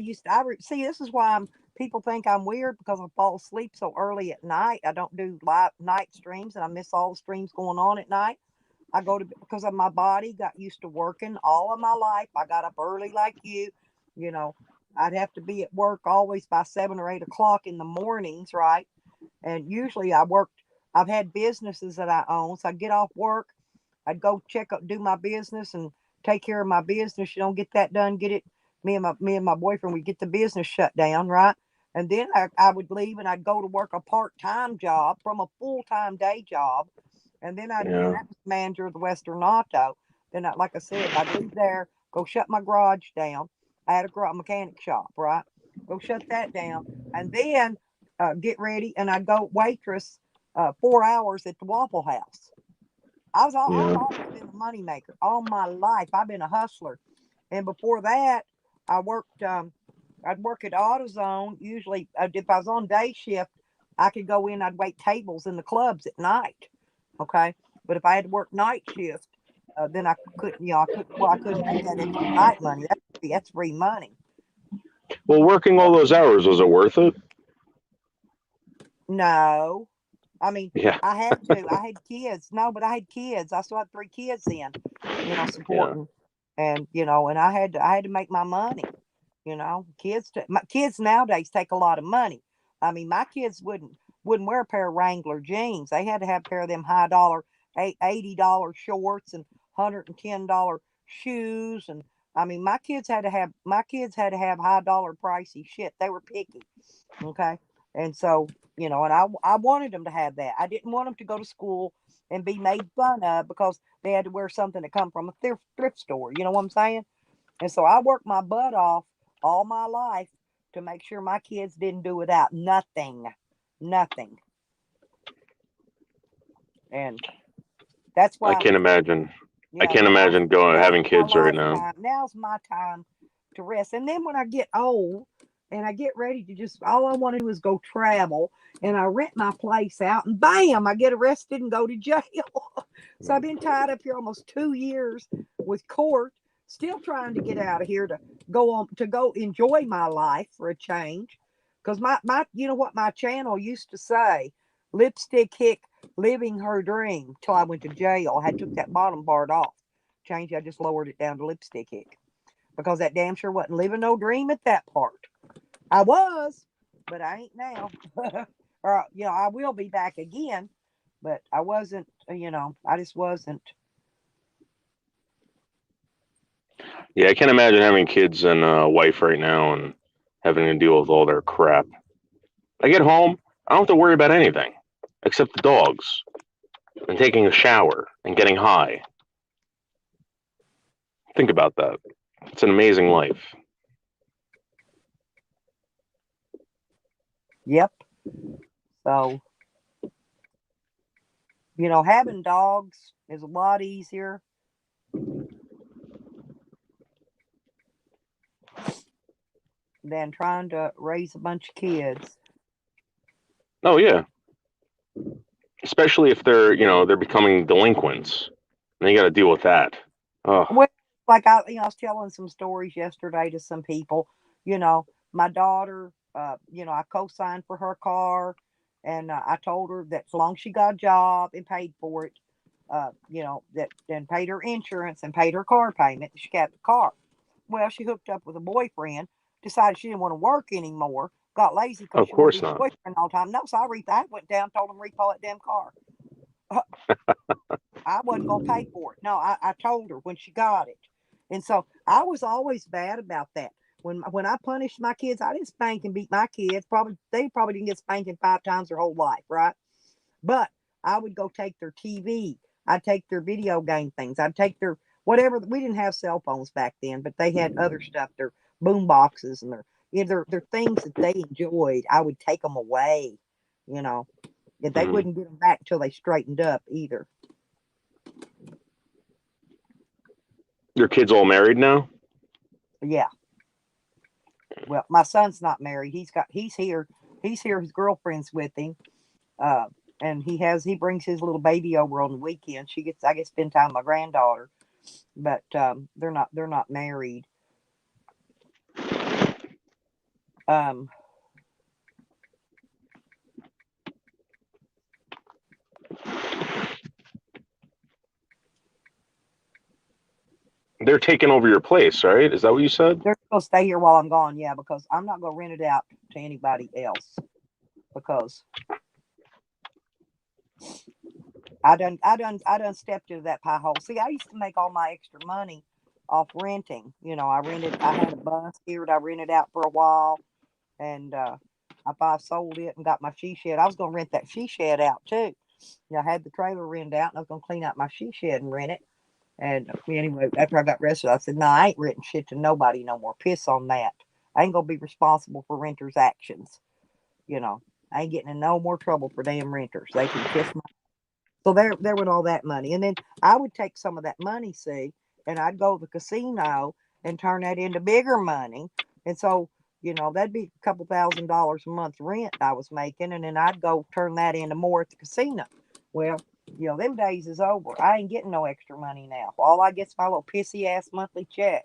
see. This is why people think I'm weird because I fall asleep so early at night. I don't do live night streams, and I miss all the streams going on at night. I go to because of my body got used to working all of my life. I got up early like you, you know. I'd have to be at work always by 7 or 8 o'clock in the mornings, right? And usually I worked. I've had businesses that I own, so I get off work. I'd go check up, do my business, and take care of my business. You don't get that done. Get it. Me and my boyfriend would get the business shut down, right? And then I would leave and I'd go to work a part-time job from a full-time day job. And then that was manager of the Western Auto. Then, like I said, I'd leave there, go shut my garage down. I had a mechanic shop, right? Go shut that down, and then get ready, and I'd go waitress 4 hours at the Waffle House. I've always been a moneymaker all my life. I've been a hustler, and before that, I worked. I'd work at AutoZone. Usually, if I was on day shift, I could go in. I'd wait tables in the clubs at night. Okay, but if I had to work night shift, then I couldn't. I couldn't make that extra night money. That's free money. Well, working all those hours, was it worth it? No, I mean, Yeah. I had to. I had kids. No, but I had kids. I still had 3 kids then, supporting, and and I had to make my money. My kids nowadays take a lot of money. I mean, my kids wouldn't wear a pair of Wrangler jeans. They had to have a pair of them high dollar, $80 shorts and $110 shoes. And I mean, my kids had to have high dollar pricey shit. They were picky. Okay. And so, and I wanted them to have that. I didn't want them to go to school and be made fun of because they had to wear something that come from a thrift store. You know what I'm saying? And so I worked my butt off all my life to make sure my kids didn't do without nothing. And that's why I can't imagine. Yeah, I can't imagine having kids right now. Now's my time to rest. And then when I get old and I get ready to all I want to do is go travel, and I rent my place out, and bam, I get arrested and go to jail. So I've been tied up here almost 2 years with court, still trying to get out of here to go enjoy my life for a change. Because my you know what my channel used to say, Lipstickhick living her dream, till I went to jail. I had took that bottom part off. I just lowered it down to Lipstickhick because that damn sure wasn't living no dream at that part. I was, but I ain't now. Or I will be back again, but I wasn't. I just wasn't. Yeah, I can't imagine having kids and a wife right now and having to deal with all their crap. I get home, I don't have to worry about anything except the dogs and taking a shower and getting high. Think about that. It's an amazing life. Yep. So, having dogs is a lot easier. Than trying to raise a bunch of kids. Oh yeah. Especially if they're becoming delinquents. And you got to deal with that. Oh. Well, like I was telling some stories yesterday to some people. My daughter, I co-signed for her car, and I told her that as long as she got a job and paid for it, that and paid her insurance and paid her car payment, she got the car. Well, she hooked up with a boyfriend, decided she didn't want to work anymore, got lazy because Of she wanted course to be not. boyfriend all the time. No, so I went down, told him recall that damn car. I wasn't gonna pay for it. No, I told her when she got it, and so I was always bad about that. When I punished my kids, I didn't spank and beat my kids. They probably didn't get spanking 5 times their whole life, right? But I would go take their TV. I'd take their video game things. I'd take their whatever. We didn't have cell phones back then, but they had other stuff. Their boom boxes and their things that they enjoyed. I would take them away. And they wouldn't get them back until they straightened up either. Your kids all married now? Yeah. Well, my son's not married. He's here. He's here. His girlfriend's with him. And he brings his little baby over on the weekend. I get to spend time with my granddaughter, but they're not married. They're taking over your place, right? Is that what you said? They're going to stay here while I'm gone, yeah, because I'm not going to rent it out to anybody else. Because I done stepped into that pie hole. See, I used to make all my extra money off renting. I had a bus here that I rented out for a while, and I sold it and got my she shed. I was going to rent that she shed out too. I had the trailer rented out, and I was going to clean out my she shed and rent it. And anyway, after I got arrested, I said, "No, I ain't renting shit to nobody no more. Piss on that. I ain't gonna be responsible for renters' actions. I ain't getting in no more trouble for damn renters. They can kiss my." So there went all that money, and then I would take some of that money, see, and I'd go to the casino and turn that into bigger money. And so that'd be a couple $1,000s a month rent I was making, and then I'd go turn that into more at the casino. Well, them days is over. I ain't getting no extra money now. All I get's my little pissy ass monthly check.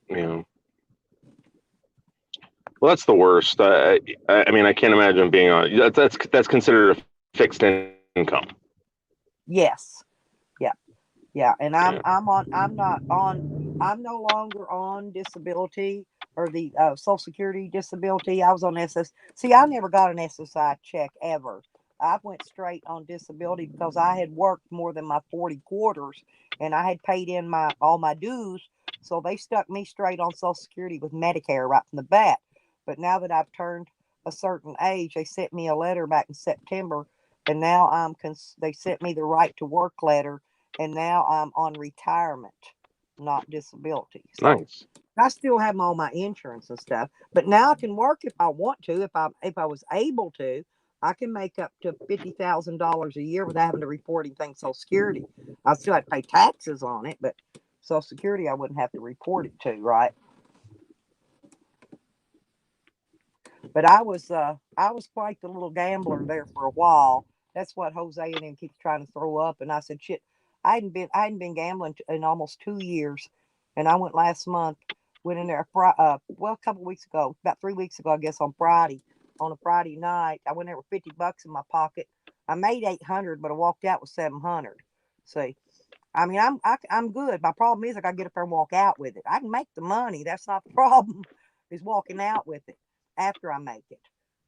Yeah. Well, that's the worst. I mean, I can't imagine being on. That's considered a fixed income. Yes. Yeah. And I'm no longer on disability or the Social Security disability. I was on SS. See, I never got an SSI check ever. I went straight on disability because I had worked more than my 40 quarters and I had paid in all my dues. So they stuck me straight on Social Security with Medicare right from the bat. But now that I've turned a certain age, they sent me a letter back in September, and now they sent me the right to work letter, and now I'm on retirement, not disability. So Nice. I still have all my insurance and stuff, but now I can work if I want to. If I was able to, I can make up to $50,000 a year without having to report anything Social Security. I still have to pay taxes on it, but Social Security I wouldn't have to report it to, right? But I was quite the little gambler there for a while. That's what Jose and him keeps trying to throw up. And I said, shit, I hadn't been gambling in almost 2 years, and I went last month Went in there, well, a couple weeks ago, about 3 weeks ago, I guess, on a Friday night. I went there with $50 in my pocket. I made 800, but I walked out with 700. See, I mean, I'm good. My problem is I got to get up there and walk out with it. I can make the money. That's not the problem. Is walking out with it after I make it,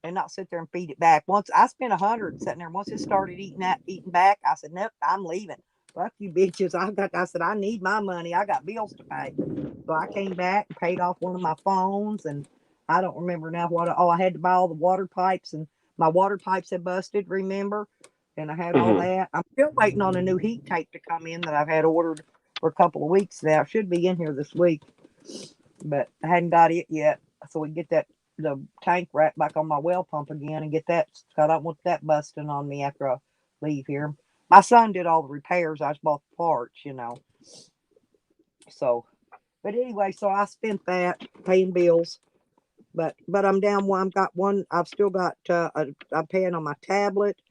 and not sit there and feed it back. Once I spent 100 sitting there. Once it started eating back, I said, nope, I'm leaving. Fuck you, bitches. I said I need my money. I got bills to pay. So I came back and paid off one of my phones, and I don't remember now what. Oh, I had to buy all the water pipes, and my water pipes had busted. Remember? And I had all that. I'm still waiting on a new heat tape to come in that I've had ordered for a couple of weeks now. It should be in here this week, but I hadn't got it yet. So we get the tank wrapped back on my well pump again and get that. I don't want that busting on me after I leave here. My son did all the repairs. I just bought the parts, So, but anyway, so I spent that paying bills. But I'm down one. I've got one. I've still got. I'm paying on my tablet,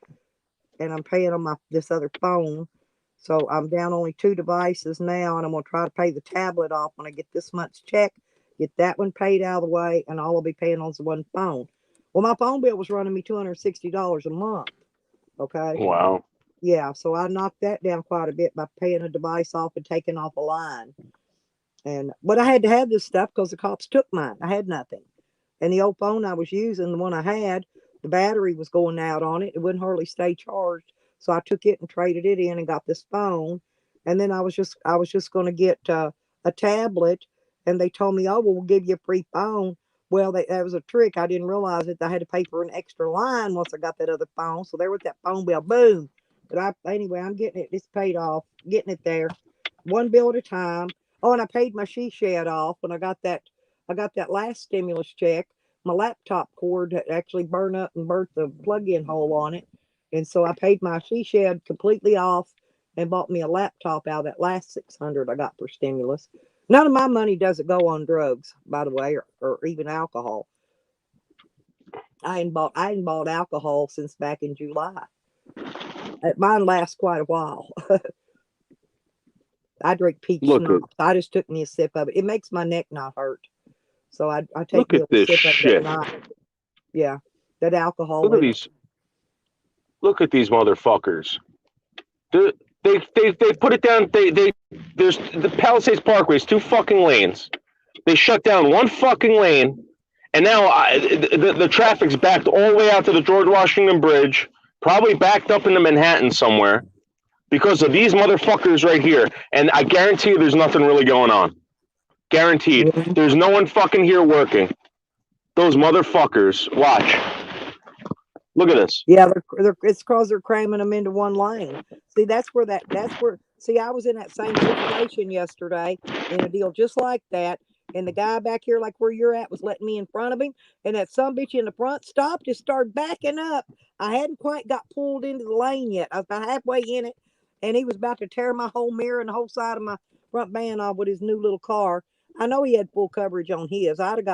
and I'm paying on this other phone. So I'm down only 2 devices now, and I'm gonna try to pay the tablet off when I get this month's check. Get that one paid out of the way, and all I'll be paying on is one phone. Well, my phone bill was running me $260 a month. Okay. Wow. Yeah, so I knocked that down quite a bit by paying a device off and taking off a line. But I had to have this stuff because the cops took mine. I had nothing. And the old phone I was using, the one I had, the battery was going out on it. It wouldn't hardly stay charged. So I took it and traded it in and got this phone. And then I was just going to get a tablet, and they told me, "Oh, well, we'll give you a free phone." Well, that was a trick. I didn't realize it. I had to pay for an extra line once I got that other phone. So there was that phone bill. Boom. But anyway, I'm getting it. It's paid off. Getting it there, one bill at a time. Oh, and I paid my she shed off when I got that. I got that last stimulus check. My laptop cord had actually burned up and burnt the plug-in hole on it, and so I paid my she shed completely off and bought me a laptop out of that last 600 I got for stimulus. None of my money doesn't go on drugs, by the way, or even alcohol. I ain't bought alcohol since back in July. Mine lasts quite a while. I drink peach schnapps. I just took me a sip of it. It makes my neck not hurt. So I take me a sip of it at night. Yeah, that alcohol. Look at these motherfuckers. They put it down. There's the Palisades Parkway is 2 fucking lanes. They shut down 1 fucking lane, and now the traffic's backed all the way out to the George Washington Bridge, probably backed up into Manhattan somewhere, because of these motherfuckers right here. And I guarantee you, there's nothing really going on. Guaranteed. There's no one fucking here working. Those motherfuckers. Watch. Look at this. Yeah, it's because they're cramming them into 1 lane. See, see, I was in that same situation yesterday in a deal just like that. And the guy back here, like where you're at, was letting me in front of him. And that sumbitch in the front stopped, just started backing up. I hadn't quite got pulled into the lane yet. I was about halfway in it. And he was about to tear my whole mirror and the whole side of my front band off with his new little car. I know he had full coverage on his. I would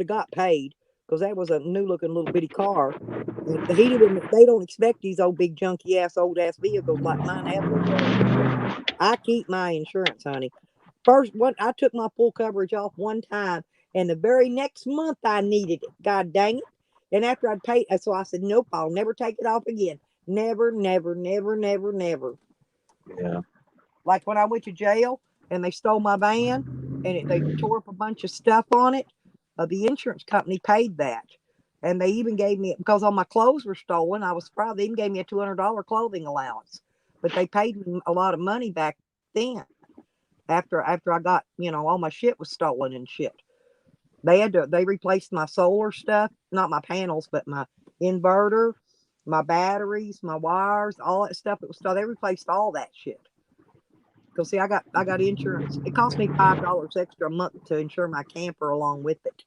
have got paid, because that was a new looking little bitty car. And they don't expect these old big junky ass old ass vehicles like mine have full coverage. I keep my insurance, honey. First one, I took my full coverage off one time, and the very next month I needed it. God dang it. And after I'd paid, so I said, nope, I'll never take it off again. Never, never, never, never, never. Yeah. Like when I went to jail and they stole my van and they tore up a bunch of stuff on it, the insurance company paid that. And they even gave me, because all my clothes were stolen, I was proud. They even gave me a $200 clothing allowance. But they paid me a lot of money back then. After I got, all my shit was stolen and shit. They replaced my solar stuff, not my panels, but my inverter, my batteries, my wires, all that stuff that was stolen. They replaced all that shit. Because see, I got insurance. It cost me $5 extra a month to insure my camper along with it.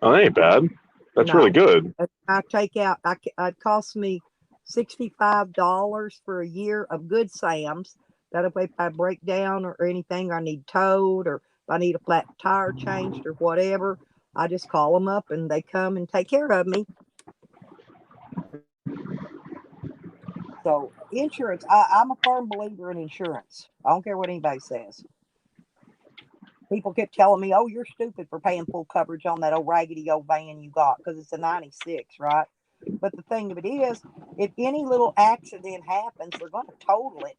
Oh, that ain't bad. That's really good. I take out. It costs me $65 for a year of Good Sam's. That if I break down or anything, or I need towed, or if I need a flat tire changed or whatever, I just call them up and they come and take care of me. So insurance, I'm a firm believer in insurance. I don't care what anybody says. people kept telling me, "Oh, you're stupid for paying full coverage on that old raggedy old van you got because it's a '96, right?" But the thing of it is, if any little accident happens, they're going to total it,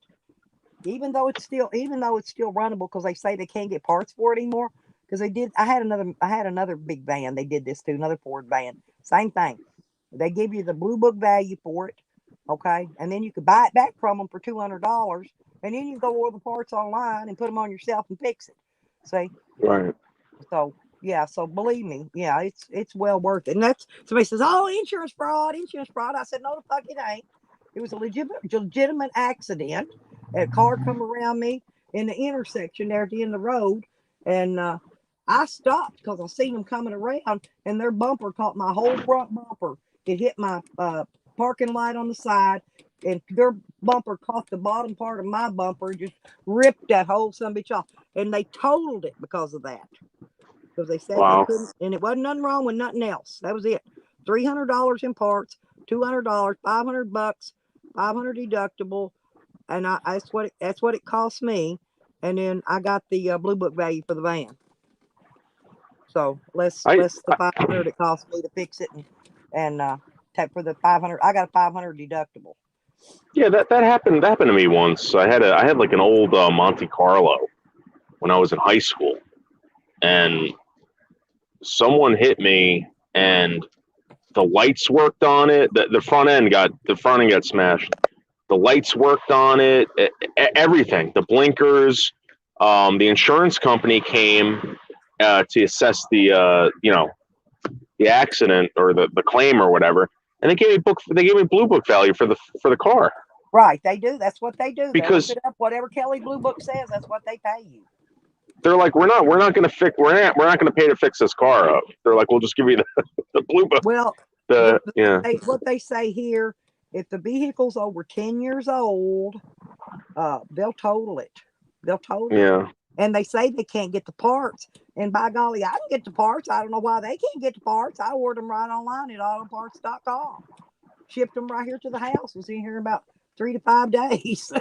even though it's still runnable because they say they can't get parts for it anymore. Because they did, I had another big van. They did this too, another Ford van. Same thing. They give you the blue book value for it, okay, and then you could buy it back from them for $200, and then you go order the parts online and put them on yourself and fix it. See, Right. so yeah, so believe me, yeah, it's well worth it. And that's somebody says, "Oh, insurance fraud, insurance fraud." I said, "No, the fuck it ain't. It was a legitimate accident. A car come around me in the intersection there at the end of the road, and I stopped because I seen them coming around, and their bumper caught my whole front bumper. It hit my parking light on the side, and their bumper caught the bottom part of my bumper, just ripped that whole son of a bitch off, and they totaled it because of that." Because they said they couldn't, and it wasn't nothing wrong with nothing else. That was it. $300 in parts, $200, $500, 500 deductible, and that's what it cost me. And then I got the blue book value for the van. So less the 500 it cost me to fix it, and take for the 500. I got a 500 deductible. Yeah, that happened. That happened to me once. I had like an old Monte Carlo when I was in high school, and someone hit me, and the lights worked on it. The front end got smashed. The lights worked on it. Everything. The blinkers. The insurance company came to assess the the accident or the claim or whatever, and they gave me blue book value for the car. Right, they do. That's what they do. Because they look it up. Whatever Kelly Blue Book says, that's what they pay you. They're like, we're not going to pay to fix this car up. They're like, we'll just give you the blue book. Well, what they say here, if the vehicle's over 10 years old, they'll total it. They'll total it. And they say they can't get the parts. And by golly, I can get the parts. I don't know why they can't get the parts. I ordered them right online at autoparts.com. Shipped them right here to the house. Was in here about 3 to 5 days.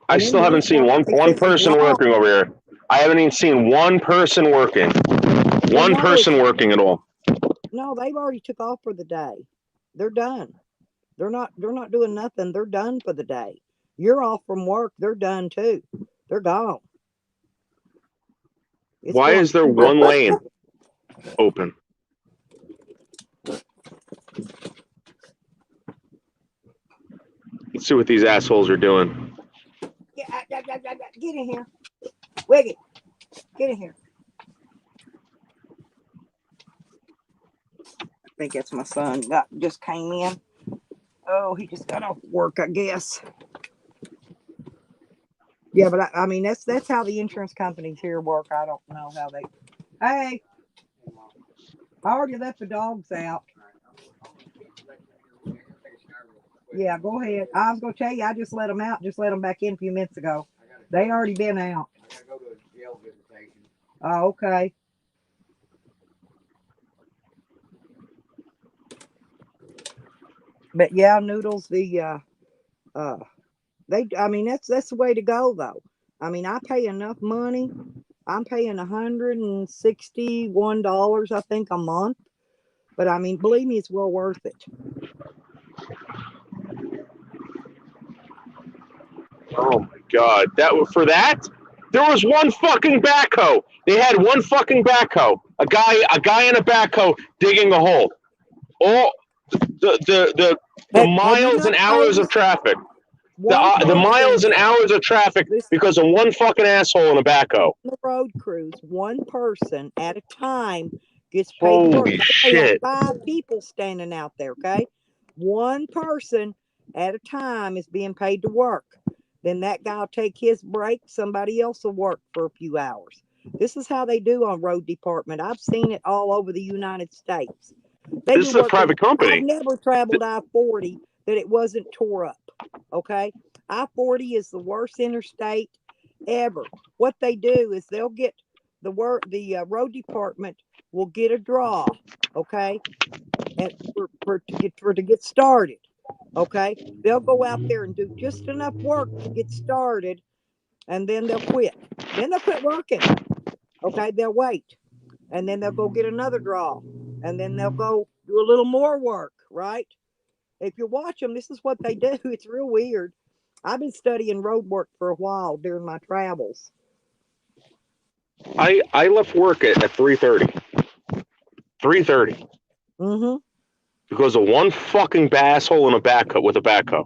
I still haven't seen one person working over here. I haven't even seen one person working. One person working at all. No, they've already took off for the day. They're done. They're not doing nothing. They're done for the day. You're off from work. They're done too. They're gone. Why is there one lane open? Let's see what these assholes are doing. Get in here. Wiggy. Get in here. I think that's my son. Just came in. Oh, he just got off work, I guess. Yeah, but I mean that's how the insurance companies here work. I don't know how they. Hey, I already left the dogs out. Yeah, go ahead. I was gonna tell you, I just let them out. Just let them back in a few minutes ago. They already been out. I gotta go to a jail visitation. Oh, okay. But yeah, Noodles, I mean that's the way to go though. I mean, I pay enough money. I'm paying $161, I think, a month. But I mean, believe me, it's well worth it. Oh my God! There was one fucking backhoe. They had one fucking backhoe. A guy in a backhoe digging a hole. All the miles and hours of traffic. The miles and hours of traffic because of one fucking asshole in a backhoe. The road crews, one person at a time gets paid to work. Holy shit! 5 people standing out there. Okay, one person at a time is being paid to work. Then that guy will take his break. Somebody else will work for a few hours. This is how they do on road department. I've seen it all over the United States. This is a private company. I've never traveled I-40 that it wasn't tore up. Okay, I-40 is the worst interstate ever. What they do is they'll get the road department will get a draw. Okay, and to get started. Okay, they'll go out there and do just enough work to get started, and then they'll quit. Then they'll quit working. Okay, they'll wait, and then they'll go get another draw, and then they'll go do a little more work, right? If you watch them, this is what they do. It's real weird. I've been studying road work for a while during my travels. I left work at 3:30. 3:30. Mm-hmm. Because of one fucking asshole in a backhoe with a backhoe.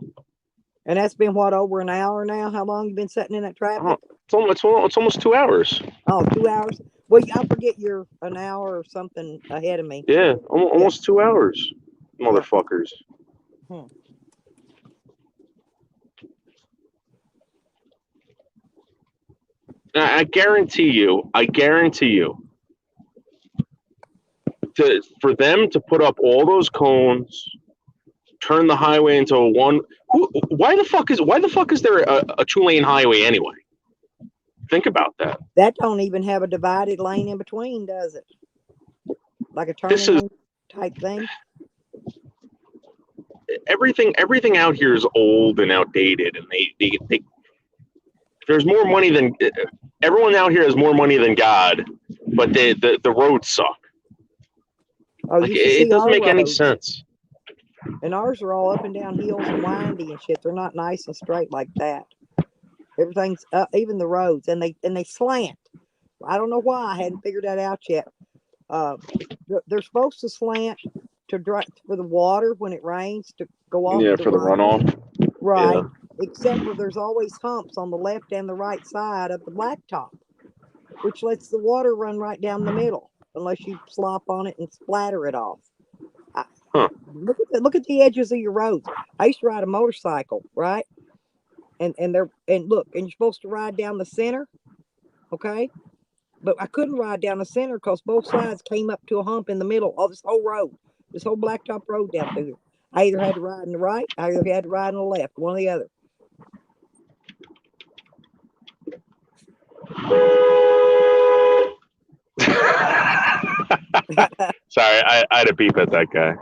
And that's been what, over an hour now? How long you been sitting in that traffic? It's almost 2 hours. Oh, 2 hours. Well, I forget you're an hour or something ahead of me. Yeah, almost 2 hours, motherfuckers. Hmm. I guarantee you, for them to put up all those cones, turn the highway into a one. Why the fuck is there a 2-lane highway anyway? Think about that. That don't even have a divided lane in between, does it? Like a turning lane type thing. Everything out here is old and outdated, and they there's more money than everyone out here has more money than God, but the roads suck. Oh, like, you should it see doesn't our make any roads. sense. And ours are all up and down hills and windy and shit. They're not nice and straight like that. Everything's up, even the roads, and they slant. I don't know why. I hadn't figured that out yet. They're supposed to slant to dry for the water when it rains to go off. Yeah, for the runoff. Right. Yeah. Except for there's always humps on the left and the right side of the blacktop, which lets the water run right down the middle unless you slop on it and splatter it off. Look at the edges of your roads. I used to ride a motorcycle, right? And look, and you're supposed to ride down the center, okay? But I couldn't ride down the center because both sides came up to a hump in the middle of this whole road, this whole blacktop road down through here. I either had to ride in the right, I either had to ride on the left, one or the other. Sorry, I had to beep at that guy.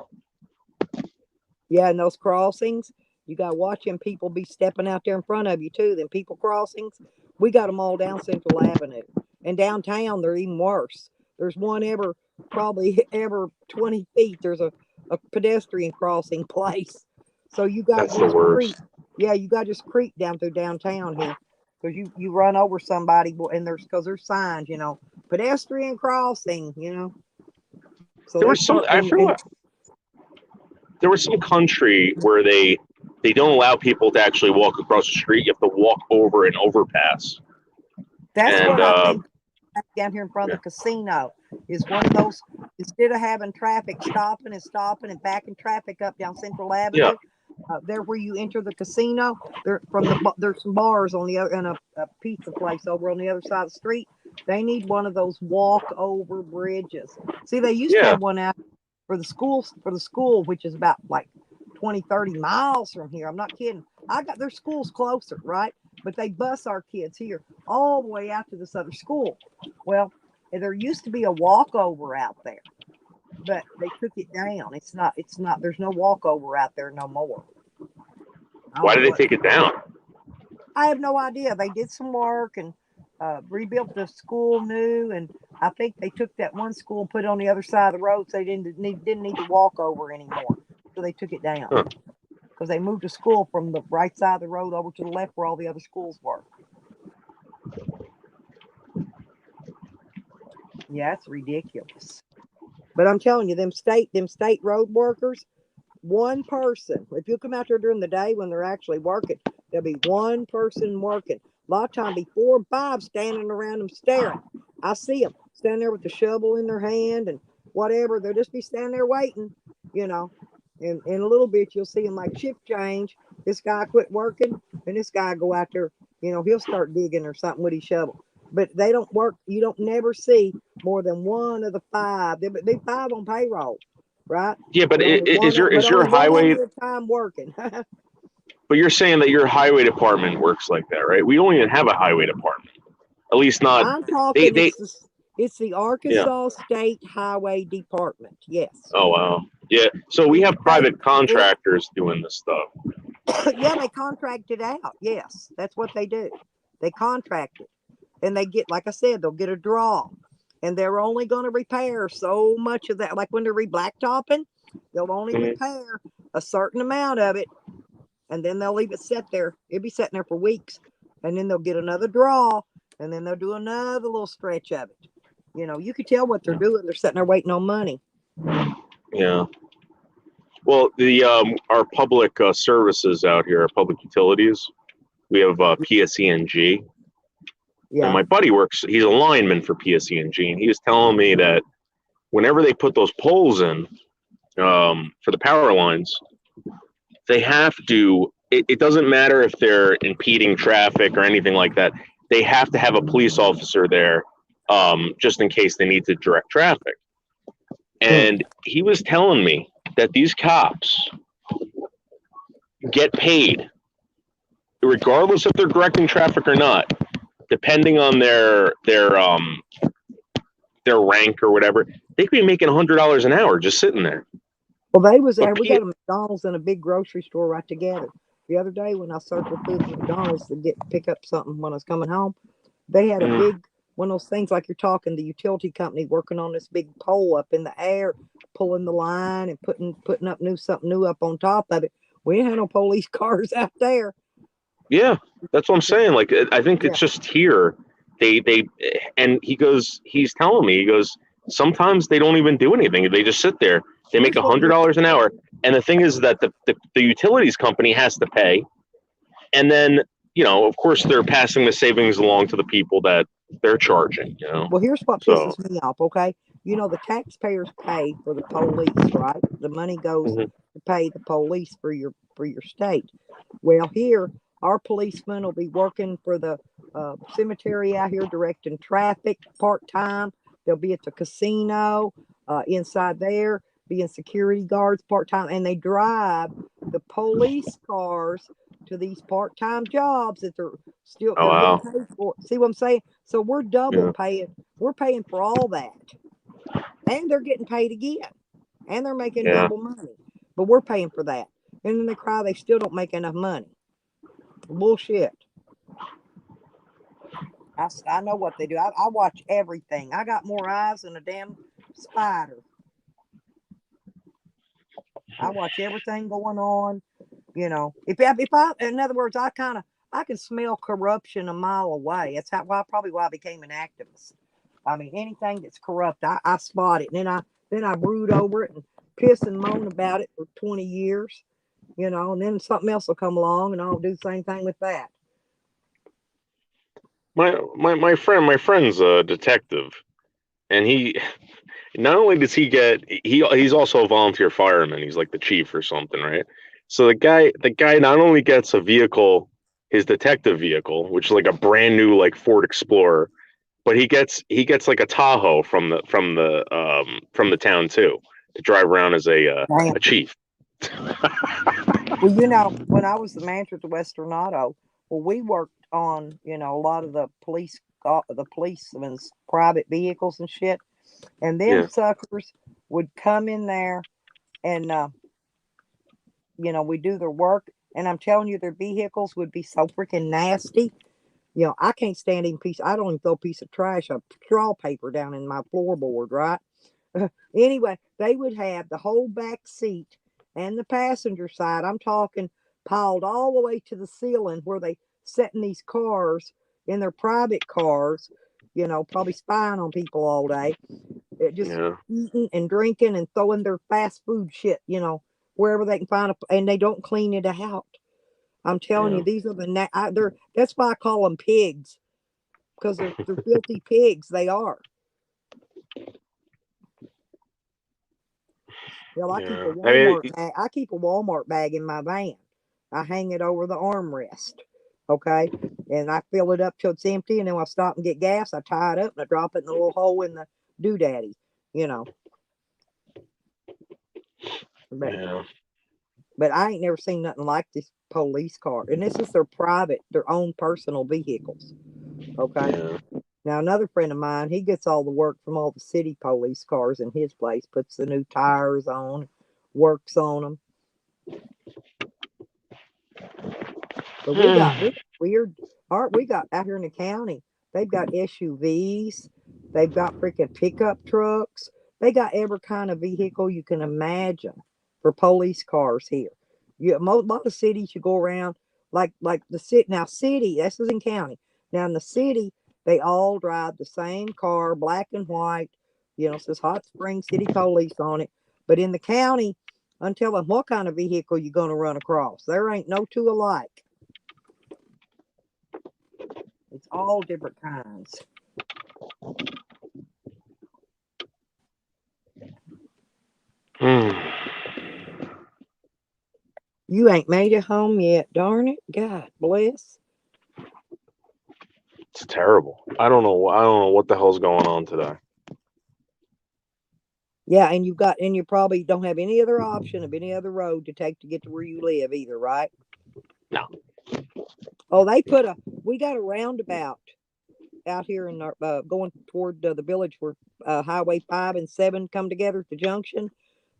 Yeah, and those crossings, you got to watch them people be stepping out there in front of you too. Them people crossings, we got them all down Central Avenue. And downtown, they're even worse. There's one probably every 20 feet, there's a pedestrian crossing place. So you got That's the worst. Yeah, you got to just creep down through downtown here. Because you run over somebody, and there's signs, pedestrian crossing, So There was there was some country where they don't allow people to actually walk across the street. You have to walk over an overpass. That's what I think down here in front of the casino is one of those. Instead of having traffic stopping and backing traffic up down Central Avenue, there where you enter the casino, there's some bars on the other and a pizza place over on the other side of the street. They need one of those walk over bridges. See, they used to have one out for the school, which is about like 20-30 miles from here. I'm not kidding. Their school's closer, right? But they bus our kids here all the way out to this other school. Well, there used to be a walkover out there, but they took it down. It's not, there's no walkover out there no more. Why did they take it down? I have no idea. They did some work and rebuilt the school new, and I think they took that one school and put it on the other side of the road, so they didn't need to walk over anymore. So they took it down because they moved the school from the right side of the road over to the left where all the other schools were. Yeah, it's ridiculous. But I'm telling you, them state road workers, one person. If you come out there during the day when they're actually working, there'll be one person working. A lot of times, be 4 or 5 standing around them staring. I see them standing there with the shovel in their hand and whatever. They'll just be standing there waiting, And in a little bit, you'll see them like shift change. This guy quit working, and this guy go out there. He'll start digging or something with his shovel. But they don't work. You don't never see more than one of the 5. There'll be 5 on payroll, right? Yeah, but is your highway time working? But you're saying that your highway department works like that, right? We don't even have a highway department. At least not. I'm talking. It's the Arkansas State Highway Department. Yes. Oh wow. Yeah. So we have private contractors doing this stuff. Yeah, they contract it out. Yes, that's what they do. They contract it, and they get, like I said, they'll get a draw, and they're only going to repair so much of that. Like when they're re-blacktopping, they'll only repair a certain amount of it, and then they'll leave it set there. It'll be sitting there for weeks, and then they'll get another draw, and then they'll do another little stretch of it. You know, you can tell what they're doing. They're sitting there waiting on money. Yeah. Well, the our public services out here, our public utilities, we have PSE&G. Yeah. And my buddy works, he's a lineman for PSE&G, and he was telling me that whenever they put those poles in for the power lines, they have to, it doesn't matter if they're impeding traffic or anything like that. They have to have a police officer there just in case they need to direct traffic. And he was telling me that these cops get paid, regardless if they're directing traffic or not, depending on their rank or whatever. They could be making $100 an hour just sitting there. Well, they was there. We got a McDonald's and a big grocery store right together. The other day when I circled through the McDonald's to pick up something when I was coming home, they had a big one of those things like you're talking, the utility company working on this big pole up in the air, pulling the line and putting up something new up on top of it. We didn't have no police cars out there. Yeah, that's what I'm saying. Like, I think it's just here. And he's telling me, he goes, sometimes they don't even do anything. They just sit there. They make $100 an hour. And the thing is that the utilities company has to pay. And then, you know, of course, they're passing the savings along to the people that they're charging, you know. Well, here's what pisses me off, okay? You know, the taxpayers pay for the police, right? The money goes to pay the police for your state. Well, here, our policemen will be working for the cemetery out here directing traffic part-time. They'll be at the casino inside there, being security guards part-time, and they drive the police cars to these part-time jobs that they're still getting paid for. See what I'm saying? So we're double paying. We're paying for all that, and they're getting paid again, and they're making double money. But we're paying for that, and then they cry they still don't make enough money. Bullshit. I know what they do. I watch everything. I got more eyes than a damn spider. I watch everything going on. You know, if I, in other words, I can smell corruption a mile away. That's why I became an activist. I mean, anything that's corrupt, I spot it, and then I brood over it and piss and moan about it for 20 years. You know, and then something else will come along, and I'll do the same thing with that. My friend's a detective, and he not only does he's also a volunteer fireman. He's like the chief or something, right? So the guy not only gets a vehicle, his detective vehicle, which is like a brand new like Ford Explorer, but he gets like a Tahoe from the town too to drive around as a chief. Well, you know, when I was the manager at the Western Auto, well, we worked on, you know, a lot of the policemen's private vehicles and shit, and them suckers would come in there and you know, we do their work, and I'm telling you, their vehicles would be so freaking nasty. You know, I can't stand I don't even throw a piece of trash, a straw paper down in my floorboard, right? Anyway, they would have the whole back seat and the passenger side, I'm talking, piled all the way to the ceiling where they set in these cars, in their private cars, you know, probably spying on people all day. Just eating and drinking and throwing their fast food shit, you know, wherever they can find and they don't clean it out. I'm telling you, these are that's why I call them pigs, because they're filthy pigs. They are. Well, I keep a Walmart bag in my van. I hang it over the armrest. Okay. And I fill it up till it's empty. And then when I stop and get gas, I tie it up and I drop it in the little hole in the doodaddy, you know. But I ain't never seen nothing like this police car. And this is their own personal vehicles. Okay. Yeah. Now, another friend of mine, he gets all the work from all the city police cars in his place, puts the new tires on, works on them. But we got weird. Art, we got out here in the county, they've got SUVs, they've got freaking pickup trucks, they got every kind of vehicle you can imagine for police cars here. A lot of cities you go around, like the city now, city, this is in county. Now in the city, they all drive the same car, black and white, says Hot Springs City Police on it. But in the county, until them what kind of vehicle you're going to run across. There ain't no two alike. It's all different kinds. You ain't made it home yet, darn it. God bless. It's terrible. I don't know what the hell's going on today. Yeah, and you probably don't have any other option of any other road to take to get to where you live either, right? No. Oh, we got a roundabout out here in our going toward the village where Highway 5 and 7 come together at the junction.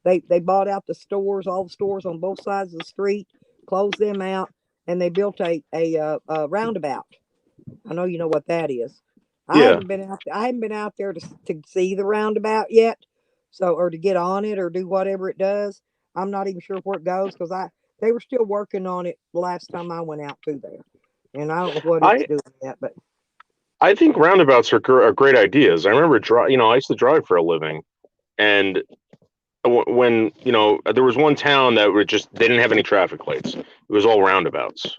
They bought out the stores, all the stores on both sides of the street, closed them out, and they built a roundabout. I know you know what that is. I Yeah. haven't been out there to see the roundabout yet, or to get on it or do whatever it does. I'm not even sure where it goes because they were still working on it the last time I went out through there, and I don't know what it's doing yet. But I think roundabouts are great ideas. I remember I used to drive for a living, and when there was one town that they didn't have any traffic lights. It was all roundabouts,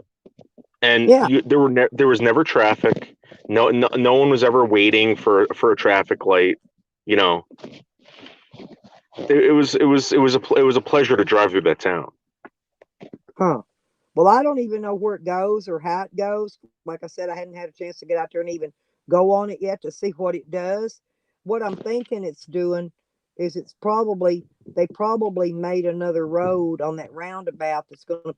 and there was never traffic. No one was ever waiting for a traffic light. It was a pleasure to drive through that town. Huh. Well, I don't even know where it goes or how it goes. Like I said, I hadn't had a chance to get out there and even go on it yet to see what it does. What I'm thinking it's doing is they probably made another road on that roundabout that's going to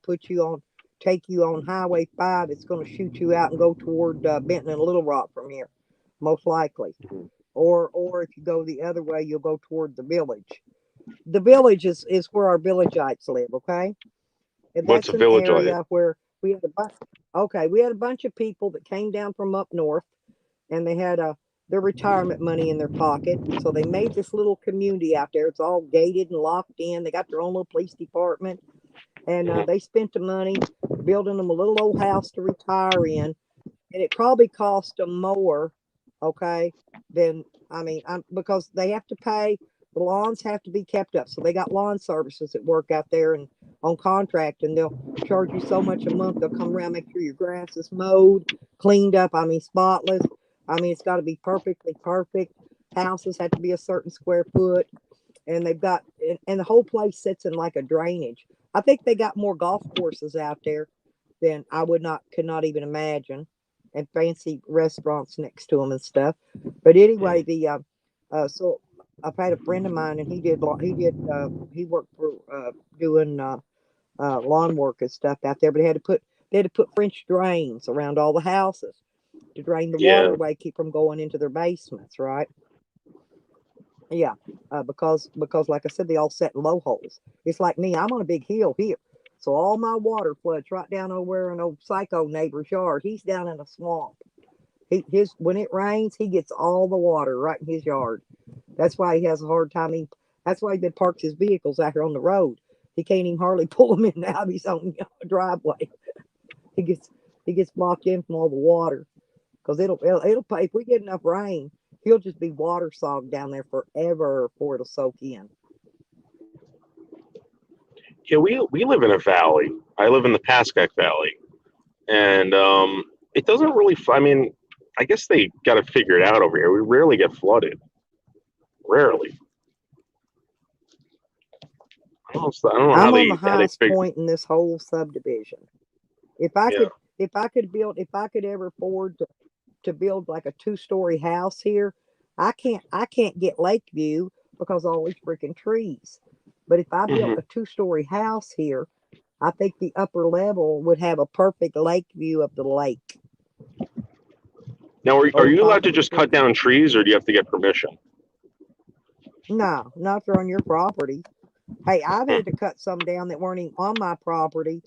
take you on Highway 5. It's going to shoot you out and go toward Benton and Little Rock from here, most likely. Or if you go the other way, you'll go toward the village. The village is where our villageites live, okay? And What's that's a an village area where we had a bunch of people that came down from up north, and they had their retirement money in their pocket. So they made this little community out there. It's all gated and locked in. They got their own little police department, and they spent the money building them a little old house to retire in. And it probably cost them more, okay, than because they have to pay. The lawns have to be kept up. So they got lawn services that work out there and on contract, and they'll charge you so much a month. They'll come around, make sure your grass is mowed, cleaned up, spotless. It's got to be perfectly perfect. Houses have to be a certain square foot. And they've got, and the whole place sits in like a drainage. I think they got more golf courses out there than could not even imagine, and fancy restaurants next to them and stuff. But anyway, so I've had a friend of mine, and he worked for doing lawn work and stuff out there. But they had to put French drains around all the houses to drain the water away, keep from going into their basements, right? Yeah, because like I said, they all set in low holes. It's like me, I'm on a big hill here. So all my water floods right down over an old psycho neighbor's yard. He's down in a swamp. When it rains, he gets all the water right in his yard. That's why he has a hard time. That's why he parks his vehicles out here on the road. He can't even hardly pull them in and out of his own driveway. He gets blocked in from all the water because it'll pay. If we get enough rain, he'll just be waterlogged down there forever before it'll soak in. Yeah, we live in a valley. I live in the Pascack Valley, and it doesn't really. I guess they got to figure it out over here. We rarely get flooded. Rarely. I don't know I'm on the highest point in this whole subdivision. If I could ever afford to build like a 2-story house here, I can't get Lakeview because of all these freaking trees. But if I built a 2-story house here, I think the upper level would have a perfect lake view of the lake. Now, are you allowed to just cut down trees, or do you have to get permission? No, not if they're on your property. Hey, I've had to cut some down that weren't even on my property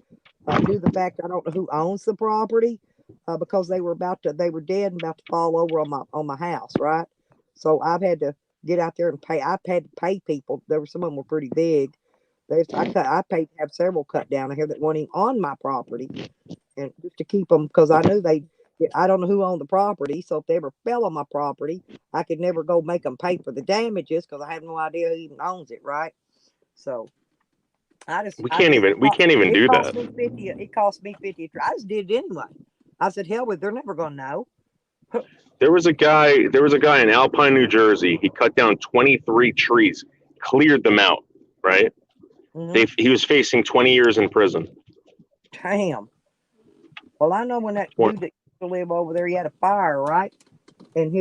due to the fact I don't know who owns the property. because they were dead and about to fall over on my house, right? So I've had to get out there and pay. I've had to pay people. Some of them were pretty big. I paid to have several cut down here that weren't even on my property, and just to keep them because I knew I don't know who owned the property, so if they ever fell on my property, I could never go make them pay for the damages because I have no idea who even owns it, right? So we can't even do that. It cost me 50. I just did it anyway. I said, hell with, they're never gonna know. There was a guy in Alpine, New Jersey. He cut down 23 trees, cleared them out, right? He was facing 20 years in prison. Damn. Well, I know when that dude that used to live over there, he had a fire, right? And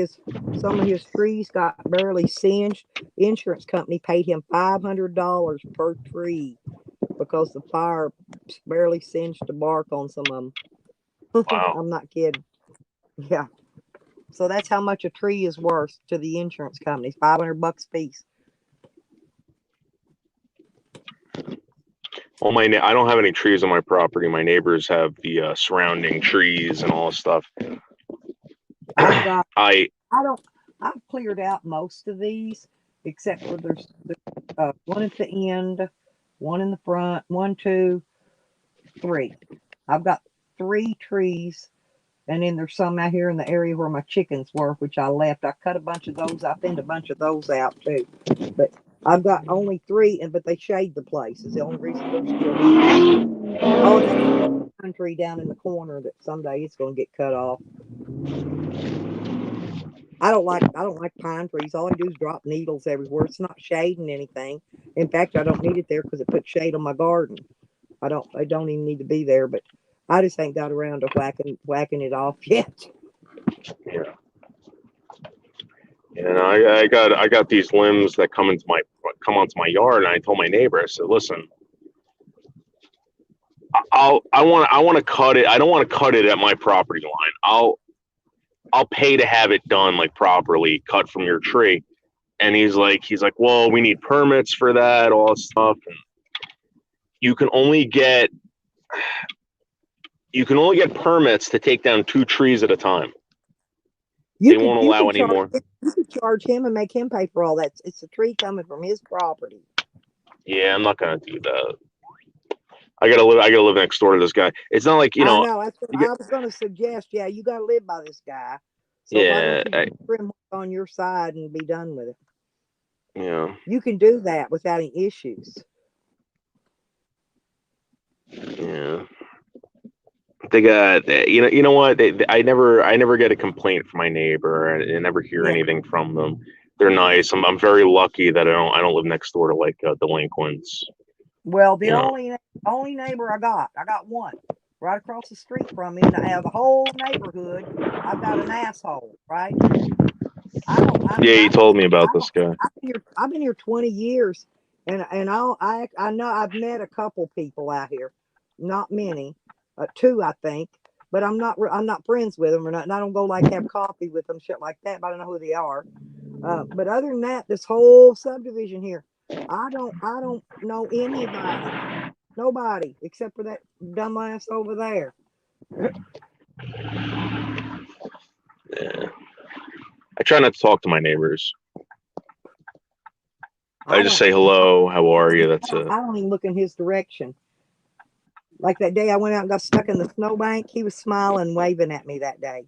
some of his trees got barely singed. The insurance company paid him $500 per tree because the fire barely singed the bark on some of them. Wow. I'm not kidding. Yeah. So that's how much a tree is worth to the insurance companies, $500 a piece. Well, I don't have any trees on my property. My neighbors have the surrounding trees and all this stuff. I've cleared out most of these, except for there's one at the end, one in the front, 1, 2, 3. I've got 3 trees, and then there's some out here in the area where my chickens were, which I left. I cut a bunch of those. I thinned a bunch of those out too. But I've got only 3, but they shade the place. Is the only reason they're still here. Oh, and that pine tree down in the corner that someday it's going to get cut off. I don't like pine trees. All I do is drop needles everywhere. It's not shading anything. In fact, I don't need it there because it puts shade on my garden. I don't even need to be there, but I just ain't got around to whacking it off yet. Yeah. And I got these limbs that come onto my yard, and I told my neighbor, I said, listen, I want to cut it. I don't want to cut it at my property line. I'll pay to have it done like properly, cut from your tree. And he's like, well, we need permits for that, all that stuff. And you can only get permits to take down 2 trees at a time. They won't allow any more. You can charge him and make him pay for all that. It's a tree coming from his property. Yeah, I'm not gonna do that. I gotta live next door to this guy. It's not like, I know. I was gonna suggest, yeah, you gotta live by this guy. So yeah, why don't you trim on your side and be done with it? Yeah. You can do that without any issues. Yeah. They got, you know what? I never get a complaint from my neighbor. I never hear anything from them. They're nice. I'm very lucky that I don't live next door to like delinquents. Well, the only neighbor I got one right across the street from me. And out of the whole neighborhood, I've got an asshole, right? You told me about this guy. I've been here 20 years, and I know I've met a couple people out here, not many, 2 I think, but I'm not friends with them or not. And I don't go like have coffee with them, shit like that. But I don't know who they are. But other than that, this whole subdivision here, I don't know anybody, nobody except for that dumbass over there. Yeah. I try not to talk to my neighbors. I just say hello, how are you? That's it. I don't even look in his direction. Like that day I went out and got stuck in the snowbank, he was smiling, waving at me that day.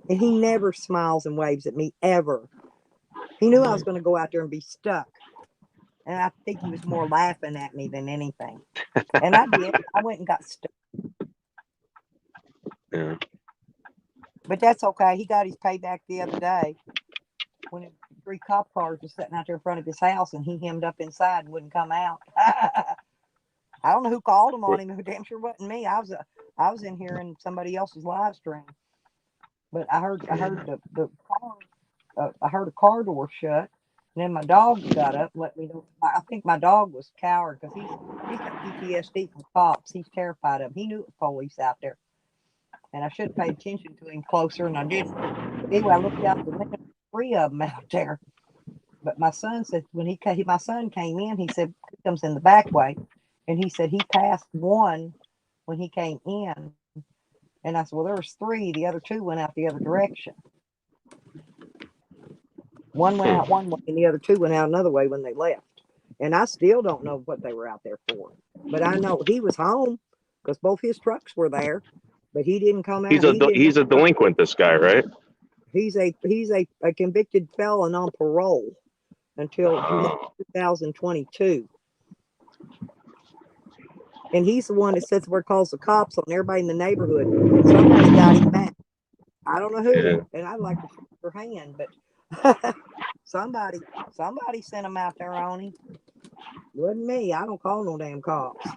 And he never smiles and waves at me ever. He knew I was going to go out there and be stuck. And I think he was more laughing at me than anything. And I did. I went and got stuck. Yeah. But that's okay. He got his payback the other day when 3 cop cars were sitting out there in front of his house and he hemmed up inside and wouldn't come out. I don't know who called him on him. Who damn sure wasn't me. I was in here in somebody else's live stream. But I heard the car. I heard a car door shut. And then my dog got up and let me know. I think my dog was coward because he's got PTSD from cops. He's terrified of him. He knew it was police out there. And I should have paid attention to him closer, and I didn't. But anyway, I looked out the window, 3 of them out there. But my son said my son came in, he said he comes in the back way, and he said he passed one when he came in, And I said, well, there was 3. The other 2 went out the other direction. One went out one way and the other 2 went out another way when they left. And I still don't know what they were out there for. But I know he was home because both his trucks were there. But he didn't come out. He's a delinquent, this guy, right? He's a convicted felon on parole until July 2022. And he's the one that sits where calls the cops on everybody in the neighborhood. Somebody got him back. I don't know who, and I'd like to shake their hand, but somebody sent him out there on him. It wasn't me. I don't call no damn cops.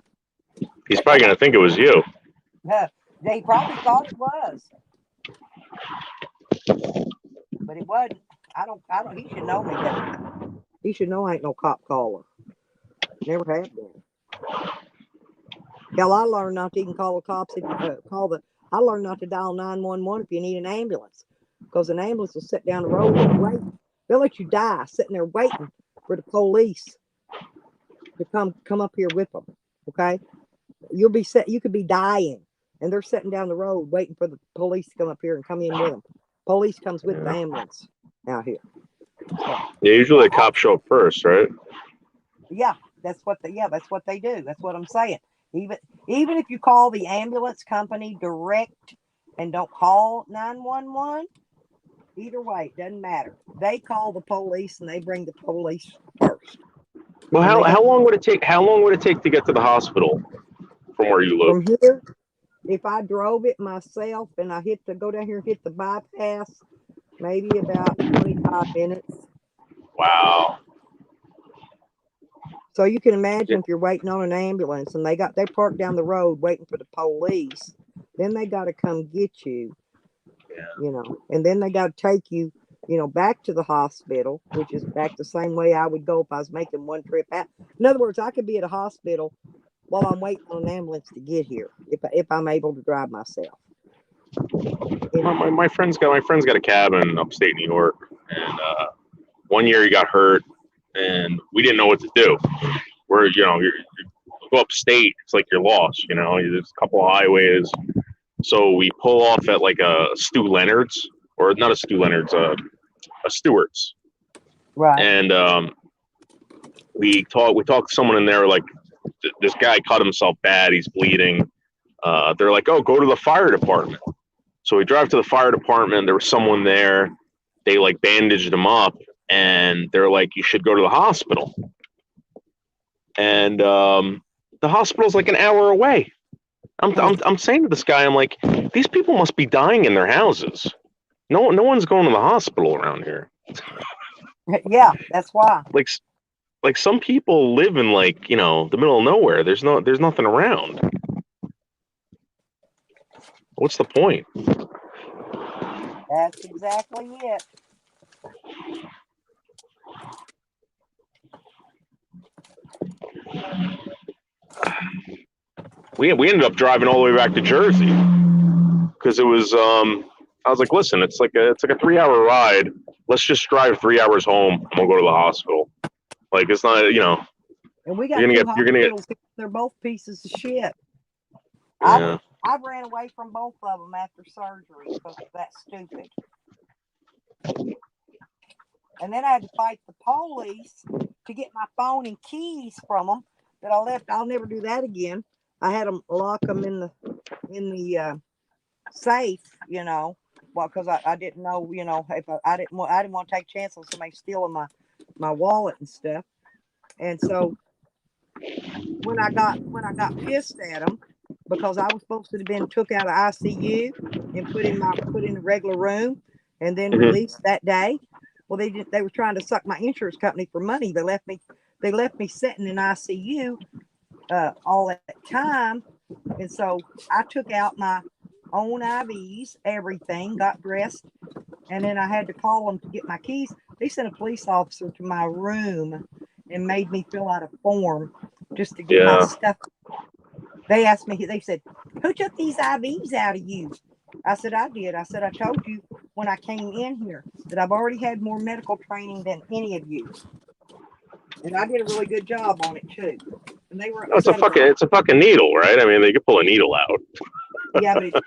He's probably gonna think it was you. They probably thought it was, but it wasn't. I don't. He should know me better. He should know I ain't no cop caller. Never have been. Hell, I learned not to even call the cops if you I learned not to dial 911 if you need an ambulance, because an ambulance will sit down the road and wait. They'll let you die sitting there waiting for the police to come up here with them. Okay, you could be dying, and they're sitting down the road waiting for the police to come up here and come in with them. Police comes with the ambulance out here. Yeah, usually the cops show up first, right? Yeah, that's what they do. That's what I'm saying. Even if you call the ambulance company direct and don't call 911, either way, it doesn't matter. They call the police and they bring the police first. Well, how long would it take? How long would it take to get to the hospital from where you live? From here, if I drove it myself and I go down here and hit the bypass, maybe about 25 minutes. Wow. So you can imagine if you're waiting on an ambulance and they parked down the road waiting for the police, then they got to come get you, and then they got to take you, back to the hospital, which is back the same way I would go if I was making one trip out. In other words, I could be at a hospital while I'm waiting on an ambulance to get here if I'm able to drive myself. My friend's got a cabin in upstate New York, and one year he got hurt, and we didn't know what to do. Where you go upstate, it's like you're lost. There's a couple of highways, so we pull off at like a Stu Leonard's, or not a Stu Leonard's, a Stewart's. Right. And we talked to someone in there, like this guy cut himself bad, he's bleeding. They're like, oh, go to the fire department. So we drive to the fire department. There was someone there. They like bandaged him up, and they're like, you should go to the hospital. And the hospital's like an hour away. I'm saying to this guy, I'm like, these people must be dying in their houses. No one's going to the hospital around here. Yeah, that's why. Like some people live in the middle of nowhere. There's nothing around. What's the point? That's exactly it. We ended up driving all the way back to Jersey because it was I was like, listen, it's like a 3-hour ride. Let's just drive 3 hours home and we'll go to the hospital. Like it's not, And we got you're gonna get. They're both pieces of shit. Yeah. I ran away from both of them after surgery because that's stupid. And then I had to fight the police to get my phone and keys from them that I left. I'll never do that again. I had them lock them in the safe, because I didn't know, if I didn't want to take a chance on somebody stealing my wallet and stuff. And so when I got pissed at them, because I was supposed to have been took out of ICU and put in a regular room and then released that day. Well, they were trying to suck my insurance company for money. They left me sitting in ICU all that time. And so I took out my own IVs, everything, got dressed, and then I had to call them to get my keys. They sent a police officer to my room and made me fill out a form just to get my stuff. They asked me, they said, who took these IVs out of you? I said, I did. I said, I told you when I came in here that I've already had more medical training than any of you. And I did a really good job on it too. And they were it's a fucking needle, right? I mean, they could pull a needle out. Yeah, but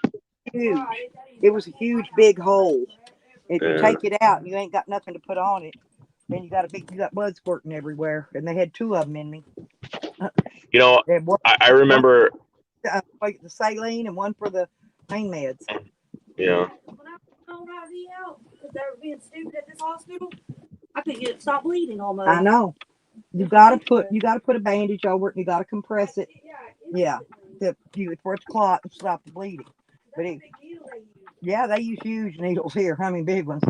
huge. It was a huge, big hole. If you Yeah. take it out, you ain't got nothing to put on it. Then you got blood squirting everywhere. And they had 2 of them in me. You know, They had I remember. like the saline and one for the pain meds. Yeah. When I found IV out because they were being stupid at this hospital, I couldn't get it to stop bleeding almost. I know. You gotta put a bandage over it and you gotta compress it. Yeah. For it to clot and stop the bleeding. But yeah, they use huge needles here. I mean big ones.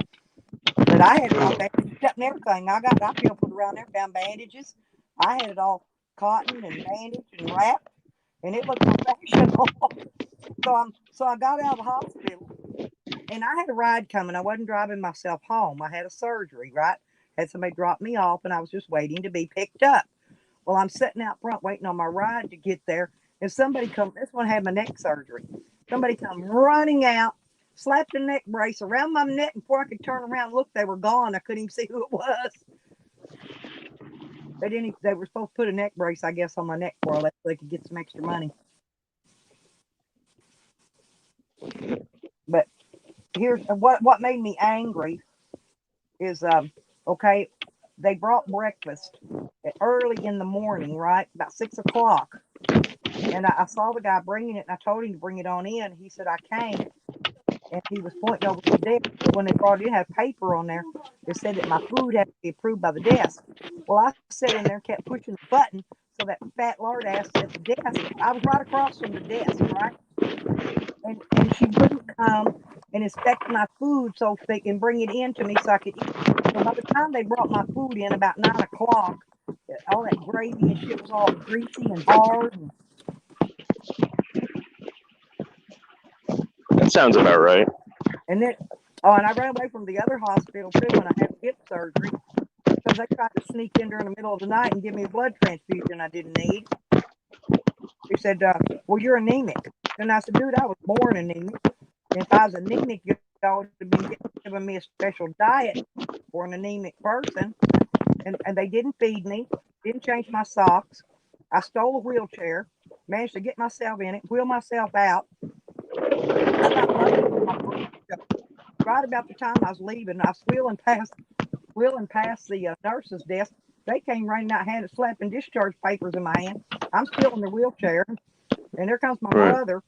But I had it all bandaged up and everything. I put around there, found bandages. I had it all cotton and bandaged and wrapped, and it looked professional. So I got out of the hospital, and I had a ride coming. I wasn't driving myself home. I had a surgery, right? Had somebody drop me off, and I was just waiting to be picked up. Well, I'm sitting out front waiting on my ride to get there, and somebody come. This one had my neck surgery. Somebody come running out, slapped a neck brace around my neck. Before I could turn around and look, they were gone. I couldn't even see who it was. They were supposed to put a neck brace, I guess, on my neck for so they could get some extra money. But here's what made me angry is okay, they brought breakfast early in the morning, right about 6 o'clock, and I saw the guy bringing it, and I told him to bring it on in. He said I can't, and he was pointing over the desk. When they brought it in, it had paper on there that said that my food had to be approved by the desk. Well, I sat in there, kept pushing the button, so that fat lard ass at the desk. I was right across from the desk, right? And she wouldn't come and inspect my food so they can bring it in to me so I could eat. So by the time they brought my food in about 9 o'clock, all that gravy and shit was all greasy and hard. That sounds about right. And then, and I ran away from the other hospital too when I had hip surgery because they tried to sneak in during the middle of the night and give me a blood transfusion I didn't need. He said, well, you're anemic. And I said, dude, I was born anemic. And if I was anemic, y'all would have been giving me a special diet for an anemic person. And they didn't feed me, didn't change my socks. I stole a wheelchair, managed to get myself in it, wheel myself out. I got lucky with my first show. Right about the time I was leaving, I was wheeling past the nurse's desk. They came running out, slapping discharge papers in my hand. I'm still in the wheelchair, and there comes my brother,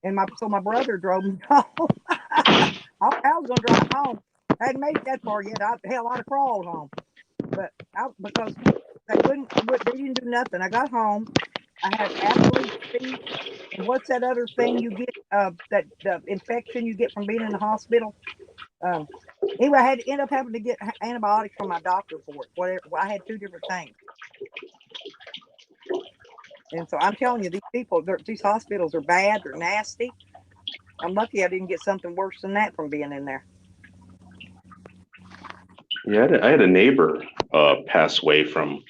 and my brother drove me home. I was going to drive home. I hadn't made it that far yet. I'd have crawled home, but because they didn't do nothing. I got home. I had athlete feet, and what's that other thing you get? That infection you get from being in the hospital. Anyway, I had to end up having to get antibiotics from my doctor for it. Whatever, I had 2 different things. And so I'm telling you, these hospitals are bad. They're nasty. I'm lucky I didn't get something worse than that from being in there. Yeah, I had a neighbor pass away from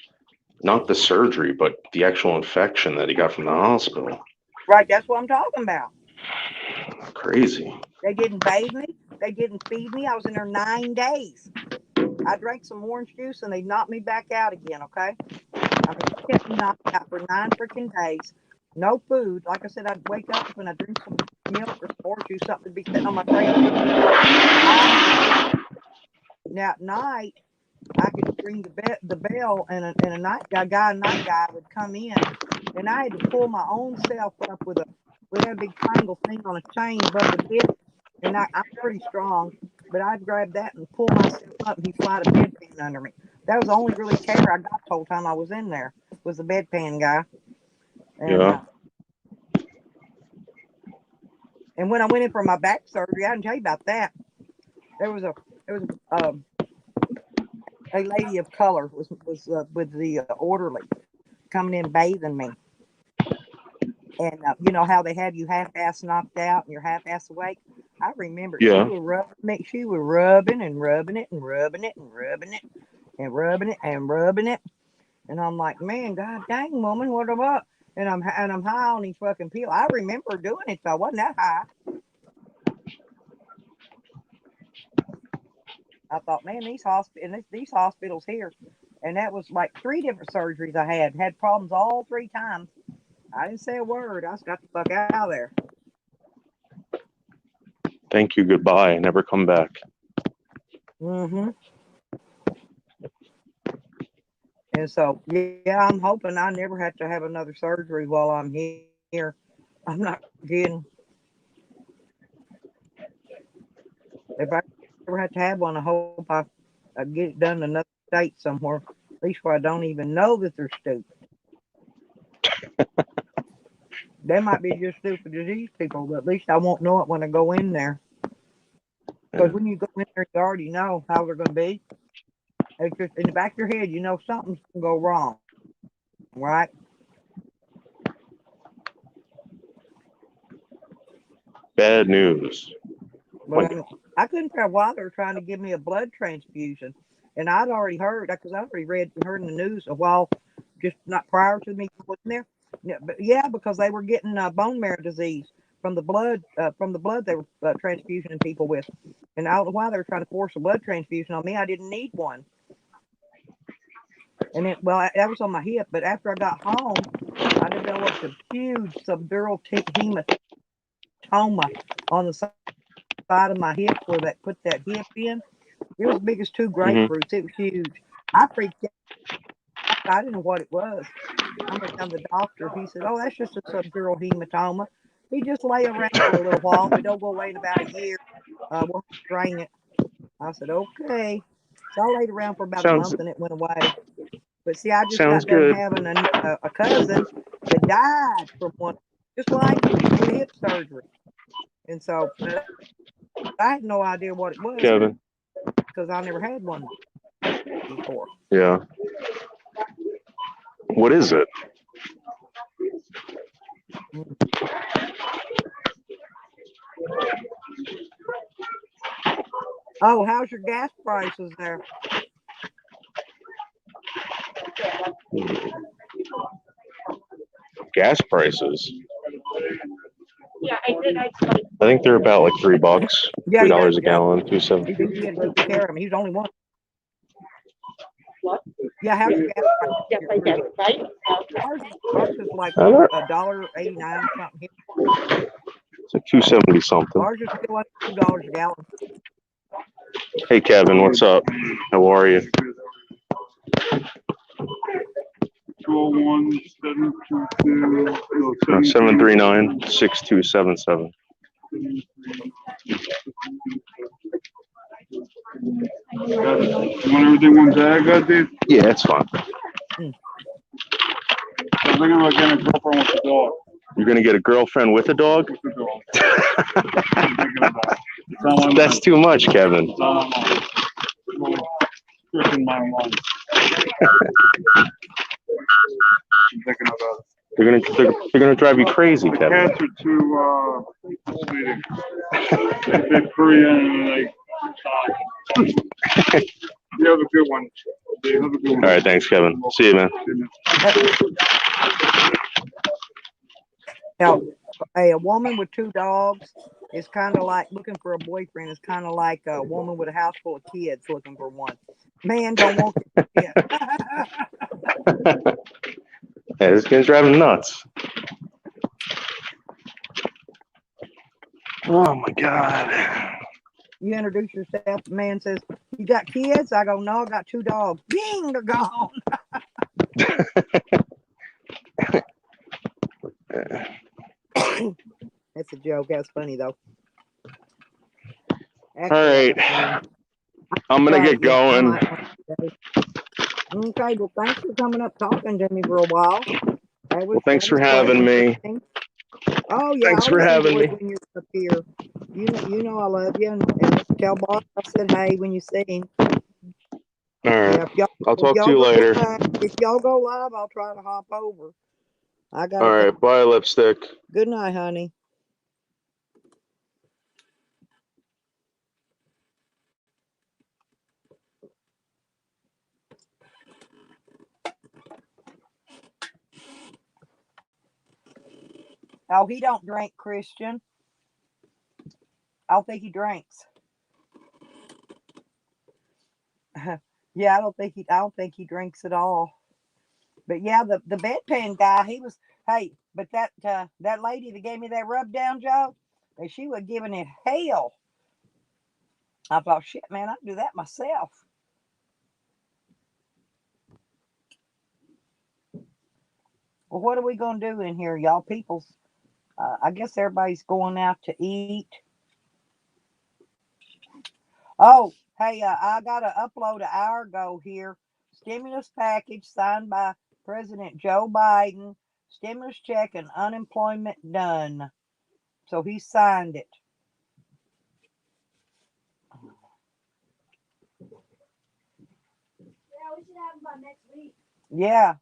not the surgery, but the actual infection that he got from the hospital. Right, that's what I'm talking about. Crazy. They didn't bathe me. They didn't feed me. I was in there 9 days. I drank some orange juice and they knocked me back out again, okay? I mean, they kept me knocked out for 9 freaking days. No food. Like I said, I'd wake up and I'd drink some milk or some orange juice, something would be sitting on my tray. Now at night, I could ring the bell, and a night guy would come in, and I had to pull my own self up with that big triangle thing on a chain above the bed, and I'm pretty strong, but I'd grab that and pull myself up, and he'd slide a bedpan under me. That was the only really care I got the whole time I was in there, was the bedpan guy. And, and when I went in for my back surgery, I didn't tell you about that. There was a lady of color was with the orderly coming in bathing me, and you know how they have you half-ass knocked out and you're half-ass awake. I remember she was rubbing me. She was rubbing and rubbing it and rubbing it and rubbing it and rubbing it and rubbing it, and I'm like, man, god dang, woman, what about? And I'm high on these fucking pills. I remember doing it, so I wasn't that high. I thought, man, these hospitals here, and that was like 3 different surgeries I had problems all 3 times. I didn't say a word. I just got the fuck out of there. Thank you, goodbye, never come back. Mm-hmm. And so, yeah, I'm hoping I never have to have another surgery while I'm here. I'm not kidding. If I ever have to have one, I hope I get it done in another state somewhere, at least where I don't even know that they're stupid. They might be just stupid as these people, but at least I won't know it when I go in there. Because when you go in there, you already know how they're going to be. It's just in the back of your head, you know something's going to go wrong, right? Bad news. But I couldn't figure out why they were trying to give me a blood transfusion. And I'd already heard, because I'd already heard in the news a while, just not prior to me going there. Yeah, but yeah, because they were getting bone marrow disease from the blood they were transfusing people with. And I don't know why they were trying to force a blood transfusion on me. I didn't need one. And it, well, that was on my hip. But after I got home, I developed a huge subdural hematoma on the side of my hip where that put that hip in. It was as big as two grapefruits. It was huge. I freaked out. I didn't know what it was. I went down to the doctor. He said, "Oh, that's just a subdural hematoma. He just lay around for a little while. If it don't go away in about a year, we'll drain it." I said, "Okay." So I laid around for about a month and it went away. But see, I just got done having a cousin that died from one, just like you, with hip surgery. And so I had no idea what it was, Kevin, because I never had one before. yeah. What is it? Oh, how's your gas prices there? Gas prices? I think they're about like $3, Yeah, $3 a gallon, $2.7. he had to take care of him. He's the only one. What? Yeah, how's your gas price? Yes, I did. Right? Ours is like $1.89 or something here. It's like $2.70 something. Ours is still like $2 a gallon. Hey Kevin, what's up? How are you? 739-6277. You want everything one bag, Dave? Yeah, it's fine. I'm thinking about getting a girlfriend with a dog. You're gonna get a girlfriend with a dog? With a dog. That's too much, Kevin. They're gonna drive you crazy, The Kevin. cats are too misleading. They're Korean and you have a good one. You have a good one. All right, thanks, Kevin. See you, man. Now, a woman with two dogs is kind of like looking for a boyfriend. Is kind of like a woman with a house full of kids looking for one. Man don't want it. Yeah. Hey, this guy's driving nuts. Oh my God. You introduce yourself. The man says, "You got kids?" I go, "No, I got two dogs." Bing, they're gone. That's a joke. That's funny though. All right. I'm gonna get going. Okay, well, thanks for coming up talking to me for a while. Well, thanks for having me. Oh yeah, Thanks for having me. when you're up here. You know I love you, and tell boss I said hey when you see him. All right. Yeah, I'll talk to you later. If y'all go live, I'll try to hop over. I got. All right. Bye, Lipstick. Good night, honey. Oh, he don't drink, Christian. I don't think he drinks. Yeah, I don't think he drinks at all. But yeah, the bedpan guy, he was. Hey, but that lady that gave me that rub down job, she was giving it hell. I thought, shit, man, I can do that myself. Well, what are we going to do in here, y'all peoples? I guess everybody's going out to eat. Oh, hey, I got to upload an hour ago here. Stimulus package signed by President Joe Biden. Stimulus check and unemployment done. So he signed it. Yeah, we should have them by next week. Yeah.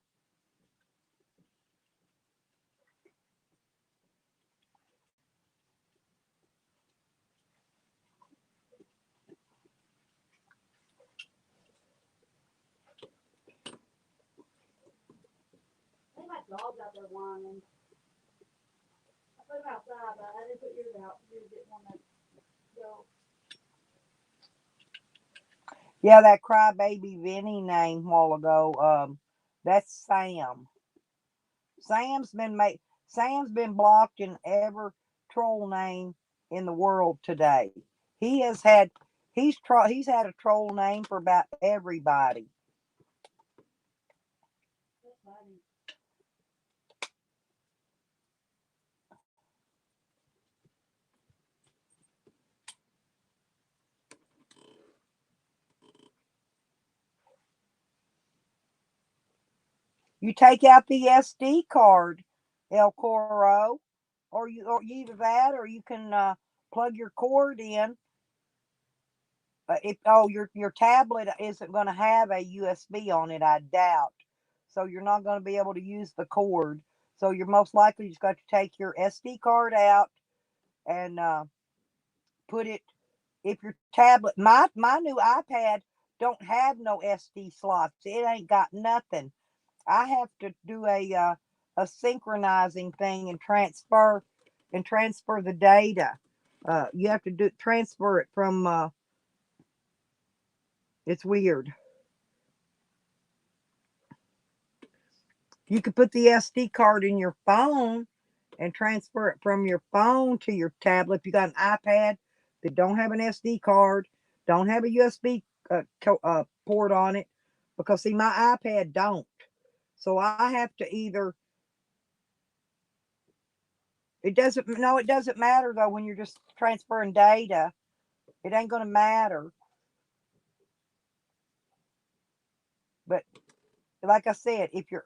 I think my dog's out there whining. I put him outside, but I didn't put yours out. Yours didn't want to go. Yeah, that crybaby Vinny name a while ago. That's Sam. Sam's been blocked in every troll name in the world today. He has had he's had a troll name for about everybody. That's funny. You take out the SD card, El Coro, or either that or you can plug your cord in. Your tablet isn't going to have a USB on it, I doubt. So you're not going to be able to use the cord. So you're most likely just got to take your SD card out and put it. If your tablet, my new iPad don't have no SD slots. It ain't got nothing. I have to do a synchronizing thing and transfer the data. You have to transfer it from. It's weird. You could put the SD card in your phone and transfer it from your phone to your tablet. If you got an iPad that don't have an SD card, don't have a USB port on it, because see, my iPad don't. So I have to either. It doesn't. No, it doesn't matter though when you're just transferring data. It ain't gonna matter. But like I said, if you're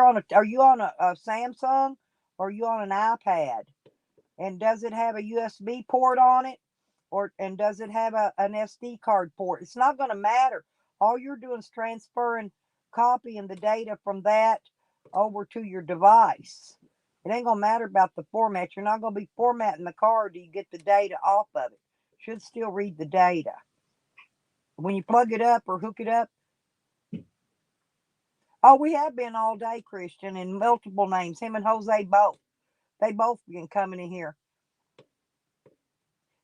on are you on a Samsung or are you on an iPad? And does it have a USB port on it? And does it have an SD card port? It's not going to matter. All you're doing is transferring, copying the data from that over to your device. It ain't going to matter about the format. You're not going to be formatting the card till you get the data off of it. Should still read the data. When you plug it up or hook it up. Oh, we have been all day, Christian, in multiple names. Him and Jose both. They both been coming in here.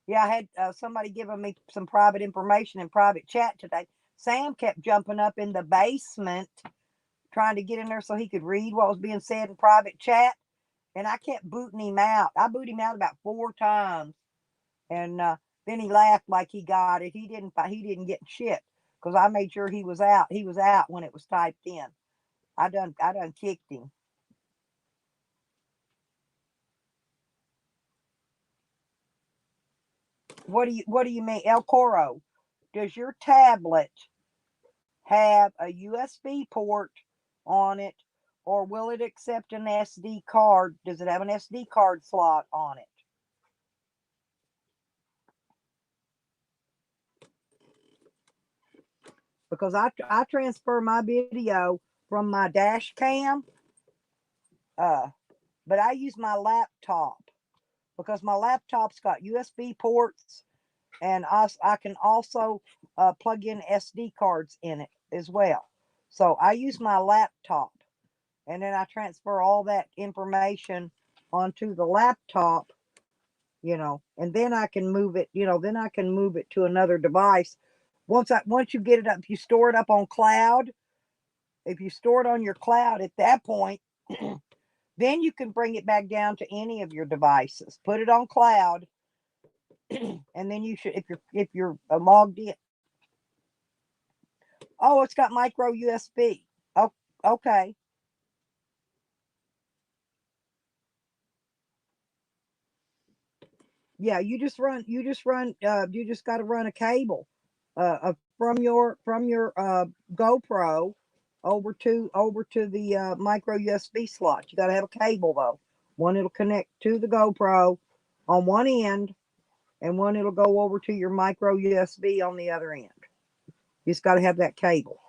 Yeah, I had somebody giving me some private information in private chat today. Sam kept jumping up in the basement trying to get in there so he could read what was being said in private chat. And I kept booting him out. I booted him out about 4 times. And then he laughed like he got it. He didn't get shit because I made sure he was out. He was out when it was typed in. I done kicked him. What do you mean, El Coro? Does your tablet have a USB port on it, or will it accept an SD card? Does it have an SD card slot on it? Because I transfer my video from my dash cam, but I use my laptop because my laptop's got USB ports, and I can also plug in SD cards in it as well. So I use my laptop, and then I transfer all that information onto the laptop, and then I can move it, then I can move it to another device. Once you get it up, if you store it up on cloud, if you store it on your cloud at that point, then you can bring it back down to any of your devices. Put it on cloud, And then you should, if you're logged in. Oh, it's got micro USB. Oh, okay. Yeah, you just got to run a cable from your GoPro over to the micro USB slot. You got to have a cable though. One it'll connect to the GoPro on one end, and one it'll go over to your micro USB on the other end. You just got to have that cable.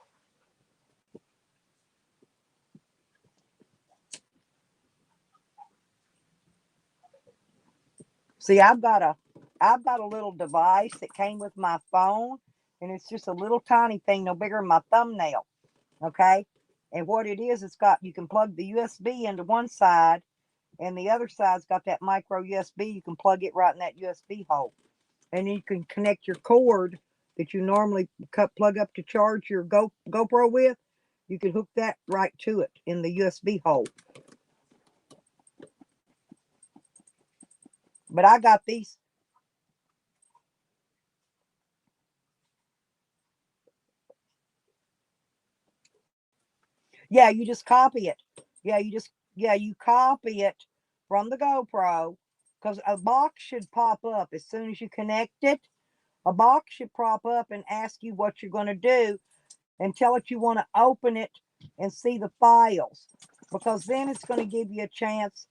See, I've got a little device that came with my phone, and it's just a little tiny thing, no bigger than my thumbnail. Okay, and what it is, you can plug the USB into one side, and the other side's got that micro USB. You can plug it right in that USB hole, and you can connect your cord that you normally plug up to charge your GoPro with. You can hook that right to it in the USB hole. But I got these. Yeah, you just copy it. You copy it from the GoPro, because a box should pop up as soon as you connect it. A box should pop up and ask you what you're going to do, and tell it you want to open it and see the files, because then it's going to give you a chance.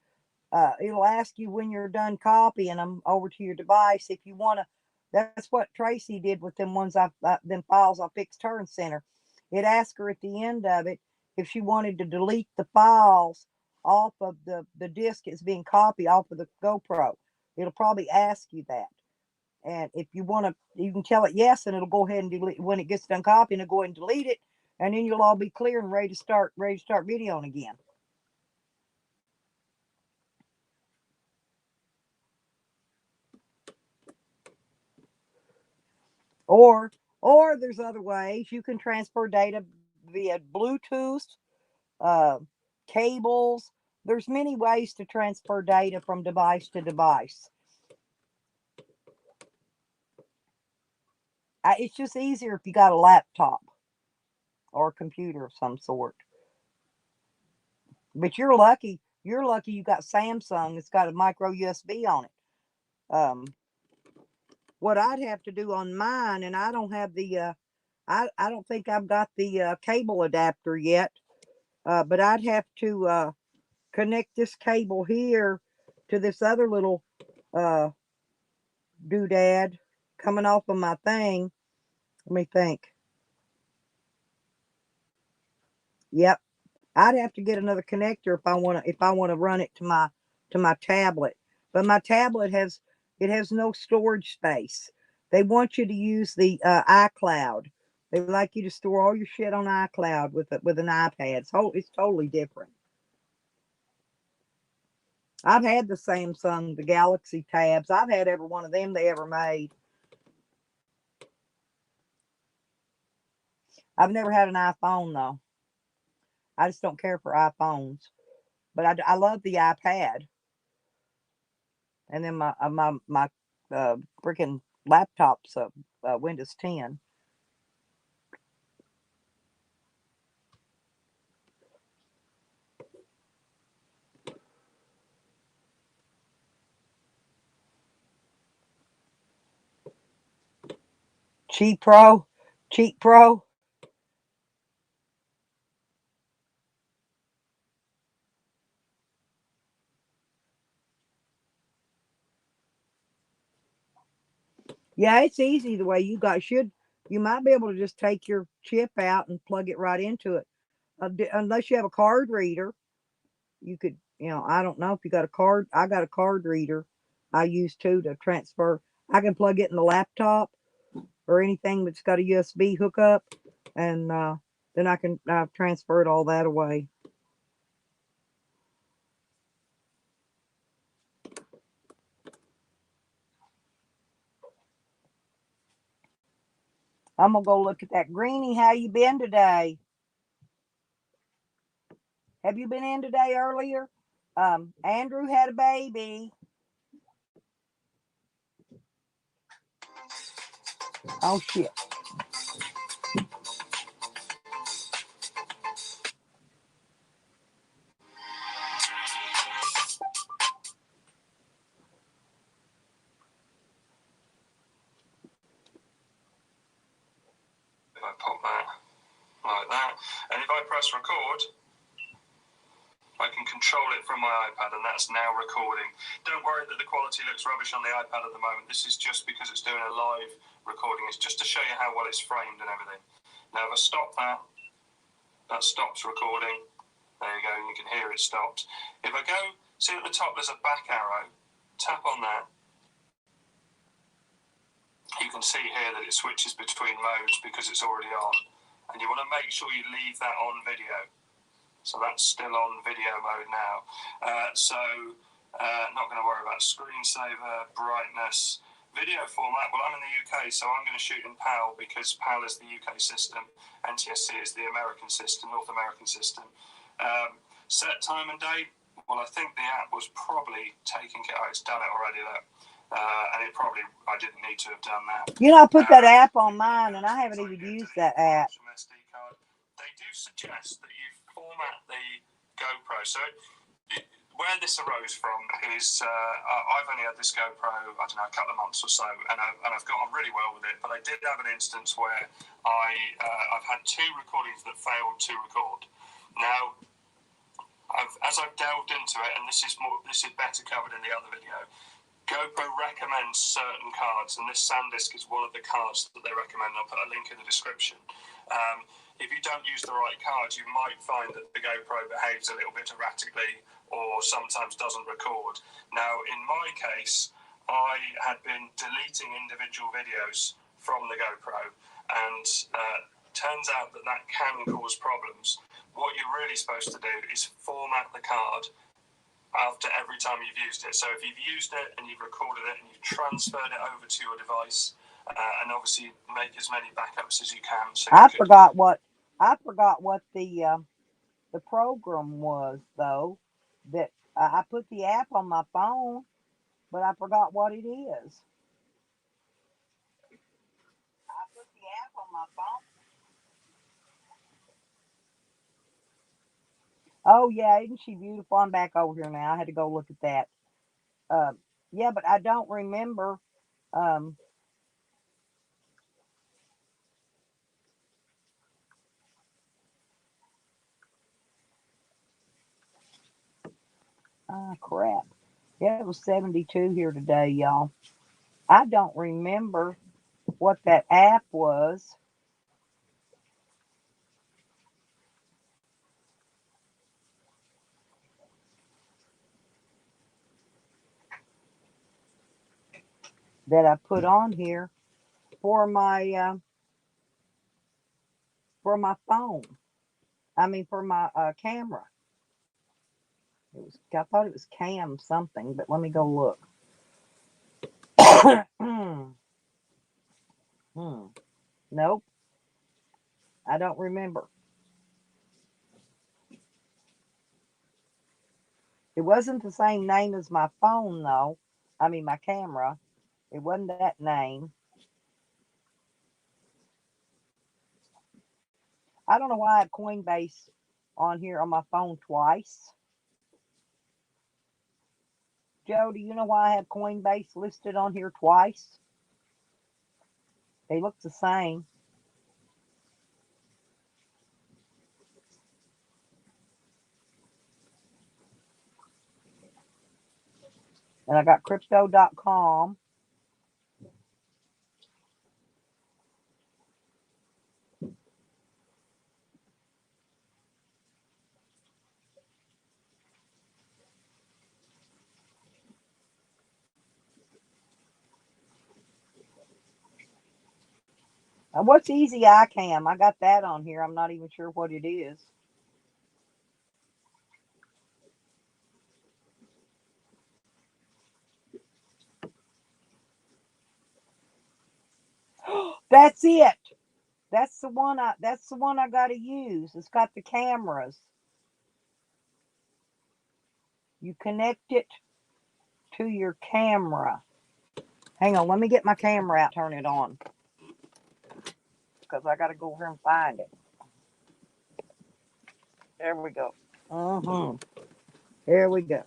It'll ask you when you're done copying them over to your device if you want to. That's what Tracy did with them them files I fixed her and sent her. It asked her at the end of it if she wanted to delete the files off of the disk it's being copied off of the GoPro. It'll probably ask you that. And if you want to, you can tell it yes, and it'll go ahead and delete when it gets done copying. It'll go ahead and delete it, and then you'll all be clear and ready to start videoing again. Or there's other ways you can transfer data via Bluetooth, uh, cables. There's many ways to transfer data from device to device. It's just easier if you got a laptop or a computer of some sort. But you're lucky. You're lucky you got Samsung. It's got a micro USB on it. What I'd have to do on mine, and I don't have I don't think I've got the cable adapter yet. But I'd have to connect this cable here to this other little uh, doodad coming off of my thing. Let me think. Yep, I'd have to get another connector if I want to run it to my tablet. But my tablet has no storage space. They want you to use the iCloud. They like you to store all your shit on iCloud with an iPad. So it's totally different. I've had the Samsung, the Galaxy tabs. I've had every one of them they ever made. I've never had an iPhone though. I just don't care for iPhones. But I love the iPad. And then my freaking laptop's Windows 10. Cheap Pro, Cheap Pro. Yeah, it's easy the way you got. You might be able to just take your chip out and plug it right into it. Unless you have a card reader, you could, I don't know if you got a card. I got a card reader I use too to transfer. I can plug it in the laptop or anything that's got a USB hookup, and then I can transfer it all that away. I'm gonna go look at that. Greenie, how you been today? Have you been in today earlier? Andrew had a baby. Oh shit. If I pop that like that, and if I press record, I can control it from my iPad, and that's now recording. Don't worry that the quality looks rubbish on the iPad at the moment. This is just because it's doing a live recording. It's just to show you how well it's framed and everything. Now, if I stop that, that stops recording. There you go, and you can hear it stopped. If I go, see at the top there's a back arrow, tap on that. You can see here that it switches between modes because it's already on. And you want to make sure you leave that on video. So that's still on video mode now. Not going to worry about screensaver, brightness, video format. Well, I'm in the UK, so I'm going to shoot in PAL because PAL is the UK system. NTSC is the American system, North American system. Set time and date. Well, I think the app was probably taking it. Oh, it's done it already, though. And I didn't need to have done that. You know, I put that app on mine, and I haven't even used that app. They do suggest that you format the GoPro. So where this arose from is I've only had this GoPro, I don't know, a couple of months or so, and I've got on really well with it. But I did have an instance where I've had 2 recordings that failed to record. Now, as I've delved into it, and this is better covered in the other video, GoPro recommends certain cards, and this SanDisk is one of the cards that they recommend. I'll put a link in the description. If you don't use the right cards, you might find that the GoPro behaves a little bit erratically or sometimes doesn't record. Now, in my case, I had been deleting individual videos from the GoPro, and turns out that can cause problems. What you're really supposed to do is format the card after every time you've used it. So if you've used it and you've recorded it and you've transferred it over to your device, and obviously make as many backups as you can. So I forgot what the program was, though. That I put the app on my phone, but I forgot what it is. I put the app on my phone. Oh yeah, isn't she beautiful? I'm back over here now. I had to go look at that. Yeah, but I don't remember. Crap. Yeah, it was 72 here today, y'all. I don't remember what that app was. That I put on here for my phone. I mean, for my camera. I thought it was Cam something, but let me go look. Nope. I don't remember. It wasn't the same name as my phone, though. I mean, my camera. It wasn't that name. I don't know why I have Coinbase on here on my phone twice. Joe, do you know why I have Coinbase listed on here twice? They look the same. And I got crypto.com. What's Easy iCam? I got that on here. I'm not even sure what it is. That's it. That's the one I gotta use. It's got the cameras. You connect it to your camera. Hang on, let me get my camera out, turn it on. because I got to go over here and find it. There we go. Here we go.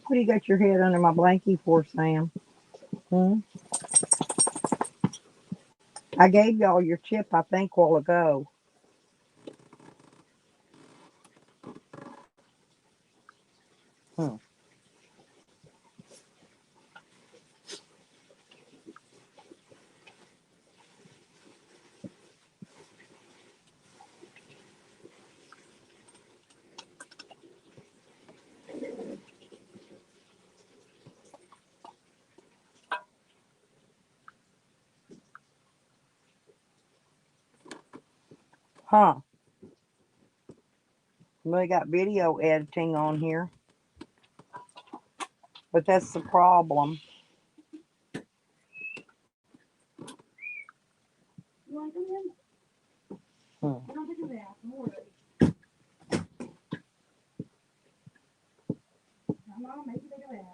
What do you got your head under my blankie for, Sam? Hmm? I gave y'all your chip, I think, a while ago. Hmm. Huh. We got video editing on here, but that's the problem. You want to come in? Hmm. I don't take a bath. I'm worried. Come on, make you take a bath.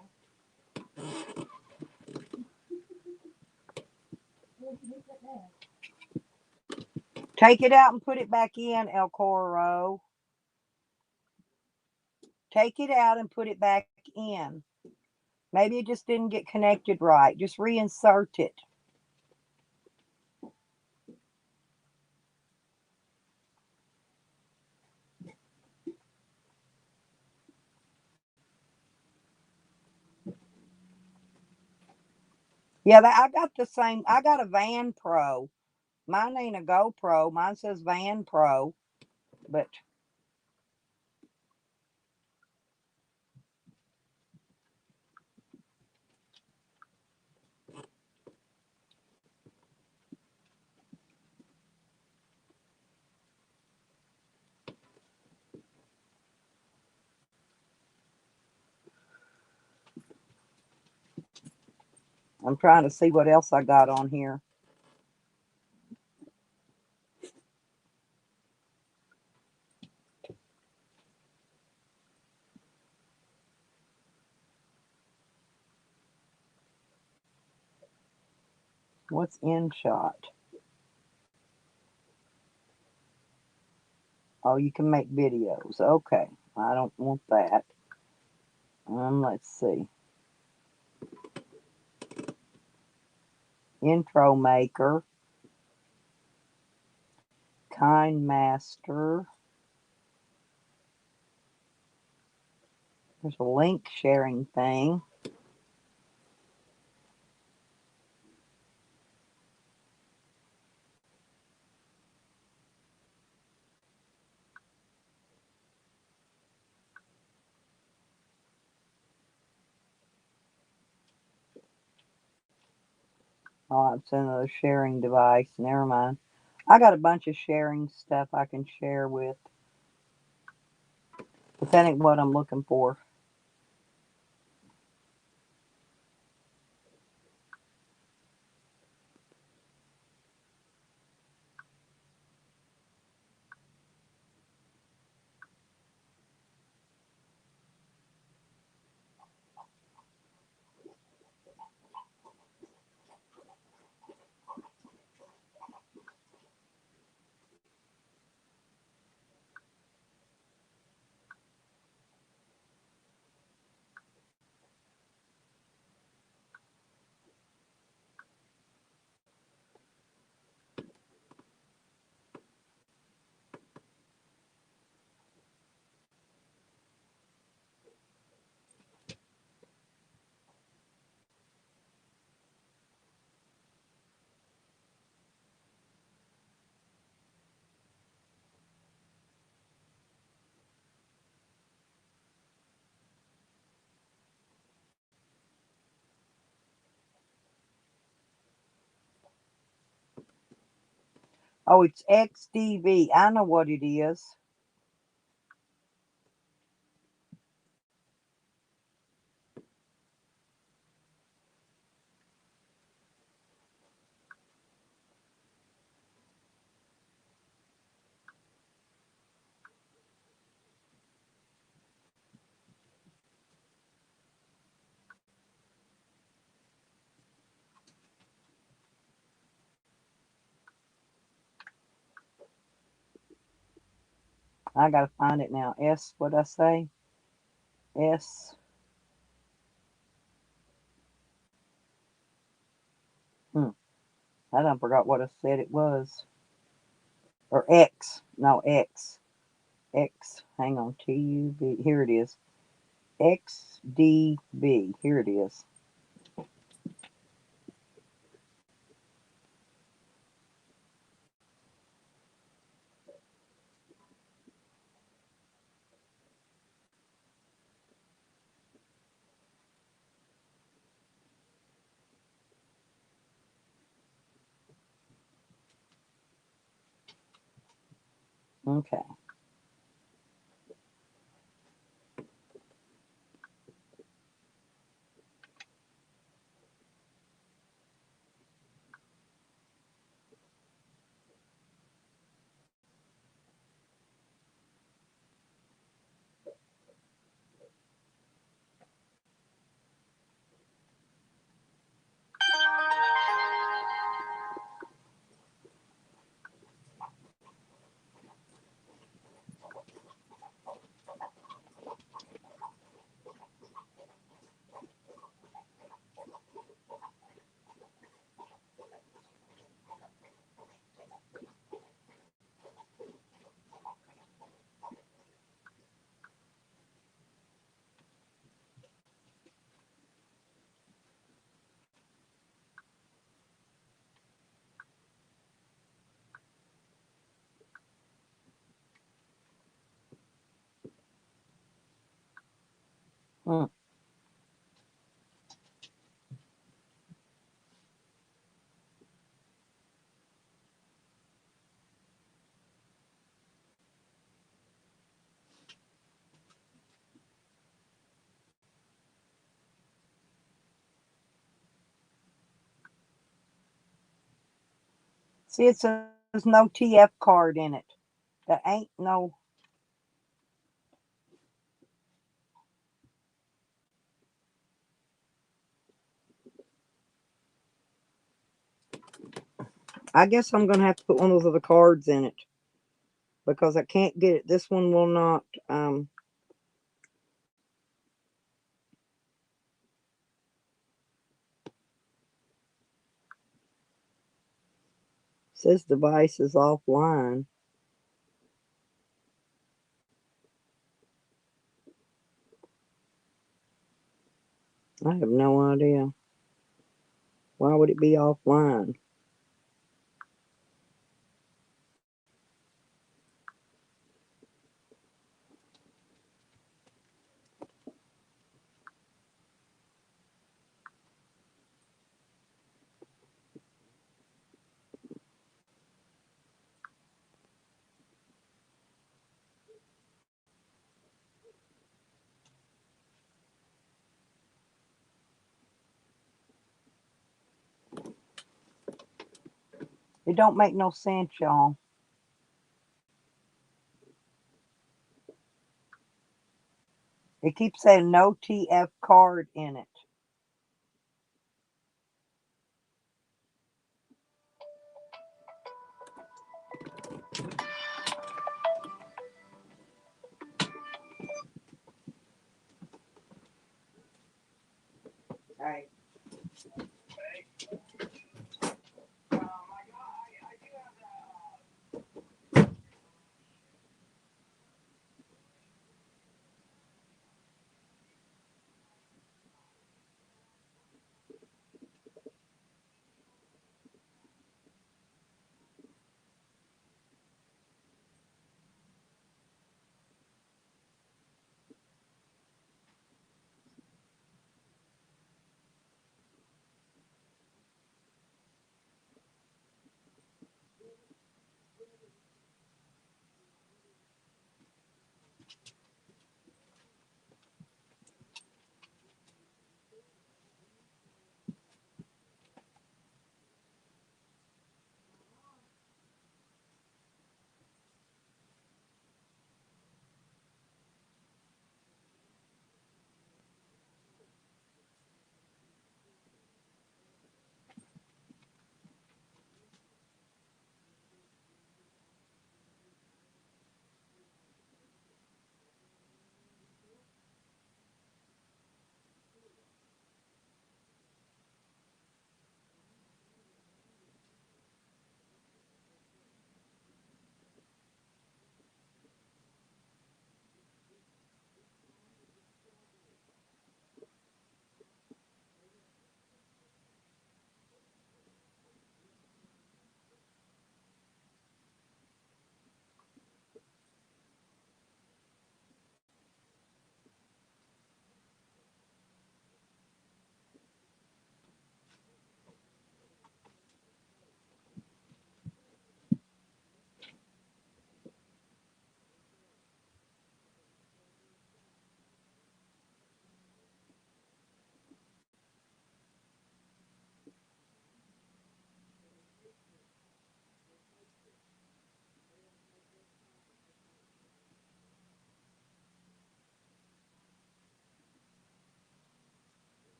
Oh, you take that bath. Take it out and put it back in, El Coro. Take it out and put it back in. Maybe it just didn't get connected right. Just reinsert it. Yeah, I got the same. I got a Van Pro. Mine ain't a GoPro. Mine says Van Pro. But I'm trying to see what else I got on here. What's in shot? Oh, you can make videos. Okay. I don't want that. Let's see. Intro maker. Kind master. There's a link sharing thing. Oh, it's another sharing device. Never mind. I got a bunch of sharing stuff I can share with. But that ain't what I'm looking for. Oh, it's XDV. I know what it is. I gotta find it now. What I say? S. I done forgot what I said it was. Or X. No, X. X. Hang on. TUV. Here it is. XDB. Here it is. Okay. Hmm. See, it says no TF card in it. That ain't no. I guess I'm gonna have to put one of those other cards in it because I can't get it. This one will not. Says device is offline. I have no idea. Why would it be offline? It don't make no sense, y'all. It keeps saying no TF card in it. All right.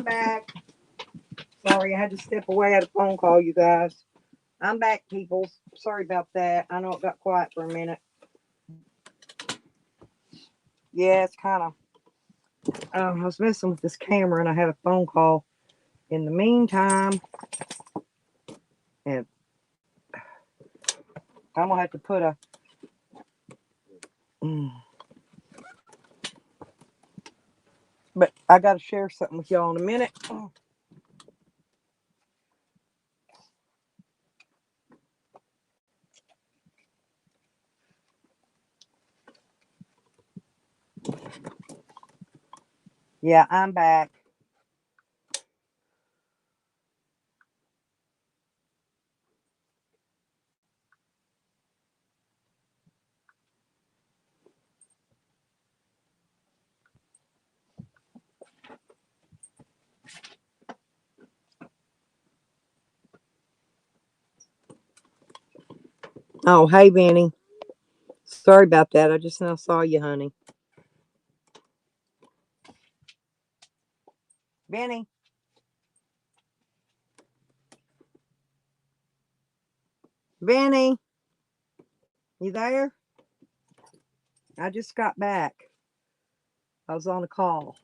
back. Sorry, I had to step away. I had a phone call, you guys. I'm back, people. Sorry about that. I know it got quiet for a minute. Yeah, it's kind of. I was messing with this camera and I had a phone call in the meantime. And I'm going to have to put a. But I got to share something with y'all in a minute. Yeah, I'm back. Oh, hey, Benny. Sorry about that. I just now saw you, honey. Benny. Benny. You there? I just got back. I was on a call.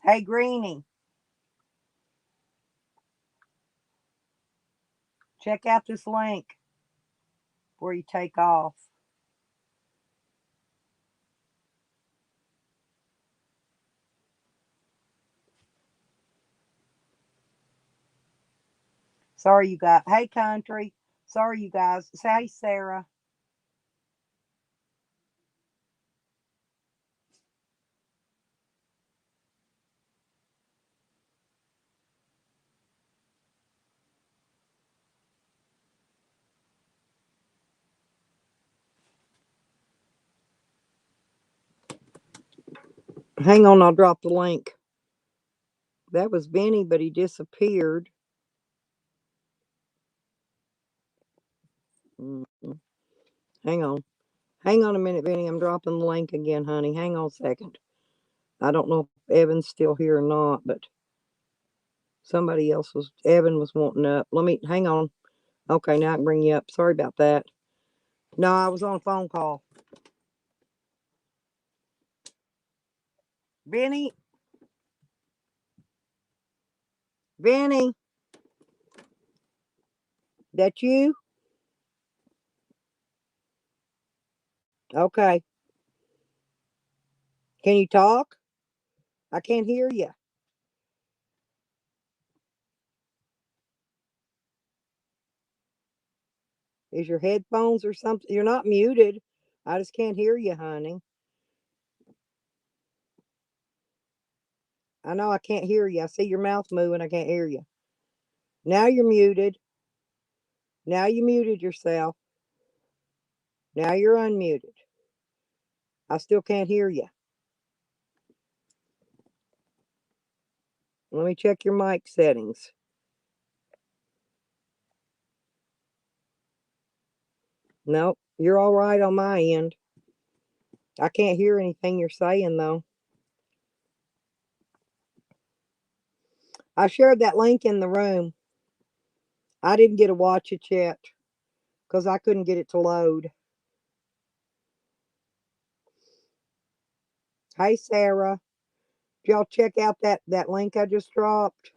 Hey, Greenie. Check out this link before you take off. Sorry, you guys. Hey, country. Sorry, you guys. Say, Sarah. Hang on, I'll drop the link. That was Benny, but he disappeared. Hang on. Hang on a minute, Benny. I'm dropping the link again, honey. Hang on a second. I don't know if Evan's still here or not, but somebody else was, Evan was wanting up. Let me, hang on. Okay, now I can bring you up. Sorry about that. No, I was on a phone call. Benny? Benny? That you? Okay. Can you talk? I can't hear you. Is your headphones or something? You're not muted. I just can't hear you, honey. I know I can't hear you. I see your mouth moving. I can't hear you. Now you're muted. Now you muted yourself. Now you're unmuted. I still can't hear you. Let me check your mic settings. Nope, you're all right on my end. I can't hear anything you're saying, though. I shared that link in the room. I didn't get to watch it yet because I couldn't get it to load. Hey, Sarah. Did y'all check out that link I just dropped?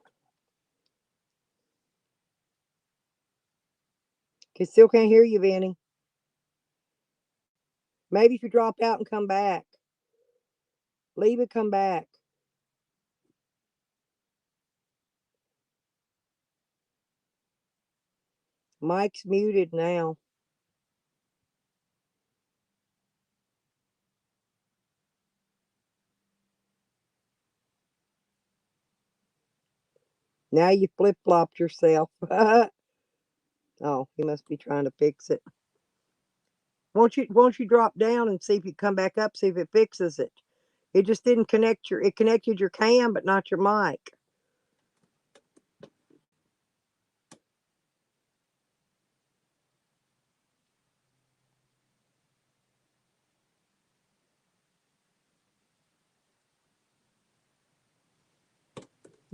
Still can't hear you, Vinny. Maybe if you dropped out and come back. Leave it, come back. Mike's muted now. Now you flip-flopped yourself. Oh, he must be trying to fix it. Won't you drop down and see if you come back up, see if it fixes it? It just didn't connect it connected your cam, but not your mic.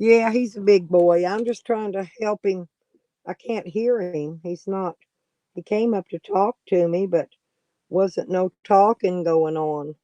Yeah, he's a big boy. I'm just trying to help him. I can't hear him. He's not. He came up to talk to me, but wasn't no talking going on.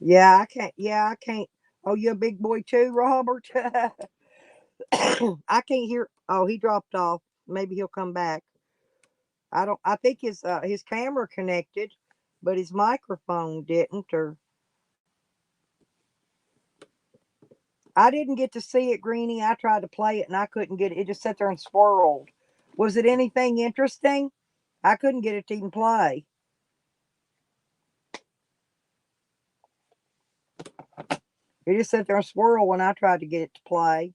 Yeah, I can't. Yeah, I can't. Oh, you a big boy too, Robert? I can't hear. Oh, he dropped off. Maybe he'll come back. I don't. I think his camera connected, but his microphone didn't. Or I didn't get to see it, Greenie. I tried to play it and I couldn't get it. It just sat there and swirled. Was it anything interesting? I couldn't get it to even play. It just sat there and swirled when I tried to get it to play.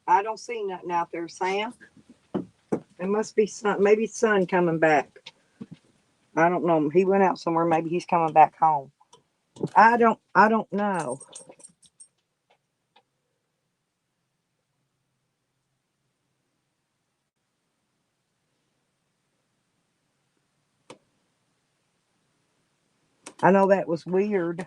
I don't see nothing out there, Sam. It must be sun. Maybe sun coming back. I don't know. He went out somewhere. Maybe he's coming back home. I don't know. I know that was weird.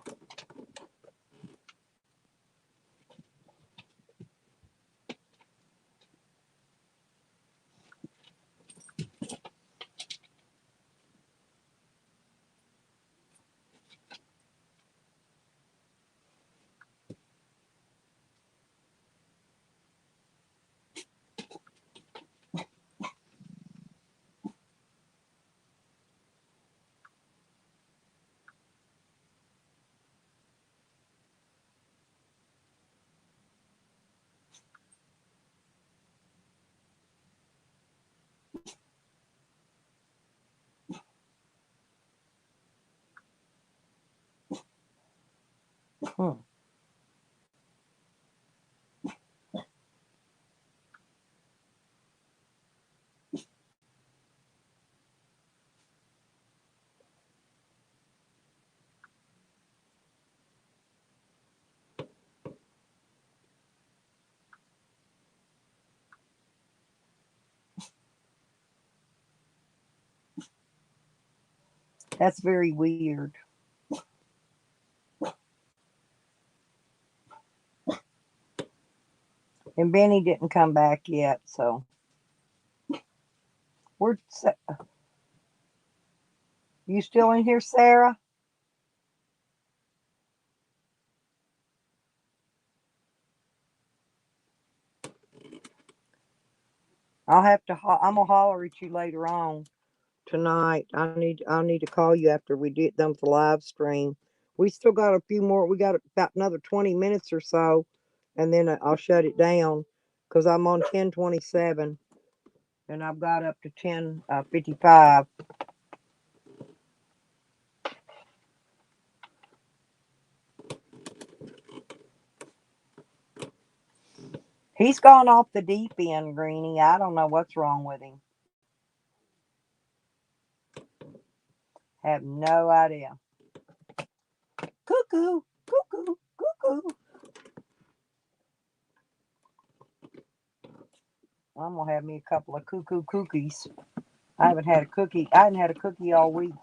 Hmm. That's very weird. And Benny didn't come back yet, so we're. You still in here, Sarah? I'll have to. I'm gonna holler at you later on tonight. I need to call you after we get done with the live stream. We still got a few more. We got about another 20 minutes or so, and then I'll shut it down because I'm on 10:27, and I've got up to 10:55. He's gone off the deep end, Greenie. I don't know what's wrong with him. Have no idea. Cuckoo, cuckoo, cuckoo. I'm gonna have me a couple of cuckoo cookies. I haven't had a cookie. I haven't had a cookie all week.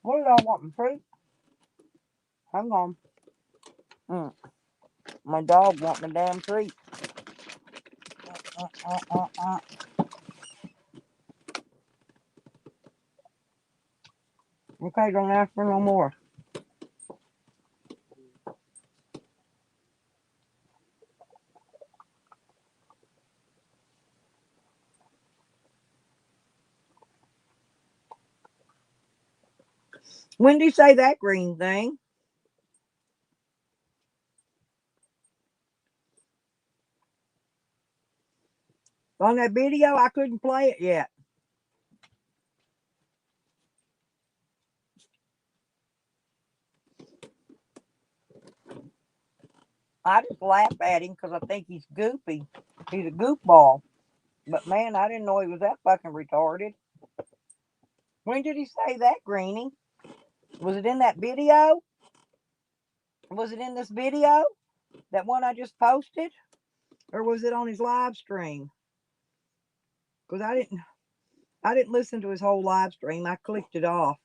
What did I want? Fruit? Hang on. My dog wanting a damn treat. Okay, don't ask for no more. When did you say that green thing? On that video, I couldn't play it yet. I just laugh at him because I think he's goofy. He's a goofball. But man, I didn't know he was that fucking retarded. When did he say that, Greenie? Was it in that video? Was it in this video? That one I just posted? Or was it on his live stream? Because I didn't listen to his whole live stream. I clicked it off.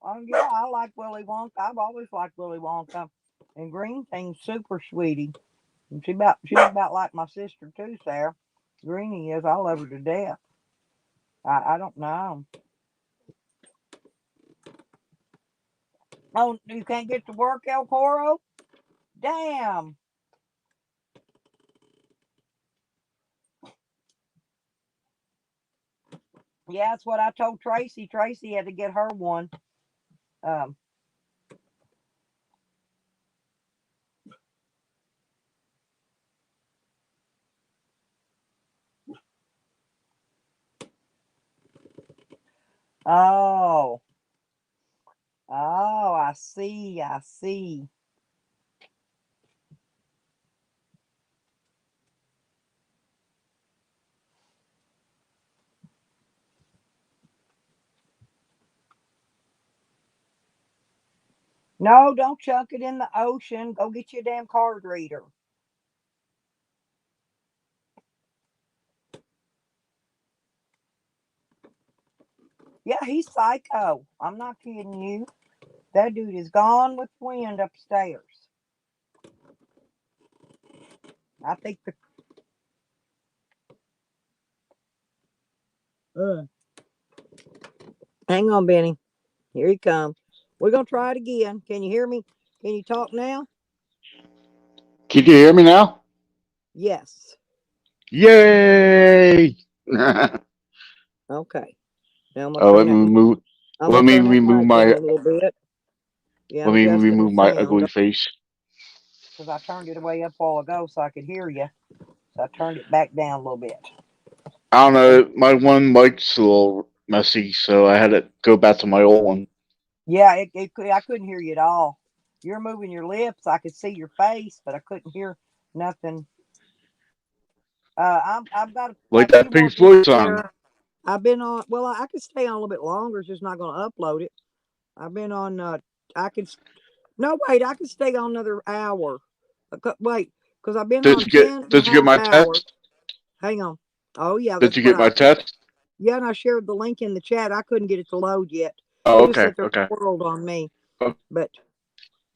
Oh yeah, I like Willy Wonka. I've always liked Willy Wonka. And Green Thing's super sweetie. And she's about like my sister too, Sarah. Greenie is. I love her to death. I don't know. Oh, you can't get to work, El Coro? Damn. Yeah, that's what I told Tracy. Tracy had to get her one. Um, oh. Oh, I see. I see. No, don't chuck it in the ocean. Go get you a damn card reader. Yeah, he's psycho. I'm not kidding you. That dude is gone with the wind upstairs. I think the. Hang on, Benny. Here he comes. We're going to try it again. Can you hear me? Can you talk now? Can you hear me now? Yes. Yay! Okay. Now I'm going to Oh, turn that. I'm let going to me turn that remove mic down my a little bit. Yeah, let I'm me adjusting the remove my sound ugly face. because I turned it way up a while ago so I could hear you. So I turned it back down a little bit. I don't know. My one mic's a little messy, so I had to go back to my old one. Yeah, I couldn't hear you at all. You're moving your lips. I could see your face, but I couldn't hear nothing. I've got Like a few that more Pink minutes Floyd song. here. I've been on. Well, I could stay on a little bit longer. It's just not going to upload it. I've been on. I could. No, wait. I could stay on another hour. Wait, because I've been on 10 and a Did you get half my hours. text? Hang on. Oh yeah, Did that's you what get my text? Yeah, and I shared the link in the chat. I couldn't get it to load yet. Oh, It just okay, said there's okay. a world on me. Oh. But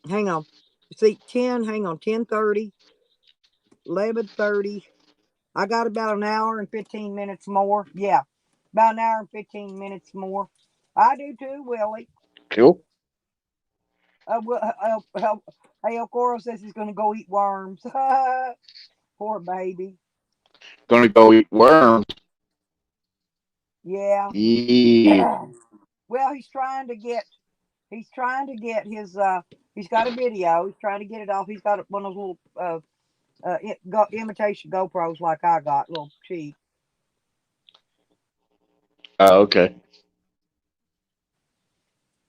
hang on. See, 10. Hang on. 10:30, 11:30. I got about an hour and 15 minutes more. Yeah, about an hour and 15 minutes more. I do too, Willie. Cool. Hey, El Coro says he's going to go eat worms. Poor baby. Gonna go eat worms. Yeah. Yeah. Well, he's trying to get his he's got a video. He's trying to get it off. He's got one of those little imitation GoPros like I got, little cheap. Oh, okay.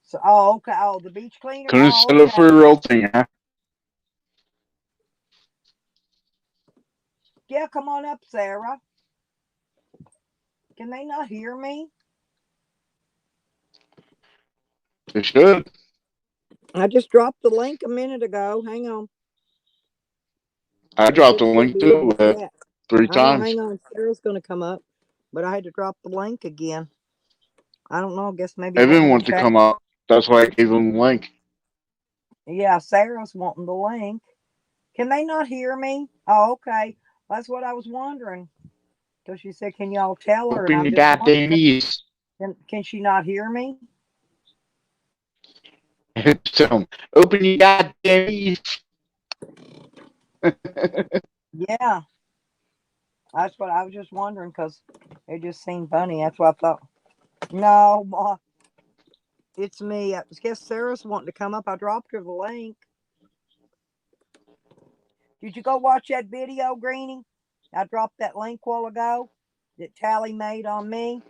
So, oh, okay. Oh, the beach cleaner. Couldn't Oh, set up for okay. a real thing, huh? Yeah, come on up, Sarah. Can they not hear me? They should. I just dropped the link a minute ago. Hang on. I It dropped should a still link be in too the chat. 3 I know. times. Hang on. Sarah's going to come up, but I had to drop the link again. I don't know. I guess maybe it Evan wasn't wants to attached. come up. That's why I gave him the link. Yeah, Sarah's wanting the link. Can they not hear me? Oh, okay. That's what I was wondering. So she said, "Can y'all tell her?" And Open I'm your just goddamn wondering, ears. can she not hear me? Tell him, open your goddamn ears. Yeah, that's what I was just wondering because it just seemed funny. That's what I thought. No, Ma, it's me. I guess Sarah's wanting to come up. I dropped her the link. Did you go watch that video, Greenie? I dropped that link a while ago that Tally made on me.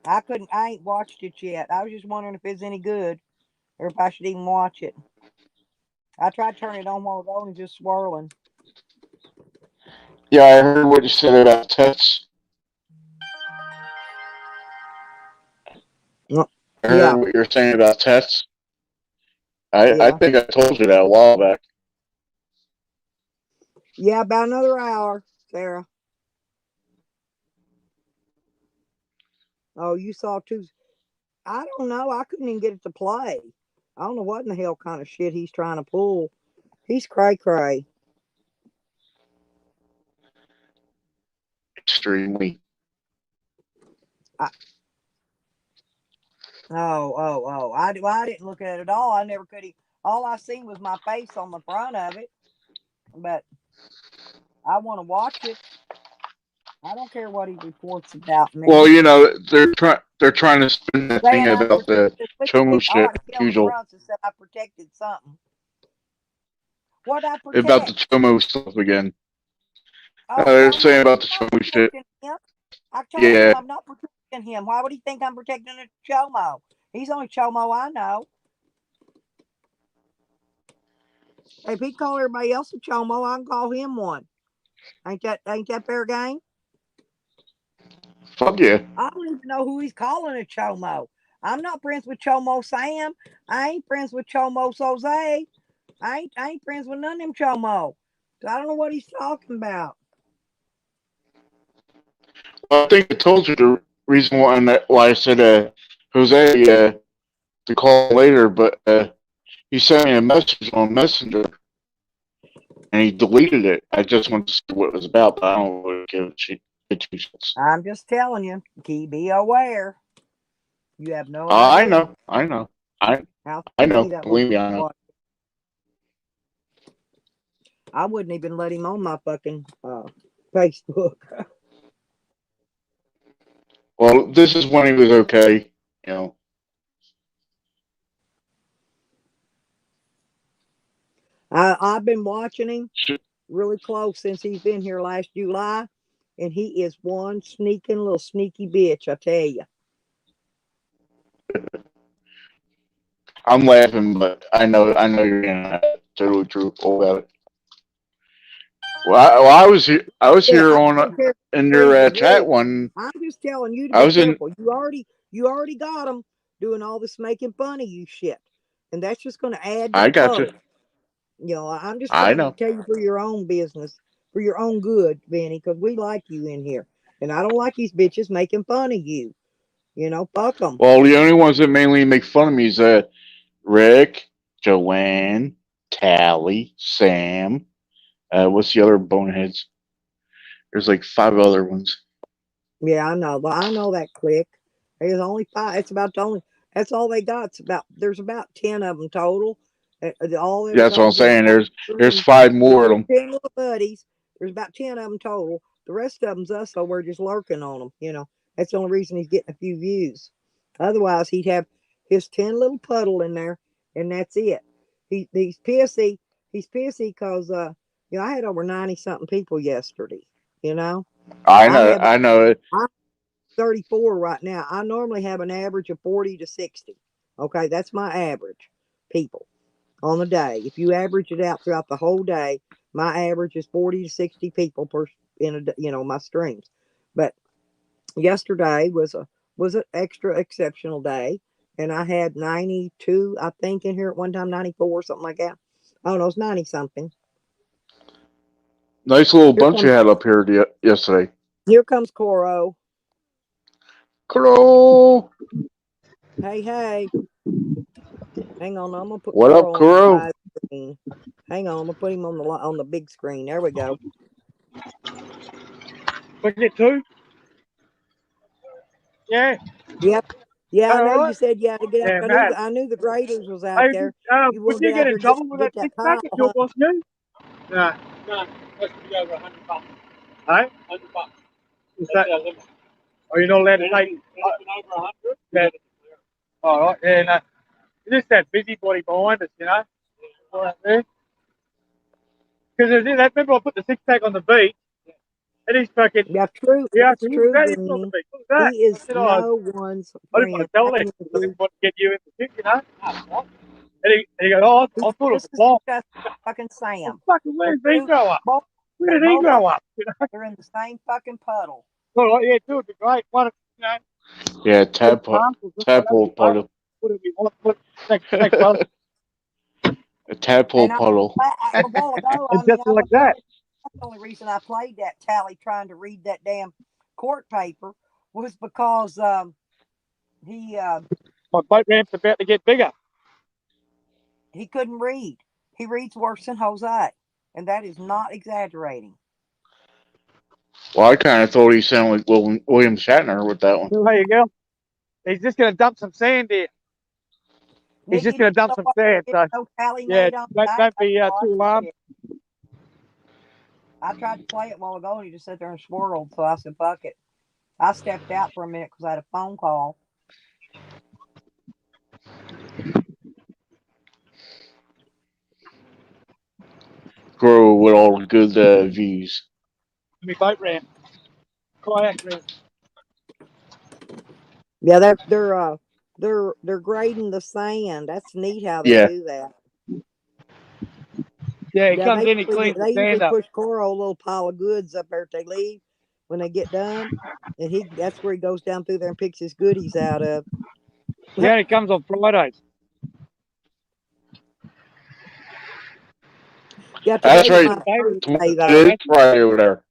I ain't watched it yet. I was just wondering if it's any good or if I should even watch it. I tried turning it on while ago and it's just swirling. Yeah, I heard what you said about tests. I heard Yeah. what you're saying about tests. I Yeah. think I told you that a while back. Yeah, about another hour, Sarah. Oh, you saw two. I don't know. I couldn't even get it to play. I don't know what in the hell kind of shit he's trying to pull. He's cray cray. Extremely. I didn't look at it at all. I never could. All I seen was my face on the front of it. But I want to watch it. I don't care what he reports about me. Well, they're trying to spin that thing Saying I about the protected. Chomo All shit I see on the refusal. front said I protected something. What I About the protect? Chomo stuff again. Oh, They're Chomo. saying about the I'm not Chomo shit. protecting him. I told him Yeah. I'm not protecting him. Why would he think I'm protecting a Chomo? He's the only Chomo I know. If he call everybody else a Chomo, I can call him one. Ain't that fair game? Fuck yeah. I don't even know who he's calling a Chomo. I'm not friends with Chomo Sam. I ain't friends with Chomo Jose. I ain't friends with none of them Chomo. So I don't know what he's talking about. Well, I think I told you the reason why I said Jose to call later, but he sent me a message on Messenger and he deleted it. I just wanted to see what it was about, but I don't really give a shit. I'm just telling you, be aware. You have no I idea know. I know. how I know. sneaky that little Believe me, I know. was. I wouldn't even let him on my fucking Facebook. Well, this is when he was okay, I've been watching him really close since he's been here last July, and he is one sneaking little sneaky bitch, I tell you. I'm laughing, but I know you're being totally truthful about it. Well, I was here. I was here on in your chat one. I'm just telling you to I be was in. careful. You already got them doing all this making fun of you shit, and that's just going to add to I the got you. public. I'm just I trying to know. tell you for your own business, for your own good, Benny, because we like you in here, and I don't like these bitches making fun of you. Fuck them. Well, the only ones that mainly make fun of me is Rick, Joanne, Tally, Sam. What's the other boneheads? There's like 5 other ones. Yeah, I know. I know that clique. There's only 5. It's about the only. That's all they got. There's about 10 of them total. All Yeah, that's what I'm all just saying. There's 5 more of them. 10 little buddies. There's about 10 of them total. The rest of them's us, so we're just lurking on them. That's the only reason he's getting a few views. Otherwise, he'd have his 10 little puddle in there, and that's it. He's pissy. He's pissy because I had over 90 something people yesterday. I know it. I'm 34 right now. I normally have an average of 40 to 60. Okay, that's my average people on the day. If you average it out throughout the whole day, my average is 40 to 60 people per my streams. But yesterday was an extra exceptional day, and I had 92, I think, in here at one time, 94, something like that. I don't know, it's 90 something. Nice little bunch you had up here yesterday. Here comes Coro. Coro. Hey, hey. Hang on, I'm gonna put What Coro up, on the Coro? side screen. Hang on, I'm gonna put him on the big screen. There we go. Was it two? Yeah. Yep. Yeah, I know All you right. said you had to get out. Yeah, man. I knew the graders was out Hey, there. You would want to you get out get here in and get trouble with get that that six pile, pack if huh? your boss knew? No. No, that's to be over 100 bucks. Hey? 100 bucks. Is that? Are you not allowed to take? Anything over 100? Yeah. All right. Yeah. No. It's just that busybody behind us, you know. Right there. Because remember I put the six pack on the beach, and he's fucking. Yeah, true. Yeah, That's so what was true, that? He's on the Greenie. beach. What was that? He is I said, no one's I didn't want friend. to tell Hey, him. I Nikki. didn't want to get you in the pit, you know. And he goes, oh, I thought it was This is bomb. just fucking Sam. Fucking where did he Both, grow up? both, Where did he both grow of up? You know? they're in the same fucking puddle. Well, like, yeah, two would be great. One, you know, Yeah, big parcels, tadpole puddle. what do we want? Thanks, brother. A tadpole And puddle. a while ago, I And mean, just I like was that. that's the only reason I played that tally trying to read that damn court paper was because he My boat ramp's about to get bigger. he couldn't read. He reads worse than Jose, and that is not exaggerating. Well, I kind of thought he sounded like William Shatner with that one. There you go. He's just going to dump some sand here. He's just Nikki, going to dump some sand. So, no tally yeah, made on don't be too alarmed. I tried to play it a while ago, and he just sat there and swirled. So I said, "Fuck it." I stepped out for a minute because I had a phone call. Grow with all the good views. Me boat ramp. Kayak ramp. Yeah, they're grading the sand. That's neat how they do that. Yeah, he comes in, he cleans the they sand usually up. push Coro a little pile of goods up there if they leave when they get done, and that's where he goes down through there and picks his goodies out of. Yeah, he comes on Fridays. Yeah, That's right. It is Friday over there.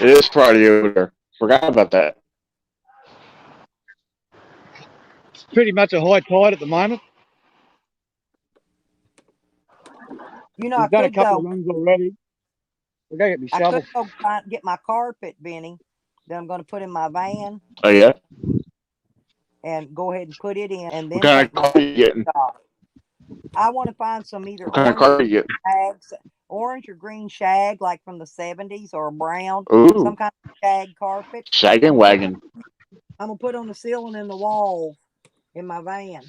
It is Friday over there. Forgot about that. It's pretty much a high tide at the moment. You know, We've done a couple of runs already. We're going to get me shovel. I could go get my carpet, Benny, that I'm going to put in my van. Oh, yeah? And go ahead and put it in, and then What kind take of car are you getting? I want to find some either What kind of car are you getting? orange or green shag, like from the 70s, or brown. Ooh. Some kind of shag carpet. Shag and wagon. I'm going to put on the ceiling and the walls in my van.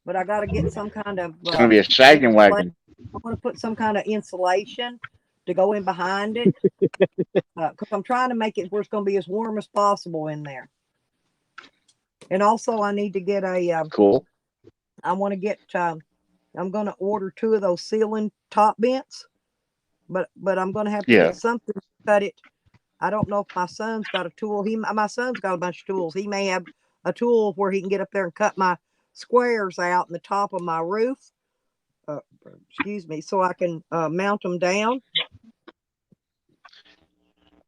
But I got to get some kind of... It's going to be a shag and wagon. I'm going to put some kind of insulation to go in behind it. Because I'm trying to make it where it's going to be as warm as possible in there. And also, I need to get a... cool. I want to get... I'm going to order 2 of those ceiling top vents. But I'm going to have to get something to cut it. I don't know if my son's got a tool. My son's got a bunch of tools. He may have a tool where he can get up there and cut my squares out in the top of my roof. Excuse me, so I can mount them down.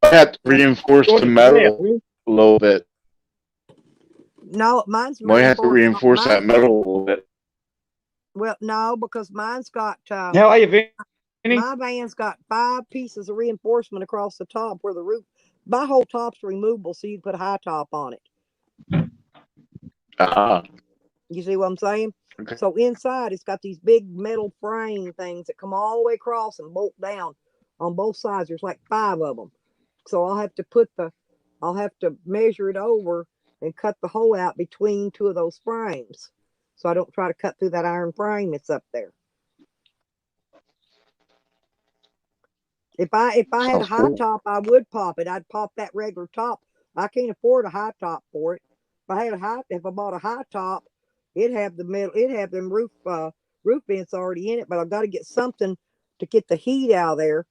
I have to reinforce the metal a little bit. No, mine's might have to reinforce that metal a little bit. Well, no, because mine's got. How are you, Vinny? My van's got 5 pieces of reinforcement across the top where the roof. My whole top's removable, so you can put a high top on it. You see what I'm saying? Okay. So inside, it's got these big metal frame things that come all the way across and bolt down on both sides. There's like 5 of them. So I'll have to measure it over and cut the hole out between 2 of those frames. So I don't try to cut through that iron frame that's up there. If I had a high top, I would pop it. I'd pop that regular top. I can't afford a high top for it. If I bought a high top, it'd have them roof vents already in it. But I've got to get something to get the heat out of there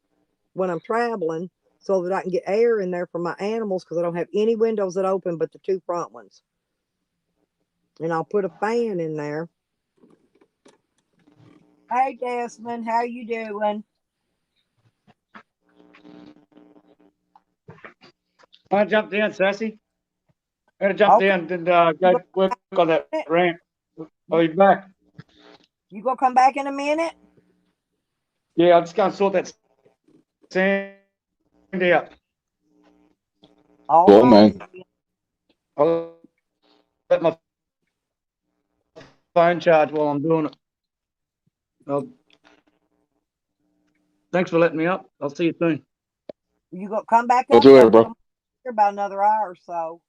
when I'm traveling, so that I can get air in there for my animals, because I don't have any windows that open but the 2 front ones. and I'll put a fan in there. Hey, Desmond, how you doing? I jumped in, Sassy. I gotta jump Okay. in and go work on that ramp. I'll be back. You gonna come back in a minute? Yeah, I'm just gonna sort that sand out. All Cool, man. righty. I'll let my phone charge while I'm doing it. Thanks for letting me up. I'll see you soon. You gonna come back We'll up do though, it, 'cause bro. I'm here about another hour or so.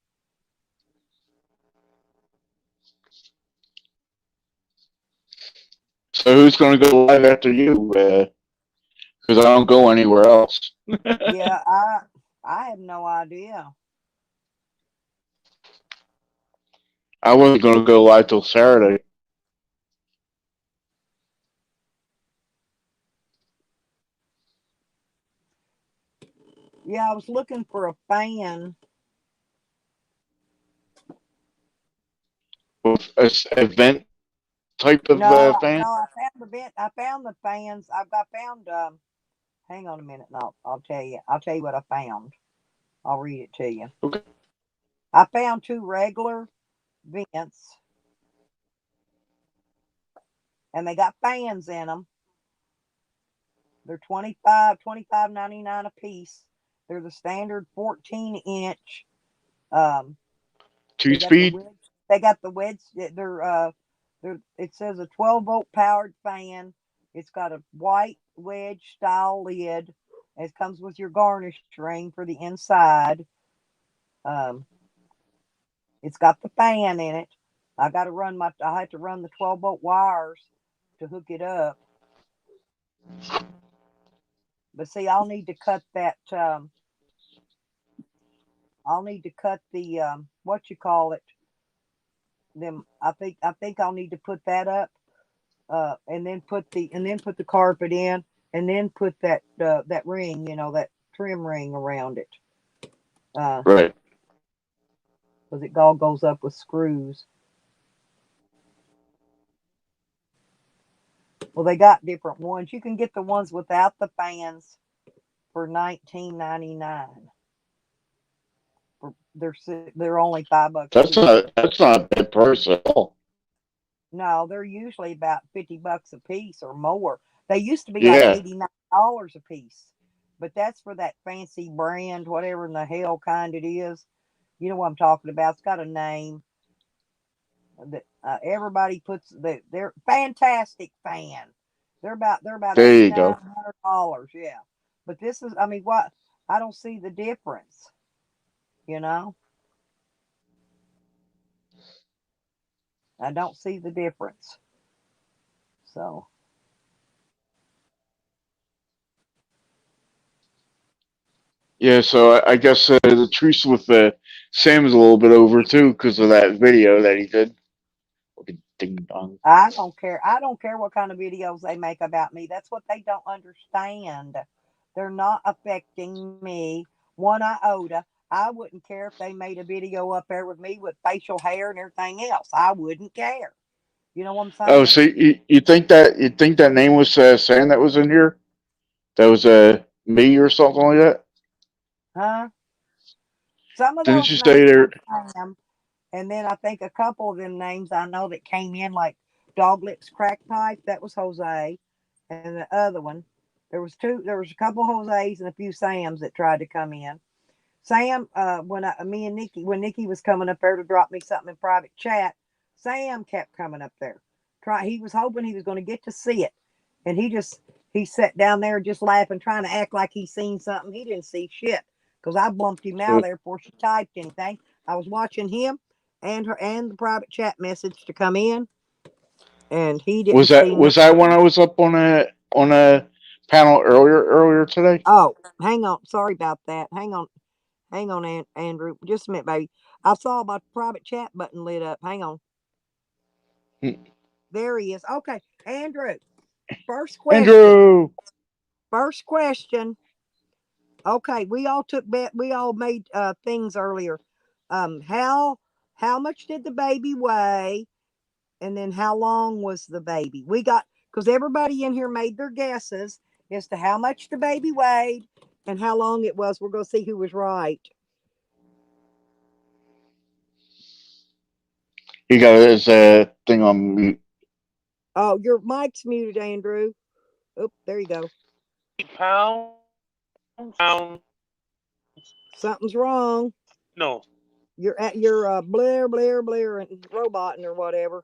So who's going to go live after you? Because I don't go anywhere else. Yeah, I have no idea. I wasn't going to go live till Saturday. Yeah, I was looking for a fan. With an event type of No, fan. no, I found the vent. I found the fans. I found. Hang on a minute. No, I'll tell you. I'll tell you what I found. I'll read it to you. Okay. I found two regular vents, and they got fans in them. They're 25.99 a piece. They're the standard 14-inch. Um, Two they got the speed. wedge. They got the wedge. They're. It says a 12-volt powered fan. It's got a white wedge style lid. It comes with your garnish ring for the inside. Um, it's got the fan in it. I got to run my. I had to run the 12-volt wires to hook it up. But see, I'll need to cut that. I'll need to cut the what you call it. Them. I think I'll need to put that up. And then put the carpet in, and then put that ring, that trim ring around it. Right. Because it all goes up with screws. Well, they got different ones. You can get the ones without the fans for $19.99. They're only $5 a piece. That's not a bad price at all. No, they're usually about $50 a piece or more. They used to be like Yeah. $89 a piece, but that's for that fancy brand, whatever in the hell kind it is. You know what I'm talking about? It's got a name that everybody puts. They're fantastic fan. They're about There eighty you nine go. $100. Yeah, but this is. I mean, what? I don't see the difference. You know, I don't see the difference. So Yeah. So I guess the truce with Sam is a little bit over too because of that video that he did. Ding dong. I don't care. I don't care what kind of videos they make about me. That's what they don't understand. They're not affecting me one iota. I wouldn't care if they made a video up there with me with facial hair and everything else. I wouldn't care. You know what I'm Oh, saying? so you think that name was Sam that was in here? That was me or something like that? Huh? Some of Didn't those you say names there? are Sam, and then I think a couple of them names I know that came in like Dog Lips Crack Pipe. That was Jose, and the other one. There was two. There was a couple of Jose's and a few Sams that tried to come in. Sam, me and Nikki, when Nikki was coming up there to drop me something in private chat, Sam kept coming up there. He was hoping he was going to get to see it, and he sat down there just laughing, trying to act like he seen something. He didn't see shit because I bumped him out there before she typed anything. I was watching him and her and the private chat message to come in, and he didn't see Was that when nothing. I was up on a panel earlier today? Oh, hang on. Sorry about that. Hang on, Andrew. Just a minute, baby. I saw my private chat button lit up. Hang on. There he is. Okay, Andrew. First question. Andrew. First question. Okay, we all made things earlier. How how much did the baby weigh, and then how long was the baby? We got, because everybody in here made their guesses as to how much the baby weighed and how long it was. We're going to see who was right. He got his thing on mute. Oh, your mic's muted, Andrew. Oh, there you go. Pound. Something's wrong. No. You're at your Blair and roboting or whatever.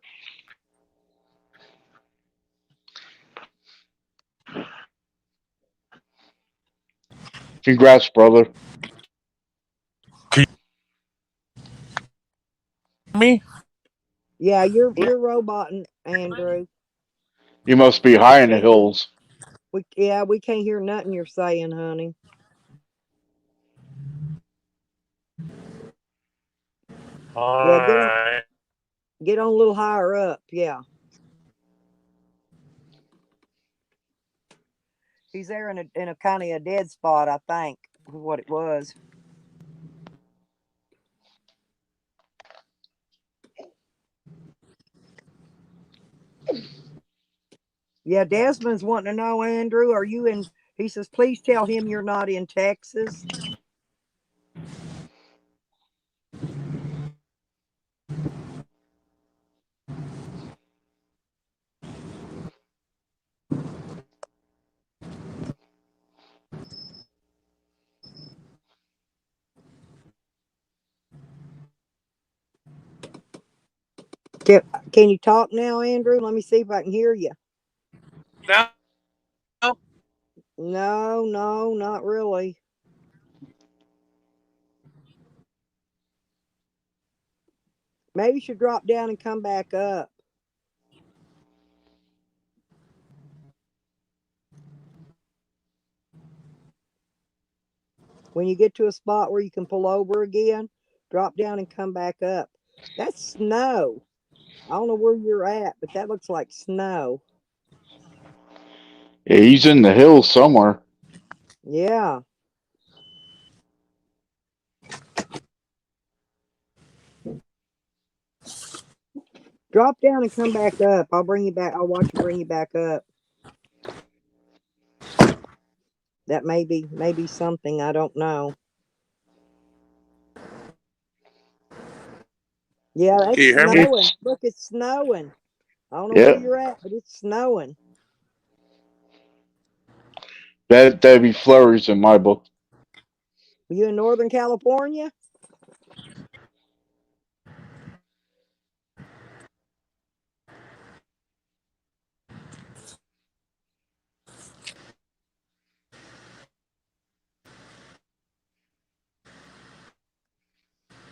Congrats, brother. Me? Yeah, you're roboting, Andrew. You must be high in the hills. We can't hear nothing you're saying, honey. Yeah, get on a little higher up. Yeah. He's there in a kind of a dead spot, I think, was what it was. Yeah, Desmond's wanting to know, Andrew, are you in? He says, please tell him you're not in Texas. Can you talk now, Andrew? Let me see if I can hear you. No. No, not really. Maybe you should drop down and come back up. When you get to a spot where you can pull over again, drop down and come back up. That's snow. I don't know where you're at, but that looks like snow. Yeah, he's in the hills somewhere. Yeah. Drop down and come back up. I'll bring you back. I'll watch you bring you back up. That may be something. I don't know. Yeah, that's Can you hear me? snowing. Look, it's snowing. I don't know where you're at, but it's snowing. That'd be flurries in my book. Are you in Northern California?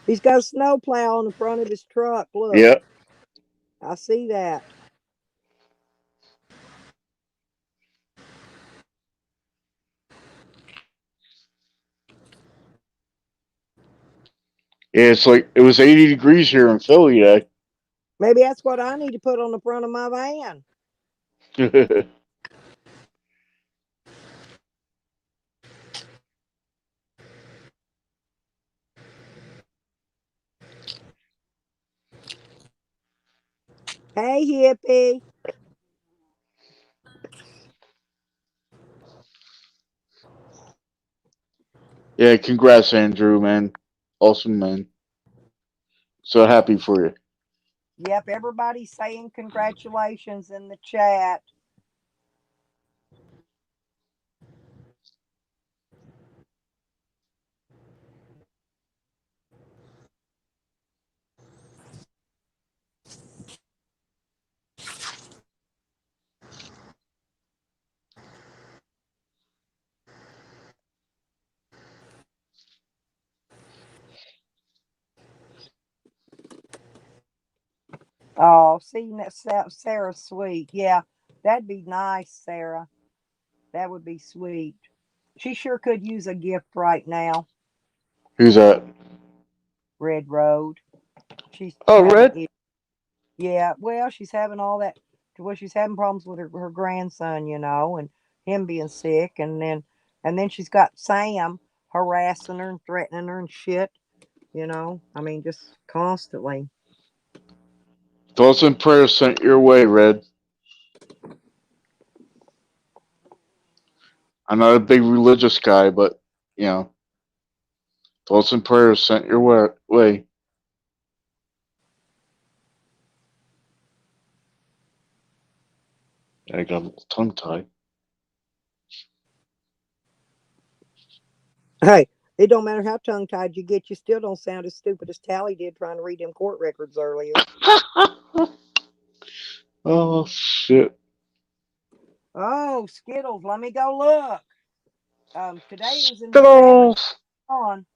He's got a snow plow on the front of his truck. Look. Yeah. I see that. Yeah, it's like it was 80 degrees here in Philly today. Maybe that's what I need to put on the front of my van. Hey, hippie. Yeah, congrats, Andrew, man. Awesome, man. So happy for you. Yep, everybody's saying congratulations in the chat. Oh, see, Sarah's sweet. Yeah, that'd be nice, Sarah. That would be sweet. She sure could use a gift right now. Who's that? Red Road. She's Oh, having Red? it. Yeah, well, she's having all that. Well, she's having problems with her grandson, and him being sick, and then she's got Sam harassing her and threatening her and shit. You know, I mean, just constantly. Thoughts and prayers sent your way, Red. I'm not a big religious guy, but you know, thoughts and prayers sent your way. I got a little tongue tied. Hey, it don't matter how tongue tied you get, you still don't sound as stupid as Tally did trying to read them court records earlier. Oh shit! Oh, Skittles, let me go look. Today it was in the 70s. Skittles. On.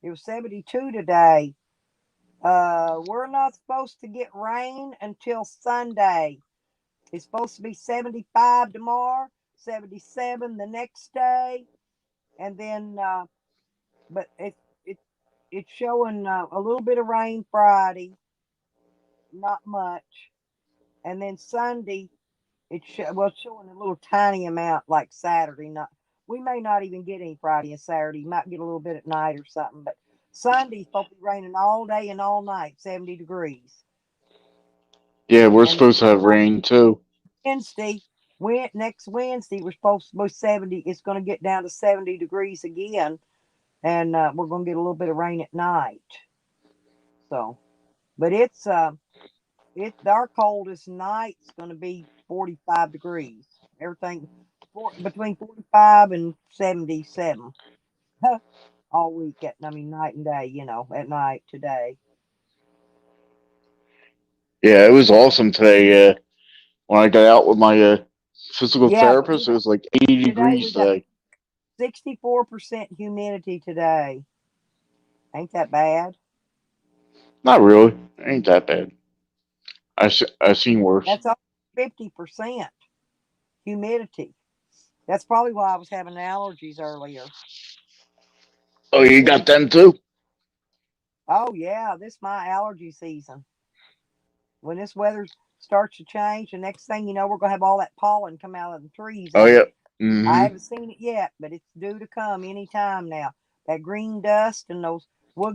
It was 72 today. We're not supposed to get rain until Sunday. It's supposed to be 75 tomorrow, 77 the next day, and then but it's showing a little bit of rain Friday, not much, and then Sunday it's showing a little tiny amount like Saturday. Not we may not even get any Friday and Saturday. You might get a little bit at night or something, but Sunday's supposed to be raining all day and all night, 70 degrees. Yeah, we're And supposed to have rain too. Wednesday, next Wednesday, we're supposed to be 70. It's going to get down to 70 degrees again, and we're going to get a little bit of rain at night. So, but our coldest night's going to be 45 degrees. Everything between 45 and 77 all week. I mean, night and day. You know, at night today. Yeah, it was awesome today. When I got out with my physical Yeah, but therapist, it was like 80 today we degrees got today. 64% humidity today. Ain't that bad? Not really. Ain't that bad. I've seen worse. That's up 50% humidity. That's probably why I was having allergies earlier. Oh, you When got it's them too? oh yeah, this is my allergy season. When this weather starts to change, the next thing you know, we're gonna have all that pollen come out of the trees, Oh ain't yeah. it? I Mm-hmm. haven't seen it yet, but it's due to come any time now. That green dust and those well,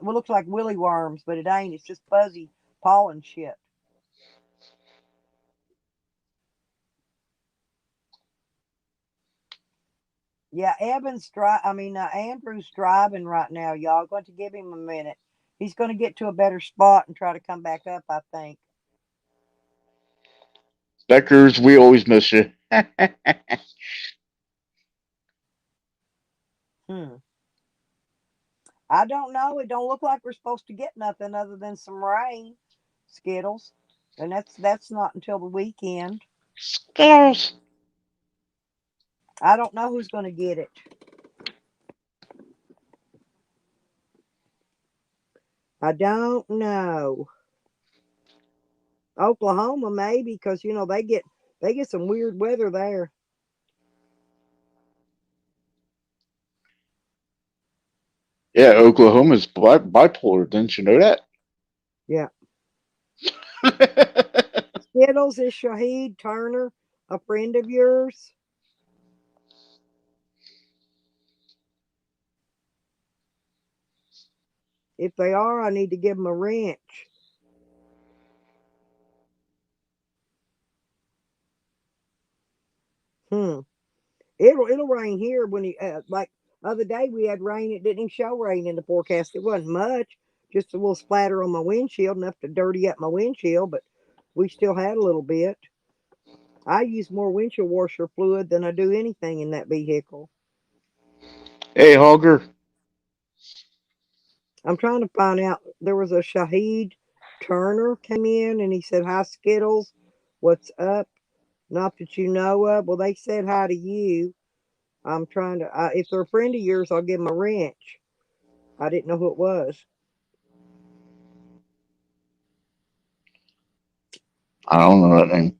looks like willy worms, but it ain't. It's just fuzzy pollen shit. Yeah, Andrew's driving right now, y'all. Going to give him a minute. He's going to get to a better spot and try to come back up, I think. Beckers, we always miss you. Hmm. I don't know. It don't look like we're supposed to get nothing other than some rain, Skittles, and that's not until the weekend. Skittles. I don't know who's going to get it. I don't know. Oklahoma maybe because they get some weird weather there. Yeah, Oklahoma's bipolar. Didn't you know that? Yeah. Skittles, is Shahid Turner a friend of yours? If they are, I need to give them a wrench. Hmm. It'll rain here when you like other day we had rain. It didn't even show rain in the forecast. It wasn't much, just a little splatter on my windshield, enough to dirty up my windshield. But we still had a little bit. I use more windshield washer fluid than I do anything in that vehicle. Hey, Hogger. I'm trying to find out. There was a Shahid Turner came in and he said, "Hi Skittles, what's up? Not that you know of." Well, they said hi to you. I'm trying to. If they're a friend of yours, I'll give them a wrench. I didn't know who it was. I don't know that name.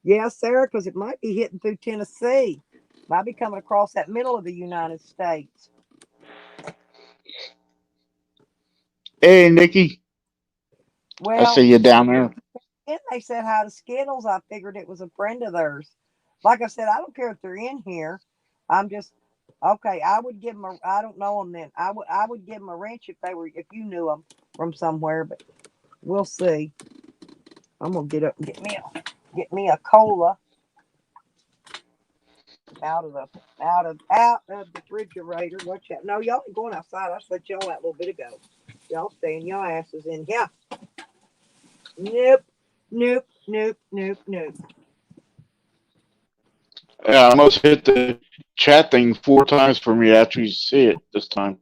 Yeah, Sarah, because it might be hitting through Tennessee. Might be coming across that middle of the United States. Hey, Nikki. I see Well, you down there. and they said hi to Skittles. I figured it was a friend of theirs. Like I said, I don't care if they're in here. I'm just Okay, I would give them a. I don't know them then. I would give them a wrench if they were if you knew them from somewhere, but we'll see. I'm gonna get up and get me a cola out of the refrigerator. Watch out! No, y'all ain't going outside. I just let y'all out a little bit ago. Y'all staying your asses in here. Nope, nope, nope, nope, nope. Yeah, I must hit the chat thing 4 times for me to actually see it this time.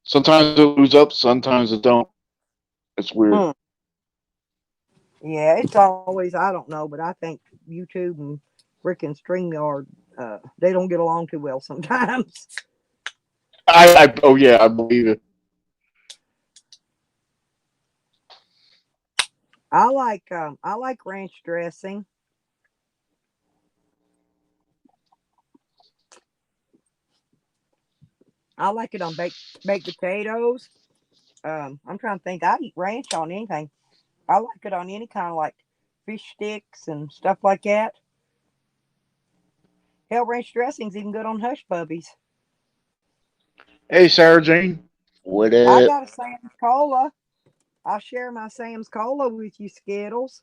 Sometimes it moves up, sometimes it don't. It's weird. Hmm. Yeah, it's always I don't know, but I think YouTube and freaking StreamYard they don't get along too well sometimes. Oh yeah, I believe it. I like ranch dressing. I like it on baked potatoes. I'm trying to think. I eat ranch on anything. I like it on any kind of like fish sticks and stuff like that. Hell, ranch dressing's even good on hush puppies. Hey, Sarah Jane. What I up? got a Sam's Cola. I'll share my Sam's Cola with you, Skittles.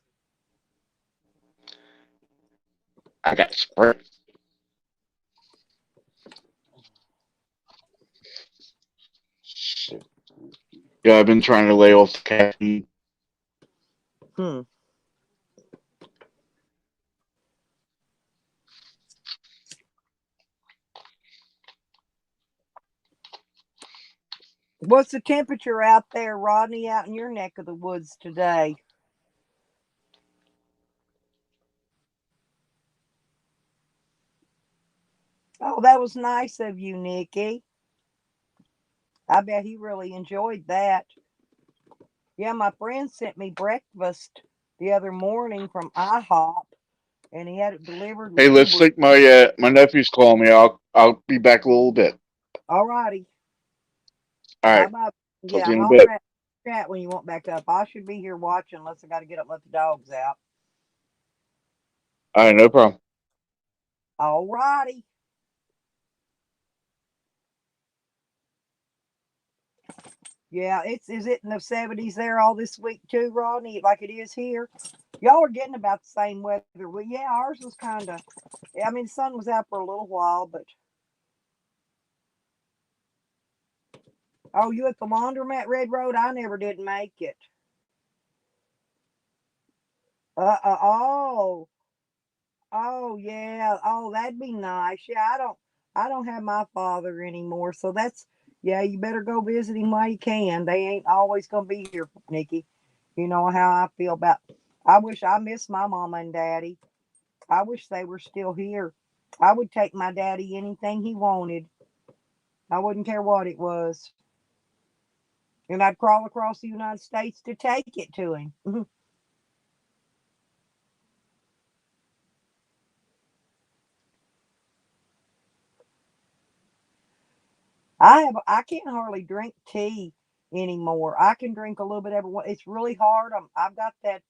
I got Sprite. Yeah, I've been trying to lay off the caffeine. Hmm. What's the temperature out there, Rodney, out in your neck of the woods today? Oh, that was nice of you, Nikki. I bet he really enjoyed that. Yeah, my friend sent me breakfast the other morning from IHOP, and he had it delivered with Hey, let's Uber. take my nephew's calling me. I'll be back a little bit. All righty. All Bye right. bye. Talk to Yeah, you in a holler bit. at chat when you want back up. I should be here watching unless I got to get up and let the dogs out. All right, no problem. All righty. Yeah, is it in the 70s there all this week too, Rodney, like it is here? Y'all are getting about the same weather. Well, yeah, ours was kind of. I mean, the sun was out for a little while, but oh, you at the laundromat, Red Road? I never did make it. Oh, oh yeah. Oh, that'd be nice. Yeah, I don't have my father anymore, so that's yeah. You better go visit him while you can. They ain't always gonna be here, Nikki. You know how I feel about. I wish I miss my mama and daddy. I wish they were still here. I would take my daddy anything he wanted. I wouldn't care what it was. And I'd crawl across the United States to take it to him. I can't hardly drink tea anymore. I can drink a little bit every one. It's really hard. I've got that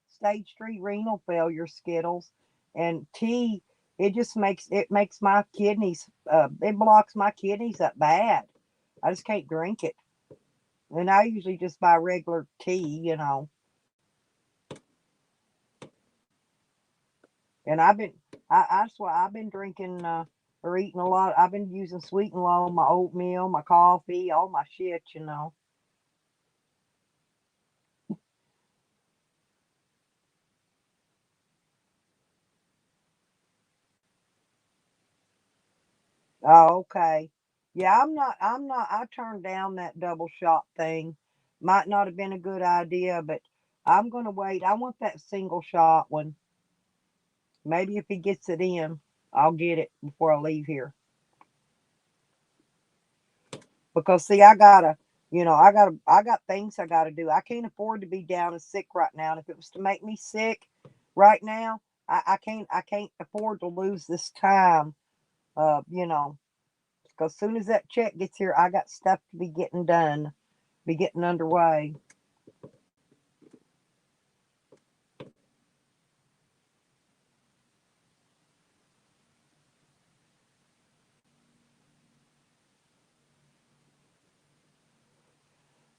stage 3 renal failure, Skittles, and tea. It makes my kidneys. It blocks my kidneys up bad. I just can't drink it. And I usually just buy regular tea. And that's why I've been drinking or eating a lot. I've been using sweet and low, my oatmeal, my coffee, all my shit. Oh, okay. Yeah, I'm not. I turned down that double shot thing. Might not have been a good idea, but I'm gonna wait. I want that single shot one. Maybe if he gets it in, I'll get it before I leave here. Because see, I got things I gotta do. I can't afford to be down and sick right now. And if it was to make me sick right now, I can't afford to lose this time. Because soon as that check gets here, I got stuff to be getting done, be getting underway.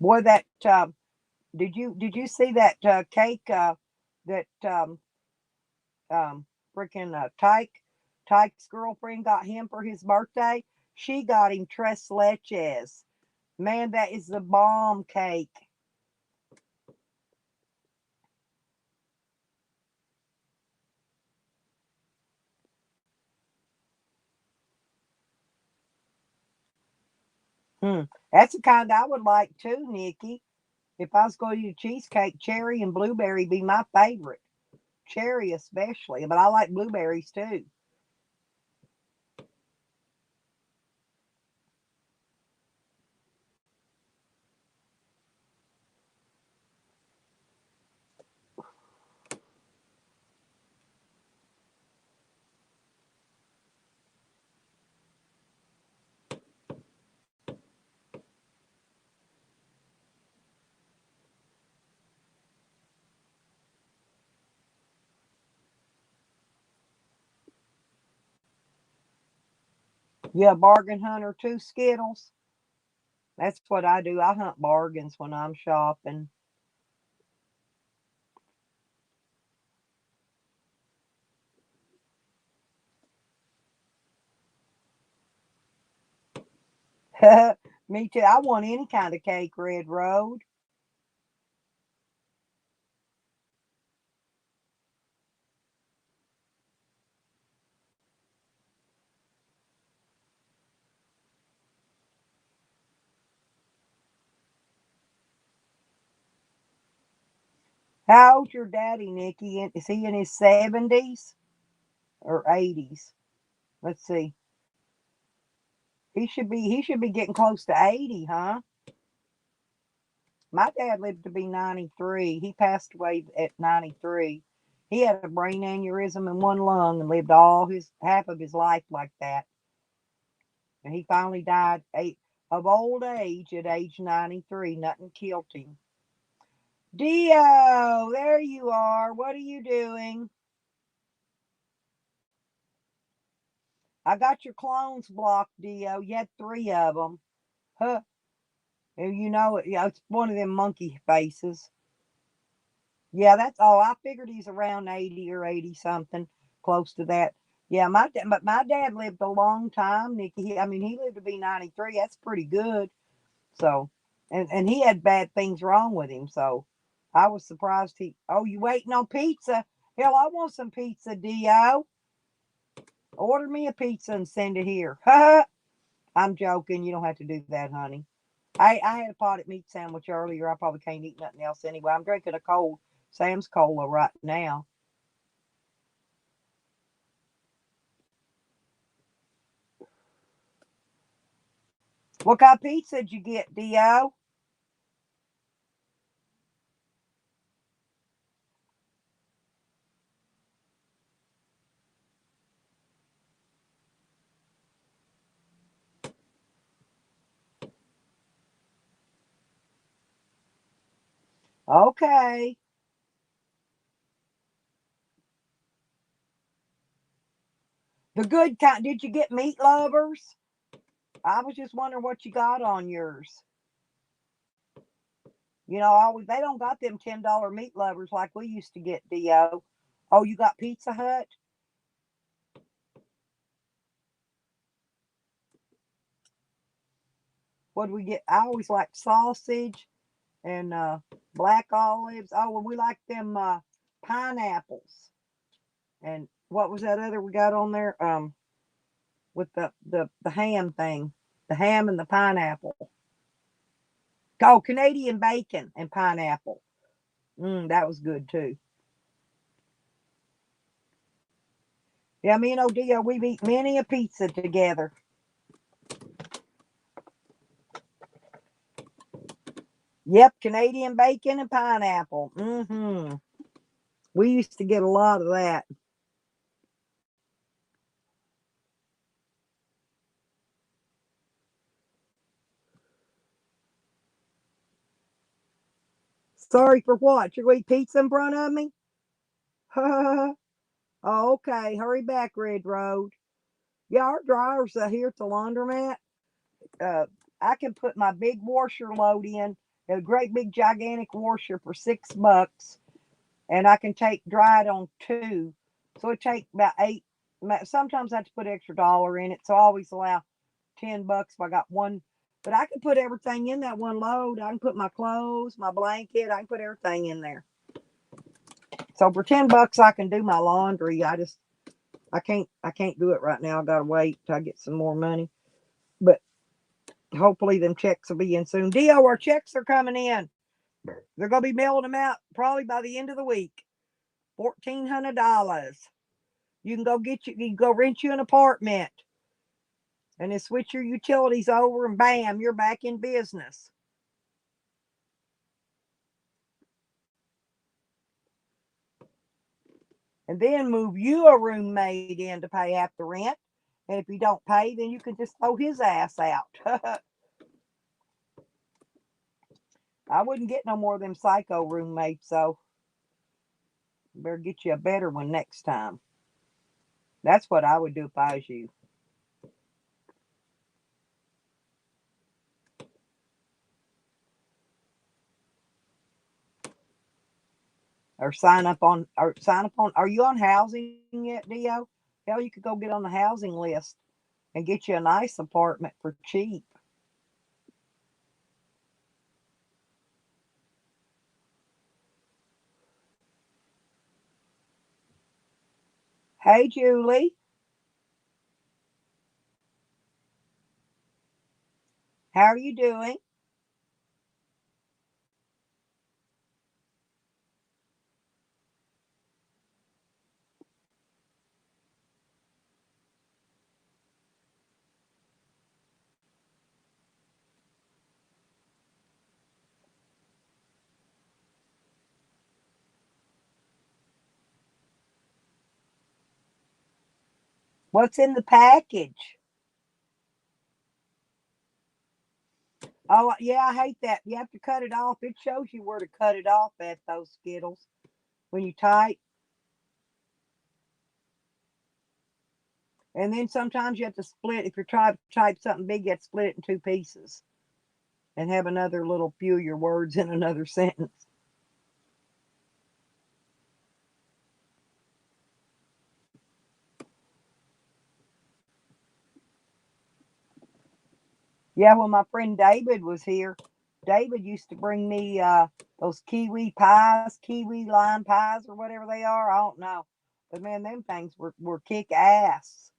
Boy, that did you see that cake that freaking Tyke's girlfriend got him for his birthday? She got him tres leches. Man, that is the bomb cake. That's the kind I would like too, Nikki. If I was going to eat a cheesecake, cherry and blueberry be my favorite. Cherry especially, but I like blueberries too. You a bargain hunter too, Skittles? That's what I do. I hunt bargains when I'm shopping. Me too. I want any kind of cake, Red Road. How old's your daddy, Nikki? Is he in his 70s or 80s? Let's see. He should be getting close to 80, huh? My dad lived to be 93. He passed away at 93. He had a brain aneurysm in one lung and lived half of his life like that. And he finally died of old age at age 93. Nothing killed him. Dio, there you are. What are you doing? I got your clones blocked, Dio. You had 3 of them. Huh. You know it. Yeah, it's one of them monkey faces. Yeah, that's all. I figured he's around 80 or 80 something, close to that. Yeah, but my dad lived a long time, Nikki. He lived to be 93. That's pretty good. So, and he had bad things wrong with him. So, I was surprised Oh, you waiting on pizza? Hell, I want some pizza, Dio. Order me a pizza and send it here. I'm joking. You don't have to do that, honey. I had a potted meat sandwich earlier. I probably can't eat nothing else anyway. I'm drinking a cold Sam's Cola right now. What kind of pizza did you get, Dio? Okay. The good kind. Did you get meat lovers? I was just wondering what you got on yours. Always they don't got them $10 meat lovers like we used to get, Dio. Oh, you got Pizza Hut? What do we get? I always like sausage and black olives. Oh, and we like them pineapples. And what was that other we got on there? With the ham thing, the ham and the pineapple. Oh, Canadian bacon and pineapple. That was good too. Yeah, me and Odio, we've eaten many a pizza together. Yep, Canadian bacon and pineapple. We used to get a lot of that. Sorry for what? You're going to eat pizza in front of me? Oh, okay. Hurry back, Red Road. Yeah, our dryers here at the laundromat. I can put my big washer load in A great big gigantic washer for $6, and I can take dry it on 2. So it take about 8. Sometimes I have to put extra dollar in it, so I always allow $10 if I got one. But I can put everything in that one load. I can put my clothes, my blanket. I can put everything in there. So for $10, I can do my laundry. I can't do it right now. I gotta wait till I get some more money. But hopefully them checks will be in soon. Dio, our checks are coming in. They're gonna be mailing them out probably by the end of the week. $1,400. You can you can go rent you an apartment and then switch your utilities over and bam, you're back in business. And then move you a roommate in to pay half the rent. And if you don't pay, then you can just throw his ass out. I wouldn't get no more of them psycho roommates, so better get you a better one next time. That's what I would do if I was you. Or sign up on. Are you on housing yet, Dio? Hell, you could go get on the housing list and get you a nice apartment for cheap. Hey, Julie. How are you doing? What's in the package? Oh, yeah, I hate that. You have to cut it off. It shows you where to cut it off at those Skittles when you type. And then sometimes you have to split. If you're trying to type something big, you have to split it in 2 pieces and have another little few of your words in another sentence. Yeah, when my friend David was here, David used to bring me those kiwi pies, kiwi lime pies, or whatever they are. I don't know. But man, them things were kick ass.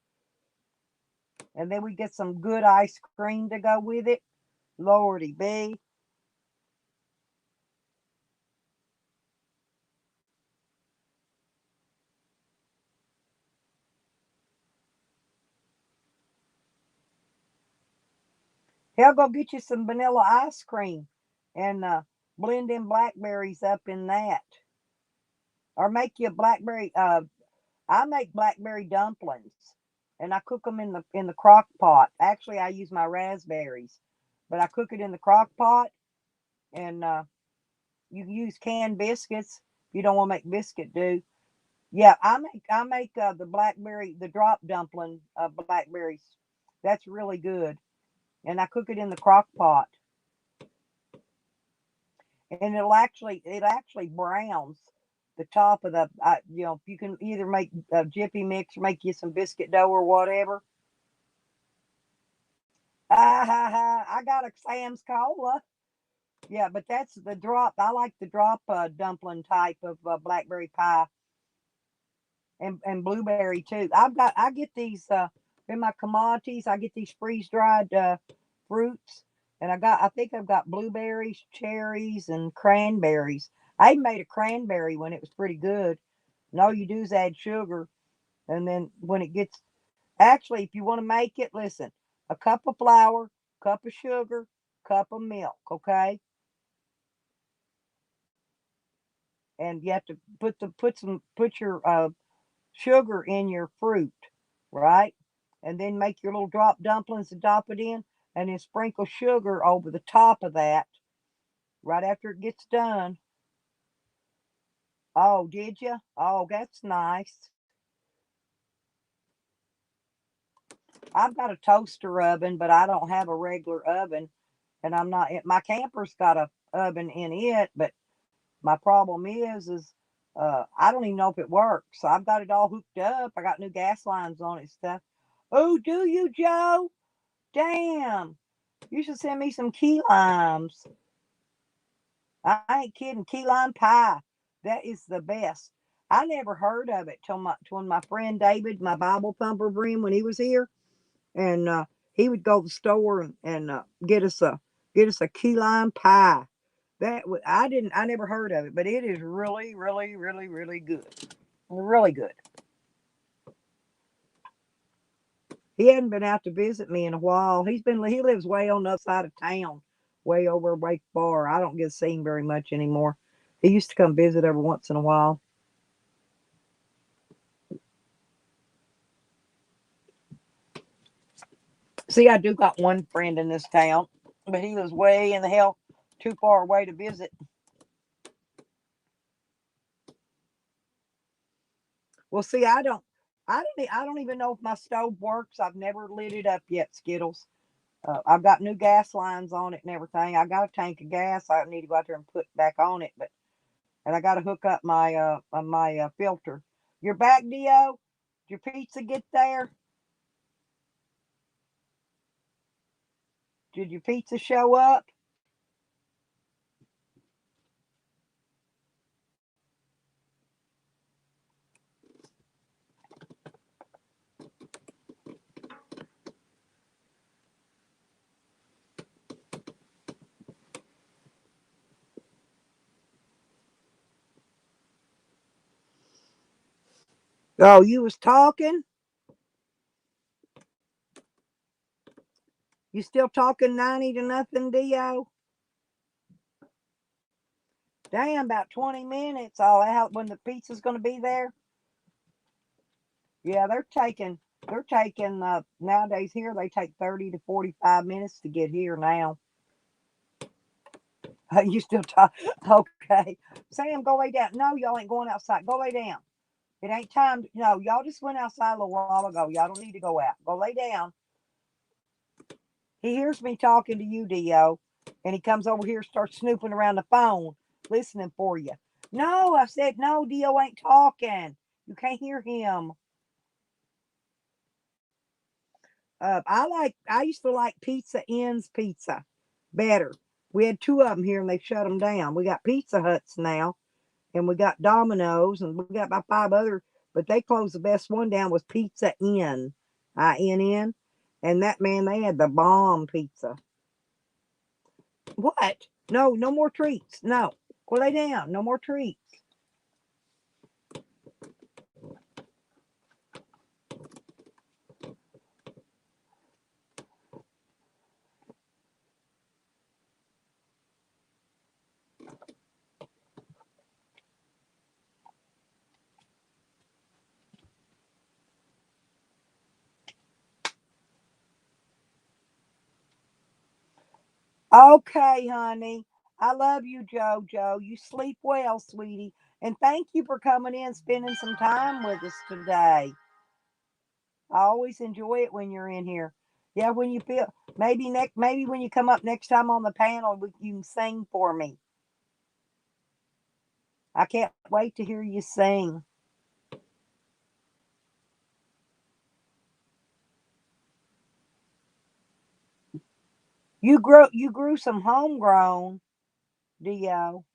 And then we get some good ice cream to go with it. Lordy B. Hell, go get you some vanilla ice cream and blend in blackberries up in that. Or make you a blackberry. I make blackberry dumplings, and I cook them in the crock pot. Actually, I use my raspberries, but I cook it in the crock pot, and you can use canned biscuits. If you don't want to make biscuit dough. Yeah, I make the drop dumpling blackberries. That's really good, and I cook it in the crock pot, and it actually browns the top of the. You can either make a jiffy mix or make you some biscuit dough or whatever. I got a Sam's Cola. Yeah, but that's the drop. I like the drop dumpling type of blackberry pie and blueberry too. I get these in my commodities. I get these freeze dried fruits, and I think I've got blueberries, cherries, and cranberries. I even made a cranberry one. It was pretty good. And all you do is add sugar, and then when it gets actually, if you want to make it, listen, a cup of flour, cup of sugar, cup of milk, okay? And you have to put your sugar in your fruit, right? And then make your little drop dumplings and dop it in, and then sprinkle sugar over the top of that right after it gets done. Oh, did you? Oh, that's nice. I've got a toaster oven, but I don't have a regular oven, and I'm not. My camper's got oven in it, but my problem is I don't even know if it works. So I've got it all hooked up. I got new gas lines on it and stuff. Oh, do you, Joe? Damn. You should send me some key limes. I ain't kidding. Key lime pie. That is the best. I never heard of it till when my friend David, my Bible thumper friend, when he was here, and he would go to the store and get us a key lime pie. I never heard of it, but it is really, really, really, really good. Really good. He hadn't been out to visit me in a while. He lives way on the other side of town, way over way far. I don't get to see him very much anymore. He used to come visit every once in a while. See, I do got one friend in this town, but he lives way in the hell too far away to visit. Well, see, I don't even know if my stove works. I've never lit it up yet, Skittles. I've got new gas lines on it and everything. I got a tank of gas. I need to go out there and put back on it, and I got to hook up my filter. You're back, Dio? Did your pizza get there? Did your pizza show up? Oh, you was talking? You still talking 90 to nothing, Dio? Damn, about 20 minutes. All out when the pizza's going to be there. Yeah, they're taking nowadays here they take 30 to 45 minutes to get here now. You still talk? Okay. Sam, go lay down. No, y'all ain't going outside. Go lay down. It ain't time. No, y'all just went outside a little while ago. Y'all don't need to go out. Go lay down. He hears me talking to you, Dio, and he comes over here, starts snooping around the phone, listening for you. No, I said no. Dio ain't talking. You can't hear him. I used to like Pizza Inn's pizza better. We had two of them here and they shut them down. We got Pizza Huts now, and we got Domino's, and we got about five other, but they closed the best one down was Pizza Inn, INN, and that man they had the bomb pizza. What? No, no more treats. No, go lay down. No more treats. Okay, honey. I love you, Jojo. You sleep well, sweetie. And thank you for coming in, spending some time with us today. I always enjoy it when you're in here. Yeah, when you feel maybe when you come up next time on the panel, you can sing for me. I can't wait to hear you sing. You grew some homegrown, Dio.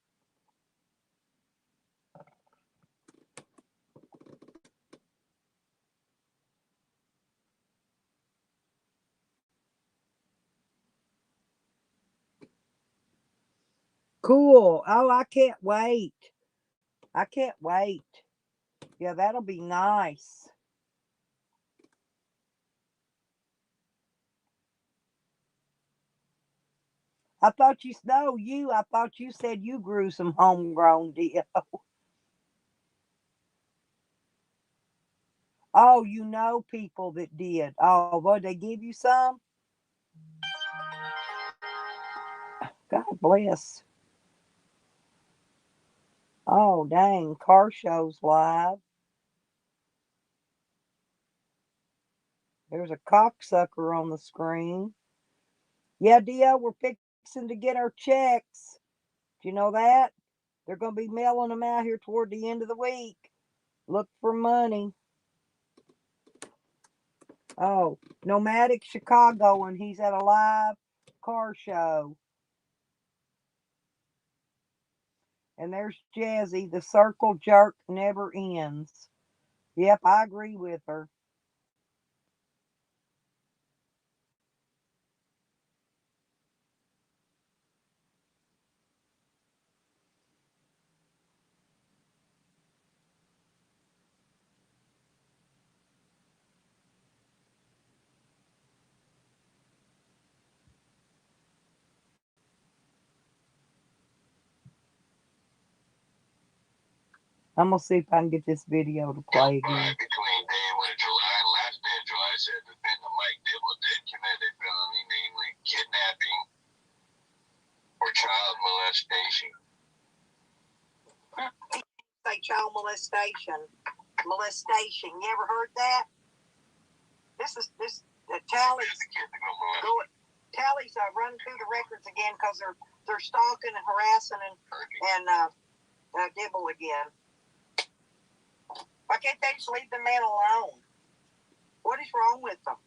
Cool. Oh, I can't wait. I can't wait. Yeah, that'll be nice. I thought you no you. I thought you said you grew some homegrown, Dio. Oh, you know people that did. Oh, boy, they give you some. God bless. Oh, dang. Car shows live. There's a cocksucker on the screen. Yeah, Dio, we're fixing to get our checks. Do you know that? They're going to be mailing them out here toward the end of the week. Look for money. Oh, Nomadic Chicago, and he's at a live car show. And there's Jazzy. The circle jerk never ends. Yep, I agree with her. I'm going to see if I can get this video to play again. Between day 1 of July and last day of July said the defendant Mike Dibble did commit a felony, namely kidnapping or child molestation. Say child molestation. Molestation. You ever heard that? This tallies. Tallies run through the records again because they're stalking and harassing and Dibble again. Why can't they just leave the man alone? What is wrong with them?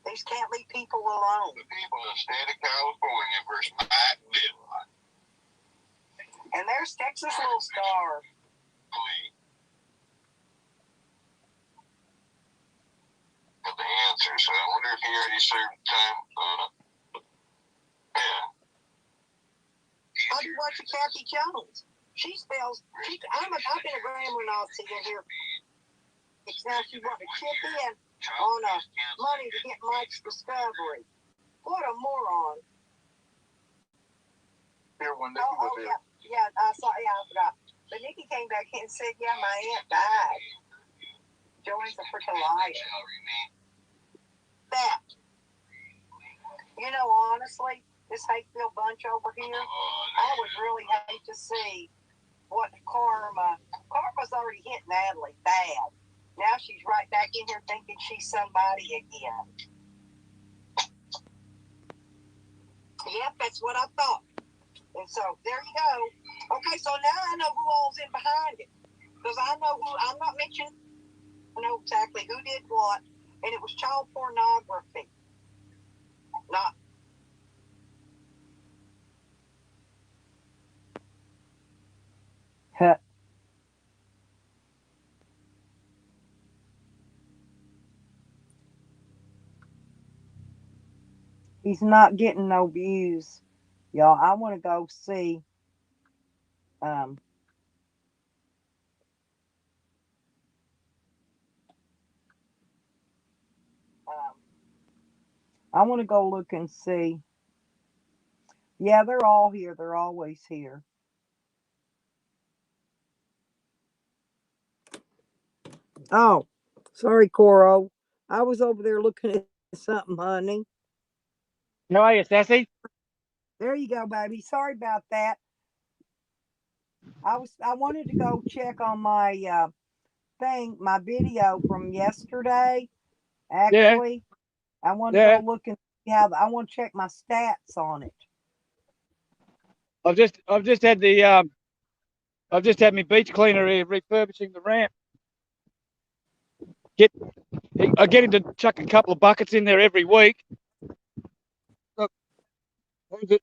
They just can't leave people alone. The people of the state of California versus Mike Dibble. And there's Texas Little Star. Please. Got the answer, so I wonder if he already served time. Yeah. I've been watching Kathy Jones. She spells. I've been a grammar Nazi in here. It's now she want to chip in on money to get Mike's discovery. What a moron! Here one day. Yeah, I forgot. But Nikki came back and said, "Yeah, my aunt died." Joey's a freaking liar. That. You know, honestly, this hate-filled bunch over here, I would really hate to see what Karma's already hit Natalie bad. Now she's right back in here thinking she's somebody again. Yep, that's what I thought. And so there you go. Okay, so now I know who all's in behind it. Because I know who, I'm not mentioning, I know exactly who did what, and it was child pornography. Not. Huh. He's not getting no views, y'all. I want to go see. I want to go look and see. Yeah, they're all here. They're always here. Oh, sorry, Coro. I was over there looking at something, honey. How are you, Sassy? There you go, baby. Sorry about that. I wanted to go check on my my video from yesterday. Actually, I want to go look and see how I want to check my stats on it. I've just had my beach cleaner here refurbishing the ramp. I get him to chuck a couple of buckets in there every week. Look, who's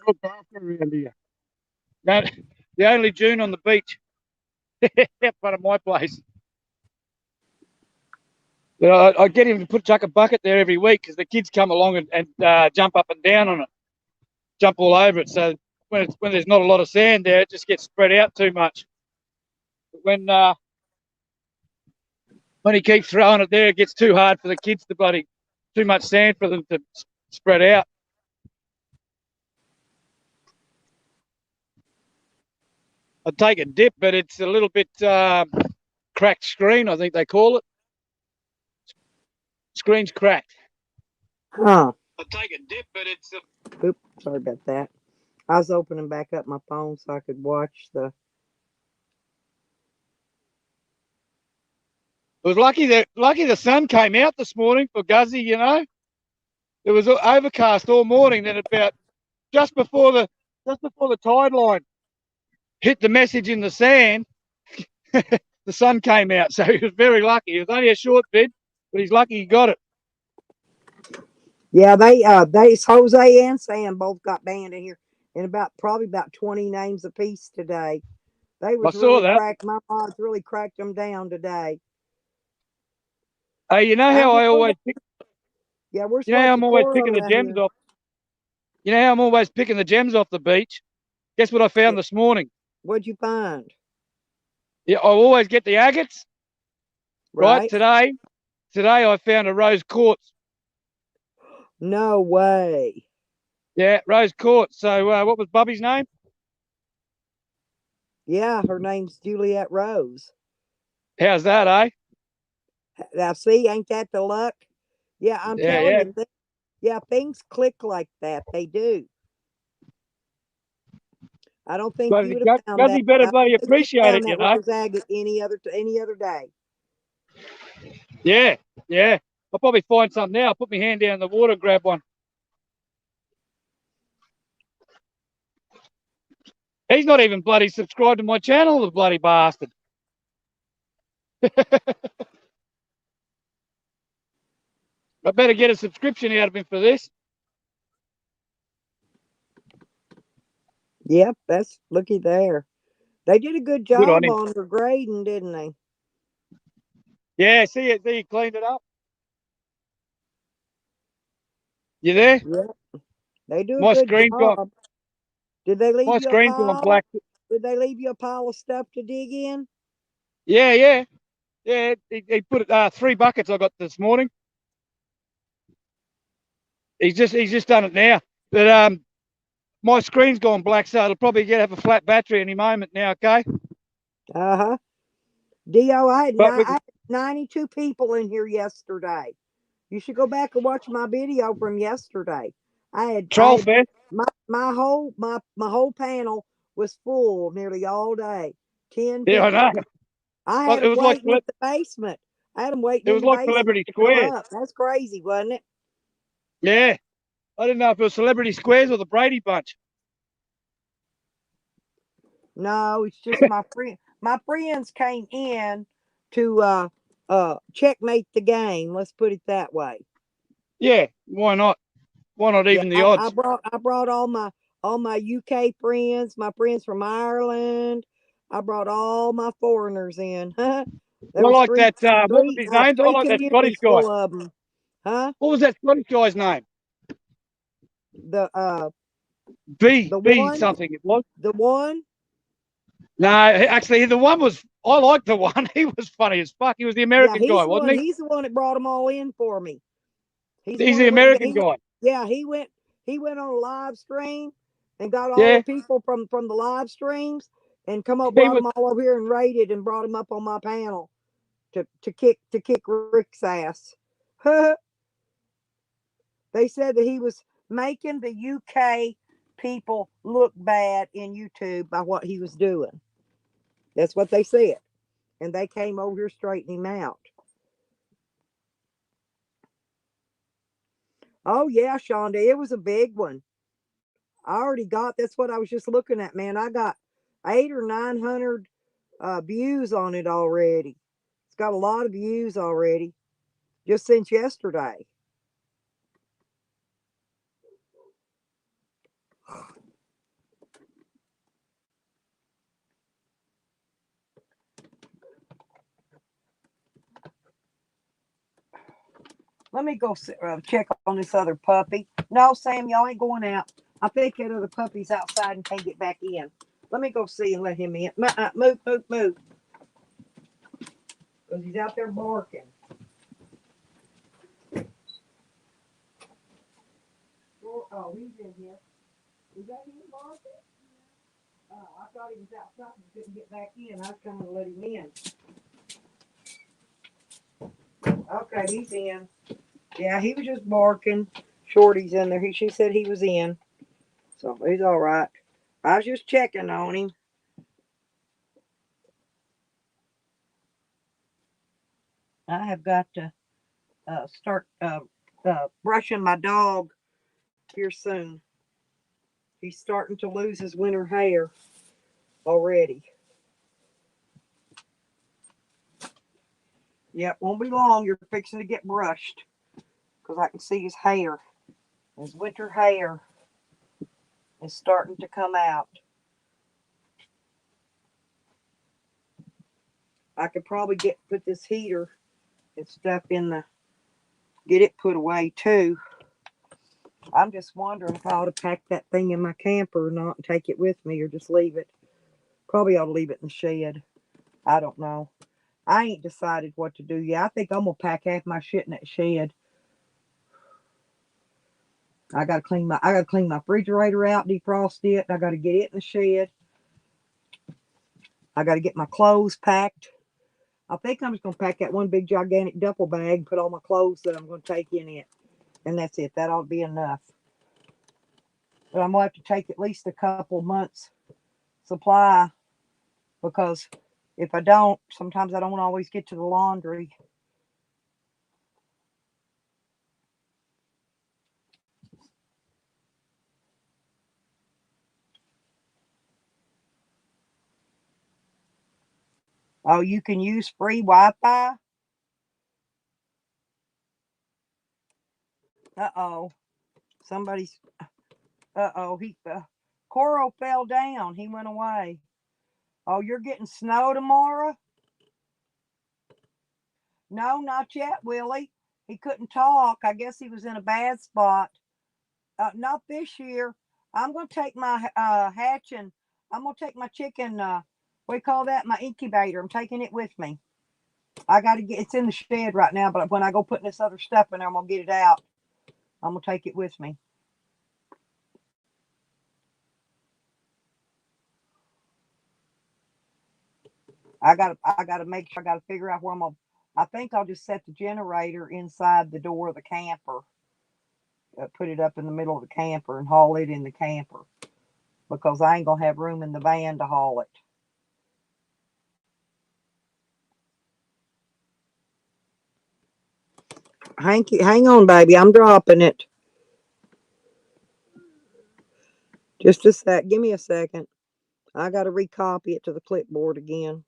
looked after around here? The only June on the beach, out front of my place. I get him to chuck a bucket there every week because the kids come along and jump up and down on it, jump all over it. So when there's not a lot of sand there, it just gets spread out too much. But when he keeps throwing it there, it gets too hard for the kids to too much sand for them to spread out. I'd take a dip, but it's a little bit cracked screen, I think they call it. Screen's cracked. Huh. I'd take a dip, but it's Oops, sorry about that. I was opening back up my phone so I could watch the. It was lucky the sun came out this morning for Guzzy, you know. It was overcast all morning. Then about just before the tide line hit the message in the sand, the sun came out. So he was very lucky. It was only a short bid, but he's lucky he got it. Yeah, they Jose and Sam both got banned in here in probably about 20 names apiece today. They was I saw really that. my mods really cracked them down today. Hey, you know how I always pick, yeah, we're you know how I'm always squirrel picking the out gems here. off. You know how I'm always picking the gems off the beach? Guess what I found this morning? What'd you find? Yeah, I always get the agates. Right. Today I found a rose quartz. No way. Yeah, rose quartz. So what was Bubby's name? Yeah, her name's Juliet Rose. How's that, eh? Now, see, ain't that the luck? Yeah, I'm telling you. Yeah, things click like that. They do. I don't think you would have found that. Guzzy better I bloody don't think you'd appreciate it, found you that know. rose agate any other day. Yeah, yeah. I'll probably find something now. I'll put my hand down in the water and grab one. He's not even bloody subscribed to my channel, the bloody bastard. I better get a subscription out of him for this. Yep, that's looky there. They did a good Good on job him. on their grading, didn't they? Yeah, see it. You cleaned it up. You there? Yep. They do a My good screen's gone. job. Did they leave My you a screen's gone pile? black. Did they leave you a pile of stuff to dig in? Yeah, yeah. Yeah, he put it 3 buckets I got this morning. He's just done it now. But my screen's gone black, so it'll probably have a flat battery any moment now, okay? Uh-huh. Dio, I But had 92 people in here yesterday. You should go back and watch my video from yesterday. Troll Fest. My whole panel was full nearly all day. 10 Yeah, I people. know. I had them waiting at the basement. I had them waiting in the basement Celebrity to come Squares. up. That's crazy, wasn't it? Yeah. I didn't know if it was Celebrity Squares or the Brady Bunch. No, it's just my friend. My friends came in to checkmate the game. Let's put it that way. Yeah, why not? Why not even the odds? I brought all my UK friends, my friends from Ireland. I brought all my foreigners in. There was like that. What was his name? I three like that Scottish communities guy. full of them. Huh? What was that Scottish guy's name? The B one, something it was. The one. No, actually, the one was. I liked the one. He was funny as fuck. He was the American guy, wasn't he? He's the one that brought them all in for me. He's the American guy. Yeah, he went on a live stream and got all the people from the live streams and brought them all over here and rated and brought them up on my panel to kick Rick's ass. They said that he was making the UK people look bad in YouTube by what he was doing. That's what they said. And they came over here straightening him out. Oh yeah, Shonda, it was a big one. I already got, that's what I was just looking at, man. I got 800 or 900 views on it already. It's got a lot of views already, just since yesterday. Let me go check on this other puppy. No, Sam, y'all ain't going out. I think that other puppy's outside and can't get back in. Let me go see and let him in. Move. Because he's out there barking. Oh, he's in here. Is that him barking? Oh, I thought he was outside and couldn't get back in. I was trying to let him in. Okay, he's in. Yeah, he was just barking. Shorty's in there. She said he was in. So he's all right. I was just checking on him. I have got to start brushing my dog here soon. He's starting to lose his winter hair already. Yep, won't be long. You're fixing to get brushed because I can see his hair. His winter hair is starting to come out. I could probably put this heater and stuff get it put away too. I'm just wondering if I ought to pack that thing in my camper or not and take it with me or just leave it. Probably ought to leave it in the shed. I don't know. I ain't decided what to do yet. I think I'm gonna pack half my shit in that shed. I gotta clean my refrigerator out, defrost it. I gotta get it in the shed. I gotta get my clothes packed. I think I'm just gonna pack that one big gigantic duffel bag and put all my clothes that I'm gonna take in it. And that's it. That ought to be enough. But I'm gonna have to take at least a couple months supply because if I don't, sometimes I don't always get to the laundry. Oh, you can use free Wi-Fi? Uh-oh. Somebody's, uh-oh, Coro fell down. He went away. Oh, you're getting snow tomorrow? No, not yet, Willie. He couldn't talk. I guess he was in a bad spot. Not this year. I'm going to take my hatching. I'm going to take my chicken, we call that my incubator. I'm taking it with me. It's in the shed right now, but when I go putting this other stuff in there, I'm going to get it out. I'm going to take it with me. I gotta make sure. I gotta figure out where I think I'll just set the generator inside the door of the camper. Put it up in the middle of the camper and haul it in the camper because I ain't gonna have room in the van to haul it. Hang on, baby. I'm dropping it. Just a sec. Give me a second. I gotta recopy it to the clipboard again.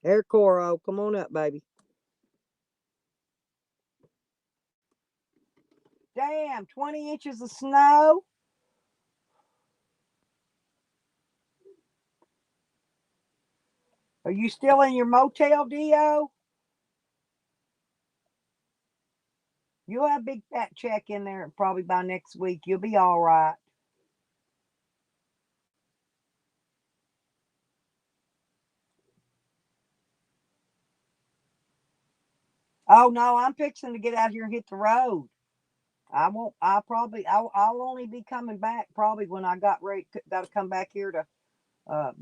There, Coro, come on up, baby. Damn, 20 inches of snow. Are you still in your motel, Dio? You'll have a big fat check in there probably by next week. You'll be all right. Oh no, I'm fixing to get out here and hit the road. I won't. I'll only be coming back probably when I got to come back here to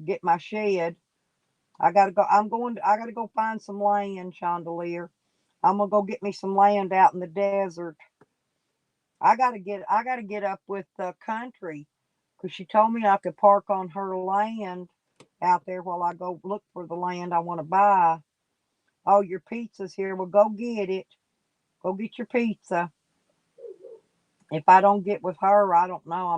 get my shed. I gotta go. I gotta go find some land, Chandelier. I'm gonna go get me some land out in the desert. I gotta get up with the country because she told me I could park on her land out there while I go look for the land I want to buy. Oh, your pizza's here. Well, go get it. Go get your pizza. If I don't get with her, I don't know. I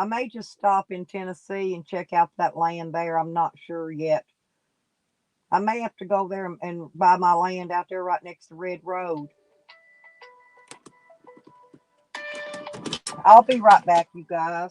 may just stop in Tennessee and check out that land there. I'm not sure yet. I may have to go there and buy my land out there right next to Red Road. I'll be right back, you guys.